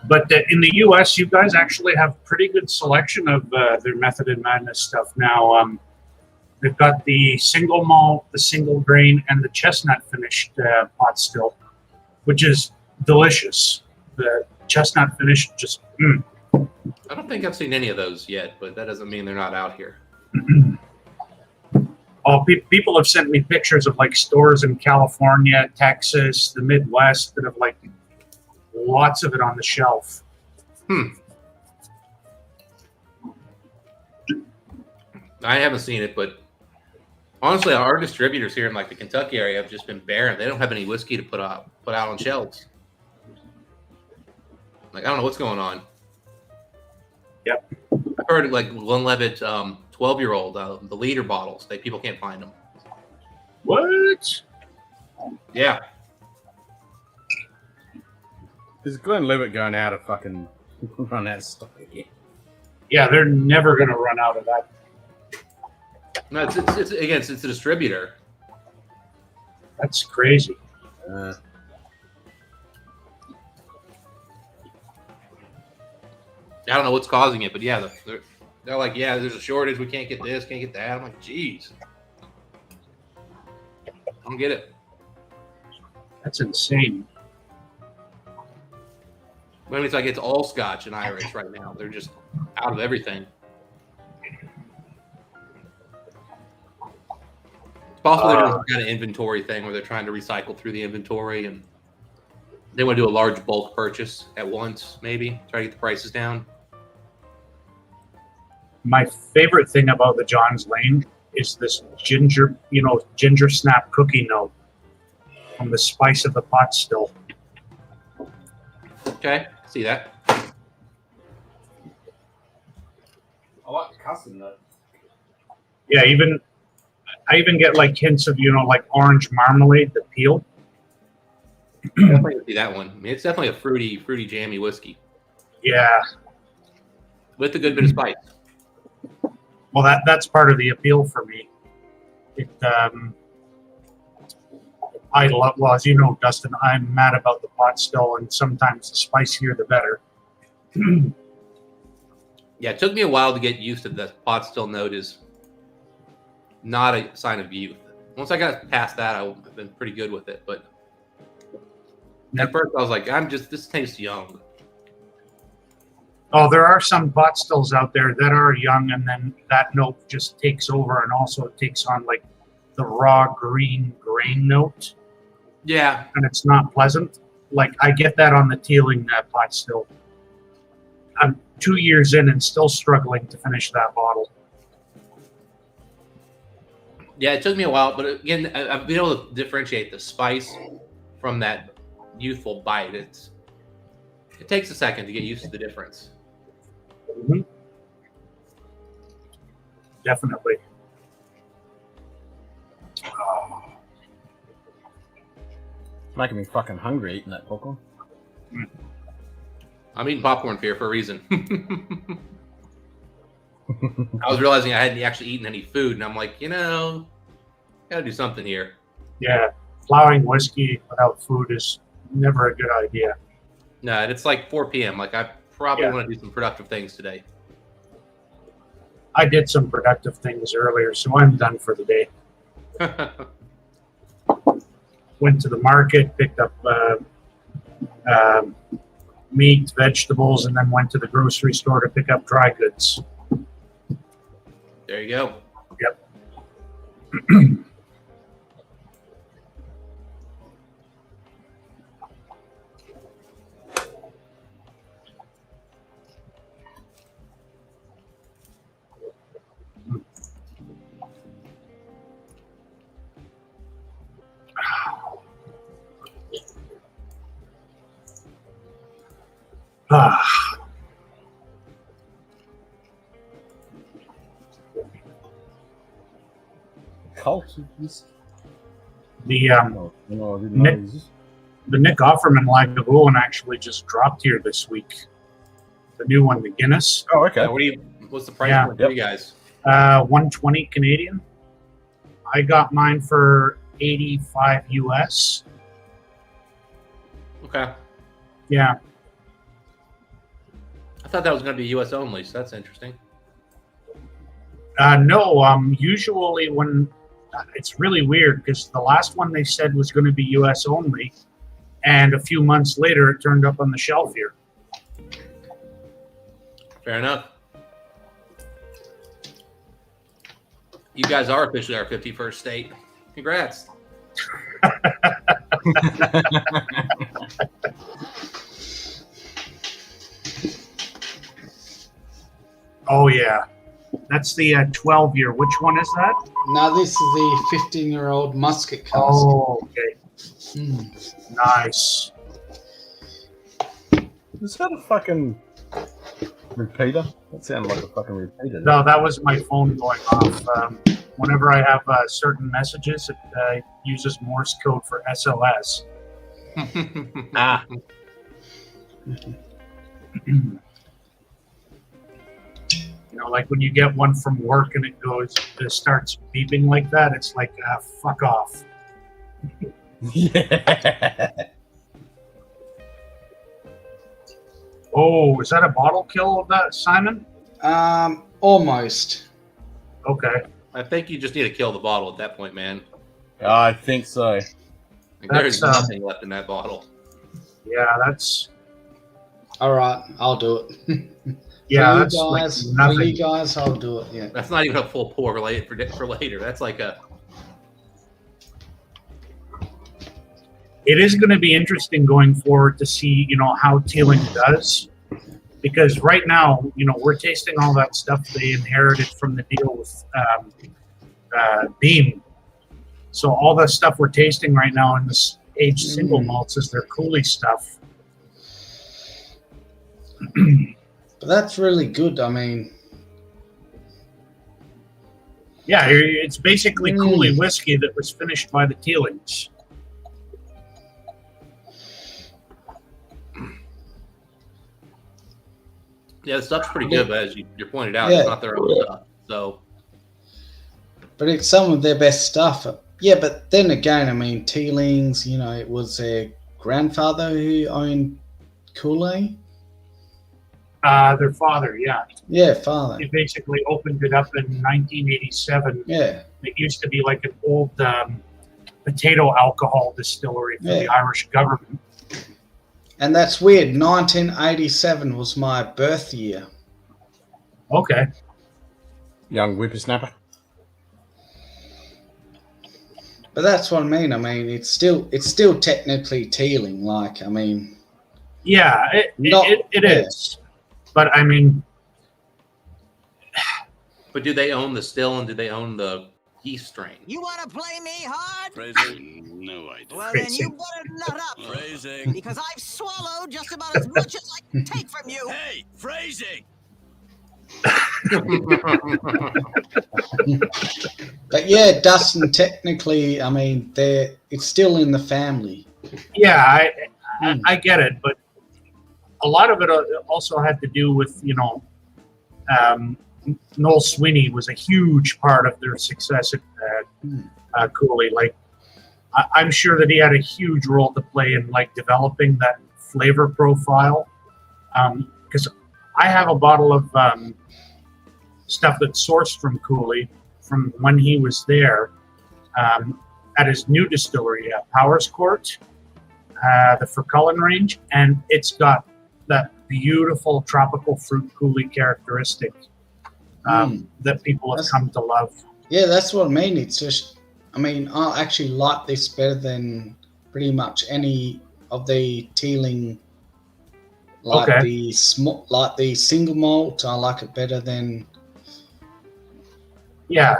Speaker 18: But in the U.S., you guys actually have pretty good selection of their Method in Madness stuff now. They've got the single malt, the single grain, and the chestnut finished pot still, which is delicious. The chestnut finish just.
Speaker 14: I don't think I've seen any of those yet, but that doesn't mean they're not out here.
Speaker 18: Oh, people have sent me pictures of like stores in California, Texas, the Midwest that have like lots of it on the shelf.
Speaker 14: I haven't seen it, but honestly, our distributors here in like the Kentucky area have just been barren. They don't have any whiskey to put out on shelves. Like, I don't know what's going on.
Speaker 18: Yep.
Speaker 14: I've heard like Glenlivet 12-year-old, the liter bottles. People can't find them.
Speaker 18: What?
Speaker 14: Yeah.
Speaker 1: Is Glenlivet going out of fucking run out of stock again?
Speaker 18: Yeah, they're never going to run out of that.
Speaker 14: No, it's a distributor.
Speaker 18: That's crazy.
Speaker 14: I don't know what's causing it, but yeah, they're like, yeah, there's a shortage. We can't get this, can't get that. I'm like, geez. I don't get it.
Speaker 18: That's insane.
Speaker 14: I mean, it's like it's all Scotch and Irish right now. They're just out of everything. It's possible they're doing some kind of inventory thing where they're trying to recycle through the inventory and they want to do a large bulk purchase at once, maybe try to get the prices down.
Speaker 18: My favorite thing about the John's Lane is this ginger snap cookie note from the spice of the pot still.
Speaker 14: Okay, see that.
Speaker 1: I like the custom though.
Speaker 18: Yeah, I even get like hints of, like orange marmalade, the peel.
Speaker 14: Definitely see that one. I mean, it's definitely a fruity, jammy whiskey.
Speaker 18: Yeah.
Speaker 14: With a good bit of spice.
Speaker 18: Well, that's part of the appeal for me. I love, well, as you know, Dustin, I'm mad about the pot still, and sometimes the spicier the better.
Speaker 14: Yeah, it took me a while to get used to the pot still note is not a sign of youth. Once I got past that, I've been pretty good with it. But at first, I was like, this tastes young.
Speaker 18: Oh, there are some pot stills out there that are young, and then that note just takes over, and also it takes on like the raw green grain note.
Speaker 14: Yeah.
Speaker 18: And it's not pleasant. Like, I get that on the Teeling pot still. I'm 2 years in and still struggling to finish that bottle.
Speaker 14: Yeah, it took me a while, but again, I've been able to differentiate the spice from that youthful bite. It takes a second to get used to the difference.
Speaker 18: Mm-hmm. definitely.
Speaker 1: It's making me fucking hungry eating that popcorn.
Speaker 14: I'm eating popcorn here for a reason. I was realizing I hadn't actually eaten any food, and I'm like, gotta do something here.
Speaker 18: Yeah, plowing whiskey without food is never a good idea.
Speaker 14: No, and it's like 4 p.m. Like, I probably want to do some productive things today.
Speaker 18: I did some productive things earlier, so I'm done for the day. Went to the market, picked up meat, vegetables, and then went to the grocery store to pick up dry goods.
Speaker 14: There you go.
Speaker 18: Yep.
Speaker 1: Cultures.
Speaker 18: The Nick Offerman Lagavulin actually just dropped here this week. The new one, the Guinness.
Speaker 1: Oh, okay.
Speaker 14: What's the price point for you guys?
Speaker 18: 120 Canadian. I got mine for 85 US.
Speaker 14: Okay.
Speaker 18: Yeah.
Speaker 14: I thought that was going to be U.S. only, so that's interesting.
Speaker 18: No, usually when it's really weird because the last one they said was going to be U.S. only, and a few months later it turned up on the shelf here.
Speaker 14: Fair enough. You guys are officially our 51st state. Congrats.
Speaker 18: Oh, yeah. That's the 12-year. Which one is that?
Speaker 19: No, this is the 15-year-old musket cask.
Speaker 18: Oh, okay. Nice.
Speaker 1: Is that a fucking repeater? That sounded like a fucking repeater.
Speaker 18: No, that was my phone going off. Whenever I have certain messages, it uses Morse code for SOS.
Speaker 14: Ah.
Speaker 18: Like when you get one from work and it starts beeping like that, it's like, fuck off.
Speaker 1: Yeah.
Speaker 18: Oh, is that a bottle kill of that, Simon?
Speaker 19: Almost.
Speaker 18: Okay.
Speaker 14: I think you just need to kill the bottle at that point, man.
Speaker 1: I think so.
Speaker 14: Like, there's nothing left in that bottle.
Speaker 18: Yeah, that's...
Speaker 19: All right, I'll do it.
Speaker 18: Yeah,
Speaker 19: for
Speaker 18: that's
Speaker 19: you guys,
Speaker 18: like nothing.
Speaker 19: For you guys, I'll do it. Yeah.
Speaker 14: That's not even a full pour for later. That's like a...
Speaker 18: It is going to be interesting going forward to see, how Teeling does. Because right now, we're tasting all that stuff they inherited from the deal with Beam. So all the stuff we're tasting right now in this aged single malts is their Cooley stuff.
Speaker 19: But that's really good. I mean...
Speaker 18: Yeah, it's basically Cooley whiskey that was finished by the Teelings.
Speaker 14: Yeah, the stuff's pretty good, but as you pointed out, it's not their own stuff. So,
Speaker 19: but it's some of their best stuff. Yeah, but then again, I mean, Teelings, it was their grandfather who owned Cooley.
Speaker 18: Their father, yeah.
Speaker 19: Yeah, father.
Speaker 18: They basically opened it up in 1987.
Speaker 19: Yeah.
Speaker 18: It used to be like an old potato alcohol distillery for the Irish government.
Speaker 19: And that's weird. 1987 was my birth year.
Speaker 18: Okay.
Speaker 1: Young whippersnapper.
Speaker 19: But that's what I mean. I mean, it's still technically Teeling. Like, I mean.
Speaker 18: Yeah, it is. But I mean.
Speaker 14: But do they own the still and do they own the yeast strain?
Speaker 20: You want to play me hard?
Speaker 21: Phrasing? No idea.
Speaker 20: Well, then you better nut up.
Speaker 21: Phrasing?
Speaker 20: Because I've swallowed just about as much as I can take from you.
Speaker 21: Hey, phrasing!
Speaker 19: But yeah, Dustin, technically, I mean, it's still in the family.
Speaker 18: Yeah, I get it, but a lot of it also had to do with, Noel Sweeney was a huge part of their success at Cooley. Like, I'm sure that he had a huge role to play in like developing that flavor profile. Because I have a bottle of stuff that's sourced from Cooley from when he was there at his new distillery, Powers Court, the Furcullen range, and it's got that beautiful tropical fruit Cooley characteristic that people have come to love.
Speaker 19: Yeah, that's what I mean. It's just, I mean, I actually like this better than pretty much any of the Teeling. Like the single malt, I like it better than.
Speaker 18: Yeah.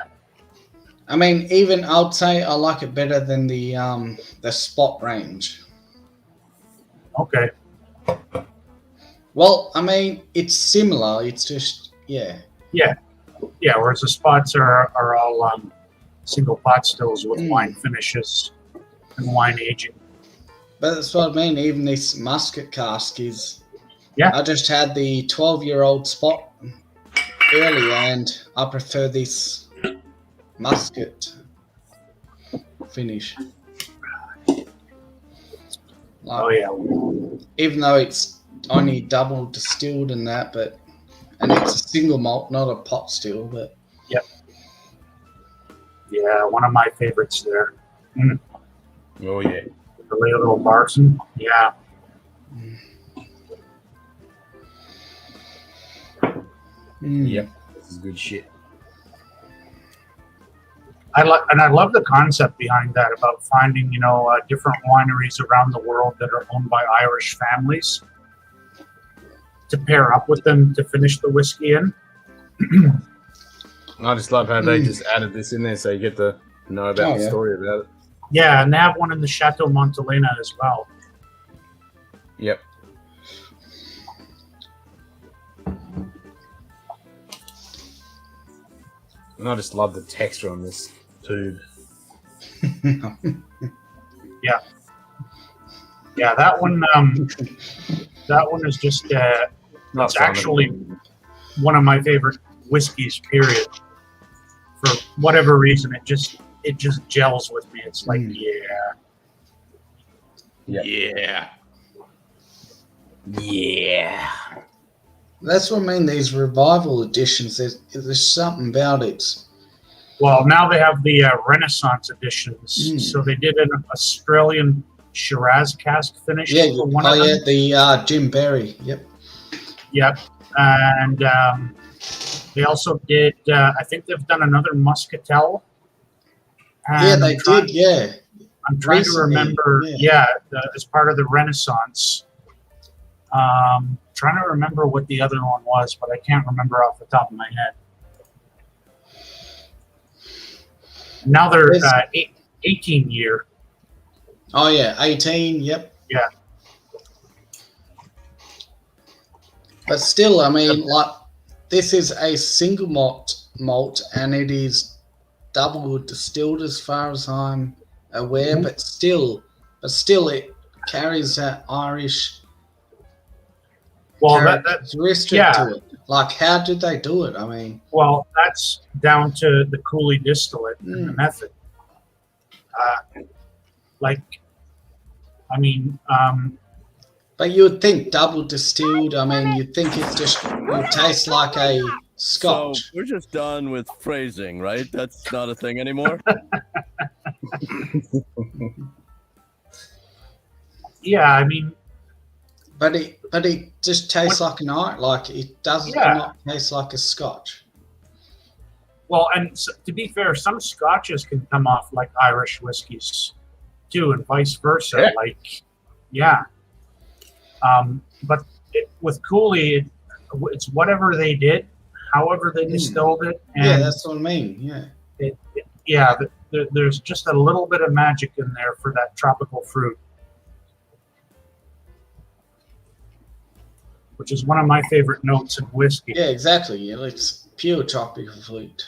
Speaker 19: I mean, even I'd say I like it better than the Spot range.
Speaker 18: Okay.
Speaker 19: Well, I mean, it's similar. It's just
Speaker 18: Yeah. Whereas the Spots are all single pot stills with wine finishes and wine aging.
Speaker 19: But that's what I mean. Even this musket cask is.
Speaker 18: Yeah.
Speaker 19: I just had the 12-year-old Spot earlier, and I prefer this musket finish. Even though it's only double distilled and that, and it's a single malt, not a pot still, but.
Speaker 18: Yep. Yeah, one of my favorites there.
Speaker 1: Oh yeah.
Speaker 18: The little Barson. Yeah.
Speaker 1: Yep, this is good shit.
Speaker 18: I love the concept behind that about finding different wineries around the world that are owned by Irish families to pair up with them to finish the whiskey in.
Speaker 1: I just love how they just added this in there so you get to know about the story about it.
Speaker 18: Yeah, and they have one in the Chateau Montelena as well.
Speaker 1: Yep. And I just love the texture on this tube.
Speaker 18: Yeah, that one is just it's actually one of my favorite whiskeys. Period. For whatever reason, it just gels with me. It's like
Speaker 19: Yeah. That's what I mean. These revival editions, there's something about it.
Speaker 18: Well, now they have the Renaissance editions. So they did an Australian Shiraz cask finish for one of them.
Speaker 19: The Jim Berry. Yep.
Speaker 18: Yep. And they also did, I think they've done another Muscatel.
Speaker 19: Yeah, they did, yeah.
Speaker 18: I'm trying to remember, as part of the Renaissance. Trying to remember what the other one was, but I can't remember off the top of my head. Now they're 18 year.
Speaker 19: Oh yeah, 18. Yep.
Speaker 18: Yeah.
Speaker 19: But still, I mean, like this is a single malt, and it is double distilled as far as I'm aware. But still, it carries that Irish.
Speaker 18: Well, that's
Speaker 19: to it. Like, how did they do it? I mean,
Speaker 18: well, that's down to the Cooley distillate and the method.
Speaker 19: But you would think double distilled. I mean, you'd think it would taste like a Scotch.
Speaker 21: So we're just done with phrasing, right? That's not a thing anymore.
Speaker 18: Yeah, I mean.
Speaker 19: But it just tastes like an Irish, like it does not taste like a Scotch.
Speaker 18: Well, and to be fair, some Scotches can come off like Irish whiskies too, and vice versa. But with Cooley, it's whatever they did, however they distilled it. And
Speaker 19: that's what I mean. Yeah.
Speaker 18: There's just a little bit of magic in there for that tropical fruit. which is one of my favorite notes in whiskey.
Speaker 19: Yeah, exactly. It's pure tropical fruit.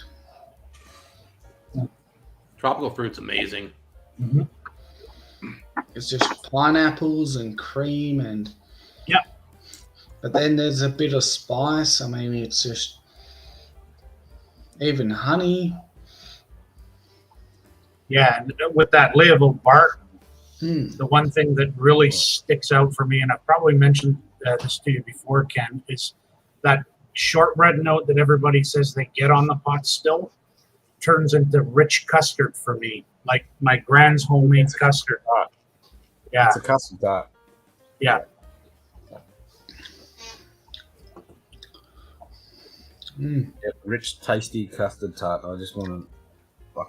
Speaker 14: Tropical fruit's amazing.
Speaker 18: Mm-hmm.
Speaker 19: It's just pineapples and cream and.
Speaker 18: Yep.
Speaker 19: But then there's a bit of spice. I mean, it's just even honey.
Speaker 18: Yeah, and with that Leoville Barton, the one thing that really sticks out for me, and I've probably mentioned this to you before, Ken, is that shortbread note that everybody says they get on the pot still turns into rich custard for me, like my grand's homemade custard. Yeah,
Speaker 1: It's a custard tart.
Speaker 18: yeah.
Speaker 1: Yep, rich, tasty custard tart. I just want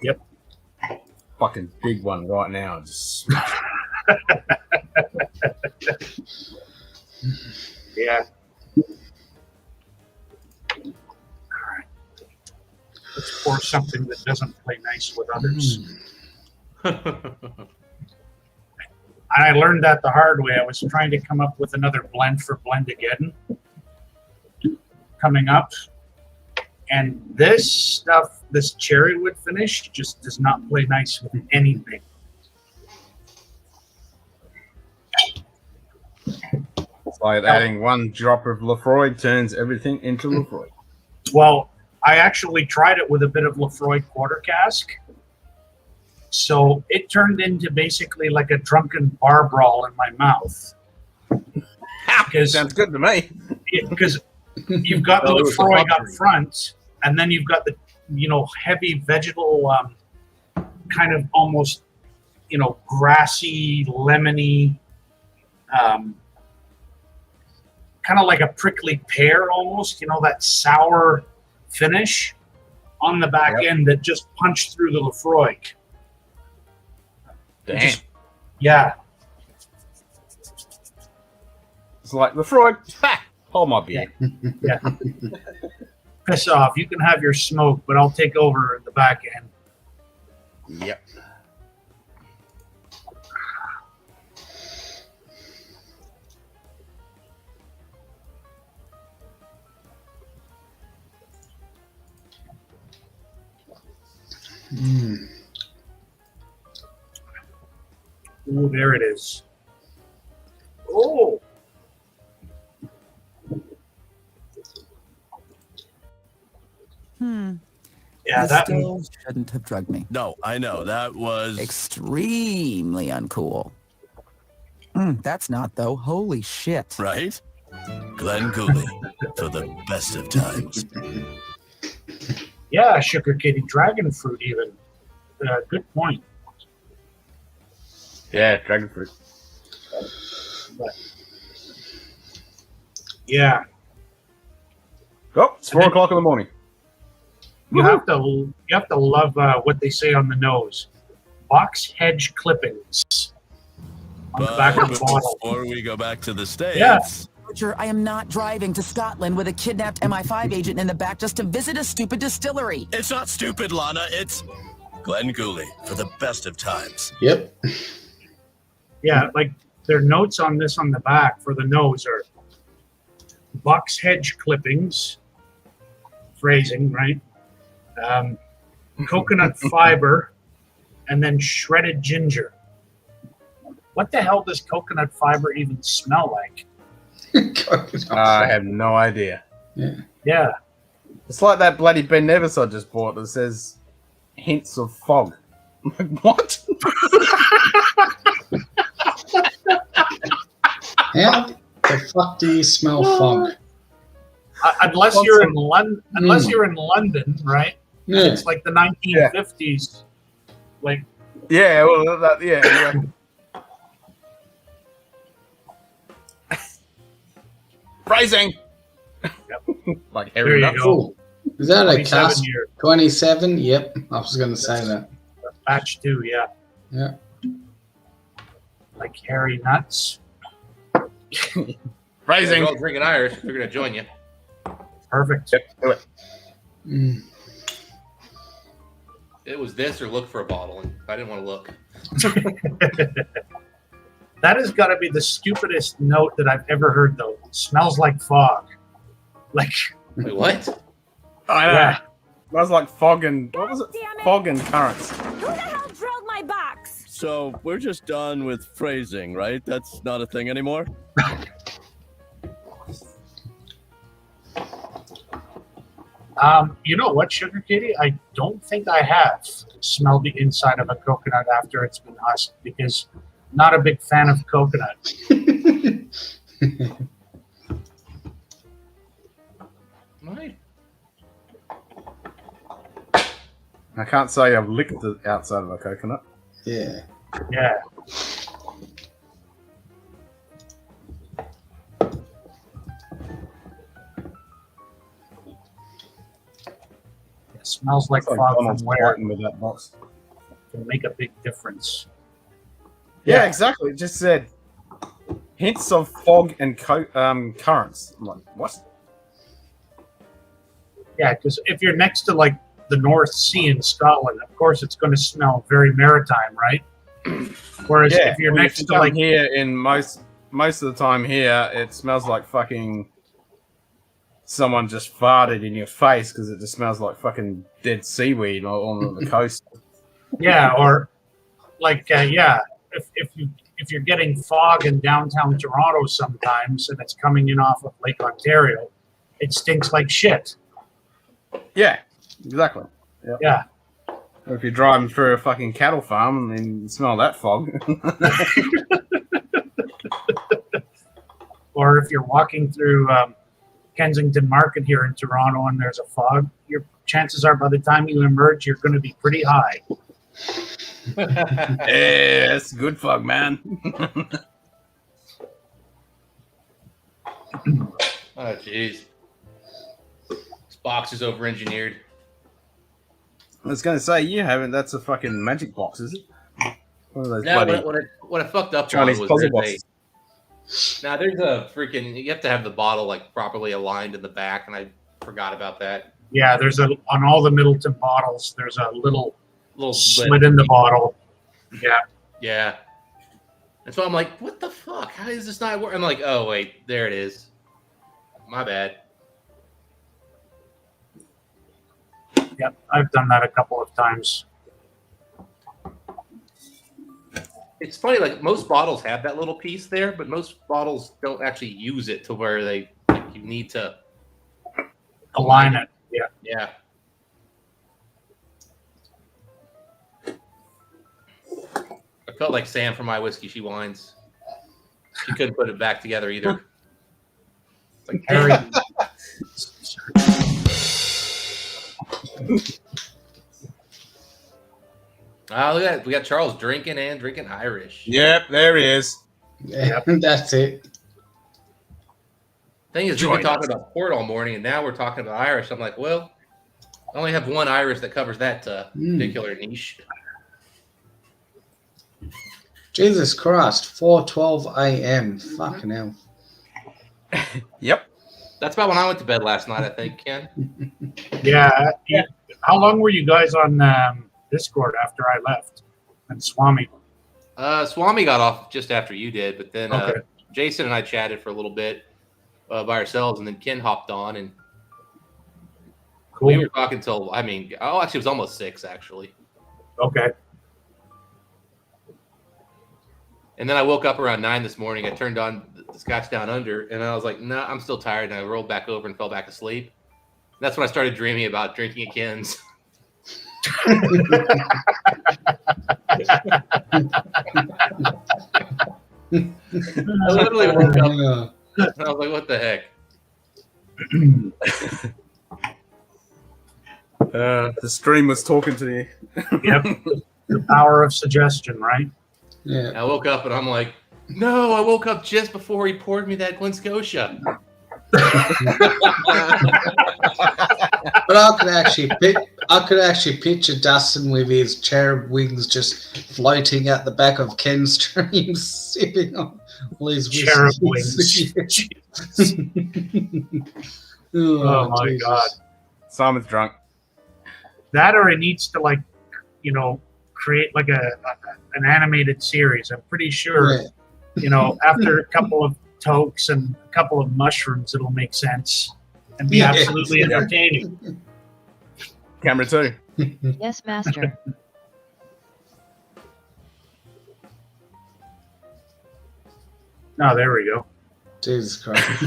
Speaker 1: to fucking big one right now. Just
Speaker 18: Yeah. All right. Let's pour something that doesn't play nice with others. And I learned that the hard way. I was trying to come up with another blend for Blendageddon coming up. And this stuff, this cherry wood finish, just does not play nice with anything.
Speaker 1: it's like adding one drop of Lefroy turns everything into Lefroy.
Speaker 18: Well, I actually tried it with a bit of Lefroy quarter cask. So it turned into basically like a drunken bar brawl in my mouth.
Speaker 1: Sounds good to me.
Speaker 18: Because you've got the Lefroy up front, and then you've got the, heavy vegetal, kind of almost, grassy, lemony, kind of like a prickly pear almost, that sour finish on the back end that just punched through the Lefroy.
Speaker 1: Damn.
Speaker 18: Yeah.
Speaker 1: It's like Lefroy. Hold my beer.
Speaker 18: Yeah. Piss off. You can have your smoke, but I'll take over at the back end.
Speaker 1: Yep.
Speaker 18: Oh, there it is. Oh. Yeah,
Speaker 20: You
Speaker 18: that
Speaker 20: still shouldn't have drugged me.
Speaker 21: No, I know. That was
Speaker 20: Extremely uncool. That's not, though. Holy shit.
Speaker 21: right. Glenn Cooley for the best of times.
Speaker 18: Yeah, sugar kitty dragon fruit even. Good point.
Speaker 1: Yeah, dragon fruit.
Speaker 18: But, yeah.
Speaker 1: Oh, it's 4 o'clock in the morning.
Speaker 18: You have to love what they say on the nose. Box hedge clippings on the back of the bottle.
Speaker 21: Before we go back to the States.
Speaker 18: Yeah.
Speaker 20: Roger, I am not driving to Scotland with a kidnapped MI5 agent in the back just to visit a stupid distillery.
Speaker 21: It's not stupid, Lana. It's Glenn Cooley for the best of times.
Speaker 19: Yep.
Speaker 18: Yeah, like their notes on this on the back for the nose are box hedge clippings, phrasing, right? Coconut fiber, and then shredded ginger. What the hell does coconut fiber even smell like?
Speaker 1: I have no idea.
Speaker 18: Yeah.
Speaker 1: It's like that bloody Ben Nevis I just bought that says hints of fog. I'm like, what?
Speaker 19: How the fuck do you smell fog?
Speaker 18: Unless you're in London, right?
Speaker 19: Yeah.
Speaker 18: It's like the 1950s. Like,
Speaker 1: yeah, well, yeah. Phrasing. Like
Speaker 18: there
Speaker 1: Harry
Speaker 18: you
Speaker 1: Nuts.
Speaker 18: go.
Speaker 19: Is that a
Speaker 18: 27
Speaker 19: cast?
Speaker 18: year.
Speaker 19: 27? Yep. I was going to say that.
Speaker 18: Batch 2, yeah.
Speaker 19: Yeah.
Speaker 18: Like Harry Nuts.
Speaker 1: Phrasing.
Speaker 14: We're all drinking Irish. We're going to join you.
Speaker 18: Perfect.
Speaker 1: Yep, do it.
Speaker 14: It was this or look for a bottle, and I didn't want to look.
Speaker 18: That has got to be the stupidest note that I've ever heard, though. It smells like fog. Like.
Speaker 14: Wait, what?
Speaker 1: I know.
Speaker 18: Yeah.
Speaker 1: Smells like fog and what was it? Fog and currants.
Speaker 5: Who the hell drilled my box?
Speaker 21: So we're just done with phrasing, right? That's not a thing anymore?
Speaker 18: You know what, Sugar Kitty? I don't think I have smelled the inside of a coconut after it's been husked because I'm not a big fan of coconut.
Speaker 14: Right.
Speaker 1: I can't say I've licked the outside of a coconut.
Speaker 19: Yeah.
Speaker 18: Yeah. It smells like fog from
Speaker 1: Donald's
Speaker 18: where
Speaker 1: fighting with that box.
Speaker 18: can make a big difference.
Speaker 1: Yeah, exactly. It just said hints of fog and currents. I'm like, what?
Speaker 18: Yeah, because if you're next to like the North Sea in Scotland, of course it's going to smell very maritime, right? Whereas if you're next to like
Speaker 1: here in most of the time here, it smells like fucking someone just farted in your face because it just smells like fucking dead seaweed on the coast.
Speaker 18: yeah, or like if you're getting fog in downtown Toronto sometimes and it's coming in off of Lake Ontario, it stinks like shit.
Speaker 1: Yeah, exactly. Yep.
Speaker 18: Yeah.
Speaker 1: Or if you're driving through a fucking cattle farm and then you smell that fog.
Speaker 18: Or if you're walking through Kensington Market here in Toronto and there's a fog, your chances are by the time you emerge, you're going to be pretty high.
Speaker 1: Yeah, that's good fog, man.
Speaker 14: Oh, jeez. This box is over-engineered.
Speaker 1: I was going to say, you haven't. That's a fucking magic box, is it? One of those
Speaker 14: No,
Speaker 1: bloody
Speaker 14: what I fucked up
Speaker 1: Chinese
Speaker 14: on was
Speaker 1: puzzle
Speaker 14: there's
Speaker 1: boxes.
Speaker 14: now there's a freaking, you have to have the bottle like properly aligned in the back, and I forgot about that.
Speaker 18: Yeah, there's on all the Middleton bottles, there's a little
Speaker 14: slit
Speaker 18: slit in the bottle. Yeah.
Speaker 14: Yeah. And so I'm like, what the fuck? How is this not working? I'm like, oh, wait, there it is. My bad.
Speaker 18: Yep, I've done that a couple of times.
Speaker 14: It's funny, like most bottles have that little piece there, but most bottles don't actually use it to where you need to
Speaker 18: align it. Yeah.
Speaker 14: Yeah. I felt like Sam from My Whiskey She Wines. She couldn't put it back together either. It's like
Speaker 18: Harry.
Speaker 14: Oh, look at that. We got Charles drinking Irish.
Speaker 1: Yep, there he is.
Speaker 19: Yeah, that's it.
Speaker 14: Thing is, we've been talking about port all morning, and now we're talking about Irish. I'm like, well, I only have one Irish that covers that particular niche.
Speaker 19: Jesus Christ, 4:12 a.m. Fucking hell.
Speaker 1: Yep.
Speaker 14: That's about when I went to bed last night, I think, Ken.
Speaker 18: Yeah. How long were you guys on Discord after I left? And Swami?
Speaker 14: Swami got off just after you did, but then
Speaker 18: Okay.
Speaker 14: Jason and I chatted for a little bit by ourselves, and then Ken hopped on, and we were talking till, actually, it was almost 6, actually.
Speaker 18: Okay.
Speaker 14: And then I woke up around 9 this morning. I turned on the Scotch Down Under, and I was like, nah, I'm still tired. And I rolled back over and fell back asleep. That's when I started dreaming about drinking at Ken's. I literally woke up, and I was like, what the heck?
Speaker 1: The stream was talking to you.
Speaker 18: Yep. The power of suggestion, right?
Speaker 19: Yeah.
Speaker 14: I woke up and I'm like, no, I woke up just before he poured me that Glen Scotia.
Speaker 19: But I could actually picture Dustin with his cherub wings just floating at the back of Ken's stream, sipping on all his
Speaker 18: Cherub
Speaker 19: wings.
Speaker 18: Oh my
Speaker 19: Jesus.
Speaker 18: God.
Speaker 1: Simon's drunk.
Speaker 18: That or it needs to create like an animated series. I'm pretty sure you know, after a couple of tokes and a couple of mushrooms, it'll make sense and be absolutely entertaining.
Speaker 1: Camera 2.
Speaker 6: Yes, master.
Speaker 18: Oh, there we go.
Speaker 19: Jesus Christ.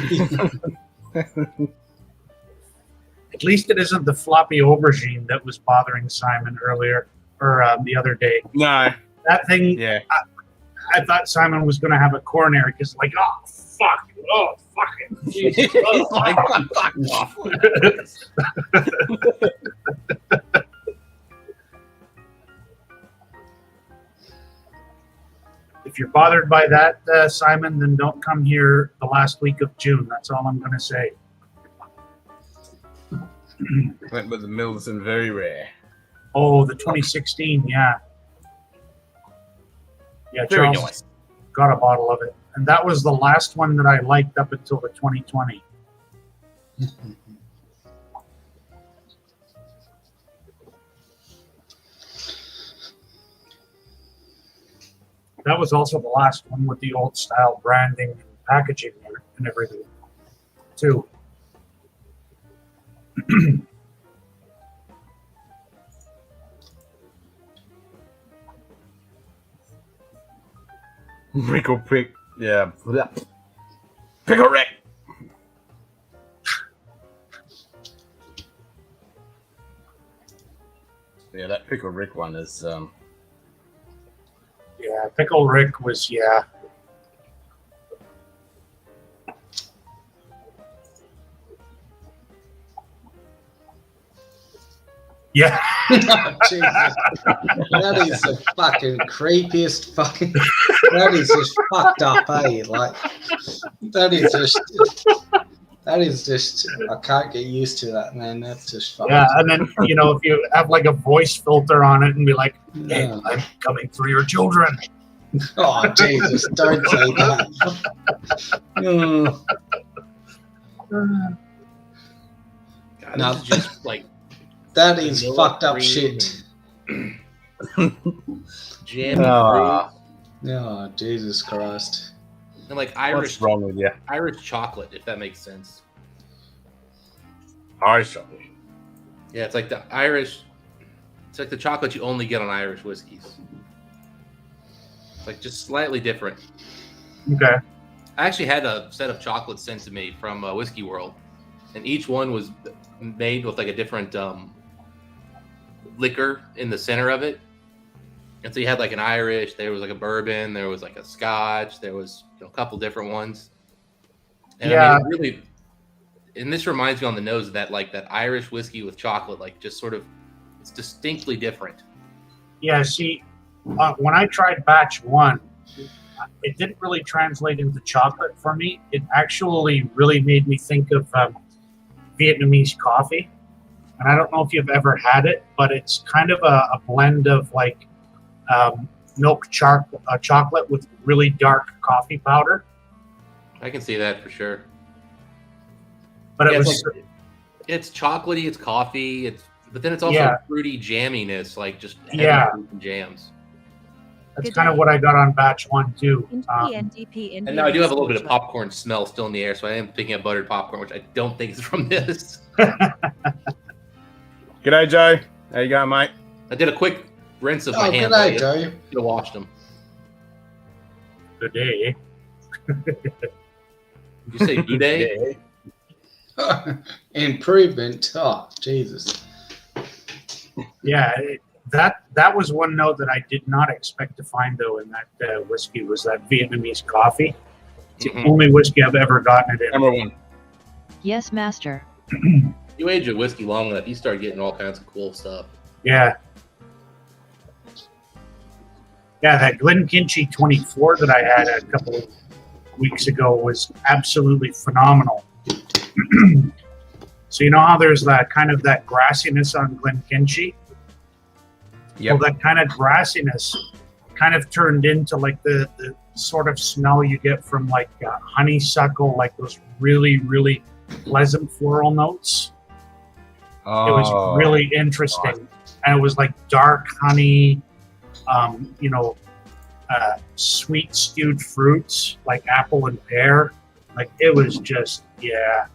Speaker 18: At least it isn't the floppy aubergine that was bothering Simon earlier or the other day.
Speaker 1: No.
Speaker 18: That thing,
Speaker 1: Yeah.
Speaker 18: I thought Simon was going to have a coronary because, like, oh, fuck. Oh, fuck it. Jesus. Oh,
Speaker 14: Like, fuck off.
Speaker 18: If you're bothered by that, Simon, then don't come here the last week of June. That's all I'm going to say.
Speaker 1: Went with the Milton very rare.
Speaker 18: Oh, the 2016, yeah. Yeah,
Speaker 1: Very
Speaker 18: Charles
Speaker 1: nice.
Speaker 18: got a bottle of it. And that was the last one that I liked up until the 2020. That was also the last one with the old style branding and packaging and everything, too.
Speaker 1: Pickle Pick. Yeah. Pickle Rick. Yeah, that Pickle Rick one is.
Speaker 18: Yeah, Pickle Rick was, yeah. Yeah.
Speaker 19: Jesus. That is the fucking creepiest fucking. That is just fucked up, eh? Like, that is just. I can't get used to that, man. That's just fucked.
Speaker 18: Yeah, and then, you know, if you have like a voice filter on it and be like, hey,
Speaker 19: Yeah.
Speaker 18: I'm coming for your children.
Speaker 19: Oh, Jesus, don't say that. Oh.
Speaker 14: God,
Speaker 19: No.
Speaker 14: this is just like
Speaker 19: That is
Speaker 14: vanilla
Speaker 19: fucked up
Speaker 14: cream
Speaker 19: shit.
Speaker 14: Jammy
Speaker 1: Ah.
Speaker 19: Oh, Jesus Christ.
Speaker 14: and like Irish
Speaker 1: What's wrong with you?
Speaker 14: Irish chocolate, if that makes sense.
Speaker 1: Irish chocolate.
Speaker 14: Yeah, it's like the Irish. It's like the chocolate you only get on Irish whiskeys. It's like just slightly different.
Speaker 18: Okay.
Speaker 14: I actually had a set of chocolates sent to me from Whiskey World, and each one was made with like a different liquor in the center of it. And so you had like an Irish, there was like a bourbon, there was like a Scotch, there was a couple different ones. And
Speaker 18: Yeah.
Speaker 14: I mean, it really, and this reminds me on the nose of that like that Irish whiskey with chocolate, like just sort of, it's distinctly different.
Speaker 18: Yeah, see, when I tried batch 1, it didn't really translate into chocolate for me. It actually really made me think of Vietnamese coffee. And I don't know if you've ever had it, but it's kind of a blend of like milk chocolate with really dark coffee powder.
Speaker 14: I can see that for sure.
Speaker 18: But it
Speaker 14: Yeah,
Speaker 18: was
Speaker 14: it's chocolatey, it's coffee, but then it's also
Speaker 18: Yeah.
Speaker 14: fruity jamminess, like just heavy
Speaker 18: Yeah.
Speaker 14: fruit and jams.
Speaker 18: that's kind of what I got on batch 1 too.
Speaker 14: And now I do have a little bit of popcorn smell still in the air, so I am picking up buttered popcorn, which I don't think is from this.
Speaker 1: G'day, Joe. How you going, mate?
Speaker 14: I did a quick rinse of
Speaker 19: Oh,
Speaker 14: my hands.
Speaker 19: g'day,
Speaker 14: I
Speaker 19: Joe.
Speaker 14: should have washed them.
Speaker 18: Good day.
Speaker 14: Did you say good day?
Speaker 19: Improvement. Oh, Jesus.
Speaker 18: Yeah, that was one note that I did not expect to find though in that whiskey was that Vietnamese coffee. It's the only whiskey I've ever gotten it in.
Speaker 1: Number 1.
Speaker 6: Yes, master.
Speaker 14: You age a whiskey long enough, you start getting all kinds of cool stuff.
Speaker 18: Yeah. Yeah, that Glenkinchie 24 that I had a couple of weeks ago was absolutely phenomenal. So you know how there's that kind of that grassiness on Glenkinchie?
Speaker 1: Yep.
Speaker 18: Well, that kind of grassiness kind of turned into like the sort of smell you get from like honeysuckle, like those really, really pleasant floral notes. It was really interesting. And it was like dark honey, you know, sweet stewed fruits like apple and pear. Like it was just, yeah.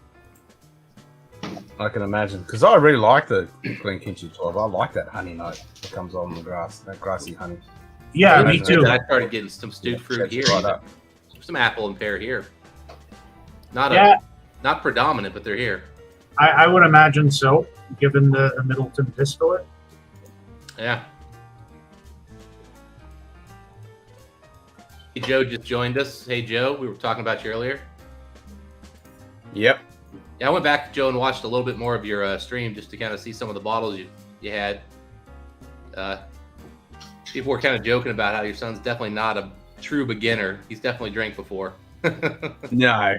Speaker 1: I can imagine, because I really like the Glenkinchie 12. I like that honey note that comes on the grass, that grassy honey.
Speaker 18: Yeah, me too.
Speaker 14: I started getting some stewed fruit here.
Speaker 1: Right
Speaker 14: some apple and pear here. Not predominant, but they're here.
Speaker 18: I would imagine so, given the Middleton distillate.
Speaker 14: Yeah. Hey, Joe just joined us. Hey, Joe, we were talking about you earlier.
Speaker 1: Yep.
Speaker 14: Yeah, I went back, Joe, and watched a little bit more of your stream just to kind of see some of the bottles you had. People were kind of joking about how your son's definitely not a true beginner. He's definitely drank before.
Speaker 1: No.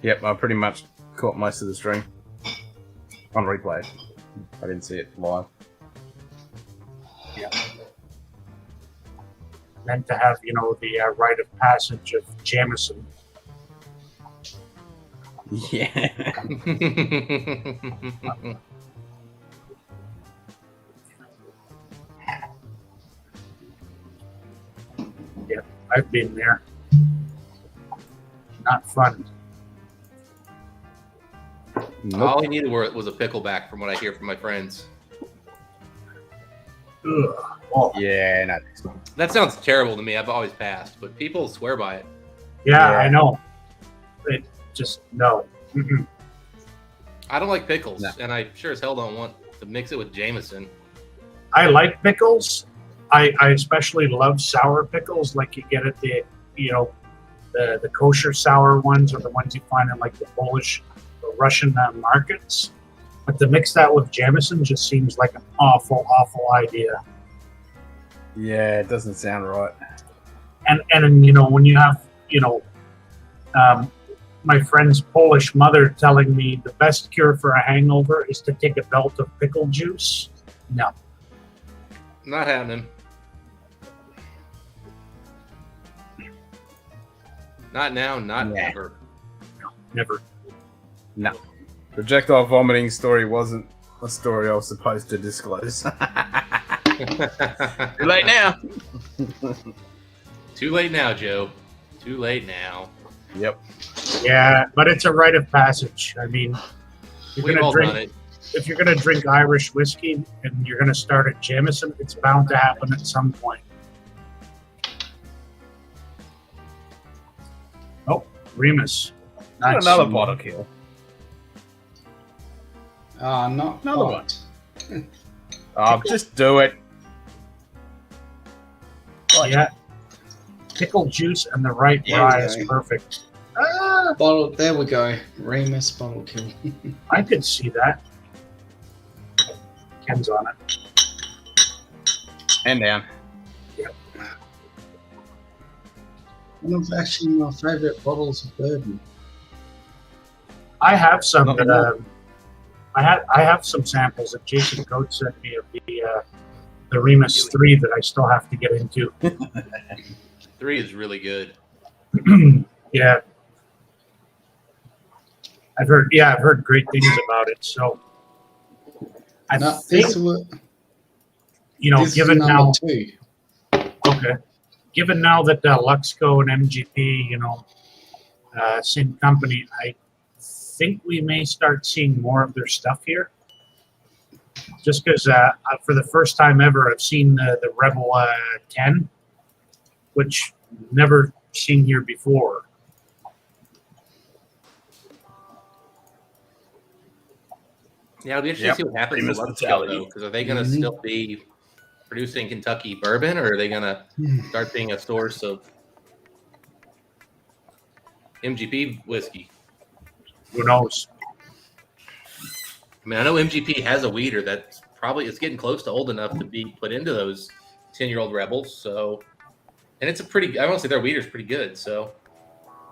Speaker 1: Yep, I pretty much caught most of the stream on replay. I didn't see it live.
Speaker 18: Yeah. Meant to have, the rite of passage of Jameson.
Speaker 1: Yeah.
Speaker 18: Yeah, I've been there. Not fun.
Speaker 14: All he needed was a pickleback, from what I hear from my friends.
Speaker 18: Ugh. Oh.
Speaker 1: Yeah, not.
Speaker 14: That sounds terrible to me. I've always passed, but people swear by it.
Speaker 18: Yeah, I know. It just no. Mm-mm.
Speaker 14: I don't like pickles, and I sure as hell don't want to mix it with Jameson.
Speaker 18: I like pickles. I especially love sour pickles, like you get at the the kosher sour ones, or the ones you find in like the Polish or Russian markets. But to mix that with Jameson just seems like an awful idea.
Speaker 1: Yeah, it doesn't sound right.
Speaker 18: And when you have my friend's Polish mother telling me the best cure for a hangover is to take a belt of pickle juice. No.
Speaker 14: Not happening. Not now, not ever.
Speaker 18: No, never.
Speaker 1: No. Projectile vomiting story wasn't a story I was supposed to disclose.
Speaker 14: Too late now. Too late now, Joe. Too late now.
Speaker 1: Yep.
Speaker 18: Yeah, but it's a rite of passage. I mean,
Speaker 14: We've all done it.
Speaker 18: If you're going to drink Irish whiskey and you're going to start at Jameson, it's bound to happen at some point. Oh, Remus.
Speaker 1: Nice. Another bottle kill.
Speaker 8: Not
Speaker 1: another
Speaker 8: hot.
Speaker 1: one. Oh, just do it.
Speaker 18: Yeah. Pickle juice and the right rye is perfect.
Speaker 8: Bottle. There we go. Remus bottle kill.
Speaker 18: I could see that. Ken's on it.
Speaker 1: And down.
Speaker 18: Yep.
Speaker 8: One of actually my favourite bottles of bourbon.
Speaker 18: I have some that I have some samples that Jason Coates sent me of the Remus 3 that I still have to get into.
Speaker 14: 3 is really good.
Speaker 18: Yeah. I've heard great things about it. So I think, given now, okay, given now that Luxco and MGP, same company, I think we may start seeing more of their stuff here. Just because for the first time ever, I've seen the Rebel 10, which never seen here before.
Speaker 14: Yeah, it'll be interesting to see what happens with Luxco, though, because are they going to still be producing Kentucky bourbon, or are they going to start being a source of MGP whiskey?
Speaker 18: Who knows?
Speaker 14: I mean, I know MGP has a weeder that's it's getting close to old enough to be put into those 10-year-old Rebels. So, and it's I want to say their weeder's pretty good. So,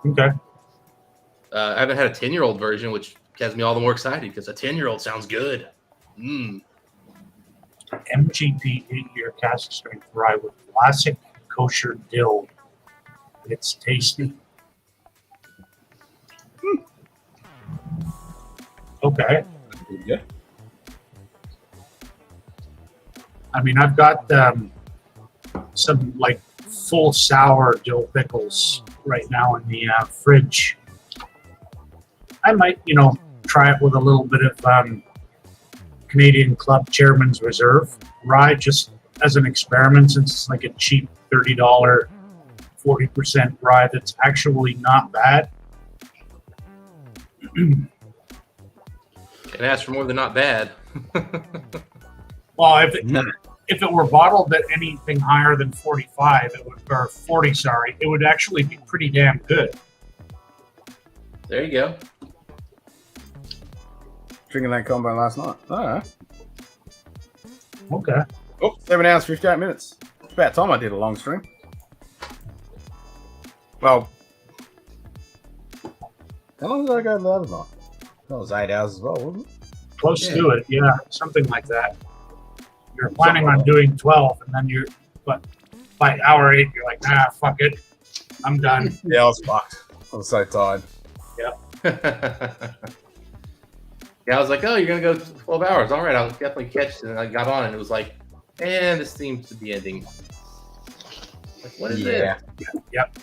Speaker 18: okay.
Speaker 14: I haven't had a 10-year-old version, which has me all the more excited because a 10-year-old sounds good.
Speaker 18: MGP 8-year cask strength rye with classic kosher dill. It's tasty. Okay.
Speaker 1: Yeah.
Speaker 18: I mean, I've got some like full sour dill pickles right now in the fridge. I might, try it with a little bit of Canadian Club Chairman's Reserve rye, just as an experiment, since it's like a cheap $30, 40% rye that's actually not bad.
Speaker 14: Can ask for more than not bad.
Speaker 18: Well, if it were bottled at anything higher than 45, or 40, sorry, it would actually be pretty damn good.
Speaker 14: There you go.
Speaker 1: Drinking that combo last night. Oh,
Speaker 18: okay.
Speaker 1: Oh, 7 hours, 58 minutes. It's about time I did a long stream. Well, how long did I go the other night? That was 8 hours as well, wasn't it?
Speaker 18: Close to it, yeah, something like that. You're planning on doing 12, and then but by hour 8, you're like, nah, fuck it, I'm done.
Speaker 1: Yeah, I was fucked. I was so tired.
Speaker 18: Yeah.
Speaker 14: Yeah, I was like, oh, you're going to go 12 hours. All right, I'll definitely catch it. And I got on, and it was like, this seems to be ending. Like, what is it?
Speaker 18: Yep.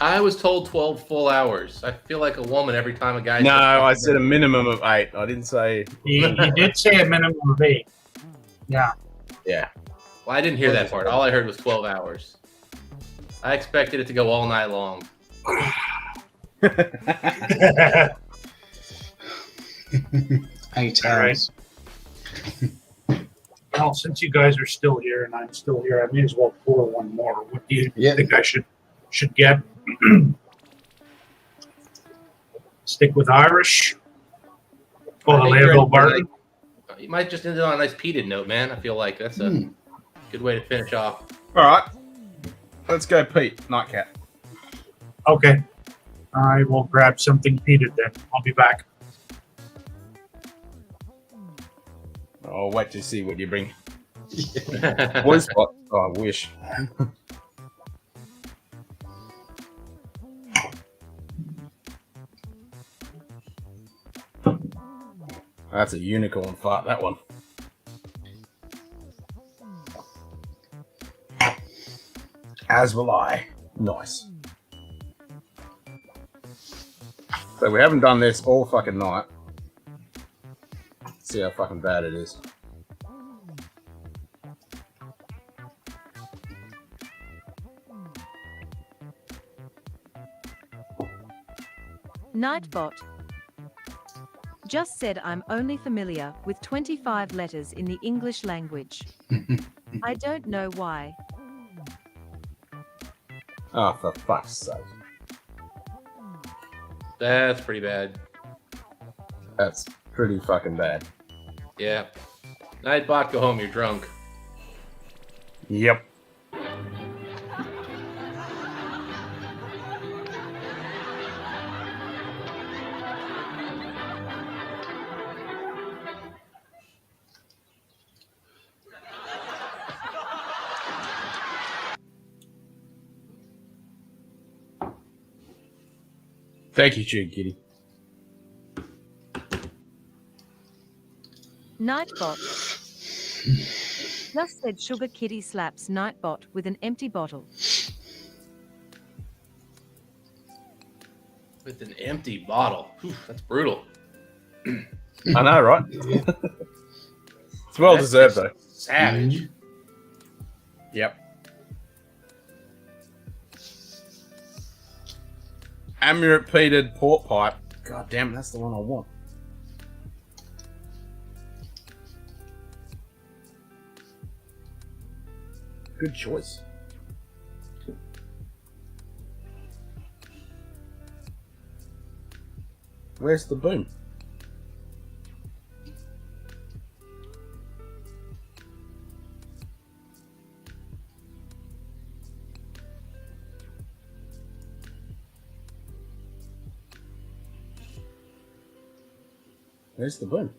Speaker 14: I was told 12 full hours. I feel like a woman every time a guy...
Speaker 1: No, I said a minimum of 8. I didn't say...
Speaker 18: He did say a minimum of 8. Yeah.
Speaker 1: Yeah.
Speaker 14: Well, I didn't hear that part. All I heard was 12 hours. I expected it to go all night long.
Speaker 8: 8 hours.
Speaker 18: Well, since you guys are still here and I'm still here, I may as well pour one more. What do you think I should get? Stick with Irish? Oh, the Layerville Barton?
Speaker 14: You might just end it on a nice peated note, man. I feel like that's a good way to finish off.
Speaker 1: All right. Let's go Pete, Nightcap.
Speaker 18: Okay. I will grab something peated then. I'll be back.
Speaker 1: I'll wait to see what you bring. Voice spot. Oh, I wish. That's a unicorn fart, that one. As will I. Nice. So we haven't done this all fucking night. Let's see how fucking bad it is.
Speaker 2: Nightbot. Just said I'm only familiar with 25 letters in the English language. I don't know why.
Speaker 1: Oh, for fuck's sake.
Speaker 14: That's pretty bad.
Speaker 1: That's pretty fucking bad.
Speaker 14: Yeah. Nightbot, go home, you're drunk.
Speaker 1: Yep. Thank you, Chick Kitty.
Speaker 2: Nightbot. Just said Sugar Kitty slaps Nightbot with an empty bottle.
Speaker 14: With an empty bottle. Whew, that's brutal.
Speaker 1: I know, right? It's well deserved, though.
Speaker 14: Savage.
Speaker 1: Yep. Amulet peated pork pipe. God damn, that's the one I want. Good choice. Where's the boom? Where's the boom?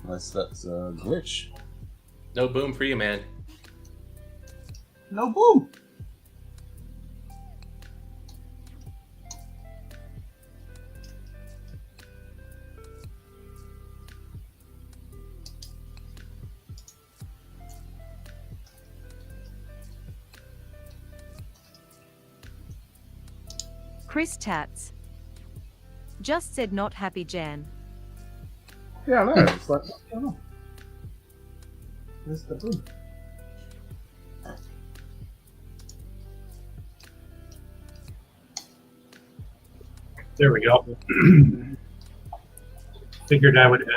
Speaker 1: Unless that's a glitch.
Speaker 14: No boom for you, man.
Speaker 1: No boom.
Speaker 2: Chris Tats. Just said not happy Jan.
Speaker 1: Yeah, I know. It's like, what's going on? Where's the boom?
Speaker 18: There we go. Figured I would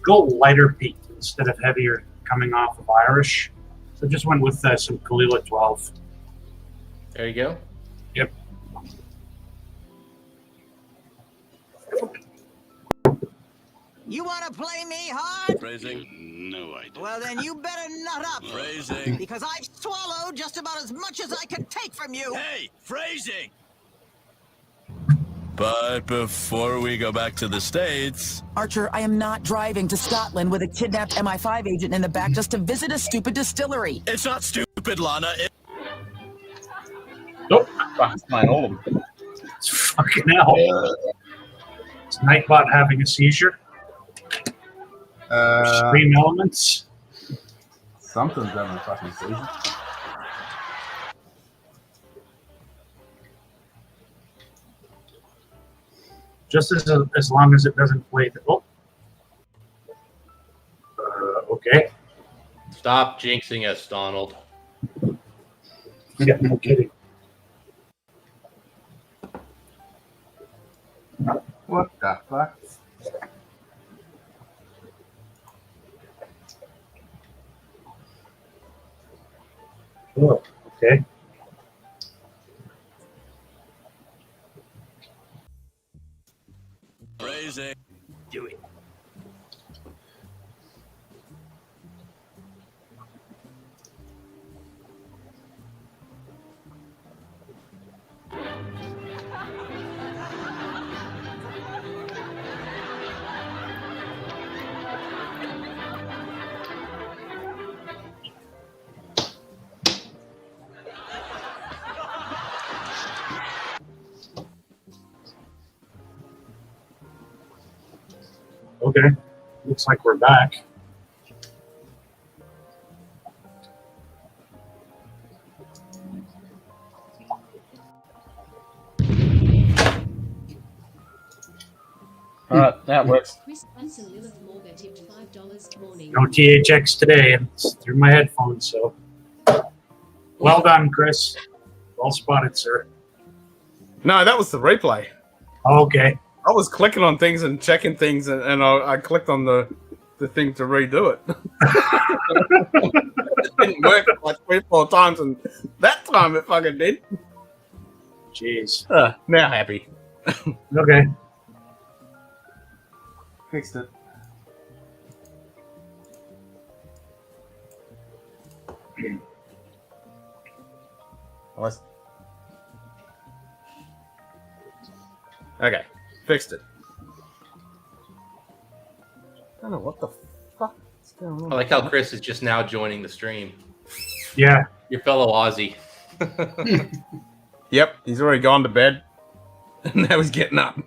Speaker 18: go lighter peak instead of heavier coming off of Irish. So just went with some Kalila 12.
Speaker 14: There you go.
Speaker 18: Yep.
Speaker 4: You want to play me hard?
Speaker 21: Phrasing? No, I don't.
Speaker 4: Well, then you better nut up.
Speaker 21: Phrasing.
Speaker 4: Because I've swallowed just about as much as I can take from you.
Speaker 21: Hey, phrasing! But before we go back to the States...
Speaker 20: Archer, I am not driving to Scotland with a kidnapped MI5 agent in the back just to visit a stupid distillery.
Speaker 21: It's not stupid, Lana.
Speaker 18: Nope.
Speaker 1: Fuck's playing all of them.
Speaker 18: It's fucking hell. Is Nightbot having a seizure? Extreme elements?
Speaker 1: Something's having a fucking seizure.
Speaker 18: Just as long as it doesn't play the... Oh. Okay.
Speaker 14: Stop jinxing us, Donald.
Speaker 18: Yeah, no kidding.
Speaker 1: What the fuck?
Speaker 18: Oh, okay.
Speaker 21: Phrasing.
Speaker 4: Do it.
Speaker 18: Okay. Looks like we're back.
Speaker 1: Alright, that works.
Speaker 3: Chris Hansen Lilith Morga tipped $5 morning.
Speaker 18: No THX today. It's through my headphones, so. Well done, Chris. Well spotted, sir.
Speaker 1: No, that was the replay.
Speaker 18: Okay.
Speaker 1: I was clicking on things and checking things, and I clicked on the thing to redo it. It didn't work like 3 or 4 times, and that time it fucking did.
Speaker 18: Jeez.
Speaker 1: Now happy.
Speaker 18: Okay.
Speaker 1: Fixed it. Okay, fixed it. I don't know what the fuck is going on.
Speaker 14: I like how Chris is just now joining the stream.
Speaker 18: Yeah.
Speaker 14: Your fellow Aussie.
Speaker 1: Yep, he's already gone to bed. And now he's getting up.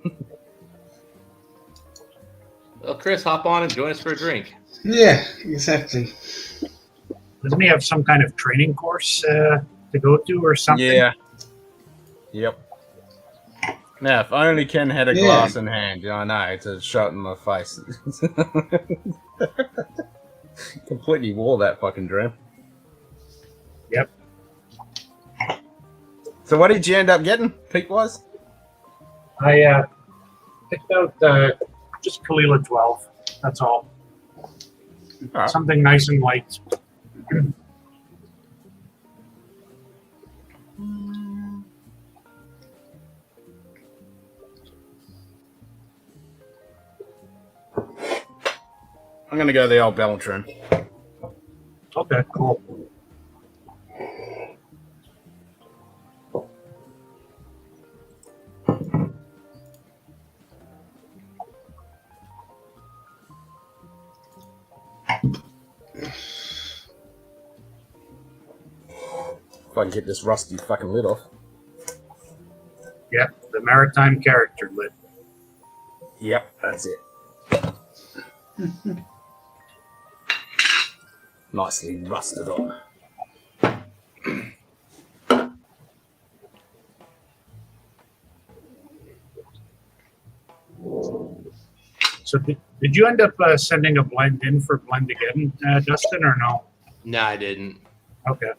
Speaker 14: Well, Chris, hop on and join us for a drink.
Speaker 19: Yeah, exactly.
Speaker 18: Doesn't he have some kind of training course to go to or something?
Speaker 1: Yeah. Yep. Now, if only Ken had a glass in hand. Yeah, I know, it's a shot in my face. Completely wore that fucking dream.
Speaker 18: Yep.
Speaker 1: So what did you end up getting, peak-wise?
Speaker 18: I picked out just Kalila 12. That's all.
Speaker 1: Right.
Speaker 18: Something nice and light.
Speaker 1: I'm gonna go the old Beltran.
Speaker 18: Okay, cool.
Speaker 1: If I can get this rusty fucking lid off.
Speaker 18: Yep, the maritime character lid.
Speaker 1: Yep, that's it. Nicely rusted on.
Speaker 18: So did you end up sending a blend in for blend again, Dustin, or no?
Speaker 14: No, I didn't.
Speaker 18: Okay.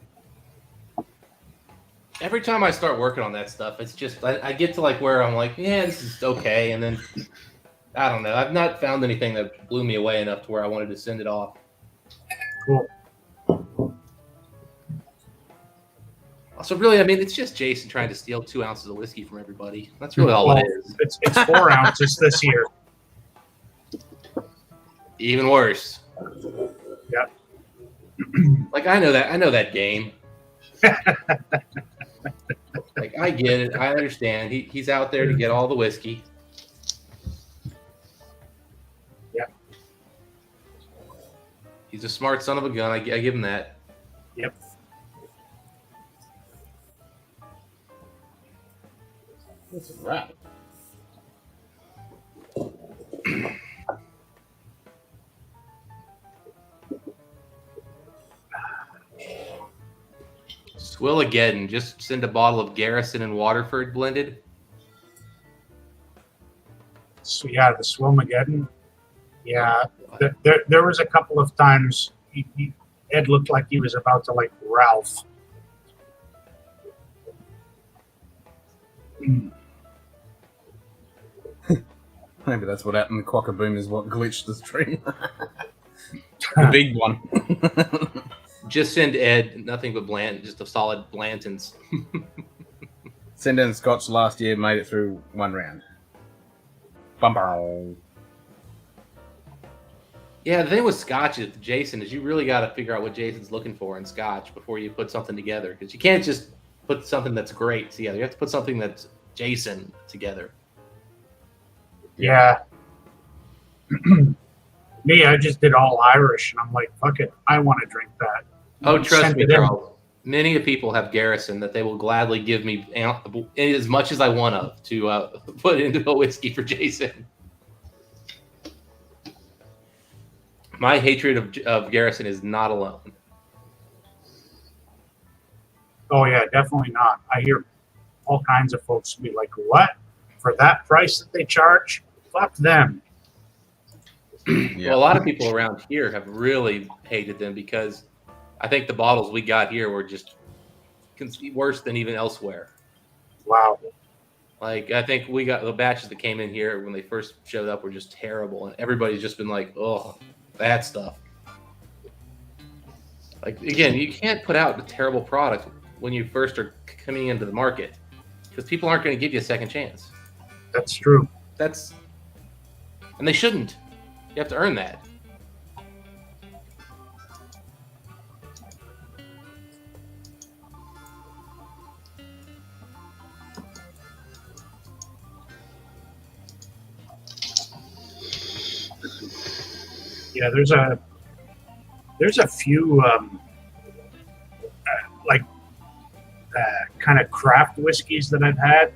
Speaker 14: Every time I start working on that stuff, it's just I get to like where I'm like, yeah, this is okay, and then I don't know. I've not found anything that blew me away enough to where I wanted to send it off.
Speaker 18: Cool.
Speaker 14: So really, I mean, it's just Jason trying to steal 2 ounces of whiskey from everybody. That's really all it is.
Speaker 18: It's 4 ounces this year.
Speaker 14: Even worse.
Speaker 18: Yep.
Speaker 14: Like I know that game. Like I get it. I understand. He's out there to get all the whiskey.
Speaker 18: Yep.
Speaker 14: He's a smart son of a gun. I give him that.
Speaker 18: Yep.
Speaker 1: This is right.
Speaker 14: Swillageddon. Just send a bottle of Garrison and Waterford blended.
Speaker 18: So yeah, the Swillmageddon. Yeah, there was a couple of times Ed looked like he was about to like Ralph.
Speaker 1: Maybe that's what happened. The Quackaboom is what glitched the stream. The big one.
Speaker 14: Just send Ed nothing but just a solid Blantons.
Speaker 1: Send in Scotch last year, made it through 1 round. Bum.
Speaker 14: Yeah, the thing with Scotch is Jason is you really got to figure out what Jason's looking for in Scotch before you put something together, because you can't just put something that's great together. You have to put something that's Jason together.
Speaker 18: Yeah. Me, I just did all Irish, and I'm like, fuck it, I want to drink that.
Speaker 14: Oh, trust
Speaker 18: Send
Speaker 14: me,
Speaker 18: it in.
Speaker 14: Charles. Many people have Garrison that they will gladly give me as much as I want of to put into a whiskey for Jason. My hatred of Garrison is not alone.
Speaker 18: Oh yeah, definitely not. I hear all kinds of folks be like, what? For that price that they charge? Fuck them.
Speaker 14: Yeah. Well, a lot of people around here have really hated them because I think the bottles we got here were just worse than even elsewhere.
Speaker 18: Wow.
Speaker 14: Like, I think we got the batches that came in here when they first showed up were just terrible. And everybody's just been like, oh, that stuff. Like, again, you can't put out a terrible product when you first are coming into the market because people aren't going to give you a second chance.
Speaker 18: That's true.
Speaker 14: And they shouldn't. You have to earn that.
Speaker 18: Yeah, there's a few kind of craft whiskeys that I've had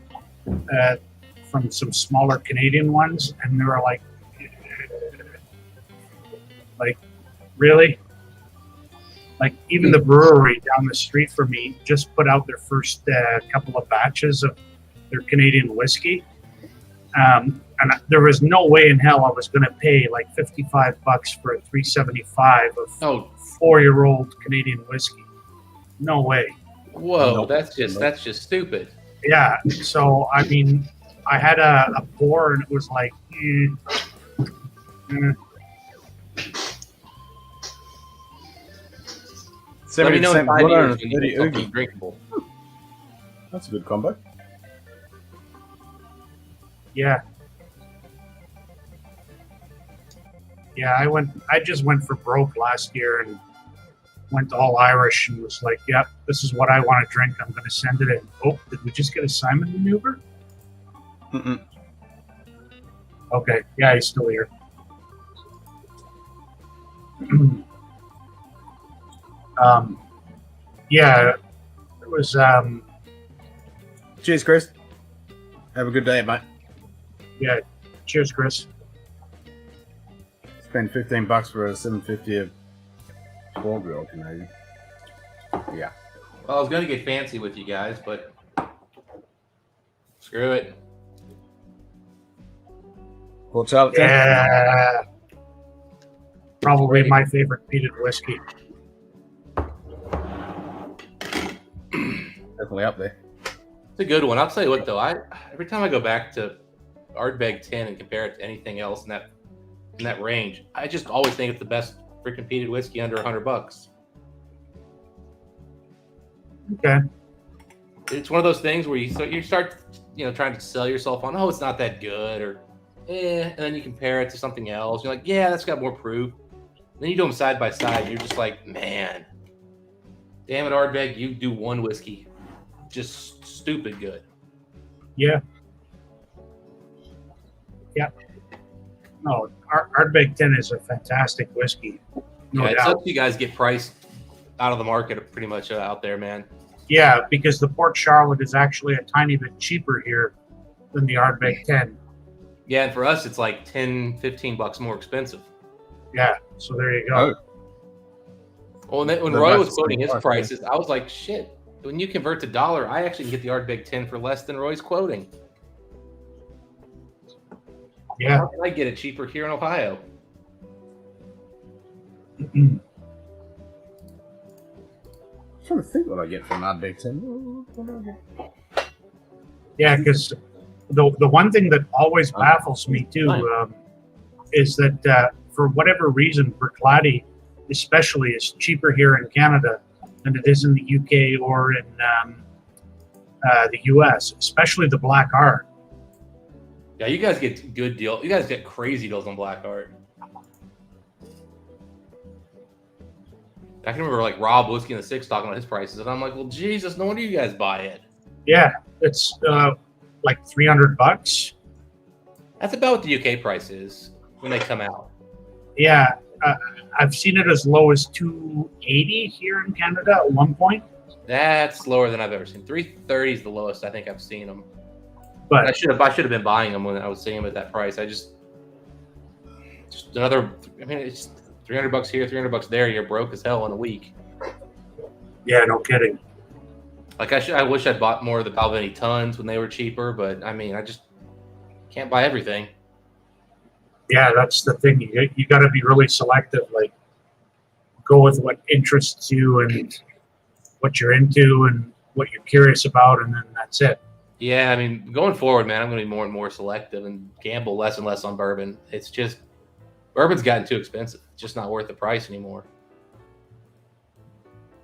Speaker 18: from some smaller Canadian ones, and they were like really? Like even the brewery down the street from me just put out their first couple of batches of their Canadian whiskey. And there was no way in hell I was going to pay like $55 for a 375 of 4-year-old Canadian whiskey. No way.
Speaker 14: Whoa,
Speaker 18: Nope.
Speaker 14: that's just stupid.
Speaker 18: Yeah. So I mean, I had a pour and it was like,
Speaker 14: Let me know in 5 years when you
Speaker 1: 30
Speaker 14: get something
Speaker 1: oogie.
Speaker 14: drinkable.
Speaker 1: That's a good combo.
Speaker 18: yeah. Yeah, I just went for broke last year and went all Irish and was like, yep, this is what I want to drink. I'm going to send it in. Oh, did we just get a Simon maneuver?
Speaker 1: Mm-mm.
Speaker 18: Okay, yeah, he's still here. Yeah, was
Speaker 1: Cheers, Chris. Have a good day, mate.
Speaker 18: yeah. Cheers, Chris.
Speaker 1: Spend $15 for a 750 of 12-year-old Canadian. Yeah.
Speaker 14: Well, I was going to get fancy with you guys, but screw it.
Speaker 1: Well, Charlotte,
Speaker 18: Yeah. Probably my favorite peated whiskey.
Speaker 1: definitely up there.
Speaker 14: It's a good one. I'll tell you what, though. Every time I go back to Ardbeg 10 and compare it to anything else in that range, I just always think it's the best freaking peated whiskey under $100.
Speaker 18: Okay.
Speaker 14: It's one of those things where you start trying to sell yourself on, oh, it's not that good, or and then you compare it to something else. You're like, yeah, that's got more proof. And then you do them side by side. You're just like, man, damn it, Ardbeg, you do one whiskey just stupid good.
Speaker 18: Yeah. Yeah. No, Ardbeg 10 is a fantastic whiskey. No
Speaker 14: It
Speaker 18: doubt.
Speaker 14: sucks you guys get priced out of the market pretty much out there, man.
Speaker 18: Yeah, because the Port Charlotte is actually a tiny bit cheaper here than the Ardbeg 10.
Speaker 14: Yeah, and for us, it's like $10-15 more expensive.
Speaker 18: Yeah, so there you go.
Speaker 14: Well, when Roy was quoting his prices, I was like, shit. When you convert to dollar, I actually can get the Ardbeg 10 for less than Roy's quoting.
Speaker 18: Yeah.
Speaker 14: How can I get it cheaper here in Ohio?
Speaker 1: I'm trying to think what I get from Ardbeg 10.
Speaker 18: Yeah, because the one thing that always baffles me too is that for whatever reason, Bruichladdich especially is cheaper here in Canada than it is in the UK or in the US, especially the Black Art.
Speaker 14: Yeah, you guys get good deals. You guys get crazy deals on Black Art. I can remember like Rob Whiskey and the Six talking about his prices, and I'm like, well, Jesus, no wonder you guys buy it.
Speaker 18: Yeah, it's like $300.
Speaker 14: That's about what the UK price is when they come out.
Speaker 18: Yeah, I've seen it as low as $280 here in Canada at one point.
Speaker 14: That's lower than I've ever seen. 330 is the lowest I think I've seen them.
Speaker 18: But
Speaker 14: I should have been buying them when I was seeing them at that price. Just another. I mean, it's $300 here, $300 there. You're broke as hell in a week.
Speaker 18: Yeah, no kidding.
Speaker 14: Like I wish I'd bought more of the Balvenie tons when they were cheaper, but I mean, I just can't buy everything.
Speaker 18: Yeah, that's the thing. You got to be really selective. Like, go with what interests you and what you're into and what you're curious about, and then that's it.
Speaker 14: Yeah, I mean, going forward, man, I'm going to be more and more selective and gamble less and less on bourbon. It's just bourbon's gotten too expensive. It's just not worth the price anymore.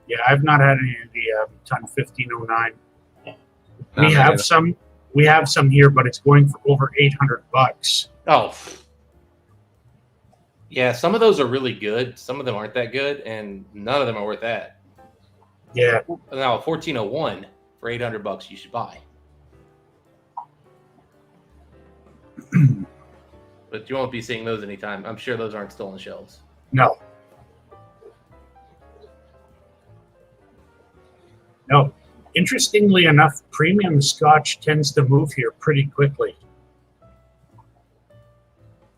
Speaker 18: Yeah, I've not had any of the ton 1509. We have some here, but it's going for over $800.
Speaker 14: Oh, yeah. Some of those are really good. Some of them aren't that good, and none of them are worth that.
Speaker 18: Yeah.
Speaker 14: Now, 1401 for $800, you should buy. But you won't be seeing those anytime. I'm sure those aren't still on shelves.
Speaker 18: No. No. Interestingly enough, premium Scotch tends to move here pretty quickly.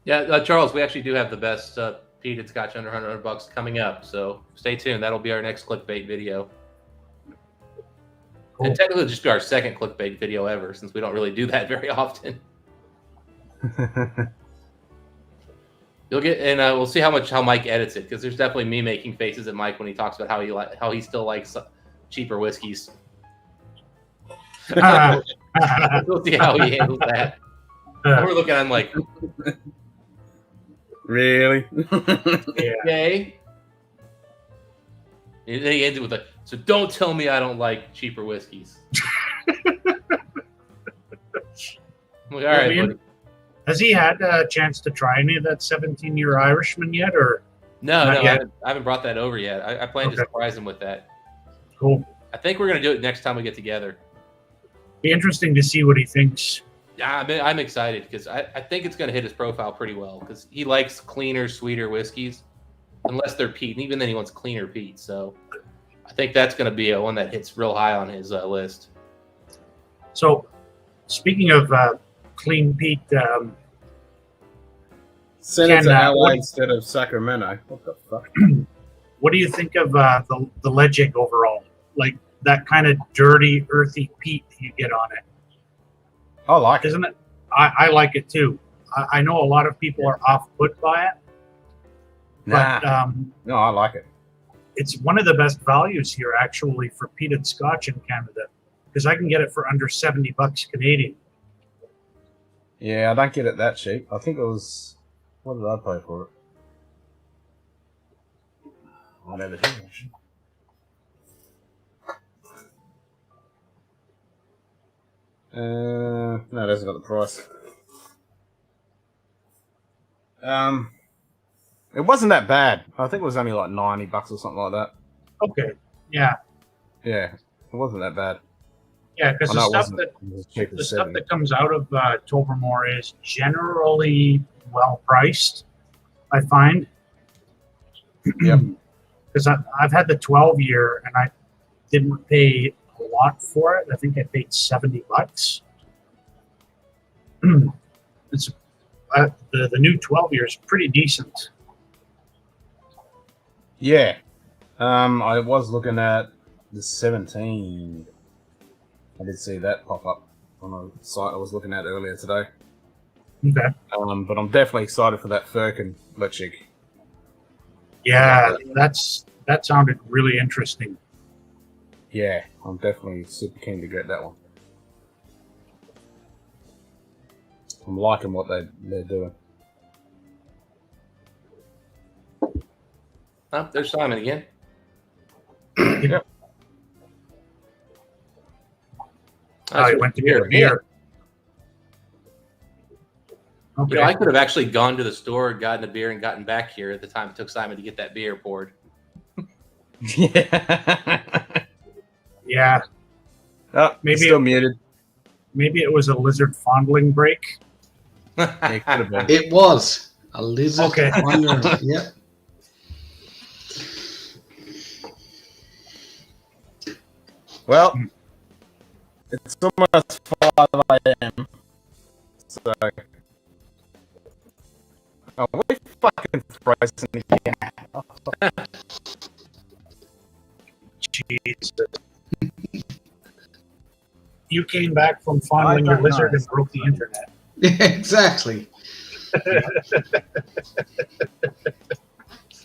Speaker 14: Yeah, Charles, we actually do have the best peated Scotch under $100 coming up. So stay tuned. That'll be our next clickbait video. Cool. And technically just be our second clickbait video ever, since we don't really do that very often. You'll get, and we'll see how Mike edits it, because there's definitely me making faces at Mike when he talks about how he still likes cheaper whiskeys. We'll see how he handles that. We're looking at him like,
Speaker 1: really?
Speaker 18: Yeah.
Speaker 14: Okay. And then he ends it with so don't tell me I don't like cheaper whiskeys. I'm like, all right, buddy.
Speaker 18: Has he had a chance to try any of that 17-year Irishman yet, or
Speaker 14: No,
Speaker 18: yet?
Speaker 14: I haven't brought that over yet. I plan to surprise him with that.
Speaker 18: Cool.
Speaker 14: I think we're going to do it next time we get together.
Speaker 18: Be interesting to see what he thinks.
Speaker 14: Yeah, I'm excited because I think it's going to hit his profile pretty well, because he likes cleaner, sweeter whiskeys, unless they're peat. And even then, he wants cleaner peat. So I think that's going to be one that hits real high on his list.
Speaker 18: So, speaking of clean peat,
Speaker 1: send it to LA
Speaker 18: what,
Speaker 1: instead of Sacramento. What the fuck?
Speaker 18: what do you think of the ledging overall? Like that kind of dirty, earthy peat you get on it.
Speaker 1: I like
Speaker 18: Isn't it? I like it too. I know a lot of people are off-put by it.
Speaker 1: Nah.
Speaker 18: But,
Speaker 1: no, I like it.
Speaker 18: It's one of the best values here, actually, for peated Scotch in Canada, because I can get it for under $70 Canadian.
Speaker 1: Yeah, I don't get it that cheap. I think it was. What did I pay for it? I never did. No, it hasn't got the price. It wasn't that bad. I think it was only like $90 or something like that.
Speaker 18: Okay, yeah.
Speaker 1: Yeah, it wasn't that bad.
Speaker 18: Yeah, because the stuff that comes out of Tobermory is generally well priced, I find.
Speaker 1: Yep.
Speaker 18: Because I've had the 12-year and I didn't pay a lot for it. I think I paid $70. It's the new 12-year is pretty decent.
Speaker 1: Yeah. I was looking at the 17. I did see that pop up on a site I was looking at earlier today.
Speaker 18: Okay.
Speaker 1: But I'm definitely excited for that Firkin Lechig.
Speaker 18: Yeah, that sounded really interesting.
Speaker 1: Yeah, I'm definitely super keen to get that one. I'm liking what they're doing.
Speaker 14: Oh, there's Simon again.
Speaker 1: Yep.
Speaker 18: Oh, he went to get a beer. Okay.
Speaker 14: You know, I could have actually gone to the store, gotten a beer, and gotten back here at the time it took Simon to get that beer poured.
Speaker 18: Yeah.
Speaker 1: Oh,
Speaker 18: maybe
Speaker 1: still muted.
Speaker 18: Maybe it was a lizard fondling break.
Speaker 1: It could have been.
Speaker 19: It was a lizard.
Speaker 18: Okay.
Speaker 19: Yep.
Speaker 1: Well, it's almost 5 a.m. So, we fucking frozen again.
Speaker 18: Jesus. You came back from fondling your lizard and broke the internet.
Speaker 19: Exactly.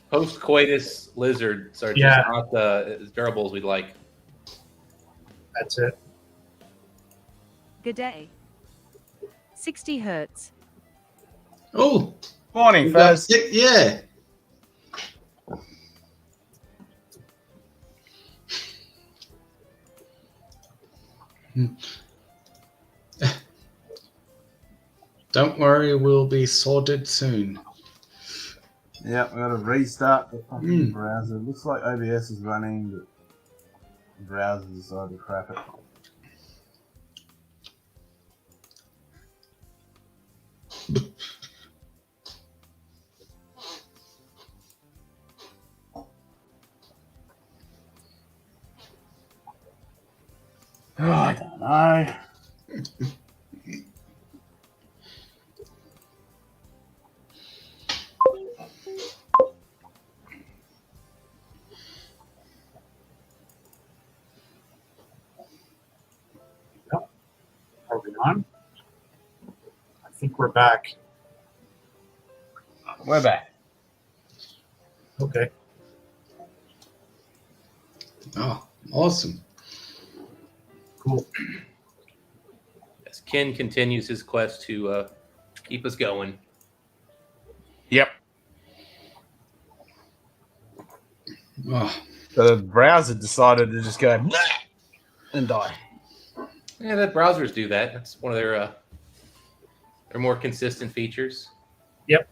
Speaker 14: Post-coitus lizards are just not as durable as we'd like.
Speaker 18: That's it.
Speaker 2: Good day. 60 hertz.
Speaker 19: Oh.
Speaker 1: Morning, Faz.
Speaker 19: Yeah. Don't worry, we'll be sorted soon.
Speaker 1: Yeah, we got to restart the fucking browser. Looks like OBS is running, but the browser decided to crap it. Oh, I don't know.
Speaker 18: Are we on? I think we're back.
Speaker 1: We're back.
Speaker 18: Okay.
Speaker 19: Oh, awesome.
Speaker 18: Cool.
Speaker 14: As Ken continues his quest to keep us going.
Speaker 1: Yep.
Speaker 19: Oh.
Speaker 1: The browser decided to just go and die.
Speaker 14: Yeah, that browsers do that. That's one of their more consistent features.
Speaker 18: Yep.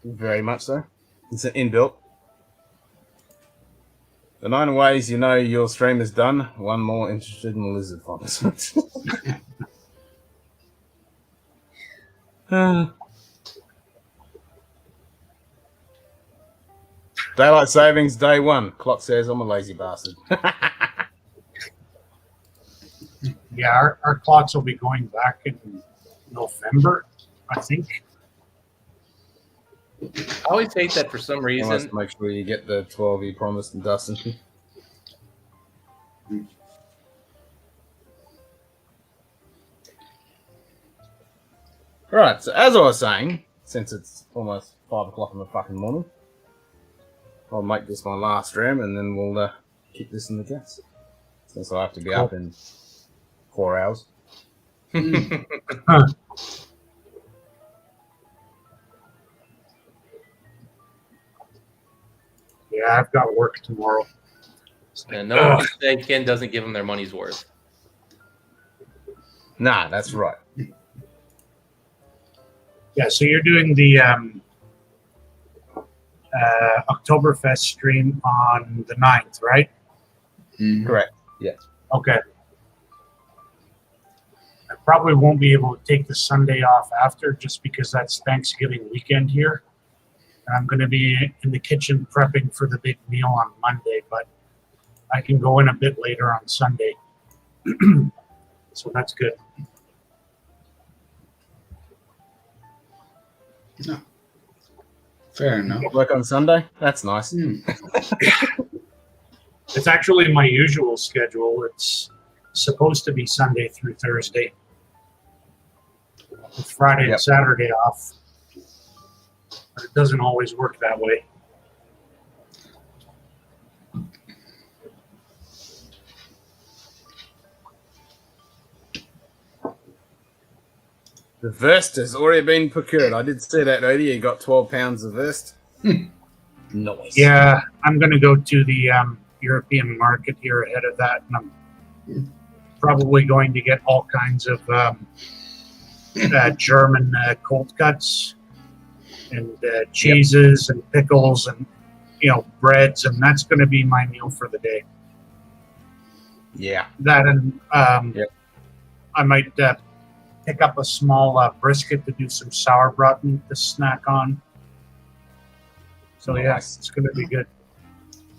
Speaker 1: Very much so. It's an inbuilt. The 9 ways you know your stream is done. One more interested in lizard farmers. Daylight savings day one. Clock says I'm a lazy bastard.
Speaker 18: Yeah, our clocks will be going back in November, I think.
Speaker 14: I always hate that for some
Speaker 1: You
Speaker 14: reason.
Speaker 1: must make sure you get the 12 you promised and Dustin. Right, so as I was saying, since it's almost 5 o'clock in the fucking morning, I'll make this my last dram and then we'll keep this in the gas. Since I have to be up in 4 hours.
Speaker 18: Yeah, I've got work tomorrow.
Speaker 14: And no one can say Ken doesn't give them their money's worth.
Speaker 1: Nah, that's right.
Speaker 18: Yeah, so you're doing the Oktoberfest stream on the 9th, right?
Speaker 1: Correct. Yeah.
Speaker 18: Okay. I probably won't be able to take the Sunday off after just because that's Thanksgiving weekend here. And I'm going to be in the kitchen prepping for the big meal on Monday, but I can go in a bit later on Sunday. So that's good.
Speaker 19: No. Fair enough.
Speaker 1: Work on Sunday? That's nice.
Speaker 18: It's actually my usual schedule. It's supposed to be Sunday through Thursday, with Friday and Saturday off. But it doesn't always work that way.
Speaker 1: The vest has already been procured. I did see that earlier. You got 12 pounds of vest. Nice.
Speaker 18: Yeah, I'm going to go to the European market here ahead of that, and I'm probably going to get all kinds of German cold cuts and cheeses and pickles and breads, and that's going to be my meal for the day.
Speaker 1: Yeah.
Speaker 18: That and I might pick up a small brisket to do some sauerbraten to snack on. So yes, it's going to be good.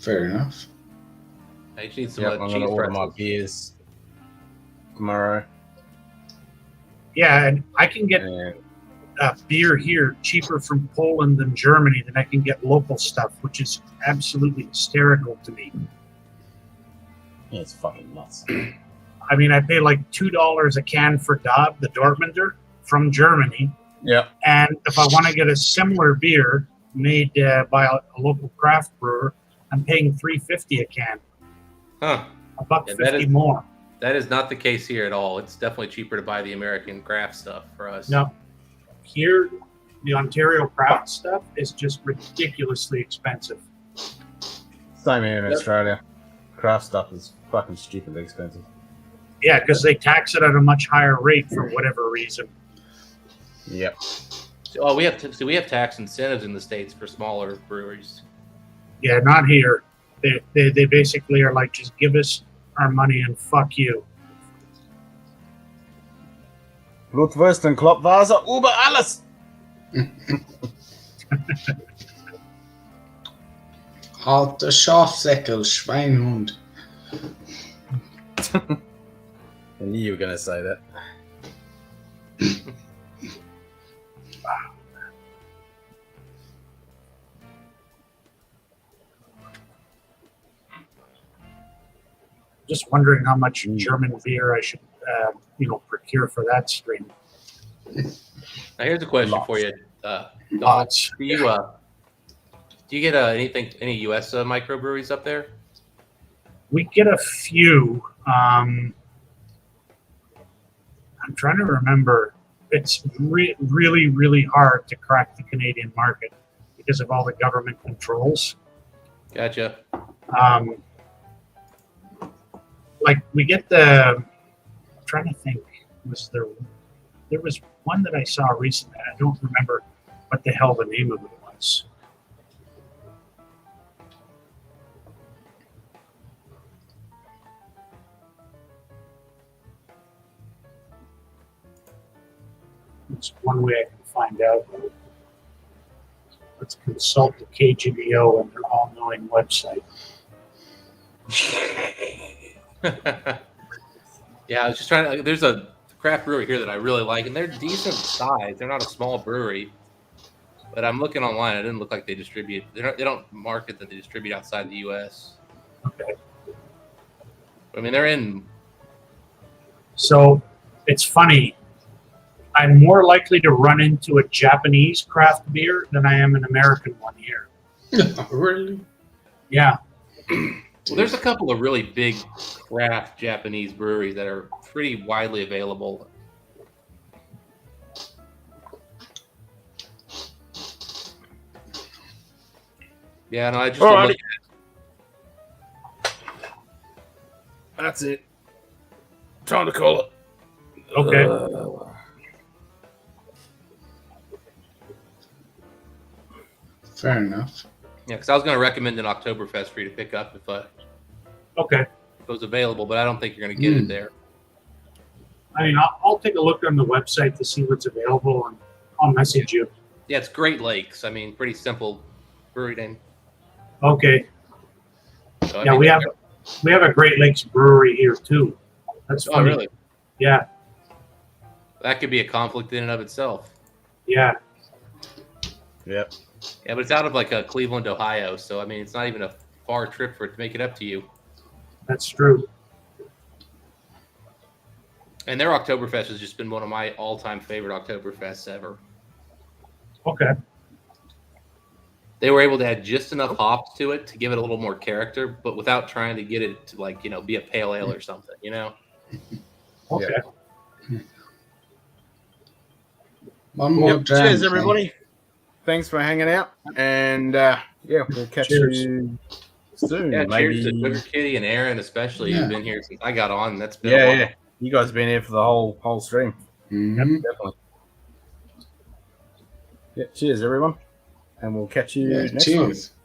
Speaker 19: Fair enough.
Speaker 14: I just need some
Speaker 1: I'm going to
Speaker 14: cheese
Speaker 1: order my
Speaker 14: pretzels.
Speaker 1: beers tomorrow.
Speaker 18: Yeah, and I can get beer here cheaper from Poland than Germany than I can get local stuff, which is absolutely hysterical to me.
Speaker 1: Yeah, it's fucking nuts.
Speaker 18: I mean, I pay like $2 a can for Dab, the Dortmunder, from Germany.
Speaker 1: Yeah.
Speaker 18: And if I want to get a similar beer made by a local craft brewer, I'm paying $3.50 a can.
Speaker 14: Huh.
Speaker 18: $1.50 more.
Speaker 14: That is not the case here at all. It's definitely cheaper to buy the American craft stuff for us.
Speaker 18: No. Here, the Ontario craft stuff is just ridiculously expensive.
Speaker 1: Same here in Australia. Craft stuff is fucking stupidly expensive.
Speaker 18: Yeah, because they tax it at a much higher rate for whatever reason.
Speaker 1: Yep.
Speaker 14: Oh, we have tax incentives in the States for smaller breweries.
Speaker 18: Yeah, not here. They basically are like, just give us our money and fuck you.
Speaker 1: Blutwurst und Kloppwasser über alles.
Speaker 19: Alter Schafsäckel, Schweinhund.
Speaker 1: I knew you were going to say that.
Speaker 18: Just wondering how much German beer I should, procure for that stream.
Speaker 14: Now here's a question for you.
Speaker 18: Lots.
Speaker 14: Do you get any U.S. microbreweries up there?
Speaker 18: We get a few. I'm trying to remember. It's really, really hard to crack the Canadian market because of all the government controls.
Speaker 14: Gotcha.
Speaker 18: Like we get I'm trying to think. There was one that I saw recently. I don't remember what the hell the name of it was. It's one way I can find out. let's consult the KGBO and their all-knowing website.
Speaker 14: Yeah, I was just trying to. There's a craft brewery here that I really like, and they're decent size. They're not a small brewery, but I'm looking online. It didn't look like they distribute. They don't market that they distribute outside the U.S.
Speaker 18: Okay.
Speaker 14: I mean, they're in.
Speaker 18: So it's funny. I'm more likely to run into a Japanese craft beer than I am an American one here.
Speaker 19: Really?
Speaker 18: Yeah.
Speaker 14: Well, there's a couple of really big craft Japanese breweries that are pretty widely available. Yeah, no, I just
Speaker 1: Alrighty.
Speaker 14: look at
Speaker 1: That's it. Time to call it.
Speaker 18: Okay.
Speaker 19: Fair enough.
Speaker 14: Yeah, because I was going to recommend an Oktoberfest for you to pick up if
Speaker 18: Okay.
Speaker 14: it was available, but I don't think you're going to get it there.
Speaker 18: I mean, I'll take a look on the website to see what's available, and I'll message you.
Speaker 14: Yeah, it's Great Lakes. I mean, pretty simple brewery name.
Speaker 18: Okay.
Speaker 14: So, I
Speaker 18: Yeah,
Speaker 14: mean,
Speaker 18: we have a Great Lakes brewery here too. That's
Speaker 14: Oh,
Speaker 18: funny.
Speaker 14: really?
Speaker 18: Yeah.
Speaker 14: That could be a conflict in and of itself.
Speaker 18: Yeah.
Speaker 1: Yep.
Speaker 14: Yeah, but it's out of like Cleveland, Ohio. So, I mean, it's not even a far trip for it to make it up to you.
Speaker 18: That's true.
Speaker 14: And their Oktoberfest has just been one of my all-time favorite Oktoberfests ever.
Speaker 18: Okay.
Speaker 14: They were able to add just enough hops to it to give it a little more character, but without trying to get it to be a pale ale or something,
Speaker 18: Okay.
Speaker 19: One more
Speaker 1: Yep.
Speaker 19: Drams,
Speaker 1: Cheers,
Speaker 19: man.
Speaker 1: everybody. Thanks for hanging out. And we'll catch
Speaker 18: Cheers.
Speaker 1: you soon.
Speaker 14: Yeah,
Speaker 1: maybe.
Speaker 14: cheers to Sugar Kitty and Aaron, especially,
Speaker 19: Yeah.
Speaker 14: who've been here since I got on. That's been a while.
Speaker 1: Yeah. You guys have been here for the whole stream.
Speaker 19: Mhm.
Speaker 1: Definitely. Yeah, cheers, everyone. And we'll catch you
Speaker 19: Yeah,
Speaker 1: next
Speaker 19: cheers.
Speaker 1: time.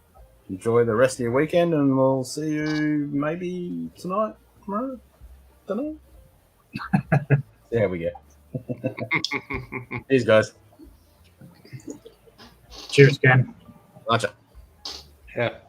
Speaker 1: Enjoy the rest of your weekend, and we'll see you maybe tonight, tomorrow. Don't know. See how we go. Cheers, guys.
Speaker 18: Cheers, Ken.
Speaker 1: Gotcha.
Speaker 14: Yeah.